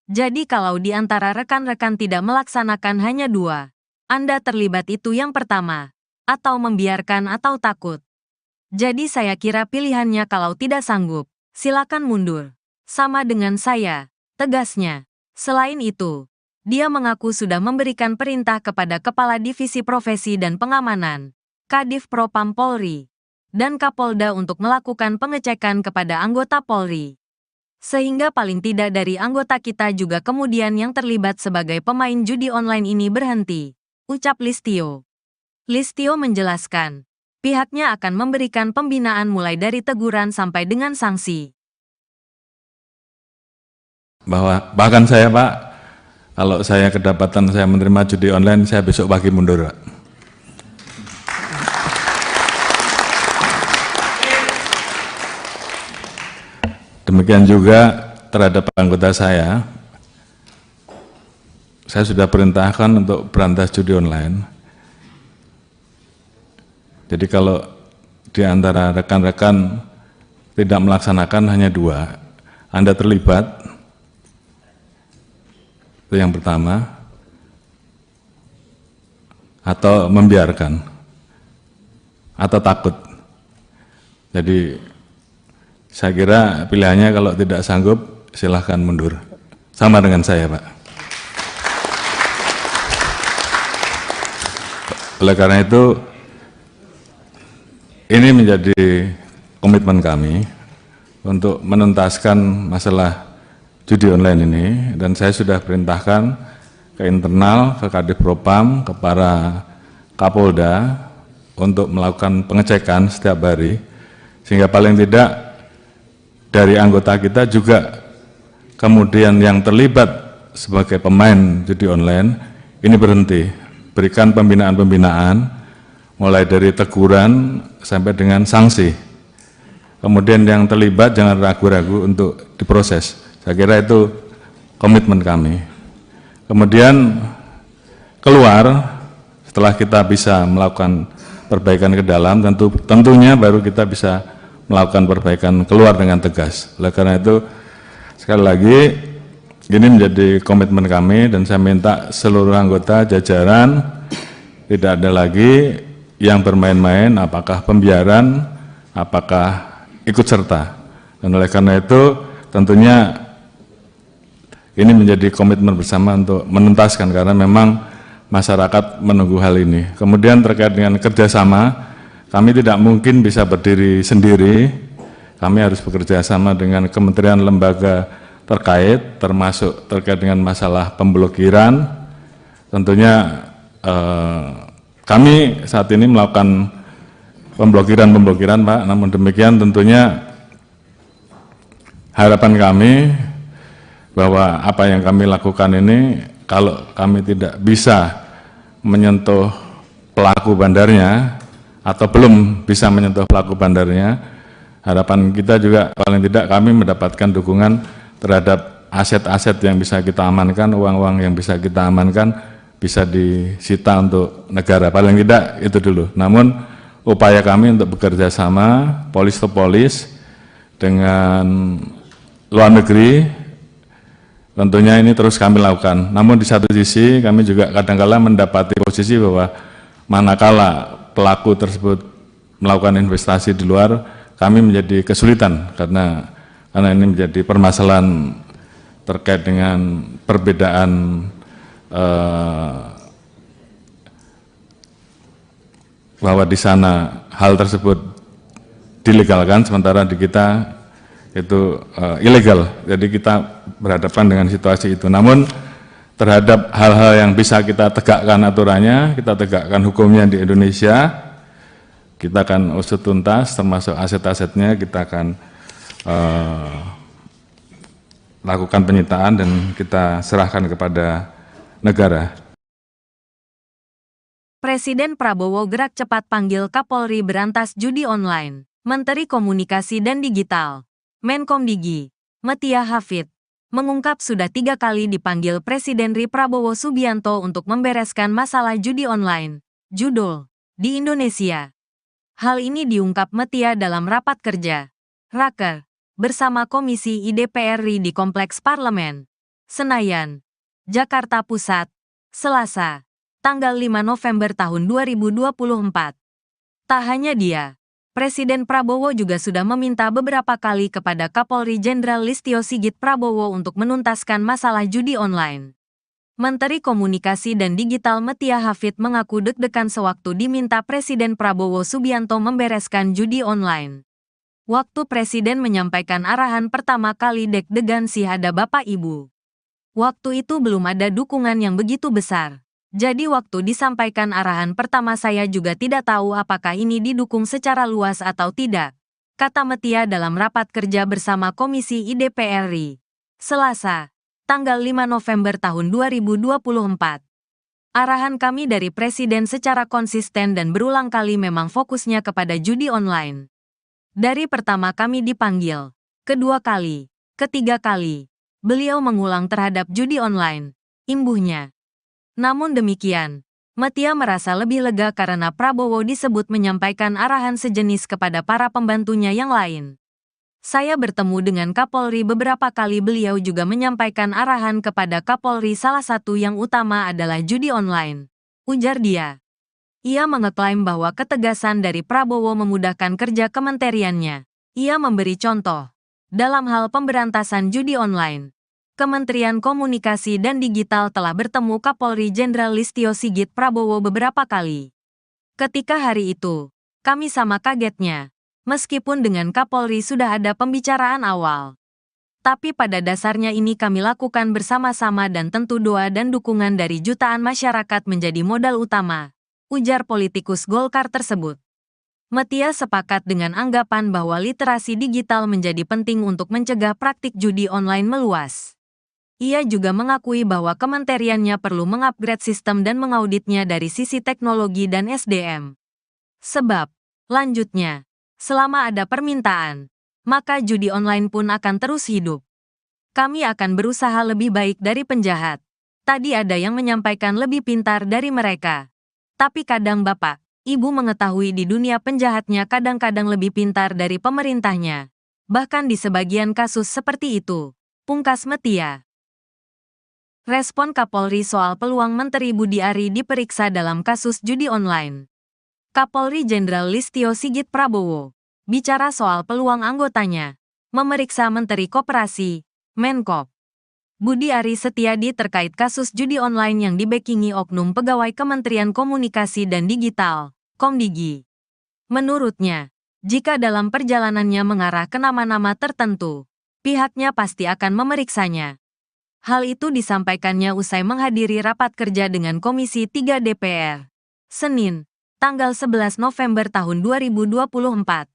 Jadi kalau di antara rekan-rekan tidak melaksanakan hanya dua, Anda terlibat itu yang pertama, atau membiarkan atau takut. Jadi saya kira pilihannya kalau tidak sanggup, silakan mundur. Sama dengan saya, tegasnya. Selain itu, dia mengaku sudah memberikan perintah kepada Kepala Divisi Profesi dan Pengamanan, Kadif Propam Polri, dan Kapolda untuk melakukan pengecekan kepada anggota Polri. Sehingga paling tidak dari anggota kita juga kemudian yang terlibat sebagai pemain judi online ini berhenti, ucap Listio. Listio menjelaskan, pihaknya akan memberikan pembinaan mulai dari teguran sampai dengan sanksi. Bahkan saya Pak, kalau saya kedapatan saya menerima judi online, saya besok pagi mundur Pak. Demikian juga terhadap anggota saya sudah perintahkan untuk berantas judi online. Jadi kalau di antara rekan-rekan tidak melaksanakan hanya dua, Anda terlibat, itu yang pertama, atau membiarkan, atau takut. Jadi saya kira pilihannya kalau tidak sanggup silahkan mundur. Sama dengan saya Pak. Oleh karena itu, ini menjadi komitmen kami untuk menuntaskan masalah judi online ini, dan saya sudah perintahkan ke internal, ke Kadif Propam, ke para Kapolda untuk melakukan pengecekan setiap hari, sehingga paling tidak dari anggota kita juga kemudian yang terlibat sebagai pemain judi online ini berhenti, berikan pembinaan-pembinaan mulai dari teguran sampai dengan sanksi. Kemudian yang terlibat jangan ragu-ragu untuk diproses. Saya kira itu komitmen kami. Kemudian keluar, setelah kita bisa melakukan perbaikan ke dalam, tentunya baru kita bisa melakukan perbaikan keluar dengan tegas. Oleh karena itu, sekali lagi ini menjadi komitmen kami dan saya minta seluruh anggota jajaran tidak ada lagi yang bermain-main, apakah pembiaran, apakah ikut serta. Dan oleh karena itu tentunya ini menjadi komitmen bersama untuk menuntaskan karena memang masyarakat menunggu hal ini. Kemudian terkait dengan kerjasama, kami tidak mungkin bisa berdiri sendiri, kami harus bekerja sama dengan kementerian lembaga terkait, termasuk terkait dengan masalah pemblokiran. Tentunya kami saat ini melakukan pemblokiran Pak, namun demikian tentunya harapan kami bahwa apa yang kami lakukan ini kalau kami tidak bisa menyentuh pelaku bandarnya atau belum bisa menyentuh pelaku bandarnya, harapan kita juga paling tidak kami mendapatkan dukungan terhadap aset-aset yang bisa kita amankan, uang-uang yang bisa kita amankan bisa disita untuk negara, paling tidak itu dulu. Namun upaya kami untuk bekerja sama polis to polis dengan luar negeri tentunya ini terus kami lakukan. Namun di satu sisi kami juga kadang-kala mendapati posisi bahwa manakala pelaku tersebut melakukan investasi di luar, kami menjadi kesulitan karena ini menjadi permasalahan terkait dengan perbedaan bahwa di sana hal tersebut dilegalkan, sementara di kita itu ilegal. Jadi kita berhadapan dengan situasi itu. Namun terhadap hal-hal yang bisa kita tegakkan aturannya, kita tegakkan hukumnya di Indonesia, kita akan usut tuntas, termasuk aset-asetnya kita akan lakukan penyitaan dan kita serahkan kepada negara. Presiden Prabowo gerak cepat panggil Kapolri berantas judi online. Menteri Komunikasi dan Digital Menkomdigi, Metia Hafid, mengungkap sudah 3 kali dipanggil Presiden RI Prabowo Subianto untuk membereskan masalah judi online, judul, di Indonesia. Hal ini diungkap Metia dalam rapat kerja, Raker, bersama Komisi IDPR RI di Kompleks Parlemen, Senayan, Jakarta Pusat, Selasa, tanggal 5 November tahun 2024. Tak hanya dia, Presiden Prabowo juga sudah meminta beberapa kali kepada Kapolri Jenderal Listio Sigit Prabowo untuk menuntaskan masalah judi online. Menteri Komunikasi dan Digital Metia Hafid mengaku deg-degan sewaktu diminta Presiden Prabowo Subianto membereskan judi online. Waktu Presiden menyampaikan arahan pertama kali deg-degan sih ada Bapak Ibu. Waktu itu belum ada dukungan yang begitu besar. Jadi waktu disampaikan arahan pertama saya juga tidak tahu apakah ini didukung secara luas atau tidak, kata Metia dalam rapat kerja bersama Komisi IDPR RI, Selasa, tanggal 5 November tahun 2024. Arahan kami dari Presiden secara konsisten dan berulang kali memang fokusnya kepada judi online. Dari pertama kami dipanggil, kedua kali, ketiga kali, beliau mengulang terhadap judi online, imbuhnya. Namun demikian, Metia merasa lebih lega karena Prabowo disebut menyampaikan arahan sejenis kepada para pembantunya yang lain. Saya bertemu dengan Kapolri beberapa kali, beliau juga menyampaikan arahan kepada Kapolri, salah satu yang utama adalah judi online, ujar dia. Ia mengeklaim bahwa ketegasan dari Prabowo memudahkan kerja kementeriannya. Ia memberi contoh, dalam hal pemberantasan judi online, Kementerian Komunikasi dan Digital telah bertemu Kapolri Jenderal Listio Sigit Prabowo beberapa kali. Ketika hari itu, kami sama kagetnya, meskipun dengan Kapolri sudah ada pembicaraan awal. Tapi pada dasarnya ini kami lakukan bersama-sama dan tentu doa dan dukungan dari jutaan masyarakat menjadi modal utama, ujar politikus Golkar tersebut. Metia sepakat dengan anggapan bahwa literasi digital menjadi penting untuk mencegah praktik judi online meluas. Ia juga mengakui bahwa kementeriannya perlu mengupgrade sistem dan mengauditnya dari sisi teknologi dan SDM. Sebab, lanjutnya, selama ada permintaan, maka judi online pun akan terus hidup. Kami akan berusaha lebih baik dari penjahat. Tadi ada yang menyampaikan lebih pintar dari mereka. Tapi kadang Bapak, Ibu mengetahui di dunia penjahatnya kadang-kadang lebih pintar dari pemerintahnya. Bahkan di sebagian kasus seperti itu, pungkas Metia. Respon Kapolri soal peluang Menteri Budi Ari diperiksa dalam kasus judi online. Kapolri Jenderal Listio Sigit Prabowo bicara soal peluang anggotanya memeriksa Menteri Koperasi, Menkop, Budi Ari Setiadi terkait kasus judi online yang dibekingi oknum pegawai Kementerian Komunikasi dan Digital, Komdigi. Menurutnya, jika dalam perjalanannya mengarah ke nama-nama tertentu, pihaknya pasti akan memeriksanya. Hal itu disampaikannya usai menghadiri rapat kerja dengan Komisi 3 DPR, Senin, tanggal 11 November tahun 2024.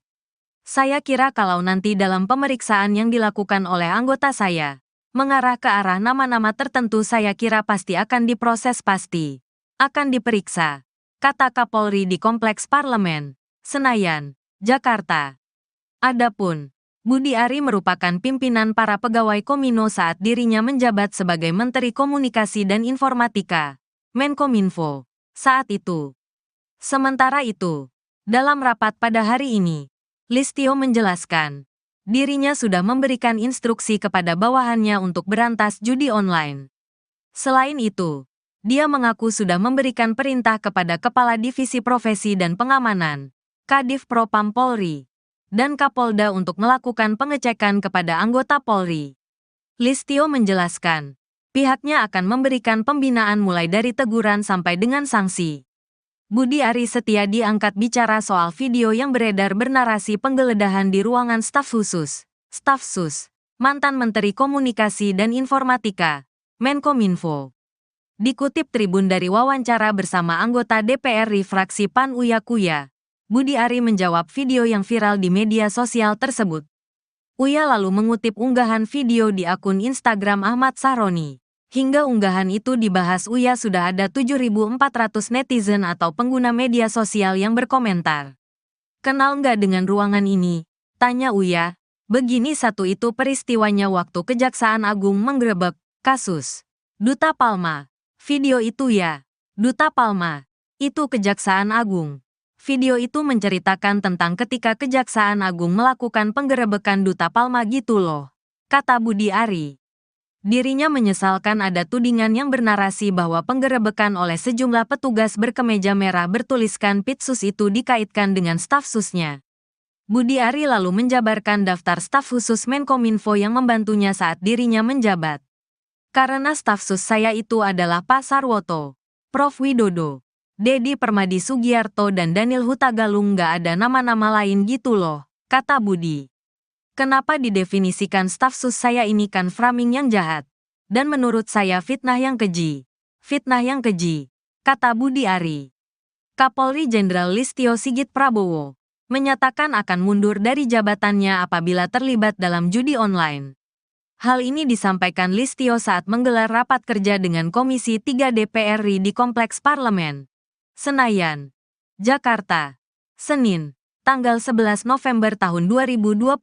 Saya kira kalau nanti dalam pemeriksaan yang dilakukan oleh anggota saya, mengarah ke arah nama-nama tertentu saya kira pasti akan diproses pasti. Akan diperiksa, kata Kapolri di Kompleks Parlemen, Senayan, Jakarta. Adapun Budi Ari merupakan pimpinan para pegawai Komino saat dirinya menjabat sebagai Menteri Komunikasi dan Informatika, Menkominfo, saat itu. Sementara itu, dalam rapat pada hari ini, Listio menjelaskan, dirinya sudah memberikan instruksi kepada bawahannya untuk berantas judi online. Selain itu, dia mengaku sudah memberikan perintah kepada Kepala Divisi Profesi dan Pengamanan, Kadif Propam Polri, dan Kapolda untuk melakukan pengecekan kepada anggota Polri. Listio menjelaskan, pihaknya akan memberikan pembinaan mulai dari teguran sampai dengan sanksi. Budi Ari Setiadi angkat bicara soal video yang beredar bernarasi penggeledahan di ruangan staf khusus, Staf Sus, mantan Menteri Komunikasi dan Informatika, Menkominfo. Dikutip Tribun dari wawancara bersama anggota DPR RI fraksi PAN Uya Kuya, Budi Ari menjawab video yang viral di media sosial tersebut. Uya lalu mengutip unggahan video di akun Instagram Ahmad Sahroni. Hingga unggahan itu dibahas Uya sudah ada 7.400 netizen atau pengguna media sosial yang berkomentar. Kenal nggak dengan ruangan ini? Tanya Uya. Begini satu itu peristiwanya waktu Kejaksaan Agung menggerebek kasus Duta Palma. Video itu ya, Duta Palma. Itu Kejaksaan Agung. Video itu menceritakan tentang ketika Kejaksaan Agung melakukan penggerebekan Duta Palma gitu loh, kata Budi Ari. Dirinya menyesalkan ada tudingan yang bernarasi bahwa penggerebekan oleh sejumlah petugas berkemeja merah bertuliskan Pitsus itu dikaitkan dengan staf susnya. Budi Ari lalu menjabarkan daftar staf khusus Menkominfo yang membantunya saat dirinya menjabat. Karena staf sus saya itu adalah Pak Sarwoto, Prof Widodo, Dedi Permadi Sugiarto dan Daniel Hutagalung nggak ada nama-nama lain gitu loh, kata Budi. Kenapa didefinisikan staf sus saya ini kan framing yang jahat. Dan menurut saya fitnah yang keji. Fitnah yang keji, kata Budi Ari. Kapolri Jenderal Listio Sigit Prabowo menyatakan akan mundur dari jabatannya apabila terlibat dalam judi online. Hal ini disampaikan Listio saat menggelar rapat kerja dengan Komisi 3 DPR RI di Kompleks Parlemen, Senayan, Jakarta, Senin, tanggal 11 November tahun 2024.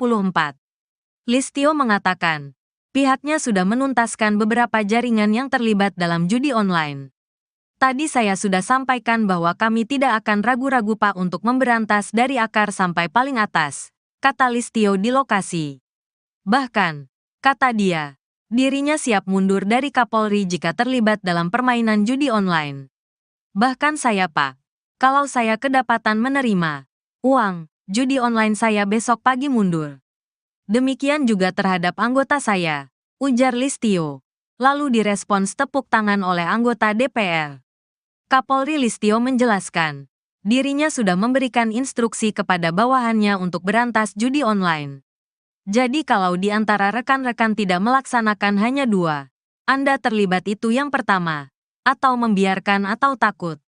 Listio mengatakan, pihaknya sudah menuntaskan beberapa jaringan yang terlibat dalam judi online. Tadi saya sudah sampaikan bahwa kami tidak akan ragu-ragu Pak untuk memberantas dari akar sampai paling atas, kata Listio di lokasi. Bahkan, kata dia, dirinya siap mundur dari Kapolri jika terlibat dalam permainan judi online. Bahkan saya Pak, kalau saya kedapatan menerima uang judi online saya besok pagi mundur. Demikian juga terhadap anggota saya, ujar Listio. Lalu direspons tepuk tangan oleh anggota DPR. Kapolri Listio menjelaskan, dirinya sudah memberikan instruksi kepada bawahannya untuk berantas judi online. Jadi kalau di antara rekan-rekan tidak melaksanakan hanya dua, Anda terlibat itu yang pertama, atau membiarkan atau takut.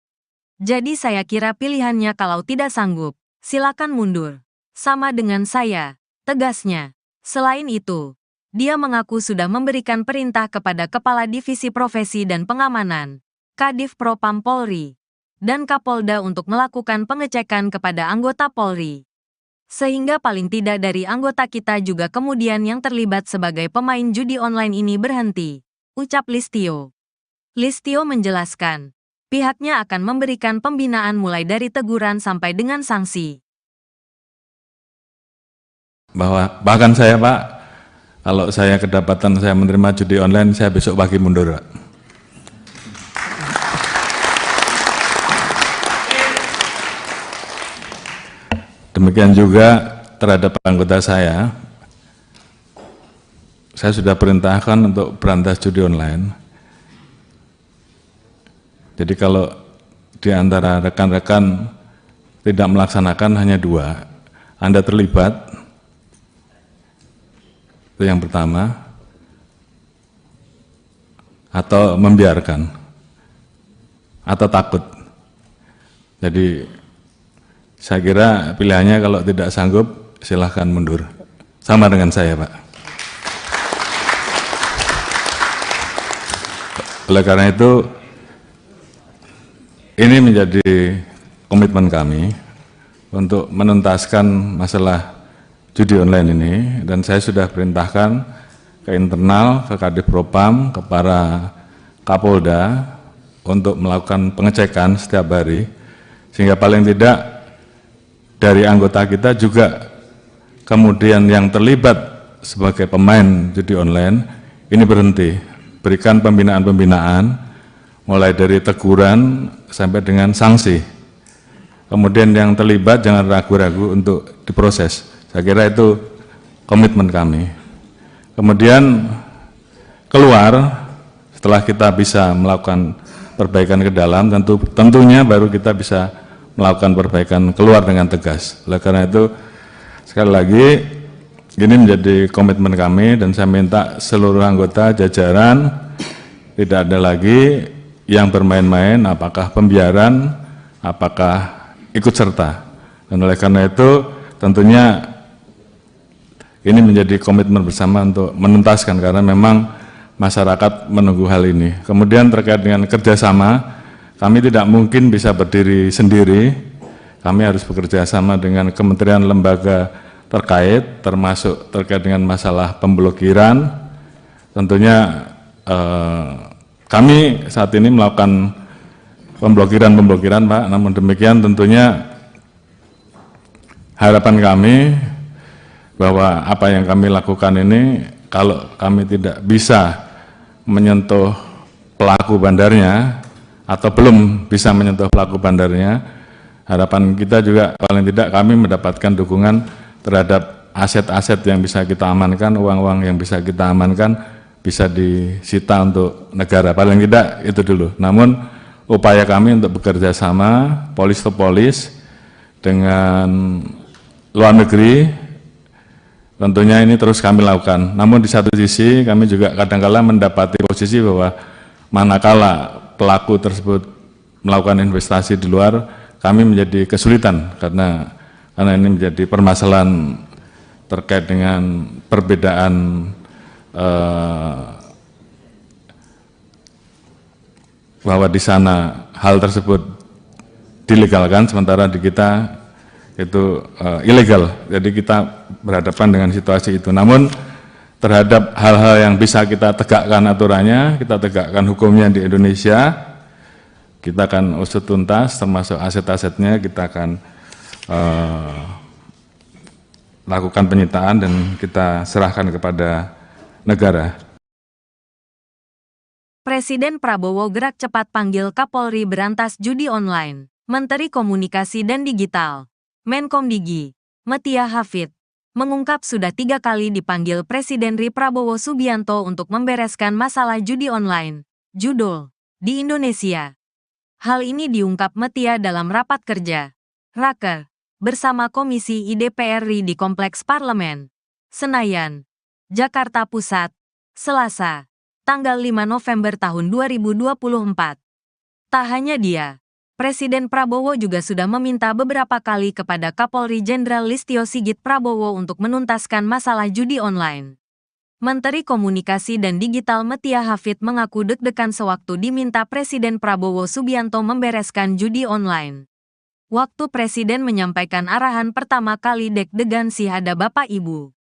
Jadi saya kira pilihannya kalau tidak sanggup, silakan mundur. Sama dengan saya, tegasnya. Selain itu, dia mengaku sudah memberikan perintah kepada Kepala Divisi Profesi dan Pengamanan, Kadif Propam Polri, dan Kapolda untuk melakukan pengecekan kepada anggota Polri. Sehingga paling tidak dari anggota kita juga kemudian yang terlibat sebagai pemain judi online ini berhenti, ucap Listio. Listio menjelaskan, pihaknya akan memberikan pembinaan mulai dari teguran sampai dengan sanksi. Bahkan saya Pak, kalau saya kedapatan saya menerima judi online, saya besok pagi mundur Pak. Demikian juga terhadap anggota saya sudah perintahkan untuk berantas judi online. Jadi kalau di antara rekan-rekan tidak melaksanakan hanya 2, Anda terlibat, itu yang pertama, atau membiarkan, atau takut. Jadi saya kira pilihannya kalau tidak sanggup silahkan mundur. Sama dengan saya, Pak. Oleh karena itu, ini menjadi komitmen kami untuk menuntaskan masalah judi online ini, dan saya sudah perintahkan ke internal, ke Kadif Propam, ke para Kapolda untuk melakukan pengecekan setiap hari, sehingga paling tidak dari anggota kita juga kemudian yang terlibat sebagai pemain judi online ini berhenti. Berikan pembinaan-pembinaan, mulai dari teguran sampai dengan sanksi. Kemudian yang terlibat jangan ragu-ragu untuk diproses. Saya kira itu komitmen kami. Kemudian keluar, setelah kita bisa melakukan perbaikan ke dalam, tentunya baru kita bisa melakukan perbaikan keluar dengan tegas. Oleh karena itu, sekali lagi, ini menjadi komitmen kami, dan saya minta seluruh anggota jajaran tidak ada lagi yang bermain-main, apakah pembiaran, apakah ikut serta. Dan oleh karena itu tentunya ini menjadi komitmen bersama untuk menuntaskan, karena memang masyarakat menunggu hal ini. Kemudian terkait dengan kerjasama, kami tidak mungkin bisa berdiri sendiri, kami harus bekerja sama dengan kementerian lembaga terkait, termasuk terkait dengan masalah pemblokiran. Tentunya kami saat ini melakukan pemblokiran, Pak. Namun demikian tentunya harapan kami bahwa apa yang kami lakukan ini, kalau kami tidak bisa menyentuh pelaku bandarnya atau belum bisa menyentuh pelaku bandarnya, harapan kita juga paling tidak kami mendapatkan dukungan terhadap aset-aset yang bisa kita amankan, uang-uang yang bisa kita amankan, bisa disita untuk negara. Paling tidak itu dulu. Namun upaya kami untuk bekerja sama, polis to polis, dengan luar negeri, tentunya ini terus kami lakukan. Namun di satu sisi kami juga kadang-kala mendapati posisi bahwa manakala pelaku tersebut melakukan investasi di luar, kami menjadi kesulitan karena ini menjadi permasalahan terkait dengan perbedaan bahwa di sana hal tersebut dilegalkan, sementara di kita itu ilegal. Jadi kita berhadapan dengan situasi itu. Namun terhadap hal-hal yang bisa kita tegakkan aturannya, kita tegakkan hukumnya di Indonesia, kita akan usut tuntas, termasuk aset-asetnya kita akan lakukan penyitaan dan kita serahkan kepada negara. Presiden Prabowo gerak cepat panggil Kapolri berantas judi online. Menteri Komunikasi dan Digital, Menkomdigi, Metia Hafid, mengungkap sudah 3 kali dipanggil Presiden RI Prabowo Subianto untuk membereskan masalah judi online, judul, di Indonesia. Hal ini diungkap Metia dalam rapat kerja, Raker, bersama Komisi IDPR RI di Kompleks Parlemen, Senayan, Jakarta Pusat, Selasa, tanggal 5 November tahun 2024. Tak hanya dia, Presiden Prabowo juga sudah meminta beberapa kali kepada Kapolri Jenderal Listio Sigit Prabowo untuk menuntaskan masalah judi online. Menteri Komunikasi dan Digital Metia Hafid mengaku deg-degan sewaktu diminta Presiden Prabowo Subianto membereskan judi online. Waktu Presiden menyampaikan arahan pertama kali deg-degan sih ada Bapak Ibu.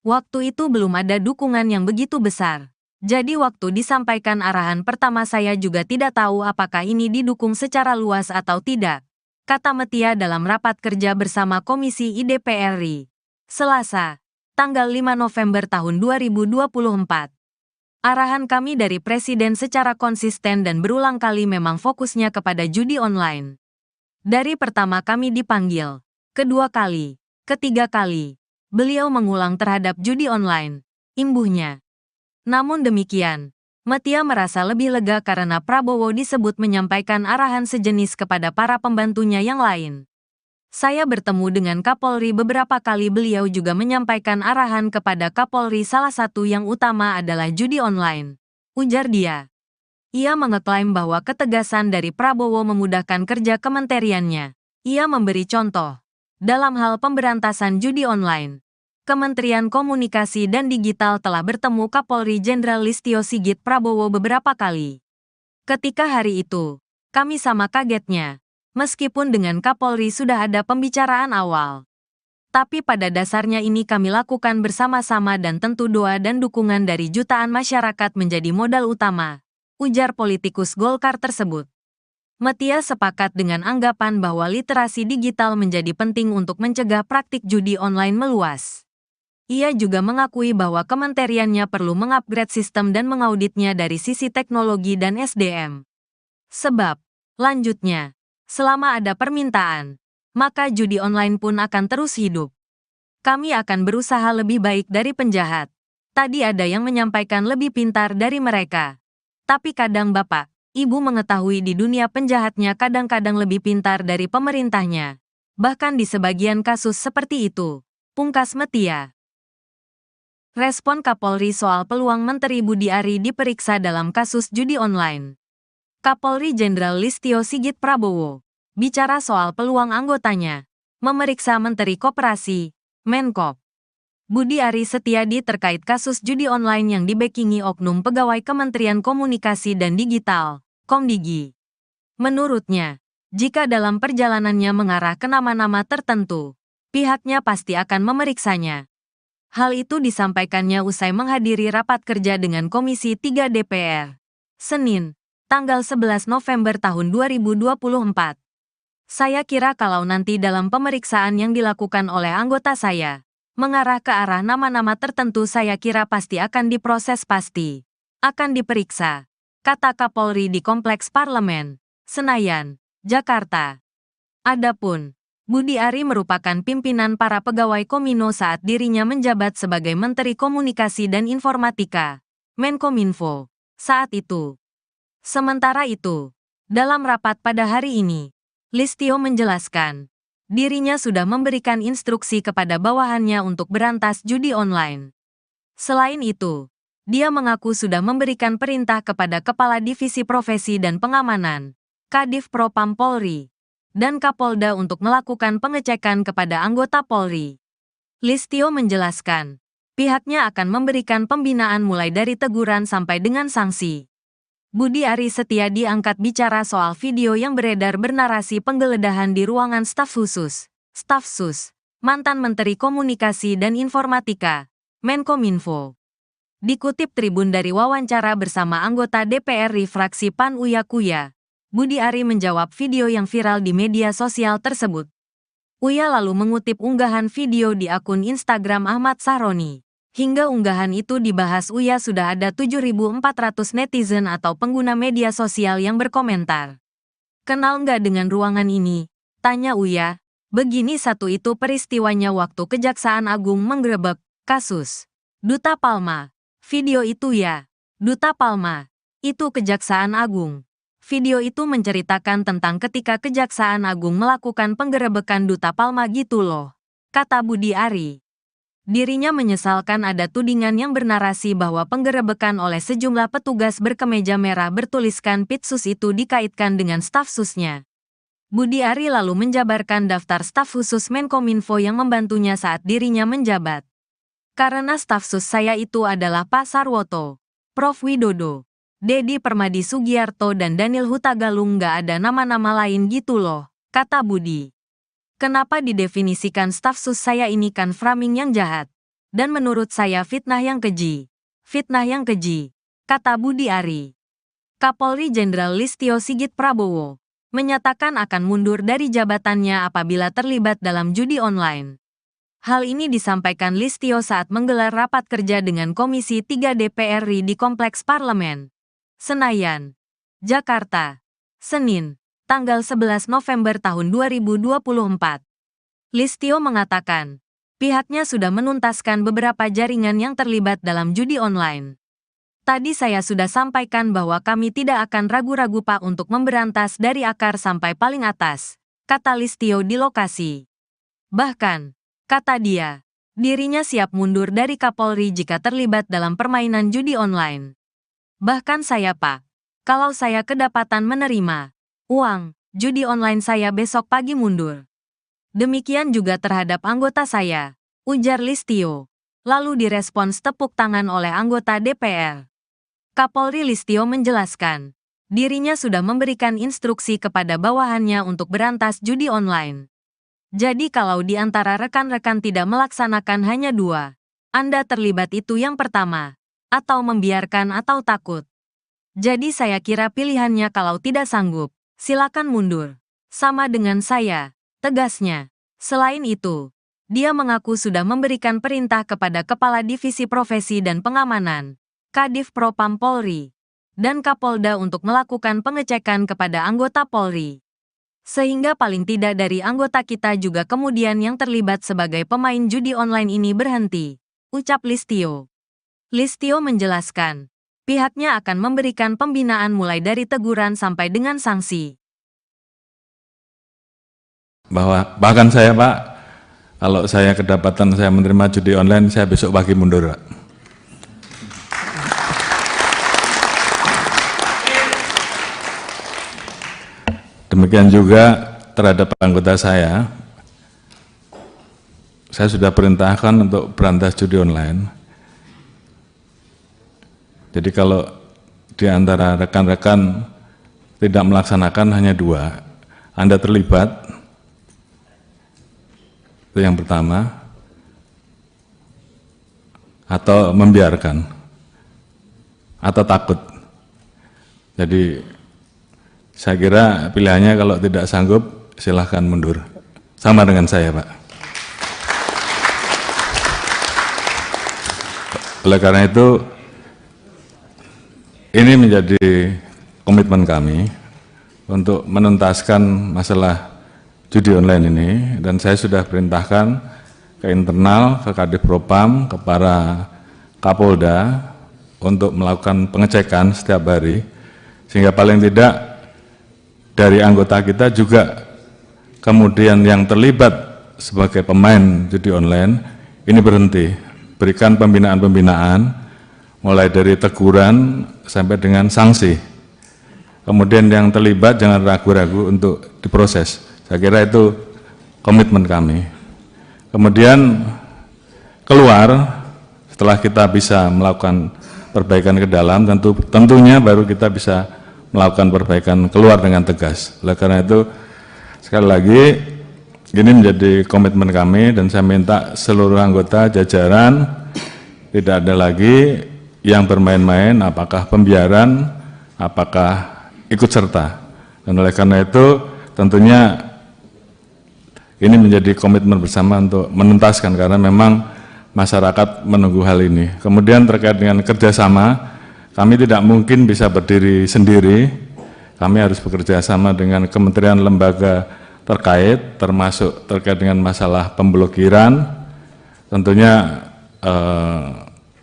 Waktu itu belum ada dukungan yang begitu besar. Jadi waktu disampaikan arahan pertama saya juga tidak tahu apakah ini didukung secara luas atau tidak, kata Metia dalam rapat kerja bersama Komisi IDPR RI, Selasa, tanggal 5 November tahun 2024. Arahan kami dari Presiden secara konsisten dan berulang kali memang fokusnya kepada judi online. Dari pertama kami dipanggil, Kedua kali, ketiga kali, beliau mengulang terhadap judi online, imbuhnya. Namun demikian, Metia merasa lebih lega karena Prabowo disebut menyampaikan arahan sejenis kepada para pembantunya yang lain. Saya bertemu dengan Kapolri beberapa kali, beliau juga menyampaikan arahan kepada Kapolri, salah satu yang utama adalah judi online, ujar dia. Ia mengeklaim bahwa ketegasan dari Prabowo memudahkan kerja kementeriannya. Ia memberi contoh. Dalam hal pemberantasan judi online, Kementerian Komunikasi dan Digital telah bertemu Kapolri Jenderal Listio Sigit Prabowo beberapa kali. Ketika hari itu, kami sama kagetnya, meskipun dengan Kapolri sudah ada pembicaraan awal. Tapi pada dasarnya ini kami lakukan bersama-sama dan tentu doa dan dukungan dari jutaan masyarakat menjadi modal utama, ujar politikus Golkar tersebut. Metia sepakat dengan anggapan bahwa literasi digital menjadi penting untuk mencegah praktik judi online meluas. Ia juga mengakui bahwa kementeriannya perlu mengupgrade sistem dan mengauditnya dari sisi teknologi dan SDM. Sebab, lanjutnya, selama ada permintaan, maka judi online pun akan terus hidup. Kami akan berusaha lebih baik dari penjahat. Tadi ada yang menyampaikan lebih pintar dari mereka. Tapi kadang Bapak, Ibu mengetahui di dunia penjahatnya kadang-kadang lebih pintar dari pemerintahnya. Bahkan di sebagian kasus seperti itu, pungkas Metia. Respon Kapolri soal peluang Menteri Budi Ari diperiksa dalam kasus judi online. Kapolri Jenderal Listio Sigit Prabowo bicara soal peluang anggotanya memeriksa Menteri Koperasi, Menkop, Budi Ari Setiadi terkait kasus judi online yang dibekingi oknum pegawai Kementerian Komunikasi dan Digital, Komdigi. Menurutnya, jika dalam perjalanannya mengarah ke nama-nama tertentu, pihaknya pasti akan memeriksanya. Hal itu disampaikannya usai menghadiri rapat kerja dengan Komisi 3 DPR, Senin, tanggal 11 November tahun 2024. Saya kira kalau nanti dalam pemeriksaan yang dilakukan oleh anggota saya, mengarah ke arah nama-nama tertentu, saya kira pasti akan diproses, pasti akan diperiksa, kata Kapolri di Kompleks Parlemen, Senayan, Jakarta. Adapun Budi Ari merupakan pimpinan para pegawai Komino saat dirinya menjabat sebagai Menteri Komunikasi dan Informatika, Menkominfo, saat itu. Sementara itu, dalam rapat pada hari ini, Listio menjelaskan, dirinya sudah memberikan instruksi kepada bawahannya untuk berantas judi online. Selain itu, dia mengaku sudah memberikan perintah kepada Kepala Divisi Profesi dan Pengamanan, Kadif Propam Polri, dan Kapolda untuk melakukan pengecekan kepada anggota Polri. Listio menjelaskan, pihaknya akan memberikan pembinaan mulai dari teguran sampai dengan sanksi. Budi Ari Setiadi angkat bicara soal video yang beredar bernarasi penggeledahan di ruangan staf khusus, Staf Sus, mantan Menteri Komunikasi dan Informatika, Menkominfo. Dikutip Tribun dari wawancara bersama anggota DPR RI fraksi PAN Uya Kuya, Budi Ari menjawab video yang viral di media sosial tersebut. Uya lalu mengutip unggahan video di akun Instagram Ahmad Sahroni. Hingga unggahan itu dibahas Uya sudah ada 7.400 netizen atau pengguna media sosial yang berkomentar. Kenal nggak dengan ruangan ini? Tanya Uya. Begini satu itu peristiwanya waktu Kejaksaan Agung menggerebek kasus Duta Palma. Video itu ya, Duta Palma. Itu Kejaksaan Agung. Video itu menceritakan tentang ketika Kejaksaan Agung melakukan penggerebekan Duta Palma gitu loh, kata Budi Ari. Dirinya menyesalkan ada tudingan yang bernarasi bahwa penggerebekan oleh sejumlah petugas berkemeja merah bertuliskan Pitsus itu dikaitkan dengan staf susnya. Budi Ari lalu menjabarkan daftar staf khusus Menkominfo yang membantunya saat dirinya menjabat. Karena staf sus saya itu adalah Pak Sarwoto, Prof Widodo, Dedi Permadi Sugiarto dan Daniel Hutagalung, nggak ada nama-nama lain gitu loh, kata Budi. Kenapa didefinisikan staf sus saya ini kan framing yang jahat. Dan menurut saya fitnah yang keji. Fitnah yang keji, kata Budi Ari. Kapolri Jenderal Listio Sigit Prabowo menyatakan akan mundur dari jabatannya apabila terlibat dalam judi online. Hal ini disampaikan Listio saat menggelar rapat kerja dengan Komisi 3 DPR RI di Kompleks Parlemen, Senayan, Jakarta, Senin, tanggal 11 November tahun 2024. Listio mengatakan, pihaknya sudah menuntaskan beberapa jaringan yang terlibat dalam judi online. Tadi saya sudah sampaikan bahwa kami tidak akan ragu-ragu Pak untuk memberantas dari akar sampai paling atas, kata Listio di lokasi. Bahkan, kata dia, dirinya siap mundur dari Kapolri jika terlibat dalam permainan judi online. Bahkan saya Pak, kalau saya kedapatan menerima uang judi online saya besok pagi mundur. Demikian juga terhadap anggota saya, ujar Listio. Lalu direspons tepuk tangan oleh anggota DPR. Kapolri Listio menjelaskan, dirinya sudah memberikan instruksi kepada bawahannya untuk berantas judi online. Jadi kalau di antara rekan-rekan tidak melaksanakan hanya 2, Anda terlibat itu yang pertama, atau membiarkan atau takut. Jadi saya kira pilihannya kalau tidak sanggup, silakan mundur. Sama dengan saya, tegasnya. Selain itu, dia mengaku sudah memberikan perintah kepada Kepala Divisi Profesi dan Pengamanan, Kadif Propam Polri, dan Kapolda untuk melakukan pengecekan kepada anggota Polri. Sehingga paling tidak dari anggota kita juga kemudian yang terlibat sebagai pemain judi online ini berhenti, ucap Listio. Listio menjelaskan, pihaknya akan memberikan pembinaan mulai dari teguran sampai dengan sanksi. Bahkan saya Pak, kalau saya kedapatan saya menerima judi online, saya besok pagi mundur Pak. Demikian juga terhadap anggota saya sudah perintahkan untuk berantas judi online. Jadi kalau di antara rekan-rekan tidak melaksanakan hanya 2, Anda terlibat, itu yang pertama, atau membiarkan, atau takut. Jadi saya kira pilihannya kalau tidak sanggup, silahkan mundur. Sama dengan saya, Pak. Oleh karena itu, ini menjadi komitmen kami untuk menuntaskan masalah judi online ini, dan saya sudah perintahkan ke internal, ke Kadif Propam, ke para Kapolda untuk melakukan pengecekan setiap hari, sehingga paling tidak dari anggota kita juga kemudian yang terlibat sebagai pemain judi online ini berhenti, berikan pembinaan-pembinaan mulai dari teguran sampai dengan sanksi. Kemudian yang terlibat jangan ragu-ragu untuk diproses. Saya kira itu komitmen kami. Kemudian keluar setelah kita bisa melakukan perbaikan ke dalam, tentunya baru kita bisa melakukan perbaikan keluar dengan tegas. Oleh karena itu, sekali lagi, ini menjadi komitmen kami dan saya minta seluruh anggota jajaran tidak ada lagi yang bermain-main, apakah pembiaran, apakah ikut serta. Dan oleh karena itu, tentunya ini menjadi komitmen bersama untuk menuntaskan karena memang masyarakat menunggu hal ini. Kemudian terkait dengan kerjasama, kami tidak mungkin bisa berdiri sendiri, kami harus bekerja sama dengan kementerian lembaga terkait, termasuk terkait dengan masalah pemblokiran. Tentunya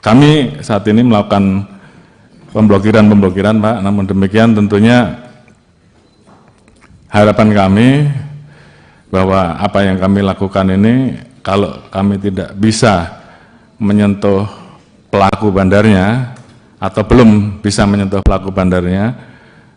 kami saat ini melakukan pemblokiran Pak, namun demikian tentunya harapan kami bahwa apa yang kami lakukan ini, kalau kami tidak bisa menyentuh pelaku bandarnya, atau belum bisa menyentuh pelaku bandarnya,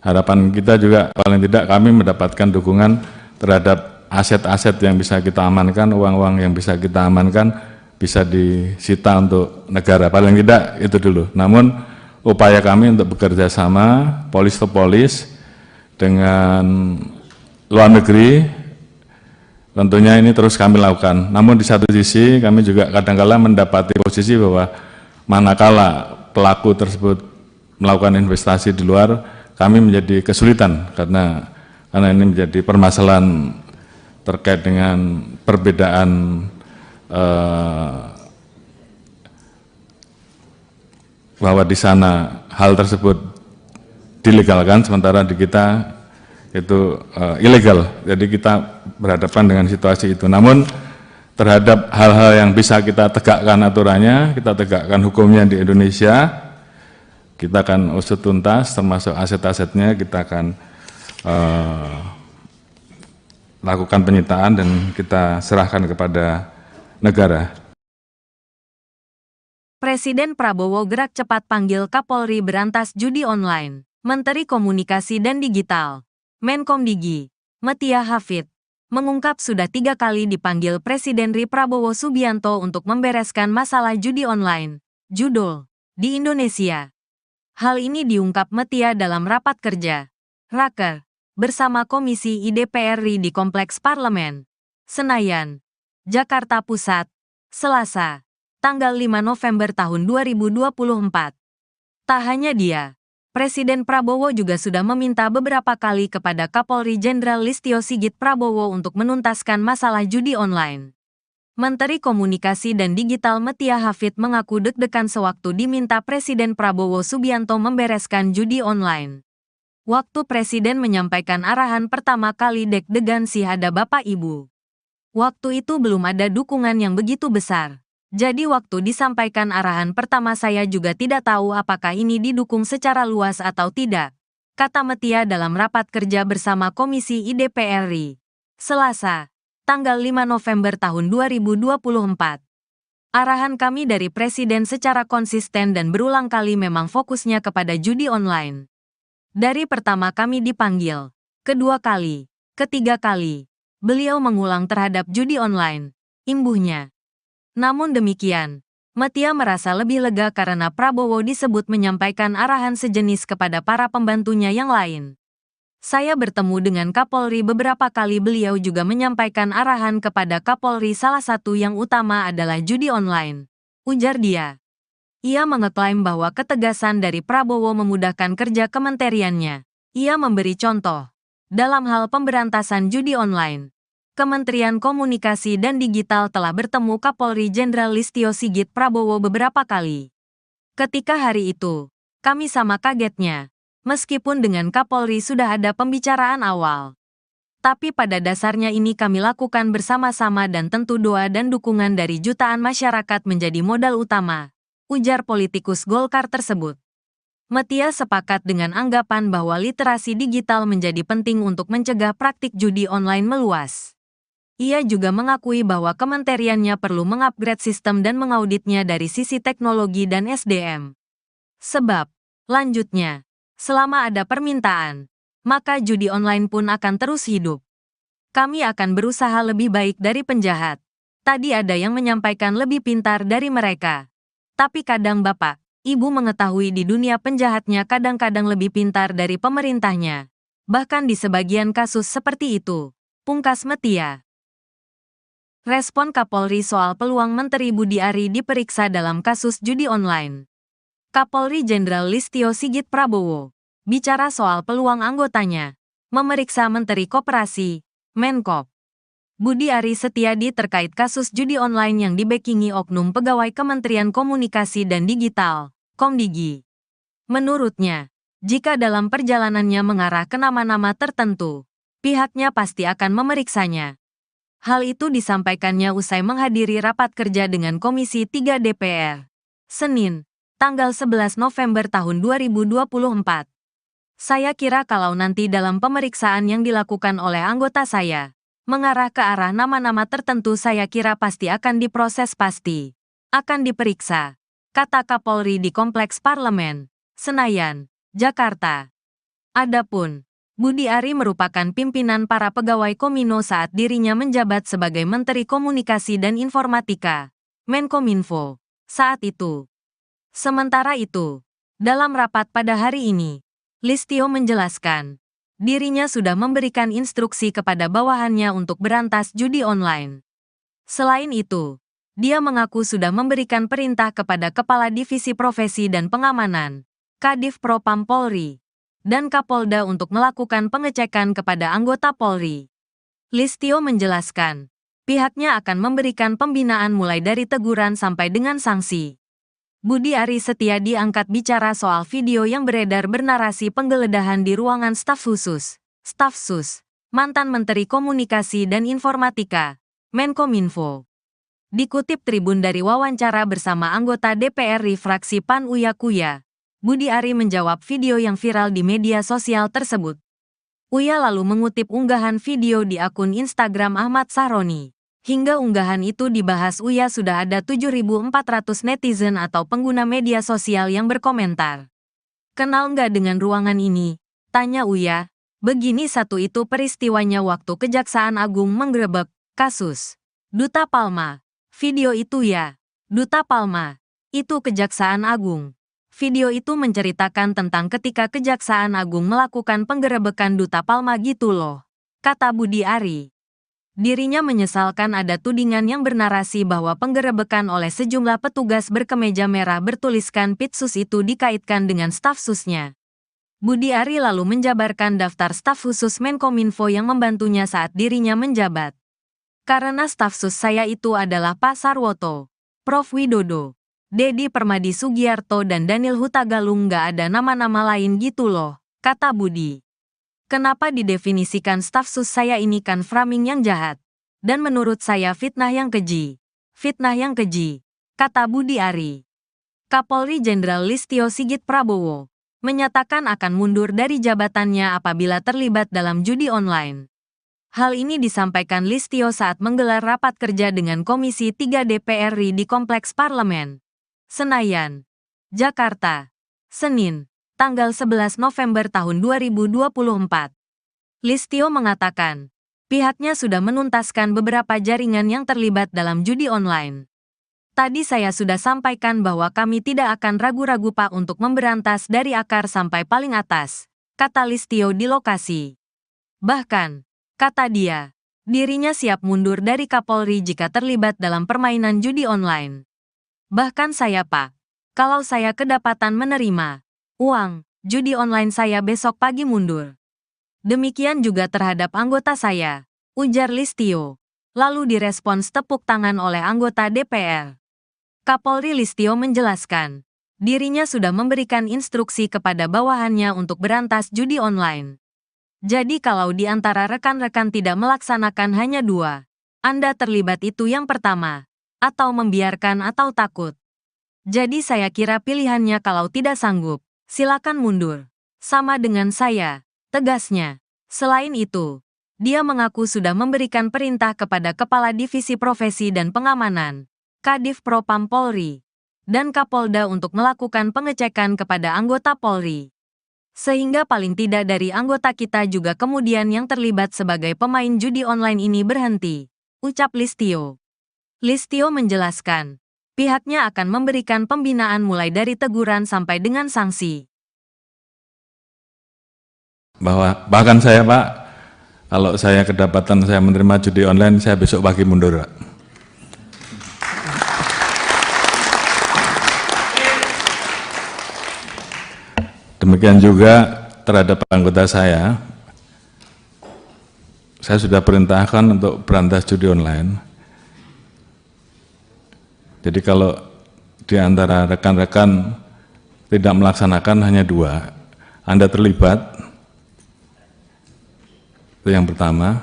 harapan kita juga paling tidak kami mendapatkan dukungan terhadap aset-aset yang bisa kita amankan, uang-uang yang bisa kita amankan, bisa disita untuk negara, paling tidak itu dulu. Namun upaya kami untuk bekerja sama, polis to polis, dengan luar negeri, tentunya ini terus kami lakukan. Namun di satu sisi kami juga kadang-kala mendapati posisi bahwa manakala pelaku tersebut melakukan investasi di luar, kami menjadi kesulitan karena ini menjadi permasalahan terkait dengan perbedaan bahwa di sana hal tersebut dilegalkan, sementara di kita itu ilegal. Jadi kita berhadapan dengan situasi itu. Namun terhadap hal-hal yang bisa kita tegakkan aturannya, kita tegakkan hukumnya di Indonesia, kita akan usut tuntas, termasuk aset-asetnya kita akan lakukan penyitaan dan kita serahkan kepada negara. Presiden Prabowo gerak cepat panggil Kapolri berantas judi online. Menteri Komunikasi dan Digital, Menkomdigi, Metia Hafid, mengungkap sudah 3 kali dipanggil Presiden RI Prabowo Subianto untuk membereskan masalah judi online, judul, di Indonesia. Hal ini diungkap Metia dalam rapat kerja, Raker, bersama Komisi IDPR RI di Kompleks Parlemen, Senayan, Jakarta Pusat, Selasa, tanggal 5 November tahun 2024. Tak hanya dia, Presiden Prabowo juga sudah meminta beberapa kali kepada Kapolri Jenderal Listio Sigit Prabowo untuk menuntaskan masalah judi online. Menteri Komunikasi dan Digital Metia Hafid mengaku deg-degan sewaktu diminta Presiden Prabowo Subianto membereskan judi online. Waktu Presiden menyampaikan arahan pertama kali deg-degan sih ada Bapak Ibu. Waktu itu belum ada dukungan yang begitu besar. Jadi waktu disampaikan arahan pertama saya juga tidak tahu apakah ini didukung secara luas atau tidak, kata Metia dalam rapat kerja bersama Komisi IDPR RI, Selasa, tanggal 5 November tahun 2024. Arahan kami dari Presiden secara konsisten dan berulang kali memang fokusnya kepada judi online. Dari pertama kami dipanggil, kedua kali, ketiga kali, beliau mengulang terhadap judi online, imbuhnya. Namun demikian, Metia merasa lebih lega karena Prabowo disebut menyampaikan arahan sejenis kepada para pembantunya yang lain. Saya bertemu dengan Kapolri beberapa kali, beliau juga menyampaikan arahan kepada Kapolri, salah satu yang utama adalah judi online, ujar dia. Ia mengeklaim bahwa ketegasan dari Prabowo memudahkan kerja kementeriannya. Ia memberi contoh. Dalam hal pemberantasan judi online, Kementerian Komunikasi dan Digital telah bertemu Kapolri Jenderal Listio Sigit Prabowo beberapa kali. Ketika hari itu, kami sama kagetnya, meskipun dengan Kapolri sudah ada pembicaraan awal. Tapi pada dasarnya ini kami lakukan bersama-sama dan tentu doa dan dukungan dari jutaan masyarakat menjadi modal utama, ujar politikus Golkar tersebut. Metia sepakat dengan anggapan bahwa literasi digital menjadi penting untuk mencegah praktik judi online meluas. Ia juga mengakui bahwa kementeriannya perlu mengupgrade sistem dan mengauditnya dari sisi teknologi dan SDM. Sebab, lanjutnya, selama ada permintaan, maka judi online pun akan terus hidup. Kami akan berusaha lebih baik dari penjahat. Tadi ada yang menyampaikan lebih pintar dari mereka. Tapi kadang Bapak, Ibu mengetahui di dunia penjahatnya kadang-kadang lebih pintar dari pemerintahnya. Bahkan di sebagian kasus seperti itu, pungkas Metia. Respon Kapolri soal peluang Menteri Budi Ari diperiksa dalam kasus judi online. Kapolri Jenderal Listio Sigit Prabowo bicara soal peluang anggotanya memeriksa Menteri Koperasi, Menkop, Budi Ari Setiadi terkait kasus judi online yang dibekingi oknum pegawai Kementerian Komunikasi dan Digital, Komdigi. Menurutnya, jika dalam perjalanannya mengarah ke nama-nama tertentu, pihaknya pasti akan memeriksanya. Hal itu disampaikannya usai menghadiri rapat kerja dengan Komisi 3 DPR, Senin, tanggal 11 November tahun 2024. Saya kira kalau nanti dalam pemeriksaan yang dilakukan oleh anggota saya, mengarah ke arah nama-nama tertentu saya kira pasti akan diproses pasti. Akan diperiksa, kata Kapolri di Kompleks Parlemen, Senayan, Jakarta. Adapun, Budi Ari merupakan pimpinan para pegawai Komino saat dirinya menjabat sebagai Menteri Komunikasi dan Informatika, Menkominfo, saat itu. Sementara itu, dalam rapat pada hari ini, Listio menjelaskan, dirinya sudah memberikan instruksi kepada bawahannya untuk berantas judi online. Selain itu, dia mengaku sudah memberikan perintah kepada Kepala Divisi Profesi dan Pengamanan, Kadif Propam Polri, dan Kapolda untuk melakukan pengecekan kepada anggota Polri. Listio menjelaskan, pihaknya akan memberikan pembinaan mulai dari teguran sampai dengan sanksi. Budi Ari Setiadi angkat bicara soal video yang beredar bernarasi penggeledahan di ruangan staf khusus, Staf Sus, mantan Menteri Komunikasi dan Informatika, Menkominfo. Dikutip Tribun dari wawancara bersama anggota DPR RI fraksi PAN Uya Kuya, Budi Ari menjawab video yang viral di media sosial tersebut. Uya lalu mengutip unggahan video di akun Instagram Ahmad Sahroni. Hingga unggahan itu dibahas Uya sudah ada 7.400 netizen atau pengguna media sosial yang berkomentar. Kenal nggak dengan ruangan ini? Tanya Uya. Begini satu itu peristiwanya waktu Kejaksaan Agung menggerebek kasus Duta Palma. Video itu ya, Duta Palma. Itu Kejaksaan Agung. Video itu menceritakan tentang ketika Kejaksaan Agung melakukan penggerebekan Duta Palma gitu loh, kata Budi Ari. Dirinya menyesalkan ada tudingan yang bernarasi bahwa penggerebekan oleh sejumlah petugas berkemeja merah bertuliskan Pitsus itu dikaitkan dengan staf susnya. Budi Ari lalu menjabarkan daftar staf khusus Menkominfo yang membantunya saat dirinya menjabat. Karena staf sus saya itu adalah Pak Sarwoto, Prof. Widodo, Dedi Permadi Sugiarto dan Daniel Hutagalung, nggak ada nama-nama lain gitu loh, kata Budi. Kenapa didefinisikan staf sus saya ini kan framing yang jahat. Dan menurut saya fitnah yang keji. Fitnah yang keji, kata Budi Ari. Kapolri Jenderal Listio Sigit Prabowo menyatakan akan mundur dari jabatannya apabila terlibat dalam judi online. Hal ini disampaikan Listio saat menggelar rapat kerja dengan Komisi 3 DPR RI di Kompleks Parlemen, Senayan, Jakarta, Senin, tanggal 11 November tahun 2024. Listio mengatakan, pihaknya sudah menuntaskan beberapa jaringan yang terlibat dalam judi online. Tadi saya sudah sampaikan bahwa kami tidak akan ragu-ragu Pak untuk memberantas dari akar sampai paling atas, kata Listio di lokasi. Bahkan, kata dia, dirinya siap mundur dari Kapolri jika terlibat dalam permainan judi online. Bahkan saya Pak, kalau saya kedapatan menerima uang judi online saya besok pagi mundur. Demikian juga terhadap anggota saya, ujar Listio. Lalu direspons tepuk tangan oleh anggota DPR. Kapolri Listio menjelaskan, dirinya sudah memberikan instruksi kepada bawahannya untuk berantas judi online. Jadi kalau di antara rekan-rekan tidak melaksanakan hanya dua, Anda terlibat itu yang pertama, atau membiarkan atau takut. Jadi saya kira pilihannya kalau tidak sanggup, silakan mundur. Sama dengan saya, tegasnya. Selain itu, dia mengaku sudah memberikan perintah kepada Kepala Divisi Profesi dan Pengamanan, Kadif Propam Polri, dan Kapolda untuk melakukan pengecekan kepada anggota Polri. Sehingga paling tidak dari anggota kita juga kemudian yang terlibat sebagai pemain judi online ini berhenti, ucap Listio. Listio menjelaskan, pihaknya akan memberikan pembinaan mulai dari teguran sampai dengan sanksi. Bahkan saya Pak, kalau saya kedapatan saya menerima judi online, saya besok pagi mundur Pak. Demikian juga terhadap anggota saya sudah perintahkan untuk berantas judi online. Jadi kalau di antara rekan-rekan tidak melaksanakan hanya dua, Anda terlibat, itu yang pertama,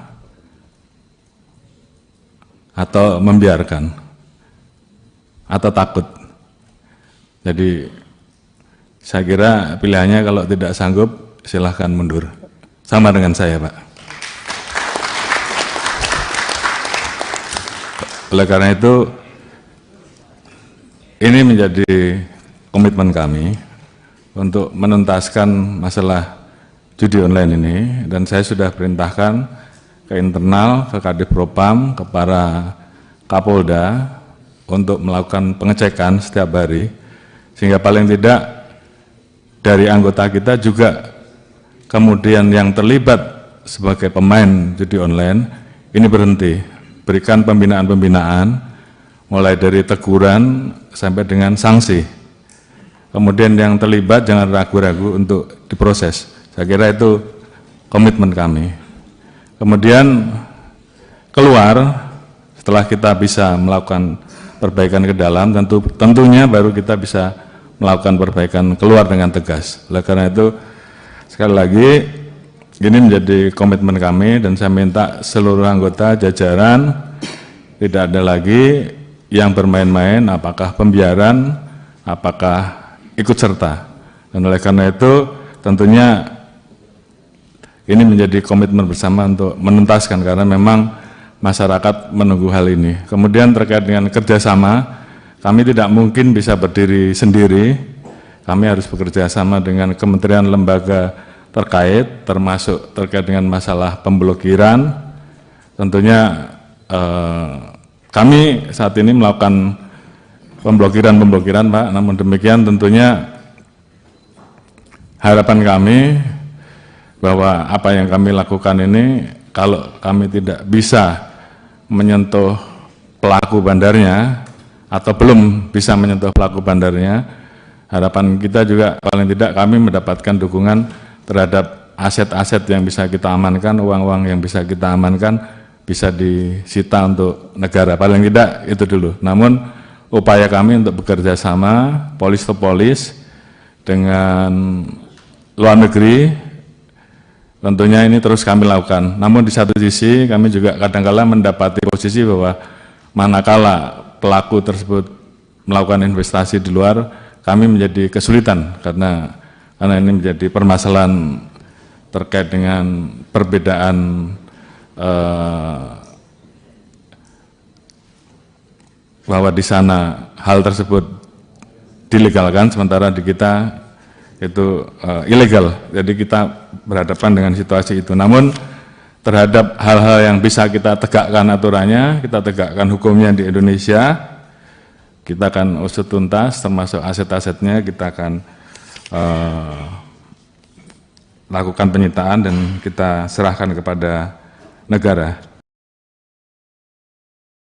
atau membiarkan, atau takut. Jadi saya kira pilihannya kalau tidak sanggup, silahkan mundur. Sama dengan saya, Pak. Oleh karena itu, ini menjadi komitmen kami untuk menuntaskan masalah judi online ini, dan saya sudah perintahkan ke internal, ke Kadif Propam, ke para Kapolda untuk melakukan pengecekan setiap hari, sehingga paling tidak dari anggota kita juga kemudian yang terlibat sebagai pemain judi online ini berhenti, berikan pembinaan-pembinaan mulai dari teguran sampai dengan sanksi. Kemudian yang terlibat jangan ragu-ragu untuk diproses. Saya kira itu komitmen kami. Kemudian keluar setelah kita bisa melakukan perbaikan ke dalam, tentunya baru kita bisa melakukan perbaikan keluar dengan tegas. Oleh karena itu, sekali lagi, ini menjadi komitmen kami dan saya minta seluruh anggota jajaran tidak ada lagi yang bermain-main, apakah pembiaran, apakah ikut serta. Dan oleh karena itu tentunya ini menjadi komitmen bersama untuk menuntaskan, karena memang masyarakat menunggu hal ini. Kemudian terkait dengan kerjasama, kami tidak mungkin bisa berdiri sendiri, kami harus bekerja sama dengan kementerian lembaga terkait, termasuk terkait dengan masalah pemblokiran. Tentunya kami saat ini melakukan pemblokiran Pak, namun demikian tentunya harapan kami bahwa apa yang kami lakukan ini, kalau kami tidak bisa menyentuh pelaku bandarnya atau belum bisa menyentuh pelaku bandarnya, harapan kita juga paling tidak kami mendapatkan dukungan terhadap aset-aset yang bisa kita amankan, uang-uang yang bisa kita amankan, bisa disita untuk negara, paling tidak itu dulu. Namun upaya kami untuk bekerja sama polis to polis dengan luar negeri tentunya ini terus kami lakukan. Namun di satu sisi kami juga kadang-kala mendapati posisi bahwa manakala pelaku tersebut melakukan investasi di luar, kami menjadi kesulitan karena ini menjadi permasalahan terkait dengan perbedaan bahwa di sana hal tersebut dilegalkan, sementara di kita itu ilegal. Jadi kita berhadapan dengan situasi itu. Namun terhadap hal-hal yang bisa kita tegakkan aturannya, kita tegakkan hukumnya di Indonesia, kita akan usut tuntas, termasuk aset-asetnya kita akan lakukan penyitaan dan kita serahkan kepada negara.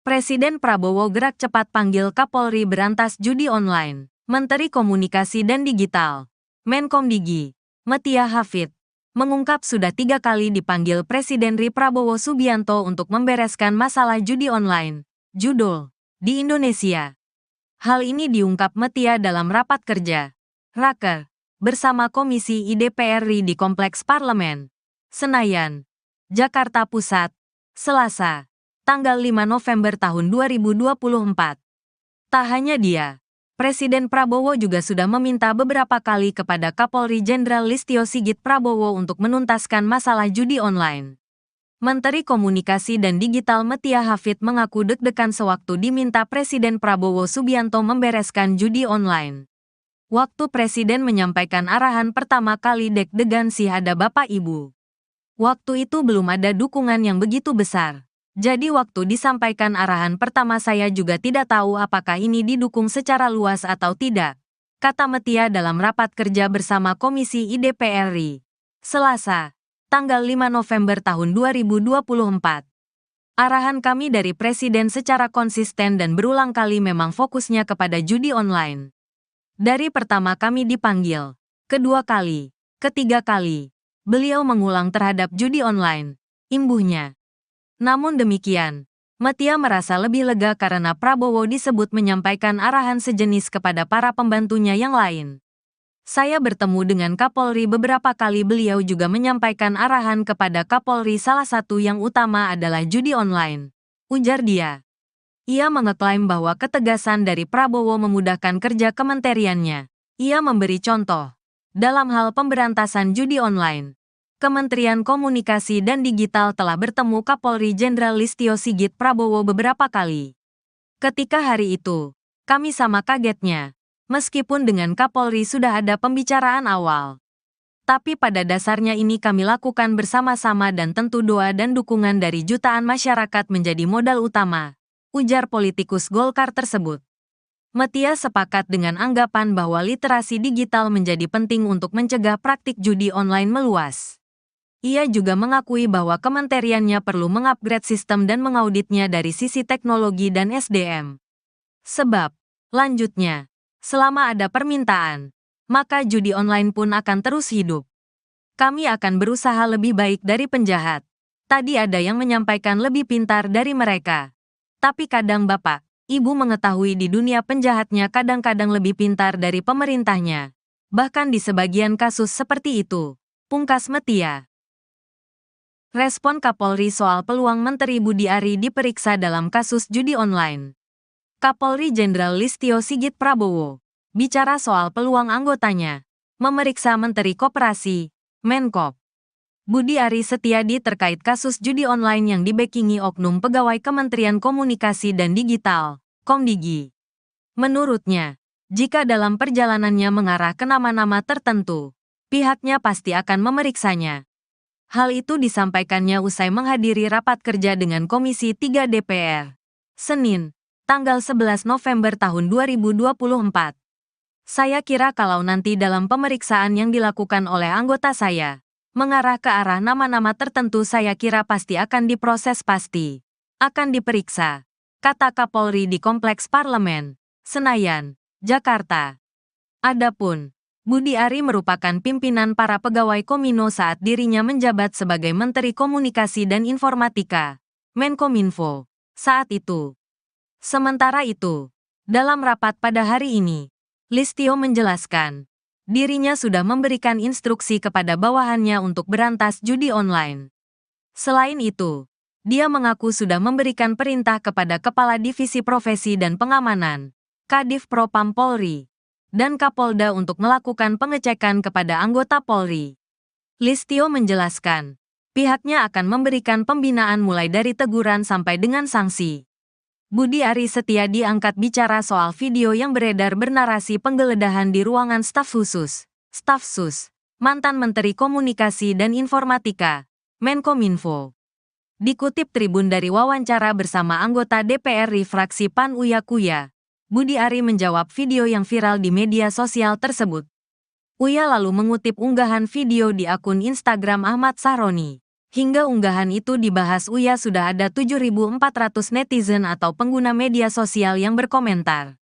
Presiden Prabowo gerak cepat panggil Kapolri berantas judi online. Menteri Komunikasi dan Digital, Menkomdigi, Metia Hafid, mengungkap sudah 3 kali dipanggil Presiden RI Prabowo Subianto untuk membereskan masalah judi online, judul, di Indonesia. Hal ini diungkap Metia dalam rapat kerja, Raker, bersama Komisi IDPR RI di Kompleks Parlemen, Senayan, Jakarta Pusat, Selasa, tanggal 5 November tahun 2024. Tak hanya dia, Presiden Prabowo juga sudah meminta beberapa kali kepada Kapolri Jenderal Listio Sigit Prabowo untuk menuntaskan masalah judi online. Menteri Komunikasi dan Digital Metia Hafid mengaku deg-degan sewaktu diminta Presiden Prabowo Subianto membereskan judi online. Waktu Presiden menyampaikan arahan pertama kali deg-degan sih ada Bapak Ibu. Waktu itu belum ada dukungan yang begitu besar. Jadi waktu disampaikan arahan pertama saya juga tidak tahu apakah ini didukung secara luas atau tidak, kata Metia dalam rapat kerja bersama Komisi IDPR RI, Selasa, tanggal 5 November tahun 2024. Arahan kami dari Presiden secara konsisten dan berulang kali memang fokusnya kepada judi online. Dari pertama kami dipanggil, kedua kali, ketiga kali, beliau mengulang terhadap judi online, imbuhnya. Namun demikian, Metia merasa lebih lega karena Prabowo disebut menyampaikan arahan sejenis kepada para pembantunya yang lain. Saya bertemu dengan Kapolri beberapa kali, beliau juga menyampaikan arahan kepada Kapolri, salah satu yang utama adalah judi online, ujar dia. Ia mengeklaim bahwa ketegasan dari Prabowo memudahkan kerja kementeriannya. Ia memberi contoh. Dalam hal pemberantasan judi online, Kementerian Komunikasi dan Digital telah bertemu Kapolri Jenderal Listio Sigit Prabowo beberapa kali. Ketika hari itu, kami sama kagetnya, meskipun dengan Kapolri sudah ada pembicaraan awal. Tapi pada dasarnya ini kami lakukan bersama-sama dan tentu doa dan dukungan dari jutaan masyarakat menjadi modal utama, ujar politikus Golkar tersebut. Metia sepakat dengan anggapan bahwa literasi digital menjadi penting untuk mencegah praktik judi online meluas. Ia juga mengakui bahwa kementeriannya perlu mengupgrade sistem dan mengauditnya dari sisi teknologi dan SDM. Sebab, lanjutnya, selama ada permintaan, maka judi online pun akan terus hidup. Kami akan berusaha lebih baik dari penjahat. Tadi ada yang menyampaikan lebih pintar dari mereka. Tapi kadang Bapak, Ibu mengetahui di dunia penjahatnya kadang-kadang lebih pintar dari pemerintahnya. Bahkan di sebagian kasus seperti itu, pungkas Metia. Respon Kapolri soal peluang Menteri Budi Ari diperiksa dalam kasus judi online. Kapolri Jenderal Listio Sigit Prabowo bicara soal peluang anggotanya memeriksa Menteri Koperasi, Menkop. Budi Ari Setiadi terkait kasus judi online yang dibekingi oknum pegawai Kementerian Komunikasi dan Digital, Komdigi. Menurutnya, jika dalam perjalanannya mengarah ke nama-nama tertentu, pihaknya pasti akan memeriksanya. Hal itu disampaikannya usai menghadiri rapat kerja dengan Komisi 3 DPR, Senin, tanggal 11 November tahun 2024. Saya kira kalau nanti dalam pemeriksaan yang dilakukan oleh anggota saya, mengarah ke arah nama-nama tertentu saya kira pasti akan diproses pasti. Akan diperiksa, kata Kapolri di Kompleks Parlemen, Senayan, Jakarta. Adapun, Budi Ari merupakan pimpinan para pegawai Komino saat dirinya menjabat sebagai Menteri Komunikasi dan Informatika, Menkominfo, saat itu. Sementara itu, dalam rapat pada hari ini, Listio menjelaskan, dirinya sudah memberikan instruksi kepada bawahannya untuk berantas judi online. Selain itu, dia mengaku sudah memberikan perintah kepada Kepala Divisi Profesi dan Pengamanan, Kadif Propam Polri, dan Kapolda untuk melakukan pengecekan kepada anggota Polri. Listio menjelaskan, pihaknya akan memberikan pembinaan mulai dari teguran sampai dengan sanksi. Budi Ari Setiadi angkat bicara soal video yang beredar bernarasi penggeledahan di ruangan staf khusus, Staf Sus, mantan Menteri Komunikasi dan Informatika, Menkominfo. Dikutip Tribun dari wawancara bersama anggota DPR fraksi PAN Uya Kuya, Budi Ari menjawab video yang viral di media sosial tersebut. Uya lalu mengutip unggahan video di akun Instagram Ahmad Sahroni. Hingga unggahan itu dibahas Uya sudah ada 7.400 netizen atau pengguna media sosial yang berkomentar.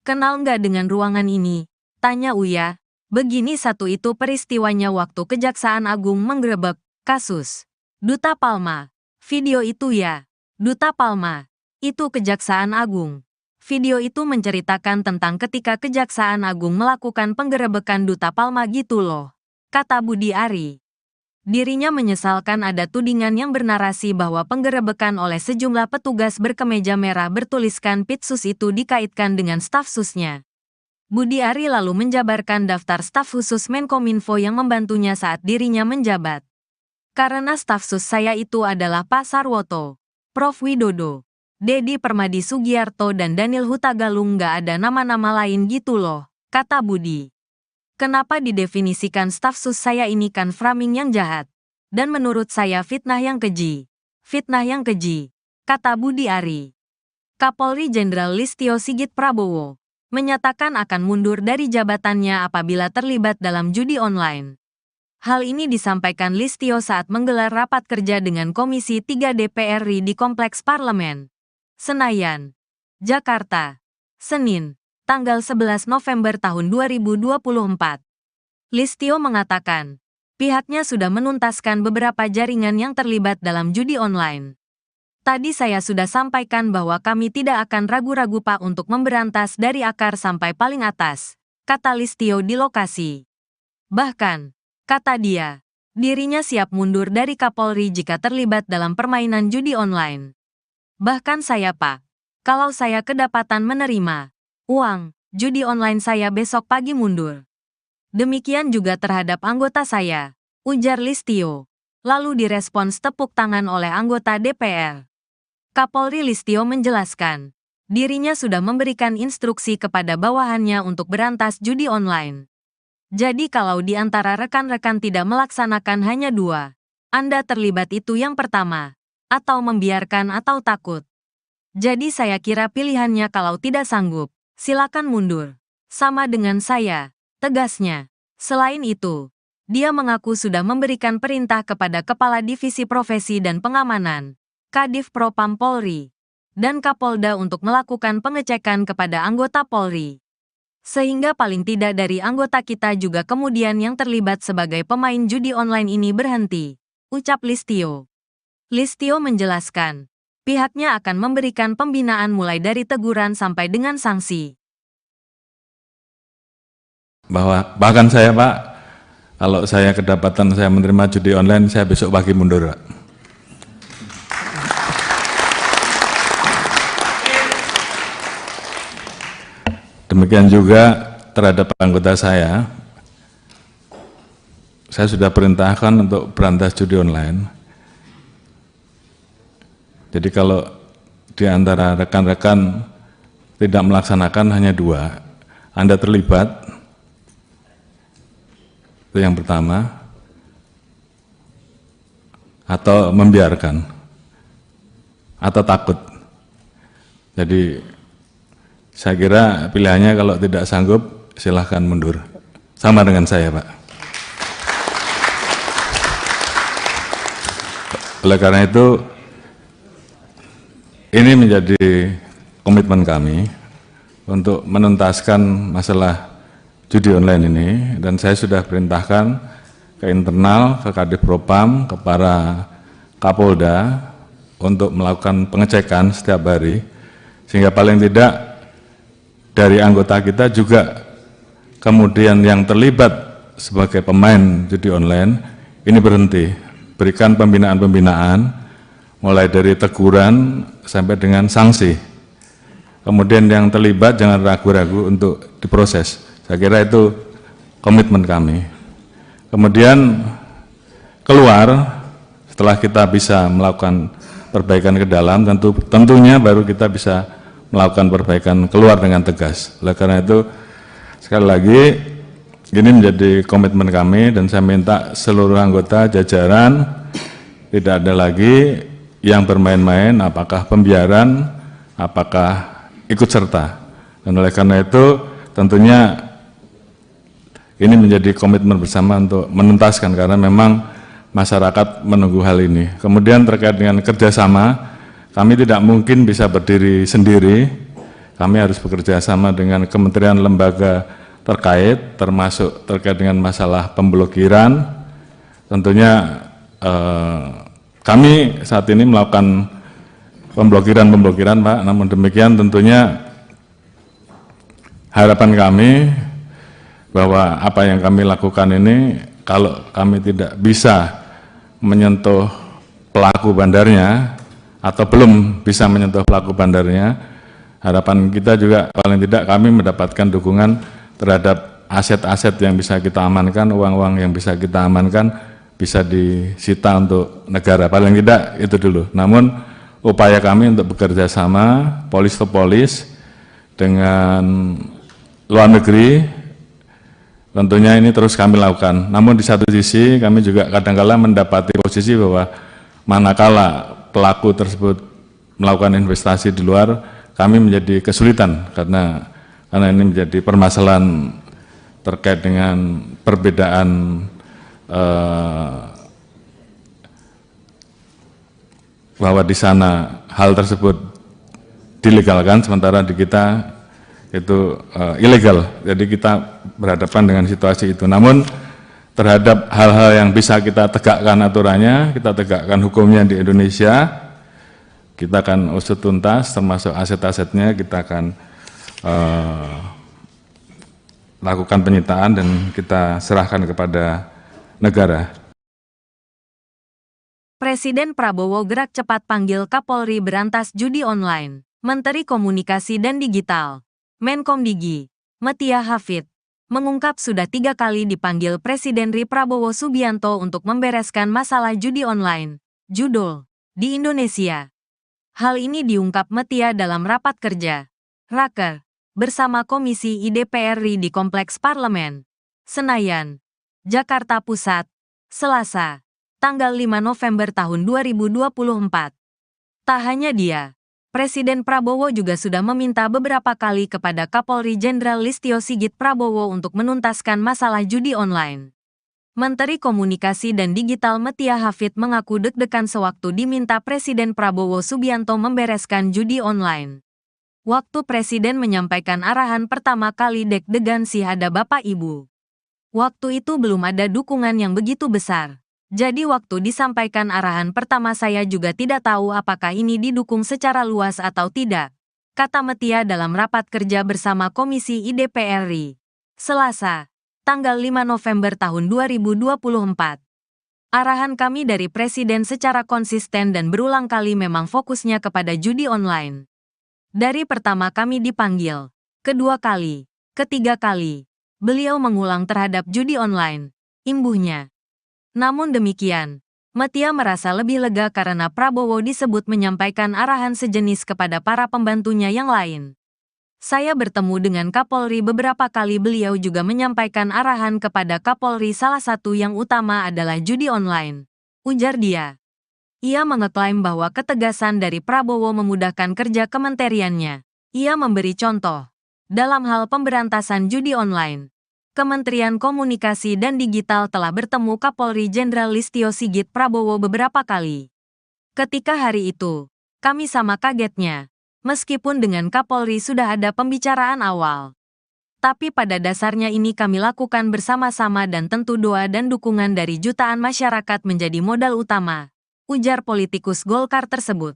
Kenal nggak dengan ruangan ini? Tanya Uya. Begini satu itu peristiwanya waktu Kejaksaan Agung menggerebek kasus Duta Palma. Video itu ya. Duta Palma. Itu Kejaksaan Agung. Video itu menceritakan tentang ketika Kejaksaan Agung melakukan penggerebekan Duta Palma gitu loh, kata Budi Ari. Dirinya menyesalkan ada tudingan yang bernarasi bahwa penggerebekan oleh sejumlah petugas berkemeja merah bertuliskan Pitsus itu dikaitkan dengan staf susnya. Budi Ari lalu menjabarkan daftar staf khusus Menkominfo yang membantunya saat dirinya menjabat. Karena staf sus saya itu adalah Pak Sarwoto, Prof Widodo, Dedi Permadi Sugiarto dan Daniel Hutagalung nggak ada nama-nama lain gitu loh, kata Budi. Kenapa didefinisikan staf sus saya ini kan framing yang jahat. Dan menurut saya fitnah yang keji. Fitnah yang keji, kata Budi Ari. Kapolri Jenderal Listio Sigit Prabowo menyatakan akan mundur dari jabatannya apabila terlibat dalam judi online. Hal ini disampaikan Listio saat menggelar rapat kerja dengan Komisi 3 DPR RI di Kompleks Parlemen, Senayan, Jakarta, Senin, tanggal 11 November tahun 2024. Listio mengatakan, pihaknya sudah menuntaskan beberapa jaringan yang terlibat dalam judi online. Tadi saya sudah sampaikan bahwa kami tidak akan ragu-ragu Pak untuk memberantas dari akar sampai paling atas, kata Listio di lokasi. Bahkan, kata dia, dirinya siap mundur dari Kapolri jika terlibat dalam permainan judi online. Bahkan saya Pak, kalau saya kedapatan menerima uang judi online saya besok pagi mundur. Demikian juga terhadap anggota saya, ujar Listio. Lalu direspons tepuk tangan oleh anggota DPR. Kapolri Listio menjelaskan, dirinya sudah memberikan instruksi kepada bawahannya untuk berantas judi online. Jadi kalau di antara rekan-rekan tidak melaksanakan hanya dua, Anda terlibat itu yang pertama, atau membiarkan atau takut. Jadi saya kira pilihannya kalau tidak sanggup, silakan mundur. Sama dengan saya, tegasnya. Selain itu, dia mengaku sudah memberikan perintah kepada Kepala Divisi Profesi dan Pengamanan, Kadif Propam Polri, dan Kapolda untuk melakukan pengecekan kepada anggota Polri. Sehingga paling tidak dari anggota kita juga kemudian yang terlibat sebagai pemain judi online ini berhenti, ucap Listio. Listio menjelaskan, pihaknya akan memberikan pembinaan mulai dari teguran sampai dengan sanksi. Bahkan saya Pak, kalau saya kedapatan saya menerima judi online, saya besok pagi mundur Pak. Demikian juga terhadap anggota saya sudah perintahkan untuk berantas judi online. Jadi kalau di antara rekan-rekan tidak melaksanakan hanya 2, Anda terlibat, itu yang pertama, atau membiarkan, atau takut. Jadi saya kira pilihannya kalau tidak sanggup silahkan mundur. Sama dengan saya, Pak. Oleh karena itu, ini menjadi komitmen kami untuk menuntaskan masalah judi online ini, dan saya sudah perintahkan ke internal, ke Kadif Propam, ke para Kapolda untuk melakukan pengecekan setiap hari, sehingga paling tidak dari anggota kita juga kemudian yang terlibat sebagai pemain judi online ini berhenti, berikan pembinaan-pembinaan mulai dari teguran sampai dengan sanksi. Kemudian yang terlibat jangan ragu-ragu untuk diproses. Saya kira itu komitmen kami. Kemudian keluar, setelah kita bisa melakukan perbaikan ke dalam, tentunya baru kita bisa melakukan perbaikan keluar dengan tegas. Oleh karena itu, sekali lagi, ini menjadi komitmen kami, dan saya minta seluruh anggota jajaran tidak ada lagi yang bermain-main, apakah pembiaran, apakah ikut serta. Dan oleh karena itu, tentunya ini menjadi komitmen bersama untuk menuntaskan, karena memang masyarakat menunggu hal ini. Kemudian terkait dengan kerjasama, kami tidak mungkin bisa berdiri sendiri. Kami harus bekerja sama dengan kementerian lembaga terkait, termasuk terkait dengan masalah pemblokiran. Tentunya kami saat ini melakukan pemblokiran, Pak. Namun demikian tentunya harapan kami bahwa apa yang kami lakukan ini, kalau kami tidak bisa menyentuh pelaku bandarnya atau belum bisa menyentuh pelaku bandarnya, harapan kita juga paling tidak kami mendapatkan dukungan terhadap aset-aset yang bisa kita amankan, uang-uang yang bisa kita amankan bisa disita untuk negara, paling tidak itu dulu. Namun upaya kami untuk bekerja sama polis to polis dengan luar negeri, tentunya ini terus kami lakukan. Namun di satu sisi kami juga kadang-kala mendapati posisi bahwa manakala pelaku tersebut melakukan investasi di luar, kami menjadi kesulitan karena ini menjadi permasalahan terkait dengan perbedaan bahwa di sana hal tersebut dilegalkan, sementara di kita itu ilegal. Jadi kita berhadapan dengan situasi itu. Namun terhadap hal-hal yang bisa kita tegakkan aturannya, kita tegakkan hukumnya di Indonesia, kita akan usut tuntas, termasuk aset-asetnya kita akan lakukan penyitaan dan kita serahkan kepada negara. Presiden Prabowo gerak cepat panggil Kapolri berantas judi online. Menteri Komunikasi dan Digital Menkomdigi, Metia Hafid, mengungkap sudah 3 kali dipanggil Presiden RI Prabowo Subianto untuk membereskan masalah judi online, judul, di Indonesia. Hal ini diungkap Metia dalam rapat kerja, Raker, bersama Komisi IDPR RI di Kompleks Parlemen, Senayan, Jakarta Pusat, Selasa, tanggal 5 November tahun 2024. Tak hanya dia, Presiden Prabowo juga sudah meminta beberapa kali kepada Kapolri Jenderal Listio Sigit Prabowo untuk menuntaskan masalah judi online. Menteri Komunikasi dan Digital Metia Hafid mengaku deg-degan sewaktu diminta Presiden Prabowo Subianto membereskan judi online. Waktu Presiden menyampaikan arahan pertama kali deg-degan sih ada Bapak Ibu. Waktu itu belum ada dukungan yang begitu besar. Jadi waktu disampaikan arahan pertama saya juga tidak tahu apakah ini didukung secara luas atau tidak, kata Metia dalam rapat kerja bersama Komisi IDPR RI, Selasa, tanggal 5 November tahun 2024. Arahan kami dari Presiden secara konsisten dan berulang kali memang fokusnya kepada judi online. Dari pertama kami dipanggil, Kedua kali, ketiga kali, beliau mengulang terhadap judi online, imbuhnya. Namun demikian, Metia merasa lebih lega karena Prabowo disebut menyampaikan arahan sejenis kepada para pembantunya yang lain. Saya bertemu dengan Kapolri beberapa kali, beliau juga menyampaikan arahan kepada Kapolri, salah satu yang utama adalah judi online, ujar dia. Ia mengeklaim bahwa ketegasan dari Prabowo memudahkan kerja kementeriannya. Ia memberi contoh. Dalam hal pemberantasan judi online, Kementerian Komunikasi dan Digital telah bertemu Kapolri Jenderal Listio Sigit Prabowo beberapa kali. Ketika hari itu, kami sama kagetnya, meskipun dengan Kapolri sudah ada pembicaraan awal. Tapi pada dasarnya ini kami lakukan bersama-sama dan tentu doa dan dukungan dari jutaan masyarakat menjadi modal utama, ujar politikus Golkar tersebut.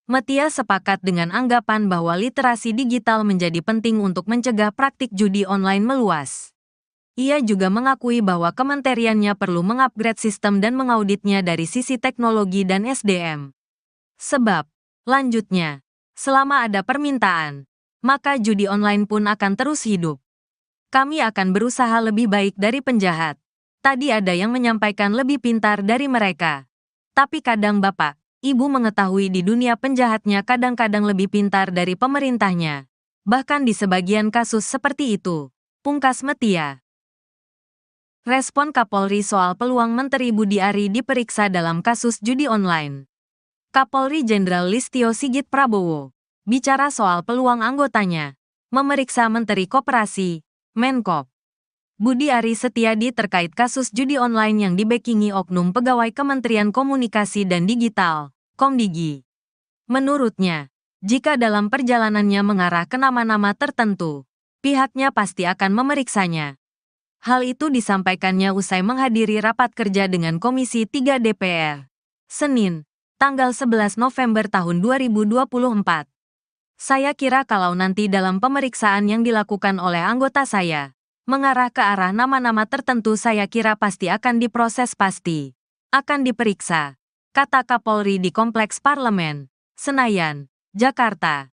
Metia sepakat dengan anggapan bahwa literasi digital menjadi penting untuk mencegah praktik judi online meluas. Ia juga mengakui bahwa kementeriannya perlu mengupgrade sistem dan mengauditnya dari sisi teknologi dan SDM. Sebab, lanjutnya, selama ada permintaan, maka judi online pun akan terus hidup. Kami akan berusaha lebih baik dari penjahat. Tadi ada yang menyampaikan lebih pintar dari mereka. Tapi kadang Bapak, Ibu mengetahui di dunia penjahatnya kadang-kadang lebih pintar dari pemerintahnya. Bahkan di sebagian kasus seperti itu, pungkas Metia. Respon Kapolri soal peluang Menteri Budi Ari diperiksa dalam kasus judi online. Kapolri Jenderal Listio Sigit Prabowo bicara soal peluang anggotanya memeriksa Menteri Koperasi, Menkop, Budi Ari Setiadi terkait kasus judi online yang dibackingi oknum pegawai Kementerian Komunikasi dan Digital, Komdigi. Menurutnya, jika dalam perjalanannya mengarah ke nama-nama tertentu, pihaknya pasti akan memeriksanya. Hal itu disampaikannya usai menghadiri rapat kerja dengan Komisi 3 DPR, Senin, tanggal 11 November tahun 2024. Saya kira kalau nanti dalam pemeriksaan yang dilakukan oleh anggota saya, mengarah ke arah nama-nama tertentu, saya kira pasti akan diproses, pasti akan diperiksa, kata Kapolri di Kompleks Parlemen, Senayan, Jakarta.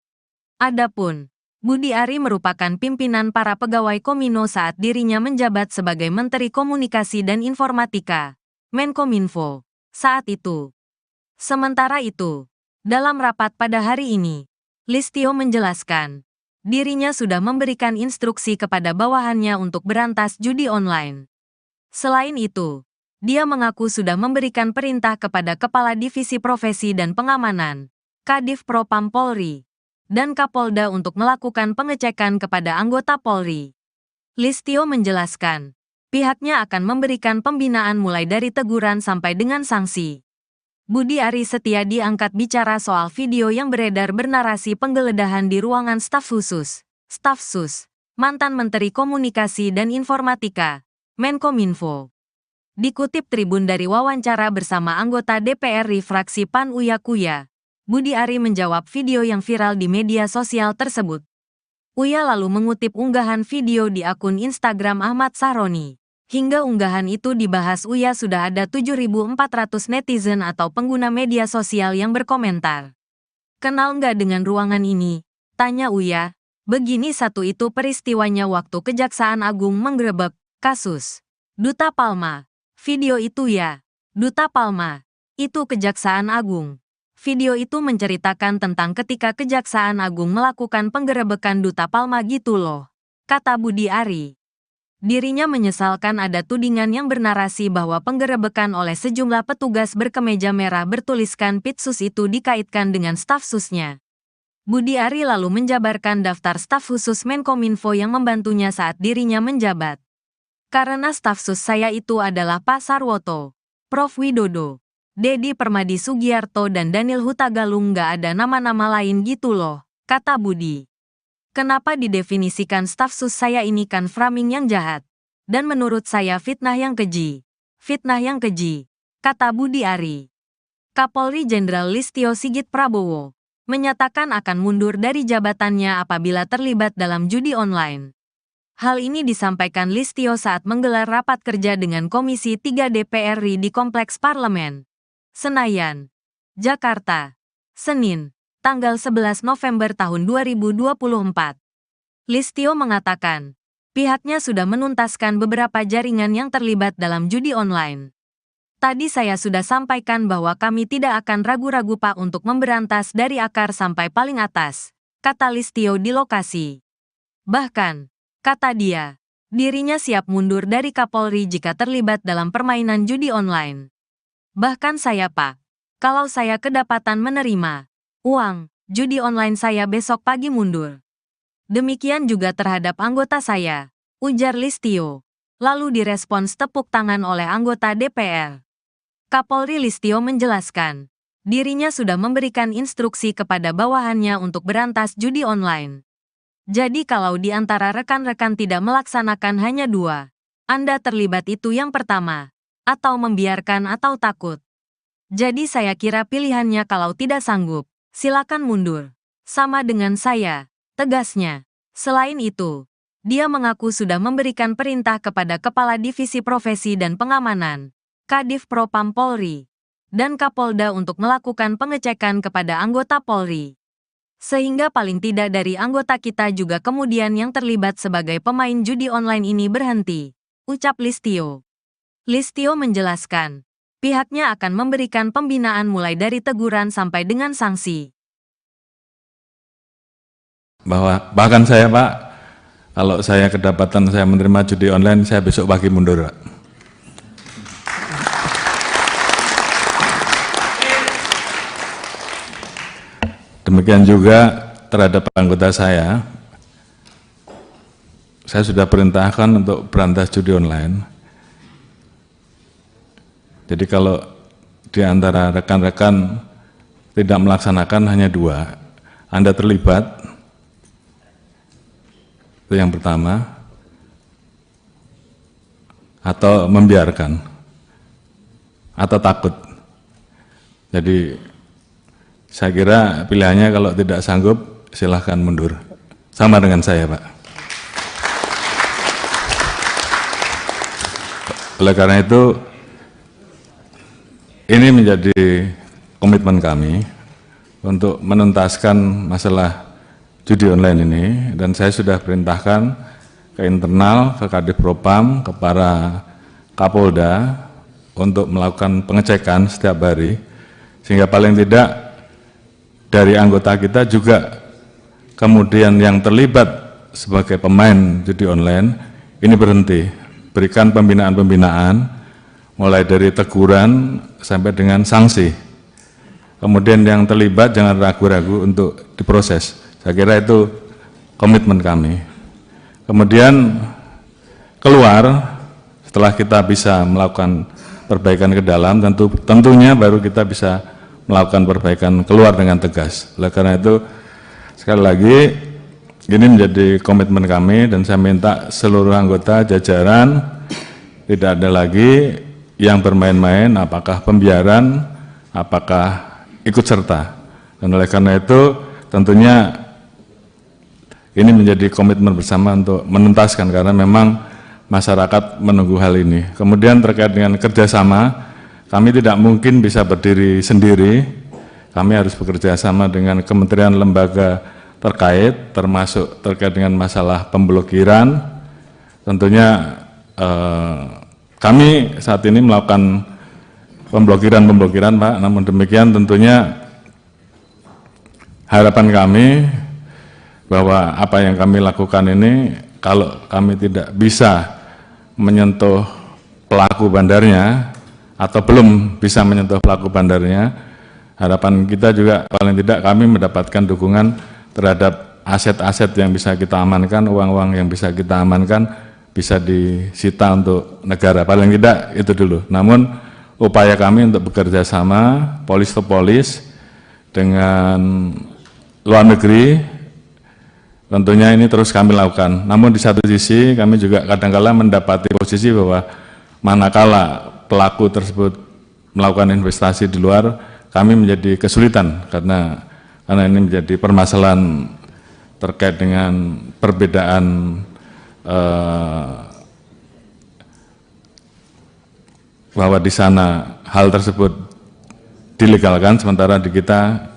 Adapun, Budi Ari merupakan pimpinan para pegawai Komino saat dirinya menjabat sebagai Menteri Komunikasi dan Informatika, Menkominfo, saat itu. Sementara itu, dalam rapat pada hari ini, Listio menjelaskan, dirinya sudah memberikan instruksi kepada bawahannya untuk berantas judi online. Selain itu, dia mengaku sudah memberikan perintah kepada Kepala Divisi Profesi dan Pengamanan, Kadif Propam Polri, dan Kapolda untuk melakukan pengecekan kepada anggota Polri. Listio menjelaskan, pihaknya akan memberikan pembinaan mulai dari teguran sampai dengan sanksi. Budi Ari Setiadi angkat bicara soal video yang beredar bernarasi penggeledahan di ruangan staf khusus, Staf Sus, mantan Menteri Komunikasi dan Informatika, Menkominfo. Dikutip Tribun dari wawancara bersama anggota DPR fraksi PAN Uya Kuya, Budi Ari menjawab video yang viral di media sosial tersebut. Uya lalu mengutip unggahan video di akun Instagram Ahmad Sahroni. Hingga unggahan itu dibahas Uya sudah ada 7.400 netizen atau pengguna media sosial yang berkomentar. Kenal nggak dengan ruangan ini? Tanya Uya. Begini satu itu peristiwanya waktu Kejaksaan Agung menggerebek kasus Duta Palma. Video itu ya, Duta Palma. Itu Kejaksaan Agung. Video itu menceritakan tentang ketika Kejaksaan Agung melakukan penggerebekan Duta Palma gitu loh, kata Budi Ari. Dirinya menyesalkan ada tudingan yang bernarasi bahwa penggerebekan oleh sejumlah petugas berkemeja merah bertuliskan Pitsus itu dikaitkan dengan staf susnya. Budi Ari lalu menjabarkan daftar staf khusus Menkominfo yang membantunya saat dirinya menjabat. Karena staf sus saya itu adalah Pak Sarwoto, Prof. Widodo, Dedi Permadi Sugiarto dan Daniel Hutagalung, nggak ada nama-nama lain gitu loh, kata Budi. Kenapa didefinisikan staf sus saya ini kan framing yang jahat. Dan menurut saya fitnah yang keji. Fitnah yang keji, kata Budi Ari. Kapolri Jenderal Listio Sigit Prabowo menyatakan akan mundur dari jabatannya apabila terlibat dalam judi online. Hal ini disampaikan Listio saat menggelar rapat kerja dengan Komisi 3 DPR RI di Kompleks Parlemen, Senayan, Jakarta, Senin, tanggal 11 November tahun 2024. Listio mengatakan, pihaknya sudah menuntaskan beberapa jaringan yang terlibat dalam judi online. Tadi saya sudah sampaikan bahwa kami tidak akan ragu-ragu Pak untuk memberantas dari akar sampai paling atas, kata Listio di lokasi. Bahkan, kata dia, dirinya siap mundur dari Kapolri jika terlibat dalam permainan judi online. Bahkan saya Pak, kalau saya kedapatan menerima uang judi online saya besok pagi mundur. Demikian juga terhadap anggota saya, ujar Listio. Lalu direspons tepuk tangan oleh anggota DPR. Kapolri Listio menjelaskan, dirinya sudah memberikan instruksi kepada bawahannya untuk berantas judi online. Jadi kalau di antara rekan-rekan tidak melaksanakan hanya 2, Anda terlibat itu yang pertama, atau membiarkan atau takut. Jadi saya kira pilihannya kalau tidak sanggup, silakan mundur. Sama dengan saya, tegasnya. Selain itu, dia mengaku sudah memberikan perintah kepada Kepala Divisi Profesi dan Pengamanan, Kadif Propam Polri, dan Kapolda untuk melakukan pengecekan kepada anggota Polri. Sehingga paling tidak dari anggota kita juga kemudian yang terlibat sebagai pemain judi online ini berhenti, ucap Listio. Listio menjelaskan, pihaknya akan memberikan pembinaan mulai dari teguran sampai dengan sanksi. Bahkan saya Pak, kalau saya kedapatan saya menerima judi online, saya besok pagi mundur Pak. Demikian juga terhadap anggota saya sudah perintahkan untuk berantas judi online. Jadi kalau di antara rekan-rekan tidak melaksanakan hanya 2, Anda terlibat, itu yang pertama, atau membiarkan, atau takut. Jadi saya kira pilihannya kalau tidak sanggup silahkan mundur. Sama dengan saya Pak. Oleh karena itu, ini menjadi komitmen kami untuk menuntaskan masalah judi online ini, dan saya sudah perintahkan ke internal, ke Kadif Propam, ke para Kapolda untuk melakukan pengecekan setiap hari, sehingga paling tidak dari anggota kita juga kemudian yang terlibat sebagai pemain judi online ini berhenti, berikan pembinaan-pembinaan mulai dari teguran sampai dengan sanksi. Kemudian yang terlibat jangan ragu-ragu untuk diproses. Saya kira itu komitmen kami. Kemudian keluar, setelah kita bisa melakukan perbaikan ke dalam, tentunya baru kita bisa melakukan perbaikan keluar dengan tegas. Oleh karena itu, sekali lagi, ini menjadi komitmen kami, dan saya minta seluruh anggota jajaran tidak ada lagi yang bermain-main, apakah pembiaran, apakah ikut serta. Dan oleh karena itu, tentunya ini menjadi komitmen bersama untuk menuntaskan, karena memang masyarakat menunggu hal ini. Kemudian terkait dengan kerjasama, kami tidak mungkin bisa berdiri sendiri, kami harus bekerja sama dengan kementerian lembaga terkait, termasuk terkait dengan masalah pemblokiran. Tentunya kami saat ini melakukan pemblokiran Pak, namun demikian tentunya harapan kami bahwa apa yang kami lakukan ini, kalau kami tidak bisa menyentuh pelaku bandarnya, atau belum bisa menyentuh pelaku bandarnya, harapan kita juga paling tidak kami mendapatkan dukungan terhadap aset-aset yang bisa kita amankan, uang-uang yang bisa kita amankan, bisa disita untuk negara, paling tidak itu dulu. Namun upaya kami untuk bekerja sama, polis to polis, dengan luar negeri, tentunya ini terus kami lakukan. Namun di satu sisi kami juga kadang-kala mendapati posisi bahwa manakala pelaku tersebut melakukan investasi di luar, kami menjadi kesulitan karena ini menjadi permasalahan terkait dengan perbedaan bahwa di sana hal tersebut dilegalkan, sementara di kita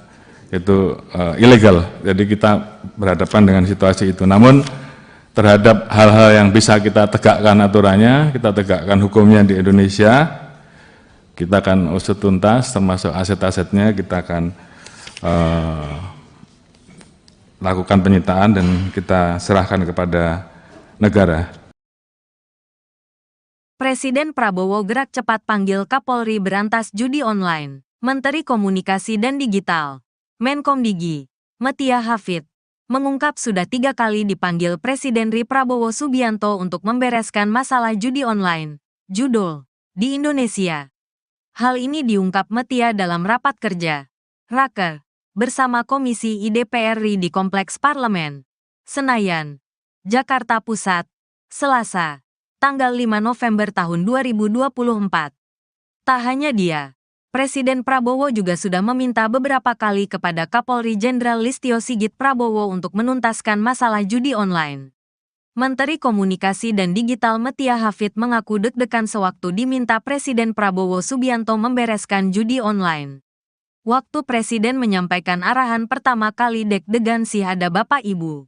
itu ilegal. Jadi kita berhadapan dengan situasi itu. Namun terhadap hal-hal yang bisa kita tegakkan aturannya, kita tegakkan hukumnya di Indonesia, kita akan usut tuntas, termasuk aset-asetnya kita akan lakukan penyitaan dan kita serahkan kepada negara. Presiden Prabowo gerak cepat panggil Kapolri berantas judi online. Menteri Komunikasi dan Digital, Menkomdigi, Metia Hafid, mengungkap sudah 3 kali dipanggil Presiden Prabowo Subianto untuk membereskan masalah judi online, judul, di Indonesia. Hal ini diungkap Metia dalam rapat kerja, Raker, bersama Komisi IDPR RI di Kompleks Parlemen, Senayan, Jakarta Pusat, Selasa, tanggal 5 November tahun 2024. Tak hanya dia, Presiden Prabowo juga sudah meminta beberapa kali kepada Kapolri Jenderal Listio Sigit Prabowo untuk menuntaskan masalah judi online. Menteri Komunikasi dan Digital Metia Hafid mengaku deg-degan sewaktu diminta Presiden Prabowo Subianto membereskan judi online. Waktu Presiden menyampaikan arahan pertama kali deg-degan sih ada Bapak Ibu.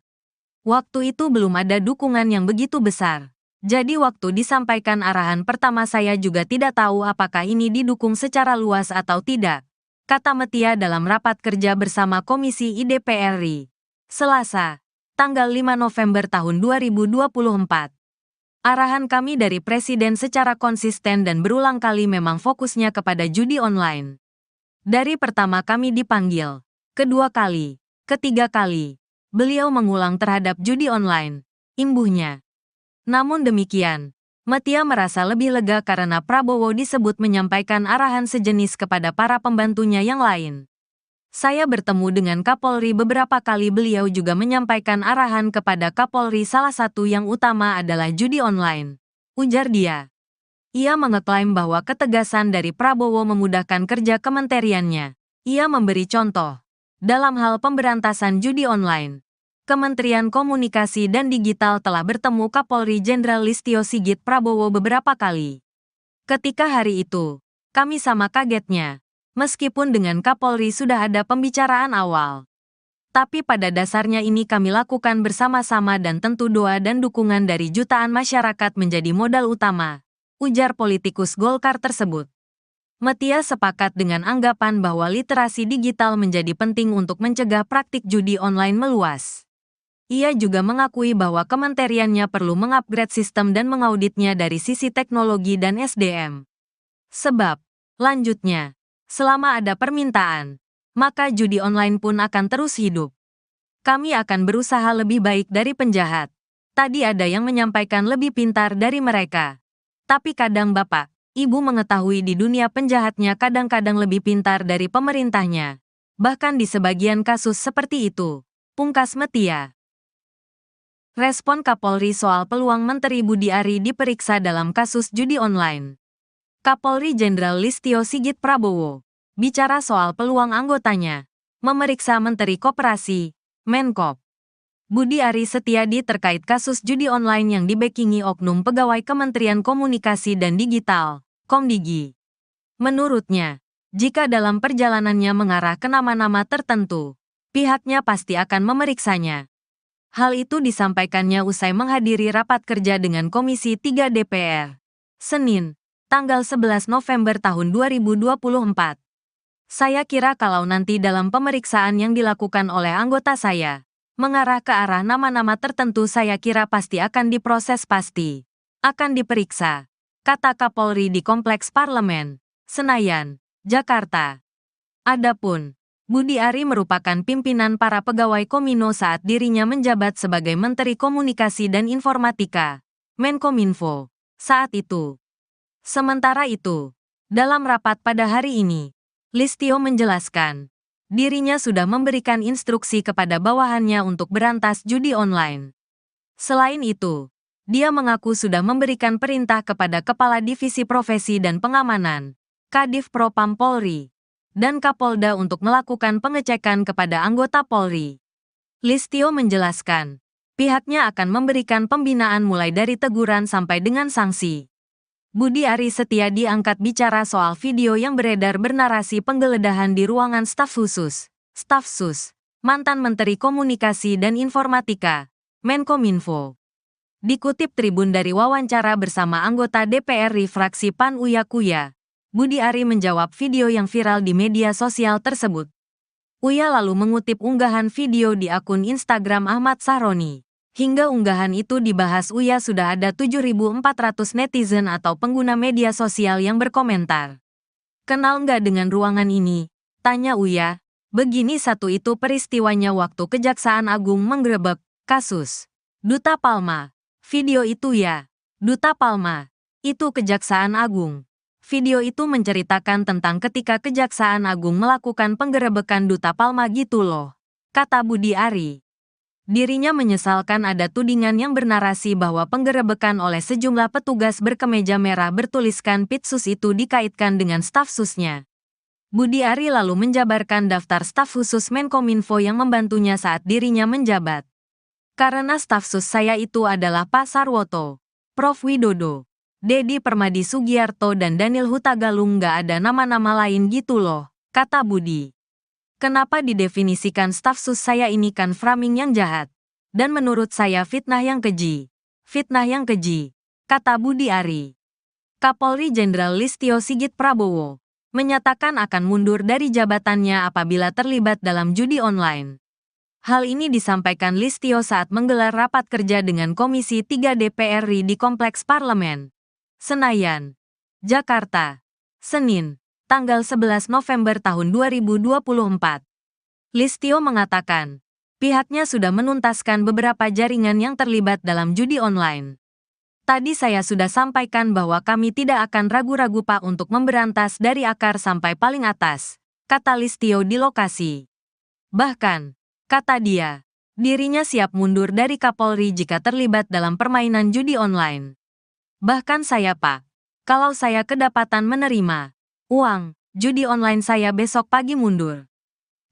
Waktu itu belum ada dukungan yang begitu besar. Jadi waktu disampaikan arahan pertama saya juga tidak tahu apakah ini didukung secara luas atau tidak, kata Metia dalam rapat kerja bersama Komisi IDPR RI, Selasa, tanggal 5 November tahun 2024. Arahan kami dari Presiden secara konsisten dan berulang kali memang fokusnya kepada judi online. Dari pertama kami dipanggil, kedua kali, ketiga kali, beliau mengulang terhadap judi online, imbuhnya. Namun demikian, Metia merasa lebih lega karena Prabowo disebut menyampaikan arahan sejenis kepada para pembantunya yang lain. Saya bertemu dengan Kapolri beberapa kali, beliau juga menyampaikan arahan kepada Kapolri, salah satu yang utama adalah judi online, ujar dia. Ia mengeklaim bahwa ketegasan dari Prabowo memudahkan kerja kementeriannya. Ia memberi contoh. Dalam hal pemberantasan judi online, Kementerian Komunikasi dan Digital telah bertemu Kapolri Jenderal Listio Sigit Prabowo beberapa kali. Ketika hari itu, kami sama kagetnya, meskipun dengan Kapolri sudah ada pembicaraan awal. Tapi pada dasarnya ini kami lakukan bersama-sama dan tentu doa dan dukungan dari jutaan masyarakat menjadi modal utama, ujar politikus Golkar tersebut. Metia sepakat dengan anggapan bahwa literasi digital menjadi penting untuk mencegah praktik judi online meluas. Ia juga mengakui bahwa kementeriannya perlu mengupgrade sistem dan mengauditnya dari sisi teknologi dan SDM. Sebab, lanjutnya, selama ada permintaan, maka judi online pun akan terus hidup. Kami akan berusaha lebih baik dari penjahat. Tadi ada yang menyampaikan lebih pintar dari mereka. Tapi kadang Bapak, Ibu mengetahui di dunia penjahatnya kadang-kadang lebih pintar dari pemerintahnya. Bahkan di sebagian kasus seperti itu, pungkas Metia. Respon Kapolri soal peluang Menteri Budi Ari diperiksa dalam kasus judi online. Kapolri Jenderal Listio Sigit Prabowo bicara soal peluang anggotanya memeriksa Menteri Koperasi, Menkop, Budi Ari Setiadi terkait kasus judi online yang dibackingi oknum pegawai Kementerian Komunikasi dan Digital, Komdigi. Menurutnya, jika dalam perjalanannya mengarah ke nama-nama tertentu, pihaknya pasti akan memeriksanya. Hal itu disampaikannya usai menghadiri rapat kerja dengan Komisi 3 DPR, Senin, tanggal 11 November tahun 2024. Saya kira kalau nanti dalam pemeriksaan yang dilakukan oleh anggota saya, mengarah ke arah nama-nama tertentu, saya kira pasti akan diproses, pasti akan diperiksa, kata Kapolri di Kompleks Parlemen, Senayan, Jakarta. Adapun Budi Ari merupakan pimpinan para pegawai Komino saat dirinya menjabat sebagai Menteri Komunikasi dan Informatika, Menkominfo, saat itu. Sementara itu, dalam rapat pada hari ini, Listio menjelaskan, dirinya sudah memberikan instruksi kepada bawahannya untuk berantas judi online. Selain itu, dia mengaku sudah memberikan perintah kepada Kepala Divisi Profesi dan Pengamanan, Kadif Propam Polri, dan Kapolda untuk melakukan pengecekan kepada anggota Polri. Listio menjelaskan, pihaknya akan memberikan pembinaan mulai dari teguran sampai dengan sanksi. Budi Ari Setiadi angkat bicara soal video yang beredar bernarasi penggeledahan di ruangan staf khusus, Staf Sus, mantan Menteri Komunikasi dan Informatika, Menkominfo. Dikutip Tribun dari wawancara bersama anggota DPR RI fraksi PAN Uya Kuya, Budi Ari menjawab video yang viral di media sosial tersebut. Uya lalu mengutip unggahan video di akun Instagram Ahmad Sahroni. Hingga unggahan itu dibahas Uya sudah ada 7.400 netizen atau pengguna media sosial yang berkomentar. Kenal nggak dengan ruangan ini? Tanya Uya. Begini satu itu peristiwanya waktu Kejaksaan Agung menggerebek kasus Duta Palma. Video itu ya, Duta Palma. Itu Kejaksaan Agung. Video itu menceritakan tentang ketika Kejaksaan Agung melakukan penggerebekan Duta Palma gitu loh, kata Budi Ari. Dirinya menyesalkan ada tudingan yang bernarasi bahwa penggerebekan oleh sejumlah petugas berkemeja merah bertuliskan Pitsus itu dikaitkan dengan staf susnya. Budi Ari lalu menjabarkan daftar staf khusus Menkominfo yang membantunya saat dirinya menjabat. Karena staf sus saya itu adalah Pak Sarwoto, Prof. Widodo, Dedi Permadi Sugiarto dan Daniel Hutagalung, nggak ada nama-nama lain gitu loh, kata Budi. Kenapa didefinisikan staf sus saya ini kan framing yang jahat. Dan menurut saya fitnah yang keji. Fitnah yang keji, kata Budi Ari. Kapolri Jenderal Listio Sigit Prabowo menyatakan akan mundur dari jabatannya apabila terlibat dalam judi online. Hal ini disampaikan Listio saat menggelar rapat kerja dengan Komisi 3 DPR RI di Kompleks Parlemen, Senayan, Jakarta, Senin, tanggal 11 November tahun 2024. Listio mengatakan, pihaknya sudah menuntaskan beberapa jaringan yang terlibat dalam judi online. Tadi saya sudah sampaikan bahwa kami tidak akan ragu-ragu Pak untuk memberantas dari akar sampai paling atas, kata Listio di lokasi. Bahkan, kata dia, dirinya siap mundur dari Kapolri jika terlibat dalam permainan judi online. Bahkan saya Pak, kalau saya kedapatan menerima uang judi online saya besok pagi mundur.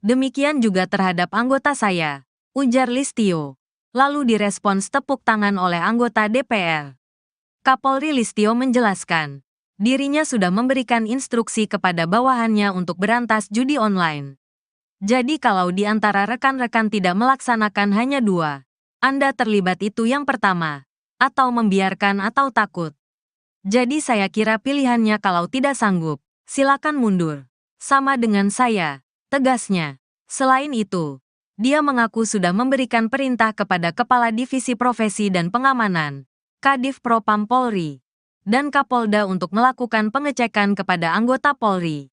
Demikian juga terhadap anggota saya, ujar Listio. Lalu direspons tepuk tangan oleh anggota DPR. Kapolri Listio menjelaskan, dirinya sudah memberikan instruksi kepada bawahannya untuk berantas judi online. Jadi kalau di antara rekan-rekan tidak melaksanakan hanya dua, Anda terlibat itu yang pertama, atau membiarkan atau takut. Jadi saya kira pilihannya kalau tidak sanggup, silakan mundur. Sama dengan saya, tegasnya. Selain itu, dia mengaku sudah memberikan perintah kepada Kepala Divisi Profesi dan Pengamanan, Kadif Propam Polri, dan Kapolda untuk melakukan pengecekan kepada anggota Polri.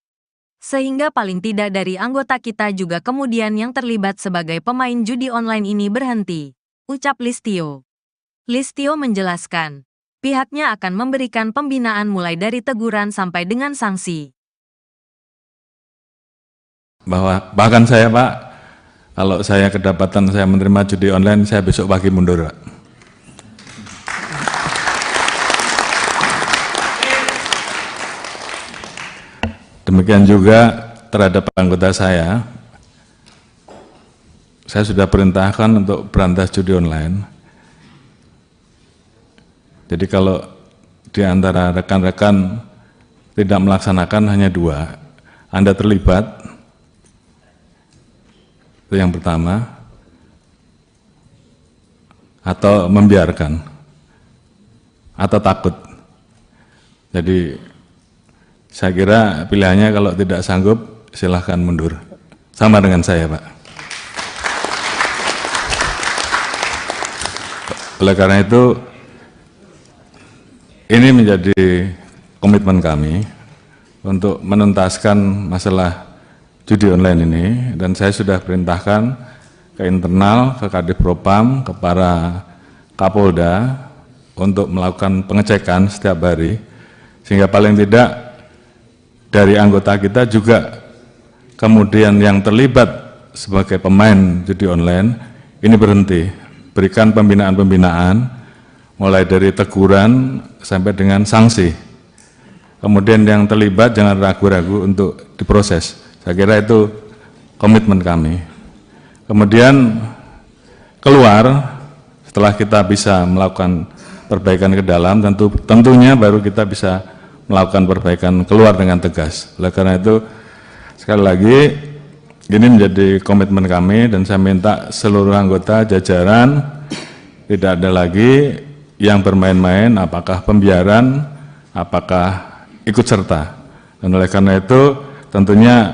Sehingga paling tidak dari anggota kita juga kemudian yang terlibat sebagai pemain judi online ini berhenti, ucap Listio. Listio menjelaskan, pihaknya akan memberikan pembinaan mulai dari teguran sampai dengan sanksi. Bahkan saya Pak, kalau saya kedapatan saya menerima judi online, saya besok pagi mundur Pak. Demikian juga terhadap anggota saya sudah perintahkan untuk berantas judi online. Jadi kalau di antara rekan-rekan tidak melaksanakan hanya dua, Anda terlibat, itu yang pertama, atau membiarkan, atau takut. Jadi saya kira pilihannya kalau tidak sanggup silahkan mundur. Sama dengan saya Pak. Oleh karena itu, ini menjadi komitmen kami untuk menuntaskan masalah judi online ini, dan saya sudah perintahkan ke internal, ke Kadif Propam, ke para Kapolda untuk melakukan pengecekan setiap hari, sehingga paling tidak dari anggota kita juga kemudian yang terlibat sebagai pemain judi online ini berhenti, berikan pembinaan-pembinaan mulai dari teguran sampai dengan sanksi. Kemudian yang terlibat jangan ragu-ragu untuk diproses. Saya kira itu komitmen kami. Kemudian keluar, setelah kita bisa melakukan perbaikan ke dalam, tentunya baru kita bisa melakukan perbaikan keluar dengan tegas. Oleh karena itu, sekali lagi, ini menjadi komitmen kami dan saya minta seluruh anggota jajaran tidak ada lagi yang bermain-main, apakah pembiaran, apakah ikut serta. Dan oleh karena itu tentunya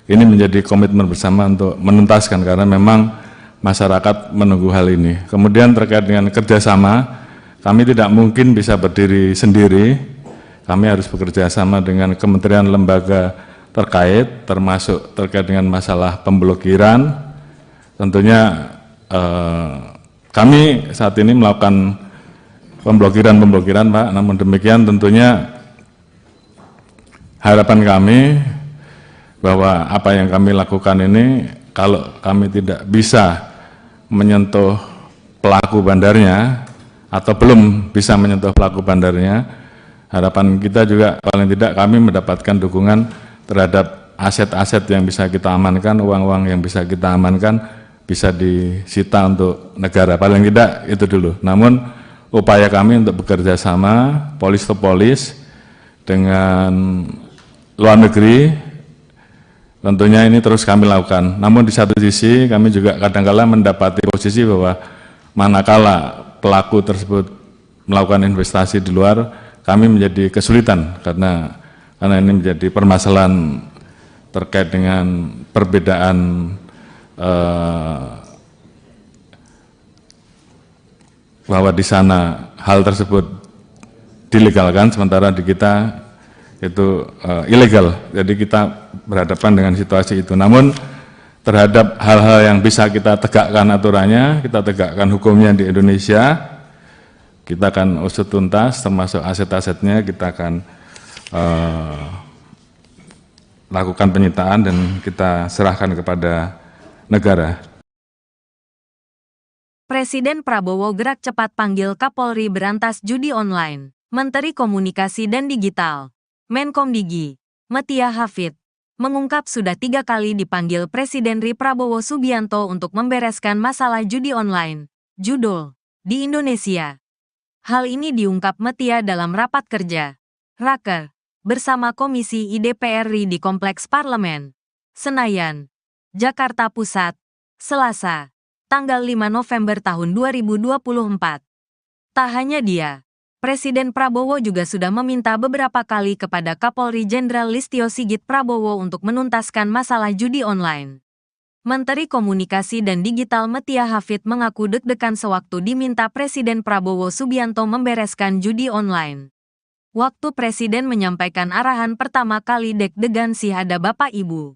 ini menjadi komitmen bersama untuk menuntaskan karena memang masyarakat menunggu hal ini. Kemudian terkait dengan kerjasama, kami tidak mungkin bisa berdiri sendiri, kami harus bekerja sama dengan kementerian lembaga terkait, termasuk terkait dengan masalah pemblokiran. Tentunya kami saat ini melakukan pemblokiran Pak, namun demikian tentunya harapan kami bahwa apa yang kami lakukan ini kalau kami tidak bisa menyentuh pelaku bandarnya atau belum bisa menyentuh pelaku bandarnya, harapan kita juga paling tidak kami mendapatkan dukungan terhadap aset-aset yang bisa kita amankan, uang-uang yang bisa kita amankan bisa disita untuk negara, paling tidak itu dulu. Namun upaya kami untuk bekerja sama polis to polis dengan luar negeri tentunya ini terus kami lakukan. Namun di satu sisi kami juga kadang-kala mendapati posisi bahwa manakala pelaku tersebut melakukan investasi di luar, kami menjadi kesulitan karena ini menjadi permasalahan terkait dengan perbedaan bahwa di sana hal tersebut dilegalkan sementara di kita itu ilegal. Jadi kita berhadapan dengan situasi itu. Namun terhadap hal-hal yang bisa kita tegakkan aturannya, kita tegakkan hukumnya di Indonesia, kita akan usut tuntas termasuk aset-asetnya, kita akan lakukan penyitaan dan kita serahkan kepada negara. Presiden Prabowo gerak cepat panggil Kapolri berantas judi online. Menteri Komunikasi dan Digital Menkomdigi, Metia Hafid, mengungkap sudah 3 kali dipanggil Presiden RI Prabowo Subianto untuk membereskan masalah judi online, judul, di Indonesia. Hal ini diungkap Metia dalam rapat kerja, Raker, bersama Komisi IDPR RI di Kompleks Parlemen, Senayan, Jakarta Pusat, Selasa, tanggal 5 November tahun 2024. Tak hanya dia, Presiden Prabowo juga sudah meminta beberapa kali kepada Kapolri Jenderal Listio Sigit Prabowo untuk menuntaskan masalah judi online. Menteri Komunikasi dan Digital Metia Hafid mengaku deg-degan sewaktu diminta Presiden Prabowo Subianto membereskan judi online. Waktu Presiden menyampaikan arahan pertama kali deg-degan sih ada Bapak Ibu.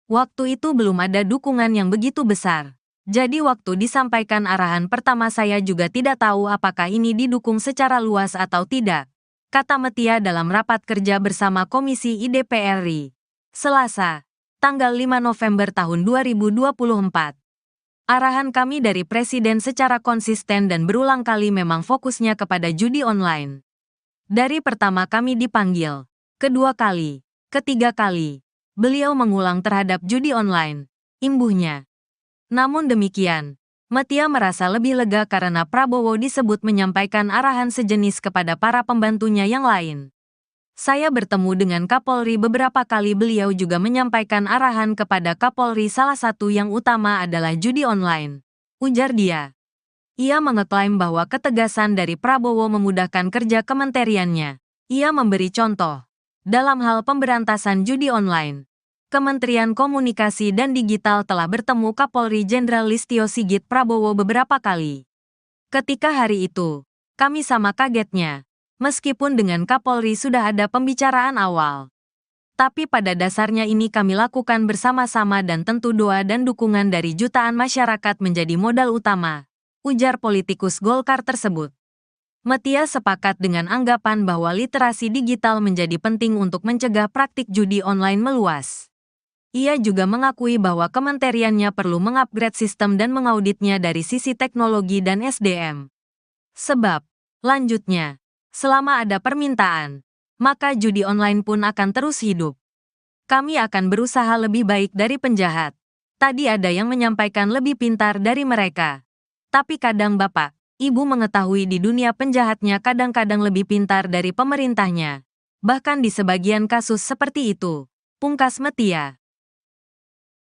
Waktu itu belum ada dukungan yang begitu besar. Jadi waktu disampaikan arahan pertama saya juga tidak tahu apakah ini didukung secara luas atau tidak, kata Metia dalam rapat kerja bersama Komisi IDPR RI, Selasa, tanggal 5 November tahun 2024. Arahan kami dari Presiden secara konsisten dan berulang kali memang fokusnya kepada judi online. Dari pertama kami dipanggil, kedua kali, ketiga kali, beliau mengulang terhadap judi online, imbuhnya. Namun demikian, Metia merasa lebih lega karena Prabowo disebut menyampaikan arahan sejenis kepada para pembantunya yang lain. Saya bertemu dengan Kapolri beberapa kali, beliau juga menyampaikan arahan kepada Kapolri, salah satu yang utama adalah judi online, ujar dia. Ia mengeklaim bahwa ketegasan dari Prabowo memudahkan kerja kementeriannya. Ia memberi contoh. Dalam hal pemberantasan judi online, Kementerian Komunikasi dan Digital telah bertemu Kapolri Jenderal Listio Sigit Prabowo beberapa kali. Ketika hari itu, kami sama kagetnya, meskipun dengan Kapolri sudah ada pembicaraan awal. Tapi pada dasarnya ini kami lakukan bersama-sama dan tentu doa dan dukungan dari jutaan masyarakat menjadi modal utama, ujar politikus Golkar tersebut. Metia sepakat dengan anggapan bahwa literasi digital menjadi penting untuk mencegah praktik judi online meluas. Ia juga mengakui bahwa kementeriannya perlu mengupgrade sistem dan mengauditnya dari sisi teknologi dan SDM. Sebab, lanjutnya, selama ada permintaan, maka judi online pun akan terus hidup. Kami akan berusaha lebih baik dari penjahat. Tadi ada yang menyampaikan lebih pintar dari mereka. Tapi kadang Bapak, Ibu mengetahui di dunia penjahatnya kadang-kadang lebih pintar dari pemerintahnya. Bahkan di sebagian kasus seperti itu, pungkas Metia.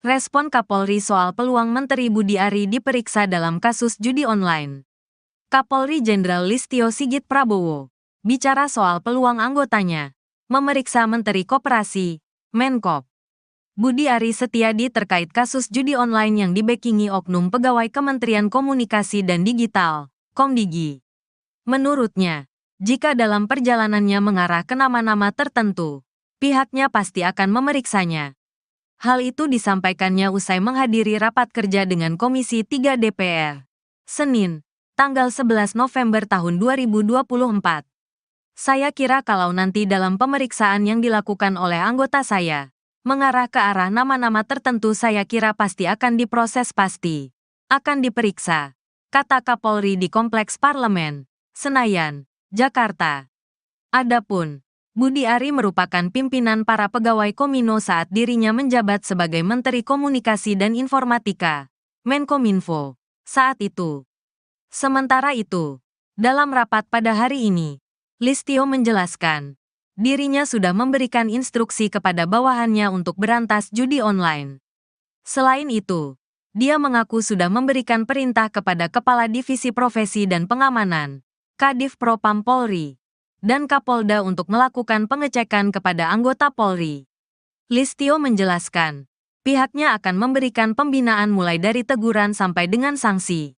Respon Kapolri soal peluang Menteri Budi Ari diperiksa dalam kasus judi online. Kapolri Jenderal Listio Sigit Prabowo bicara soal peluang anggotanya memeriksa Menteri Koperasi, Menkop, Budi Ari Setiadi terkait kasus judi online yang dibekingi oknum pegawai Kementerian Komunikasi dan Digital, Komdigi. Menurutnya, jika dalam perjalanannya mengarah ke nama-nama tertentu, pihaknya pasti akan memeriksanya. Hal itu disampaikannya usai menghadiri rapat kerja dengan Komisi 3 DPR, Senin, tanggal 11 November tahun 2024. Saya kira kalau nanti dalam pemeriksaan yang dilakukan oleh anggota saya, mengarah ke arah nama-nama tertentu saya kira pasti akan diproses pasti. Akan diperiksa, kata Kapolri di Kompleks Parlemen, Senayan, Jakarta. Adapun Budi Ari merupakan pimpinan para pegawai Komino saat dirinya menjabat sebagai Menteri Komunikasi dan Informatika, Menkominfo, saat itu. Sementara itu, dalam rapat pada hari ini, Listio menjelaskan, dirinya sudah memberikan instruksi kepada bawahannya untuk berantas judi online. Selain itu, dia mengaku sudah memberikan perintah kepada Kepala Divisi Profesi dan Pengamanan, Kadif Propam Polri, dan Kapolda untuk melakukan pengecekan kepada anggota Polri. Listio menjelaskan, pihaknya akan memberikan pembinaan mulai dari teguran sampai dengan sanksi.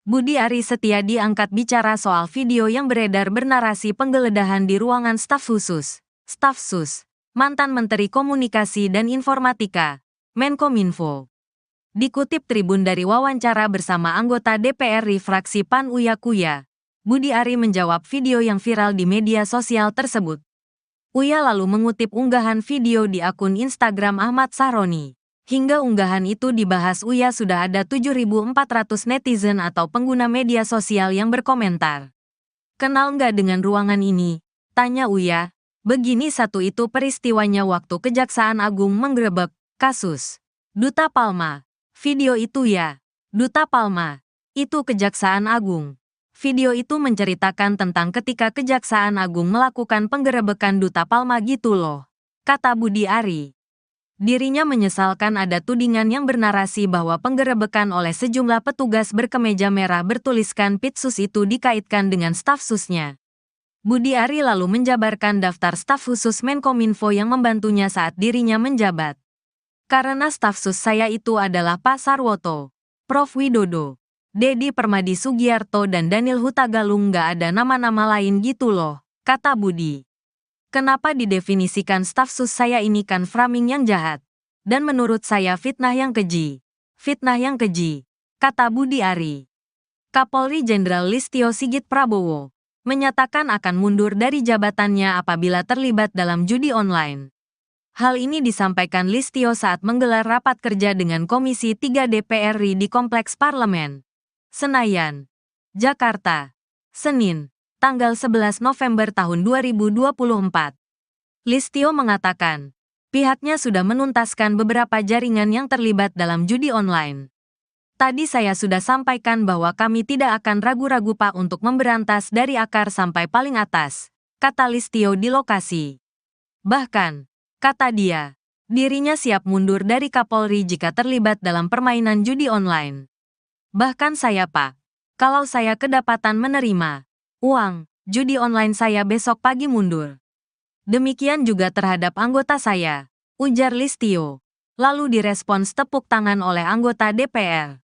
Budi Ari Setiadi angkat bicara soal video yang beredar bernarasi penggeledahan di ruangan staf khusus, Staf Sus, mantan Menteri Komunikasi dan Informatika, Menkominfo. Dikutip Tribun dari wawancara bersama anggota DPR fraksi PAN Uya Kuya, Budi Ari menjawab video yang viral di media sosial tersebut. Uya lalu mengutip unggahan video di akun Instagram Ahmad Sahroni. Hingga unggahan itu dibahas Uya sudah ada 7.400 netizen atau pengguna media sosial yang berkomentar. Kenal nggak dengan ruangan ini? Tanya Uya. Begini satu itu peristiwanya waktu Kejaksaan Agung menggerebek kasus Duta Palma. Video itu ya. Duta Palma. Itu Kejaksaan Agung. Video itu menceritakan tentang ketika Kejaksaan Agung melakukan penggerebekan Duta Palma gitu loh, kata Budi Ari. Dirinya menyesalkan ada tudingan yang bernarasi bahwa penggerebekan oleh sejumlah petugas berkemeja merah bertuliskan Pitsus itu dikaitkan dengan staf susnya. Budi Ari lalu menjabarkan daftar staf khusus Menkominfo yang membantunya saat dirinya menjabat. Karena staf sus saya itu adalah Pak Sarwoto, Prof. Widodo, Dedi Permadi Sugiarto dan Daniel Hutagalung nggak ada nama-nama lain gitu loh, kata Budi. Kenapa didefinisikan staf sus saya ini kan framing yang jahat. Dan menurut saya fitnah yang keji. Fitnah yang keji, kata Budi Ari. Kapolri Jenderal Listio Sigit Prabowo menyatakan akan mundur dari jabatannya apabila terlibat dalam judi online. Hal ini disampaikan Listio saat menggelar rapat kerja dengan Komisi 3 DPR RI di Kompleks Parlemen, Senayan, Jakarta, Senin, tanggal 11 November tahun 2024. Listio mengatakan, pihaknya sudah menuntaskan beberapa jaringan yang terlibat dalam judi online. Tadi saya sudah sampaikan bahwa kami tidak akan ragu-ragu Pak untuk memberantas dari akar sampai paling atas, kata Listio di lokasi. Bahkan, kata dia, dirinya siap mundur dari Kapolri jika terlibat dalam permainan judi online. Bahkan saya Pak, kalau saya kedapatan menerima uang judi online saya besok pagi mundur. Demikian juga terhadap anggota saya, ujar Listio. Lalu direspons tepuk tangan oleh anggota DPR.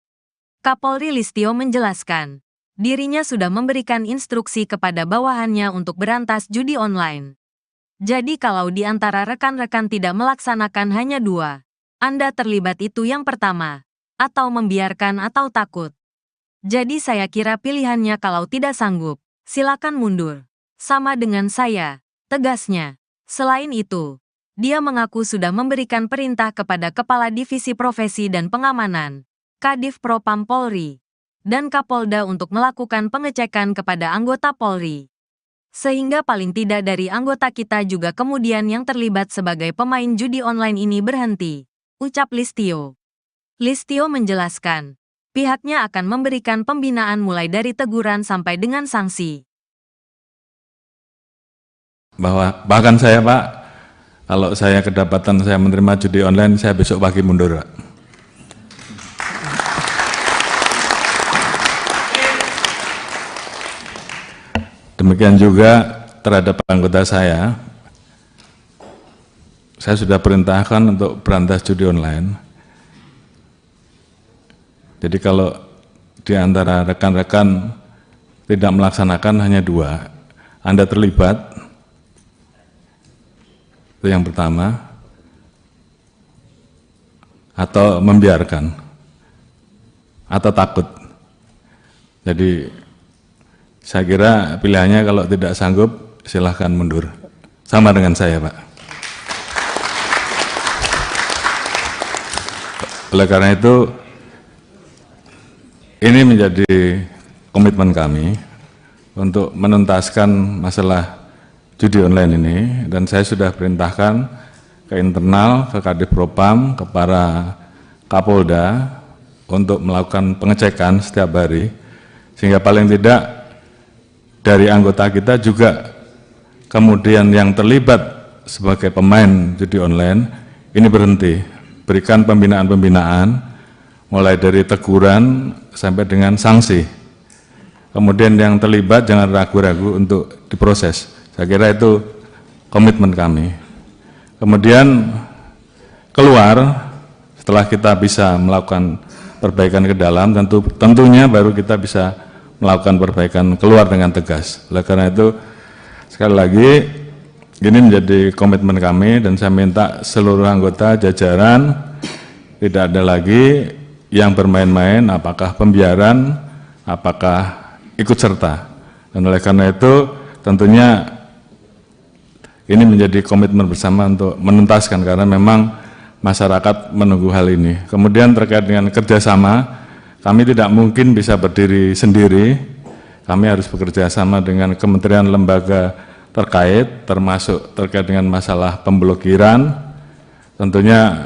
Kapolri Listio menjelaskan, dirinya sudah memberikan instruksi kepada bawahannya untuk berantas judi online. Jadi kalau di antara rekan-rekan tidak melaksanakan hanya dua, Anda terlibat itu yang pertama, atau membiarkan atau takut. Jadi saya kira pilihannya kalau tidak sanggup, silakan mundur. Sama dengan saya, tegasnya. Selain itu, dia mengaku sudah memberikan perintah kepada Kepala Divisi Profesi dan Pengamanan, Kadif Propam Polri, dan Kapolda untuk melakukan pengecekan kepada anggota Polri. Sehingga paling tidak dari anggota kita juga kemudian yang terlibat sebagai pemain judi online ini berhenti, ucap Listio. Listio menjelaskan, pihaknya akan memberikan pembinaan mulai dari teguran sampai dengan sanksi. Bahkan saya Pak, kalau saya kedapatan saya menerima judi online, saya besok pagi mundur Pak. Demikian juga terhadap anggota saya sudah perintahkan untuk berantas judi online. Jadi kalau di antara rekan-rekan tidak melaksanakan hanya 2, Anda terlibat, itu yang pertama, atau membiarkan, atau takut. Jadi saya kira pilihannya kalau tidak sanggup silahkan mundur. Sama dengan saya, Pak. Oleh karena itu, ini menjadi komitmen kami untuk menuntaskan masalah judi online ini, dan saya sudah perintahkan ke internal, ke Kadif Propam, ke para Kapolda untuk melakukan pengecekan setiap hari, sehingga paling tidak dari anggota kita juga kemudian yang terlibat sebagai pemain judi online ini berhenti, berikan pembinaan-pembinaan mulai dari teguran sampai dengan sanksi. Kemudian yang terlibat jangan ragu-ragu untuk diproses. Saya kira itu komitmen kami. Kemudian keluar, setelah kita bisa melakukan perbaikan ke dalam, tentunya baru kita bisa melakukan perbaikan keluar dengan tegas. Oleh karena itu, sekali lagi, ini menjadi komitmen kami, dan saya minta seluruh anggota jajaran tidak ada lagi yang bermain-main, apakah pembiaran, apakah ikut serta. Dan oleh karena itu, tentunya ini menjadi komitmen bersama untuk menuntaskan, karena memang masyarakat menunggu hal ini. Kemudian terkait dengan kerjasama, kami tidak mungkin bisa berdiri sendiri, kami harus bekerja sama dengan kementerian lembaga terkait, termasuk terkait dengan masalah pemblokiran. Tentunya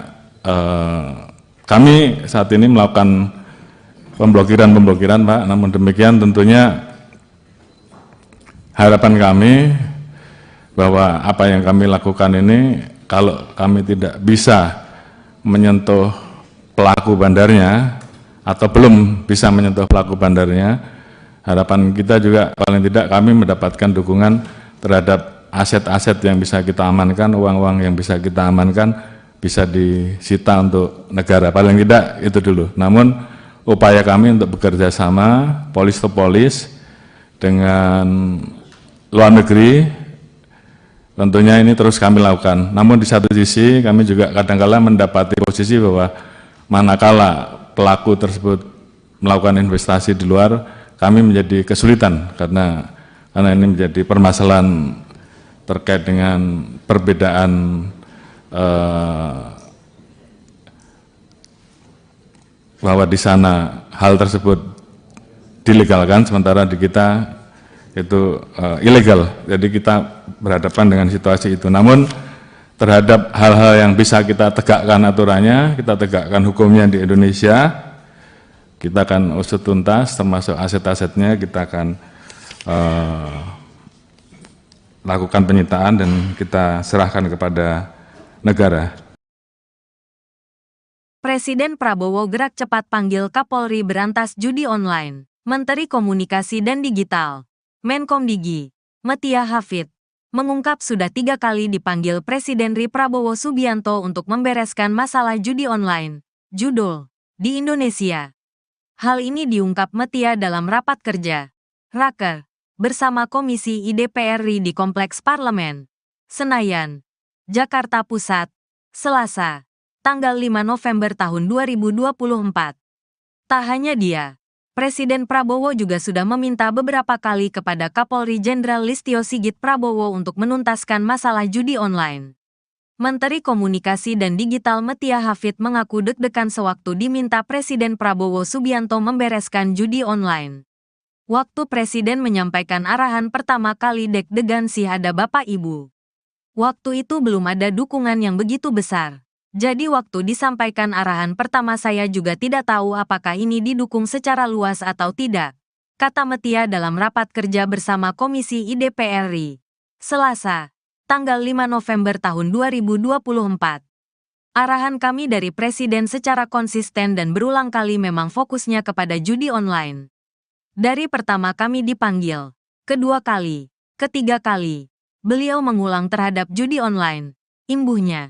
kami saat ini melakukan pemblokiran, Pak, namun demikian tentunya harapan kami bahwa apa yang kami lakukan ini, kalau kami tidak bisa menyentuh pelaku bandarnya, atau belum bisa menyentuh pelaku bandarnya, harapan kita juga paling tidak kami mendapatkan dukungan terhadap aset-aset yang bisa kita amankan, uang-uang yang bisa kita amankan, bisa disita untuk negara. Paling tidak itu dulu. Namun upaya kami untuk bekerja sama, polis to polis, dengan luar negeri, tentunya ini terus kami lakukan. Namun di satu sisi kami juga kadang-kala mendapati posisi bahwa manakala pelaku tersebut melakukan investasi di luar, kami menjadi kesulitan karena ini menjadi permasalahan terkait dengan perbedaan bahwa di sana hal tersebut dilegalkan, sementara di kita itu ilegal. Jadi kita berhadapan dengan situasi itu. Namun terhadap hal-hal yang bisa kita tegakkan aturannya, kita tegakkan hukumnya di Indonesia, kita akan usut tuntas, termasuk aset-asetnya kita akan lakukan penyitaan dan kita serahkan kepada negara. Presiden Prabowo gerak cepat panggil Kapolri berantas judi online. Menteri Komunikasi dan Digital, Menkomdigi, Metia Hafid, mengungkap sudah 3 kali dipanggil Presiden RI Prabowo Subianto untuk membereskan masalah judi online, judul, di Indonesia. Hal ini diungkap Metia dalam rapat kerja, Raker, bersama Komisi I DPR RI di Kompleks Parlemen, Senayan, Jakarta Pusat, Selasa, tanggal 5 November tahun 2024. Tak hanya dia, Presiden Prabowo juga sudah meminta beberapa kali kepada Kapolri Jenderal Listio Sigit Prabowo untuk menuntaskan masalah judi online. Menteri Komunikasi dan Digital Metia Hafid mengaku deg-degan sewaktu diminta Presiden Prabowo Subianto membereskan judi online. Waktu Presiden menyampaikan arahan pertama kali deg-degan sih ada Bapak Ibu. Waktu itu belum ada dukungan yang begitu besar. Jadi waktu disampaikan arahan pertama saya juga tidak tahu apakah ini didukung secara luas atau tidak, kata Metia dalam rapat kerja bersama Komisi I DPR RI, Selasa, tanggal 5 November tahun 2024. Arahan kami dari Presiden secara konsisten dan berulang kali memang fokusnya kepada judi online. Dari pertama kami dipanggil, Kedua kali, ketiga kali, beliau mengulang terhadap judi online, imbuhnya.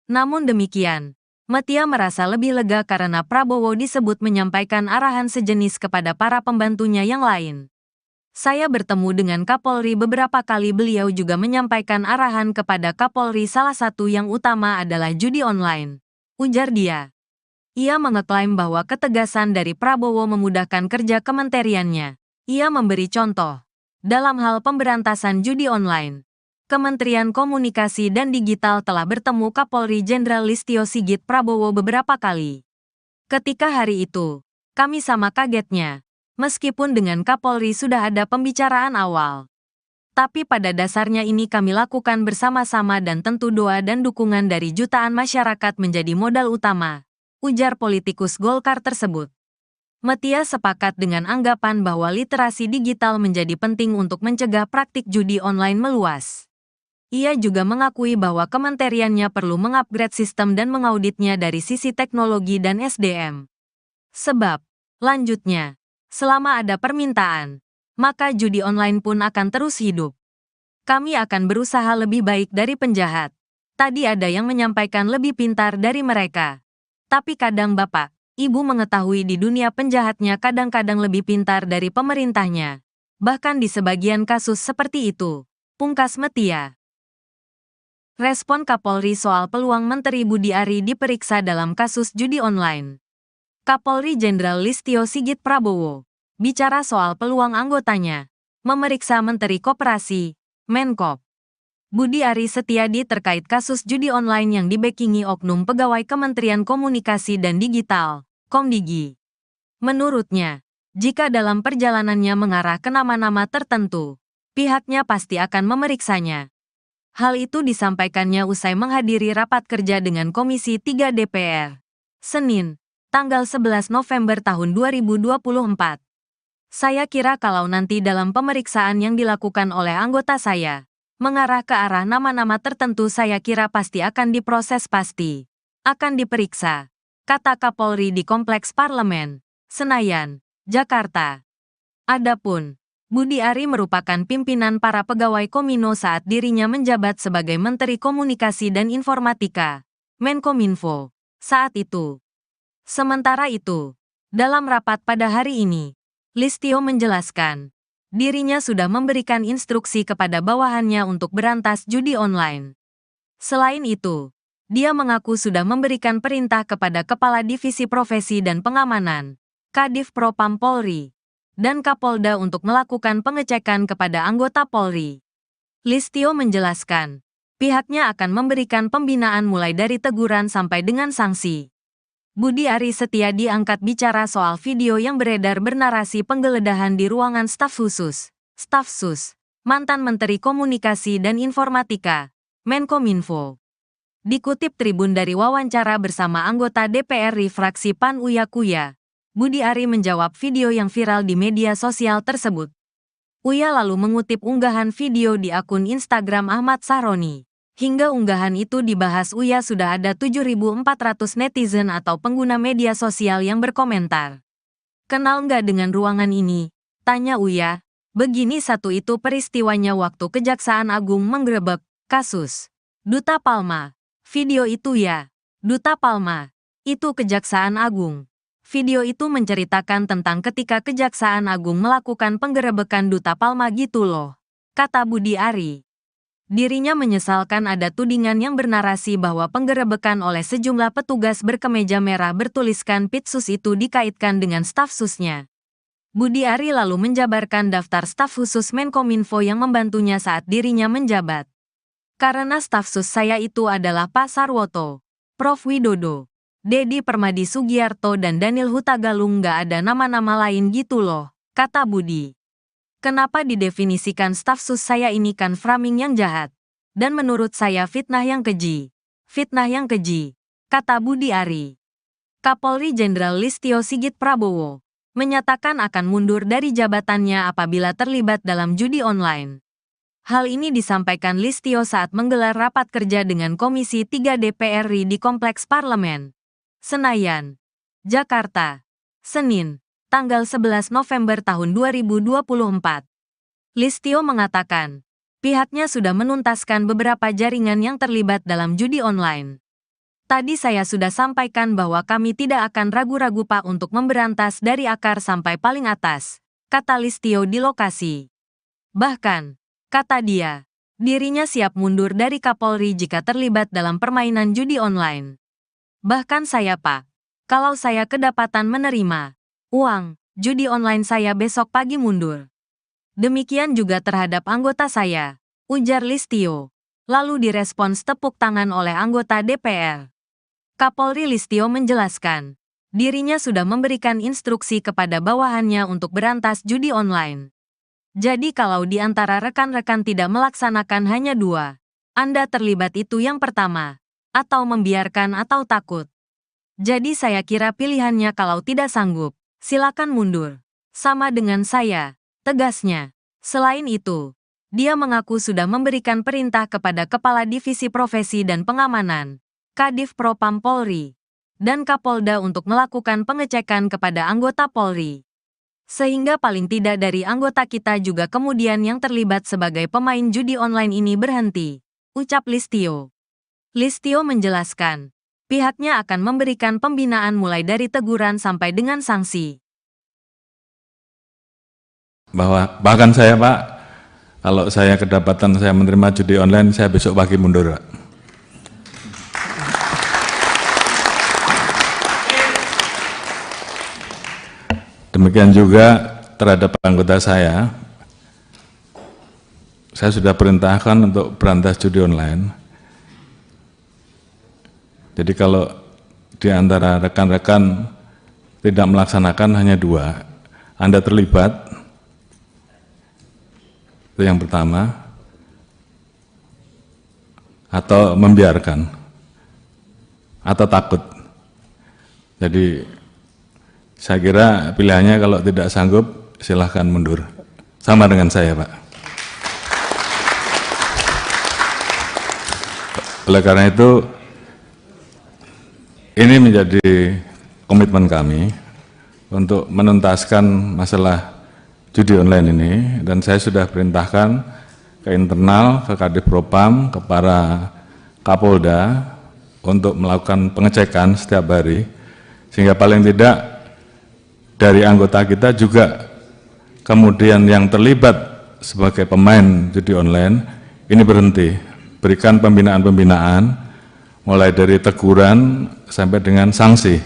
Namun demikian, Metia merasa lebih lega karena Prabowo disebut menyampaikan arahan sejenis kepada para pembantunya yang lain. Saya bertemu dengan Kapolri beberapa kali, beliau juga menyampaikan arahan kepada Kapolri, salah satu yang utama adalah judi online, ujar dia. Ia mengeklaim bahwa ketegasan dari Prabowo memudahkan kerja kementeriannya. Ia memberi contoh. Dalam hal pemberantasan judi online, Kementerian Komunikasi dan Digital telah bertemu Kapolri Jenderal Listio Sigit Prabowo beberapa kali. Ketika hari itu, kami sama kagetnya, meskipun dengan Kapolri sudah ada pembicaraan awal. Tapi pada dasarnya ini kami lakukan bersama-sama dan tentu doa dan dukungan dari jutaan masyarakat menjadi modal utama, ujar politikus Golkar tersebut. Metia sepakat dengan anggapan bahwa literasi digital menjadi penting untuk mencegah praktik judi online meluas. Ia juga mengakui bahwa kementeriannya perlu mengupgrade sistem dan mengauditnya dari sisi teknologi dan SDM. Sebab, lanjutnya, selama ada permintaan, maka judi online pun akan terus hidup. Kami akan berusaha lebih baik dari penjahat. Tadi ada yang menyampaikan lebih pintar dari mereka. Tapi kadang Bapak, Ibu mengetahui di dunia penjahatnya kadang-kadang lebih pintar dari pemerintahnya. Bahkan di sebagian kasus seperti itu, pungkas Metia. Respon Kapolri soal peluang Menteri Budi Ari diperiksa dalam kasus judi online. Kapolri Jenderal Listio Sigit Prabowo bicara soal peluang anggotanya memeriksa Menteri Koperasi, Menkop, Budi Ari Setiadi terkait kasus judi online yang dibackingi oknum pegawai Kementerian Komunikasi dan Digital, Komdigi. Menurutnya, jika dalam perjalanannya mengarah ke nama-nama tertentu, pihaknya pasti akan memeriksanya. Hal itu disampaikannya usai menghadiri rapat kerja dengan Komisi 3 DPR, Senin, tanggal 11 November tahun 2024. Saya kira kalau nanti dalam pemeriksaan yang dilakukan oleh anggota saya, mengarah ke arah nama-nama tertentu, saya kira pasti akan diproses, pasti akan diperiksa, kata Kapolri di Kompleks Parlemen, Senayan, Jakarta. Adapun Budi Ari merupakan pimpinan para pegawai Komino saat dirinya menjabat sebagai Menteri Komunikasi dan Informatika, Menkominfo, saat itu. Sementara itu, dalam rapat pada hari ini, Listio menjelaskan, dirinya sudah memberikan instruksi kepada bawahannya untuk berantas judi online. Selain itu, dia mengaku sudah memberikan perintah kepada Kepala Divisi Profesi dan Pengamanan, Kadif Propam Polri, dan Kapolda untuk melakukan pengecekan kepada anggota Polri. Listio menjelaskan, pihaknya akan memberikan pembinaan mulai dari teguran sampai dengan sanksi. Budi Ari Setiadi angkat bicara soal video yang beredar bernarasi penggeledahan di ruangan staf khusus, Staf Sus, mantan Menteri Komunikasi dan Informatika, Menkominfo. Dikutip Tribun dari wawancara bersama anggota DPR fraksi PAN Uya Kuya, Budi Ari menjawab video yang viral di media sosial tersebut. Uya lalu mengutip unggahan video di akun Instagram Ahmad Sahroni. Hingga unggahan itu dibahas Uya sudah ada 7.400 netizen atau pengguna media sosial yang berkomentar. Kenal nggak dengan ruangan ini? Tanya Uya. Begini satu itu peristiwanya waktu Kejaksaan Agung menggerebek kasus Duta Palma. Video itu ya, Duta Palma. Itu Kejaksaan Agung. Video itu menceritakan tentang ketika Kejaksaan Agung melakukan penggerebekan Duta Palma gitu loh, kata Budi Ari. Dirinya menyesalkan ada tudingan yang bernarasi bahwa penggerebekan oleh sejumlah petugas berkemeja merah bertuliskan Pitsus itu dikaitkan dengan staf susnya. Budi Ari lalu menjabarkan daftar staf khusus Menkominfo yang membantunya saat dirinya menjabat. Karena staf sus saya itu adalah Pak Sarwoto, Prof. Widodo, Dedi Permadi Sugiarto dan Daniel Hutagalung, nggak ada nama-nama lain gitu loh, kata Budi. Kenapa didefinisikan staf sus saya ini kan framing yang jahat. Dan menurut saya fitnah yang keji. Fitnah yang keji, kata Budi Ari. Kapolri Jenderal Listio Sigit Prabowo menyatakan akan mundur dari jabatannya apabila terlibat dalam judi online. Hal ini disampaikan Listio saat menggelar rapat kerja dengan Komisi 3 DPR RI di Kompleks Parlemen, Senayan, Jakarta, Senin, tanggal 11 November tahun 2024. Listio mengatakan, pihaknya sudah menuntaskan beberapa jaringan yang terlibat dalam judi online. Tadi saya sudah sampaikan bahwa kami tidak akan ragu-ragu Pak untuk memberantas dari akar sampai paling atas, kata Listio di lokasi. Bahkan, kata dia, dirinya siap mundur dari Kapolri jika terlibat dalam permainan judi online. Bahkan saya Pak, kalau saya kedapatan menerima uang judi online saya besok pagi mundur. Demikian juga terhadap anggota saya, ujar Listio. Lalu direspons tepuk tangan oleh anggota DPR. Kapolri Listio menjelaskan, dirinya sudah memberikan instruksi kepada bawahannya untuk berantas judi online. Jadi kalau di antara rekan-rekan tidak melaksanakan hanya 2, Anda terlibat itu yang pertama, atau membiarkan atau takut. Jadi saya kira pilihannya kalau tidak sanggup, silakan mundur. Sama dengan saya, tegasnya. Selain itu, dia mengaku sudah memberikan perintah kepada Kepala Divisi Profesi dan Pengamanan, Kadif Propam Polri, dan Kapolda untuk melakukan pengecekan kepada anggota Polri. Sehingga paling tidak dari anggota kita juga kemudian yang terlibat sebagai pemain judi online ini berhenti, ucap Listio. Listio menjelaskan, pihaknya akan memberikan pembinaan mulai dari teguran sampai dengan sanksi. Bahkan saya Pak, kalau saya kedapatan saya menerima judi online, saya besok pagi mundur Pak. Demikian juga terhadap anggota saya sudah perintahkan untuk berantas judi online. Jadi kalau di antara rekan-rekan tidak melaksanakan hanya 2, Anda terlibat, itu yang pertama, atau membiarkan, atau takut. Jadi saya kira pilihannya kalau tidak sanggup, silahkan mundur. Sama dengan saya, Pak. Oleh karena itu, ini menjadi komitmen kami untuk menuntaskan masalah judi online ini, dan saya sudah perintahkan ke internal, ke Kadif Propam, ke para Kapolda untuk melakukan pengecekan setiap hari, sehingga paling tidak dari anggota kita juga kemudian yang terlibat sebagai pemain judi online ini berhenti, berikan pembinaan-pembinaan mulai dari teguran sampai dengan sanksi.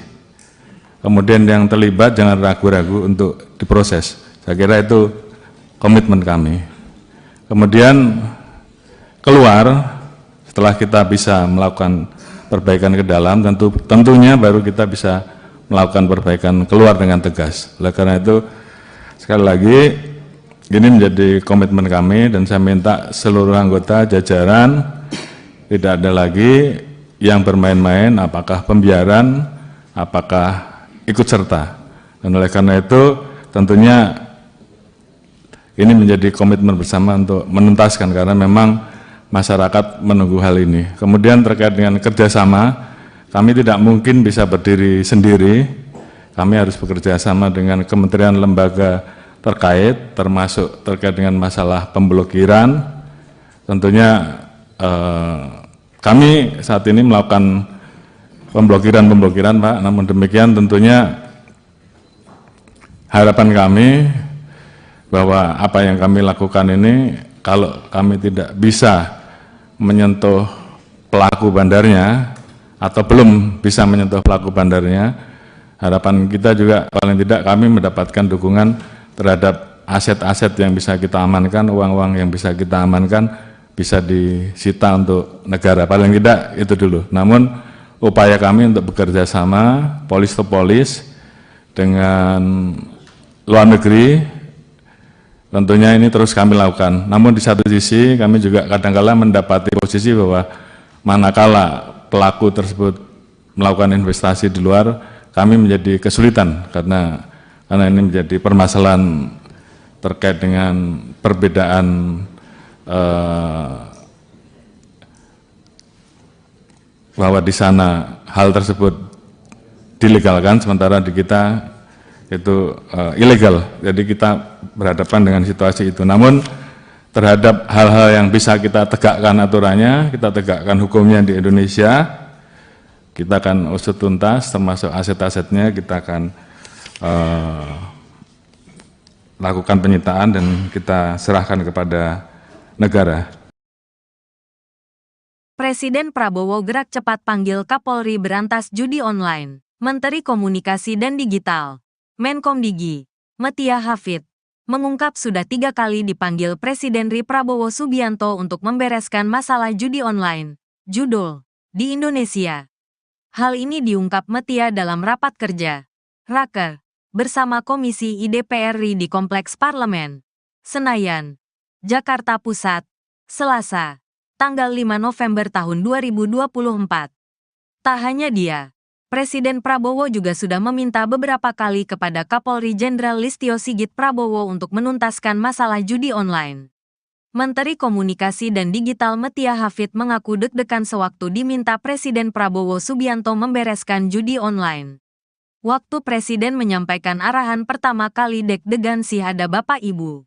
Kemudian yang terlibat jangan ragu-ragu untuk diproses. Saya kira itu komitmen kami. Kemudian keluar setelah kita bisa melakukan perbaikan ke dalam, tentunya baru kita bisa melakukan perbaikan keluar dengan tegas. Oleh karena itu, sekali lagi, ini menjadi komitmen kami dan saya minta seluruh anggota jajaran tidak ada lagi yang bermain-main, apakah pembiaran, apakah ikut serta. Dan oleh karena itu, tentunya ini menjadi komitmen bersama untuk menuntaskan karena memang masyarakat menunggu hal ini. Kemudian terkait dengan kerjasama, kami tidak mungkin bisa berdiri sendiri, kami harus bekerja sama dengan kementerian lembaga terkait, termasuk terkait dengan masalah pemblokiran. Tentunya kami saat ini melakukan pemblokiran Pak, namun demikian tentunya harapan kami bahwa apa yang kami lakukan ini, kalau kami tidak bisa menyentuh pelaku bandarnya, atau belum bisa menyentuh pelaku bandarnya, harapan kita juga paling tidak kami mendapatkan dukungan terhadap aset-aset yang bisa kita amankan, uang-uang yang bisa kita amankan, bisa disita untuk negara, paling tidak itu dulu. Namun upaya kami untuk bekerja sama, polis to polis, dengan luar negeri, tentunya ini terus kami lakukan. Namun di satu sisi kami juga kadang-kala mendapati posisi bahwa manakala pelaku tersebut melakukan investasi di luar, kami menjadi kesulitan karena ini menjadi permasalahan terkait dengan perbedaan bahwa di sana hal tersebut dilegalkan, sementara di kita itu ilegal. Jadi kita berhadapan dengan situasi itu. Namun terhadap hal-hal yang bisa kita tegakkan aturannya, kita tegakkan hukumnya di Indonesia, kita akan usut tuntas, termasuk aset-asetnya kita akan lakukan penyitaan dan kita serahkan kepada negara. Presiden Prabowo gerak cepat panggil Kapolri berantas judi online. Menteri Komunikasi dan Digital, Menkomdigi, Metia Hafid, mengungkap sudah 3 kali dipanggil Presiden RI Prabowo Subianto untuk membereskan masalah judi online, judul, di Indonesia. Hal ini diungkap Metia dalam rapat kerja, Raker, bersama Komisi IDPR RI di Kompleks Parlemen, Senayan, Jakarta Pusat, Selasa, tanggal 5 November tahun 2024. Tak hanya dia, Presiden Prabowo juga sudah meminta beberapa kali kepada Kapolri Jenderal Listio Sigit Prabowo untuk menuntaskan masalah judi online. Menteri Komunikasi dan Digital Metia Hafid mengaku deg-degan sewaktu diminta Presiden Prabowo Subianto membereskan judi online. Waktu Presiden menyampaikan arahan pertama kali deg-degan sih ada Bapak Ibu.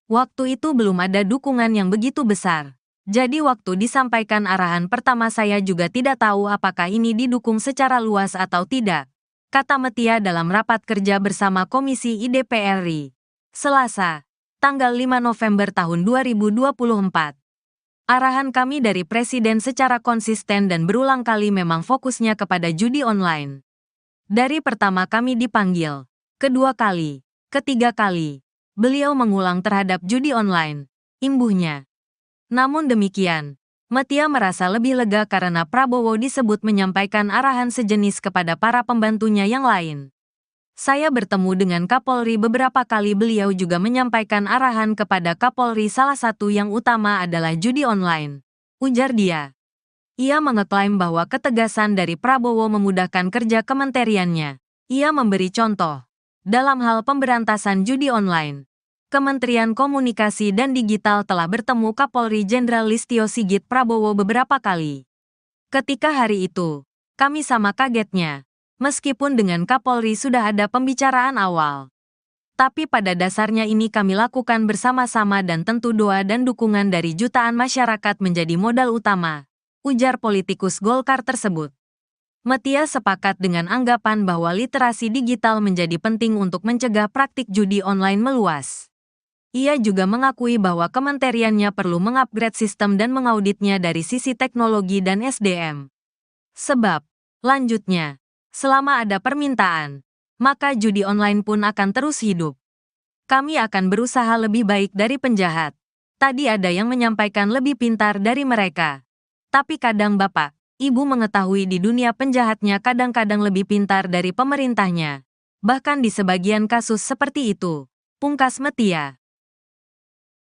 Waktu itu belum ada dukungan yang begitu besar. Jadi waktu disampaikan arahan pertama saya juga tidak tahu apakah ini didukung secara luas atau tidak, kata Metia dalam rapat kerja bersama Komisi IDPR RI. Selasa, tanggal 5 November tahun 2024. Arahan kami dari Presiden secara konsisten dan berulang kali memang fokusnya kepada judi online. Dari pertama kami dipanggil, kedua kali, ketiga kali, beliau mengulang terhadap judi online, imbuhnya. Namun demikian, Metia merasa lebih lega karena Prabowo disebut menyampaikan arahan sejenis kepada para pembantunya yang lain. Saya bertemu dengan Kapolri beberapa kali, beliau juga menyampaikan arahan kepada Kapolri, salah satu yang utama adalah judi online, ujar dia. Ia mengeklaim bahwa ketegasan dari Prabowo memudahkan kerja kementeriannya. Ia memberi contoh. Dalam hal pemberantasan judi online, Kementerian Komunikasi dan Digital telah bertemu Kapolri Jenderal Listio Sigit Prabowo beberapa kali. Ketika hari itu, kami sama kagetnya, meskipun dengan Kapolri sudah ada pembicaraan awal. Tapi pada dasarnya ini kami lakukan bersama-sama dan tentu doa dan dukungan dari jutaan masyarakat menjadi modal utama, ujar politikus Golkar tersebut. Metia sepakat dengan anggapan bahwa literasi digital menjadi penting untuk mencegah praktik judi online meluas. Ia juga mengakui bahwa kementeriannya perlu mengupgrade sistem dan mengauditnya dari sisi teknologi dan SDM. Sebab, lanjutnya, selama ada permintaan, maka judi online pun akan terus hidup. Kami akan berusaha lebih baik dari penjahat. Tadi ada yang menyampaikan lebih pintar dari mereka. Tapi kadang Bapak, Ibu mengetahui di dunia penjahatnya kadang-kadang lebih pintar dari pemerintahnya. Bahkan di sebagian kasus seperti itu, pungkas Metia.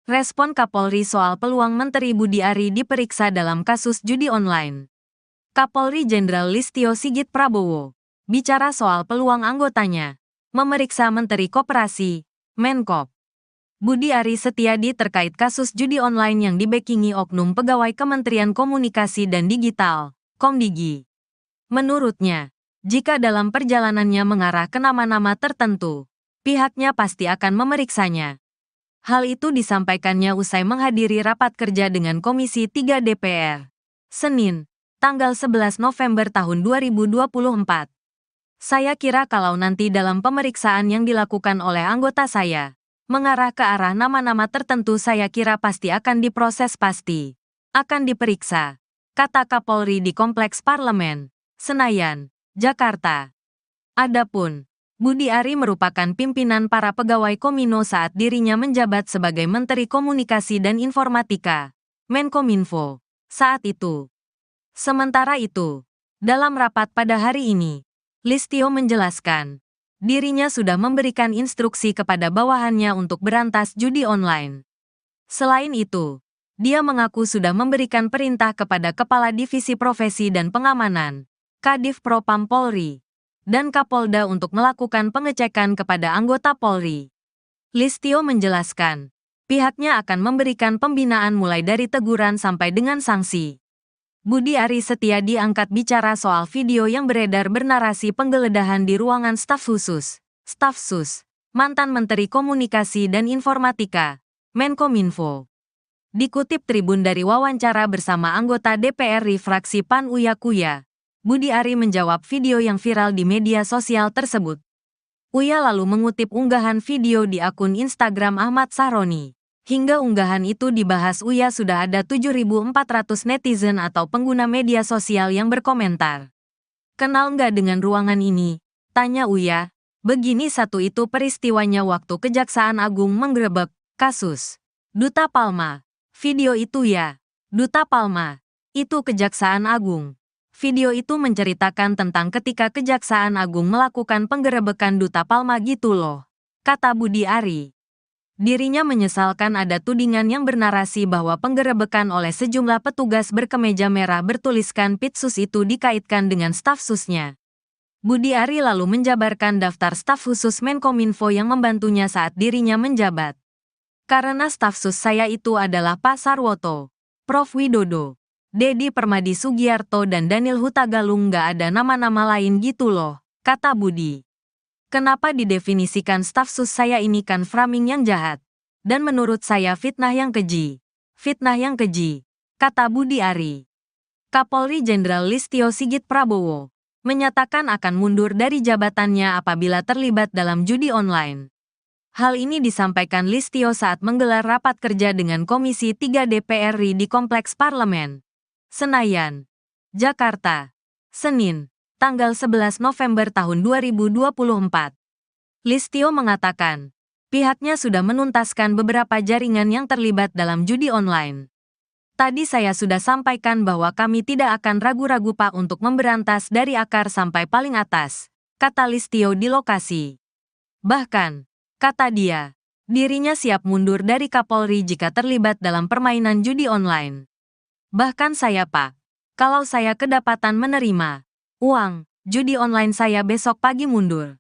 Respon Kapolri soal peluang Menteri Budi Ari diperiksa dalam kasus judi online. Kapolri Jenderal Listio Sigit Prabowo bicara soal peluang anggotanya memeriksa Menteri Koperasi, Menkop, Budi Ari Setiadi terkait kasus judi online yang dibackingi oknum pegawai Kementerian Komunikasi dan Digital, Komdigi. Menurutnya, jika dalam perjalanannya mengarah ke nama-nama tertentu, pihaknya pasti akan memeriksanya. Hal itu disampaikannya usai menghadiri rapat kerja dengan Komisi 3 DPR. Senin, tanggal 11 November tahun 2024. Saya kira kalau nanti dalam pemeriksaan yang dilakukan oleh anggota saya, mengarah ke arah nama-nama tertentu saya kira pasti akan diproses pasti. Akan diperiksa, kata Kapolri di Kompleks Parlemen, Senayan, Jakarta. Adapun Budi Ari merupakan pimpinan para pegawai Komino saat dirinya menjabat sebagai Menteri Komunikasi dan Informatika, Menkominfo, saat itu. Sementara itu, dalam rapat pada hari ini, Listio menjelaskan, dirinya sudah memberikan instruksi kepada bawahannya untuk berantas judi online. Selain itu, dia mengaku sudah memberikan perintah kepada Kepala Divisi Profesi dan Pengamanan, Kadif Propam Polri, dan Kapolda untuk melakukan pengecekan kepada anggota Polri. Listio menjelaskan, pihaknya akan memberikan pembinaan mulai dari teguran sampai dengan sanksi. Budi Ari Setiadi angkat bicara soal video yang beredar bernarasi penggeledahan di ruangan staf khusus, Staf Sus, mantan Menteri Komunikasi dan Informatika, Menkominfo. Dikutip Tribun dari wawancara bersama anggota DPR RI fraksi PAN Uya Kuya, Budi Ari menjawab video yang viral di media sosial tersebut. Uya lalu mengutip unggahan video di akun Instagram Ahmad Sahroni. Hingga unggahan itu dibahas Uya sudah ada 7.400 netizen atau pengguna media sosial yang berkomentar. Kenal nggak dengan ruangan ini? Tanya Uya. Begini satu itu peristiwanya waktu Kejaksaan Agung menggerebek kasus Duta Palma. Video itu ya, Duta Palma. Itu Kejaksaan Agung. Video itu menceritakan tentang ketika Kejaksaan Agung melakukan penggerebekan Duta Palma gitu loh, kata Budi Ari. Dirinya menyesalkan ada tudingan yang bernarasi bahwa penggerebekan oleh sejumlah petugas berkemeja merah bertuliskan Pitsus itu dikaitkan dengan staf susnya. Budi Ari lalu menjabarkan daftar staf khusus Menkominfo yang membantunya saat dirinya menjabat. Karena staf sus saya itu adalah Pak Sarwoto, Prof Widodo, Dedi Permadi Sugiarto dan Daniel Hutagalung, nggak ada nama-nama lain gitu loh, kata Budi. Kenapa didefinisikan staf sus saya ini kan framing yang jahat. Dan menurut saya fitnah yang keji. Fitnah yang keji, kata Budi Ari. Kapolri Jenderal Listio Sigit Prabowo menyatakan akan mundur dari jabatannya apabila terlibat dalam judi online. Hal ini disampaikan Listio saat menggelar rapat kerja dengan Komisi 3 DPR RI di Kompleks Parlemen, Senayan, Jakarta, Senin, tanggal 11 November tahun 2024. Listio mengatakan, pihaknya sudah menuntaskan beberapa jaringan yang terlibat dalam judi online. Tadi saya sudah sampaikan bahwa kami tidak akan ragu-ragu Pak untuk memberantas dari akar sampai paling atas, kata Listio di lokasi. Bahkan, kata dia, dirinya siap mundur dari Kapolri jika terlibat dalam permainan judi online. Bahkan saya Pak, kalau saya kedapatan menerima uang judi online saya besok pagi mundur.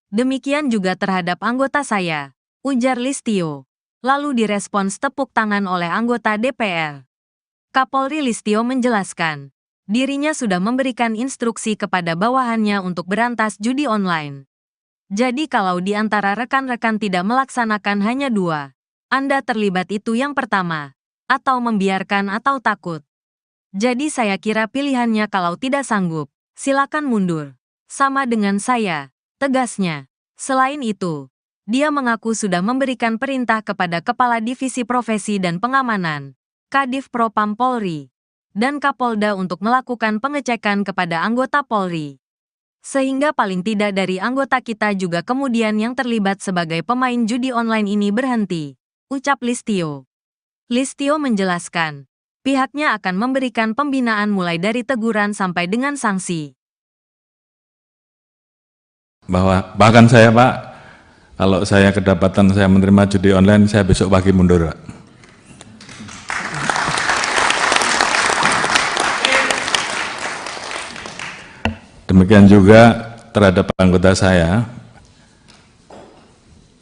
Demikian juga terhadap anggota saya, ujar Listio. Lalu direspons tepuk tangan oleh anggota DPR. Kapolri Listio menjelaskan, dirinya sudah memberikan instruksi kepada bawahannya untuk berantas judi online. Jadi kalau di antara rekan-rekan tidak melaksanakan hanya dua, Anda terlibat itu yang pertama, atau membiarkan atau takut. Jadi saya kira pilihannya kalau tidak sanggup, silakan mundur. Sama dengan saya, tegasnya. Selain itu, dia mengaku sudah memberikan perintah kepada Kepala Divisi Profesi dan Pengamanan, Kadif Propam Polri, dan Kapolda untuk melakukan pengecekan kepada anggota Polri. Sehingga paling tidak dari anggota kita juga kemudian yang terlibat sebagai pemain judi online ini berhenti, ucap Listio. Listio menjelaskan, pihaknya akan memberikan pembinaan mulai dari teguran sampai dengan sanksi. Bahkan saya Pak, kalau saya kedapatan saya menerima judi online, saya besok pagi mundur Pak. Demikian juga terhadap anggota saya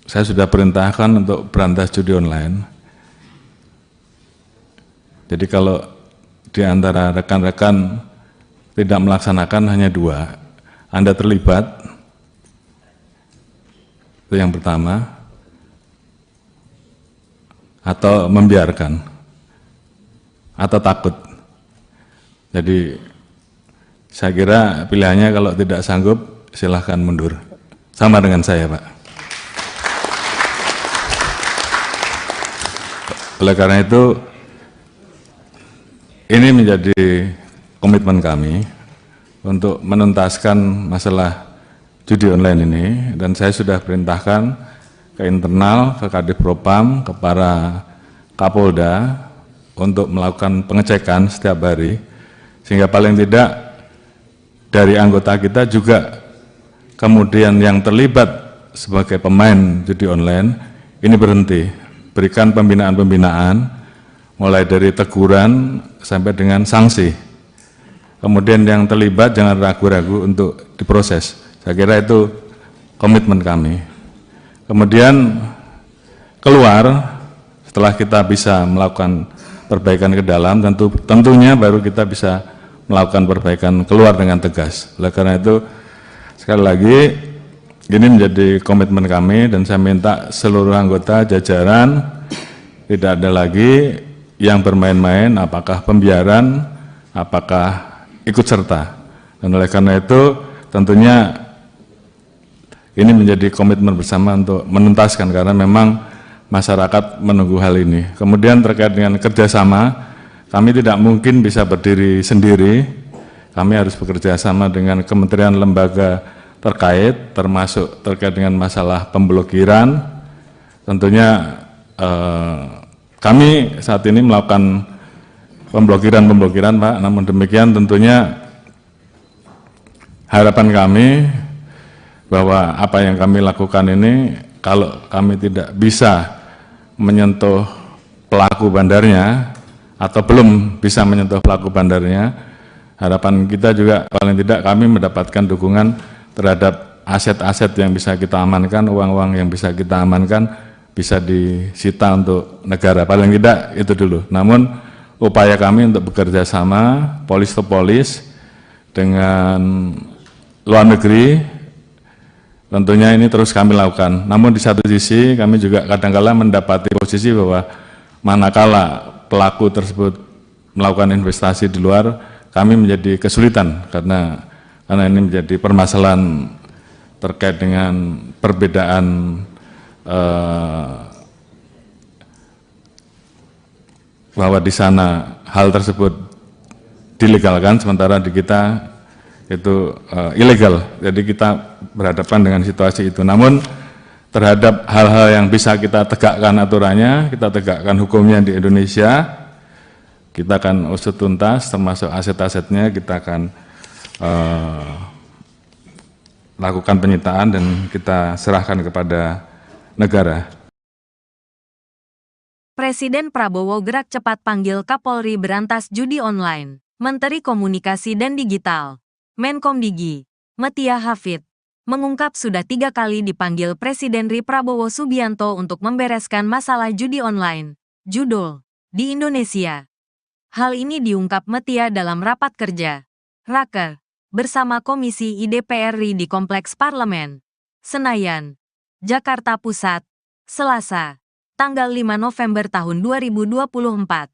sudah perintahkan untuk berantas judi online. Jadi kalau di antara rekan-rekan tidak melaksanakan hanya dua, Anda terlibat, itu yang pertama, atau membiarkan, atau takut. Jadi saya kira pilihannya kalau tidak sanggup, silahkan mundur. Sama dengan saya, Pak. Oleh karena itu, ini menjadi komitmen kami untuk menuntaskan masalah judi online ini, dan saya sudah perintahkan ke internal, ke Kadif Propam, ke para Kapolda untuk melakukan pengecekan setiap hari, sehingga paling tidak dari anggota kita juga kemudian yang terlibat sebagai pemain judi online ini berhenti, berikan pembinaan-pembinaan mulai dari teguran sampai dengan sanksi. Kemudian yang terlibat jangan ragu-ragu untuk diproses. Saya kira itu komitmen kami. Kemudian keluar setelah kita bisa melakukan perbaikan ke dalam, tentunya baru kita bisa melakukan perbaikan keluar dengan tegas. Oleh karena itu, sekali lagi, ini menjadi komitmen kami dan saya minta seluruh anggota jajaran tidak ada lagi yang bermain-main, apakah pembiaran, apakah ikut serta. Dan oleh karena itu tentunya ini menjadi komitmen bersama untuk menuntaskan, karena memang masyarakat menunggu hal ini. Kemudian terkait dengan kerjasama, kami tidak mungkin bisa berdiri sendiri, kami harus bekerja sama dengan kementerian lembaga terkait, termasuk terkait dengan masalah pemblokiran. Tentunya kami saat ini melakukan pemblokiran Pak, namun demikian tentunya harapan kami bahwa apa yang kami lakukan ini, kalau kami tidak bisa menyentuh pelaku bandarnya atau belum bisa menyentuh pelaku bandarnya, harapan kita juga paling tidak kami mendapatkan dukungan terhadap aset-aset yang bisa kita amankan, uang-uang yang bisa kita amankan bisa disita untuk negara, paling tidak itu dulu. Namun upaya kami untuk bekerja sama polis to polis dengan luar negeri tentunya ini terus kami lakukan. Namun di satu sisi kami juga kadang-kala mendapati posisi bahwa manakala pelaku tersebut melakukan investasi di luar, kami menjadi kesulitan karena ini menjadi permasalahan terkait dengan perbedaan bahwa di sana hal tersebut dilegalkan, sementara di kita itu ilegal. Jadi kita berhadapan dengan situasi itu. Namun terhadap hal-hal yang bisa kita tegakkan aturannya, kita tegakkan hukumnya di Indonesia, kita akan usut tuntas, termasuk aset-asetnya kita akan lakukan penyitaan dan kita serahkan kepada negara. Presiden Prabowo gerak cepat panggil Kapolri berantas judi online. Menteri Komunikasi dan Digital, Menkomdigi, Metia Hafid, mengungkap sudah 3 kali dipanggil Presiden RI Prabowo Subianto untuk membereskan masalah judi online, judul, di Indonesia. Hal ini diungkap Metia dalam rapat kerja, Raker, bersama Komisi IDPR RI di Kompleks Parlemen, Senayan, Jakarta Pusat, Selasa, tanggal 5 November tahun 2024.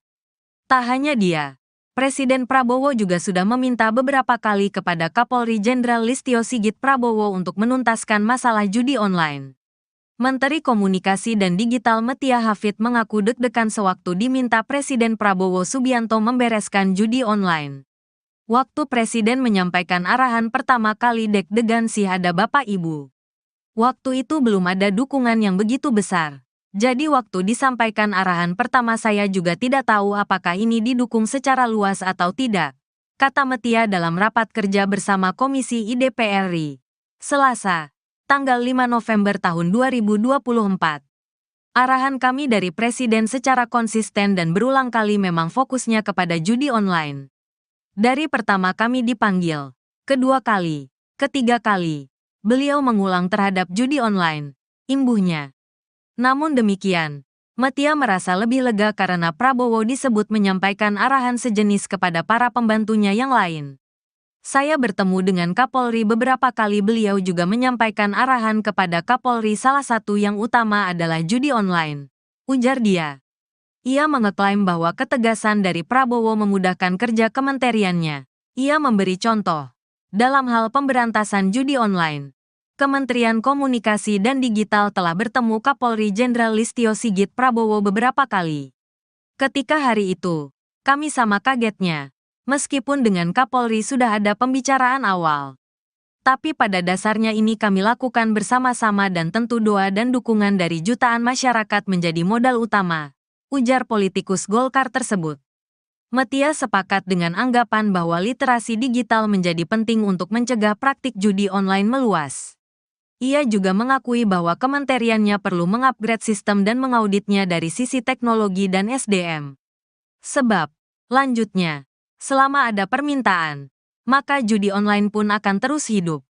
Tak hanya dia, Presiden Prabowo juga sudah meminta beberapa kali kepada Kapolri Jenderal Listio Sigit Prabowo untuk menuntaskan masalah judi online. Menteri Komunikasi dan Digital Metia Hafid mengaku deg-degan sewaktu diminta Presiden Prabowo Subianto membereskan judi online. Waktu Presiden menyampaikan arahan pertama kali deg-degan sih ada Bapak Ibu. Waktu itu belum ada dukungan yang begitu besar. Jadi waktu disampaikan arahan pertama saya juga tidak tahu apakah ini didukung secara luas atau tidak, kata Metia dalam rapat kerja bersama Komisi IDPR RI, Selasa, tanggal 5 November tahun 2024. Arahan kami dari Presiden secara konsisten dan berulang kali memang fokusnya kepada judi online. Dari pertama kami dipanggil, kedua kali, ketiga kali, beliau mengulang terhadap judi online, imbuhnya. Namun demikian, Metia merasa lebih lega karena Prabowo disebut menyampaikan arahan sejenis kepada para pembantunya yang lain. Saya bertemu dengan Kapolri beberapa kali, beliau juga menyampaikan arahan kepada Kapolri, salah satu yang utama adalah judi online, ujar dia. Ia mengeklaim bahwa ketegasan dari Prabowo memudahkan kerja kementeriannya. Ia memberi contoh. Dalam hal pemberantasan judi online, Kementerian Komunikasi dan Digital telah bertemu Kapolri Jenderal Listio Sigit Prabowo beberapa kali. Ketika hari itu, kami sama kagetnya, meskipun dengan Kapolri sudah ada pembicaraan awal. Tapi pada dasarnya ini kami lakukan bersama-sama dan tentu doa dan dukungan dari jutaan masyarakat menjadi modal utama, ujar politikus Golkar tersebut. Metia sepakat dengan anggapan bahwa literasi digital menjadi penting untuk mencegah praktik judi online meluas. Ia juga mengakui bahwa kementeriannya perlu mengupgrade sistem dan mengauditnya dari sisi teknologi dan SDM. Sebab, lanjutnya, selama ada permintaan, maka judi online pun akan terus hidup.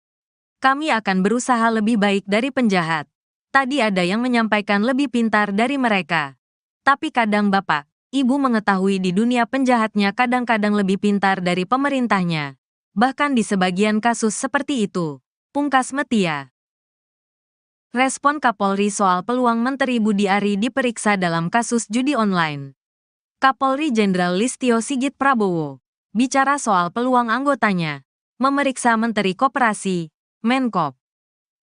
Kami akan berusaha lebih baik dari penjahat. Tadi ada yang menyampaikan lebih pintar dari mereka. Tapi kadang Bapak, Ibu mengetahui di dunia penjahatnya kadang-kadang lebih pintar dari pemerintahnya. Bahkan di sebagian kasus seperti itu, pungkas Metia. Respon Kapolri soal peluang Menteri Budi Ari diperiksa dalam kasus judi online. Kapolri Jenderal Listio Sigit Prabowo bicara soal peluang anggotanya memeriksa Menteri Koperasi, Menkop.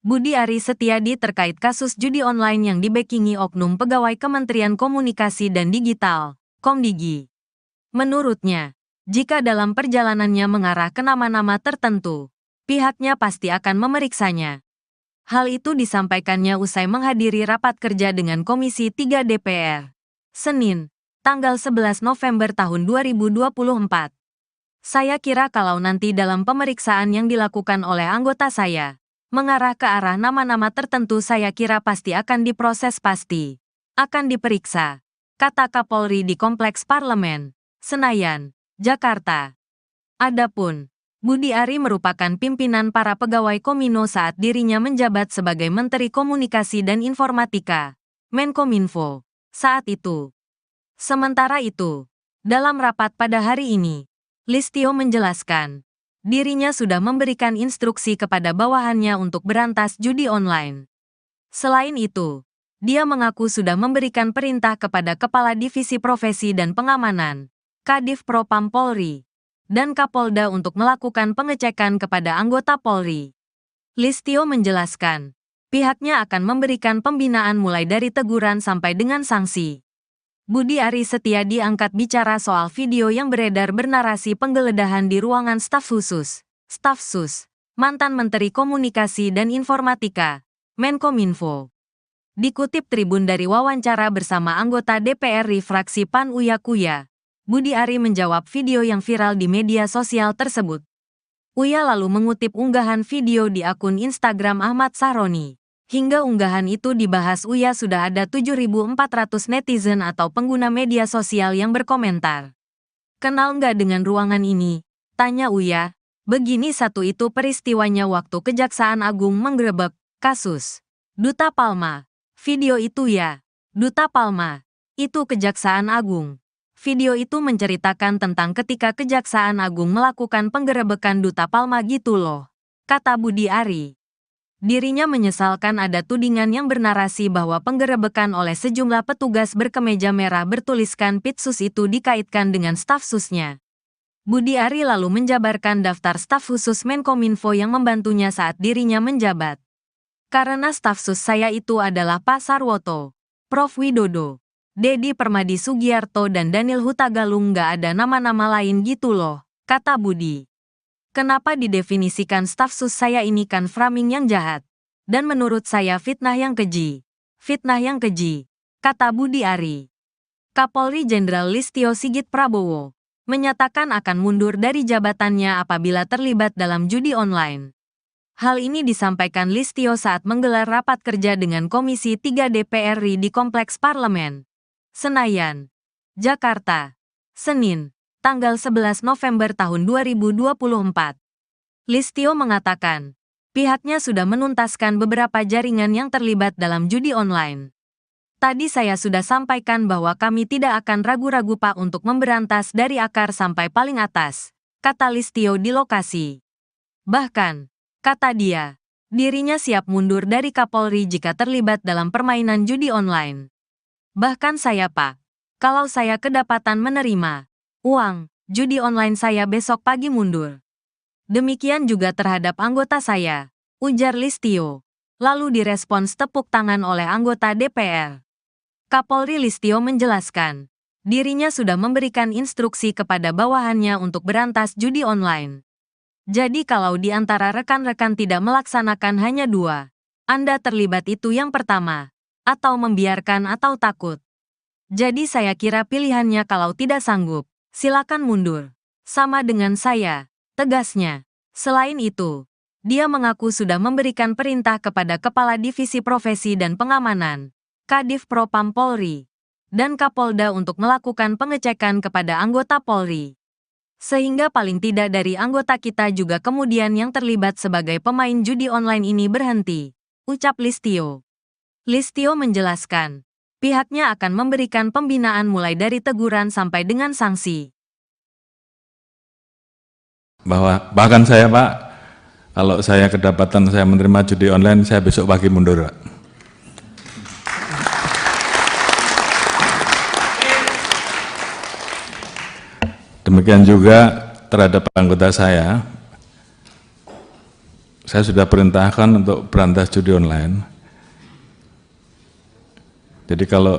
Budi Aris Setiadi terkait kasus judi online yang dibekingi oknum pegawai Kementerian Komunikasi dan Digital, Komdigi. Menurutnya, jika dalam perjalanannya mengarah ke nama-nama tertentu, pihaknya pasti akan memeriksanya. Hal itu disampaikannya usai menghadiri rapat kerja dengan Komisi 3 DPR, Senin, tanggal 11 November tahun 2024. Saya kira kalau nanti dalam pemeriksaan yang dilakukan oleh anggota saya, mengarah ke arah nama-nama tertentu saya kira pasti akan diproses pasti. Akan diperiksa, kata Kapolri di Kompleks Parlemen, Senayan, Jakarta. Adapun, Budi Ari merupakan pimpinan para pegawai Komino saat dirinya menjabat sebagai Menteri Komunikasi dan Informatika, Menkominfo, saat itu. Sementara itu, dalam rapat pada hari ini, Listio menjelaskan, dirinya sudah memberikan instruksi kepada bawahannya untuk berantas judi online. Selain itu, dia mengaku sudah memberikan perintah kepada Kepala Divisi Profesi dan Pengamanan, Kadif Propam Polri, dan Kapolda untuk melakukan pengecekan kepada anggota Polri. Listio menjelaskan, pihaknya akan memberikan pembinaan mulai dari teguran sampai dengan sanksi. Budi Aris Setiadi angkat bicara soal video yang beredar bernarasi penggeledahan di ruangan staf khusus, Staf Sus, mantan Menteri Komunikasi dan Informatika, Menkominfo. Dikutip Tribun dari wawancara bersama anggota DPR RI fraksi PAN Uya Kuya, Budi Ari menjawab video yang viral di media sosial tersebut. Uya lalu mengutip unggahan video di akun Instagram Ahmad Sahroni. Hingga unggahan itu dibahas Uya sudah ada 7.400 netizen atau pengguna media sosial yang berkomentar. Kenal nggak dengan ruangan ini? Tanya Uya. Begini satu itu peristiwanya waktu Kejaksaan Agung menggerebek kasus Duta Palma. Video itu ya, Duta Palma. Itu Kejaksaan Agung. Video itu menceritakan tentang ketika Kejaksaan Agung melakukan penggerebekan Duta Palma gitu loh, kata Budi Ari. Dirinya menyesalkan ada tudingan yang bernarasi bahwa penggerebekan oleh sejumlah petugas berkemeja merah bertuliskan Pitsus itu dikaitkan dengan staf susnya. Budi Ari lalu menjabarkan daftar staf khusus Menkominfo yang membantunya saat dirinya menjabat. Karena staf sus saya itu adalah Pak Sarwoto, Prof Widodo, Dedi Permadi Sugiarto dan Daniel Hutagalung, nggak ada nama-nama lain gitu loh, kata Budi. Kenapa didefinisikan staf sus saya ini kan framing yang jahat. Dan menurut saya fitnah yang keji. Fitnah yang keji, kata Budi Ari. Kapolri Jenderal Listio Sigit Prabowo menyatakan akan mundur dari jabatannya apabila terlibat dalam judi online. Hal ini disampaikan Listio saat menggelar rapat kerja dengan Komisi 3 DPR RI di Kompleks Parlemen, Senayan, Jakarta, Senin, tanggal 11 November tahun 2024. Listio mengatakan, pihaknya sudah menuntaskan beberapa jaringan yang terlibat dalam judi online. Tadi saya sudah sampaikan bahwa kami tidak akan ragu-ragu Pak untuk memberantas dari akar sampai paling atas, kata Listio di lokasi. Bahkan, kata dia, dirinya siap mundur dari Kapolri jika terlibat dalam permainan judi online. Bahkan saya Pak, kalau saya kedapatan menerima uang judi online saya besok pagi mundur. Demikian juga terhadap anggota saya, ujar Listio. Lalu direspons tepuk tangan oleh anggota DPR. Kapolri Listio menjelaskan, dirinya sudah memberikan instruksi kepada bawahannya untuk berantas judi online. Jadi kalau di antara rekan-rekan tidak melaksanakan hanya dua, Anda terlibat itu yang pertama, atau membiarkan atau takut. Jadi saya kira pilihannya kalau tidak sanggup, silakan mundur. Sama dengan saya, tegasnya. Selain itu, dia mengaku sudah memberikan perintah kepada Kepala Divisi Profesi dan Pengamanan, Kadif Propam Polri, dan Kapolda untuk melakukan pengecekan kepada anggota Polri. Sehingga paling tidak dari anggota kita juga kemudian yang terlibat sebagai pemain judi online ini berhenti, ucap Listio. Listio menjelaskan, pihaknya akan memberikan pembinaan mulai dari teguran sampai dengan sanksi. Bahkan saya Pak, kalau saya kedapatan saya menerima judi online, saya besok pagi mundur Pak. Demikian juga terhadap anggota saya sudah perintahkan untuk berantas judi online. Jadi kalau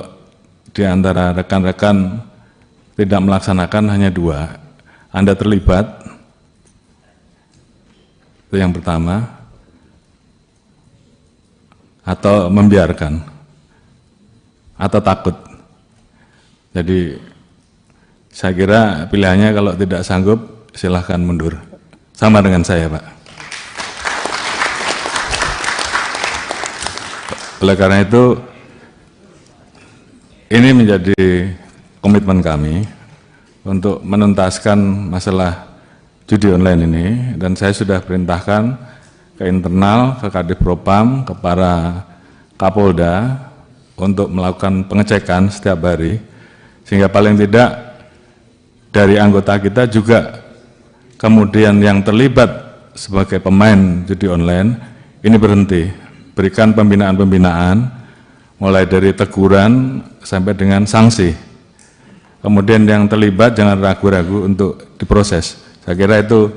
di antara rekan-rekan tidak melaksanakan hanya 2, Anda terlibat, itu yang pertama, atau membiarkan, atau takut. Jadi saya kira pilihannya kalau tidak sanggup silahkan mundur. Sama dengan saya, Pak. Oleh karena itu, ini menjadi komitmen kami untuk menuntaskan masalah judi online ini, dan saya sudah perintahkan ke internal, ke Kadif Propam, ke para Kapolda untuk melakukan pengecekan setiap hari, sehingga paling tidak dari anggota kita juga kemudian yang terlibat sebagai pemain judi online ini berhenti, berikan pembinaan-pembinaan mulai dari teguran sampai dengan sanksi. Kemudian yang terlibat jangan ragu-ragu untuk diproses. Saya kira itu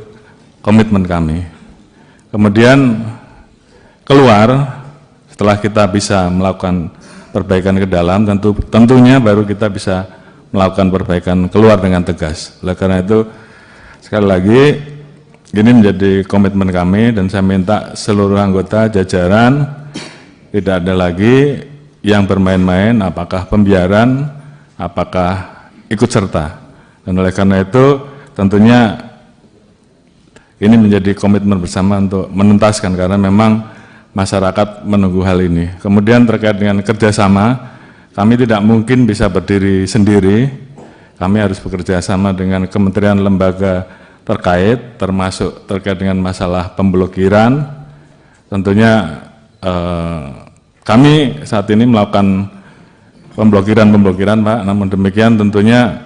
komitmen kami. Kemudian keluar, setelah kita bisa melakukan perbaikan ke dalam, tentunya baru kita bisa melakukan perbaikan keluar dengan tegas. Oleh karena itu, sekali lagi, ini menjadi komitmen kami, dan saya minta seluruh anggota jajaran tidak ada lagi yang bermain-main, apakah pembiaran, apakah ikut serta. Dan oleh karena itu tentunya ini menjadi komitmen bersama untuk menuntaskan, karena memang masyarakat menunggu hal ini. Kemudian terkait dengan kerjasama, kami tidak mungkin bisa berdiri sendiri, kami harus bekerja sama dengan kementerian lembaga terkait, termasuk terkait dengan masalah pemblokiran. Tentunya kami saat ini melakukan pemblokiran, Pak. Namun demikian tentunya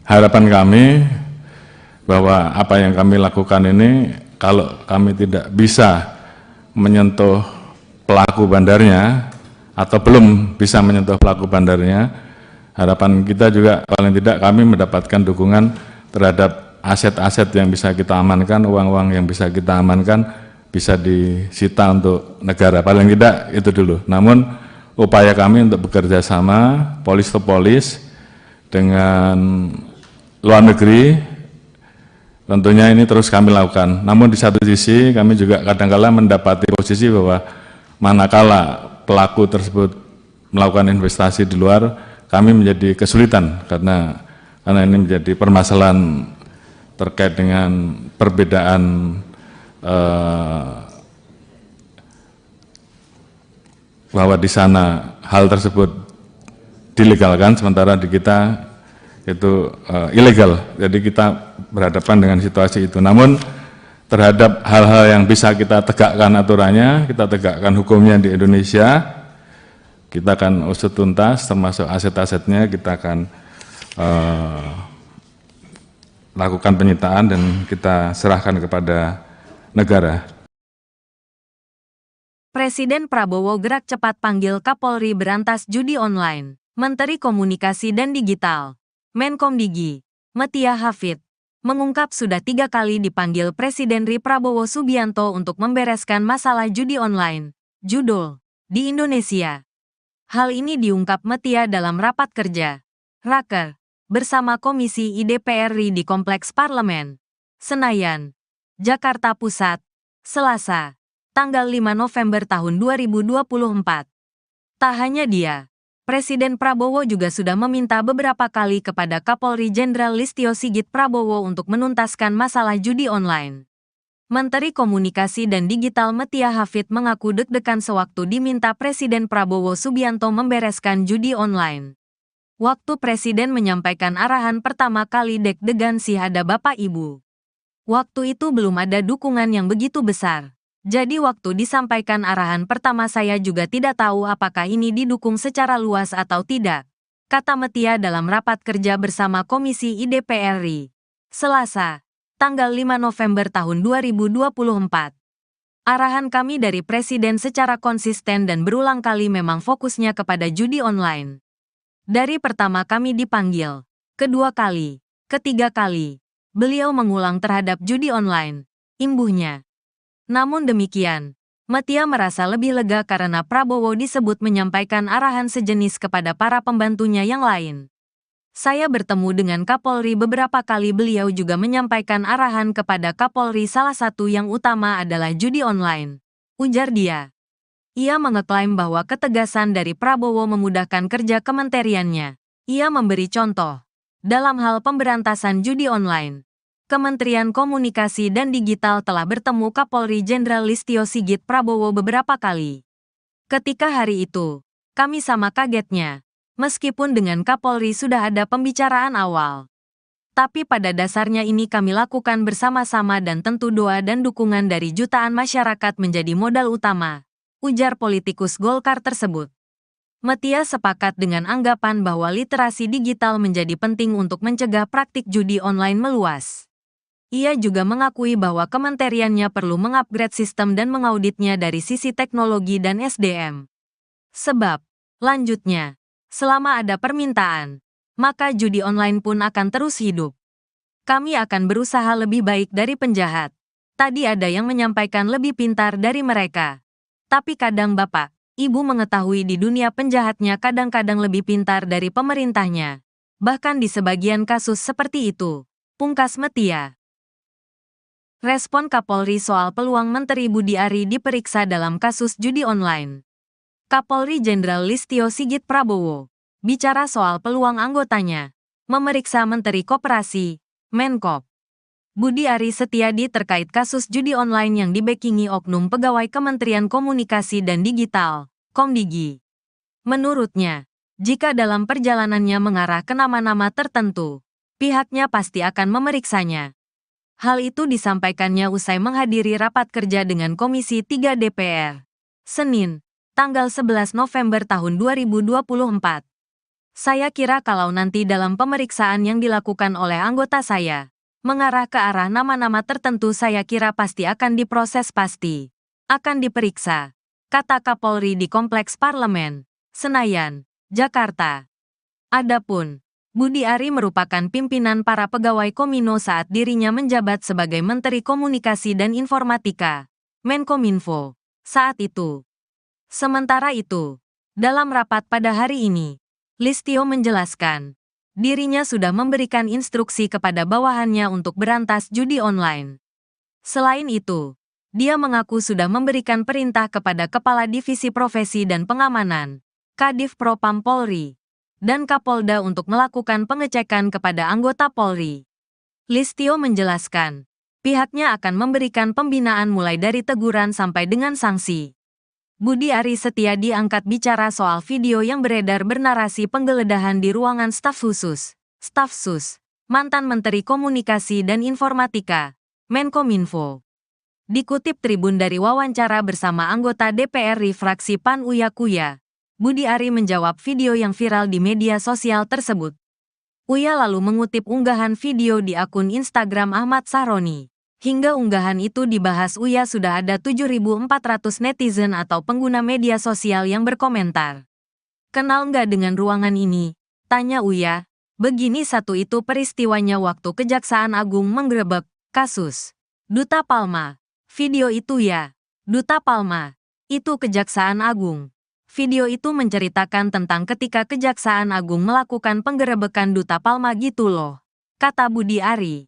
harapan kami bahwa apa yang kami lakukan ini, kalau kami tidak bisa menyentuh pelaku bandarnya atau belum bisa menyentuh pelaku bandarnya, harapan kita juga paling tidak kami mendapatkan dukungan terhadap aset-aset yang bisa kita amankan, uang-uang yang bisa kita amankan bisa disita untuk negara. Paling tidak itu dulu. Namun upaya kami untuk bekerja sama polis to polis dengan luar negeri, tentunya ini terus kami lakukan. Namun di satu sisi kami juga kadang-kala mendapati posisi bahwa manakala pelaku tersebut melakukan investasi di luar, kami menjadi kesulitan karena ini menjadi permasalahan terkait dengan perbedaan bahwa di sana hal tersebut dilegalkan, sementara di kita itu ilegal. Jadi kita berhadapan dengan situasi itu. Namun terhadap hal-hal yang bisa kita tegakkan aturannya, kita tegakkan hukumnya di Indonesia, kita akan usut tuntas, termasuk aset-asetnya kita akan lakukan penyitaan dan kita serahkan kepada negara. Presiden Prabowo gerak cepat panggil Kapolri berantas judi online. Menteri Komunikasi dan Digital, Menkomdigi, Metia Hafid, mengungkap sudah 3 kali dipanggil Presiden RI Prabowo Subianto untuk membereskan masalah judi online, judul, di Indonesia. Hal ini diungkap Metia dalam rapat kerja, Raker, bersama Komisi IDPR RI di Kompleks Parlemen, Senayan, Jakarta Pusat, Selasa, tanggal 5 November tahun 2024. Tak hanya dia, Presiden Prabowo juga sudah meminta beberapa kali kepada Kapolri Jenderal Listio Sigit Prabowo untuk menuntaskan masalah judi online. Menteri Komunikasi dan Digital Metia Hafid mengaku deg-degan sewaktu diminta Presiden Prabowo Subianto membereskan judi online. Waktu Presiden menyampaikan arahan pertama kali deg-degan sih ada Bapak Ibu. Waktu itu belum ada dukungan yang begitu besar. Jadi waktu disampaikan arahan pertama saya juga tidak tahu apakah ini didukung secara luas atau tidak, kata Metia dalam rapat kerja bersama Komisi IDPR RI, Selasa, tanggal 5 November tahun 2024. Arahan kami dari Presiden secara konsisten dan berulang kali memang fokusnya kepada judi online. Dari pertama kami dipanggil, kedua kali, Ketiga kali, beliau mengulang terhadap judi online, imbuhnya. Namun demikian, Metia merasa lebih lega karena Prabowo disebut menyampaikan arahan sejenis kepada para pembantunya yang lain. Saya bertemu dengan Kapolri beberapa kali, beliau juga menyampaikan arahan kepada Kapolri, salah satu yang utama adalah judi online, ujar dia. Ia mengeklaim bahwa ketegasan dari Prabowo memudahkan kerja kementeriannya. Ia memberi contoh. Dalam hal pemberantasan judi online, Kementerian Komunikasi dan Digital telah bertemu Kapolri Jenderal Listio Sigit Prabowo beberapa kali. Ketika hari itu, kami sama kagetnya, meskipun dengan Kapolri sudah ada pembicaraan awal. Tapi pada dasarnya ini kami lakukan bersama-sama dan tentu doa dan dukungan dari jutaan masyarakat menjadi modal utama, ujar politikus Golkar tersebut. Metia sepakat dengan anggapan bahwa literasi digital menjadi penting untuk mencegah praktik judi online meluas. Ia juga mengakui bahwa kementeriannya perlu mengupgrade sistem dan mengauditnya dari sisi teknologi dan SDM. Sebab, lanjutnya, selama ada permintaan, maka judi online pun akan terus hidup. Kami akan berusaha lebih baik dari penjahat. Tadi ada yang menyampaikan lebih pintar dari mereka. Tapi kadang Bapak, Ibu mengetahui di dunia penjahatnya kadang-kadang lebih pintar dari pemerintahnya. Bahkan di sebagian kasus seperti itu, pungkas Metia. Respon Kapolri soal peluang Menteri Budi Ari diperiksa dalam kasus judi online. Kapolri Jenderal Listio Sigit Prabowo bicara soal peluang anggotanya memeriksa Menteri Koperasi, Menkop, Budi Ari Setiadi terkait kasus judi online yang dibekingi oknum pegawai Kementerian Komunikasi dan Digital, Komdigi. Menurutnya, jika dalam perjalanannya mengarah ke nama-nama tertentu, pihaknya pasti akan memeriksanya. Hal itu disampaikannya usai menghadiri rapat kerja dengan Komisi 3 DPR, Senin, tanggal 11 November tahun 2024. Saya kira kalau nanti dalam pemeriksaan yang dilakukan oleh anggota saya, mengarah ke arah nama-nama tertentu, saya kira pasti akan diproses, pasti akan diperiksa, kata Kapolri di Kompleks Parlemen, Senayan, Jakarta. Adapun Budi Ari merupakan pimpinan para pegawai Komino saat dirinya menjabat sebagai Menteri Komunikasi dan Informatika, Menkominfo, saat itu. Sementara itu, dalam rapat pada hari ini, Listio menjelaskan, dirinya sudah memberikan instruksi kepada bawahannya untuk berantas judi online. Selain itu, dia mengaku sudah memberikan perintah kepada Kepala Divisi Profesi dan Pengamanan, Kadif Propam Polri, dan Kapolda untuk melakukan pengecekan kepada anggota Polri. Listio menjelaskan, pihaknya akan memberikan pembinaan mulai dari teguran sampai dengan sanksi. Budi Ari Setiadi angkat bicara soal video yang beredar bernarasi penggeledahan di ruangan staf khusus, Staf Sus, mantan Menteri Komunikasi dan Informatika, Menkominfo. Dikutip Tribun dari wawancara bersama anggota DPR fraksi PAN Uya Kuya, Budi Ari menjawab video yang viral di media sosial tersebut. Uya lalu mengutip unggahan video di akun Instagram Ahmad Sahroni. Hingga unggahan itu dibahas Uya sudah ada 7.400 netizen atau pengguna media sosial yang berkomentar. Kenal nggak dengan ruangan ini? Tanya Uya. Begini satu itu peristiwanya waktu Kejaksaan Agung menggerebek kasus Duta Palma. Video itu ya, Duta Palma. Itu Kejaksaan Agung. Video itu menceritakan tentang ketika Kejaksaan Agung melakukan penggerebekan Duta Palma gitu loh, kata Budi Ari.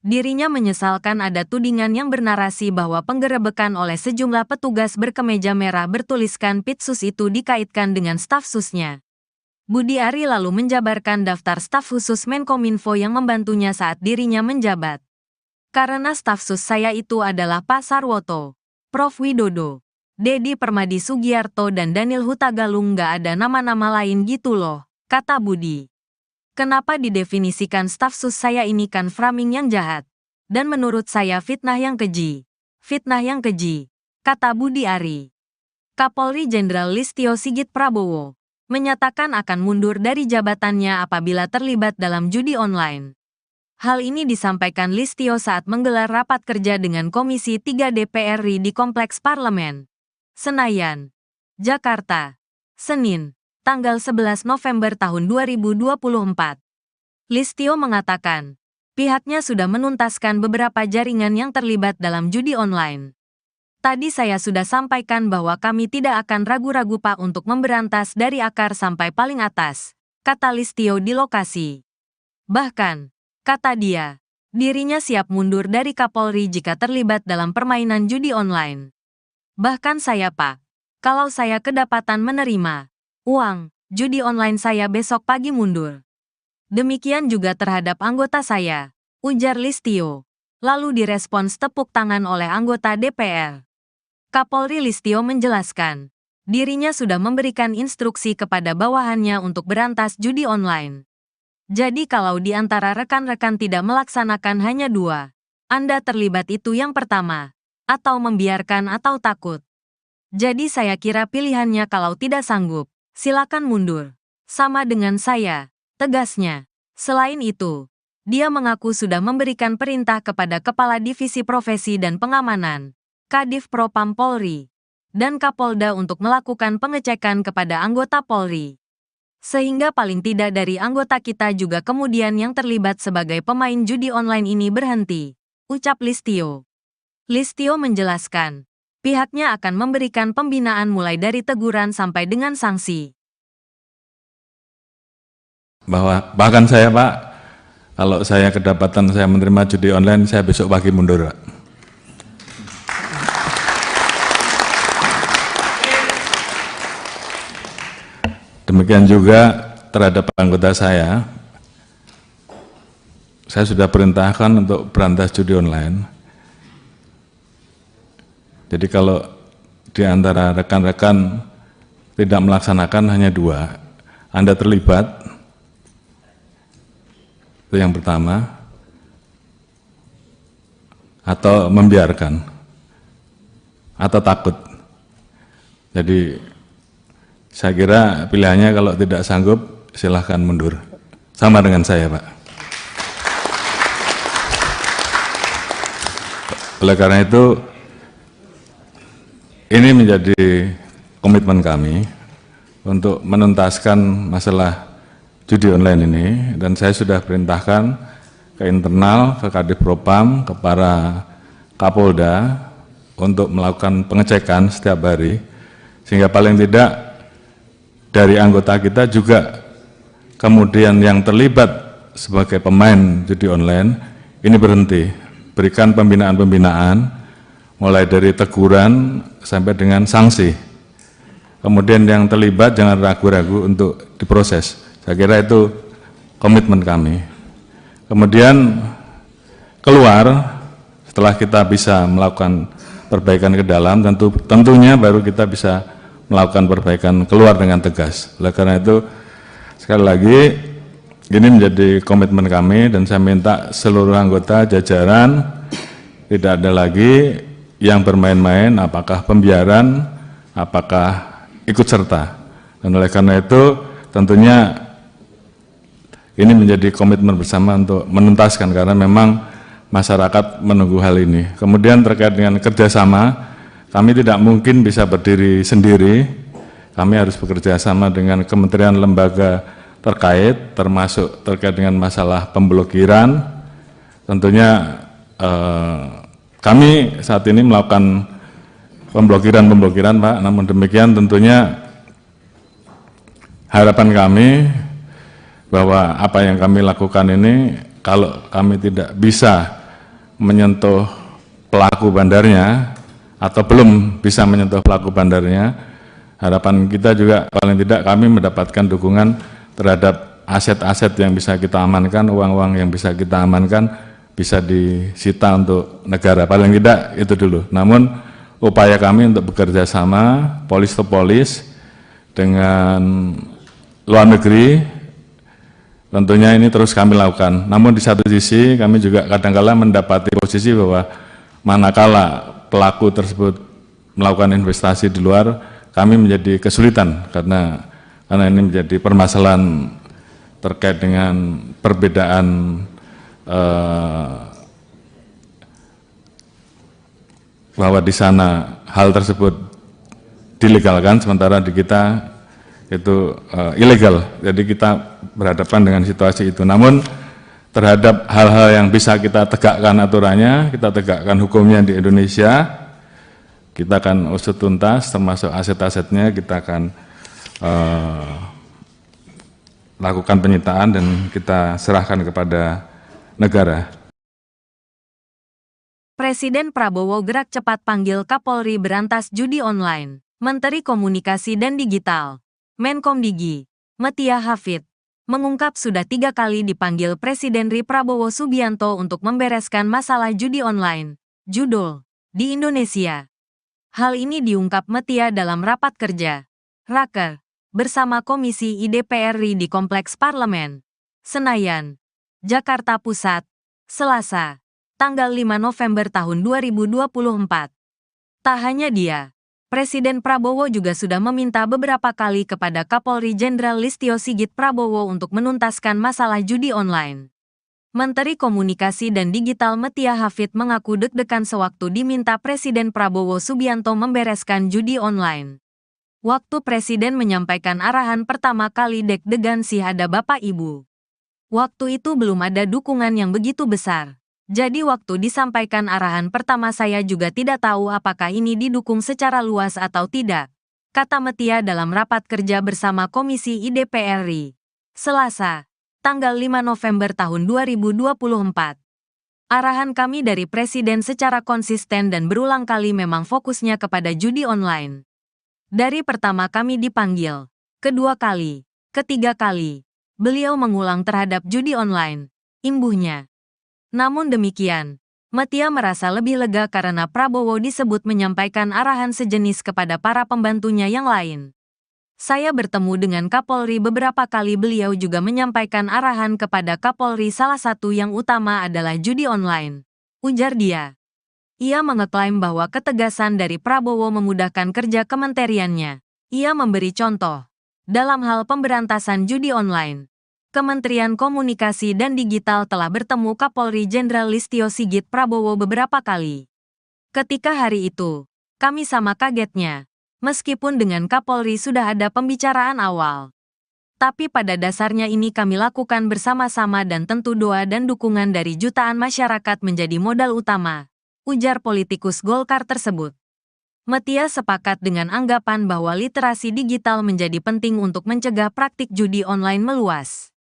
Dirinya menyesalkan ada tudingan yang bernarasi bahwa penggerebekan oleh sejumlah petugas berkemeja merah bertuliskan Pitsus itu dikaitkan dengan staf susnya. Budi Ari lalu menjabarkan daftar staf khusus Menkominfo yang membantunya saat dirinya menjabat. Karena staf sus saya itu adalah Pak Sarwoto, Prof Widodo, Dedi Permadi Sugiarto dan Daniel Hutagalung, nggak ada nama-nama lain gitu loh, kata Budi. Kenapa didefinisikan staf sus saya ini kan framing yang jahat. Dan menurut saya fitnah yang keji. Fitnah yang keji, kata Budi Ari. Kapolri Jenderal Listio Sigit Prabowo menyatakan akan mundur dari jabatannya apabila terlibat dalam judi online. Hal ini disampaikan Listio saat menggelar rapat kerja dengan Komisi 3 DPR RI di Kompleks Parlemen, Senayan, Jakarta, Senin, tanggal 11 November tahun 2024. Listio mengatakan, pihaknya sudah menuntaskan beberapa jaringan yang terlibat dalam judi online. Tadi saya sudah sampaikan bahwa kami tidak akan ragu-ragu Pak untuk memberantas dari akar sampai paling atas, kata Listio di lokasi. Bahkan, kata dia, dirinya siap mundur dari Kapolri jika terlibat dalam permainan judi online. Bahkan saya Pak, kalau saya kedapatan menerima uang judi online saya besok pagi mundur. Demikian juga terhadap anggota saya, ujar Listio. Lalu direspons tepuk tangan oleh anggota DPR. Kapolri Listio menjelaskan, dirinya sudah memberikan instruksi kepada bawahannya untuk berantas judi online. Jadi kalau di antara rekan-rekan tidak melaksanakan hanya 2, Anda terlibat itu yang pertama, atau membiarkan atau takut. Jadi saya kira pilihannya kalau tidak sanggup, silakan mundur. Sama dengan saya, tegasnya. Selain itu, dia mengaku sudah memberikan perintah kepada Kepala Divisi Profesi dan Pengamanan, Kadif Propam Polri, dan Kapolda untuk melakukan pengecekan kepada anggota Polri. Sehingga paling tidak dari anggota kita juga kemudian yang terlibat sebagai pemain judi online ini berhenti, ucap Listio. Listio menjelaskan, pihaknya akan memberikan pembinaan mulai dari teguran sampai dengan sanksi. Bahkan saya Pak, kalau saya kedapatan saya menerima judi online, saya besok pagi mundur Pak. Demikian juga terhadap anggota saya sudah perintahkan untuk berantas judi online. Jadi kalau di antara rekan-rekan tidak melaksanakan hanya 2, Anda terlibat, itu yang pertama, atau membiarkan, atau takut. Jadi saya kira pilihannya kalau tidak sanggup silahkan mundur. Sama dengan saya Pak. Oleh karena itu, ini menjadi komitmen kami untuk menuntaskan masalah judi online ini, dan saya sudah perintahkan ke internal, ke Kadif Propam, ke para Kapolda untuk melakukan pengecekan setiap hari, sehingga paling tidak dari anggota kita juga kemudian yang terlibat sebagai pemain judi online ini berhenti, berikan pembinaan-pembinaan mulai dari teguran sampai dengan sanksi. Kemudian yang terlibat jangan ragu-ragu untuk diproses. Saya kira itu komitmen kami. Kemudian keluar, setelah kita bisa melakukan perbaikan ke dalam, tentunya baru kita bisa melakukan perbaikan keluar dengan tegas. Oleh karena itu, sekali lagi, ini menjadi komitmen kami, dan saya minta seluruh anggota jajaran tidak ada lagi yang bermain-main, apakah pembiaran, apakah ikut serta. Dan oleh karena itu, tentunya ini menjadi komitmen bersama untuk menuntaskan, karena memang masyarakat menunggu hal ini. Kemudian terkait dengan kerjasama, kami tidak mungkin bisa berdiri sendiri, kami harus bekerja sama dengan kementerian lembaga terkait, termasuk terkait dengan masalah pemblokiran. Tentunya kami saat ini melakukan pemblokiran Pak, namun demikian tentunya harapan kami bahwa apa yang kami lakukan ini, kalau kami tidak bisa menyentuh pelaku bandarnya atau belum bisa menyentuh pelaku bandarnya, harapan kita juga paling tidak kami mendapatkan dukungan terhadap aset-aset yang bisa kita amankan, uang-uang yang bisa kita amankan bisa disita untuk negara, paling tidak itu dulu. Namun upaya kami untuk bekerja sama polis to polis dengan luar negeri, tentunya ini terus kami lakukan. Namun di satu sisi kami juga kadang-kala mendapati posisi bahwa manakala pelaku tersebut melakukan investasi di luar, kami menjadi kesulitan karena ini menjadi permasalahan terkait dengan perbedaan bahwa di sana hal tersebut dilegalkan, sementara di kita itu ilegal. Jadi kita berhadapan dengan situasi itu. Namun terhadap hal-hal yang bisa kita tegakkan aturannya, kita tegakkan hukumnya di Indonesia, kita akan usut tuntas, termasuk aset-asetnya kita akan lakukan penyitaan dan kita serahkan kepada negara. Presiden Prabowo gerak cepat panggil Kapolri berantas judi online. Menteri Komunikasi dan Digital, Menkomdigi, Metia Hafid, mengungkap sudah 3 kali dipanggil Presiden RI Prabowo Subianto untuk membereskan masalah judi online, judul, di Indonesia. Hal ini diungkap Metia dalam rapat kerja, Raker, bersama Komisi IDPR RI di Kompleks Parlemen, Senayan, Jakarta Pusat, Selasa, tanggal 5 November tahun 2024. Tak hanya dia, Presiden Prabowo juga sudah meminta beberapa kali kepada Kapolri Jenderal Listio Sigit Prabowo untuk menuntaskan masalah judi online. Menteri Komunikasi dan Digital Metia Hafid mengaku deg-degan sewaktu diminta Presiden Prabowo Subianto membereskan judi online. Waktu Presiden menyampaikan arahan pertama kali deg-degan sih ada Bapak Ibu. Waktu itu belum ada dukungan yang begitu besar. Jadi waktu disampaikan arahan pertama saya juga tidak tahu apakah ini didukung secara luas atau tidak, kata Metia dalam rapat kerja bersama Komisi IDPR RI, Selasa, tanggal 5 November tahun 2024. Arahan kami dari Presiden secara konsisten dan berulang kali memang fokusnya kepada judi online. Dari pertama kami dipanggil, kedua kali, ketiga kali, beliau mengulang terhadap judi online, imbuhnya. Namun demikian, Metia merasa lebih lega karena Prabowo disebut menyampaikan arahan sejenis kepada para pembantunya yang lain. Saya bertemu dengan Kapolri beberapa kali, beliau juga menyampaikan arahan kepada Kapolri, salah satu yang utama adalah judi online, ujar dia. Ia mengeklaim bahwa ketegasan dari Prabowo memudahkan kerja kementeriannya. Ia memberi contoh, dalam hal pemberantasan judi online, Kementerian Komunikasi dan Digital telah bertemu Kapolri Jenderal Listio Sigit Prabowo beberapa kali. Ketika hari itu, kami sama kagetnya, meskipun dengan Kapolri sudah ada pembicaraan awal. Tapi pada dasarnya ini kami lakukan bersama-sama dan tentu doa dan dukungan dari jutaan masyarakat menjadi modal utama, ujar politikus Golkar tersebut. Metia sepakat dengan anggapan bahwa literasi digital menjadi penting untuk mencegah praktik judi online meluas.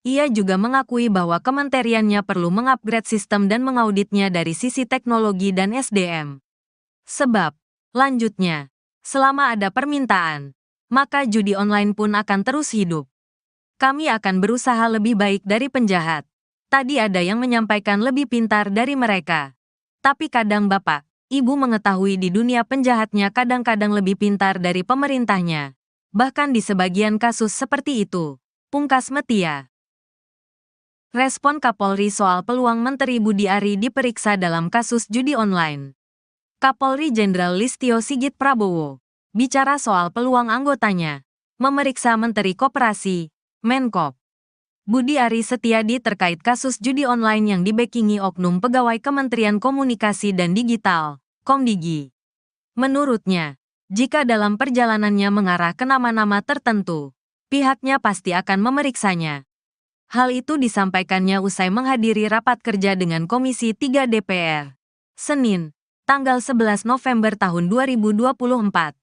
Ia juga mengakui bahwa kementeriannya perlu mengupgrade sistem dan mengauditnya dari sisi teknologi dan SDM. Sebab, lanjutnya, selama ada permintaan, maka judi online pun akan terus hidup. Kami akan berusaha lebih baik dari penjahat. Tadi ada yang menyampaikan lebih pintar dari mereka. Tapi kadang Bapak, Ibu mengetahui di dunia penjahatnya kadang-kadang lebih pintar dari pemerintahnya. Bahkan di sebagian kasus seperti itu, pungkas Metia. Respon Kapolri soal peluang Menteri Budi Ari diperiksa dalam kasus judi online. Kapolri Jenderal Listio Sigit Prabowo bicara soal peluang anggotanya memeriksa Menteri Koperasi, Menkop, Budi Ari Setiadi terkait kasus judi online yang dibackingi oknum pegawai Kementerian Komunikasi dan Digital, Komdigi. Menurutnya, jika dalam perjalanannya mengarah ke nama-nama tertentu, pihaknya pasti akan memeriksanya. Hal itu disampaikannya usai menghadiri rapat kerja dengan Komisi 3 DPR, Senin, tanggal 11 November tahun 2024.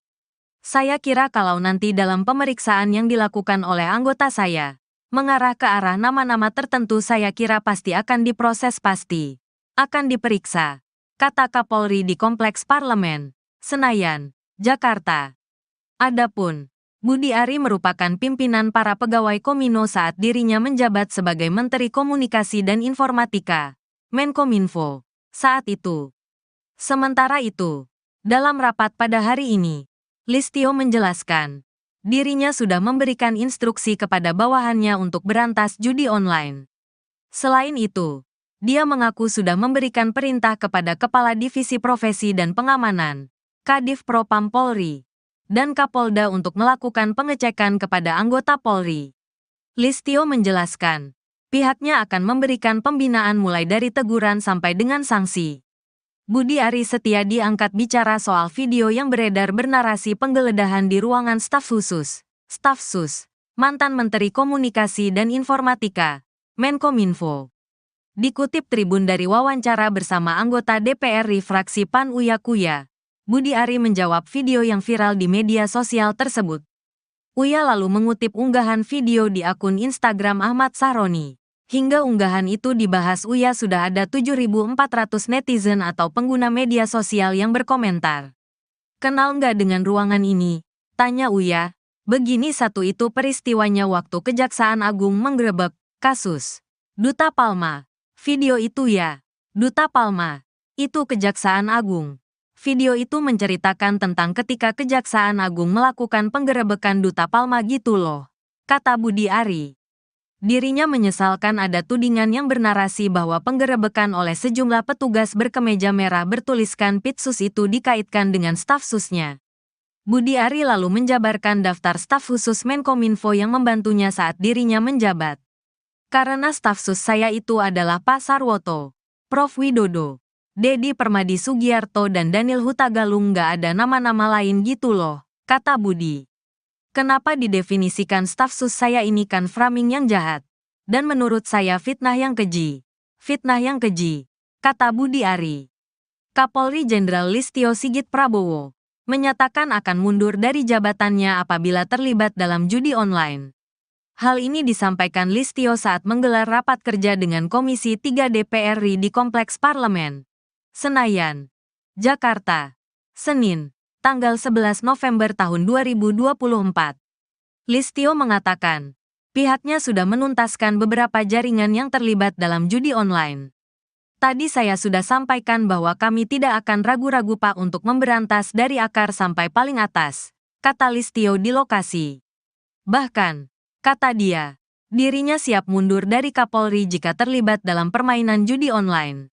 Saya kira kalau nanti dalam pemeriksaan yang dilakukan oleh anggota saya, mengarah ke arah nama-nama tertentu, saya kira pasti akan diproses, pasti akan diperiksa, kata Kapolri di Kompleks Parlemen, Senayan, Jakarta. Adapun Budi Ari merupakan pimpinan para pegawai Komino saat dirinya menjabat sebagai Menteri Komunikasi dan Informatika, Menkominfo, saat itu. Sementara itu, dalam rapat pada hari ini, Listio menjelaskan, dirinya sudah memberikan instruksi kepada bawahannya untuk berantas judi online. Selain itu, dia mengaku sudah memberikan perintah kepada Kepala Divisi Profesi dan Pengamanan, Kadif Propam Polri, dan Kapolda untuk melakukan pengecekan kepada anggota Polri. Listio menjelaskan, pihaknya akan memberikan pembinaan mulai dari teguran sampai dengan sanksi. Budi Ari Setiadi angkat bicara soal video yang beredar bernarasi penggeledahan di ruangan staf khusus, Staf Sus, mantan Menteri Komunikasi dan Informatika, Menkominfo. Dikutip Tribun dari wawancara bersama anggota DPR RI fraksi PAN Uya Kuya, Budi Ari menjawab video yang viral di media sosial tersebut. Uya lalu mengutip unggahan video di akun Instagram Ahmad Sahroni. Hingga unggahan itu dibahas Uya sudah ada 7.400 netizen atau pengguna media sosial yang berkomentar. Kenal nggak dengan ruangan ini? Tanya Uya. Begini satu itu peristiwanya waktu Kejaksaan Agung menggerebek kasus Duta Palma. Video itu ya. Duta Palma. Itu Kejaksaan Agung. Video itu menceritakan tentang ketika Kejaksaan Agung melakukan penggerebekan Duta Palma gitu loh, kata Budi Ari. Dirinya menyesalkan ada tudingan yang bernarasi bahwa penggerebekan oleh sejumlah petugas berkemeja merah bertuliskan Pitsus itu dikaitkan dengan staf susnya. Budi Ari lalu menjabarkan daftar staf khusus Menkominfo yang membantunya saat dirinya menjabat. Karena staf sus saya itu adalah Pak Sarwoto, Prof Widodo, Dedi Permadi Sugiarto dan Daniel Hutagalung, nggak ada nama-nama lain gitu loh, kata Budi. Kenapa didefinisikan staf sus saya ini kan framing yang jahat. Dan menurut saya fitnah yang keji. Fitnah yang keji, kata Budi Ari. Kapolri Jenderal Listio Sigit Prabowo menyatakan akan mundur dari jabatannya apabila terlibat dalam judi online. Hal ini disampaikan Listio saat menggelar rapat kerja dengan Komisi 3 DPR RI di Kompleks Parlemen, Senayan, Jakarta, Senin, tanggal 11 November tahun 2024. Listio mengatakan, pihaknya sudah menuntaskan beberapa jaringan yang terlibat dalam judi online. Tadi saya sudah sampaikan bahwa kami tidak akan ragu-ragu Pak untuk memberantas dari akar sampai paling atas, kata Listio di lokasi. Bahkan, kata dia, dirinya siap mundur dari Kapolri jika terlibat dalam permainan judi online.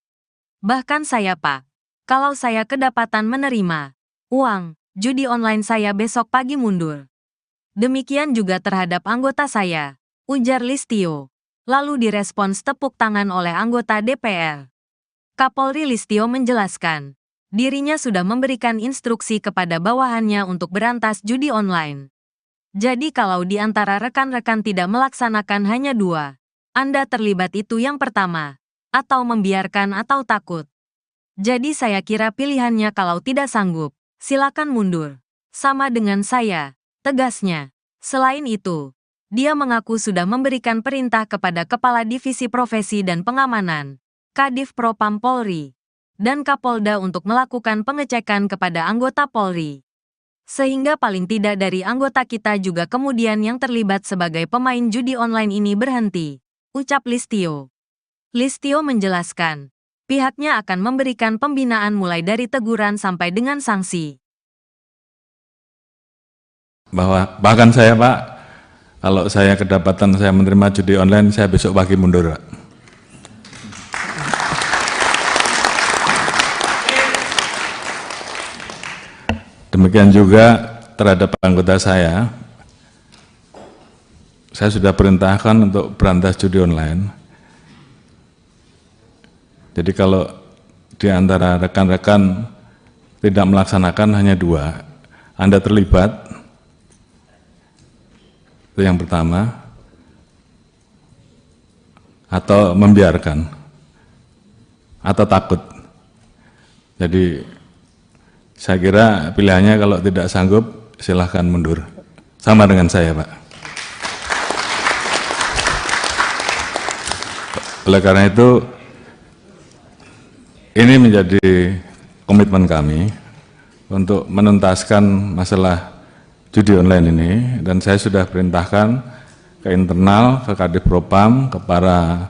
Bahkan saya Pak, kalau saya kedapatan menerima uang judi online saya besok pagi mundur. Demikian juga terhadap anggota saya, ujar Listio. Lalu direspons tepuk tangan oleh anggota DPR. Kapolri Listio menjelaskan, dirinya sudah memberikan instruksi kepada bawahannya untuk berantas judi online. Jadi kalau di antara rekan-rekan tidak melaksanakan hanya dua, Anda terlibat itu yang pertama, atau membiarkan atau takut. Jadi saya kira pilihannya kalau tidak sanggup, silakan mundur. Sama dengan saya, tegasnya. Selain itu, dia mengaku sudah memberikan perintah kepada Kepala Divisi Profesi dan Pengamanan, Kadif Propam Polri, dan Kapolda untuk melakukan pengecekan kepada anggota Polri. Sehingga paling tidak dari anggota kita juga kemudian yang terlibat sebagai pemain judi online ini berhenti, ucap Listio. Listio menjelaskan, pihaknya akan memberikan pembinaan mulai dari teguran sampai dengan sanksi. Bahkan saya Pak, kalau saya kedapatan saya menerima judi online, saya besok pagi mundur Pak. Demikian juga terhadap anggota saya sudah perintahkan untuk berantas judi online. Jadi kalau di antara rekan-rekan tidak melaksanakan hanya dua, Anda terlibat, itu yang pertama, atau membiarkan, atau takut. Jadi saya kira pilihannya kalau tidak sanggup silahkan mundur. Sama dengan saya Pak. Oleh karena itu, ini menjadi komitmen kami untuk menuntaskan masalah judi online ini, dan saya sudah perintahkan ke internal, ke Kadif Propam, ke para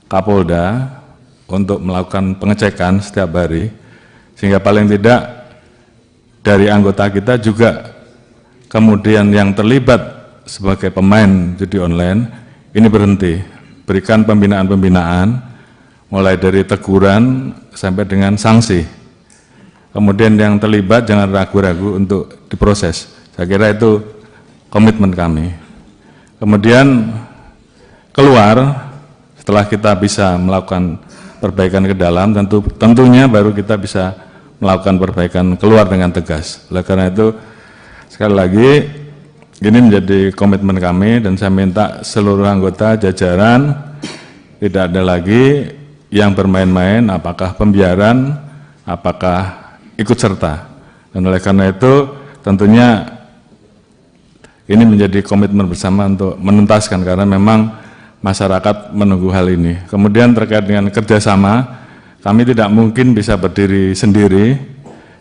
Kapolda untuk melakukan pengecekan setiap hari, sehingga paling tidak dari anggota kita juga kemudian yang terlibat sebagai pemain judi online ini berhenti, berikan pembinaan-pembinaan mulai dari teguran sampai dengan sanksi. Kemudian yang terlibat jangan ragu-ragu untuk diproses. Saya kira itu komitmen kami. Kemudian keluar, setelah kita bisa melakukan perbaikan ke dalam, tentunya baru kita bisa melakukan perbaikan keluar dengan tegas. Oleh karena itu, sekali lagi, ini menjadi komitmen kami dan saya minta seluruh anggota jajaran tidak ada lagi yang bermain-main, apakah pembiaran, apakah ikut serta. Dan oleh karena itu tentunya ini menjadi komitmen bersama untuk menuntaskan karena memang masyarakat menunggu hal ini. Kemudian terkait dengan kerjasama, kami tidak mungkin bisa berdiri sendiri.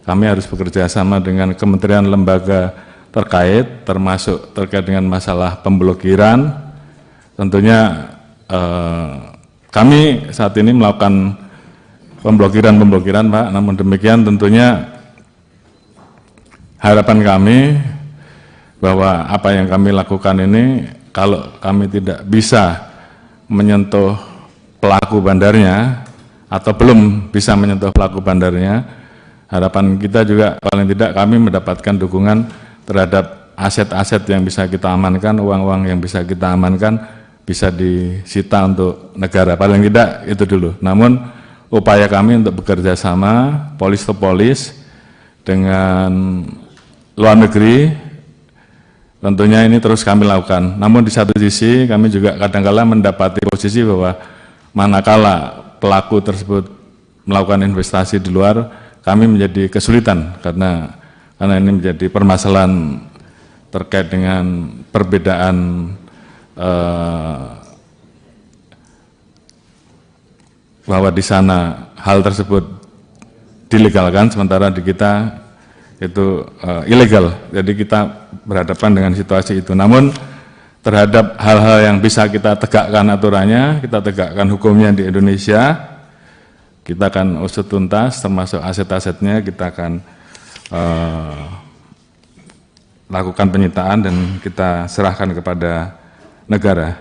Kami harus bekerja sama dengan kementerian lembaga terkait, termasuk terkait dengan masalah pemblokiran. Tentunya kami saat ini melakukan pemblokiran Pak, namun demikian tentunya harapan kami bahwa apa yang kami lakukan ini kalau kami tidak bisa menyentuh pelaku bandarnya atau belum bisa menyentuh pelaku bandarnya, harapan kita juga paling tidak kami mendapatkan dukungan terhadap aset-aset yang bisa kita amankan, uang-uang yang bisa kita amankan bisa disita untuk negara, paling tidak itu dulu. Namun upaya kami untuk bekerja sama polis to polis dengan luar negeri tentunya ini terus kami lakukan. Namun di satu sisi kami juga kadang-kala mendapati posisi bahwa manakala pelaku tersebut melakukan investasi di luar, kami menjadi kesulitan karena ini menjadi permasalahan terkait dengan perbedaan bahwa di sana hal tersebut dilegalkan sementara di kita itu ilegal. Jadi kita berhadapan dengan situasi itu. Namun terhadap hal-hal yang bisa kita tegakkan aturannya, kita tegakkan hukumnya di Indonesia, kita akan usut tuntas termasuk aset-asetnya, kita akan lakukan penyitaan dan kita serahkan kepada negara.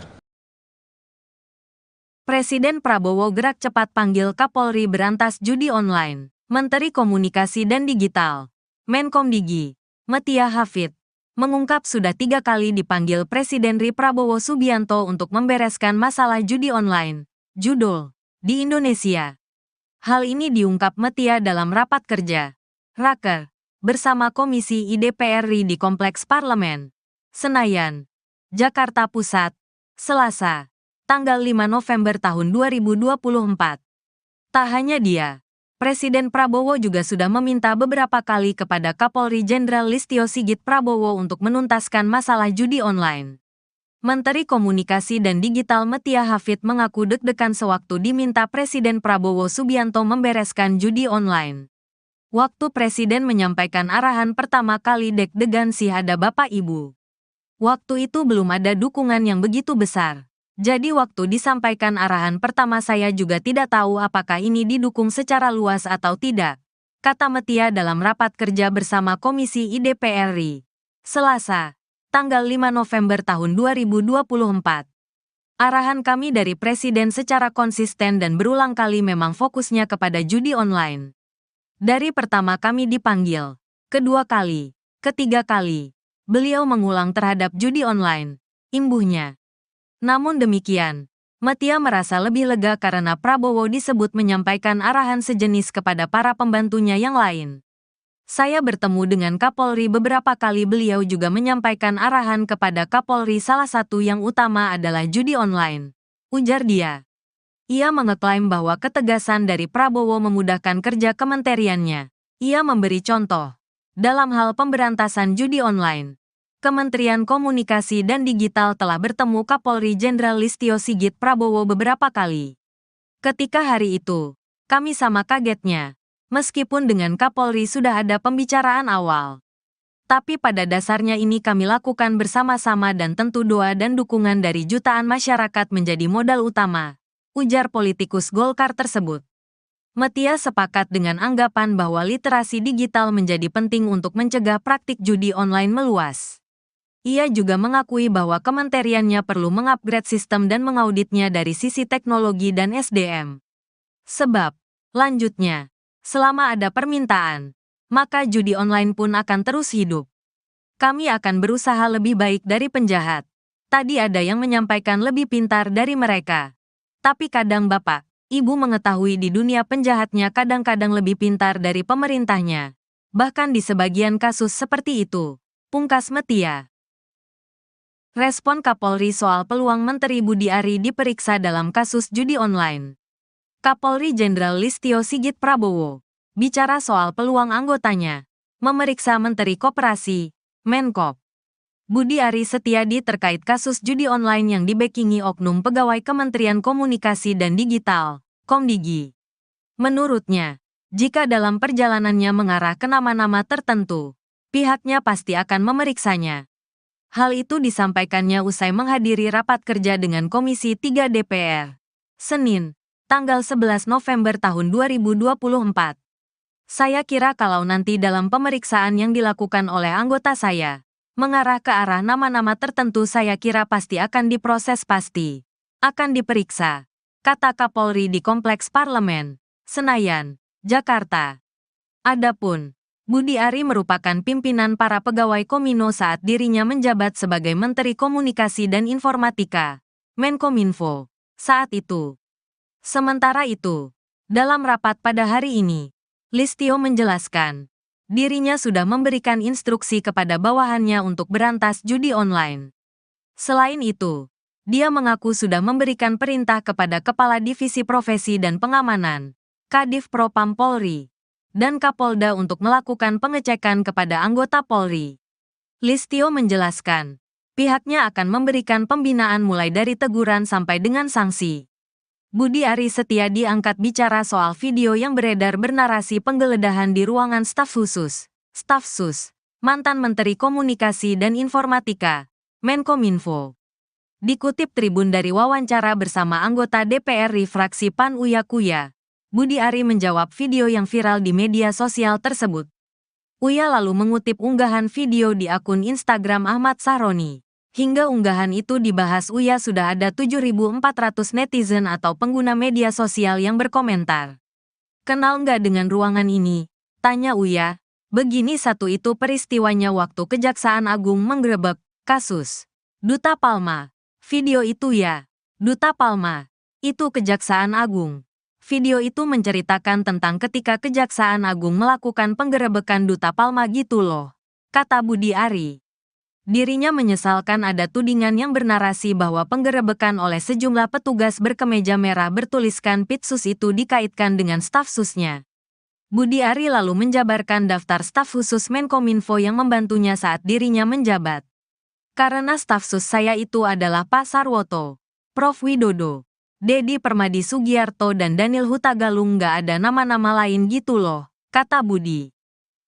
Presiden Prabowo gerak cepat panggil Kapolri berantas judi online. Menteri Komunikasi dan Digital, Menkomdigi, Metia Hafid, mengungkap sudah 3 kali dipanggil Presiden RI Prabowo Subianto untuk membereskan masalah judi online, judul, di Indonesia. Hal ini diungkap Metia dalam rapat kerja, Raker, bersama Komisi IDPR RI di Kompleks Parlemen, Senayan, Jakarta Pusat, Selasa, tanggal 5 November tahun 2024. Tak hanya dia, Presiden Prabowo juga sudah meminta beberapa kali kepada Kapolri Jenderal Listio Sigit Prabowo untuk menuntaskan masalah judi online. Menteri Komunikasi dan Digital Metia Hafid mengaku deg-degan sewaktu diminta Presiden Prabowo Subianto membereskan judi online. Waktu Presiden menyampaikan arahan pertama kali deg-degan sih ada Bapak Ibu. Waktu itu belum ada dukungan yang begitu besar. Jadi waktu disampaikan arahan pertama saya juga tidak tahu apakah ini didukung secara luas atau tidak, kata Metia dalam rapat kerja bersama Komisi IDPR RI, Selasa, tanggal 5 November tahun 2024. Arahan kami dari Presiden secara konsisten dan berulang kali memang fokusnya kepada judi online. Dari pertama kami dipanggil, kedua kali, ketiga kali, beliau mengulang terhadap judi online, imbuhnya. Namun demikian, Metia merasa lebih lega karena Prabowo disebut menyampaikan arahan sejenis kepada para pembantunya yang lain. Saya bertemu dengan Kapolri beberapa kali, beliau juga menyampaikan arahan kepada Kapolri, salah satu yang utama adalah judi online, ujar dia. Ia mengeklaim bahwa ketegasan dari Prabowo memudahkan kerja kementeriannya. Ia memberi contoh, dalam hal pemberantasan judi online, Kementerian Komunikasi dan Digital telah bertemu Kapolri Jenderal Listio Sigit Prabowo beberapa kali. Ketika hari itu, kami sama kagetnya, meskipun dengan Kapolri sudah ada pembicaraan awal. Tapi pada dasarnya ini kami lakukan bersama-sama dan tentu doa dan dukungan dari jutaan masyarakat menjadi modal utama, ujar politikus Golkar tersebut. Metia sepakat dengan anggapan bahwa literasi digital menjadi penting untuk mencegah praktik judi online meluas. Ia juga mengakui bahwa kementeriannya perlu mengupgrade sistem dan mengauditnya dari sisi teknologi dan SDM. Sebab, lanjutnya, selama ada permintaan, maka judi online pun akan terus hidup. Kami akan berusaha lebih baik dari penjahat. Tadi ada yang menyampaikan lebih pintar dari mereka. Tapi kadang Bapak, Ibu mengetahui di dunia penjahatnya kadang-kadang lebih pintar dari pemerintahnya. Bahkan di sebagian kasus seperti itu, pungkas Metia. Respon Kapolri soal peluang Menteri Budi Ari diperiksa dalam kasus judi online. Kapolri Jenderal Listio Sigit Prabowo bicara soal peluang anggotanya memeriksa Menteri Koperasi, Menkop, Budi Ari Setiadi terkait kasus judi online yang dibackingi oknum pegawai Kementerian Komunikasi dan Digital, Komdigi. Menurutnya, jika dalam perjalanannya mengarah ke nama-nama tertentu, pihaknya pasti akan memeriksanya. Hal itu disampaikannya usai menghadiri rapat kerja dengan Komisi 3 DPR, Senin, tanggal 11 November tahun 2024. Saya kira kalau nanti dalam pemeriksaan yang dilakukan oleh anggota saya, mengarah ke arah nama-nama tertentu saya kira pasti akan diproses pasti. Akan diperiksa, kata Kapolri di Kompleks Parlemen, Senayan, Jakarta. Adapun Budi Ari merupakan pimpinan para pegawai Komino saat dirinya menjabat sebagai Menteri Komunikasi dan Informatika, Menkominfo, saat itu. Sementara itu, dalam rapat pada hari ini, Listio menjelaskan, dirinya sudah memberikan instruksi kepada bawahannya untuk berantas judi online. Selain itu, dia mengaku sudah memberikan perintah kepada Kepala Divisi Profesi dan Pengamanan, Kadif Propam Polri, dan Kapolda untuk melakukan pengecekan kepada anggota Polri. Listio menjelaskan, pihaknya akan memberikan pembinaan mulai dari teguran sampai dengan sanksi. Budi Ari Setiadi angkat bicara soal video yang beredar bernarasi penggeledahan di ruangan staf khusus, Staf Sus, mantan Menteri Komunikasi dan Informatika, Menkominfo. Dikutip Tribun dari wawancara bersama anggota DPR fraksi PAN Uya Kuya, Budi Ari menjawab video yang viral di media sosial tersebut. Uya lalu mengutip unggahan video di akun Instagram Ahmad Sahroni. Hingga unggahan itu dibahas Uya sudah ada 7.400 netizen atau pengguna media sosial yang berkomentar. Kenal nggak dengan ruangan ini? Tanya Uya. Begini satu itu peristiwanya waktu Kejaksaan Agung menggerebek kasus Duta Palma. Video itu ya. Duta Palma. Itu Kejaksaan Agung. Video itu menceritakan tentang ketika Kejaksaan Agung melakukan penggerebekan Duta Palma gitu loh, kata Budi Ari. Dirinya menyesalkan ada tudingan yang bernarasi bahwa penggerebekan oleh sejumlah petugas berkemeja merah bertuliskan Pitsus itu dikaitkan dengan staf susnya. Budi Ari lalu menjabarkan daftar staf khusus Menkominfo yang membantunya saat dirinya menjabat. Karena staf sus saya itu adalah Pak Sarwoto, Prof. Widodo, Dedi Permadi Sugiarto dan Daniel Hutagalung nggak ada nama-nama lain gitu loh, kata Budi.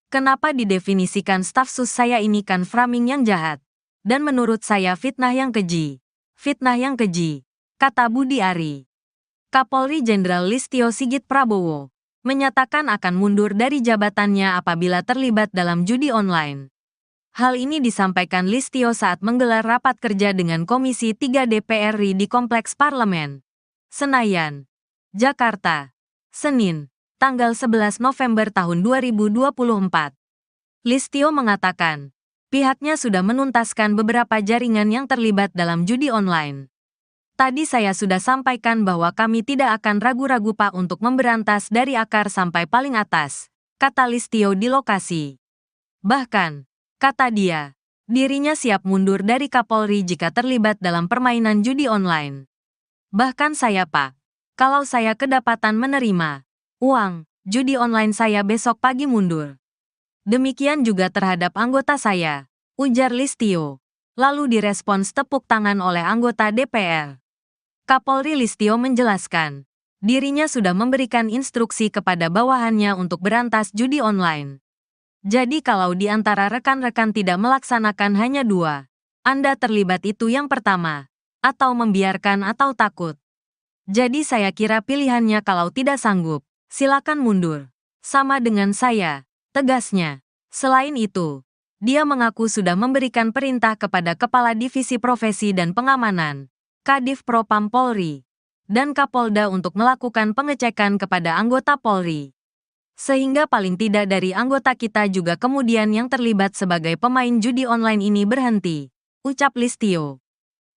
Kenapa didefinisikan staf sus saya ini kan framing yang jahat. Dan menurut saya fitnah yang keji. Fitnah yang keji, kata Budi Ari. Kapolri Jenderal Listio Sigit Prabowo menyatakan akan mundur dari jabatannya apabila terlibat dalam judi online. Hal ini disampaikan Listio saat menggelar rapat kerja dengan Komisi 3 DPR RI di Kompleks Parlemen, Senayan, Jakarta, Senin, tanggal 11 November tahun 2024. Listio mengatakan, pihaknya sudah menuntaskan beberapa jaringan yang terlibat dalam judi online. Tadi saya sudah sampaikan bahwa kami tidak akan ragu-ragu Pak untuk memberantas dari akar sampai paling atas, kata Listio di lokasi. Bahkan, kata dia, dirinya siap mundur dari Kapolri jika terlibat dalam permainan judi online. Bahkan saya Pak, kalau saya kedapatan menerima uang judi online saya besok pagi mundur. Demikian juga terhadap anggota saya, ujar Listio. Lalu direspons tepuk tangan oleh anggota DPR. Kapolri Listio menjelaskan, dirinya sudah memberikan instruksi kepada bawahannya untuk berantas judi online. Jadi kalau di antara rekan-rekan tidak melaksanakan hanya dua, Anda terlibat itu yang pertama, atau membiarkan atau takut. Jadi saya kira pilihannya kalau tidak sanggup, silakan mundur. Sama dengan saya, tegasnya. Selain itu, dia mengaku sudah memberikan perintah kepada Kepala Divisi Profesi dan Pengamanan, Kadif Propam Polri, dan Kapolda untuk melakukan pengecekan kepada anggota Polri. Sehingga paling tidak dari anggota kita juga kemudian yang terlibat sebagai pemain judi online ini berhenti, ucap Listio.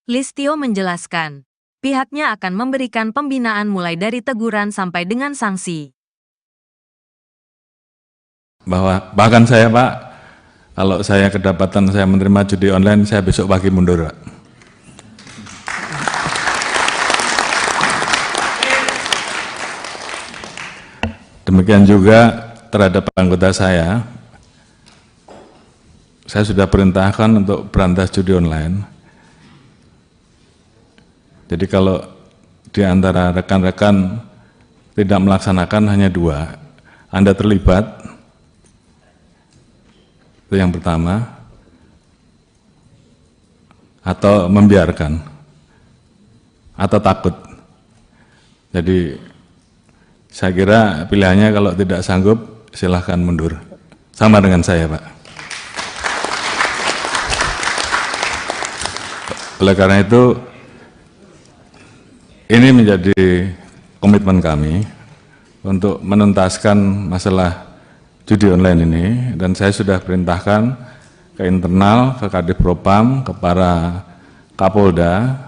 Listio menjelaskan, pihaknya akan memberikan pembinaan mulai dari teguran sampai dengan sanksi. Bahkan saya Pak, kalau saya kedapatan saya menerima judi online, saya besok pagi mundur Pak. Demikian juga terhadap anggota saya sudah perintahkan untuk berantas judi online. Jadi kalau di antara rekan-rekan tidak melaksanakan hanya 2, Anda terlibat, itu yang pertama, atau membiarkan, atau takut. Jadi saya kira pilihannya kalau tidak sanggup silahkan mundur. Sama dengan saya, Pak. Oleh karena itu, ini menjadi komitmen kami untuk menuntaskan masalah judi online ini, dan saya sudah perintahkan ke internal, ke Kadif Propam, ke para Kapolda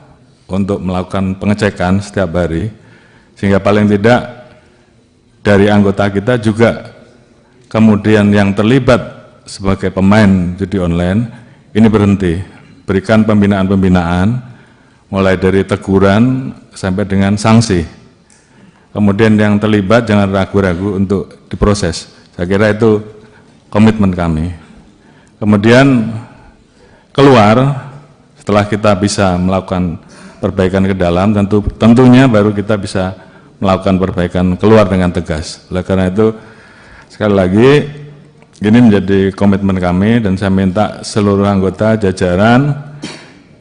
untuk melakukan pengecekan setiap hari, sehingga paling tidak dari anggota kita juga kemudian yang terlibat sebagai pemain judi online ini berhenti, berikan pembinaan-pembinaan mulai dari teguran sampai dengan sanksi. Kemudian yang terlibat jangan ragu-ragu untuk diproses. Saya kira itu komitmen kami. Kemudian keluar, setelah kita bisa melakukan perbaikan ke dalam, tentunya baru kita bisa melakukan perbaikan keluar dengan tegas. Oleh karena itu, sekali lagi, ini menjadi komitmen kami, dan saya minta seluruh anggota jajaran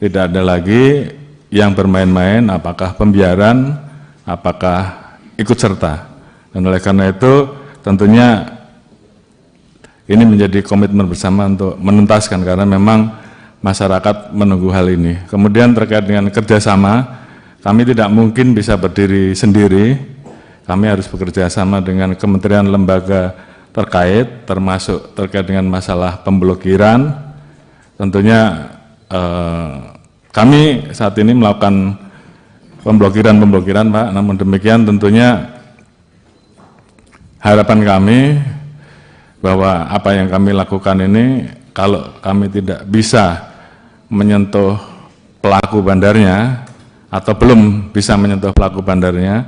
tidak ada lagi yang bermain-main, apakah pembiaran, apakah ikut serta. Dan oleh karena itu, tentunya ini menjadi komitmen bersama untuk menuntaskan, karena memang masyarakat menunggu hal ini. Kemudian terkait dengan kerjasama, kami tidak mungkin bisa berdiri sendiri, kami harus bekerja sama dengan kementerian lembaga terkait, termasuk terkait dengan masalah pemblokiran. Tentunya kami saat ini melakukan pemblokiran, Pak, namun demikian tentunya harapan kami bahwa apa yang kami lakukan ini, kalau kami tidak bisa menyentuh pelaku bandarnya, atau belum bisa menyentuh pelaku bandarnya,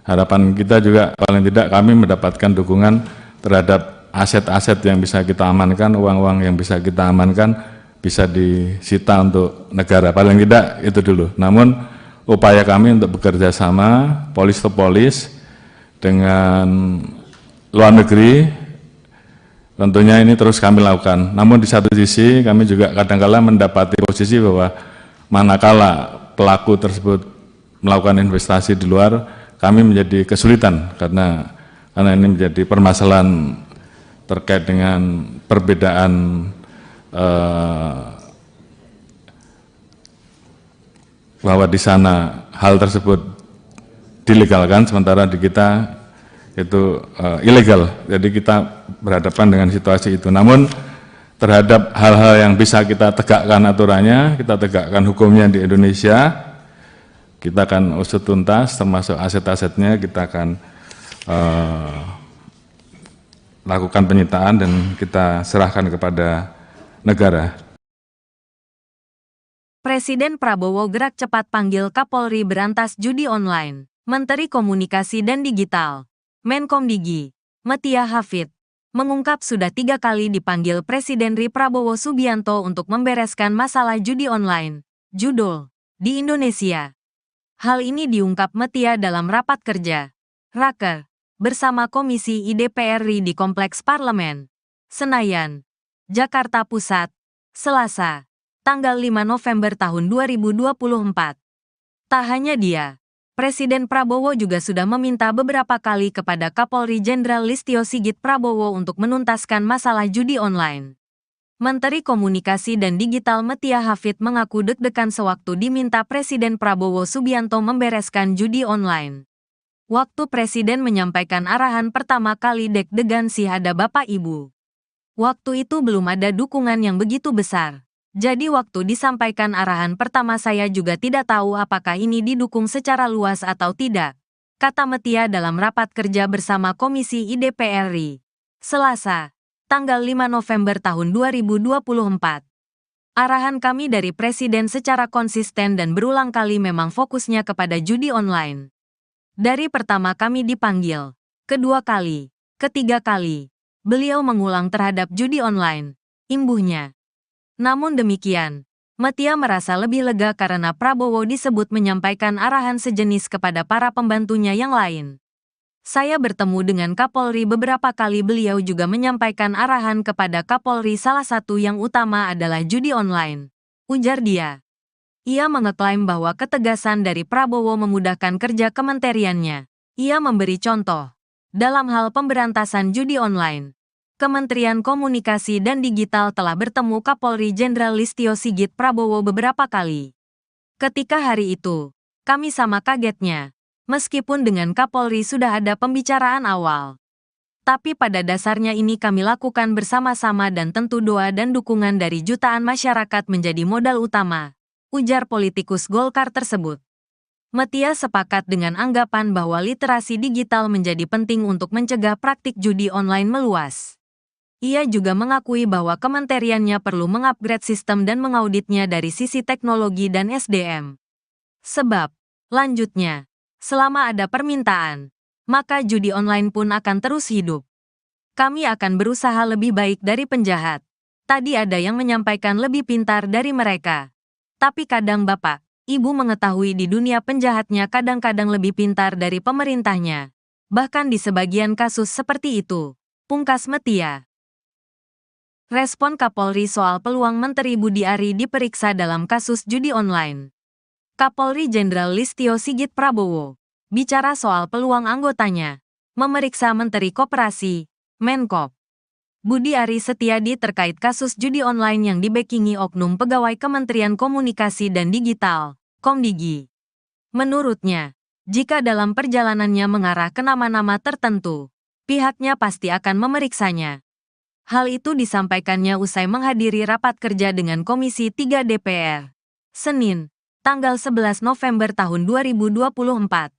harapan kita juga paling tidak kami mendapatkan dukungan terhadap aset-aset yang bisa kita amankan, uang-uang yang bisa kita amankan, bisa disita untuk negara, paling tidak itu dulu. Namun upaya kami untuk bekerja sama, polis to polis, dengan luar negeri, tentunya ini terus kami lakukan. Namun di satu sisi kami juga kadang-kala mendapati posisi bahwa manakala pelaku tersebut melakukan investasi di luar, kami menjadi kesulitan karena ini menjadi permasalahan terkait dengan perbedaan bahwa di sana hal tersebut dilegalkan, sementara di kita itu ilegal. Jadi kita berhadapan dengan situasi itu. Namun terhadap hal-hal yang bisa kita tegakkan aturannya, kita tegakkan hukumnya di Indonesia, kita akan usut tuntas, termasuk aset-asetnya kita akan lakukan penyitaan dan kita serahkan kepada negara. Presiden Prabowo gerak cepat panggil Kapolri berantas judi online. Menteri Komunikasi dan Digital, Menkomdigi, Metia Hafid, mengungkap sudah 3 kali dipanggil Presiden RI Prabowo Subianto untuk membereskan masalah judi online, judul, di Indonesia. Hal ini diungkap Metia dalam rapat kerja, Raker, bersama Komisi IDPR RI di Kompleks Parlemen, Senayan, Jakarta Pusat, Selasa, tanggal 5 November tahun 2024. Tak hanya dia, Presiden Prabowo juga sudah meminta beberapa kali kepada Kapolri Jenderal Listio Sigit Prabowo untuk menuntaskan masalah judi online. Menteri Komunikasi dan Digital Metia Hafid mengaku deg-degan sewaktu diminta Presiden Prabowo Subianto membereskan judi online. Waktu Presiden menyampaikan arahan pertama kali deg-degan sih ada Bapak Ibu. Waktu itu belum ada dukungan yang begitu besar. Jadi waktu disampaikan arahan pertama saya juga tidak tahu apakah ini didukung secara luas atau tidak, kata Metia dalam rapat kerja bersama Komisi IDPR RI, Selasa, tanggal 5 November tahun 2024. Arahan kami dari Presiden secara konsisten dan berulang kali memang fokusnya kepada judi online. Dari pertama kami dipanggil, Kedua kali, ketiga kali, beliau mengulang terhadap judi online, imbuhnya. Namun demikian, Metia merasa lebih lega karena Prabowo disebut menyampaikan arahan sejenis kepada para pembantunya yang lain. Saya bertemu dengan Kapolri beberapa kali, beliau juga menyampaikan arahan kepada Kapolri, salah satu yang utama adalah judi online, ujar dia. Ia mengeklaim bahwa ketegasan dari Prabowo memudahkan kerja kementeriannya. Ia memberi contoh. Dalam hal pemberantasan judi online, Kementerian Komunikasi dan Digital telah bertemu Kapolri Jenderal Listio Sigit Prabowo beberapa kali. Ketika hari itu, kami sama kagetnya, meskipun dengan Kapolri sudah ada pembicaraan awal. Tapi pada dasarnya ini kami lakukan bersama-sama dan tentu doa dan dukungan dari jutaan masyarakat menjadi modal utama, ujar politikus Golkar tersebut. Metia sepakat dengan anggapan bahwa literasi digital menjadi penting untuk mencegah praktik judi online meluas. Ia juga mengakui bahwa kementeriannya perlu mengupgrade sistem dan mengauditnya dari sisi teknologi dan SDM. Sebab, lanjutnya, selama ada permintaan, maka judi online pun akan terus hidup. Kami akan berusaha lebih baik dari penjahat. Tadi ada yang menyampaikan lebih pintar dari mereka. Tapi kadang Bapak, Ibu mengetahui di dunia penjahatnya kadang-kadang lebih pintar dari pemerintahnya. Bahkan di sebagian kasus seperti itu, pungkas Metia. Respon Kapolri soal peluang Menteri Budi Ari diperiksa dalam kasus judi online. Kapolri Jenderal Listio Sigit Prabowo bicara soal peluang anggotanya memeriksa Menteri Koperasi, Menkop, Budi Ari Setiadi terkait kasus judi online yang dibekingi oknum pegawai Kementerian Komunikasi dan Digital, Komdigi. Menurutnya, jika dalam perjalanannya mengarah ke nama-nama tertentu, pihaknya pasti akan memeriksanya. Hal itu disampaikannya usai menghadiri rapat kerja dengan Komisi 3 DPR, Senin, tanggal 11 November tahun 2024.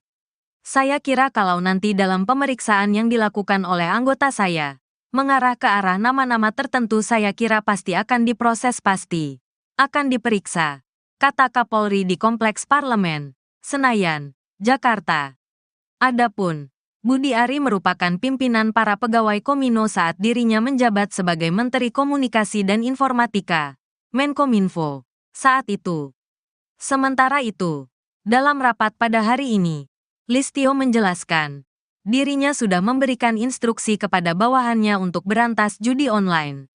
Saya kira kalau nanti dalam pemeriksaan yang dilakukan oleh anggota saya, mengarah ke arah nama-nama tertentu, saya kira pasti akan diproses, pasti akan diperiksa, kata Kapolri di Kompleks Parlemen, Senayan, Jakarta. Adapun Budi Ari merupakan pimpinan para pegawai Komino saat dirinya menjabat sebagai Menteri Komunikasi dan Informatika, Menkominfo, saat itu. Sementara itu, dalam rapat pada hari ini, Listio menjelaskan, dirinya sudah memberikan instruksi kepada bawahannya untuk berantas judi online.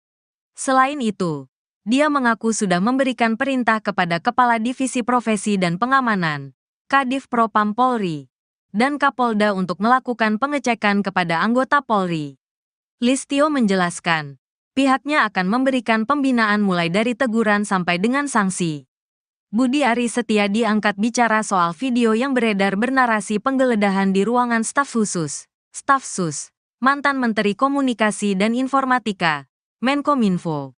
Selain itu, dia mengaku sudah memberikan perintah kepada Kepala Divisi Profesi dan Pengamanan, Kadif Propam Polri, dan Kapolda untuk melakukan pengecekan kepada anggota Polri. Listio menjelaskan, pihaknya akan memberikan pembinaan mulai dari teguran sampai dengan sanksi. Budi Ari Setiadi angkat bicara soal video yang beredar bernarasi penggeledahan di ruangan staf khusus, Staf Sus, mantan Menteri Komunikasi dan Informatika, Menkominfo.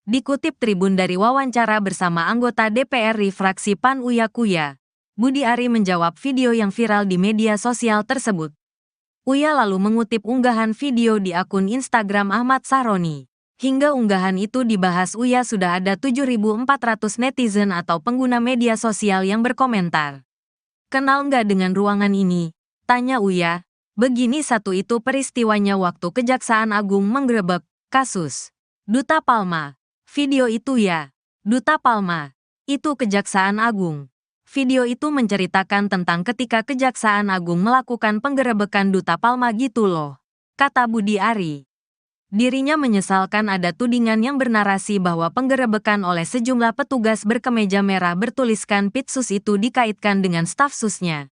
Dikutip Tribun dari wawancara bersama anggota DPR fraksi PAN Uya Kuya, Budi Ari menjawab video yang viral di media sosial tersebut. Uya lalu mengutip unggahan video di akun Instagram Ahmad Sahroni. Hingga unggahan itu dibahas Uya sudah ada 7.400 netizen atau pengguna media sosial yang berkomentar. Kenal nggak dengan ruangan ini? Tanya Uya. Begini satu itu peristiwanya waktu Kejaksaan Agung menggerebek kasus Duta Palma. Video itu ya, Duta Palma. Itu Kejaksaan Agung. Video itu menceritakan tentang ketika Kejaksaan Agung melakukan penggerebekan Duta Palma gitu loh, kata Budi Ari. Dirinya menyesalkan ada tudingan yang bernarasi bahwa penggerebekan oleh sejumlah petugas berkemeja merah bertuliskan Pitsus itu dikaitkan dengan staf susnya.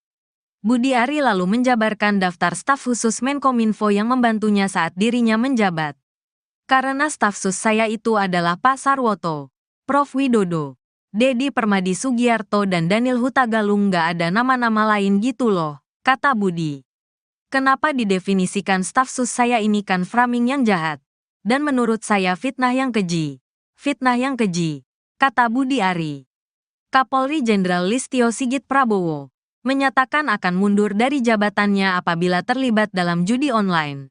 Budi Ari lalu menjabarkan daftar staf khusus Menkominfo yang membantunya saat dirinya menjabat. Karena staf sus saya itu adalah Pak Sarwoto, Prof Widodo, Dedi Permadi Sugiarto dan Daniel Hutagalung, nggak ada nama-nama lain gitu loh, kata Budi. Kenapa didefinisikan staf sus saya ini kan framing yang jahat. Dan menurut saya fitnah yang keji. Fitnah yang keji, kata Budi Ari. Kapolri Jenderal Listio Sigit Prabowo menyatakan akan mundur dari jabatannya apabila terlibat dalam judi online.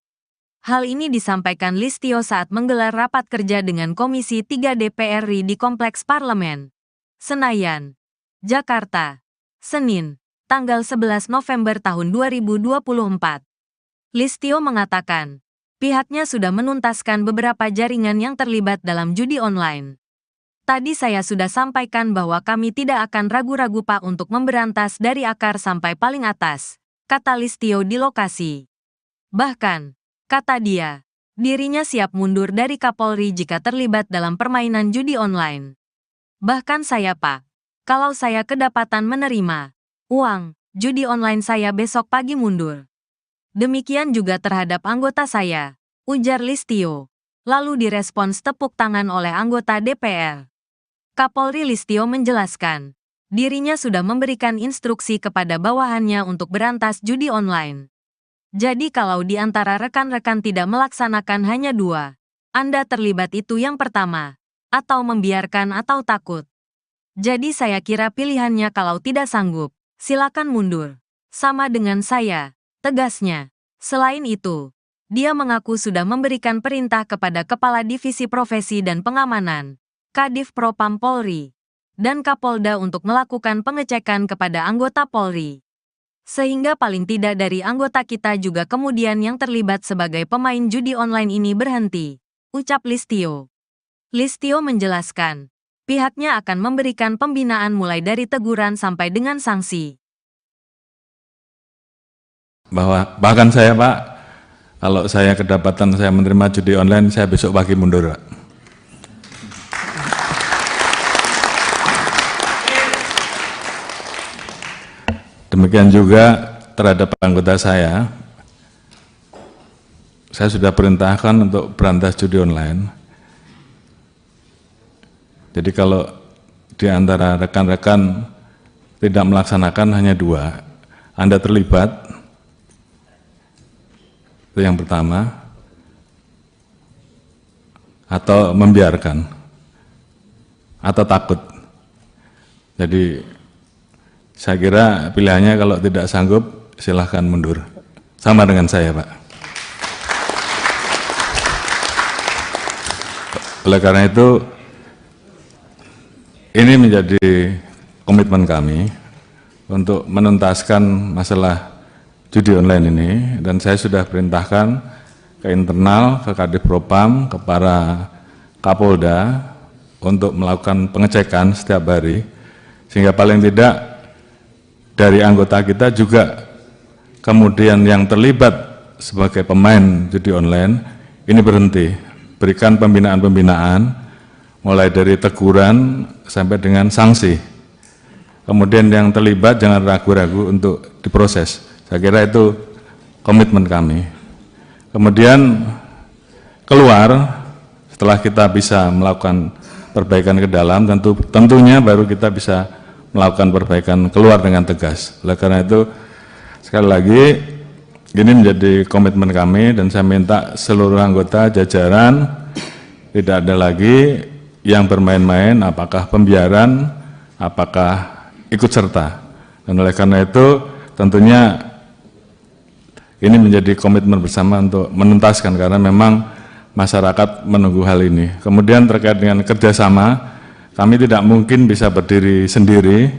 Hal ini disampaikan Listio saat menggelar rapat kerja dengan Komisi 3 DPR RI di Kompleks Parlemen, Senayan, Jakarta, Senin, tanggal 11 November tahun 2024. Listio mengatakan, pihaknya sudah menuntaskan beberapa jaringan yang terlibat dalam judi online. Tadi saya sudah sampaikan bahwa kami tidak akan ragu-ragu Pak untuk memberantas dari akar sampai paling atas, kata Listio di lokasi. Bahkan, kata dia, dirinya siap mundur dari Kapolri jika terlibat dalam permainan judi online. Bahkan saya Pak, kalau saya kedapatan menerima uang judi online saya besok pagi mundur. Demikian juga terhadap anggota saya, ujar Listio. Lalu direspons tepuk tangan oleh anggota DPR. Kapolri Listio menjelaskan, dirinya sudah memberikan instruksi kepada bawahannya untuk berantas judi online. Jadi kalau di antara rekan-rekan tidak melaksanakan hanya 2, Anda terlibat itu yang pertama, atau membiarkan atau takut. Jadi saya kira pilihannya kalau tidak sanggup, silakan mundur. Sama dengan saya, tegasnya. Selain itu, dia mengaku sudah memberikan perintah kepada Kepala Divisi Profesi dan Pengamanan, Kadif Propam Polri, dan Kapolda untuk melakukan pengecekan kepada anggota Polri. Sehingga paling tidak dari anggota kita juga kemudian yang terlibat sebagai pemain judi online ini berhenti, ucap Listio. Listio menjelaskan, pihaknya akan memberikan pembinaan mulai dari teguran sampai dengan sanksi. Bahkan saya Pak, kalau saya kedapatan saya menerima judi online, saya besok pagi mundur Pak. Demikian juga terhadap anggota saya sudah perintahkan untuk berantas judi online. Jadi kalau di antara rekan-rekan tidak melaksanakan hanya 2, Anda terlibat, itu yang pertama, atau membiarkan, atau takut. Jadi saya kira pilihannya kalau tidak sanggup, silahkan mundur. Sama dengan saya, Pak. Oleh karena itu, ini menjadi komitmen kami untuk menuntaskan masalah judi online ini, dan saya sudah perintahkan ke internal, ke Kadif Propam, ke para Kapolda untuk melakukan pengecekan setiap hari, sehingga paling tidak dari anggota kita juga kemudian yang terlibat sebagai pemain judi online ini berhenti, berikan pembinaan-pembinaan mulai dari teguran sampai dengan sanksi. Kemudian yang terlibat jangan ragu-ragu untuk diproses. Saya kira itu komitmen kami. Kemudian keluar setelah kita bisa melakukan perbaikan ke dalam, tentunya baru kita bisa melakukan perbaikan keluar dengan tegas. Oleh karena itu, sekali lagi, ini menjadi komitmen kami dan saya minta seluruh anggota jajaran tidak ada lagi yang bermain-main, apakah pembiaran, apakah ikut serta. Dan oleh karena itu, tentunya ini menjadi komitmen bersama untuk menuntaskan karena memang masyarakat menunggu hal ini. Kemudian terkait dengan kerjasama, kami tidak mungkin bisa berdiri sendiri,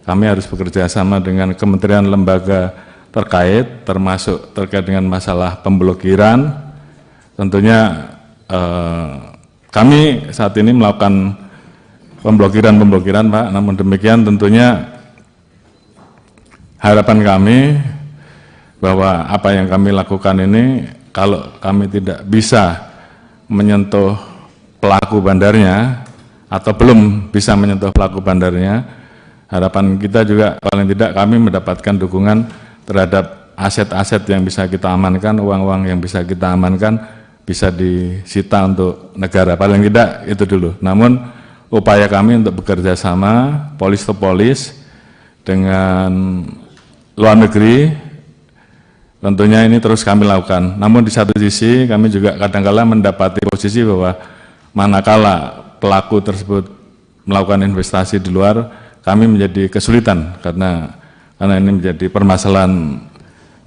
kami harus bekerja sama dengan kementerian lembaga terkait, termasuk terkait dengan masalah pemblokiran. Tentunya kami saat ini melakukan pemblokiran Pak, namun demikian tentunya harapan kami bahwa apa yang kami lakukan ini, kalau kami tidak bisa menyentuh pelaku bandarnya, atau belum bisa menyentuh pelaku bandarnya, harapan kita juga paling tidak kami mendapatkan dukungan terhadap aset-aset yang bisa kita amankan, uang-uang yang bisa kita amankan, bisa disita untuk negara, paling tidak itu dulu. Namun upaya kami untuk bekerja sama, polis to polis, dengan luar negeri, tentunya ini terus kami lakukan. Namun di satu sisi kami juga kadang-kala mendapati posisi bahwa manakala pelaku tersebut melakukan investasi di luar, kami menjadi kesulitan karena ini menjadi permasalahan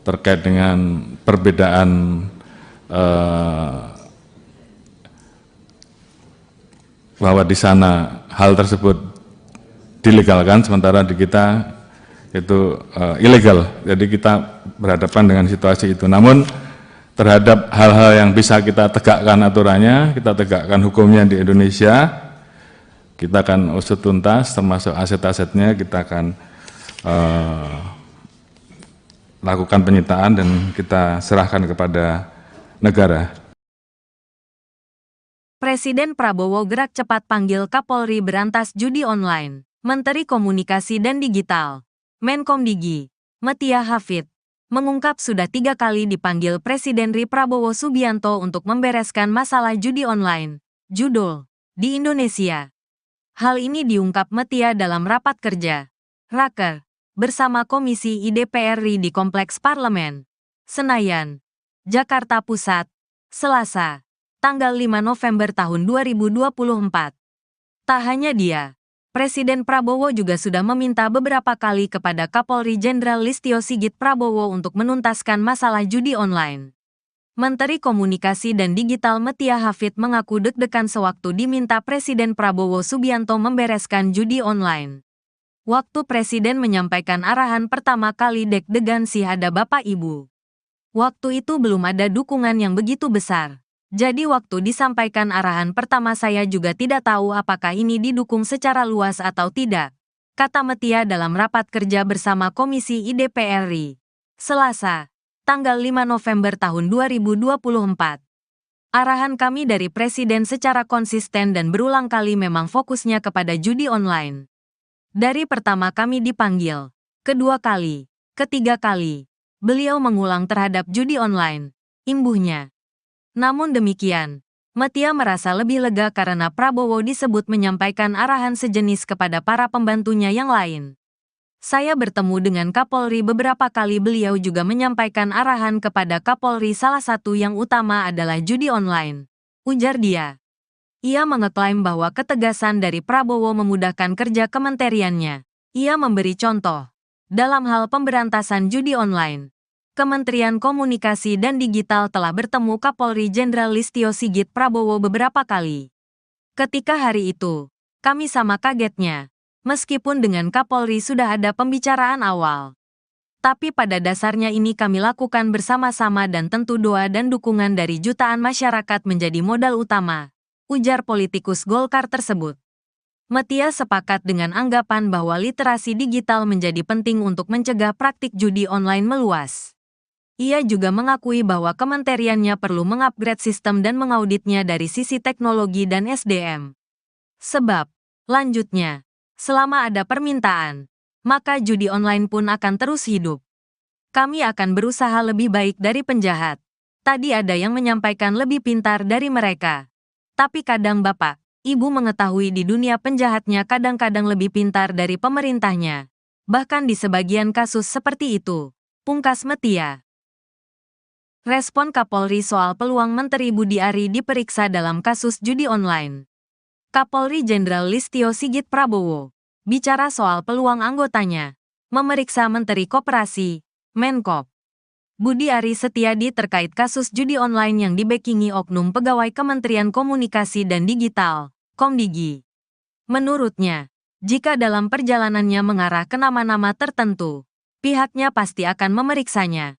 terkait dengan perbedaan bahwa di sana hal tersebut dilegalkan, sementara di kita itu ilegal. Jadi kita berhadapan dengan situasi itu. Namun terhadap hal-hal yang bisa kita tegakkan aturannya, kita tegakkan hukumnya di Indonesia, kita akan usut tuntas, termasuk aset-asetnya kita akan lakukan penyitaan dan kita serahkan kepada negara. Presiden Prabowo gerak cepat panggil Kapolri berantas judi online. Menteri Komunikasi dan Digital, Menkomdigi, Metia Hafid, mengungkap sudah 3 kali dipanggil Presiden RI Prabowo Subianto untuk membereskan masalah judi online, judul, di Indonesia. Hal ini diungkap Metia dalam rapat kerja, Raker, bersama Komisi IDPR RI di Kompleks Parlemen, Senayan, Jakarta Pusat, Selasa, tanggal 5 November tahun 2024. Tak hanya dia, Presiden Prabowo juga sudah meminta beberapa kali kepada Kapolri Jenderal Listio Sigit Prabowo untuk menuntaskan masalah judi online. Menteri Komunikasi dan Digital Metia Hafid mengaku deg-degan sewaktu diminta Presiden Prabowo Subianto membereskan judi online. Waktu Presiden menyampaikan arahan pertama kali deg-degan sih ada Bapak Ibu. Waktu itu belum ada dukungan yang begitu besar. Jadi waktu disampaikan arahan pertama saya juga tidak tahu apakah ini didukung secara luas atau tidak, kata Metia dalam rapat kerja bersama Komisi IDPR RI, Selasa, tanggal 5 November tahun 2024. Arahan kami dari Presiden secara konsisten dan berulang kali memang fokusnya kepada judi online. Dari pertama kami dipanggil, kedua kali, ketiga kali, beliau mengulang terhadap judi online, imbuhnya. Namun demikian, Metia merasa lebih lega karena Prabowo disebut menyampaikan arahan sejenis kepada para pembantunya yang lain. Saya bertemu dengan Kapolri beberapa kali, beliau juga menyampaikan arahan kepada Kapolri, salah satu yang utama adalah judi online, ujar dia. Ia mengeklaim bahwa ketegasan dari Prabowo memudahkan kerja kementeriannya. Ia memberi contoh. Dalam hal pemberantasan judi online, Kementerian Komunikasi dan Digital telah bertemu Kapolri Jenderal Listio Sigit Prabowo beberapa kali. Ketika hari itu, kami sama kagetnya, meskipun dengan Kapolri sudah ada pembicaraan awal. Tapi pada dasarnya ini kami lakukan bersama-sama dan tentu doa dan dukungan dari jutaan masyarakat menjadi modal utama, ujar politikus Golkar tersebut. Metia sepakat dengan anggapan bahwa literasi digital menjadi penting untuk mencegah praktik judi online meluas. Ia juga mengakui bahwa kementeriannya perlu mengupgrade sistem dan mengauditnya dari sisi teknologi dan SDM. Sebab, lanjutnya, selama ada permintaan, maka judi online pun akan terus hidup. Kami akan berusaha lebih baik dari penjahat. Tadi ada yang menyampaikan lebih pintar dari mereka. Tapi kadang Bapak, Ibu mengetahui di dunia penjahatnya kadang-kadang lebih pintar dari pemerintahnya. Bahkan di sebagian kasus seperti itu, pungkas Metia. Respon Kapolri soal peluang Menteri Budi Ari diperiksa dalam kasus judi online. Kapolri Jenderal Listio Sigit Prabowo bicara soal peluang anggotanya memeriksa Menteri Koperasi, Menkop, Budi Ari Setiadi terkait kasus judi online yang dibackingi oknum pegawai Kementerian Komunikasi dan Digital, Komdigi. Menurutnya, jika dalam perjalanannya mengarah ke nama-nama tertentu, pihaknya pasti akan memeriksanya.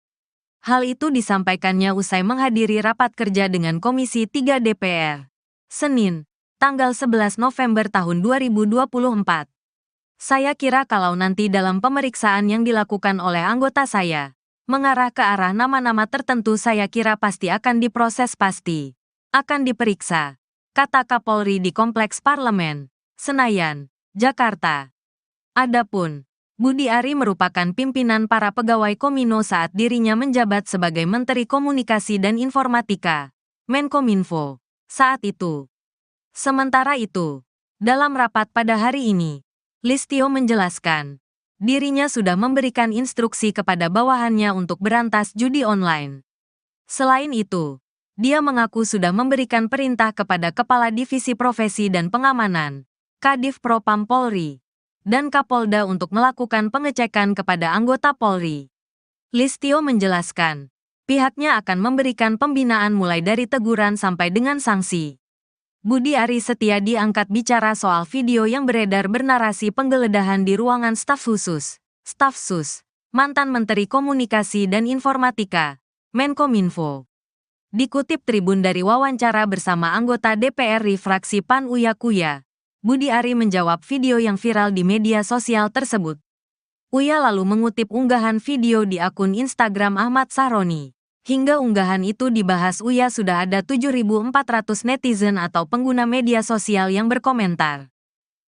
Hal itu disampaikannya usai menghadiri rapat kerja dengan Komisi 3 DPR, Senin, tanggal 11 November tahun 2024. Saya kira kalau nanti dalam pemeriksaan yang dilakukan oleh anggota saya, mengarah ke arah nama-nama tertentu saya kira pasti akan diproses pasti. Akan diperiksa, kata Kapolri di Kompleks Parlemen, Senayan, Jakarta. Adapun, Budi Ari merupakan pimpinan para pegawai Komino saat dirinya menjabat sebagai Menteri Komunikasi dan Informatika, Menkominfo, saat itu. Sementara itu, dalam rapat pada hari ini, Listio menjelaskan, dirinya sudah memberikan instruksi kepada bawahannya untuk berantas judi online. Selain itu, dia mengaku sudah memberikan perintah kepada Kepala Divisi Profesi dan Pengamanan, Kadif Propam Polri, dan Kapolda untuk melakukan pengecekan kepada anggota Polri. Listio menjelaskan, pihaknya akan memberikan pembinaan mulai dari teguran sampai dengan sanksi. Budi Ari Setiadi angkat bicara soal video yang beredar bernarasi penggeledahan di ruangan staf khusus Staf Sus, mantan Menteri Komunikasi dan Informatika, Menkominfo. Dikutip Tribun dari wawancara bersama anggota DPR RI fraksi PAN Uya Kuya, Budi Ari menjawab video yang viral di media sosial tersebut. Uya lalu mengutip unggahan video di akun Instagram Ahmad Sahroni. Hingga unggahan itu dibahas Uya sudah ada 7.400 netizen atau pengguna media sosial yang berkomentar.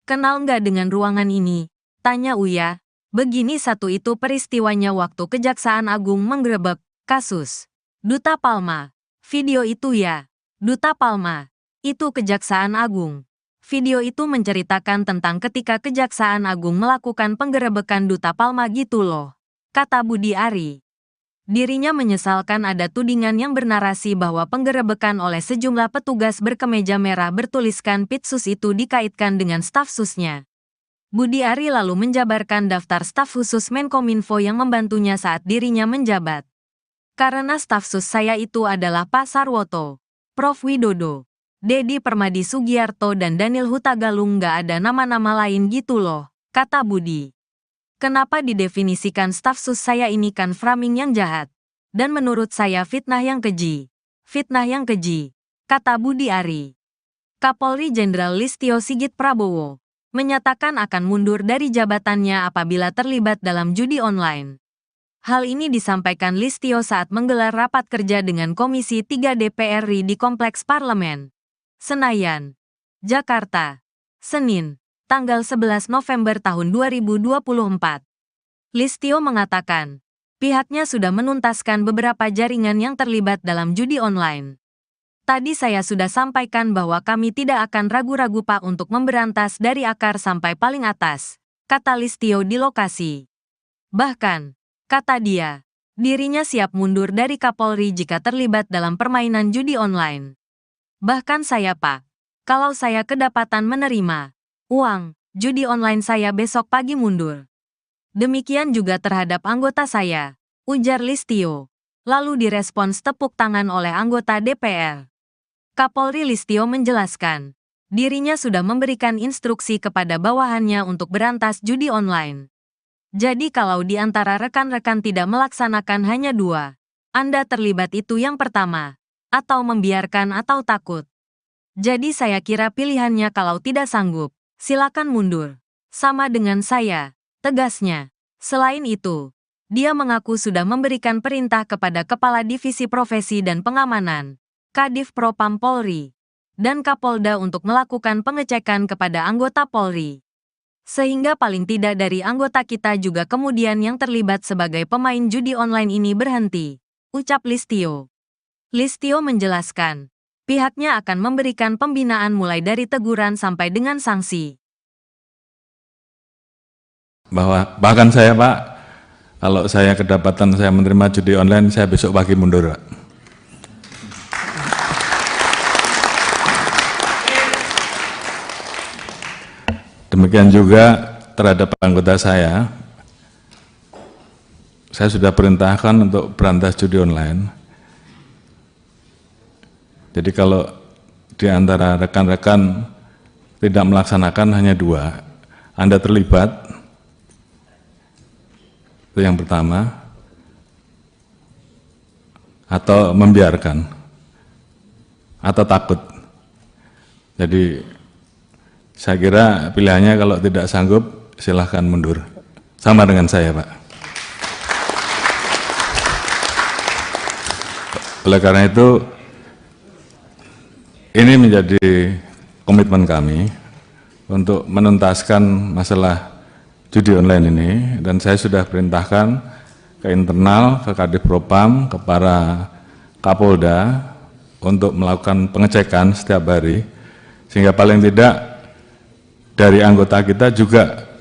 Kenal nggak dengan ruangan ini? Tanya Uya. Begini satu itu peristiwanya waktu Kejaksaan Agung menggerebek kasus Duta Palma. Video itu ya, Duta Palma. Itu Kejaksaan Agung. Video itu menceritakan tentang ketika Kejaksaan Agung melakukan penggerebekan Duta Palma gitu loh, kata Budi Ari. Dirinya menyesalkan ada tudingan yang bernarasi bahwa penggerebekan oleh sejumlah petugas berkemeja merah bertuliskan Pitsus itu dikaitkan dengan staf susnya. Budi Ari lalu menjabarkan daftar staf khusus Menkominfo yang membantunya saat dirinya menjabat. Karena staf sus saya itu adalah Pak Sarwoto, Prof. Widodo, Dedi Permadi Sugiarto dan Daniel Hutagalung, nggak ada nama-nama lain gitu loh, kata Budi. Kenapa didefinisikan staf sus saya ini kan framing yang jahat. Dan menurut saya fitnah yang keji. Fitnah yang keji, kata Budi Ari. Kapolri Jenderal Listio Sigit Prabowo menyatakan akan mundur dari jabatannya apabila terlibat dalam judi online. Hal ini disampaikan Listio saat menggelar rapat kerja dengan Komisi 3 DPR RI di Kompleks Parlemen, Senayan, Jakarta, Senin, tanggal 11 November tahun 2024. Listio mengatakan, pihaknya sudah menuntaskan beberapa jaringan yang terlibat dalam judi online. Tadi saya sudah sampaikan bahwa kami tidak akan ragu-ragu Pak untuk memberantas dari akar sampai paling atas, kata Listio di lokasi. Bahkan, kata dia, dirinya siap mundur dari Kapolri jika terlibat dalam permainan judi online. Bahkan saya Pak, kalau saya kedapatan menerima uang judi online saya besok pagi mundur. Demikian juga terhadap anggota saya, ujar Listio. Lalu direspons tepuk tangan oleh anggota DPR. Kapolri Listio menjelaskan, dirinya sudah memberikan instruksi kepada bawahannya untuk berantas judi online. Jadi kalau di antara rekan-rekan tidak melaksanakan hanya dua, Anda terlibat itu yang pertama, atau membiarkan atau takut. Jadi saya kira pilihannya kalau tidak sanggup, silakan mundur. Sama dengan saya, tegasnya. Selain itu, dia mengaku sudah memberikan perintah kepada Kepala Divisi Profesi dan Pengamanan, Kadif Propam Polri, dan Kapolda untuk melakukan pengecekan kepada anggota Polri. Sehingga paling tidak dari anggota kita juga kemudian yang terlibat sebagai pemain judi online ini berhenti, ucap Listio. Listio menjelaskan, pihaknya akan memberikan pembinaan mulai dari teguran sampai dengan sanksi. Bahkan saya Pak, kalau saya kedapatan saya menerima judi online, saya besok pagi mundur Pak. Demikian juga terhadap anggota saya sudah perintahkan untuk berantas judi online. Jadi kalau di antara rekan-rekan tidak melaksanakan hanya dua, Anda terlibat, itu yang pertama, atau membiarkan, atau takut. Jadi saya kira pilihannya kalau tidak sanggup silahkan mundur. Sama dengan saya Pak. Oleh karena itu, ini menjadi komitmen kami untuk menuntaskan masalah judi online ini, dan saya sudah perintahkan ke internal, ke Kadif Propam, ke para Kapolda untuk melakukan pengecekan setiap hari, sehingga paling tidak dari anggota kita juga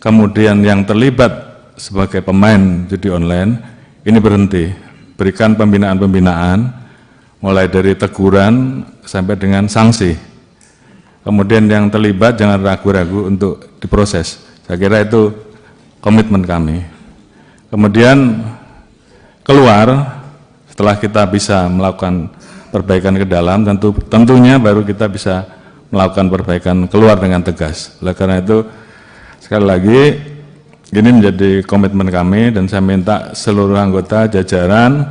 kemudian yang terlibat sebagai pemain judi online ini berhenti, berikan pembinaan-pembinaan mulai dari teguran sampai dengan sanksi. Kemudian yang terlibat jangan ragu-ragu untuk diproses. Saya kira itu komitmen kami. Kemudian keluar setelah kita bisa melakukan perbaikan ke dalam, tentunya baru kita bisa melakukan perbaikan keluar dengan tegas. Oleh karena itu, sekali lagi ini menjadi komitmen kami dan saya minta seluruh anggota jajaran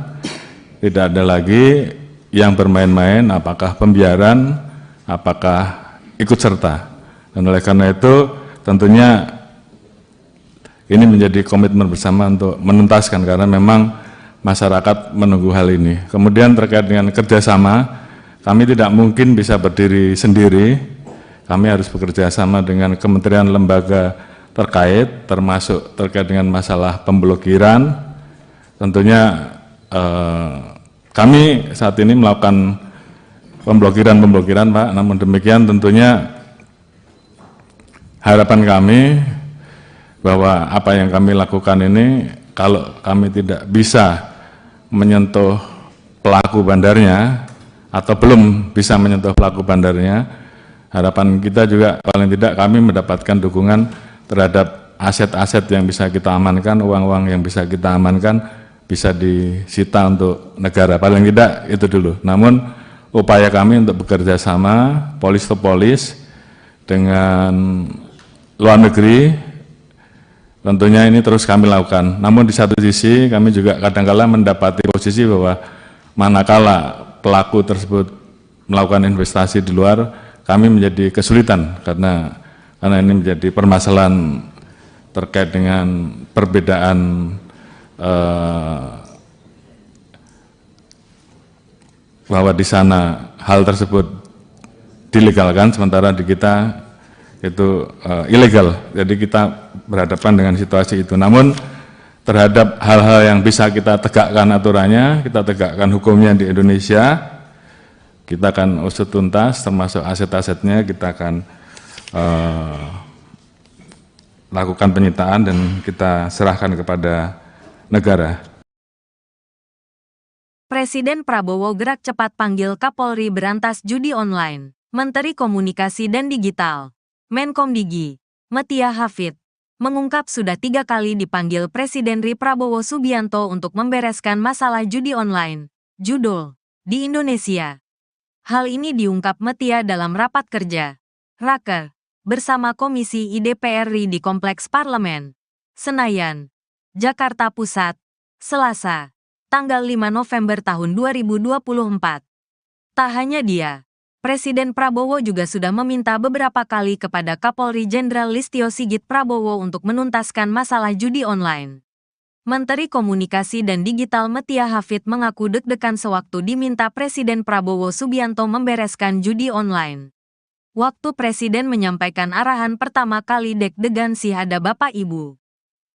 tidak ada lagi yang bermain-main, apakah pembiaran, apakah ikut serta. Dan oleh karena itu tentunya ini menjadi komitmen bersama untuk menuntaskan karena memang masyarakat menunggu hal ini. Kemudian terkait dengan kerjasama, kami tidak mungkin bisa berdiri sendiri, kami harus bekerja sama dengan kementerian lembaga terkait, termasuk terkait dengan masalah pemblokiran. Tentunya kami saat ini melakukan pemblokiran Pak, namun demikian tentunya harapan kami bahwa apa yang kami lakukan ini kalau kami tidak bisa menyentuh pelaku bandarnya atau belum bisa menyentuh pelaku bandarnya, harapan kita juga paling tidak kami mendapatkan dukungan terhadap aset-aset yang bisa kita amankan, uang-uang yang bisa kita amankan, bisa disita untuk negara. Paling tidak itu dulu. Namun upaya kami untuk bekerja sama, polis to polis, dengan luar negeri, tentunya ini terus kami lakukan. Namun di satu sisi kami juga kadang-kala mendapati posisi bahwa manakala pelaku tersebut melakukan investasi di luar, kami menjadi kesulitan karena ini menjadi permasalahan terkait dengan perbedaan bahwa di sana hal tersebut dilegalkan, sementara di kita itu ilegal. Jadi kita berhadapan dengan situasi itu. Namun terhadap hal-hal yang bisa kita tegakkan aturannya, kita tegakkan hukumnya di Indonesia, kita akan usut tuntas, termasuk aset-asetnya kita akan lakukan penyitaan dan kita serahkan kepada negara. Presiden Prabowo gerak cepat panggil Kapolri berantas judi online. Menteri Komunikasi dan Digital, Menkomdigi, Metia Hafid, mengungkap sudah 3 kali dipanggil Presiden RI Prabowo Subianto untuk membereskan masalah judi online, judul, di Indonesia. Hal ini diungkap Metia dalam rapat kerja, Raker, bersama Komisi I DPR RI di Kompleks Parlemen, Senayan, Jakarta Pusat, Selasa, tanggal 5 November tahun 2024. Tak hanya dia, Presiden Prabowo juga sudah meminta beberapa kali kepada Kapolri Jenderal Listio Sigit Prabowo untuk menuntaskan masalah judi online. Menteri Komunikasi dan Digital Metia Hafid mengaku deg-degan sewaktu diminta Presiden Prabowo Subianto membereskan judi online. Waktu Presiden menyampaikan arahan pertama kali deg-degan sih ada Bapak Ibu.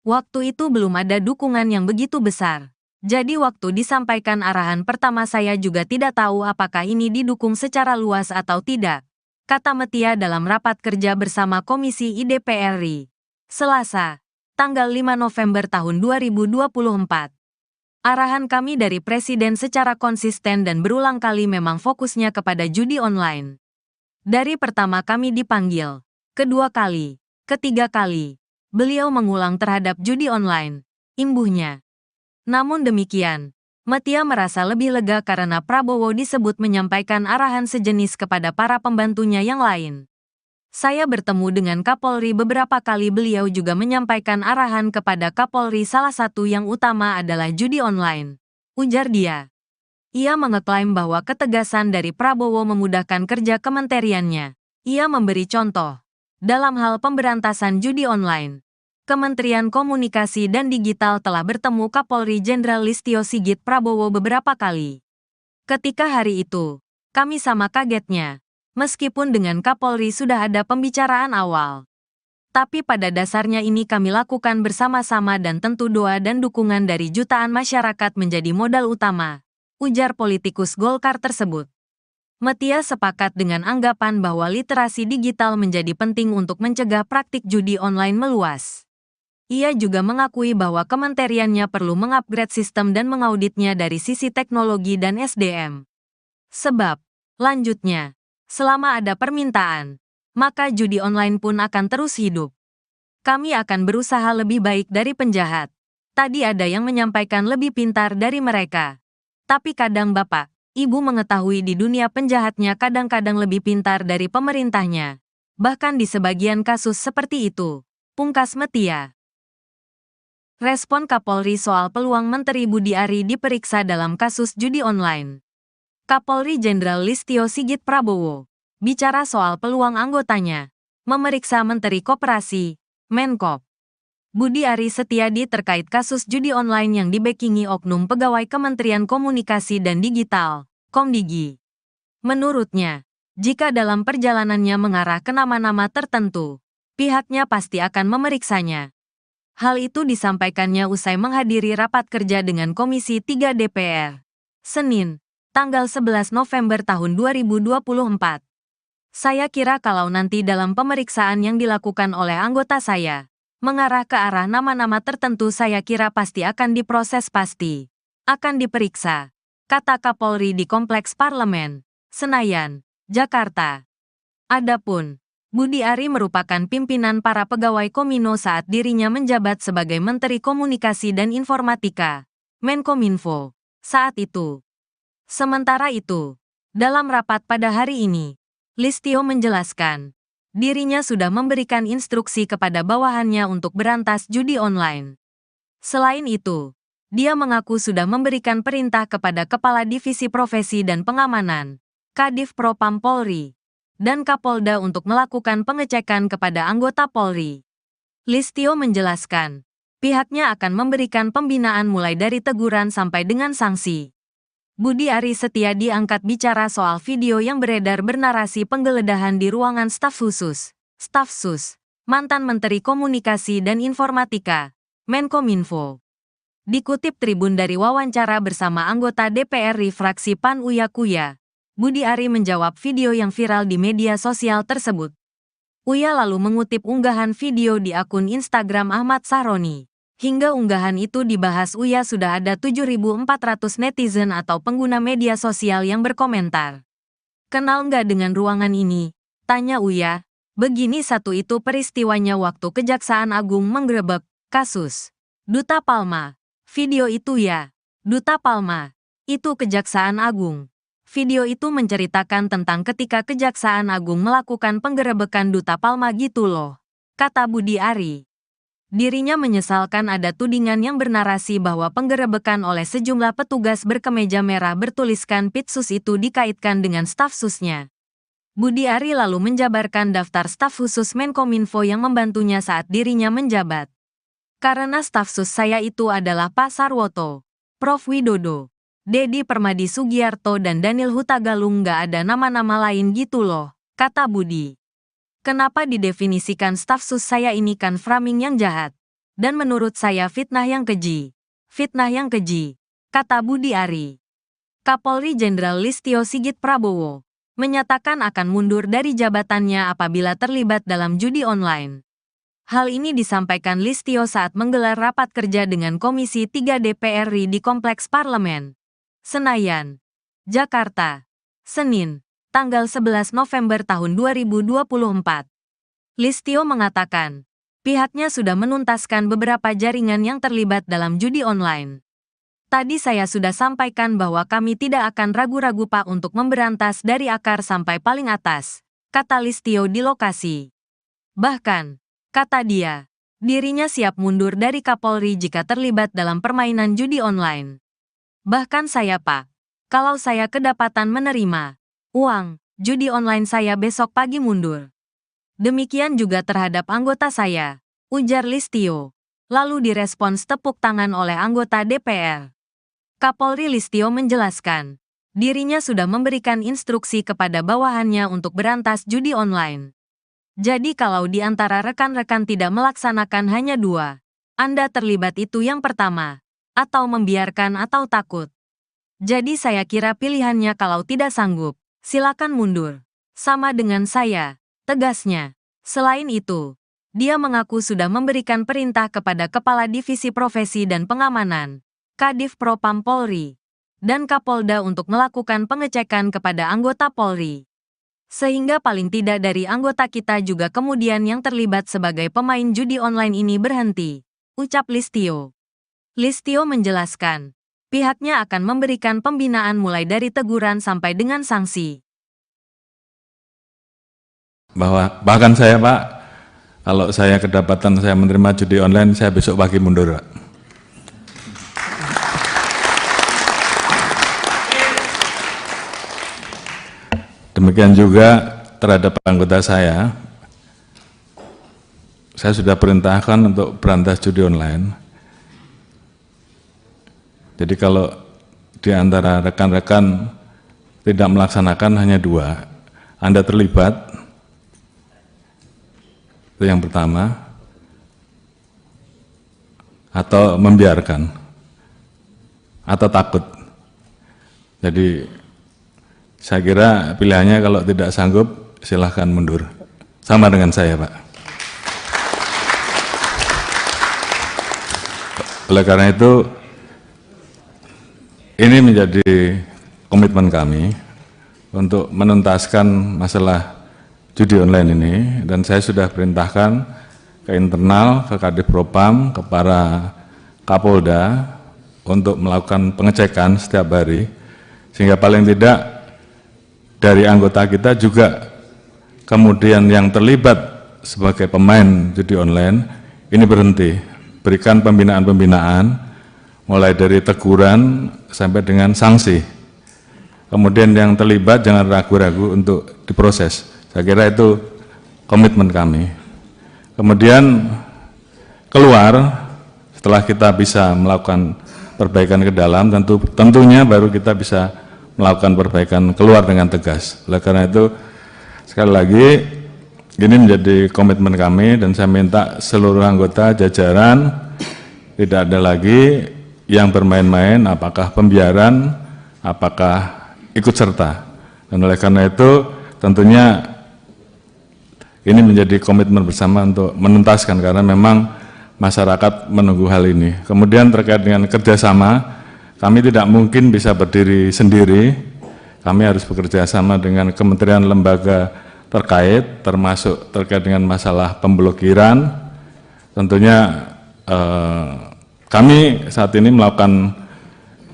Waktu itu belum ada dukungan yang begitu besar. Jadi waktu disampaikan arahan pertama saya juga tidak tahu apakah ini didukung secara luas atau tidak, kata Metia dalam rapat kerja bersama Komisi I DPR RI, Selasa, tanggal 5 November tahun 2024. Arahan kami dari Presiden secara konsisten dan berulang kali memang fokusnya kepada judi online. Dari pertama kami dipanggil, kedua kali, ketiga kali, beliau mengulang terhadap judi online, imbuhnya. Namun demikian, Metia merasa lebih lega karena Prabowo disebut menyampaikan arahan sejenis kepada para pembantunya yang lain. Saya bertemu dengan Kapolri beberapa kali, beliau juga menyampaikan arahan kepada Kapolri, salah satu yang utama adalah judi online, ujar dia. Ia mengeklaim bahwa ketegasan dari Prabowo memudahkan kerja kementeriannya. Ia memberi contoh. Dalam hal pemberantasan judi online, Kementerian Komunikasi dan Digital telah bertemu Kapolri Jenderal Listio Sigit Prabowo beberapa kali. Ketika hari itu, kami sama kagetnya, meskipun dengan Kapolri sudah ada pembicaraan awal. Tapi pada dasarnya ini kami lakukan bersama-sama dan tentu doa dan dukungan dari jutaan masyarakat menjadi modal utama, ujar politikus Golkar tersebut. Metia sepakat dengan anggapan bahwa literasi digital menjadi penting untuk mencegah praktik judi online meluas. Ia juga mengakui bahwa kementeriannya perlu mengupgrade sistem dan mengauditnya dari sisi teknologi dan SDM. Sebab, lanjutnya, selama ada permintaan, maka judi online pun akan terus hidup. Kami akan berusaha lebih baik dari penjahat. Tadi ada yang menyampaikan lebih pintar dari mereka. Tapi kadang Bapak, Ibu mengetahui di dunia penjahatnya kadang-kadang lebih pintar dari pemerintahnya. Bahkan di sebagian kasus seperti itu, pungkas Metia. Respon Kapolri soal peluang Menteri Budi Ari diperiksa dalam kasus judi online. Kapolri Jenderal Listio Sigit Prabowo bicara soal peluang anggotanya memeriksa Menteri Koperasi, Menkop, Budi Ari Setiadi terkait kasus judi online yang dibackingi oknum pegawai Kementerian Komunikasi dan Digital, Komdigi. Menurutnya, jika dalam perjalanannya mengarah ke nama-nama tertentu, pihaknya pasti akan memeriksanya. Hal itu disampaikannya usai menghadiri rapat kerja dengan Komisi 3 DPR, Senin, tanggal 11 November tahun 2024. Saya kira kalau nanti dalam pemeriksaan yang dilakukan oleh anggota saya, mengarah ke arah nama-nama tertentu saya kira pasti akan diproses akan diperiksa, kata Kapolri di Kompleks Parlemen, Senayan, Jakarta. Adapun Budi Ari merupakan pimpinan para pegawai Komino saat dirinya menjabat sebagai Menteri Komunikasi dan Informatika, Menkominfo, saat itu. Sementara itu, dalam rapat pada hari ini, Listio menjelaskan, dirinya sudah memberikan instruksi kepada bawahannya untuk berantas judi online. Selain itu, dia mengaku sudah memberikan perintah kepada Kepala Divisi Profesi dan Pengamanan, Kadif Propam Polri, dan Kapolda untuk melakukan pengecekan kepada anggota Polri. Listio menjelaskan, pihaknya akan memberikan pembinaan mulai dari teguran sampai dengan sanksi. Budi Ari Setiadi angkat bicara soal video yang beredar bernarasi penggeledahan di ruangan staf khusus, Staf Sus, mantan Menteri Komunikasi dan Informatika, Menkominfo. Dikutip Tribun dari wawancara bersama anggota DPR fraksi PAN Uya Kuya, Budi Ari menjawab video yang viral di media sosial tersebut. Uya lalu mengutip unggahan video di akun Instagram Ahmad Sahroni. Hingga unggahan itu dibahas Uya sudah ada 7.400 netizen atau pengguna media sosial yang berkomentar. Kenal nggak dengan ruangan ini? Tanya Uya. Begini satu itu peristiwanya waktu Kejaksaan Agung menggerebek kasus Duta Palma. Video itu ya. Duta Palma. Itu Kejaksaan Agung. Video itu menceritakan tentang ketika Kejaksaan Agung melakukan penggerebekan Duta Palma gitu loh, kata Budi Ari. Dirinya menyesalkan ada tudingan yang bernarasi bahwa penggerebekan oleh sejumlah petugas berkemeja merah bertuliskan Pitsus itu dikaitkan dengan staf susnya. Budi Ari lalu menjabarkan daftar staf khusus Menkominfo yang membantunya saat dirinya menjabat. Karena staf sus saya itu adalah Pak Sarwoto, Prof Widodo, Dedi Permadi Sugiarto dan Daniel Hutagalung nggak ada nama-nama lain gitu loh, kata Budi. Kenapa didefinisikan staf sus saya ini kan framing yang jahat. Dan menurut saya fitnah yang keji. Fitnah yang keji, kata Budi Ari. Kapolri Jenderal Listio Sigit Prabowo menyatakan akan mundur dari jabatannya apabila terlibat dalam judi online. Hal ini disampaikan Listio saat menggelar rapat kerja dengan Komisi 3 DPR RI di Kompleks Parlemen, Senayan, Jakarta, Senin, tanggal 11 November tahun 2024. Listio mengatakan, pihaknya sudah menuntaskan beberapa jaringan yang terlibat dalam judi online. Tadi saya sudah sampaikan bahwa kami tidak akan ragu-ragu Pak untuk memberantas dari akar sampai paling atas, kata Listio di lokasi. Bahkan, kata dia, dirinya siap mundur dari Kapolri jika terlibat dalam permainan judi online. Bahkan saya Pak, kalau saya kedapatan menerima uang judi online saya besok pagi mundur. Demikian juga terhadap anggota saya, ujar Listio. Lalu direspons tepuk tangan oleh anggota DPR. Kapolri Listio menjelaskan, dirinya sudah memberikan instruksi kepada bawahannya untuk berantas judi online. Jadi kalau di antara rekan-rekan tidak melaksanakan hanya dua, Anda terlibat itu yang pertama, atau membiarkan atau takut. Jadi saya kira pilihannya kalau tidak sanggup, silakan mundur. Sama dengan saya, tegasnya. Selain itu, dia mengaku sudah memberikan perintah kepada Kepala Divisi Profesi dan Pengamanan, Kadif Propam Polri, dan Kapolda untuk melakukan pengecekan kepada anggota Polri. Sehingga paling tidak dari anggota kita juga kemudian yang terlibat sebagai pemain judi online ini berhenti, ucap Listio. Listio menjelaskan, pihaknya akan memberikan pembinaan mulai dari teguran sampai dengan sanksi. Bahkan saya Pak, kalau saya kedapatan saya menerima judi online, saya besok pagi mundur Pak. Demikian juga terhadap anggota saya sudah perintahkan untuk berantas judi online. Jadi kalau di antara rekan-rekan tidak melaksanakan hanya 2, Anda terlibat, itu yang pertama, atau membiarkan, atau takut. Jadi saya kira pilihannya kalau tidak sanggup silahkan mundur. Sama dengan saya, Pak. Oleh karena itu, ini menjadi komitmen kami untuk menuntaskan masalah judi online ini, dan saya sudah perintahkan ke internal, ke Kadif Propam, ke para Kapolda untuk melakukan pengecekan setiap hari, sehingga paling tidak dari anggota kita juga kemudian yang terlibat sebagai pemain judi online ini berhenti, berikan pembinaan-pembinaan mulai dari teguran sampai dengan sanksi. Kemudian yang terlibat jangan ragu-ragu untuk diproses. Saya kira itu komitmen kami. Kemudian keluar setelah kita bisa melakukan perbaikan ke dalam, tentunya baru kita bisa melakukan perbaikan keluar dengan tegas. Oleh karena itu, sekali lagi, ini menjadi komitmen kami dan saya minta seluruh anggota jajaran tidak ada lagi yang bermain-main, apakah pembiaran, apakah ikut serta. Dan oleh karena itu, tentunya ini menjadi komitmen bersama untuk menuntaskan, karena memang masyarakat menunggu hal ini. Kemudian terkait dengan kerjasama, kami tidak mungkin bisa berdiri sendiri, kami harus bekerja sama dengan kementerian lembaga terkait, termasuk terkait dengan masalah pemblokiran. Tentunya kami saat ini melakukan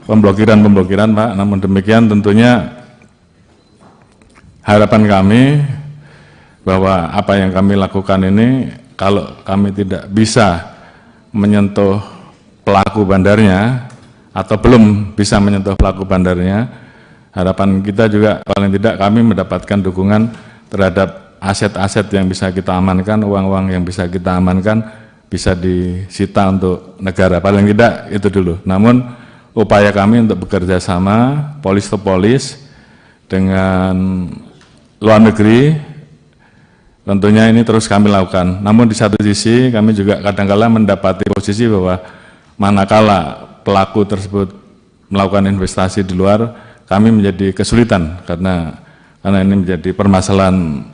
pemblokiran, Pak, namun demikian tentunya harapan kami bahwa apa yang kami lakukan ini, kalau kami tidak bisa menyentuh pelaku bandarnya, atau belum bisa menyentuh pelaku bandarnya, harapan kita juga paling tidak kami mendapatkan dukungan terhadap aset-aset yang bisa kita amankan, uang-uang yang bisa kita amankan, bisa disita untuk negara, paling tidak itu dulu. Namun upaya kami untuk bekerja sama, polis to polis, dengan luar negeri, tentunya ini terus kami lakukan. Namun di satu sisi kami juga kadang-kala mendapati posisi bahwa manakala pelaku tersebut melakukan investasi di luar, kami menjadi kesulitan karena ini menjadi permasalahan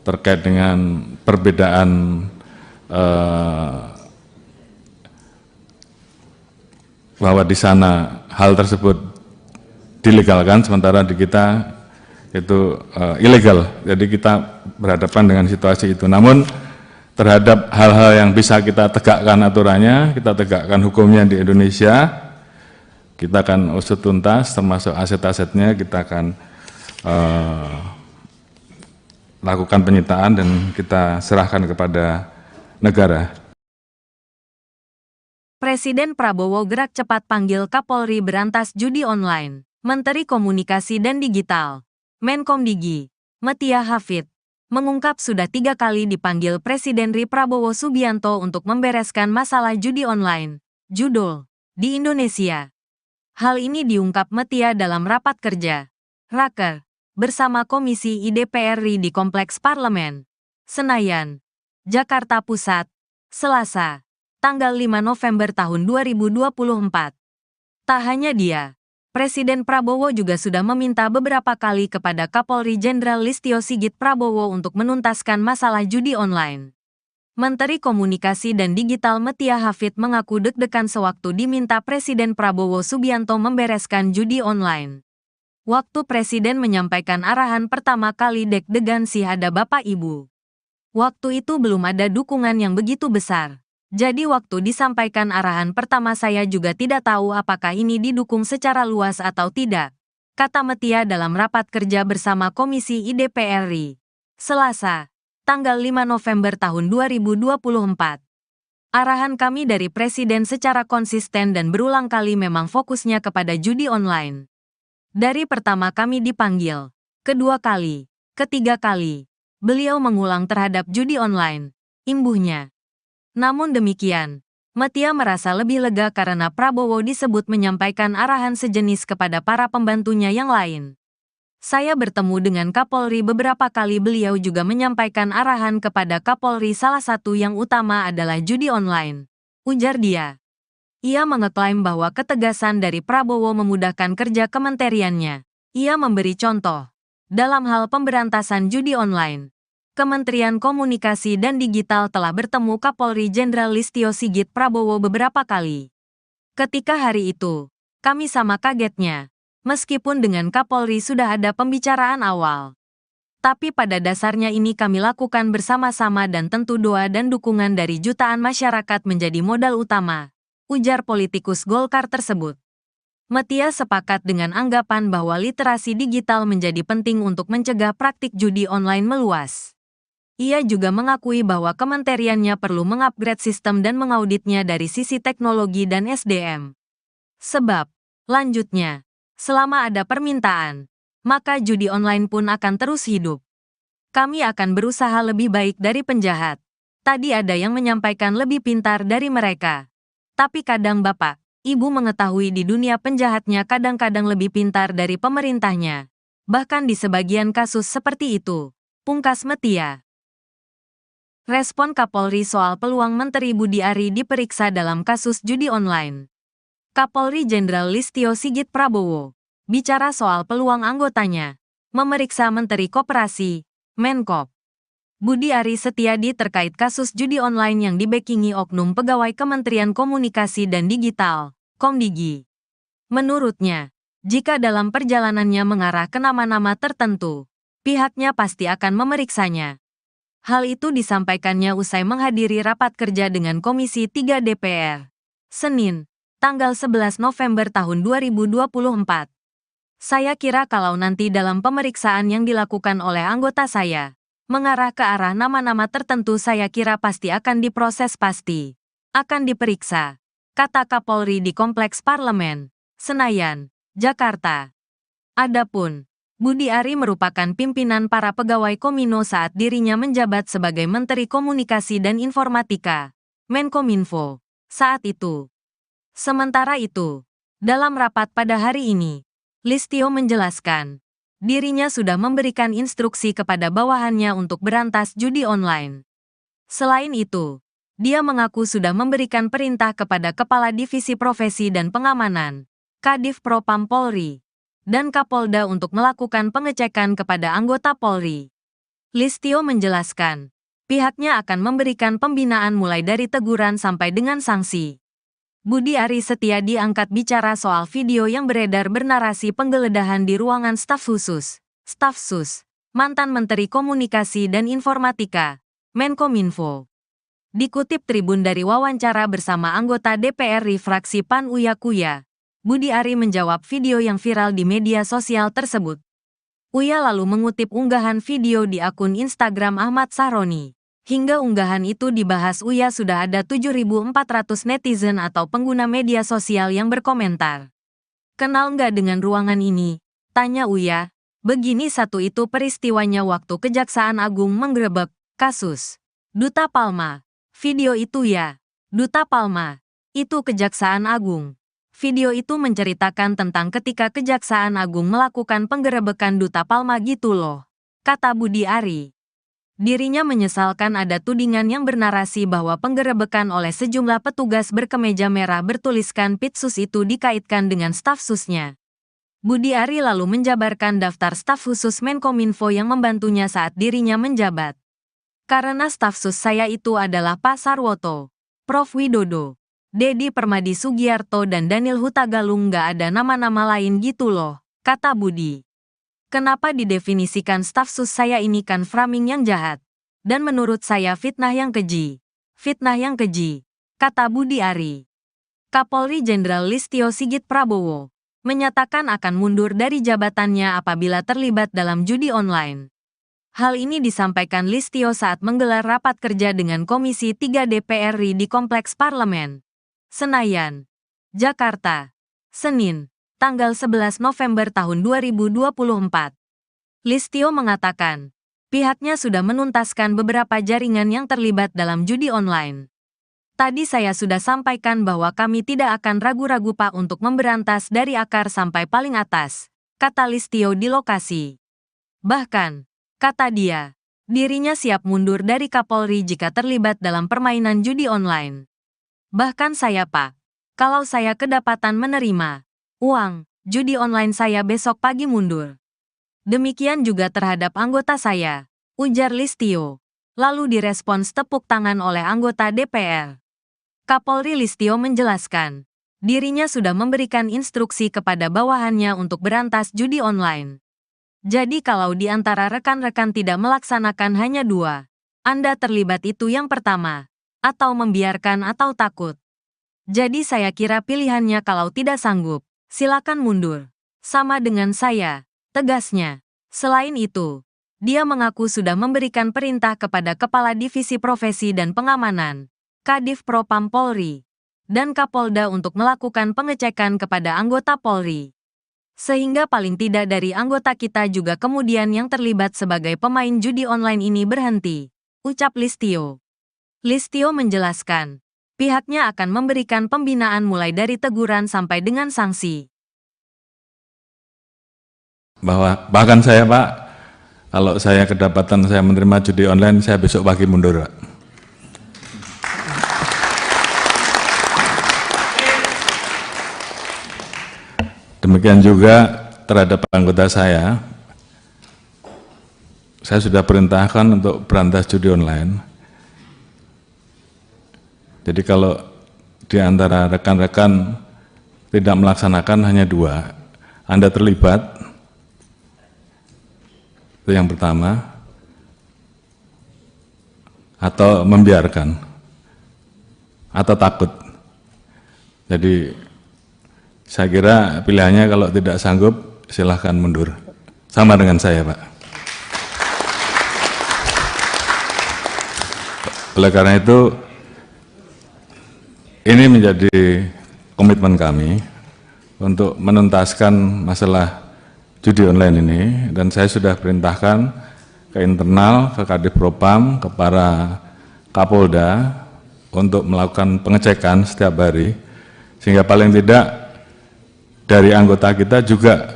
terkait dengan perbedaan bahwa di sana hal tersebut dilegalkan, sementara di kita itu ilegal. Jadi kita berhadapan dengan situasi itu. Namun terhadap hal-hal yang bisa kita tegakkan aturannya, kita tegakkan hukumnya di Indonesia, kita akan usut tuntas, termasuk aset-asetnya kita akan lakukan penyitaan dan kita serahkan kepada negara. Presiden Prabowo gerak cepat panggil Kapolri berantas judi online. Menteri Komunikasi dan Digital, Menkomdigi, Metia Hafid, mengungkap sudah 3 kali dipanggil Presiden RI Prabowo Subianto untuk membereskan masalah judi online, judul, di Indonesia. Hal ini diungkap Metia dalam rapat kerja, Raker, bersama Komisi IDPR RI di Kompleks Parlemen, Senayan, Jakarta Pusat, Selasa, tanggal 5 November tahun 2024. Tak hanya dia, Presiden Prabowo juga sudah meminta beberapa kali kepada Kapolri Jenderal Listio Sigit Prabowo untuk menuntaskan masalah judi online. Menteri Komunikasi dan Digital Metia Hafid mengaku deg-degan sewaktu diminta Presiden Prabowo Subianto membereskan judi online. Waktu Presiden menyampaikan arahan pertama kali deg-degan sih ada Bapak Ibu. Waktu itu belum ada dukungan yang begitu besar. Jadi waktu disampaikan arahan pertama saya juga tidak tahu apakah ini didukung secara luas atau tidak, kata Metia dalam rapat kerja bersama Komisi IDPR RI, Selasa, tanggal 5 November tahun 2024. Arahan kami dari Presiden secara konsisten dan berulang kali memang fokusnya kepada judi online. Dari pertama kami dipanggil, kedua kali, Ketiga kali, beliau mengulang terhadap judi online, imbuhnya. Namun demikian, Metia merasa lebih lega karena Prabowo disebut menyampaikan arahan sejenis kepada para pembantunya yang lain. Saya bertemu dengan Kapolri beberapa kali, beliau juga menyampaikan arahan kepada Kapolri, salah satu yang utama adalah judi online, ujar dia. Ia mengeklaim bahwa ketegasan dari Prabowo memudahkan kerja kementeriannya. Ia memberi contoh. Dalam hal pemberantasan judi online, Kementerian Komunikasi dan Digital telah bertemu Kapolri Jenderal Listio Sigit Prabowo beberapa kali. Ketika hari itu, kami sama kagetnya. Meskipun dengan Kapolri sudah ada pembicaraan awal. Tapi pada dasarnya ini kami lakukan bersama-sama dan tentu doa dan dukungan dari jutaan masyarakat menjadi modal utama, ujar politikus Golkar tersebut. Metia sepakat dengan anggapan bahwa literasi digital menjadi penting untuk mencegah praktik judi online meluas. Ia juga mengakui bahwa kementeriannya perlu mengupgrade sistem dan mengauditnya dari sisi teknologi dan SDM. Sebab, lanjutnya, selama ada permintaan, maka judi online pun akan terus hidup. Kami akan berusaha lebih baik dari penjahat. Tadi ada yang menyampaikan lebih pintar dari mereka. Tapi kadang Bapak, Ibu mengetahui di dunia penjahatnya kadang-kadang lebih pintar dari pemerintahnya. Bahkan di sebagian kasus seperti itu, pungkas Metia. Respon Kapolri soal peluang Menteri Budi Ari diperiksa dalam kasus judi online. Kapolri Jenderal Listio Sigit Prabowo bicara soal peluang anggotanya memeriksa Menteri Koperasi, Menkop, Budi Ari Setiadi terkait kasus judi online yang dibackingi oknum pegawai Kementerian Komunikasi dan Digital, Komdigi. Menurutnya, jika dalam perjalanannya mengarah ke nama-nama tertentu, pihaknya pasti akan memeriksanya. Hal itu disampaikannya usai menghadiri rapat kerja dengan Komisi 3 DPR, Senin, tanggal 11 November tahun 2024. Saya kira kalau nanti dalam pemeriksaan yang dilakukan oleh anggota saya, mengarah ke arah nama-nama tertentu, saya kira pasti akan diproses, pasti akan diperiksa, kata Kapolri di Kompleks Parlemen, Senayan, Jakarta. Adapun, Budi Ari merupakan pimpinan para pegawai Komino saat dirinya menjabat sebagai Menteri Komunikasi dan Informatika, Menkominfo, saat itu. Sementara itu, dalam rapat pada hari ini, Listio menjelaskan, dirinya sudah memberikan instruksi kepada bawahannya untuk berantas judi online. Selain itu, dia mengaku sudah memberikan perintah kepada Kepala Divisi Profesi dan Pengamanan, Kadif Propam Polri, dan Kapolda untuk melakukan pengecekan kepada anggota Polri. Listio menjelaskan, pihaknya akan memberikan pembinaan mulai dari teguran sampai dengan sanksi. Budi Ari Setiadi angkat bicara soal video yang beredar bernarasi penggeledahan di ruangan staf khusus, Staf Sus, mantan Menteri Komunikasi dan Informatika, Menkominfo. Dikutip Tribun dari wawancara bersama anggota DPR fraksi PAN Uya Kuya, Budi Ari menjawab video yang viral di media sosial tersebut. Uya lalu mengutip unggahan video di akun Instagram Ahmad Sahroni. Hingga unggahan itu dibahas Uya sudah ada 7.400 netizen atau pengguna media sosial yang berkomentar. Kenal nggak dengan ruangan ini? Tanya Uya. Begini satu itu peristiwanya waktu Kejaksaan Agung menggerebek kasus Duta Palma. Video itu ya. Duta Palma. Itu Kejaksaan Agung. Video itu menceritakan tentang ketika Kejaksaan Agung melakukan penggerebekan Duta Palma gitu loh, kata Budi Ari. Dirinya menyesalkan ada tudingan yang bernarasi bahwa penggerebekan oleh sejumlah petugas berkemeja merah bertuliskan Pitsus itu dikaitkan dengan staf susnya. Budi Ari lalu menjabarkan daftar staf khusus Menkominfo yang membantunya saat dirinya menjabat. Karena staf sus saya itu adalah Pak Sarwoto, Prof Widodo, Dedi Permadi Sugiarto dan Daniel Hutagalung, nggak ada nama-nama lain gitu loh, kata Budi. Kenapa didefinisikan staf sus saya ini kan framing yang jahat. Dan menurut saya fitnah yang keji. Fitnah yang keji, kata Budi Ari. Kapolri Jenderal Listio Sigit Prabowo menyatakan akan mundur dari jabatannya apabila terlibat dalam judi online. Hal ini disampaikan Listio saat menggelar rapat kerja dengan Komisi 3 DPR RI di Kompleks Parlemen, Senayan, Jakarta, Senin, tanggal 11 November tahun 2024. Listio mengatakan, pihaknya sudah menuntaskan beberapa jaringan yang terlibat dalam judi online. Tadi saya sudah sampaikan bahwa kami tidak akan ragu-ragu Pak untuk memberantas dari akar sampai paling atas, kata Listio di lokasi. Bahkan, kata dia, dirinya siap mundur dari Kapolri jika terlibat dalam permainan judi online. Bahkan saya Pak, kalau saya kedapatan menerima uang judi online saya besok pagi mundur. Demikian juga terhadap anggota saya, ujar Listio. Lalu direspons tepuk tangan oleh anggota DPR. Kapolri Listio menjelaskan, dirinya sudah memberikan instruksi kepada bawahannya untuk berantas judi online. Jadi kalau di antara rekan-rekan tidak melaksanakan hanya 2, Anda terlibat itu yang pertama, atau membiarkan atau takut. Jadi saya kira pilihannya kalau tidak sanggup, silakan mundur. Sama dengan saya, tegasnya. Selain itu, dia mengaku sudah memberikan perintah kepada Kepala Divisi Profesi dan Pengamanan, Kadif Propam Polri, dan Kapolda untuk melakukan pengecekan kepada anggota Polri. Sehingga paling tidak dari anggota kita juga kemudian yang terlibat sebagai pemain judi online ini berhenti, ucap Listio. Listio menjelaskan, pihaknya akan memberikan pembinaan mulai dari teguran sampai dengan sanksi. Bahkan saya Pak, kalau saya kedapatan saya menerima judi online, saya besok pagi mundur Pak. Demikian juga terhadap anggota saya sudah perintahkan untuk berantas judi online. Jadi kalau di antara rekan-rekan tidak melaksanakan hanya 2, Anda terlibat, itu yang pertama, atau membiarkan, atau takut. Jadi saya kira pilihannya kalau tidak sanggup, silahkan mundur. Sama dengan saya, Pak. Oleh karena itu, ini menjadi komitmen kami untuk menuntaskan masalah judi online ini, dan saya sudah perintahkan ke internal, ke Kadif Propam, ke para Kapolda untuk melakukan pengecekan setiap hari, sehingga paling tidak dari anggota kita juga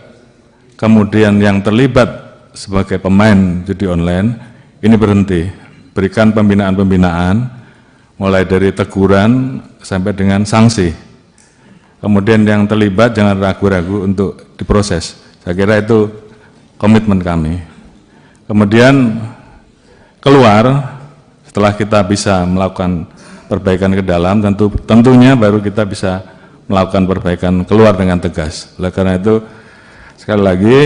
kemudian yang terlibat sebagai pemain judi online ini berhenti, berikan pembinaan-pembinaan mulai dari teguran sampai dengan sanksi. Kemudian yang terlibat jangan ragu-ragu untuk diproses. Saya kira itu komitmen kami. Kemudian keluar setelah kita bisa melakukan perbaikan ke dalam, tentunya baru kita bisa melakukan perbaikan keluar dengan tegas. Oleh karena itu, sekali lagi,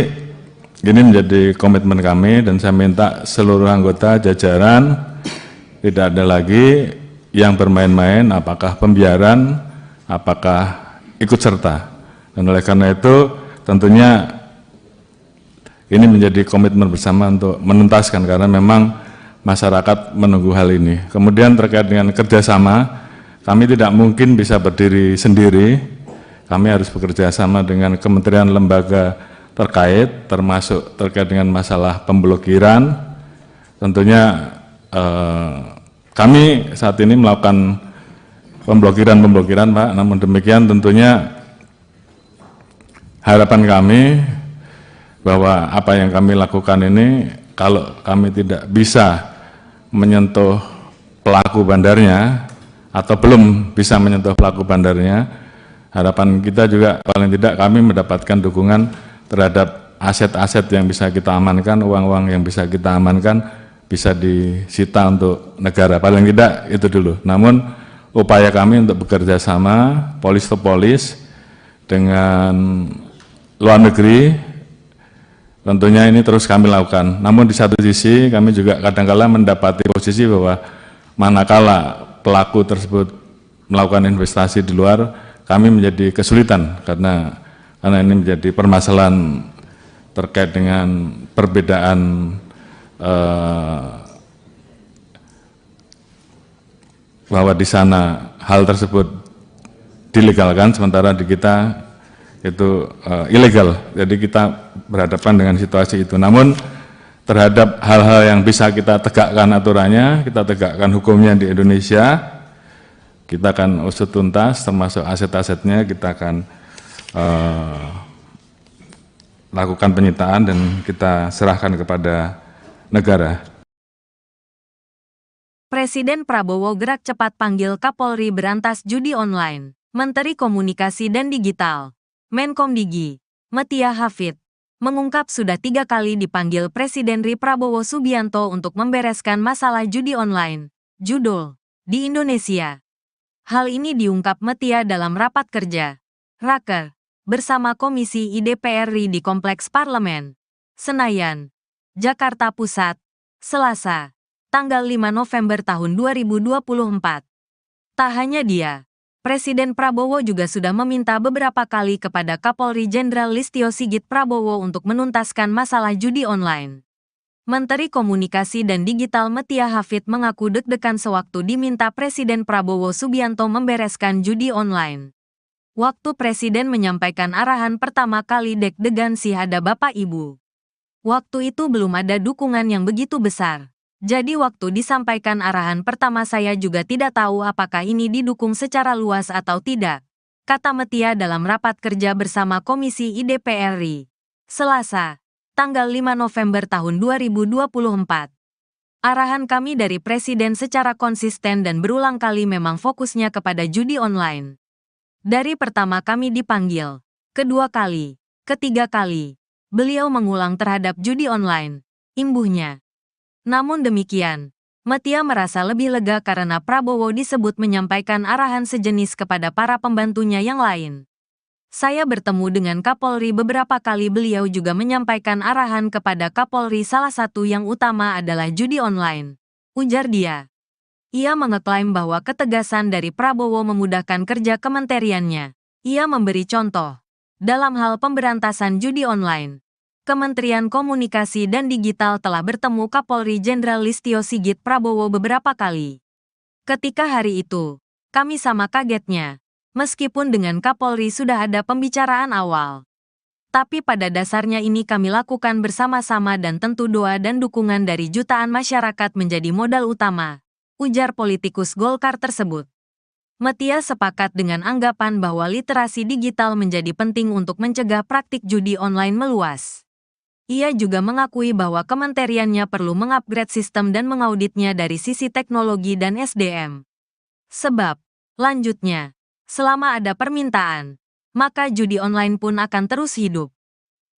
ini menjadi komitmen kami dan saya minta seluruh anggota jajaran tidak ada lagi yang bermain-main, apakah pembiaran, apakah ikut serta. Dan oleh karena itu, tentunya ini menjadi komitmen bersama untuk menuntaskan, karena memang masyarakat menunggu hal ini. Kemudian terkait dengan kerjasama, kami tidak mungkin bisa berdiri sendiri, kami harus bekerja sama dengan kementerian lembaga terkait, termasuk terkait dengan masalah pemblokiran. Tentunya kami saat ini melakukan pemblokiran Pak, namun demikian tentunya harapan kami bahwa apa yang kami lakukan ini, kalau kami tidak bisa menyentuh pelaku bandarnya, atau belum bisa menyentuh pelaku bandarnya, harapan kita juga paling tidak kami mendapatkan dukungan terhadap aset-aset yang bisa kita amankan, uang-uang yang bisa kita amankan, bisa disita untuk negara, paling tidak itu dulu. Namun upaya kami untuk bekerja sama, polis to polis, dengan luar negeri, tentunya ini terus kami lakukan. Namun di satu sisi kami juga kadang-kala mendapati posisi bahwa manakala pelaku tersebut melakukan investasi di luar, kami menjadi kesulitan karena ini menjadi permasalahan terkait dengan perbedaan bahwa di sana hal tersebut dilegalkan, sementara di kita itu ilegal. Jadi kita berhadapan dengan situasi itu. Namun terhadap hal-hal yang bisa kita tegakkan aturannya, kita tegakkan hukumnya di Indonesia, kita akan usut tuntas, termasuk aset-asetnya kita akan lakukan penyitaan dan kita serahkan kepada negara. Presiden Prabowo gerak cepat panggil Kapolri berantas judi online. Menteri Komunikasi dan Digital, Menkomdigi, Metia Hafid, mengungkap sudah 3 kali dipanggil Presiden RI Prabowo Subianto untuk membereskan masalah judi online, judul, di Indonesia. Hal ini diungkap Metia dalam rapat kerja, Raker, bersama Komisi IDPR RI di Kompleks Parlemen, Senayan, Jakarta Pusat, Selasa, tanggal 5 November tahun 2024. Tak hanya dia, Presiden Prabowo juga sudah meminta beberapa kali kepada Kapolri Jenderal Listio Sigit Prabowo untuk menuntaskan masalah judi online. Menteri Komunikasi dan Digital Metia Hafid mengaku deg-degan sewaktu diminta Presiden Prabowo Subianto membereskan judi online. Waktu Presiden menyampaikan arahan pertama kali deg-degan sih ada Bapak Ibu. Waktu itu belum ada dukungan yang begitu besar. Jadi waktu disampaikan arahan pertama saya juga tidak tahu apakah ini didukung secara luas atau tidak, kata Metia dalam rapat kerja bersama Komisi IDPR RI, Selasa, tanggal 5 November tahun 2024. Arahan kami dari Presiden secara konsisten dan berulang kali memang fokusnya kepada judi online. Dari pertama kami dipanggil, kedua kali, ketiga kali, beliau mengulang terhadap judi online, imbuhnya. Namun demikian, Metia merasa lebih lega karena Prabowo disebut menyampaikan arahan sejenis kepada para pembantunya yang lain. Saya bertemu dengan Kapolri beberapa kali, beliau juga menyampaikan arahan kepada Kapolri, salah satu yang utama adalah judi online, ujar dia. Ia mengeklaim bahwa ketegasan dari Prabowo memudahkan kerja kementeriannya. Ia memberi contoh. Dalam hal pemberantasan judi online, Kementerian Komunikasi dan Digital telah bertemu Kapolri Jenderal Listio Sigit Prabowo beberapa kali. Ketika hari itu, kami sama kagetnya, meskipun dengan Kapolri sudah ada pembicaraan awal. Tapi pada dasarnya ini kami lakukan bersama-sama dan tentu doa dan dukungan dari jutaan masyarakat menjadi modal utama, ujar politikus Golkar tersebut. Metia sepakat dengan anggapan bahwa literasi digital menjadi penting untuk mencegah praktik judi online meluas. Ia juga mengakui bahwa kementeriannya perlu mengupgrade sistem dan mengauditnya dari sisi teknologi dan SDM. Sebab, lanjutnya, selama ada permintaan, maka judi online pun akan terus hidup.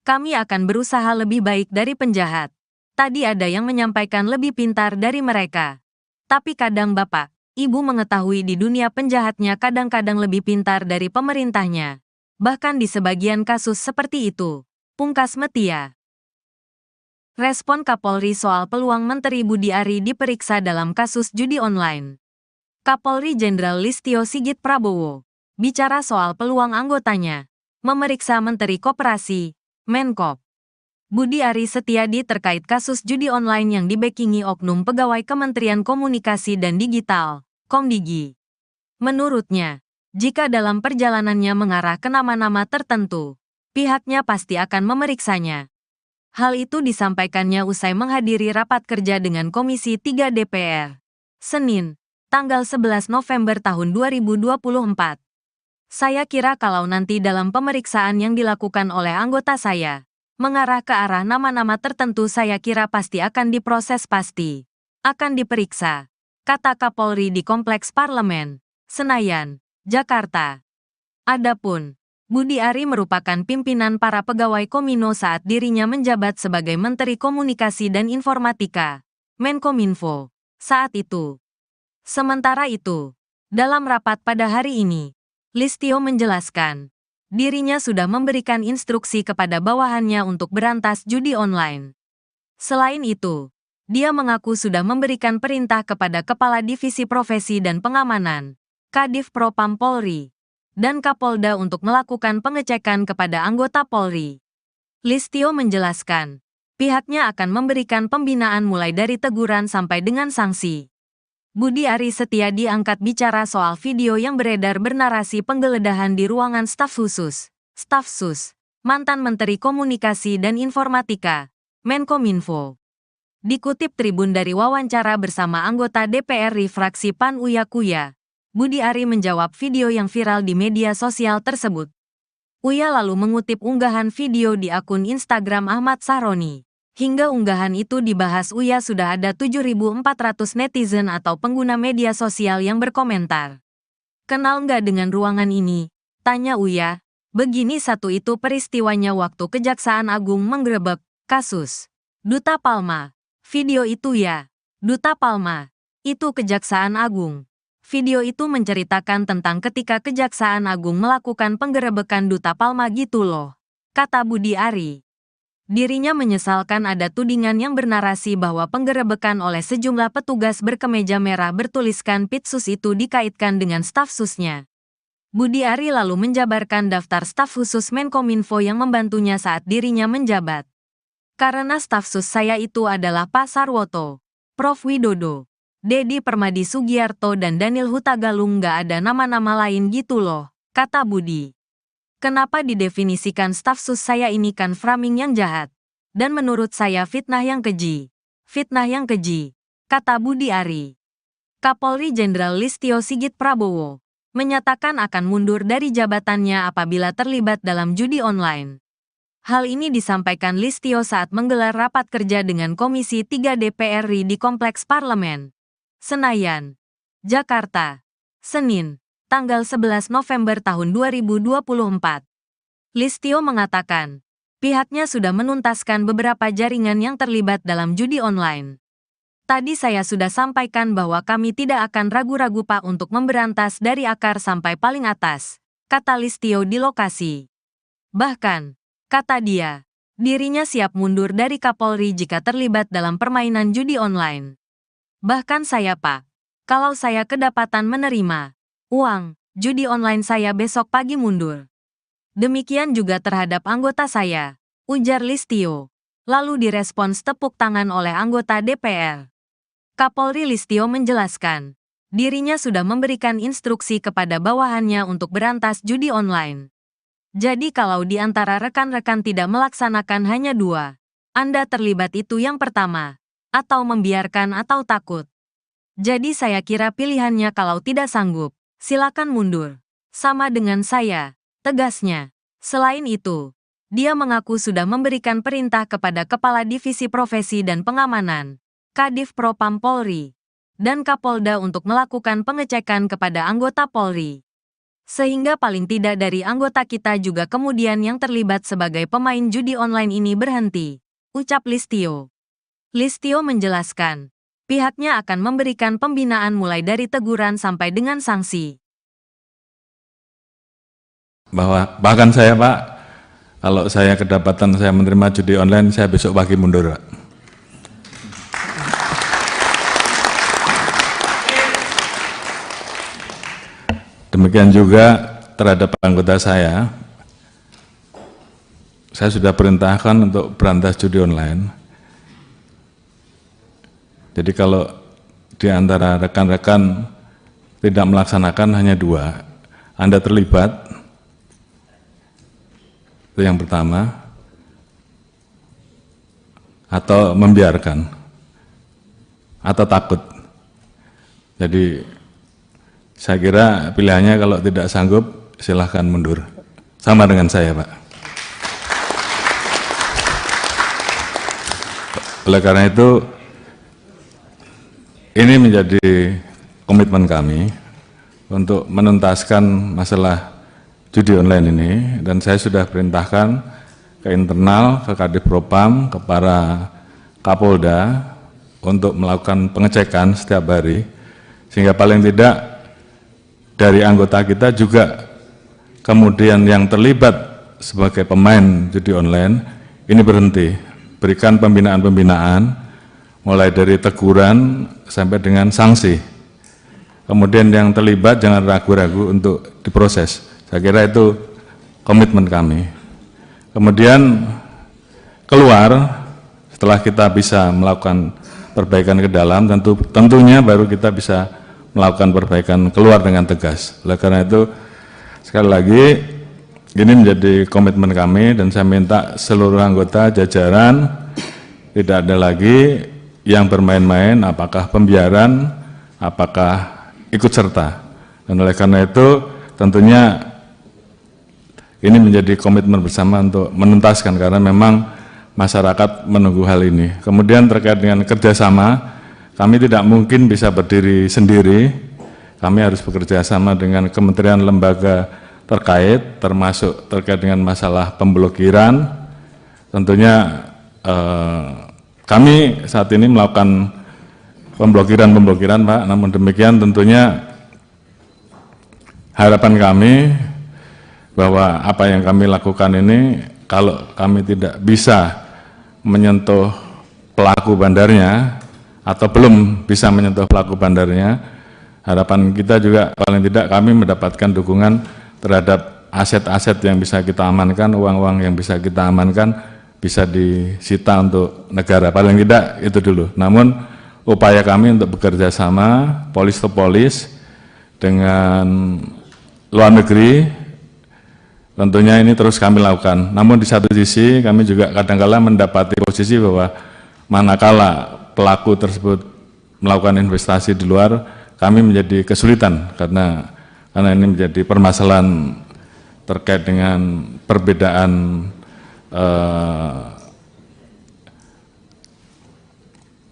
Kami akan berusaha lebih baik dari penjahat. Tadi ada yang menyampaikan lebih pintar dari mereka. Tapi kadang Bapak, Ibu mengetahui di dunia penjahatnya kadang-kadang lebih pintar dari pemerintahnya. Bahkan di sebagian kasus seperti itu, pungkas Metia. Respon Kapolri soal peluang Menteri Budi Ari diperiksa dalam kasus judi online. Kapolri Jenderal Listio Sigit Prabowo bicara soal peluang anggotanya memeriksa Menteri Koperasi, Menkop, Budi Ari Setiadi terkait kasus judi online yang dibackingi oknum pegawai Kementerian Komunikasi dan Digital, Komdigi. Menurutnya, jika dalam perjalanannya mengarah ke nama-nama tertentu, pihaknya pasti akan memeriksanya. Hal itu disampaikannya usai menghadiri rapat kerja dengan Komisi 3 DPR, Senin, tanggal 11 November tahun 2024. Saya kira kalau nanti dalam pemeriksaan yang dilakukan oleh anggota saya, mengarah ke arah nama-nama tertentu, saya kira pasti akan diproses, pasti akan diperiksa, kata Kapolri di Kompleks Parlemen, Senayan, Jakarta. Adapun Budi Ari merupakan pimpinan para pegawai Komino saat dirinya menjabat sebagai Menteri Komunikasi dan Informatika, Menkominfo, saat itu. Sementara itu, dalam rapat pada hari ini, Listio menjelaskan, dirinya sudah memberikan instruksi kepada bawahannya untuk berantas judi online. Selain itu, dia mengaku sudah memberikan perintah kepada Kepala Divisi Profesi dan Pengamanan, Kadif Propam Polri, dan Kapolda untuk melakukan pengecekan kepada anggota Polri. Listio menjelaskan, pihaknya akan memberikan pembinaan mulai dari teguran sampai dengan sanksi. Budi Ari Setiadi angkat bicara soal video yang beredar bernarasi penggeledahan di ruangan staf khusus, Staf Sus, mantan Menteri Komunikasi dan Informatika, Menkominfo. Dikutip Tribun dari wawancara bersama anggota DPR RI fraksi PAN Uya Kuya, Budi Ari menjawab video yang viral di media sosial tersebut. Uya lalu mengutip unggahan video di akun Instagram Ahmad Sahroni. Hingga unggahan itu dibahas Uya sudah ada 7.400 netizen atau pengguna media sosial yang berkomentar. Kenal nggak dengan ruangan ini? Tanya Uya. Begini satu itu peristiwanya waktu Kejaksaan Agung menggerebek kasus Duta Palma. Video itu ya, Duta Palma. Itu Kejaksaan Agung. Video itu menceritakan tentang ketika Kejaksaan Agung melakukan penggerebekan Duta Palma gitu loh, kata Budi Ari. Dirinya menyesalkan ada tudingan yang bernarasi bahwa penggerebekan oleh sejumlah petugas berkemeja merah bertuliskan Pitsus itu dikaitkan dengan staf susnya. Budi Ari lalu menjabarkan daftar staf khusus Menkominfo yang membantunya saat dirinya menjabat. Karena staf sus saya itu adalah Pak Sarwoto, Prof. Widodo, Dedi Permadi Sugiarto dan Daniel Hutagalung, nggak ada nama-nama lain gitu loh, kata Budi. Kenapa didefinisikan staf sus saya ini kan framing yang jahat. Dan menurut saya fitnah yang keji. Fitnah yang keji, kata Budi Ari. Kapolri Jenderal Listio Sigit Prabowo menyatakan akan mundur dari jabatannya apabila terlibat dalam judi online. Hal ini disampaikan Listio saat menggelar rapat kerja dengan Komisi 3 DPR RI di Kompleks Parlemen, Senayan, Jakarta, Senin, tanggal 11 November tahun 2024. Listio mengatakan, pihaknya sudah menuntaskan beberapa jaringan yang terlibat dalam judi online. Tadi saya sudah sampaikan bahwa kami tidak akan ragu-ragu Pak untuk memberantas dari akar sampai paling atas, kata Listio di lokasi. Bahkan, kata dia, dirinya siap mundur dari Kapolri jika terlibat dalam permainan judi online. Bahkan saya Pak, kalau saya kedapatan menerima uang judi online saya besok pagi mundur. Demikian juga terhadap anggota saya, ujar Listio. Lalu direspons tepuk tangan oleh anggota DPR. Kapolri Listio menjelaskan, dirinya sudah memberikan instruksi kepada bawahannya untuk berantas judi online. Jadi kalau di antara rekan-rekan tidak melaksanakan hanya dua, Anda terlibat itu yang pertama, atau membiarkan atau takut. Jadi saya kira pilihannya kalau tidak sanggup, silakan mundur. Sama dengan saya, tegasnya. Selain itu, dia mengaku sudah memberikan perintah kepada Kepala Divisi Profesi dan Pengamanan, Kadif Propam Polri, dan Kapolda untuk melakukan pengecekan kepada anggota Polri. Sehingga paling tidak dari anggota kita juga kemudian yang terlibat sebagai pemain judi online ini berhenti, ucap Listio. Listio menjelaskan, pihaknya akan memberikan pembinaan mulai dari teguran sampai dengan sanksi. Bahkan saya Pak, kalau saya kedapatan saya menerima judi online, saya besok pagi mundur Pak. Demikian juga terhadap anggota saya sudah perintahkan untuk berantas judi online. Jadi kalau di antara rekan-rekan tidak melaksanakan hanya dua, Anda terlibat, itu yang pertama, atau membiarkan, atau takut. Jadi saya kira pilihannya kalau tidak sanggup, silahkan mundur. Sama dengan saya, Pak. Oleh karena itu, ini menjadi komitmen kami untuk menuntaskan masalah judi online ini, dan saya sudah perintahkan ke internal, ke Kadif Propam, ke para Kapolda untuk melakukan pengecekan setiap hari, sehingga paling tidak dari anggota kita juga kemudian yang terlibat sebagai pemain judi online ini berhenti, berikan pembinaan-pembinaan mulai dari teguran sampai dengan sanksi. Kemudian yang terlibat jangan ragu-ragu untuk diproses. Saya kira itu komitmen kami. Kemudian keluar setelah kita bisa melakukan perbaikan ke dalam, tentunya baru kita bisa melakukan perbaikan keluar dengan tegas. Oleh karena itu, sekali lagi, ini menjadi komitmen kami dan saya minta seluruh anggota jajaran tidak ada lagi yang bermain-main, apakah pembiaran, apakah ikut serta. Dan oleh karena itu tentunya ini menjadi komitmen bersama untuk menuntaskan, karena memang masyarakat menunggu hal ini. Kemudian terkait dengan kerjasama, kami tidak mungkin bisa berdiri sendiri, kami harus bekerja sama dengan kementerian lembaga terkait, termasuk terkait dengan masalah pemblokiran. Tentunya kami saat ini melakukan pemblokiran Pak, namun demikian tentunya harapan kami bahwa apa yang kami lakukan ini, kalau kami tidak bisa menyentuh pelaku bandarnya atau belum bisa menyentuh pelaku bandarnya, harapan kita juga paling tidak kami mendapatkan dukungan terhadap aset-aset yang bisa kita amankan, uang-uang yang bisa kita amankan bisa disita untuk negara, paling tidak itu dulu. Namun upaya kami untuk bekerja sama polis to polis dengan luar negeri tentunya ini terus kami lakukan. Namun di satu sisi kami juga kadang-kala mendapati posisi bahwa manakala pelaku tersebut melakukan investasi di luar, kami menjadi kesulitan karena ini menjadi permasalahan terkait dengan perbedaan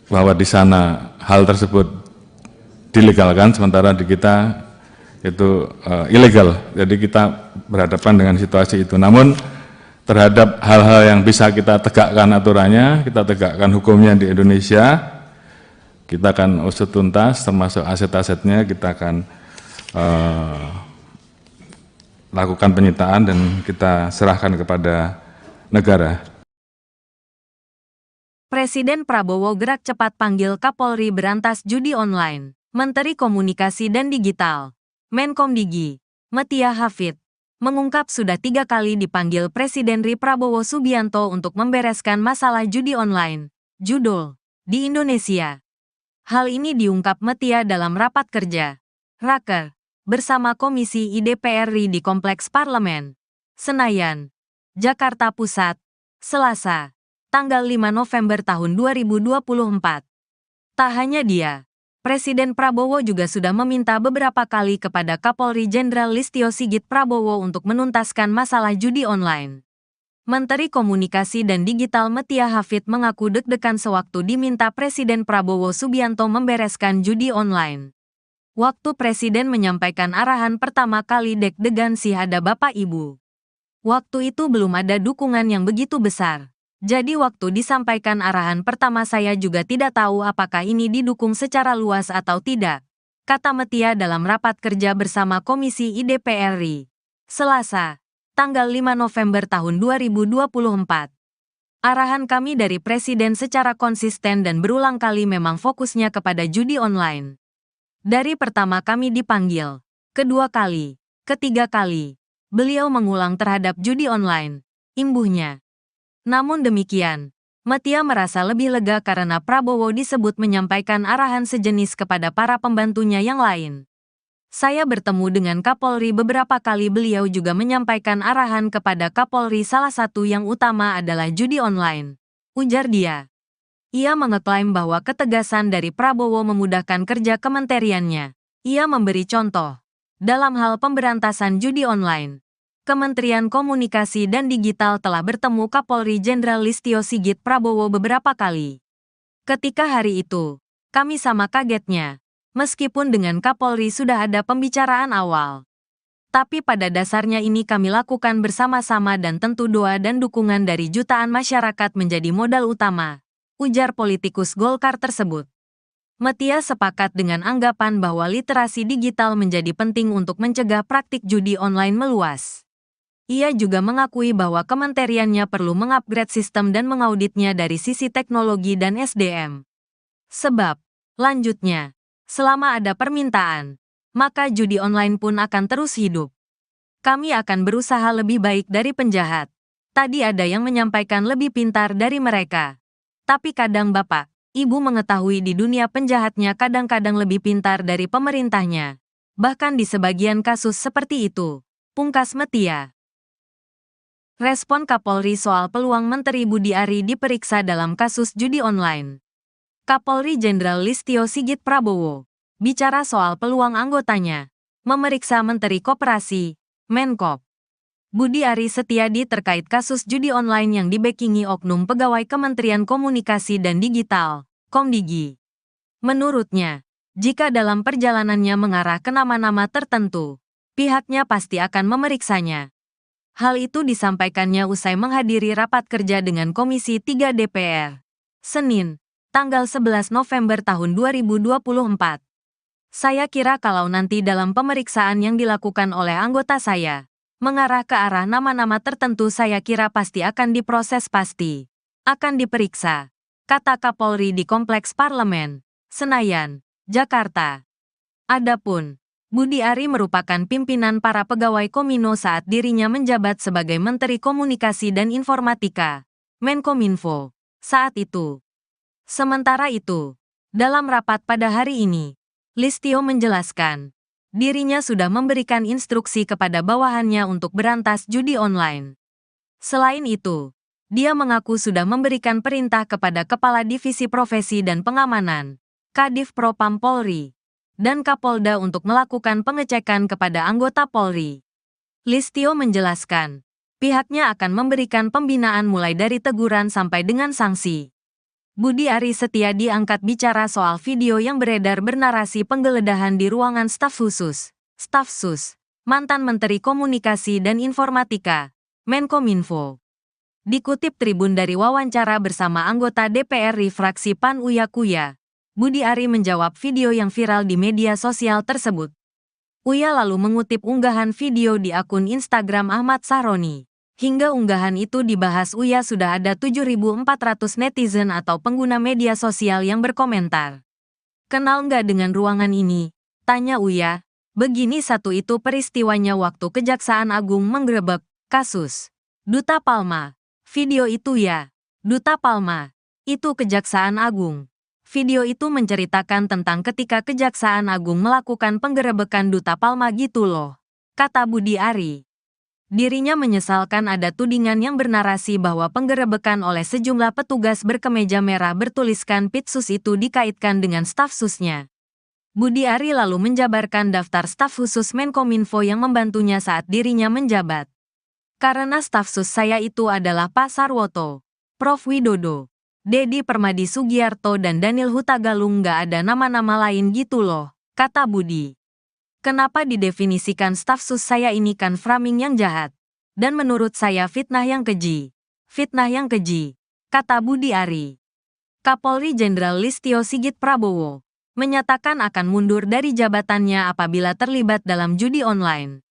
bahwa di sana hal tersebut dilegalkan, sementara di kita itu ilegal. Jadi kita berhadapan dengan situasi itu. Namun terhadap hal-hal yang bisa kita tegakkan aturannya, kita tegakkan hukumnya di Indonesia, kita akan usut tuntas, termasuk aset-asetnya kita akan lakukan penyitaan dan kita serahkan kepada negara. Presiden Prabowo gerak cepat panggil Kapolri berantas judi online. Menteri Komunikasi dan Digital, Menkomdigi, Metia Hafid, mengungkap sudah 3 kali dipanggil Presiden RI Prabowo Subianto untuk membereskan masalah judi online, judul, di Indonesia. Hal ini diungkap Metia dalam rapat kerja, Raker, bersama Komisi IDPR RI di Kompleks Parlemen, Senayan, Jakarta Pusat, Selasa, tanggal 5 November tahun 2024. Tak hanya dia, Presiden Prabowo juga sudah meminta beberapa kali kepada Kapolri Jenderal Listio Sigit Prabowo untuk menuntaskan masalah judi online. Menteri Komunikasi dan Digital Metia Hafid mengaku deg-degan sewaktu diminta Presiden Prabowo Subianto membereskan judi online. Waktu Presiden menyampaikan arahan pertama kali deg-degan sih ada Bapak Ibu. Waktu itu belum ada dukungan yang begitu besar. Jadi waktu disampaikan arahan pertama saya juga tidak tahu apakah ini didukung secara luas atau tidak, kata Metia dalam rapat kerja bersama Komisi IDPR RI, Selasa, tanggal 5 November tahun 2024. Arahan kami dari Presiden secara konsisten dan berulang kali memang fokusnya kepada judi online. Dari pertama kami dipanggil, kedua kali, ketiga kali, beliau mengulang terhadap judi online, imbuhnya. Namun demikian, Metia merasa lebih lega karena Prabowo disebut menyampaikan arahan sejenis kepada para pembantunya yang lain. Saya bertemu dengan Kapolri beberapa kali, beliau juga menyampaikan arahan kepada Kapolri, salah satu yang utama adalah judi online, ujar dia. Ia mengeklaim bahwa ketegasan dari Prabowo memudahkan kerja kementeriannya. Ia memberi contoh. Dalam hal pemberantasan judi online, Kementerian Komunikasi dan Digital telah bertemu Kapolri Jenderal Listio Sigit Prabowo beberapa kali. Ketika hari itu, kami sama kagetnya, meskipun dengan Kapolri sudah ada pembicaraan awal. Tapi pada dasarnya ini kami lakukan bersama-sama dan tentu doa dan dukungan dari jutaan masyarakat menjadi modal utama, ujar politikus Golkar tersebut. Metia sepakat dengan anggapan bahwa literasi digital menjadi penting untuk mencegah praktik judi online meluas. Ia juga mengakui bahwa kementeriannya perlu mengupgrade sistem dan mengauditnya dari sisi teknologi dan SDM. Sebab, lanjutnya, selama ada permintaan, maka judi online pun akan terus hidup. Kami akan berusaha lebih baik dari penjahat. Tadi ada yang menyampaikan lebih pintar dari mereka. Tapi kadang Bapak, Ibu mengetahui di dunia penjahatnya kadang-kadang lebih pintar dari pemerintahnya. Bahkan di sebagian kasus seperti itu, pungkas Metia. Respon Kapolri soal peluang Menteri Budi Ari diperiksa dalam kasus judi online. Kapolri Jenderal Listio Sigit Prabowo bicara soal peluang anggotanya memeriksa Menteri Koperasi, Menkop. Budi Ari Setiadi terkait kasus judi online yang dibekingi oknum pegawai Kementerian Komunikasi dan Digital, Komdigi. Menurutnya, jika dalam perjalanannya mengarah ke nama-nama tertentu, pihaknya pasti akan memeriksanya. Hal itu disampaikannya usai menghadiri rapat kerja dengan Komisi 3 DPR, Senin, tanggal 11 November tahun 2024. Saya kira kalau nanti dalam pemeriksaan yang dilakukan oleh anggota saya, mengarah ke arah nama-nama tertentu saya kira pasti akan diproses akan diperiksa, kata Kapolri di Kompleks Parlemen, Senayan, Jakarta. Adapun, Budi Ari merupakan pimpinan para pegawai Komino saat dirinya menjabat sebagai Menteri Komunikasi dan Informatika, Menkominfo, saat itu. Sementara itu, dalam rapat pada hari ini, Listio menjelaskan, dirinya sudah memberikan instruksi kepada bawahannya untuk berantas judi online. Selain itu, dia mengaku sudah memberikan perintah kepada Kepala Divisi Profesi dan Pengamanan, Kadif Propam Polri, dan Kapolda untuk melakukan pengecekan kepada anggota Polri. Listio menjelaskan, pihaknya akan memberikan pembinaan mulai dari teguran sampai dengan sanksi. Budi Ari Setiadi angkat bicara soal video yang beredar bernarasi penggeledahan di ruangan staf khusus, Staf Sus, mantan Menteri Komunikasi dan Informatika, Menkominfo. Dikutip Tribun dari wawancara bersama anggota DPR fraksi PAN Uya Kuya, Budi Ari menjawab video yang viral di media sosial tersebut. Uya lalu mengutip unggahan video di akun Instagram Ahmad Sahroni. Hingga unggahan itu dibahas Uya sudah ada 7.400 netizen atau pengguna media sosial yang berkomentar. Kenal nggak dengan ruangan ini? Tanya Uya. Begini satu itu peristiwanya waktu Kejaksaan Agung menggerebek kasus Duta Palma. Video itu ya. Duta Palma. Itu Kejaksaan Agung. Video itu menceritakan tentang ketika Kejaksaan Agung melakukan penggerebekan Duta Palma gitu loh, kata Budi Ari. Dirinya menyesalkan ada tudingan yang bernarasi bahwa penggerebekan oleh sejumlah petugas berkemeja merah bertuliskan Pitsus itu dikaitkan dengan staf susnya. Budi Ari lalu menjabarkan daftar staf khusus Menkominfo yang membantunya saat dirinya menjabat. Karena staf sus saya itu adalah Pak Sarwoto, Prof Widodo, Dedi Permadi Sugiarto dan Daniel Hutagalung, nggak ada nama-nama lain gitu loh, kata Budi. Kenapa didefinisikan staf sus saya ini kan framing yang jahat. Dan menurut saya fitnah yang keji. Fitnah yang keji, kata Budi Ari. Kapolri Jenderal Listio Sigit Prabowo menyatakan akan mundur dari jabatannya apabila terlibat dalam judi online.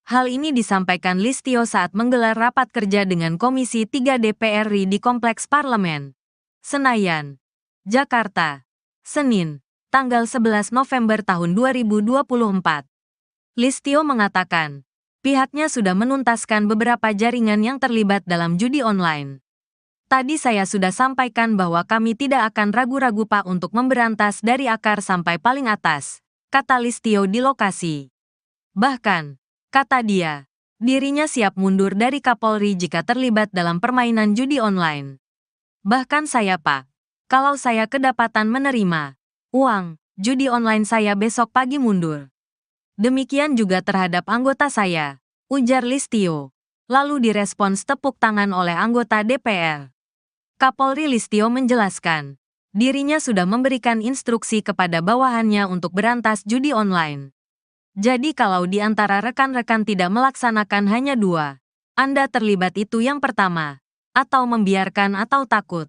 Hal ini disampaikan Listio saat menggelar rapat kerja dengan Komisi 3 DPR RI di Kompleks Parlemen, Senayan, Jakarta, Senin, tanggal 11 November tahun 2024. Listio mengatakan, pihaknya sudah menuntaskan beberapa jaringan yang terlibat dalam judi online. Tadi saya sudah sampaikan bahwa kami tidak akan ragu-ragu Pak untuk memberantas dari akar sampai paling atas, kata Listio di lokasi. Bahkan, kata dia, dirinya siap mundur dari Kapolri jika terlibat dalam permainan judi online. Bahkan saya Pak, kalau saya kedapatan menerima uang judi online saya besok pagi mundur. Demikian juga terhadap anggota saya, ujar Listio. Lalu direspons tepuk tangan oleh anggota DPR. Kapolri Listio menjelaskan, dirinya sudah memberikan instruksi kepada bawahannya untuk berantas judi online. Jadi kalau di antara rekan-rekan tidak melaksanakan hanya dua, Anda terlibat itu yang pertama, atau membiarkan atau takut.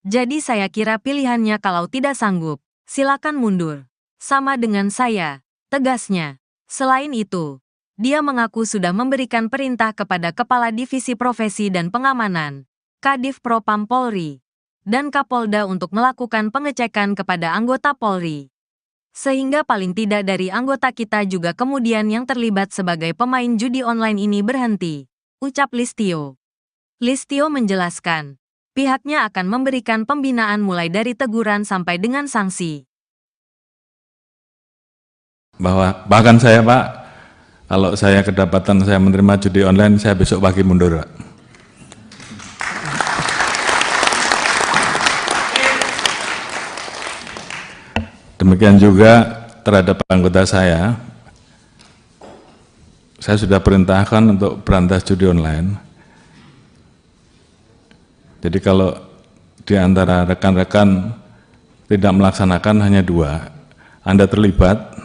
Jadi saya kira pilihannya kalau tidak sanggup, silakan mundur. Sama dengan saya, tegasnya. Selain itu, dia mengaku sudah memberikan perintah kepada Kepala Divisi Profesi dan Pengamanan, Kadif Propam Polri, dan Kapolda untuk melakukan pengecekan kepada anggota Polri. Sehingga paling tidak dari anggota kita juga kemudian yang terlibat sebagai pemain judi online ini berhenti, ucap Listio. Listio menjelaskan, pihaknya akan memberikan pembinaan mulai dari teguran sampai dengan sanksi. Bahkan saya Pak, kalau saya kedapatan saya menerima judi online, saya besok pagi mundur Pak. Demikian juga terhadap anggota saya sudah perintahkan untuk berantas judi online. Jadi kalau di antara rekan-rekan tidak melaksanakan hanya 2, Anda terlibat,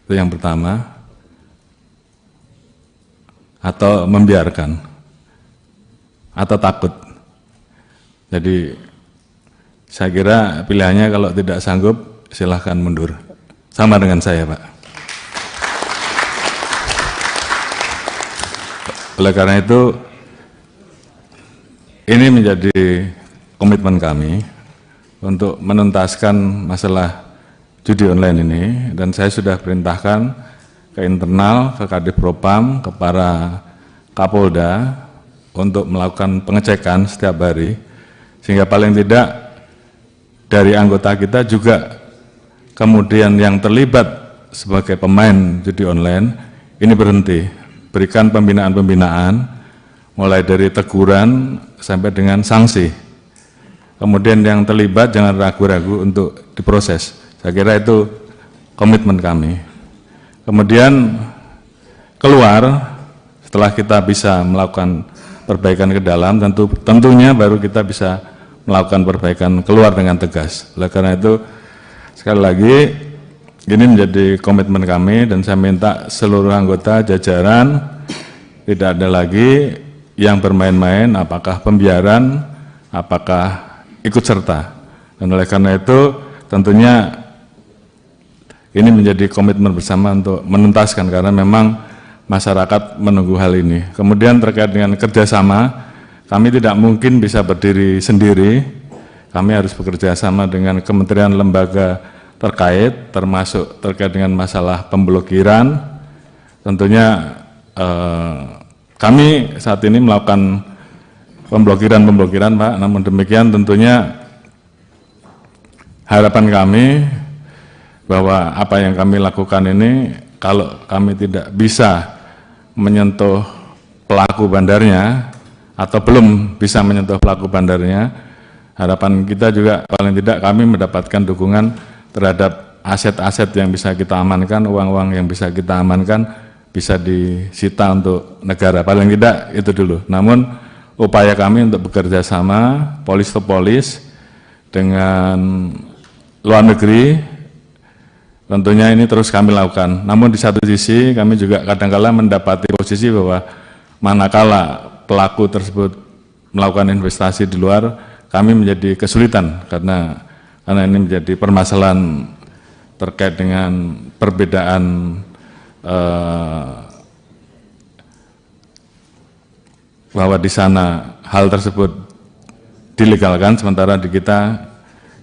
itu yang pertama, atau membiarkan, atau takut. Jadi saya kira pilihannya kalau tidak sanggup silahkan mundur. Sama dengan saya, Pak. Oleh karena itu, ini menjadi komitmen kami untuk menuntaskan masalah judi online ini, dan saya sudah perintahkan ke internal, ke Kadif Propam, ke para Kapolda untuk melakukan pengecekan setiap hari, sehingga paling tidak dari anggota kita juga kemudian yang terlibat sebagai pemain judi online ini berhenti. Berikan pembinaan-pembinaan, mulai dari teguran sampai dengan sanksi. Kemudian yang terlibat jangan ragu-ragu untuk diproses. Saya kira itu komitmen kami. Kemudian keluar, setelah kita bisa melakukan perbaikan ke dalam, tentunya baru kita bisa melakukan perbaikan keluar dengan tegas. Oleh karena itu, sekali lagi, ini menjadi komitmen kami, dan saya minta seluruh anggota jajaran tidak ada lagi yang bermain-main, apakah pembiaran, apakah ikut serta. Dan oleh karena itu tentunya ini menjadi komitmen bersama untuk menuntaskan, karena memang masyarakat menunggu hal ini. Kemudian terkait dengan kerjasama, kami tidak mungkin bisa berdiri sendiri, kami harus bekerja sama dengan kementerian lembaga terkait, termasuk terkait dengan masalah pemblokiran. Tentunya kami saat ini melakukan pemblokiran, Pak. Namun demikian tentunya harapan kami bahwa apa yang kami lakukan ini, kalau kami tidak bisa menyentuh pelaku bandarnya atau belum bisa menyentuh pelaku bandarnya, harapan kita juga paling tidak kami mendapatkan dukungan terhadap aset-aset yang bisa kita amankan, uang-uang yang bisa kita amankan, bisa disita untuk negara. Paling tidak itu dulu. Namun upaya kami untuk bekerja sama, polis to polis, dengan luar negeri, tentunya ini terus kami lakukan. Namun di satu sisi kami juga kadang-kala mendapati posisi bahwa manakala pelaku tersebut melakukan investasi di luar, kami menjadi kesulitan karena ini menjadi permasalahan terkait dengan perbedaan bahwa di sana hal tersebut dilegalkan, sementara di kita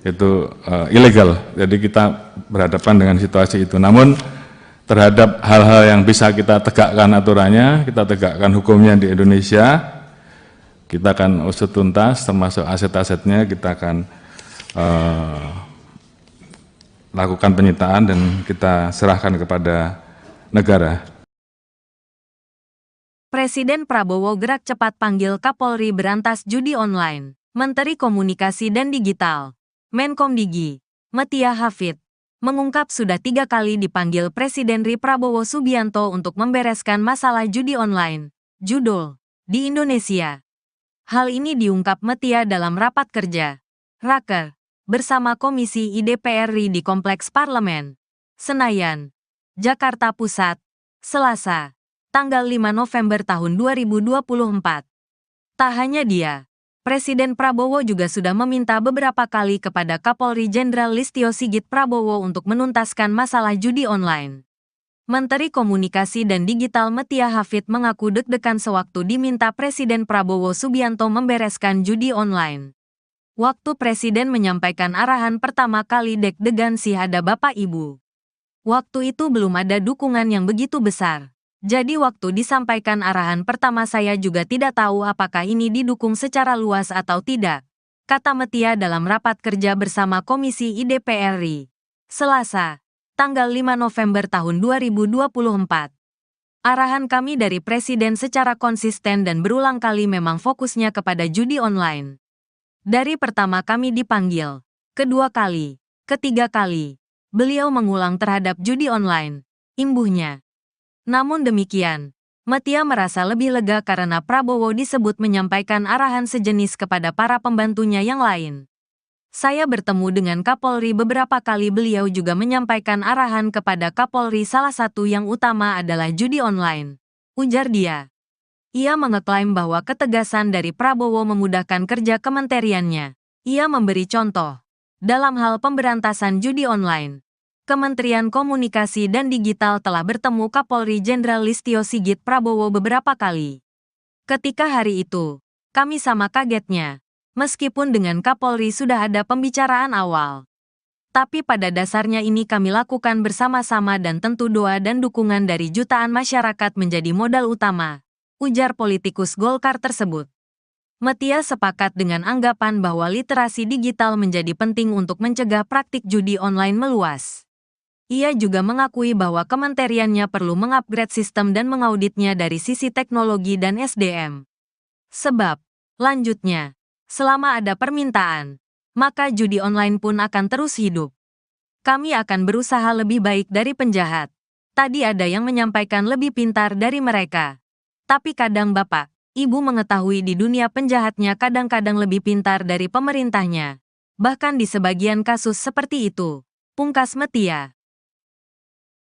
itu ilegal. Jadi kita berhadapan dengan situasi itu. Namun terhadap hal-hal yang bisa kita tegakkan aturannya, kita tegakkan hukumnya di Indonesia, kita akan usut tuntas, termasuk aset-asetnya kita akan lakukan penyitaan dan kita serahkan kepada negara. Presiden Prabowo gerak cepat panggil Kapolri berantas judi online. Menteri Komunikasi dan Digital, Menkomdigi, Metia Hafid, mengungkap sudah 3 kali dipanggil Presiden RI Prabowo Subianto untuk membereskan masalah judi online, judul, di Indonesia. Hal ini diungkap Metia dalam rapat kerja, Raker, bersama Komisi I DPR RI di Kompleks Parlemen, Senayan, Jakarta Pusat, Selasa, tanggal 5 November tahun 2024. Tak hanya dia, Presiden Prabowo juga sudah meminta beberapa kali kepada Kapolri Jenderal Listio Sigit Prabowo untuk menuntaskan masalah judi online. Menteri Komunikasi dan Digital Metia Hafid mengaku deg-degan sewaktu diminta Presiden Prabowo Subianto membereskan judi online. Waktu Presiden menyampaikan arahan pertama kali deg-degan sih ada Bapak Ibu. Waktu itu belum ada dukungan yang begitu besar. Jadi waktu disampaikan arahan pertama saya juga tidak tahu apakah ini didukung secara luas atau tidak, kata Metia dalam rapat kerja bersama Komisi I DPR RI, Selasa, tanggal 5 November tahun 2024. Arahan kami dari Presiden secara konsisten dan berulang kali memang fokusnya kepada judi online. Dari pertama kami dipanggil, Kedua kali, ketiga kali, beliau mengulang terhadap judi online, imbuhnya. Namun demikian, Metia merasa lebih lega karena Prabowo disebut menyampaikan arahan sejenis kepada para pembantunya yang lain. Saya bertemu dengan Kapolri beberapa kali, beliau juga menyampaikan arahan kepada Kapolri, salah satu yang utama adalah judi online, ujar dia. Ia mengeklaim bahwa ketegasan dari Prabowo memudahkan kerja kementeriannya. Ia memberi contoh. Dalam hal pemberantasan judi online, Kementerian Komunikasi dan Digital telah bertemu Kapolri Jenderal Listio Sigit Prabowo beberapa kali. Ketika hari itu, kami sama kagetnya, meskipun dengan Kapolri sudah ada pembicaraan awal. Tapi pada dasarnya ini kami lakukan bersama-sama dan tentu doa dan dukungan dari jutaan masyarakat menjadi modal utama, ujar politikus Golkar tersebut. Metia sepakat dengan anggapan bahwa literasi digital menjadi penting untuk mencegah praktik judi online meluas. Ia juga mengakui bahwa kementeriannya perlu mengupgrade sistem dan mengauditnya dari sisi teknologi dan SDM. Sebab, lanjutnya, selama ada permintaan, maka judi online pun akan terus hidup. Kami akan berusaha lebih baik dari penjahat. Tadi ada yang menyampaikan lebih pintar dari mereka. Tapi kadang Bapak, Ibu mengetahui di dunia penjahatnya kadang-kadang lebih pintar dari pemerintahnya. Bahkan di sebagian kasus seperti itu, pungkas Metia.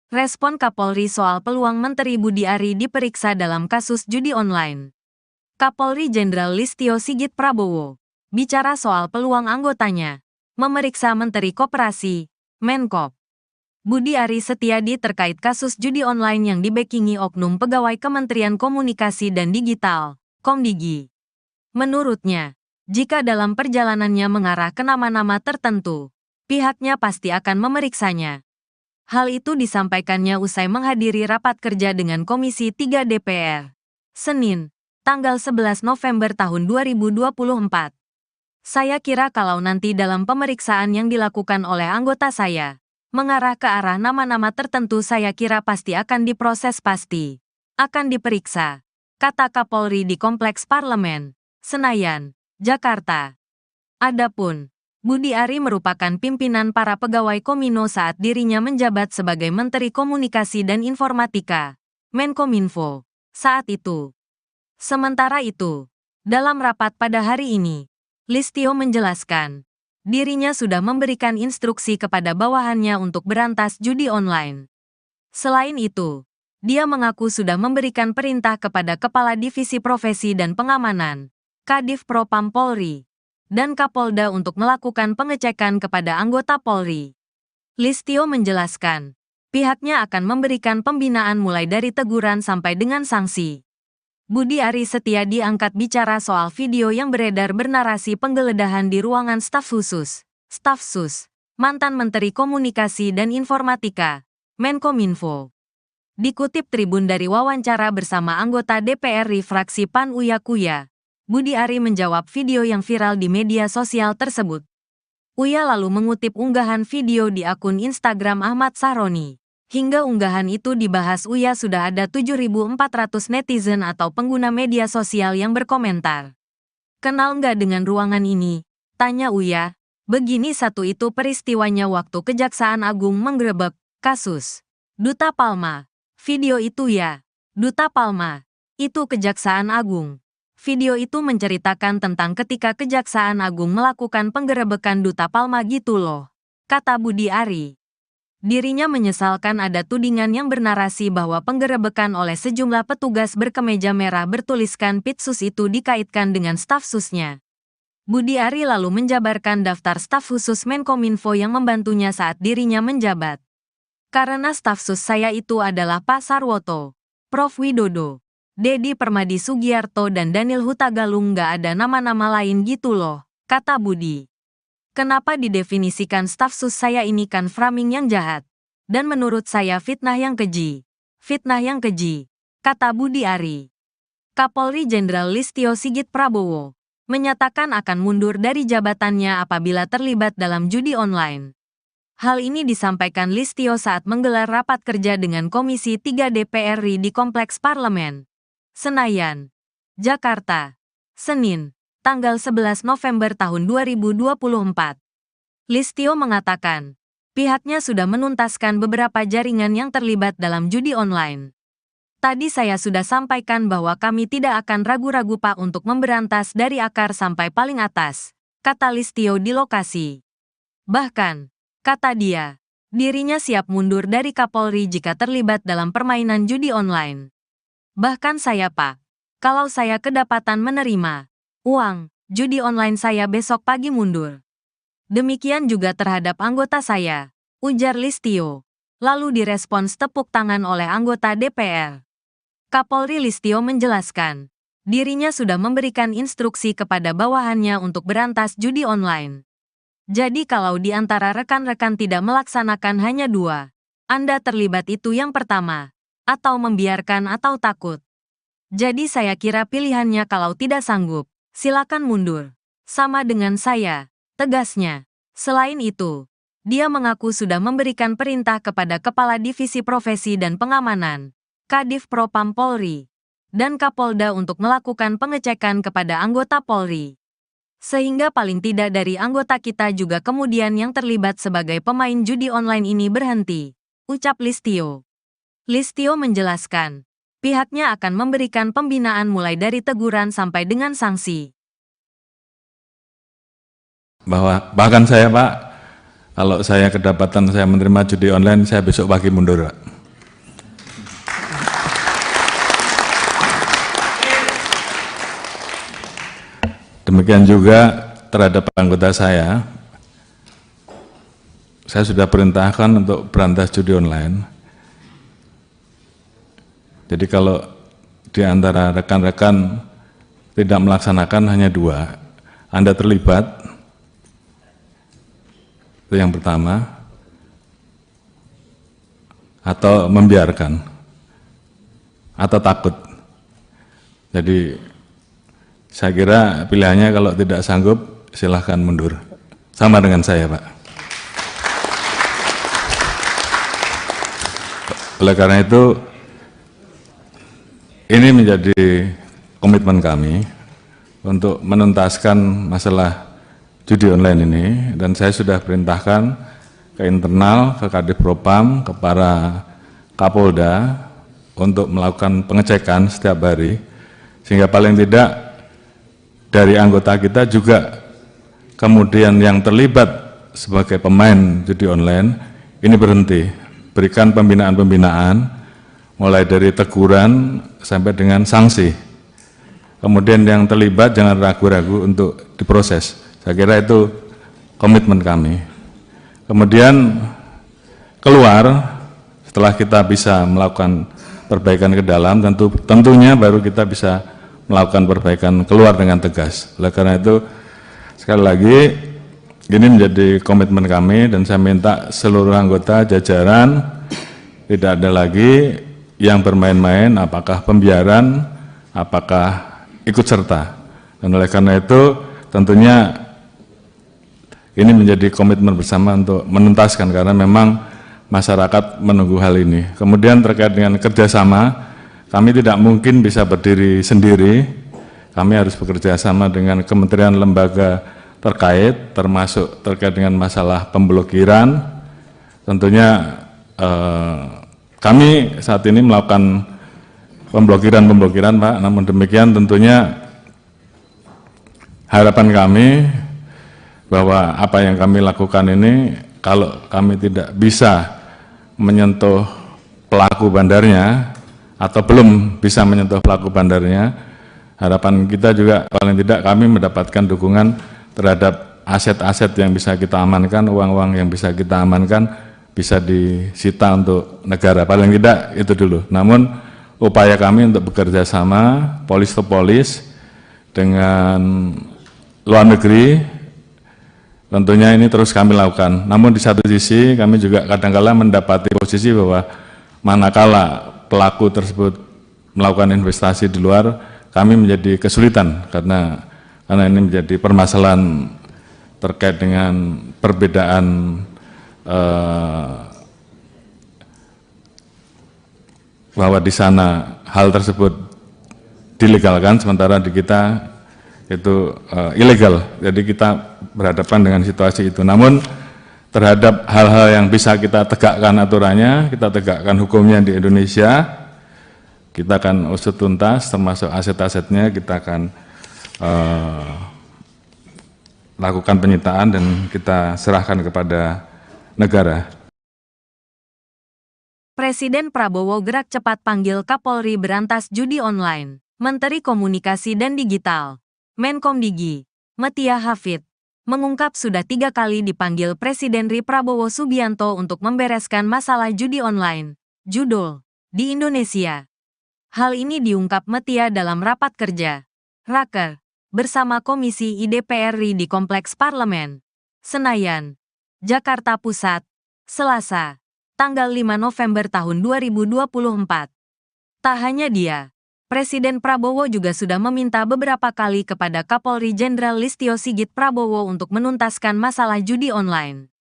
Respon Kapolri soal peluang Menteri Budi Ari diperiksa dalam kasus judi online. Kapolri Jenderal Listio Sigit Prabowo bicara soal peluang anggotanya memeriksa Menteri Koperasi, Menkop, Budi Ari Setiadi terkait kasus judi online yang dibekingi oknum pegawai Kementerian Komunikasi dan Digital, Komdigi. Menurutnya, jika dalam perjalanannya mengarah ke nama-nama tertentu, pihaknya pasti akan memeriksanya. Hal itu disampaikannya usai menghadiri rapat kerja dengan Komisi 3 DPR, Senin, tanggal 11 November tahun 2024. Saya kira kalau nanti dalam pemeriksaan yang dilakukan oleh anggota saya, mengarah ke arah nama-nama tertentu, saya kira pasti akan diproses, pasti akan diperiksa, kata Kapolri di Kompleks Parlemen, Senayan, Jakarta. Adapun Budi Ari merupakan pimpinan para pegawai Komino saat dirinya menjabat sebagai Menteri Komunikasi dan Informatika, Menkominfo, saat itu. Sementara itu, dalam rapat pada hari ini, Listio menjelaskan, dirinya sudah memberikan instruksi kepada bawahannya untuk berantas judi online. Selain itu, dia mengaku sudah memberikan perintah kepada Kepala Divisi Profesi dan Pengamanan, Kadif Propam Polri, dan Kapolda untuk melakukan pengecekan kepada anggota Polri. Listio menjelaskan, pihaknya akan memberikan pembinaan mulai dari teguran sampai dengan sanksi. Budi Ari Setiadi angkat bicara soal video yang beredar bernarasi penggeledahan di ruangan staf khusus, Staf Sus, mantan Menteri Komunikasi dan Informatika, Menkominfo. Dikutip Tribun dari wawancara bersama anggota DPR fraksi PAN Uya Kuya, Budi Ari menjawab video yang viral di media sosial tersebut. Uya lalu mengutip unggahan video di akun Instagram Ahmad Sahroni. Hingga unggahan itu dibahas Uya sudah ada 7.400 netizen atau pengguna media sosial yang berkomentar. Kenal nggak dengan ruangan ini? Tanya Uya. Begini satu itu peristiwanya waktu Kejaksaan Agung menggerebek kasus Duta Palma. Video itu ya, Duta Palma. Itu Kejaksaan Agung. Video itu menceritakan tentang ketika Kejaksaan Agung melakukan penggerebekan Duta Palma gitu loh, kata Budi Ari. Dirinya menyesalkan ada tudingan yang bernarasi bahwa penggerebekan oleh sejumlah petugas berkemeja merah bertuliskan Pitsus itu dikaitkan dengan staf susnya. Budi Ari lalu menjabarkan daftar staf khusus Menkominfo yang membantunya saat dirinya menjabat. Karena staf sus saya itu adalah Pak Sarwoto, Prof Widodo, Dedi Permadi Sugiarto dan Daniel Hutagalung, nggak ada nama-nama lain gitu loh, kata Budi. Kenapa didefinisikan staf sus saya ini kan framing yang jahat. Dan menurut saya fitnah yang keji. Fitnah yang keji, kata Budi Ari. Kapolri Jenderal Listio Sigit Prabowo menyatakan akan mundur dari jabatannya apabila terlibat dalam judi online. Hal ini disampaikan Listio saat menggelar rapat kerja dengan Komisi 3 DPR RI di Kompleks Parlemen, Senayan, Jakarta, Senin, tanggal 11 November tahun 2024. Listio mengatakan, pihaknya sudah menuntaskan beberapa jaringan yang terlibat dalam judi online. Tadi saya sudah sampaikan bahwa kami tidak akan ragu-ragu Pak untuk memberantas dari akar sampai paling atas, kata Listio di lokasi. Bahkan, kata dia, dirinya siap mundur dari Kapolri jika terlibat dalam permainan judi online. Bahkan saya Pak, kalau saya kedapatan menerima uang judi online saya besok pagi mundur. Demikian juga terhadap anggota saya, ujar Listio. Lalu direspons tepuk tangan oleh anggota DPR. Kapolri Listio menjelaskan, dirinya sudah memberikan instruksi kepada bawahannya untuk berantas judi online. Jadi kalau di antara rekan-rekan tidak melaksanakan hanya 2, Anda terlibat itu yang pertama, atau membiarkan atau takut. Jadi saya kira pilihannya kalau tidak sanggup, silakan mundur. Sama dengan saya, tegasnya. Selain itu, dia mengaku sudah memberikan perintah kepada Kepala Divisi Profesi dan Pengamanan, Kadif Propam Polri, dan Kapolda untuk melakukan pengecekan kepada anggota Polri. Sehingga paling tidak dari anggota kita juga kemudian yang terlibat sebagai pemain judi online ini berhenti, ucap Listio. Listio menjelaskan, pihaknya akan memberikan pembinaan mulai dari teguran sampai dengan sanksi. Bahkan saya Pak, kalau saya kedapatan saya menerima judi online, saya besok pagi mundur Pak. Demikian juga terhadap anggota saya sudah perintahkan untuk berantas judi online. Jadi kalau di antara rekan-rekan tidak melaksanakan hanya 2, Anda terlibat, itu yang pertama, atau membiarkan, atau takut. Jadi saya kira pilihannya kalau tidak sanggup silahkan mundur. Sama dengan saya Pak. Oleh karena itu, ini menjadi komitmen kami untuk menuntaskan masalah judi online ini, dan saya sudah perintahkan ke internal, ke Kadif Propam, ke para Kapolda untuk melakukan pengecekan setiap hari, sehingga paling tidak dari anggota kita juga kemudian yang terlibat sebagai pemain judi online ini berhenti, berikan pembinaan-pembinaan mulai dari teguran sampai dengan sanksi. Kemudian yang terlibat jangan ragu-ragu untuk diproses. Saya kira itu komitmen kami. Kemudian keluar, setelah kita bisa melakukan perbaikan ke dalam, tentunya baru kita bisa melakukan perbaikan keluar dengan tegas. Oleh karena itu, sekali lagi, ini menjadi komitmen kami, dan saya minta seluruh anggota jajaran tidak ada lagi yang bermain-main, apakah pembiaran, apakah ikut serta. Dan oleh karena itu, tentunya ini menjadi komitmen bersama untuk menuntaskan, karena memang masyarakat menunggu hal ini. Kemudian terkait dengan kerjasama, kami tidak mungkin bisa berdiri sendiri, kami harus bekerja sama dengan kementerian lembaga terkait, termasuk terkait dengan masalah pemblokiran. Tentunya kami saat ini melakukan pemblokiran Pak, namun demikian tentunya harapan kami bahwa apa yang kami lakukan ini, kalau kami tidak bisa menyentuh pelaku bandarnya, atau belum bisa menyentuh pelaku bandarnya, harapan kita juga paling tidak kami mendapatkan dukungan terhadap aset-aset yang bisa kita amankan, uang-uang yang bisa kita amankan, bisa disita untuk negara, paling tidak itu dulu. Namun upaya kami untuk bekerja sama, polis to polis, dengan luar negeri, tentunya ini terus kami lakukan. Namun di satu sisi kami juga kadang-kala mendapati posisi bahwa manakala pelaku tersebut melakukan investasi di luar, kami menjadi kesulitan karena ini menjadi permasalahan terkait dengan perbedaan bahwa di sana hal tersebut dilegalkan, sementara di kita itu ilegal. Jadi kita berhadapan dengan situasi itu. Namun terhadap hal-hal yang bisa kita tegakkan aturannya, kita tegakkan hukumnya di Indonesia, kita akan usut tuntas, termasuk aset-asetnya kita akan lakukan penyitaan dan kita serahkan kepada negara. Presiden Prabowo gerak cepat panggil Kapolri berantas judi online. Menteri Komunikasi dan Digital, Menkomdigi, Metia Hafid, mengungkap sudah 3 kali dipanggil Presiden RI Prabowo Subianto untuk membereskan masalah judi online, judul, di Indonesia. Hal ini diungkap Metia dalam rapat kerja, Raker, bersama Komisi IDPR RI di Kompleks Parlemen, Senayan, Jakarta Pusat, Selasa, tanggal 5 November tahun 2024. Tak hanya dia, Presiden Prabowo juga sudah meminta beberapa kali kepada Kapolri Jenderal Listio Sigit Prabowo untuk menuntaskan masalah judi online.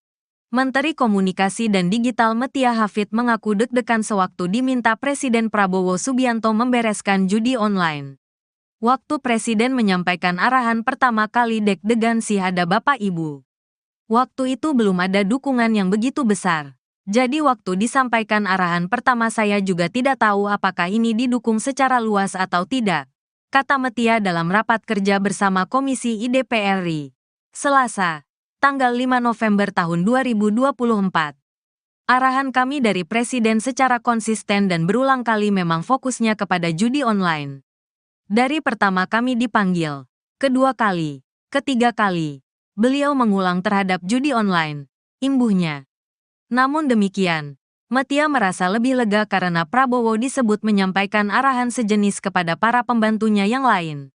Menteri Komunikasi dan Digital Metia Hafid mengaku deg-degan sewaktu diminta Presiden Prabowo Subianto membereskan judi online. Waktu Presiden menyampaikan arahan pertama kali deg-degan sih ada Bapak Ibu. Waktu itu belum ada dukungan yang begitu besar. Jadi waktu disampaikan arahan pertama saya juga tidak tahu apakah ini didukung secara luas atau tidak, kata Metia dalam rapat kerja bersama Komisi IDPR RI, Selasa, tanggal 5 November tahun 2024. Arahan kami dari Presiden secara konsisten dan berulang kali memang fokusnya kepada judi online. Dari pertama kami dipanggil, kedua kali, ketiga kali, beliau mengulang terhadap judi online, imbuhnya. Namun demikian, Metia merasa lebih lega karena Prabowo disebut menyampaikan arahan sejenis kepada para pembantunya yang lain.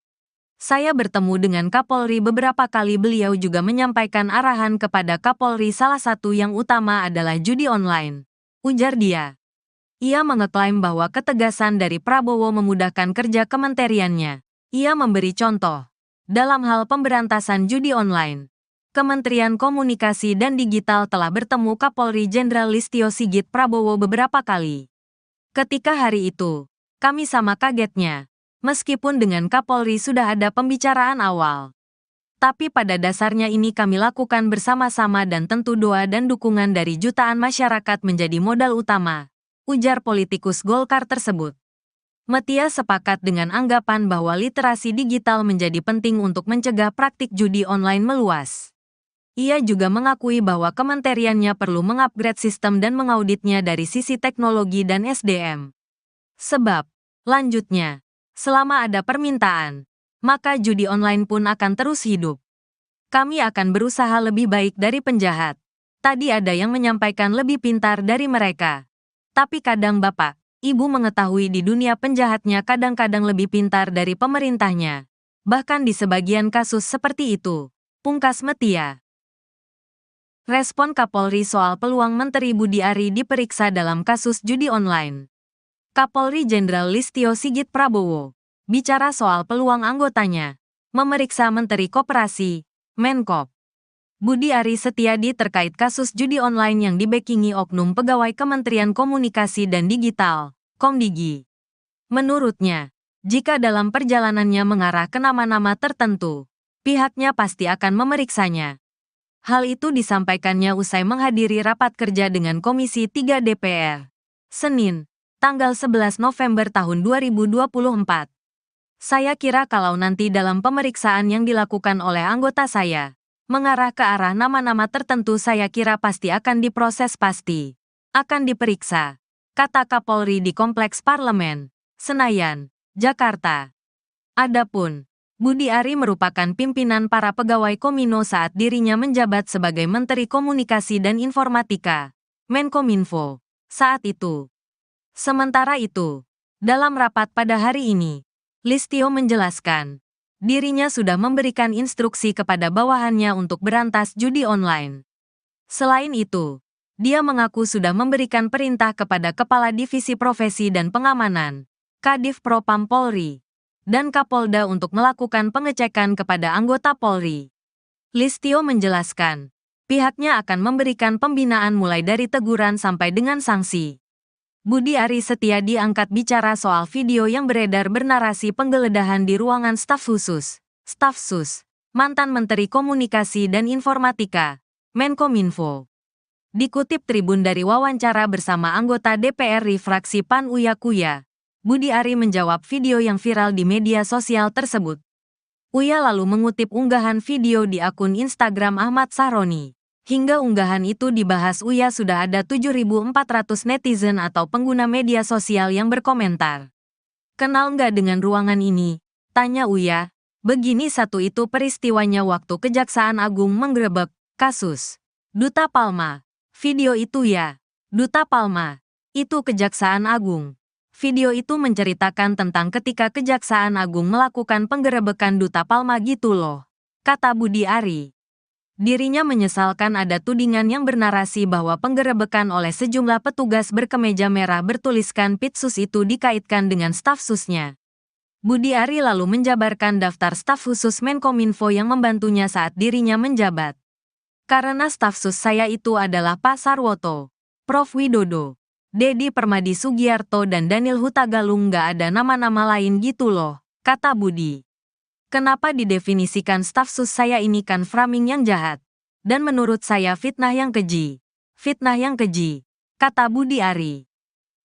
Saya bertemu dengan Kapolri beberapa kali, beliau juga menyampaikan arahan kepada Kapolri, salah satu yang utama adalah judi online, ujar dia. Ia mengeklaim bahwa ketegasan dari Prabowo memudahkan kerja kementeriannya. Ia memberi contoh, dalam hal pemberantasan judi online, Kementerian Komunikasi dan Digital telah bertemu Kapolri Jenderal Listio Sigit Prabowo beberapa kali. Ketika hari itu, kami sama kagetnya, meskipun dengan Kapolri sudah ada pembicaraan awal. Tapi pada dasarnya ini kami lakukan bersama-sama dan tentu doa dan dukungan dari jutaan masyarakat menjadi modal utama, ujar politikus Golkar tersebut. Metia sepakat dengan anggapan bahwa literasi digital menjadi penting untuk mencegah praktik judi online meluas. Ia juga mengakui bahwa kementeriannya perlu mengupgrade sistem dan mengauditnya dari sisi teknologi dan SDM. Sebab, lanjutnya, selama ada permintaan, maka judi online pun akan terus hidup. Kami akan berusaha lebih baik dari penjahat. Tadi ada yang menyampaikan lebih pintar dari mereka. Tapi kadang Bapak, Ibu mengetahui di dunia penjahatnya kadang-kadang lebih pintar dari pemerintahnya. Bahkan di sebagian kasus seperti itu, pungkas Metia. Respon Kapolri soal peluang Menteri Budi Ari diperiksa dalam kasus judi online. Kapolri Jenderal Listio Sigit Prabowo bicara soal peluang anggotanya memeriksa Menteri Koperasi, Menkop, Budi Ari Setiadi terkait kasus judi online yang dibackingi oknum pegawai Kementerian Komunikasi dan Digital, Komdigi. Menurutnya, jika dalam perjalanannya mengarah ke nama-nama tertentu, pihaknya pasti akan memeriksanya. Hal itu disampaikannya usai menghadiri rapat kerja dengan Komisi 3 DPR, Senin, tanggal 11 November tahun 2024. Saya kira kalau nanti dalam pemeriksaan yang dilakukan oleh anggota saya, mengarah ke arah nama-nama tertentu, saya kira pasti akan diproses, pasti akan diperiksa, kata Kapolri di Kompleks Parlemen, Senayan, Jakarta. Adapun Budi Ari merupakan pimpinan para pegawai Komino saat dirinya menjabat sebagai Menteri Komunikasi dan Informatika, Menkominfo, saat itu. Sementara itu, dalam rapat pada hari ini, Listio menjelaskan, dirinya sudah memberikan instruksi kepada bawahannya untuk berantas judi online. Selain itu, dia mengaku sudah memberikan perintah kepada Kepala Divisi Profesi dan Pengamanan, Kadif Propam Polri, dan Kapolda untuk melakukan pengecekan kepada anggota Polri. Listio menjelaskan, pihaknya akan memberikan pembinaan mulai dari teguran sampai dengan sanksi. Budi Ari Setiadi angkat bicara soal video yang beredar bernarasi penggeledahan di ruangan staf khusus, Staf Sus, mantan Menteri Komunikasi dan Informatika, Menkominfo. Dikutip Tribun dari wawancara bersama anggota DPR RI fraksi PAN Uya Kuya, Budi Ari menjawab video yang viral di media sosial tersebut. Uya lalu mengutip unggahan video di akun Instagram Ahmad Sahroni. Hingga unggahan itu dibahas Uya sudah ada 7.400 netizen atau pengguna media sosial yang berkomentar. Kenal nggak dengan ruangan ini? Tanya Uya. Begini satu itu peristiwanya waktu Kejaksaan Agung menggerebek kasus Duta Palma. Video itu ya, Duta Palma. Itu Kejaksaan Agung. Video itu menceritakan tentang ketika Kejaksaan Agung melakukan penggerebekan Duta Palma gitu loh, kata Budi Ari. Dirinya menyesalkan ada tudingan yang bernarasi bahwa penggerebekan oleh sejumlah petugas berkemeja merah bertuliskan Pitsus itu dikaitkan dengan staf susnya. Budi Ari lalu menjabarkan daftar staf khusus Menkominfo yang membantunya saat dirinya menjabat. Karena staf sus saya itu adalah Pak Sarwoto, Prof. Widodo, Dedi Permadi Sugiarto dan Daniel Hutagalung, nggak ada nama-nama lain gitu loh, kata Budi. Kenapa didefinisikan staf sus saya ini kan framing yang jahat. Dan menurut saya fitnah yang keji. Fitnah yang keji, kata Budi Ari.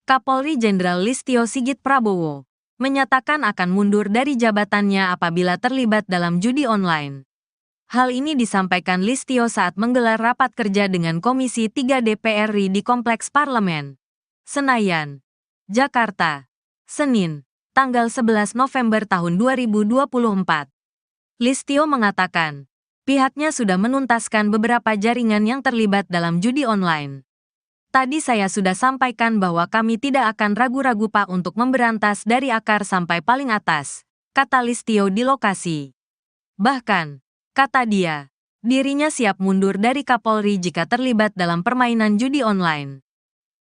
Kapolri Jenderal Listio Sigit Prabowo menyatakan akan mundur dari jabatannya apabila terlibat dalam judi online. Hal ini disampaikan Listio saat menggelar rapat kerja dengan Komisi 3 DPR RI di Kompleks Parlemen, Senayan, Jakarta, Senin, tanggal 11 November tahun 2024. Listio mengatakan, pihaknya sudah menuntaskan beberapa jaringan yang terlibat dalam judi online. Tadi saya sudah sampaikan bahwa kami tidak akan ragu-ragu Pak untuk memberantas dari akar sampai paling atas, kata Listio di lokasi. Bahkan, kata dia, dirinya siap mundur dari Kapolri jika terlibat dalam permainan judi online.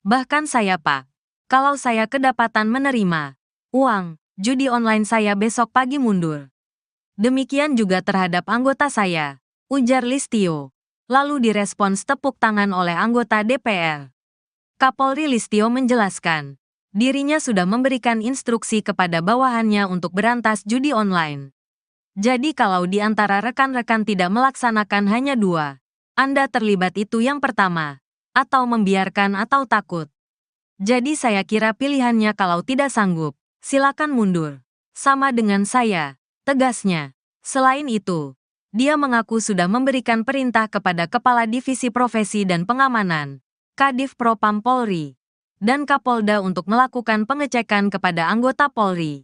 Bahkan saya Pak, kalau saya kedapatan menerima uang judi online saya besok pagi mundur. Demikian juga terhadap anggota saya, ujar Listio. Lalu direspons tepuk tangan oleh anggota DPR. Kapolri Listio menjelaskan, dirinya sudah memberikan instruksi kepada bawahannya untuk berantas judi online. Jadi kalau di antara rekan-rekan tidak melaksanakan hanya 2, Anda terlibat itu yang pertama, atau membiarkan atau takut. Jadi saya kira pilihannya kalau tidak sanggup, silakan mundur. Sama dengan saya, tegasnya. Selain itu, dia mengaku sudah memberikan perintah kepada Kepala Divisi Profesi dan Pengamanan, Kadif Propam Polri, dan Kapolda untuk melakukan pengecekan kepada anggota Polri.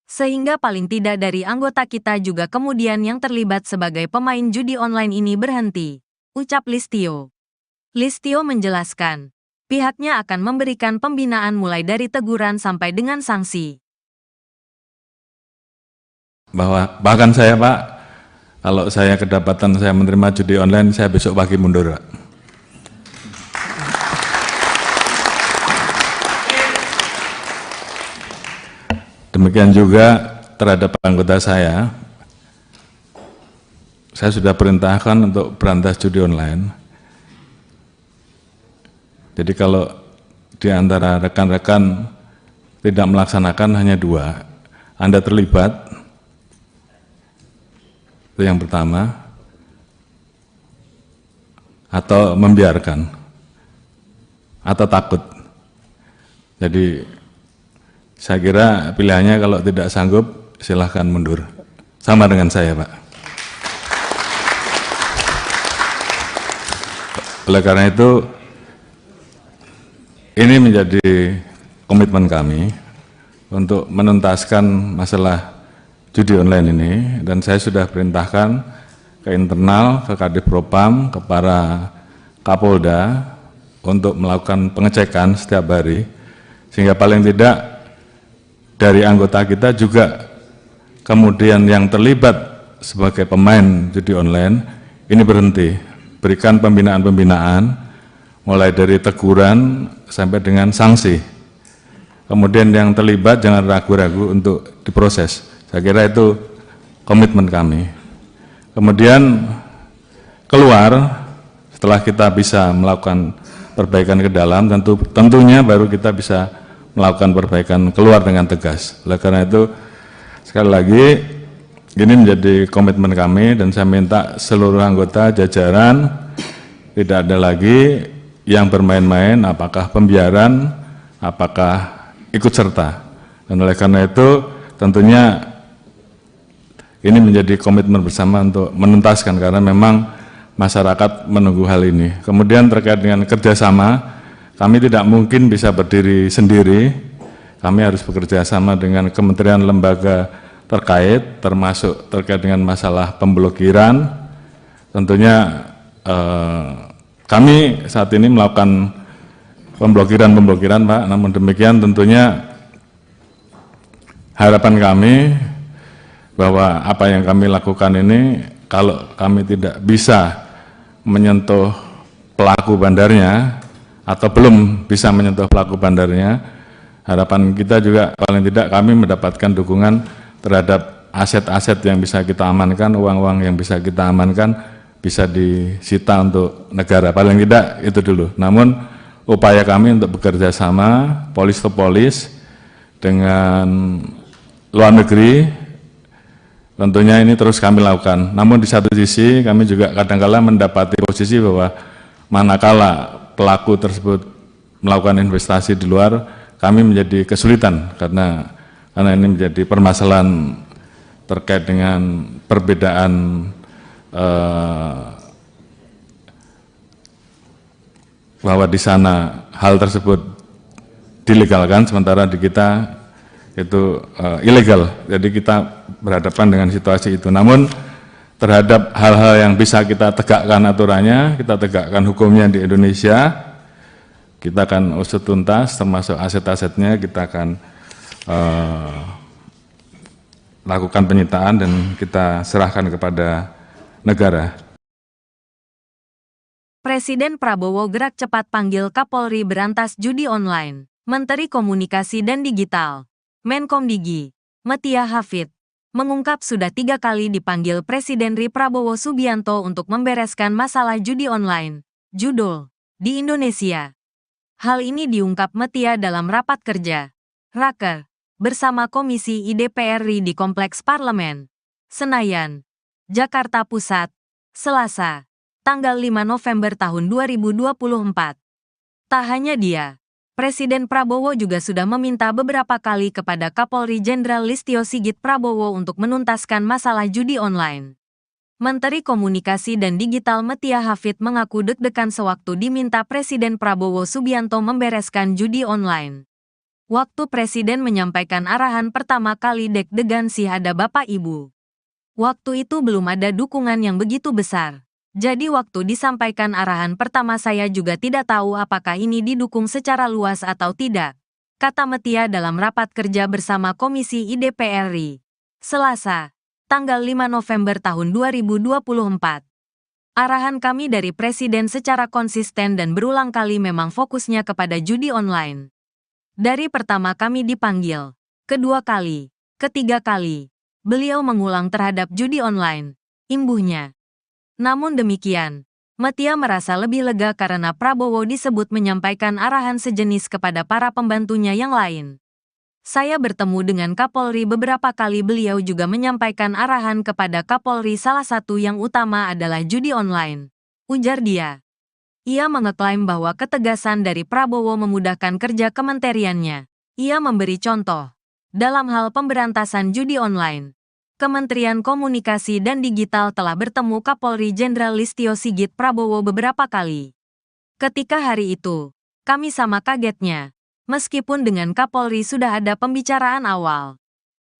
Sehingga paling tidak dari anggota kita juga kemudian yang terlibat sebagai pemain judi online ini berhenti, ucap Listio. Listio menjelaskan, pihaknya akan memberikan pembinaan mulai dari teguran sampai dengan sanksi. Bahkan saya Pak, kalau saya kedapatan saya menerima judi online, saya besok pagi mundur Pak. Demikian juga terhadap anggota saya sudah perintahkan untuk berantas judi online. Jadi kalau di antara rekan-rekan tidak melaksanakan hanya 2, Anda terlibat, itu yang pertama, atau membiarkan, atau takut. Jadi saya kira pilihannya kalau tidak sanggup silahkan mundur. Sama dengan saya Pak. Oleh karena itu, ini menjadi komitmen kami untuk menuntaskan masalah judi online ini, dan saya sudah perintahkan ke internal, ke Kadif Propam, ke para Kapolda untuk melakukan pengecekan setiap hari, sehingga paling tidak dari anggota kita juga kemudian yang terlibat sebagai pemain judi online ini berhenti, berikan pembinaan-pembinaan mulai dari teguran sampai dengan sanksi. Kemudian yang terlibat jangan ragu-ragu untuk diproses. Saya kira itu komitmen kami. Kemudian keluar, setelah kita bisa melakukan perbaikan ke dalam, tentunya baru kita bisa melakukan perbaikan keluar dengan tegas. Oleh karena itu, sekali lagi, ini menjadi komitmen kami dan saya minta seluruh anggota jajaran tidak ada lagi yang bermain-main, apakah pembiaran, apakah ikut serta. Dan oleh karena itu tentunya ini menjadi komitmen bersama untuk menuntaskan karena memang masyarakat menunggu hal ini. Kemudian terkait dengan kerjasama, kami tidak mungkin bisa berdiri sendiri, kami harus bekerja sama dengan kementerian lembaga terkait, termasuk terkait dengan masalah pemblokiran. Tentunya kami saat ini melakukan pemblokiran Pak, namun demikian tentunya harapan kami bahwa apa yang kami lakukan ini kalau kami tidak bisa menyentuh pelaku bandarnya atau belum bisa menyentuh pelaku bandarnya, harapan kita juga paling tidak kami mendapatkan dukungan terhadap aset-aset yang bisa kita amankan, uang-uang yang bisa kita amankan bisa disita untuk negara, paling tidak itu dulu. Namun upaya kami untuk bekerja sama polis to polis dengan luar negeri tentunya ini terus kami lakukan. Namun di satu sisi kami juga kadang-kala mendapati posisi bahwa manakala pelaku tersebut melakukan investasi di luar, kami menjadi kesulitan karena ini menjadi permasalahan terkait dengan perbedaan bahwa di sana hal tersebut dilegalkan sementara di kita itu ilegal. Jadi kita berhadapan dengan situasi itu. Namun terhadap hal-hal yang bisa kita tegakkan aturannya, kita tegakkan hukumnya di Indonesia, kita akan usut tuntas termasuk aset-asetnya, kita akan lakukan penyitaan dan kita serahkan kepada negara. Presiden Prabowo gerak cepat panggil Kapolri berantas judi online. Menteri Komunikasi dan Digital, Menkomdigi, Metia Hafid, mengungkap sudah 3 kali dipanggil Presiden RI Prabowo Subianto untuk membereskan masalah judi online, judul, di Indonesia. Hal ini diungkap Metia dalam rapat kerja, Raker, bersama Komisi IDPR RI di Kompleks Parlemen, Senayan, Jakarta Pusat, Selasa, tanggal 5 November tahun 2024. Tak hanya dia, Presiden Prabowo juga sudah meminta beberapa kali kepada Kapolri Jenderal Listio Sigit Prabowo untuk menuntaskan masalah judi online. Menteri Komunikasi dan Digital Metia Hafid mengaku deg-degan sewaktu diminta Presiden Prabowo Subianto membereskan judi online. Waktu Presiden menyampaikan arahan pertama kali deg-degan sih ada Bapak Ibu. Waktu itu belum ada dukungan yang begitu besar. Jadi waktu disampaikan arahan pertama saya juga tidak tahu apakah ini didukung secara luas atau tidak, kata Metia dalam rapat kerja bersama Komisi IDPR RI, Selasa, tanggal 5 November tahun 2024. Arahan kami dari Presiden secara konsisten dan berulang kali memang fokusnya kepada judi online. Dari pertama kami dipanggil, kedua kali, ketiga kali, beliau mengulang terhadap judi online, imbuhnya. Namun demikian, Metia merasa lebih lega karena Prabowo disebut menyampaikan arahan sejenis kepada para pembantunya yang lain. Saya bertemu dengan Kapolri beberapa kali, beliau juga menyampaikan arahan kepada Kapolri, salah satu yang utama adalah judi online, ujar dia. Ia mengeklaim bahwa ketegasan dari Prabowo memudahkan kerja kementeriannya. Ia memberi contoh. Dalam hal pemberantasan judi online, Kementerian Komunikasi dan Digital telah bertemu Kapolri Jenderal Listio Sigit Prabowo beberapa kali. Ketika hari itu, kami sama kagetnya, meskipun dengan Kapolri sudah ada pembicaraan awal.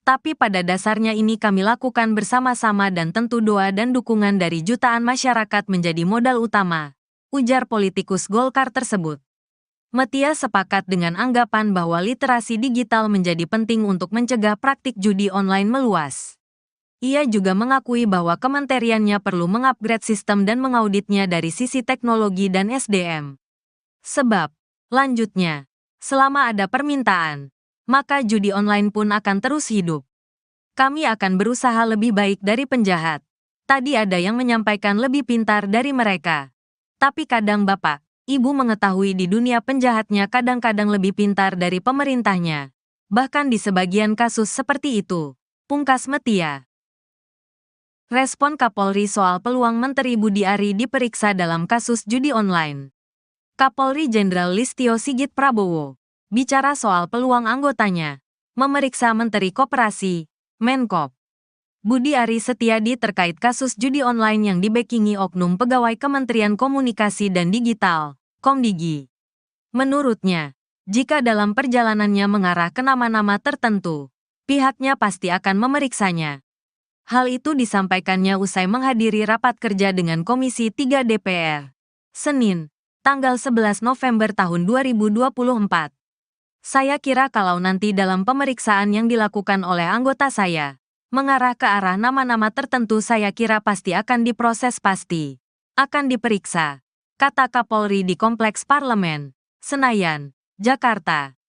Tapi pada dasarnya ini kami lakukan bersama-sama dan tentu doa dan dukungan dari jutaan masyarakat menjadi modal utama, ujar politikus Golkar tersebut. Metia sepakat dengan anggapan bahwa literasi digital menjadi penting untuk mencegah praktik judi online meluas. Ia juga mengakui bahwa kementeriannya perlu mengupgrade sistem dan mengauditnya dari sisi teknologi dan SDM. Sebab, lanjutnya, selama ada permintaan, maka judi online pun akan terus hidup. Kami akan berusaha lebih baik dari penjahat. Tadi ada yang menyampaikan lebih pintar dari mereka. Tapi kadang Bapak, Ibu mengetahui di dunia penjahatnya kadang-kadang lebih pintar dari pemerintahnya. Bahkan di sebagian kasus seperti itu, pungkas Metia. Respon Kapolri soal peluang Menteri Budi Ari diperiksa dalam kasus judi online. Kapolri Jenderal Listio Sigit Prabowo bicara soal peluang anggotanya memeriksa Menteri Koperasi, Menkop, Budi Ari Setiadi terkait kasus judi online yang dibackingi oknum pegawai Kementerian Komunikasi dan Digital, Komdigi. Menurutnya, jika dalam perjalanannya mengarah ke nama-nama tertentu, pihaknya pasti akan memeriksanya. Hal itu disampaikannya usai menghadiri rapat kerja dengan Komisi 3 DPR, Senin, tanggal 11 November tahun 2024. Saya kira kalau nanti dalam pemeriksaan yang dilakukan oleh anggota saya, mengarah ke arah nama-nama tertentu saya kira pasti akan diproses pasti. Akan diperiksa, kata Kapolri di Kompleks Parlemen, Senayan, Jakarta.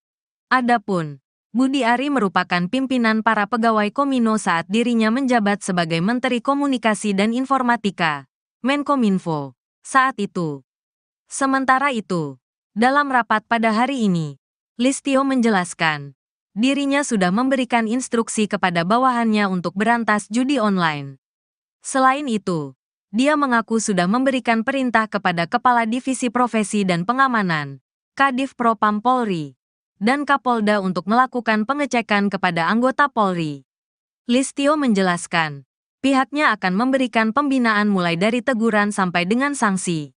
Adapun Budi Ari merupakan pimpinan para pegawai Komino saat dirinya menjabat sebagai Menteri Komunikasi dan Informatika, Menkominfo, saat itu. Sementara itu, dalam rapat pada hari ini, Listio menjelaskan, dirinya sudah memberikan instruksi kepada bawahannya untuk berantas judi online. Selain itu, dia mengaku sudah memberikan perintah kepada Kepala Divisi Profesi dan Pengamanan, Kadif Propam Polri, dan Kapolda untuk melakukan pengecekan kepada anggota Polri. Listio menjelaskan, pihaknya akan memberikan pembinaan mulai dari teguran sampai dengan sanksi.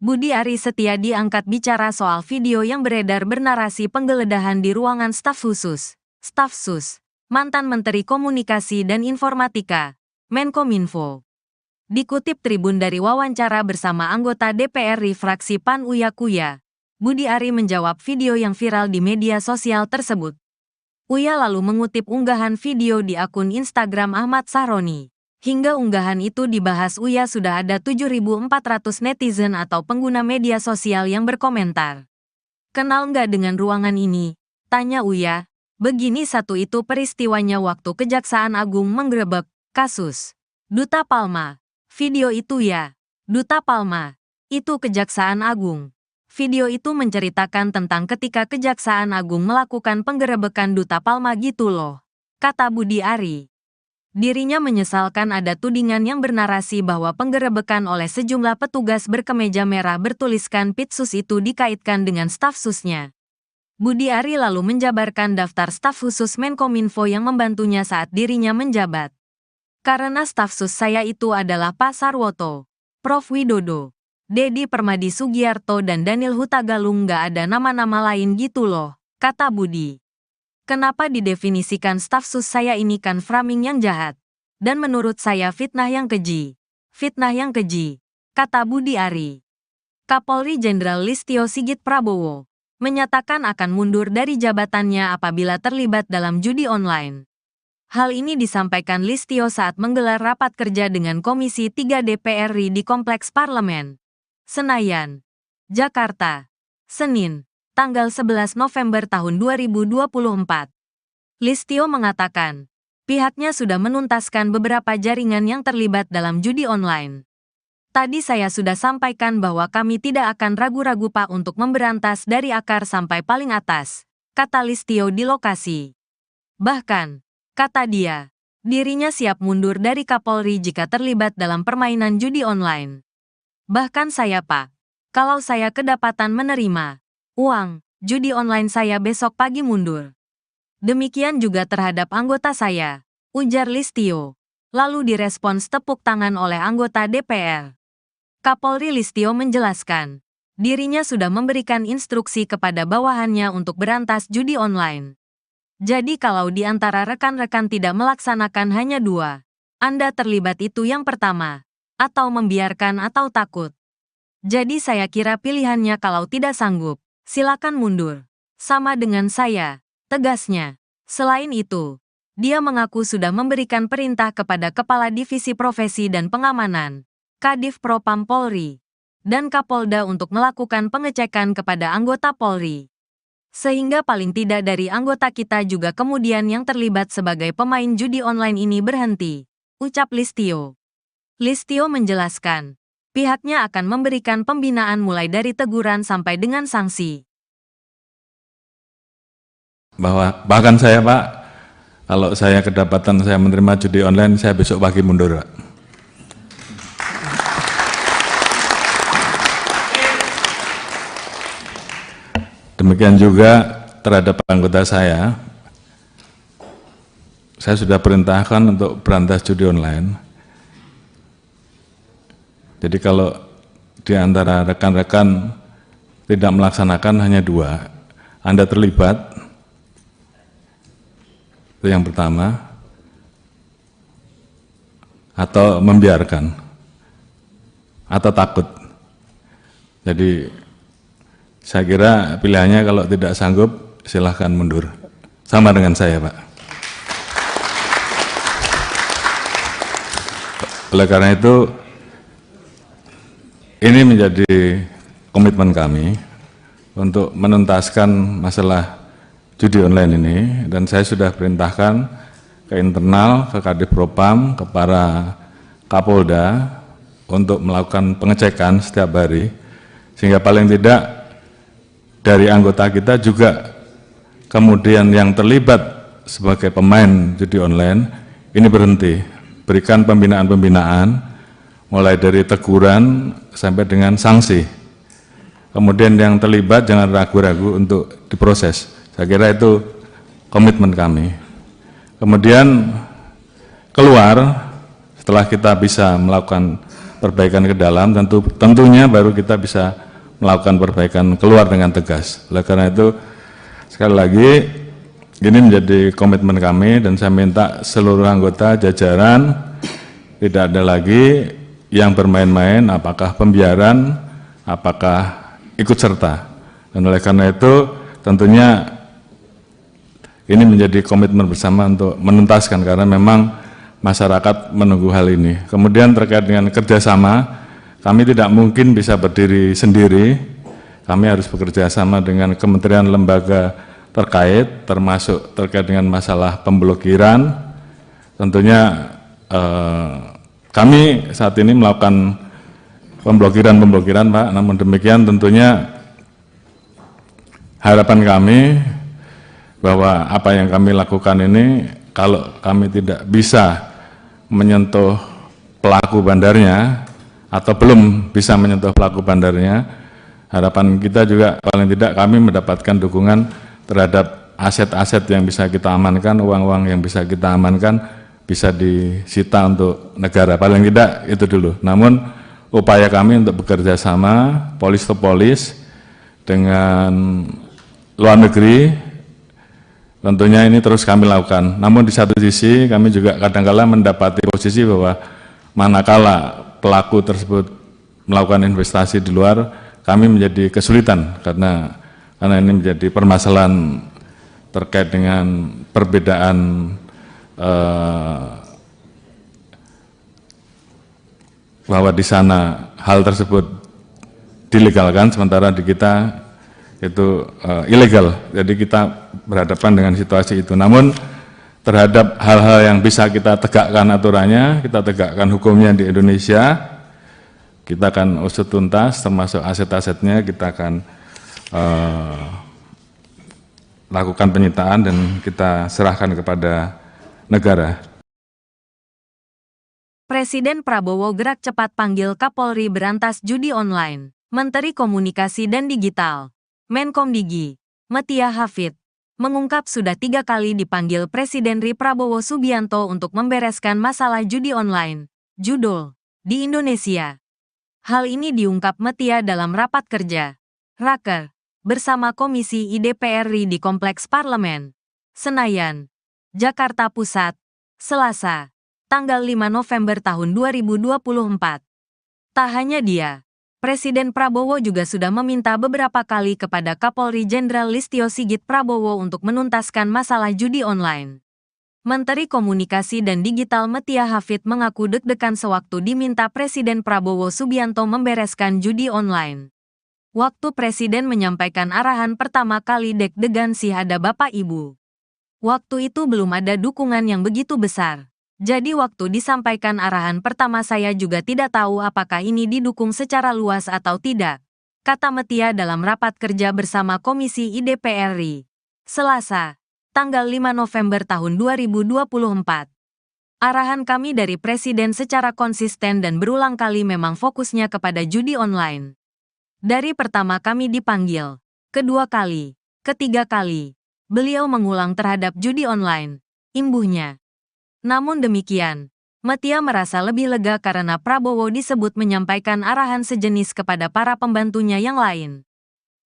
Budi Ari Setiadi angkat bicara soal video yang beredar bernarasi penggeledahan di ruangan staf khusus, Staf Sus, mantan Menteri Komunikasi dan Informatika, Menkominfo. Dikutip Tribun dari wawancara bersama anggota DPR fraksi PAN Uya Kuya, Budi Ari menjawab video yang viral di media sosial tersebut. Uya lalu mengutip unggahan video di akun Instagram Ahmad Sahroni. Hingga unggahan itu dibahas Uya sudah ada 7.400 netizen atau pengguna media sosial yang berkomentar. Kenal nggak dengan ruangan ini? Tanya Uya. Begini satu itu peristiwanya waktu Kejaksaan Agung menggerebek kasus Duta Palma. Video itu ya, Duta Palma. Itu Kejaksaan Agung. Video itu menceritakan tentang ketika Kejaksaan Agung melakukan penggerebekan Duta Palma gitu loh, kata Budi Ari. Dirinya menyesalkan ada tudingan yang bernarasi bahwa penggerebekan oleh sejumlah petugas berkemeja merah bertuliskan Pitsus itu dikaitkan dengan staf susnya. Budi Ari lalu menjabarkan daftar staf khusus Menkominfo yang membantunya saat dirinya menjabat. Karena staf sus saya itu adalah Pak Sarwoto, Prof. Widodo, Dedi Permadi Sugiarto dan Daniel Hutagalung nggak ada nama-nama lain gitu loh, kata Budi. Kenapa didefinisikan staf sus saya ini kan framing yang jahat. Dan menurut saya fitnah yang keji. Fitnah yang keji, kata Budi Ari. Kapolri Jenderal Listio Sigit Prabowo menyatakan akan mundur dari jabatannya apabila terlibat dalam judi online. Hal ini disampaikan Listio saat menggelar rapat kerja dengan Komisi 3 DPR RI di Kompleks Parlemen, Senayan, Jakarta, Senin, tanggal 11 November tahun 2024. Listio mengatakan, pihaknya sudah menuntaskan beberapa jaringan yang terlibat dalam judi online. Tadi saya sudah sampaikan bahwa kami tidak akan ragu-ragu Pak untuk memberantas dari akar sampai paling atas, kata Listio di lokasi. Bahkan, kata dia, dirinya siap mundur dari Kapolri jika terlibat dalam permainan judi online. Bahkan saya Pak, kalau saya kedapatan menerima uang judi online saya besok pagi mundur. Demikian juga terhadap anggota saya, ujar Listio. Lalu direspons tepuk tangan oleh anggota DPR. Kapolri Listio menjelaskan, dirinya sudah memberikan instruksi kepada bawahannya untuk berantas judi online. Jadi kalau di antara rekan-rekan tidak melaksanakan hanya dua, Anda terlibat itu yang pertama, atau membiarkan atau takut. Jadi saya kira pilihannya kalau tidak sanggup, silakan mundur. Sama dengan saya, tegasnya. Selain itu, dia mengaku sudah memberikan perintah kepada Kepala Divisi Profesi dan Pengamanan, Kadif Propam Polri, dan Kapolda untuk melakukan pengecekan kepada anggota Polri. Sehingga paling tidak dari anggota kita juga kemudian yang terlibat sebagai pemain judi online ini berhenti, ucap Listio. Listio menjelaskan, pihaknya akan memberikan pembinaan mulai dari teguran sampai dengan sanksi. Bahkan saya Pak, kalau saya kedapatan saya menerima judi online, saya besok pagi mundur Pak. Demikian juga terhadap anggota saya sudah perintahkan untuk berantas judi online. Jadi kalau di antara rekan-rekan tidak melaksanakan hanya 2, Anda terlibat, itu yang pertama, atau membiarkan, atau takut. Jadi saya kira pilihannya kalau tidak sanggup silahkan mundur. Sama dengan saya, Pak. Oleh karena itu, ini menjadi komitmen kami untuk menuntaskan masalah judi online ini, dan saya sudah perintahkan ke internal, ke Kadif Propam, ke para Kapolda untuk melakukan pengecekan setiap hari, sehingga paling tidak dari anggota kita juga kemudian yang terlibat sebagai pemain judi online ini berhenti, berikan pembinaan-pembinaan mulai dari teguran sampai dengan sanksi. Kemudian yang terlibat jangan ragu-ragu untuk diproses. Saya kira itu komitmen kami. Kemudian keluar setelah kita bisa melakukan perbaikan ke dalam, tentunya baru kita bisa melakukan perbaikan keluar dengan tegas. Oleh karena itu, sekali lagi, ini menjadi komitmen kami dan saya minta seluruh anggota jajaran tidak ada lagi yang bermain-main, apakah pembiaran, apakah ikut serta. Dan oleh karena itu, tentunya ini menjadi komitmen bersama untuk menuntaskan, karena memang masyarakat menunggu hal ini. Kemudian terkait dengan kerjasama, kami tidak mungkin bisa berdiri sendiri, kami harus bekerja sama dengan kementerian lembaga terkait, termasuk terkait dengan masalah pemblokiran. Tentunya kami saat ini melakukan pemblokiran Pak, namun demikian tentunya harapan kami bahwa apa yang kami lakukan ini, kalau kami tidak bisa menyentuh pelaku bandarnya, atau belum bisa menyentuh pelaku bandarnya, harapan kita juga paling tidak kami mendapatkan dukungan terhadap aset-aset yang bisa kita amankan, uang-uang yang bisa kita amankan, bisa disita untuk negara, paling tidak itu dulu. Namun upaya kami untuk bekerja sama, polis to polis, dengan luar negeri, tentunya ini terus kami lakukan. Namun di satu sisi kami juga kadang-kala mendapati posisi bahwa manakala pelaku tersebut melakukan investasi di luar, kami menjadi kesulitan karena ini menjadi permasalahan terkait dengan perbedaan bahwa di sana hal tersebut dilegalkan, sementara di kita itu ilegal. Jadi kita berhadapan dengan situasi itu. Namun terhadap hal-hal yang bisa kita tegakkan aturannya, kita tegakkan hukumnya di Indonesia, kita akan usut tuntas, termasuk aset-asetnya kita akan lakukan penyitaan dan kita serahkan kepada negara. Presiden Prabowo gerak cepat panggil Kapolri berantas judi online. Menteri Komunikasi dan Digital, Menkomdigi, Metia Hafid, mengungkap sudah 3 kali dipanggil Presiden RI Prabowo Subianto untuk membereskan masalah judi online, judul, di Indonesia. Hal ini diungkap Metia dalam rapat kerja, Raker, bersama Komisi IDPR RI di Kompleks Parlemen, Senayan, Jakarta Pusat, Selasa, tanggal 5 November tahun 2024. Tak hanya dia, Presiden Prabowo juga sudah meminta beberapa kali kepada Kapolri Jenderal Listio Sigit Prabowo untuk menuntaskan masalah judi online. Menteri Komunikasi dan Digital Metia Hafid mengaku deg-degan sewaktu diminta Presiden Prabowo Subianto membereskan judi online. Waktu Presiden menyampaikan arahan pertama kali deg-degan sih ada Bapak Ibu. Waktu itu belum ada dukungan yang begitu besar. Jadi waktu disampaikan arahan pertama saya juga tidak tahu apakah ini didukung secara luas atau tidak, kata Metia dalam rapat kerja bersama Komisi IDPR RI, Selasa, tanggal 5 November tahun 2024. Arahan kami dari Presiden secara konsisten dan berulang kali memang fokusnya kepada judi online. Dari pertama kami dipanggil, Kedua kali, ketiga kali, beliau mengulang terhadap judi online, imbuhnya. Namun demikian, Metia merasa lebih lega karena Prabowo disebut menyampaikan arahan sejenis kepada para pembantunya yang lain.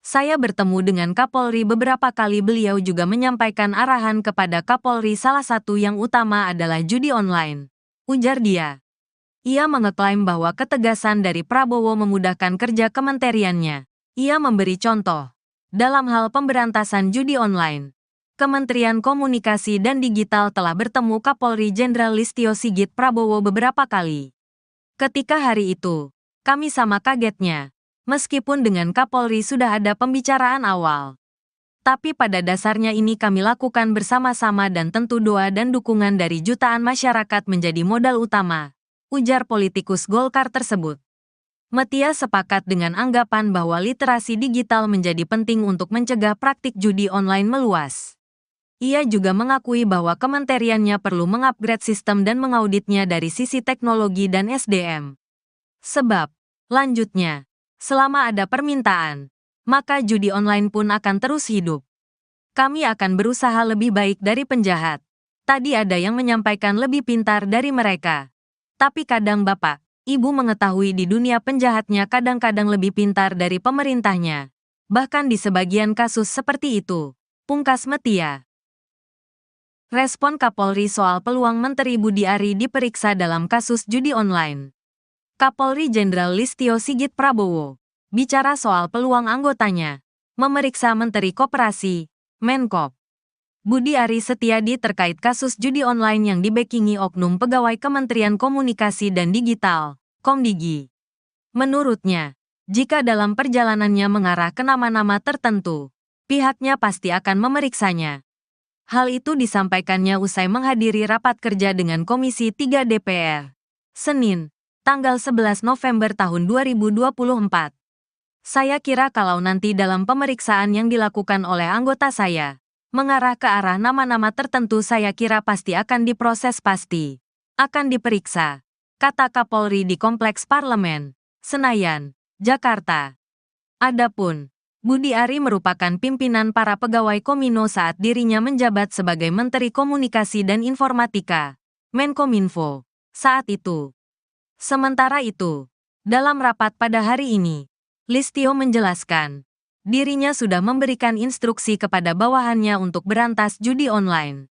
Saya bertemu dengan Kapolri beberapa kali, beliau juga menyampaikan arahan kepada Kapolri, salah satu yang utama adalah judi online, ujar dia. Ia mengeklaim bahwa ketegasan dari Prabowo memudahkan kerja kementeriannya. Ia memberi contoh. Dalam hal pemberantasan judi online, Kementerian Komunikasi dan Digital telah bertemu Kapolri Jenderal Listio Sigit Prabowo beberapa kali. Ketika hari itu, kami sama kagetnya, meskipun dengan Kapolri sudah ada pembicaraan awal. Tapi pada dasarnya ini kami lakukan bersama-sama dan tentu doa dan dukungan dari jutaan masyarakat menjadi modal utama, ujar politikus Golkar tersebut. Metia sepakat dengan anggapan bahwa literasi digital menjadi penting untuk mencegah praktik judi online meluas. Ia juga mengakui bahwa kementeriannya perlu mengupgrade sistem dan mengauditnya dari sisi teknologi dan SDM. Sebab, lanjutnya, selama ada permintaan, maka judi online pun akan terus hidup. Kami akan berusaha lebih baik dari penjahat. Tadi ada yang menyampaikan lebih pintar dari mereka. Tapi kadang Bapak, Ibu mengetahui di dunia penjahatnya kadang-kadang lebih pintar dari pemerintahnya. Bahkan di sebagian kasus seperti itu, pungkas Metia. Respon Kapolri soal peluang Menteri Budi Ari diperiksa dalam kasus judi online. Kapolri Jenderal Listio Sigit Prabowo bicara soal peluang anggotanya memeriksa Menteri Koperasi, Menkop, Budi Ari Setiadi terkait kasus judi online yang dibekingi oknum pegawai Kementerian Komunikasi dan Digital, Komdigi. Menurutnya, jika dalam perjalanannya mengarah ke nama-nama tertentu, pihaknya pasti akan memeriksanya. Hal itu disampaikannya usai menghadiri rapat kerja dengan Komisi 3 DPR, Senin, tanggal 11 November tahun 2024. Saya kira kalau nanti dalam pemeriksaan yang dilakukan oleh anggota saya, mengarah ke arah nama-nama tertentu, saya kira pasti akan diproses, pasti akan diperiksa, kata Kapolri di Kompleks Parlemen, Senayan, Jakarta. Adapun Budi Ari merupakan pimpinan para pegawai Komino saat dirinya menjabat sebagai Menteri Komunikasi dan Informatika, Menkominfo, saat itu. Sementara itu, dalam rapat pada hari ini, Listio menjelaskan, dirinya sudah memberikan instruksi kepada bawahannya untuk berantas judi online.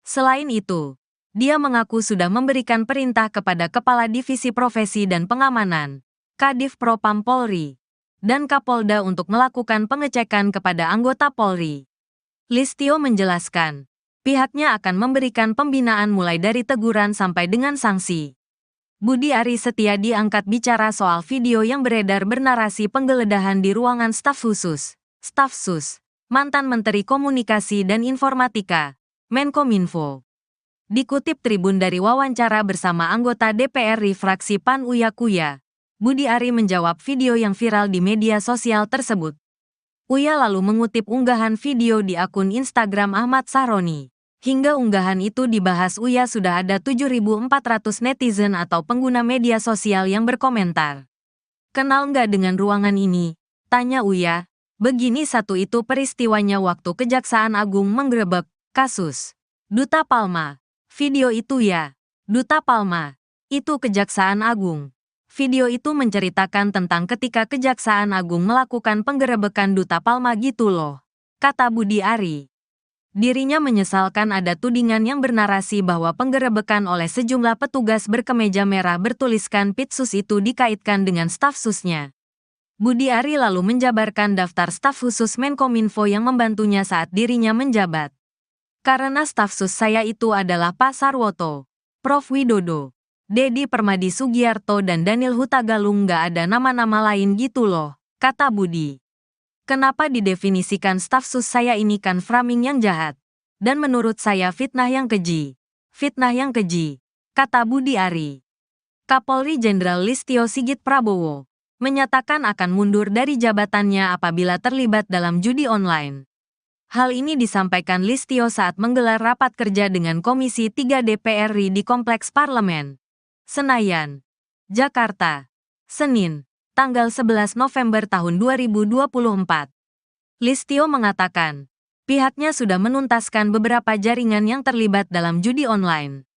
Selain itu, dia mengaku sudah memberikan perintah kepada Kepala Divisi Profesi dan Pengamanan, Kadif Propam Polri, dan Kapolda untuk melakukan pengecekan kepada anggota Polri. Listio menjelaskan, pihaknya akan memberikan pembinaan mulai dari teguran sampai dengan sanksi. Budi Ari Setiadi angkat bicara soal video yang beredar bernarasi penggeledahan di ruangan staf khusus, Staf Sus, mantan Menteri Komunikasi dan Informatika, Menkominfo. Dikutip Tribun dari wawancara bersama anggota DPR fraksi PAN Uya Kuya, Budi Ari menjawab video yang viral di media sosial tersebut. Uya lalu mengutip unggahan video di akun Instagram Ahmad Sahroni. Hingga unggahan itu dibahas Uya sudah ada 7.400 netizen atau pengguna media sosial yang berkomentar. Kenal nggak dengan ruangan ini? Tanya Uya. Begini satu itu peristiwanya waktu Kejaksaan Agung menggerebek kasus Duta Palma. Video itu ya, Duta Palma. Itu Kejaksaan Agung. Video itu menceritakan tentang ketika Kejaksaan Agung melakukan penggerebekan Duta Palma gitu loh, kata Budi Ari. Dirinya menyesalkan ada tudingan yang bernarasi bahwa penggerebekan oleh sejumlah petugas berkemeja merah bertuliskan Pitsus itu dikaitkan dengan staf susnya. Budi Ari lalu menjabarkan daftar staf khusus Menkominfo yang membantunya saat dirinya menjabat. Karena staf sus saya itu adalah Pak Sarwoto, Prof Widodo, Dedi Permadi Sugiarto dan Daniel Hutagalung, nggak ada nama-nama lain gitu loh, kata Budi. Kenapa didefinisikan staf sus saya ini kan framing yang jahat. Dan menurut saya fitnah yang keji. Fitnah yang keji, kata Budi Ari. Kapolri Jenderal Listio Sigit Prabowo menyatakan akan mundur dari jabatannya apabila terlibat dalam judi online. Hal ini disampaikan Listio saat menggelar rapat kerja dengan Komisi 3 DPR RI di Kompleks Parlemen, Senayan, Jakarta, Senin, tanggal 11 November tahun 2024. Listio mengatakan, pihaknya sudah menuntaskan beberapa jaringan yang terlibat dalam judi online.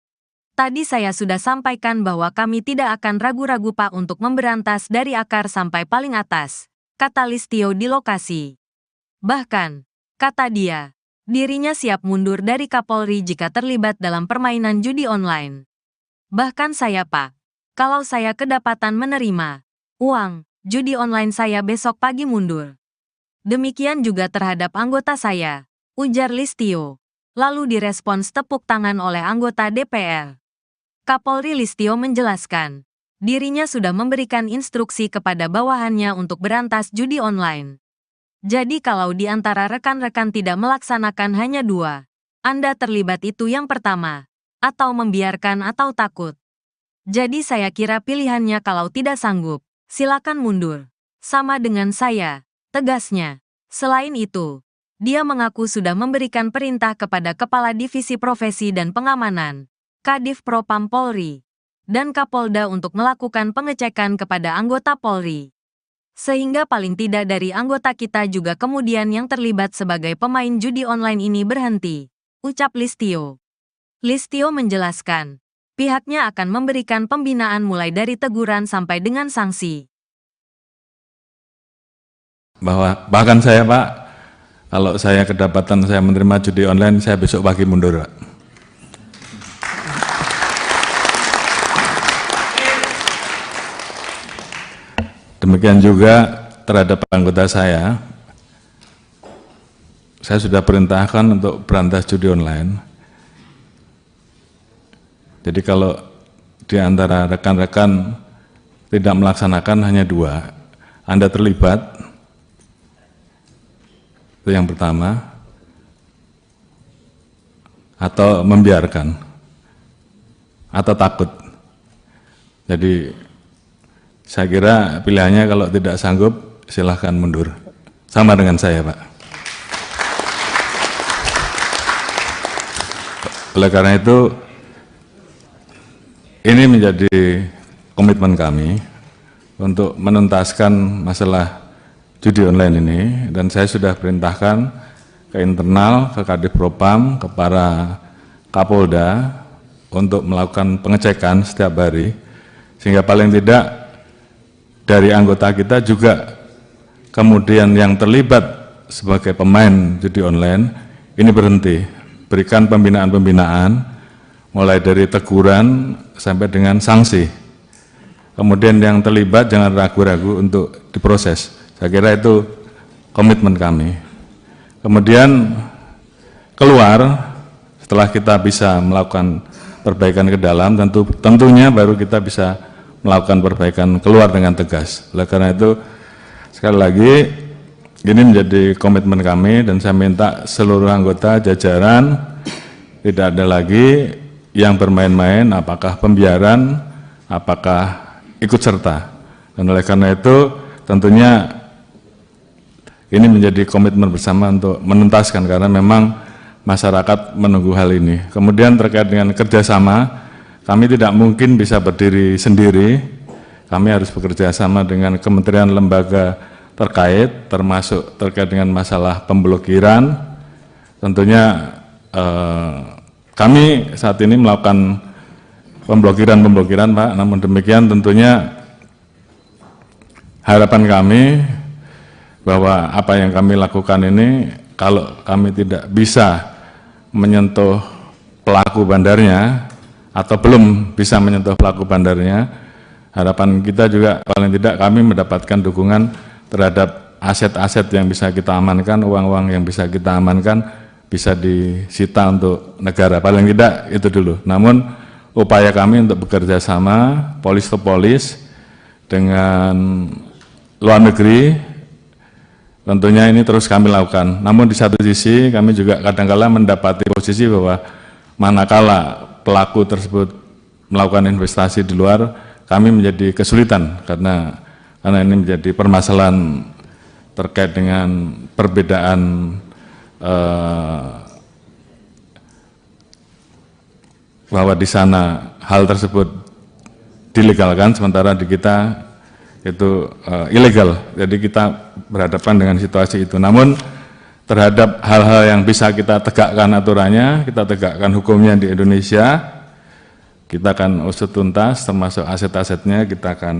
Tadi saya sudah sampaikan bahwa kami tidak akan ragu-ragu Pak untuk memberantas dari akar sampai paling atas, kata Listio di lokasi. Bahkan, kata dia, dirinya siap mundur dari Kapolri jika terlibat dalam permainan judi online. Bahkan saya Pak, kalau saya kedapatan menerima uang judi online saya besok pagi mundur. Demikian juga terhadap anggota saya, ujar Listio. Lalu direspons tepuk tangan oleh anggota DPR. Kapolri Listio menjelaskan, dirinya sudah memberikan instruksi kepada bawahannya untuk berantas judi online. Jadi kalau di antara rekan-rekan tidak melaksanakan hanya 2, Anda terlibat itu yang pertama, atau membiarkan atau takut. Jadi saya kira pilihannya kalau tidak sanggup, silakan mundur. Sama dengan saya, tegasnya. Selain itu, dia mengaku sudah memberikan perintah kepada Kepala Divisi Profesi dan Pengamanan, Kadif Propam Polri, dan Kapolda untuk melakukan pengecekan kepada anggota Polri. Sehingga paling tidak dari anggota kita juga kemudian yang terlibat sebagai pemain judi online ini berhenti, ucap Listio. Listio menjelaskan, pihaknya akan memberikan pembinaan mulai dari teguran sampai dengan sanksi. Bahkan saya Pak, kalau saya kedapatan saya menerima judi online, saya besok pagi mundur Pak. Demikian juga terhadap anggota saya sudah perintahkan untuk berantas judi online. Jadi kalau di antara rekan-rekan tidak melaksanakan hanya 2, Anda terlibat, itu yang pertama, atau membiarkan, atau takut. Jadi saya kira pilihannya kalau tidak sanggup silahkan mundur. Sama dengan saya Pak. Oleh karena itu, ini menjadi komitmen kami untuk menuntaskan masalah judi online ini, dan saya sudah perintahkan ke internal, ke Kadif Propam, ke para Kapolda untuk melakukan pengecekan setiap hari, sehingga paling tidak dari anggota kita juga kemudian yang terlibat sebagai pemain judi online ini berhenti, berikan pembinaan-pembinaan mulai dari teguran sampai dengan sanksi. Kemudian yang terlibat jangan ragu-ragu untuk diproses. Saya kira itu komitmen kami. Kemudian keluar, setelah kita bisa melakukan perbaikan ke dalam, tentunya baru kita bisa melakukan perbaikan keluar dengan tegas. Oleh karena itu, sekali lagi, ini menjadi komitmen kami, dan saya minta seluruh anggota jajaran tidak ada lagi yang bermain-main, apakah pembiaran, apakah ikut serta. Dan oleh karena itu, tentunya ini menjadi komitmen bersama untuk menuntaskan, karena memang masyarakat menunggu hal ini. Kemudian terkait dengan kerjasama, kami tidak mungkin bisa berdiri sendiri, kami harus bekerja sama dengan kementerian lembaga terkait, termasuk terkait dengan masalah pemblokiran. Tentunya kami saat ini melakukan pemblokiran Pak, namun demikian tentunya harapan kami bahwa apa yang kami lakukan ini, kalau kami tidak bisa menyentuh pelaku bandarnya, atau belum bisa menyentuh pelaku bandarnya, harapan kita juga paling tidak kami mendapatkan dukungan terhadap aset-aset yang bisa kita amankan, uang-uang yang bisa kita amankan, bisa disita untuk negara, paling tidak itu dulu. Namun upaya kami untuk bekerja sama, polis to polis, dengan luar negeri, tentunya ini terus kami lakukan. Namun di satu sisi kami juga kadang-kala mendapati posisi bahwa manakala pelaku tersebut melakukan investasi di luar, kami menjadi kesulitan karena ini menjadi permasalahan terkait dengan perbedaan bahwa di sana hal tersebut dilegalkan, sementara di kita itu ilegal. Jadi kita berhadapan dengan situasi itu. Namun terhadap hal-hal yang bisa kita tegakkan aturannya, kita tegakkan hukumnya di Indonesia, kita akan usut tuntas, termasuk aset-asetnya kita akan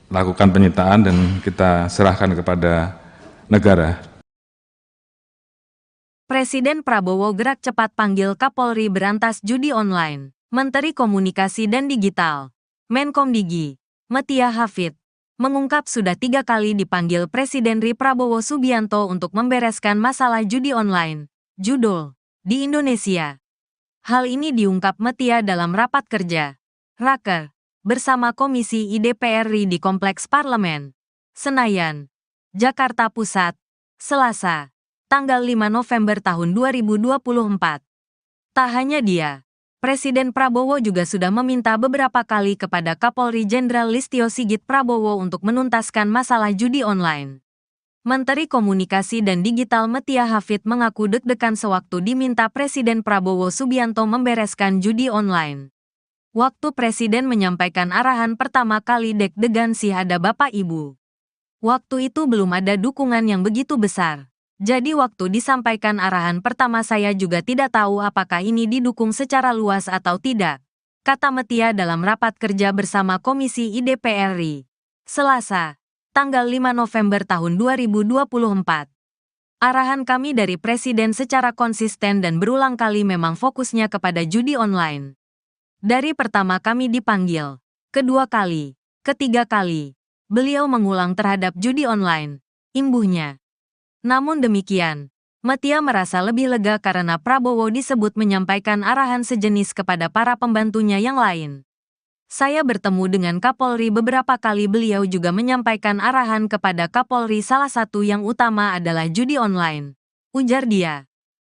lakukan penyitaan dan kita serahkan kepada negara. Presiden Prabowo gerak cepat panggil Kapolri berantas judi online. Menteri Komunikasi dan Digital, Menkomdigi, Metia Hafid, mengungkap sudah 3 kali dipanggil Presiden RI Prabowo Subianto untuk membereskan masalah judi online, judul, di Indonesia. Hal ini diungkap Metia dalam rapat kerja, Raker, bersama Komisi IDPR RI di Kompleks Parlemen, Senayan, Jakarta Pusat, Selasa, tanggal 5 November tahun 2024. Tak hanya dia, Presiden Prabowo juga sudah meminta beberapa kali kepada Kapolri Jenderal Listio Sigit Prabowo untuk menuntaskan masalah judi online. Menteri Komunikasi dan Digital Metia Hafid mengaku deg-degan sewaktu diminta Presiden Prabowo Subianto membereskan judi online. Waktu Presiden menyampaikan arahan pertama kali deg-degan sih ada Bapak Ibu. Waktu itu belum ada dukungan yang begitu besar. Jadi waktu disampaikan arahan pertama saya juga tidak tahu apakah ini didukung secara luas atau tidak, kata Metia dalam rapat kerja bersama Komisi IDPR RI, Selasa, tanggal 5 November tahun 2024. Arahan kami dari Presiden secara konsisten dan berulang kali memang fokusnya kepada judi online. Dari pertama kami dipanggil, kedua kali, ketiga kali, beliau mengulang terhadap judi online, imbuhnya. Namun demikian, Metia merasa lebih lega karena Prabowo disebut menyampaikan arahan sejenis kepada para pembantunya yang lain. Saya bertemu dengan Kapolri beberapa kali, beliau juga menyampaikan arahan kepada Kapolri, salah satu yang utama adalah judi online, ujar dia.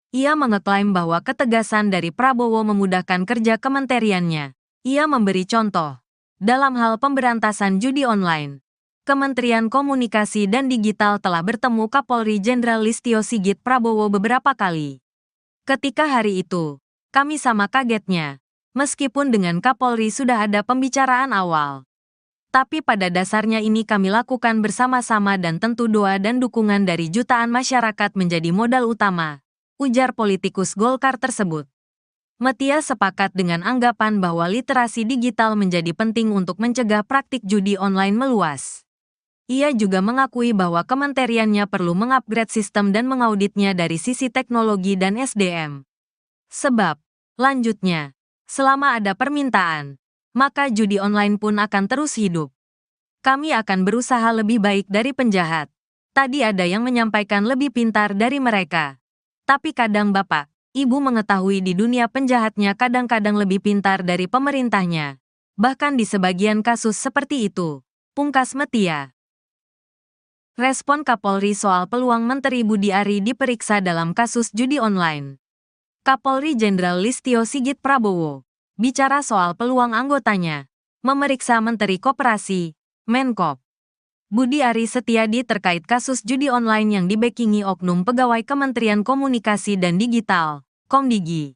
Ia mengeklaim bahwa ketegasan dari Prabowo memudahkan kerja kementeriannya. Ia memberi contoh, dalam hal pemberantasan judi online, Kementerian Komunikasi dan Digital telah bertemu Kapolri Jenderal Listio Sigit Prabowo beberapa kali. Ketika hari itu, kami sama kagetnya, meskipun dengan Kapolri sudah ada pembicaraan awal. Tapi pada dasarnya ini kami lakukan bersama-sama dan tentu doa dan dukungan dari jutaan masyarakat menjadi modal utama, ujar politikus Golkar tersebut. Metia sepakat dengan anggapan bahwa literasi digital menjadi penting untuk mencegah praktik judi online meluas. Ia juga mengakui bahwa kementeriannya perlu mengupgrade sistem dan mengauditnya dari sisi teknologi dan SDM. Sebab, lanjutnya, selama ada permintaan, maka judi online pun akan terus hidup. Kami akan berusaha lebih baik dari penjahat. Tadi ada yang menyampaikan lebih pintar dari mereka. Tapi kadang Bapak, Ibu mengetahui di dunia penjahatnya kadang-kadang lebih pintar dari pemerintahnya. Bahkan di sebagian kasus seperti itu, pungkas Metia. Respon Kapolri soal peluang Menteri Budi Ari diperiksa dalam kasus judi online. Kapolri Jenderal Listio Sigit Prabowo bicara soal peluang anggotanya memeriksa Menteri Koperasi, Menkop, Budi Ari Setiadi terkait kasus judi online yang dibackingi oknum pegawai Kementerian Komunikasi dan Digital, Komdigi.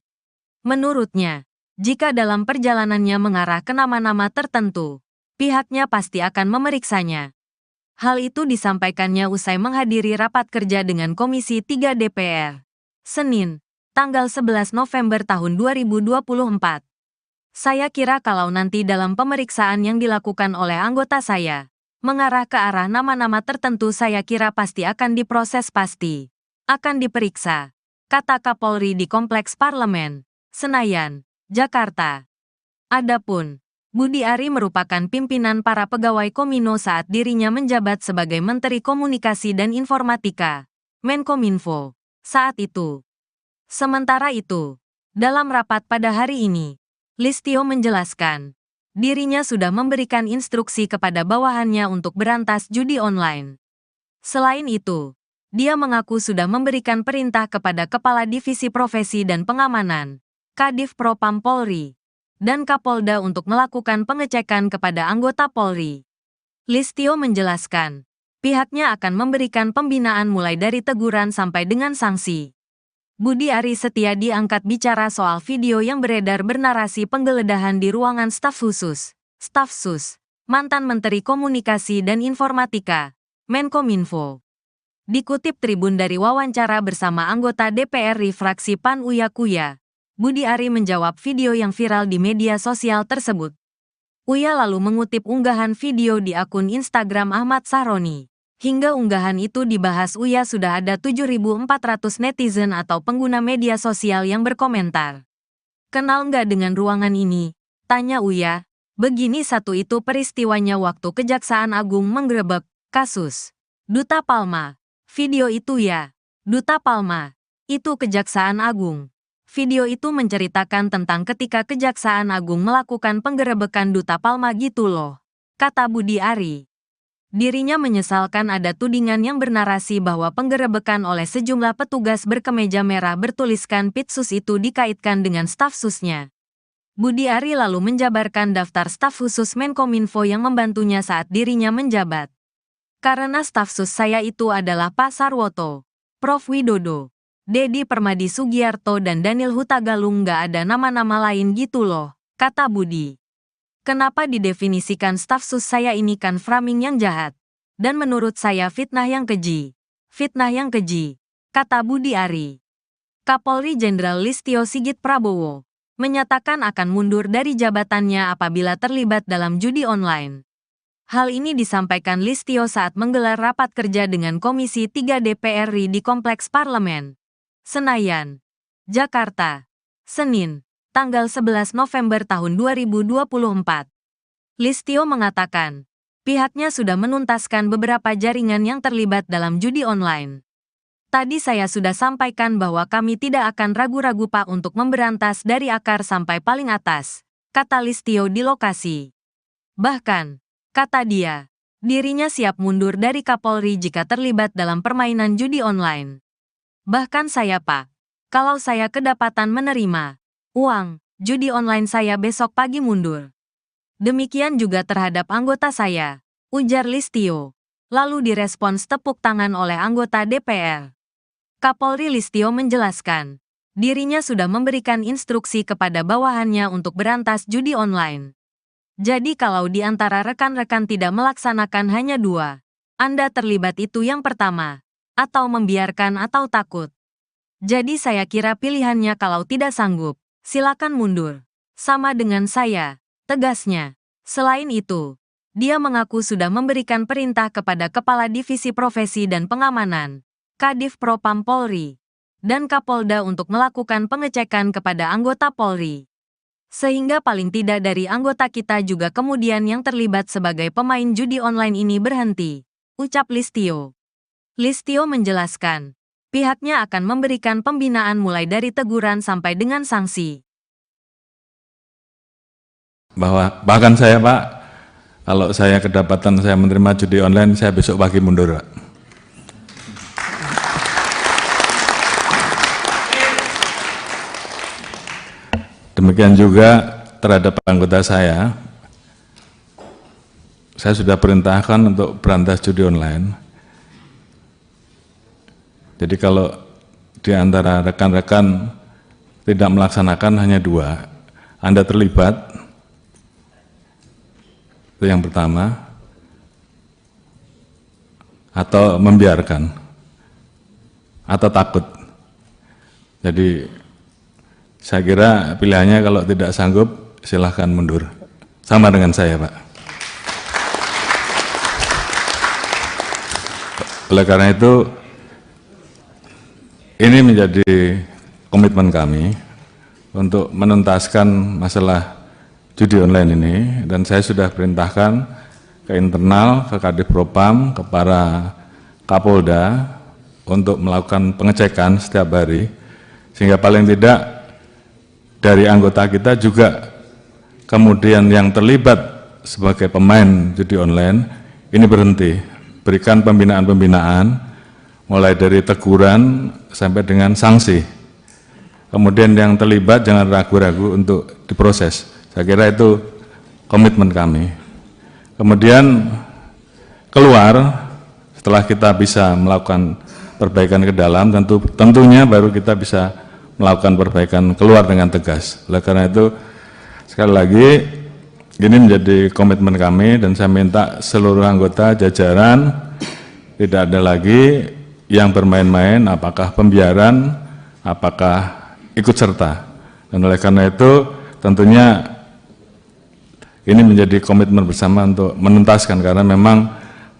Menurutnya, jika dalam perjalanannya mengarah ke nama-nama tertentu, pihaknya pasti akan memeriksanya. Hal itu disampaikannya usai menghadiri rapat kerja dengan Komisi 3 DPR, Senin, tanggal 11 November tahun 2024. Saya kira kalau nanti dalam pemeriksaan yang dilakukan oleh anggota saya, mengarah ke arah nama-nama tertentu, saya kira pasti akan diproses, pasti akan diperiksa, kata Kapolri di Kompleks Parlemen, Senayan, Jakarta. Adapun Budi Ari merupakan pimpinan para pegawai Komino saat dirinya menjabat sebagai Menteri Komunikasi dan Informatika, Menkominfo, saat itu. Sementara itu, dalam rapat pada hari ini, Listio menjelaskan, dirinya sudah memberikan instruksi kepada bawahannya untuk berantas judi online. Selain itu, dia mengaku sudah memberikan perintah kepada Kepala Divisi Profesi dan Pengamanan, Kadif Propam Polri, dan Kapolda untuk melakukan pengecekan kepada anggota Polri. Listio menjelaskan, pihaknya akan memberikan pembinaan mulai dari teguran sampai dengan sanksi. Budi Ari Setiadi angkat bicara soal video yang beredar bernarasi penggeledahan di ruangan staf khusus, Staf Sus, mantan Menteri Komunikasi dan Informatika, Menkominfo. Dikutip Tribun dari wawancara bersama anggota DPR RI fraksi PAN Uya Kuya, Budi Ari menjawab video yang viral di media sosial tersebut. Uya lalu mengutip unggahan video di akun Instagram Ahmad Sahroni. Hingga unggahan itu dibahas Uya sudah ada 7.400 netizen atau pengguna media sosial yang berkomentar. Kenal nggak dengan ruangan ini? Tanya Uya. Begini satu itu peristiwanya waktu Kejaksaan Agung menggerebek kasus Duta Palma. Video itu ya. Duta Palma. Itu Kejaksaan Agung. Video itu menceritakan tentang ketika Kejaksaan Agung melakukan penggerebekan Duta Palma gitu loh, kata Budi Ari. Dirinya menyesalkan ada tudingan yang bernarasi bahwa penggerebekan oleh sejumlah petugas berkemeja merah bertuliskan Pitsus itu dikaitkan dengan staf susnya. Budi Ari lalu menjabarkan daftar staf khusus Menkominfo yang membantunya saat dirinya menjabat. Karena staf sus saya itu adalah Pak Sarwoto, Prof. Widodo, Dedi Permadi Sugiarto dan Daniel Hutagalung, nggak ada nama-nama lain gitu loh, kata Budi. Kenapa didefinisikan staf sus saya ini kan framing yang jahat. Dan menurut saya fitnah yang keji. Fitnah yang keji, kata Budi Ari. Kapolri Jenderal Listio Sigit Prabowo menyatakan akan mundur dari jabatannya apabila terlibat dalam judi online. Hal ini disampaikan Listio saat menggelar rapat kerja dengan Komisi 3 DPR RI di Kompleks Parlemen, Senayan, Jakarta, Senin, tanggal 11 November tahun 2024. Listio mengatakan, pihaknya sudah menuntaskan beberapa jaringan yang terlibat dalam judi online. Tadi saya sudah sampaikan bahwa kami tidak akan ragu-ragu Pak untuk memberantas dari akar sampai paling atas, kata Listio di lokasi. Bahkan, kata dia, dirinya siap mundur dari Kapolri jika terlibat dalam permainan judi online. Bahkan saya Pak, kalau saya kedapatan menerima uang judi online saya besok pagi mundur. Demikian juga terhadap anggota saya, ujar Listio. Lalu direspons tepuk tangan oleh anggota DPR. Kapolri Listio menjelaskan, dirinya sudah memberikan instruksi kepada bawahannya untuk berantas judi online. Jadi kalau di antara rekan-rekan tidak melaksanakan hanya dua, Anda terlibat itu yang pertama, atau membiarkan atau takut. Jadi saya kira pilihannya kalau tidak sanggup, silakan mundur. Sama dengan saya, tegasnya. Selain itu, dia mengaku sudah memberikan perintah kepada Kepala Divisi Profesi dan Pengamanan, Kadif Propam Polri, dan Kapolda untuk melakukan pengecekan kepada anggota Polri. Sehingga paling tidak dari anggota kita juga kemudian yang terlibat sebagai pemain judi online ini berhenti, ucap Listio. Listio menjelaskan, pihaknya akan memberikan pembinaan mulai dari teguran sampai dengan sanksi. Bahkan saya Pak, kalau saya kedapatan saya menerima judi online, saya besok pagi mundur Pak. Demikian juga terhadap anggota saya sudah perintahkan untuk berantas judi online. Jadi kalau di antara rekan-rekan tidak melaksanakan hanya dua, Anda terlibat, itu yang pertama, atau membiarkan, atau takut. Jadi saya kira pilihannya kalau tidak sanggup, silahkan mundur. Sama dengan saya, Pak. Oleh karena itu, ini menjadi komitmen kami untuk menuntaskan masalah judi online ini, dan saya sudah perintahkan ke internal, ke Kadif Propam, ke para Kapolda untuk melakukan pengecekan setiap hari, sehingga paling tidak dari anggota kita juga kemudian yang terlibat sebagai pemain judi online ini berhenti, berikan pembinaan-pembinaan mulai dari teguran sampai dengan sanksi. Kemudian yang terlibat jangan ragu-ragu untuk diproses. Saya kira itu komitmen kami. Kemudian keluar setelah kita bisa melakukan perbaikan ke dalam, tentunya baru kita bisa melakukan perbaikan keluar dengan tegas. Oleh karena itu, sekali lagi ini menjadi komitmen kami dan saya minta seluruh anggota jajaran tidak ada lagi yang bermain-main, apakah pembiaran, apakah ikut serta. Dan oleh karena itu tentunya ini menjadi komitmen bersama untuk menuntaskan karena memang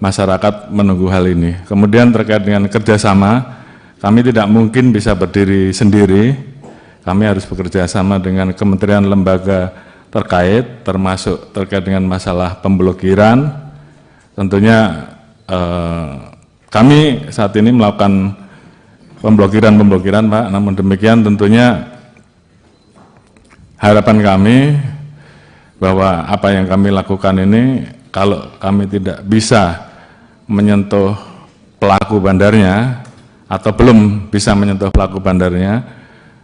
masyarakat menunggu hal ini. Kemudian terkait dengan kerjasama, kami tidak mungkin bisa berdiri sendiri, kami harus bekerja sama dengan kementerian lembaga terkait, termasuk terkait dengan masalah pemblokiran. Tentunya kami saat ini melakukan pemblokiran Pak, namun demikian tentunya harapan kami bahwa apa yang kami lakukan ini kalau kami tidak bisa menyentuh pelaku bandarnya atau belum bisa menyentuh pelaku bandarnya,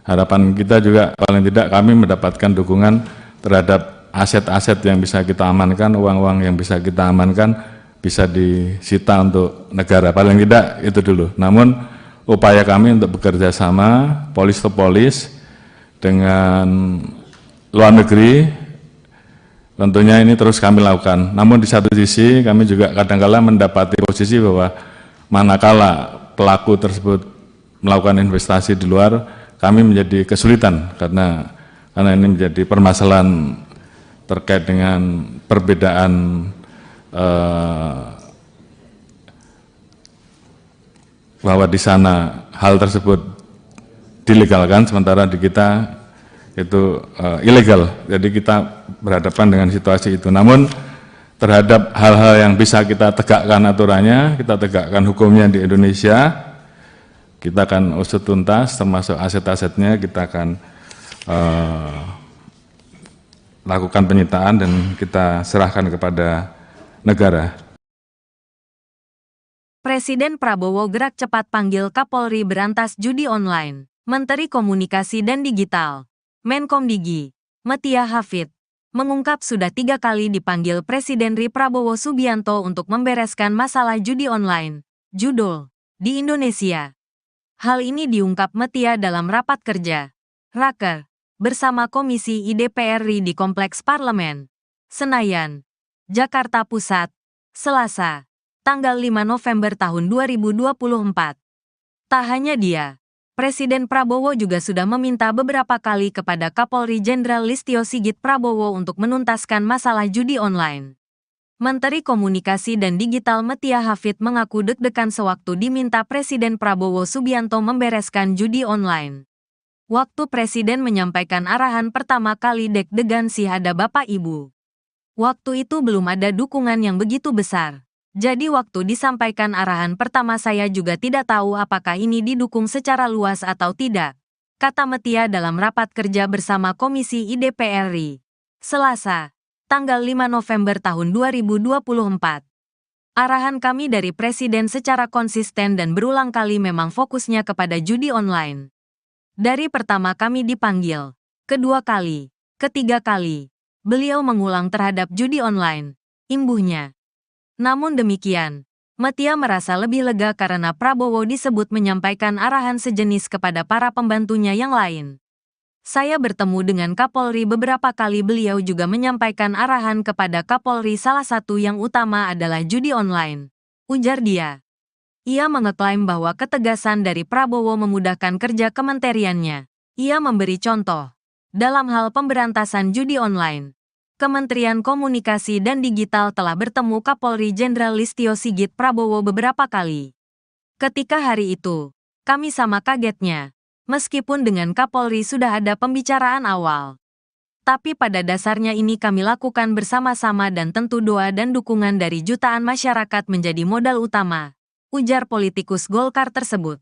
harapan kita juga paling tidak kami mendapatkan dukungan terhadap aset-aset yang bisa kita amankan, uang-uang yang bisa kita amankan, bisa disita untuk negara, paling tidak itu dulu. Namun upaya kami untuk bekerja sama polis to polis dengan luar negeri tentunya ini terus kami lakukan. Namun di satu sisi kami juga kadang-kala mendapati posisi bahwa manakala pelaku tersebut melakukan investasi di luar, kami menjadi kesulitan karena ini menjadi permasalahan terkait dengan perbedaan bahwa di sana hal tersebut dilegalkan, sementara di kita itu ilegal. Jadi kita berhadapan dengan situasi itu. Namun terhadap hal-hal yang bisa kita tegakkan aturannya, kita tegakkan hukumnya di Indonesia, kita akan usut tuntas, termasuk aset-asetnya kita akan lakukan penyitaan dan kita serahkan kepada negara. Presiden Prabowo gerak cepat panggil Kapolri berantas judi online. Menteri Komunikasi dan Digital, Menkomdigi, Metia Hafid, mengungkap sudah 3 kali dipanggil Presiden RI Prabowo Subianto untuk membereskan masalah judi online, judul, di Indonesia. Hal ini diungkap Metia dalam rapat kerja, Raker, bersama Komisi IDPR RI di Kompleks Parlemen, Senayan, Jakarta Pusat, Selasa, tanggal 5 November tahun 2024. Tak hanya dia, Presiden Prabowo juga sudah meminta beberapa kali kepada Kapolri Jenderal Listio Sigit Prabowo untuk menuntaskan masalah judi online. Menteri Komunikasi dan Digital Metia Hafid mengaku deg-degan sewaktu diminta Presiden Prabowo Subianto membereskan judi online. Waktu Presiden menyampaikan arahan pertama kali deg-degan sih ada Bapak Ibu. Waktu itu belum ada dukungan yang begitu besar. Jadi waktu disampaikan arahan pertama saya juga tidak tahu apakah ini didukung secara luas atau tidak, kata Metia dalam rapat kerja bersama Komisi IDPR RI, Selasa, tanggal 5 November tahun 2024. Arahan kami dari Presiden secara konsisten dan berulang kali memang fokusnya kepada judi online. Dari pertama kami dipanggil, kedua kali, ketiga kali, beliau mengulang terhadap judi online, imbuhnya. Namun demikian, Metia merasa lebih lega karena Prabowo disebut menyampaikan arahan sejenis kepada para pembantunya yang lain. Saya bertemu dengan Kapolri beberapa kali, beliau juga menyampaikan arahan kepada Kapolri, salah satu yang utama adalah judi online, ujar dia. Ia mengeklaim bahwa ketegasan dari Prabowo memudahkan kerja kementeriannya. Ia memberi contoh. Dalam hal pemberantasan judi online, Kementerian Komunikasi dan Digital telah bertemu Kapolri Jenderal Listio Sigit Prabowo beberapa kali. Ketika hari itu, kami sama kagetnya, meskipun dengan Kapolri sudah ada pembicaraan awal. Tapi pada dasarnya ini kami lakukan bersama-sama dan tentu doa dan dukungan dari jutaan masyarakat menjadi modal utama, ujar politikus Golkar tersebut.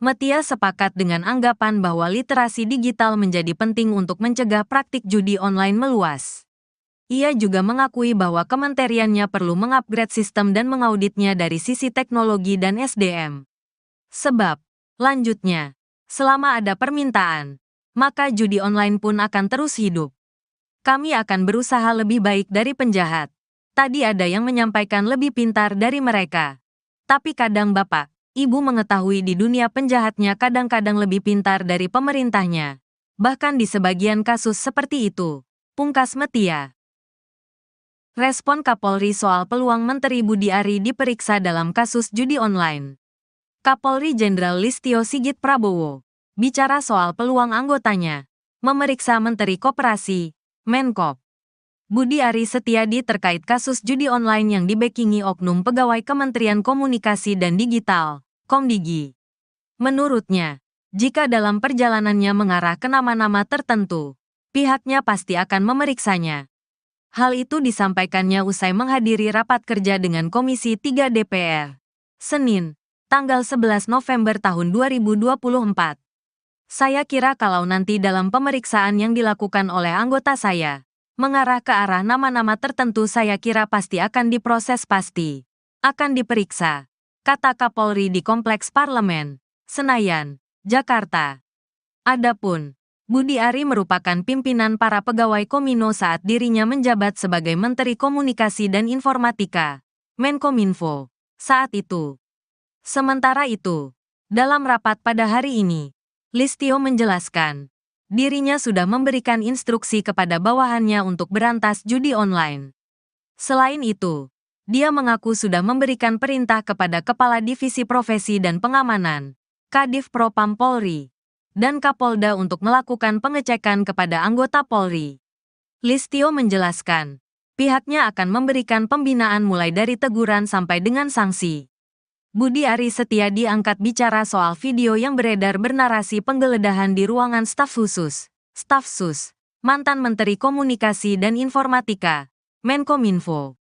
Metia sepakat dengan anggapan bahwa literasi digital menjadi penting untuk mencegah praktik judi online meluas. Ia juga mengakui bahwa kementeriannya perlu mengupgrade sistem dan mengauditnya dari sisi teknologi dan SDM. Sebab, lanjutnya, selama ada permintaan, maka judi online pun akan terus hidup. Kami akan berusaha lebih baik dari penjahat. Tadi ada yang menyampaikan lebih pintar dari mereka. Tapi kadang Bapak, Ibu mengetahui di dunia penjahatnya kadang-kadang lebih pintar dari pemerintahnya. Bahkan di sebagian kasus seperti itu, pungkas Metia. Respon Kapolri soal peluang Menteri Budi Ari diperiksa dalam kasus judi online. Kapolri Jenderal Listio Sigit Prabowo bicara soal peluang anggotanya memeriksa Menteri Koperasi, Menkop, Budi Ari Setiadi terkait kasus judi online yang dibackingi oknum pegawai Kementerian Komunikasi dan Digital, Komdigi. Menurutnya, jika dalam perjalanannya mengarah ke nama-nama tertentu, pihaknya pasti akan memeriksanya. Hal itu disampaikannya usai menghadiri rapat kerja dengan Komisi 3 DPR, Senin, tanggal 11 November tahun 2024. Saya kira kalau nanti dalam pemeriksaan yang dilakukan oleh anggota saya, mengarah ke arah nama-nama tertentu saya kira pasti akan diproses akan diperiksa, kata Kapolri di Kompleks Parlemen, Senayan, Jakarta. Adapun Budi Ari merupakan pimpinan para pegawai Komino saat dirinya menjabat sebagai Menteri Komunikasi dan Informatika, Menkominfo, saat itu. Sementara itu, dalam rapat pada hari ini, Listio menjelaskan, dirinya sudah memberikan instruksi kepada bawahannya untuk berantas judi online. Selain itu, dia mengaku sudah memberikan perintah kepada Kepala Divisi Profesi dan Pengamanan, Kadif Propam Polri, dan Kapolda untuk melakukan pengecekan kepada anggota Polri. Listio menjelaskan, pihaknya akan memberikan pembinaan mulai dari teguran sampai dengan sanksi. Budi Ari Setiadi angkat bicara soal video yang beredar bernarasi penggeledahan di ruangan staf khusus, Staf Sus, mantan Menteri Komunikasi dan Informatika, Menkominfo.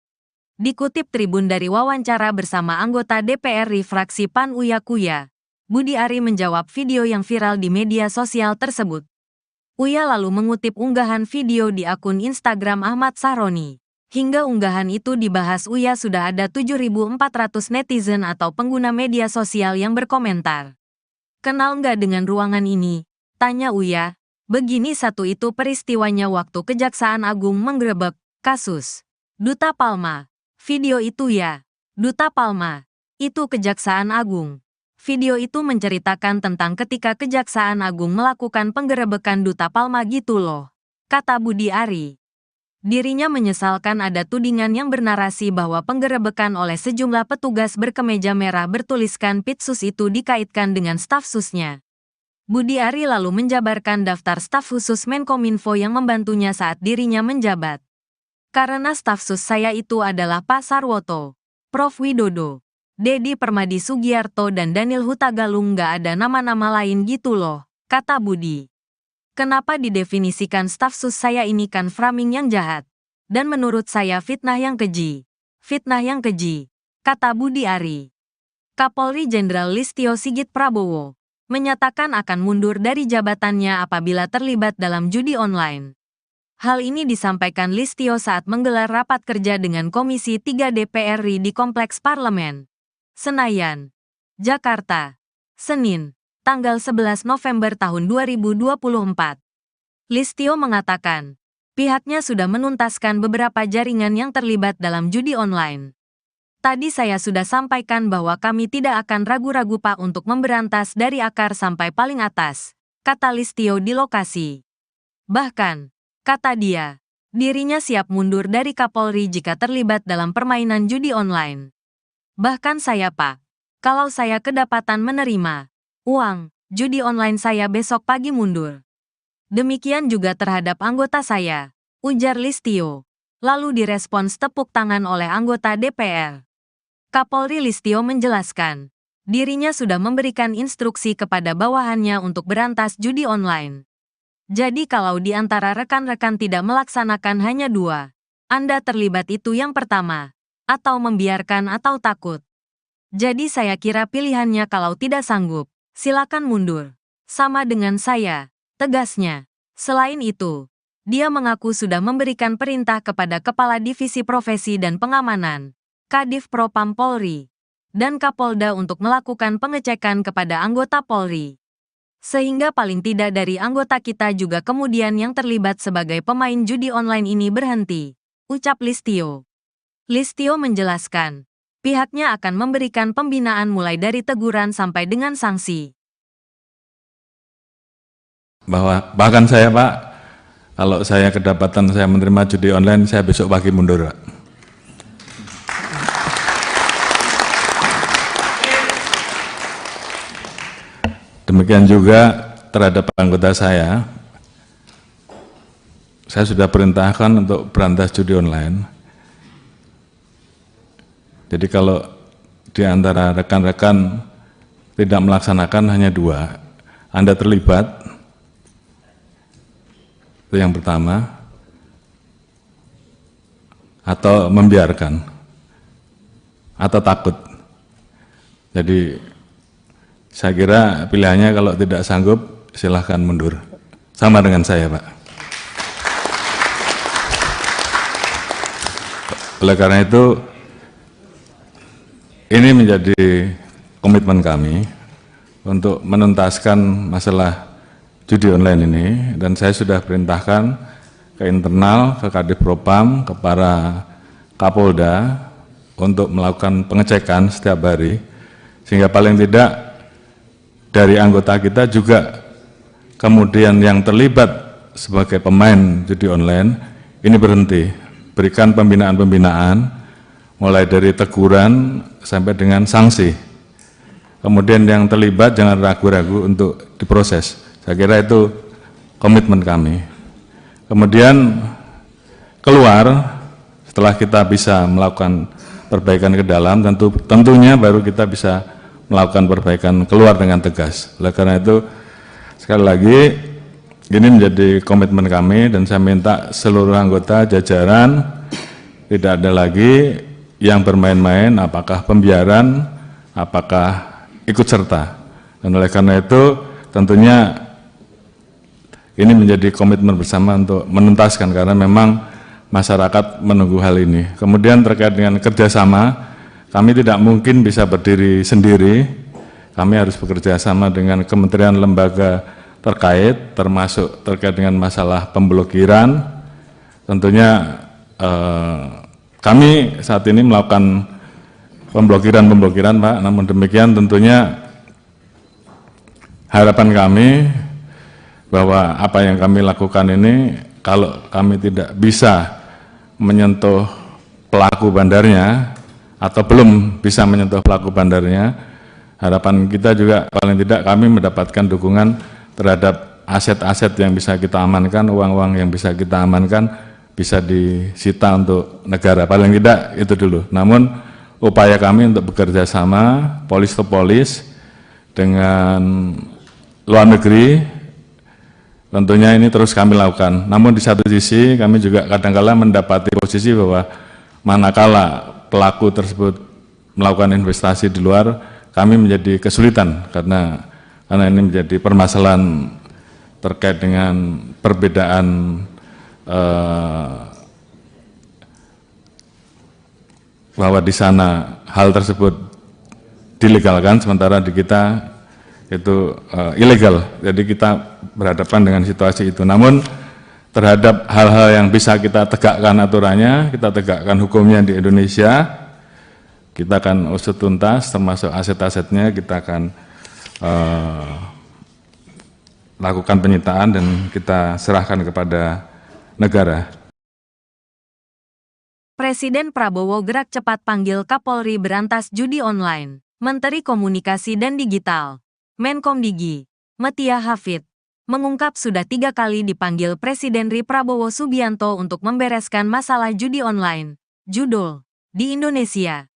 Dikutip Tribun dari wawancara bersama anggota DPR fraksi PAN Uya Kuya, Budi Ari menjawab video yang viral di media sosial tersebut. Uya lalu mengutip unggahan video di akun Instagram Ahmad Sahroni. Hingga unggahan itu dibahas Uya sudah ada 7.400 netizen atau pengguna media sosial yang berkomentar. Kenal nggak dengan ruangan ini? Tanya Uya. Begini satu itu peristiwanya waktu Kejaksaan Agung menggerebek kasus Duta Palma. Video itu ya. Duta Palma. Itu Kejaksaan Agung. Video itu menceritakan tentang ketika Kejaksaan Agung melakukan penggerebekan Duta Palma gitu loh, kata Budi Ari. Dirinya menyesalkan ada tudingan yang bernarasi bahwa penggerebekan oleh sejumlah petugas berkemeja merah bertuliskan Pitsus itu dikaitkan dengan staf susnya. Budi Ari lalu menjabarkan daftar staf khusus Menkominfo yang membantunya saat dirinya menjabat. Karena staf sus saya itu adalah Pak Sarwoto, Prof Widodo, Dedi Permadi Sugiarto dan Daniel Hutagalung nggak ada nama-nama lain gitu loh, kata Budi. Kenapa didefinisikan staf sus saya ini kan framing yang jahat. Dan menurut saya fitnah yang keji. Fitnah yang keji, kata Budi Ari. Kapolri Jenderal Listio Sigit Prabowo menyatakan akan mundur dari jabatannya apabila terlibat dalam judi online. Hal ini disampaikan Listio saat menggelar rapat kerja dengan Komisi 3 DPR RI di Kompleks Parlemen, Senayan, Jakarta, Senin, tanggal 11 November tahun 2024. Listio mengatakan, pihaknya sudah menuntaskan beberapa jaringan yang terlibat dalam judi online. Tadi saya sudah sampaikan bahwa kami tidak akan ragu-ragu Pak untuk memberantas dari akar sampai paling atas, kata Listio di lokasi. Bahkan, kata dia, dirinya siap mundur dari Kapolri jika terlibat dalam permainan judi online. Bahkan saya Pak, kalau saya kedapatan menerima uang judi online saya besok pagi mundur. Demikian juga terhadap anggota saya, ujar Listio. Lalu direspons tepuk tangan oleh anggota DPR. Kapolri Listio menjelaskan, dirinya sudah memberikan instruksi kepada bawahannya untuk berantas judi online. Jadi kalau di antara rekan-rekan tidak melaksanakan hanya dua, Anda terlibat itu yang pertama, atau membiarkan atau takut. Jadi saya kira pilihannya kalau tidak sanggup, silakan mundur. Sama dengan saya, tegasnya. Selain itu, dia mengaku sudah memberikan perintah kepada Kepala Divisi Profesi dan Pengamanan, Kadif Propam Polri, dan Kapolda untuk melakukan pengecekan kepada anggota Polri. Sehingga paling tidak dari anggota kita juga kemudian yang terlibat sebagai pemain judi online ini berhenti, ucap Listio. Listio menjelaskan, pihaknya akan memberikan pembinaan mulai dari teguran sampai dengan sanksi. Bahkan saya Pak, kalau saya kedapatan saya menerima judi online, saya besok pagi mundur Pak. Demikian juga terhadap anggota saya sudah perintahkan untuk berantas judi online. Jadi kalau di antara rekan-rekan tidak melaksanakan hanya 2, Anda terlibat, itu yang pertama, atau membiarkan, atau takut. Jadi saya kira pilihannya kalau tidak sanggup silahkan mundur. Sama dengan saya, Pak. Oleh karena itu, ini menjadi komitmen kami untuk menuntaskan masalah judi online ini, dan saya sudah perintahkan ke internal, ke Kadif Propam, ke para Kapolda untuk melakukan pengecekan setiap hari, sehingga paling tidak dari anggota kita juga kemudian yang terlibat sebagai pemain judi online ini berhenti. Berikan pembinaan-pembinaan, mulai dari teguran sampai dengan sanksi. Kemudian yang terlibat jangan ragu-ragu untuk diproses. Saya kira itu komitmen kami. Kemudian keluar, setelah kita bisa melakukan perbaikan ke dalam, tentunya baru kita bisa melakukan perbaikan keluar dengan tegas. Oleh karena itu, sekali lagi, ini menjadi komitmen kami, dan saya minta seluruh anggota jajaran tidak ada lagi yang bermain-main, apakah pembiaran, apakah ikut serta. Dan oleh karena itu tentunya ini menjadi komitmen bersama untuk menuntaskan, karena memang masyarakat menunggu hal ini. Kemudian terkait dengan kerjasama, kami tidak mungkin bisa berdiri sendiri, kami harus bekerja sama dengan kementerian lembaga terkait, termasuk terkait dengan masalah pemblokiran. Tentunya kami saat ini melakukan pemblokiran Pak, namun demikian tentunya harapan kami bahwa apa yang kami lakukan ini, kalau kami tidak bisa menyentuh pelaku bandarnya atau belum bisa menyentuh pelaku bandarnya, harapan kita juga paling tidak kami mendapatkan dukungan terhadap aset-aset yang bisa kita amankan, uang-uang yang bisa kita amankan, bisa disita untuk negara. Paling tidak itu dulu. Namun upaya kami untuk bekerja sama polis to polis dengan luar negeri, tentunya ini terus kami lakukan. Namun di satu sisi kami juga kadang-kala mendapati posisi bahwa manakala pelaku tersebut melakukan investasi di luar, kami menjadi kesulitan karena ini menjadi permasalahan terkait dengan perbedaan bahwa di sana hal tersebut dilegalkan, sementara di kita itu ilegal. Jadi kita berhadapan dengan situasi itu. Namun terhadap hal-hal yang bisa kita tegakkan aturannya, kita tegakkan hukumnya di Indonesia, kita akan usut tuntas, termasuk aset-asetnya kita akan lakukan penyitaan dan kita serahkan kepada negara. Presiden Prabowo gerak cepat panggil Kapolri berantas judi online. Menteri Komunikasi dan Digital, Menkomdigi, Metia Hafid, mengungkap sudah 3 kali dipanggil Presiden Prabowo Subianto untuk membereskan masalah judi online, judul, di Indonesia.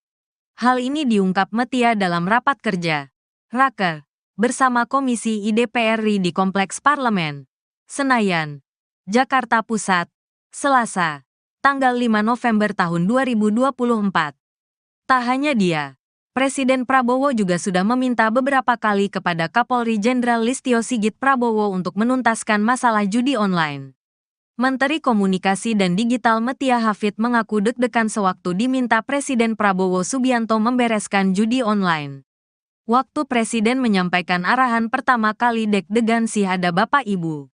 Hal ini diungkap Metia dalam rapat kerja, Raker, bersama Komisi IDPR RI di Kompleks Parlemen, Senayan, Jakarta Pusat, Selasa, tanggal 5 November tahun 2024. Tak hanya dia, Presiden Prabowo juga sudah meminta beberapa kali kepada Kapolri Jenderal Listio Sigit Prabowo untuk menuntaskan masalah judi online. Menteri Komunikasi dan Digital Metia Hafid mengaku deg-degan sewaktu diminta Presiden Prabowo Subianto membereskan judi online. Waktu Presiden menyampaikan arahan pertama kali deg-degan sih ada Bapak Ibu.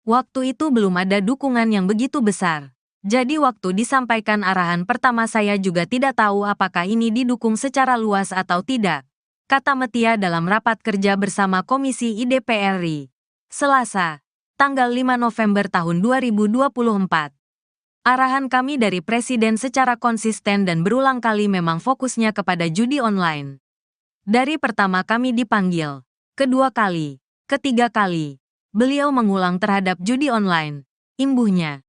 Waktu itu belum ada dukungan yang begitu besar. Jadi waktu disampaikan arahan pertama saya juga tidak tahu apakah ini didukung secara luas atau tidak, kata Metia dalam rapat kerja bersama Komisi IDPR RI, Selasa, tanggal 5 November tahun 2024. Arahan kami dari Presiden secara konsisten dan berulang kali memang fokusnya kepada judi online. Dari pertama kami dipanggil, Kedua kali, ketiga kali, beliau mengulang terhadap judi online, imbuhnya.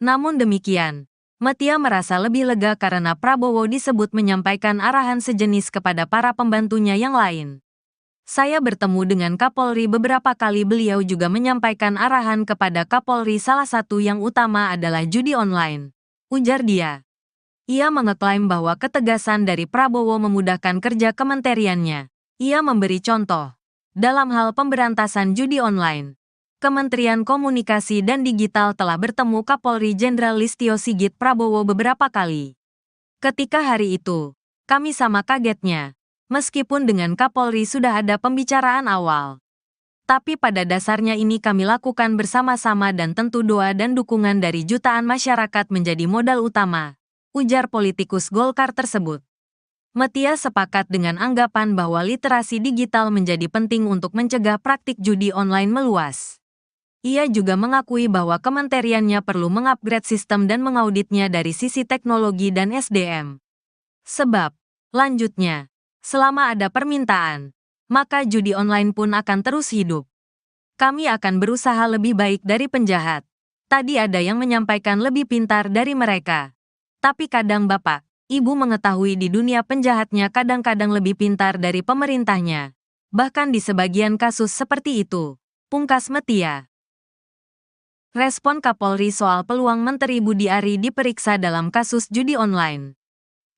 Namun demikian, Metia merasa lebih lega karena Prabowo disebut menyampaikan arahan sejenis kepada para pembantunya yang lain. Saya bertemu dengan Kapolri beberapa kali, beliau juga menyampaikan arahan kepada Kapolri, salah satu yang utama adalah judi online, ujar dia. Ia mengeklaim bahwa ketegasan dari Prabowo memudahkan kerja kementeriannya. Ia memberi contoh. Dalam hal pemberantasan judi online, Kementerian Komunikasi dan Digital telah bertemu Kapolri Jenderal Listio Sigit Prabowo beberapa kali. Ketika hari itu, kami sama kagetnya. Meskipun dengan Kapolri sudah ada pembicaraan awal. Tapi pada dasarnya ini kami lakukan bersama-sama dan tentu doa dan dukungan dari jutaan masyarakat menjadi modal utama, ujar politikus Golkar tersebut. Metia sepakat dengan anggapan bahwa literasi digital menjadi penting untuk mencegah praktik judi online meluas. Ia juga mengakui bahwa kementeriannya perlu mengupgrade sistem dan mengauditnya dari sisi teknologi dan SDM. Sebab, lanjutnya, selama ada permintaan, maka judi online pun akan terus hidup. Kami akan berusaha lebih baik dari penjahat. Tadi ada yang menyampaikan lebih pintar dari mereka. Tapi kadang Bapak, Ibu mengetahui di dunia penjahatnya kadang-kadang lebih pintar dari pemerintahnya. Bahkan di sebagian kasus seperti itu, pungkas Metia. Respon Kapolri soal peluang Menteri Budi Ari diperiksa dalam kasus judi online.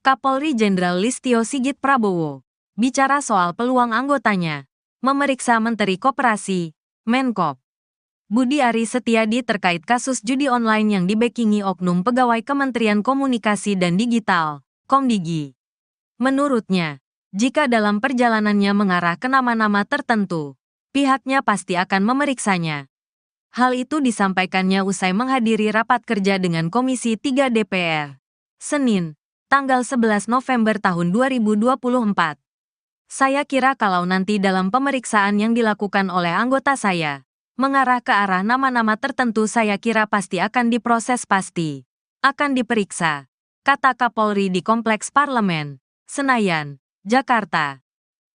Kapolri Jenderal Listio Sigit Prabowo bicara soal peluang anggotanya memeriksa Menteri Koperasi, Menkop, Budi Ari Setiadi terkait kasus judi online yang dibekingi oknum pegawai Kementerian Komunikasi dan Digital, Komdigi. Menurutnya, jika dalam perjalanannya mengarah ke nama-nama tertentu, pihaknya pasti akan memeriksanya. Hal itu disampaikannya usai menghadiri rapat kerja dengan Komisi 3 DPR, Senin, tanggal 11 November tahun 2024. Saya kira kalau nanti dalam pemeriksaan yang dilakukan oleh anggota saya, mengarah ke arah nama-nama tertentu, saya kira pasti akan diproses, pasti akan diperiksa, kata Kapolri di Kompleks Parlemen, Senayan, Jakarta.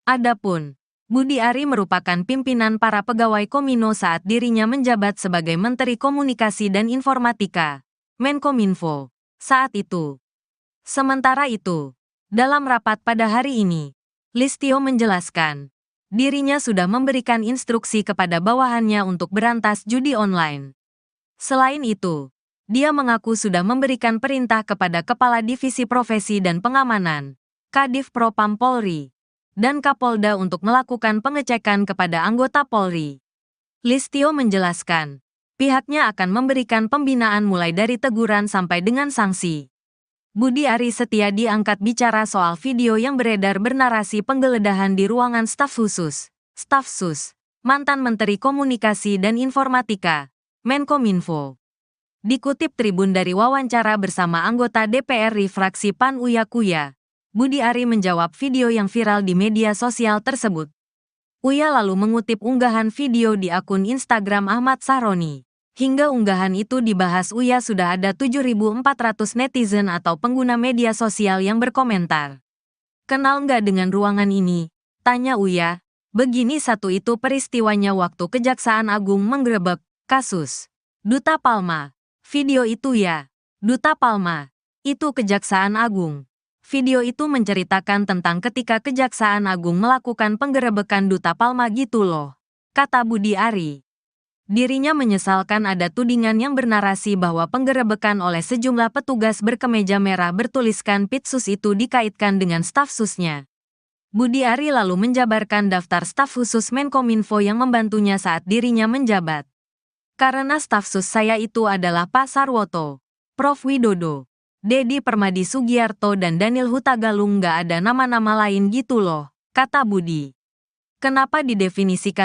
Adapun, Budi Ari merupakan pimpinan para pegawai Komino saat dirinya menjabat sebagai Menteri Komunikasi dan Informatika, Menkominfo, saat itu. Sementara itu, dalam rapat pada hari ini, Listio menjelaskan, dirinya sudah memberikan instruksi kepada bawahannya untuk berantas judi online. Selain itu, dia mengaku sudah memberikan perintah kepada Kepala Divisi Profesi dan Pengamanan, Kadif Propam Polri, dan Kapolda untuk melakukan pengecekan kepada anggota Polri. Listio menjelaskan, pihaknya akan memberikan pembinaan mulai dari teguran sampai dengan sanksi. Budi Ari Setiadi angkat bicara soal video yang beredar bernarasi penggeledahan di ruangan staf khusus, Staf Sus, mantan Menteri Komunikasi dan Informatika, Menkominfo. Dikutip Tribun dari wawancara bersama anggota DPR fraksi PAN Uya Kuya, Budi Ari menjawab video yang viral di media sosial tersebut. Uya lalu mengutip unggahan video di akun Instagram Ahmad Sahroni. Hingga unggahan itu dibahas Uya sudah ada 7.400 netizen atau pengguna media sosial yang berkomentar. Kenal nggak dengan ruangan ini? Tanya Uya. Begini satu itu peristiwanya waktu Kejaksaan Agung menggerebek kasus Duta Palma. Video itu ya. Duta Palma. Itu Kejaksaan Agung. Video itu menceritakan tentang ketika Kejaksaan Agung melakukan penggerebekan Duta Palma gitu loh, kata Budi Ari. Dirinya menyesalkan ada tudingan yang bernarasi bahwa penggerebekan oleh sejumlah petugas berkemeja merah bertuliskan Pitsus itu dikaitkan dengan staf susnya. Budi Ari lalu menjabarkan daftar staf khusus Menkominfo yang membantunya saat dirinya menjabat. Karena staf sus saya itu adalah Pak Sarwoto, Prof Widodo, Dedi Permadi Sugiarto dan Daniel Hutagalung, nggak ada nama-nama lain gitu loh, kata Budi. Kenapa didefinisikan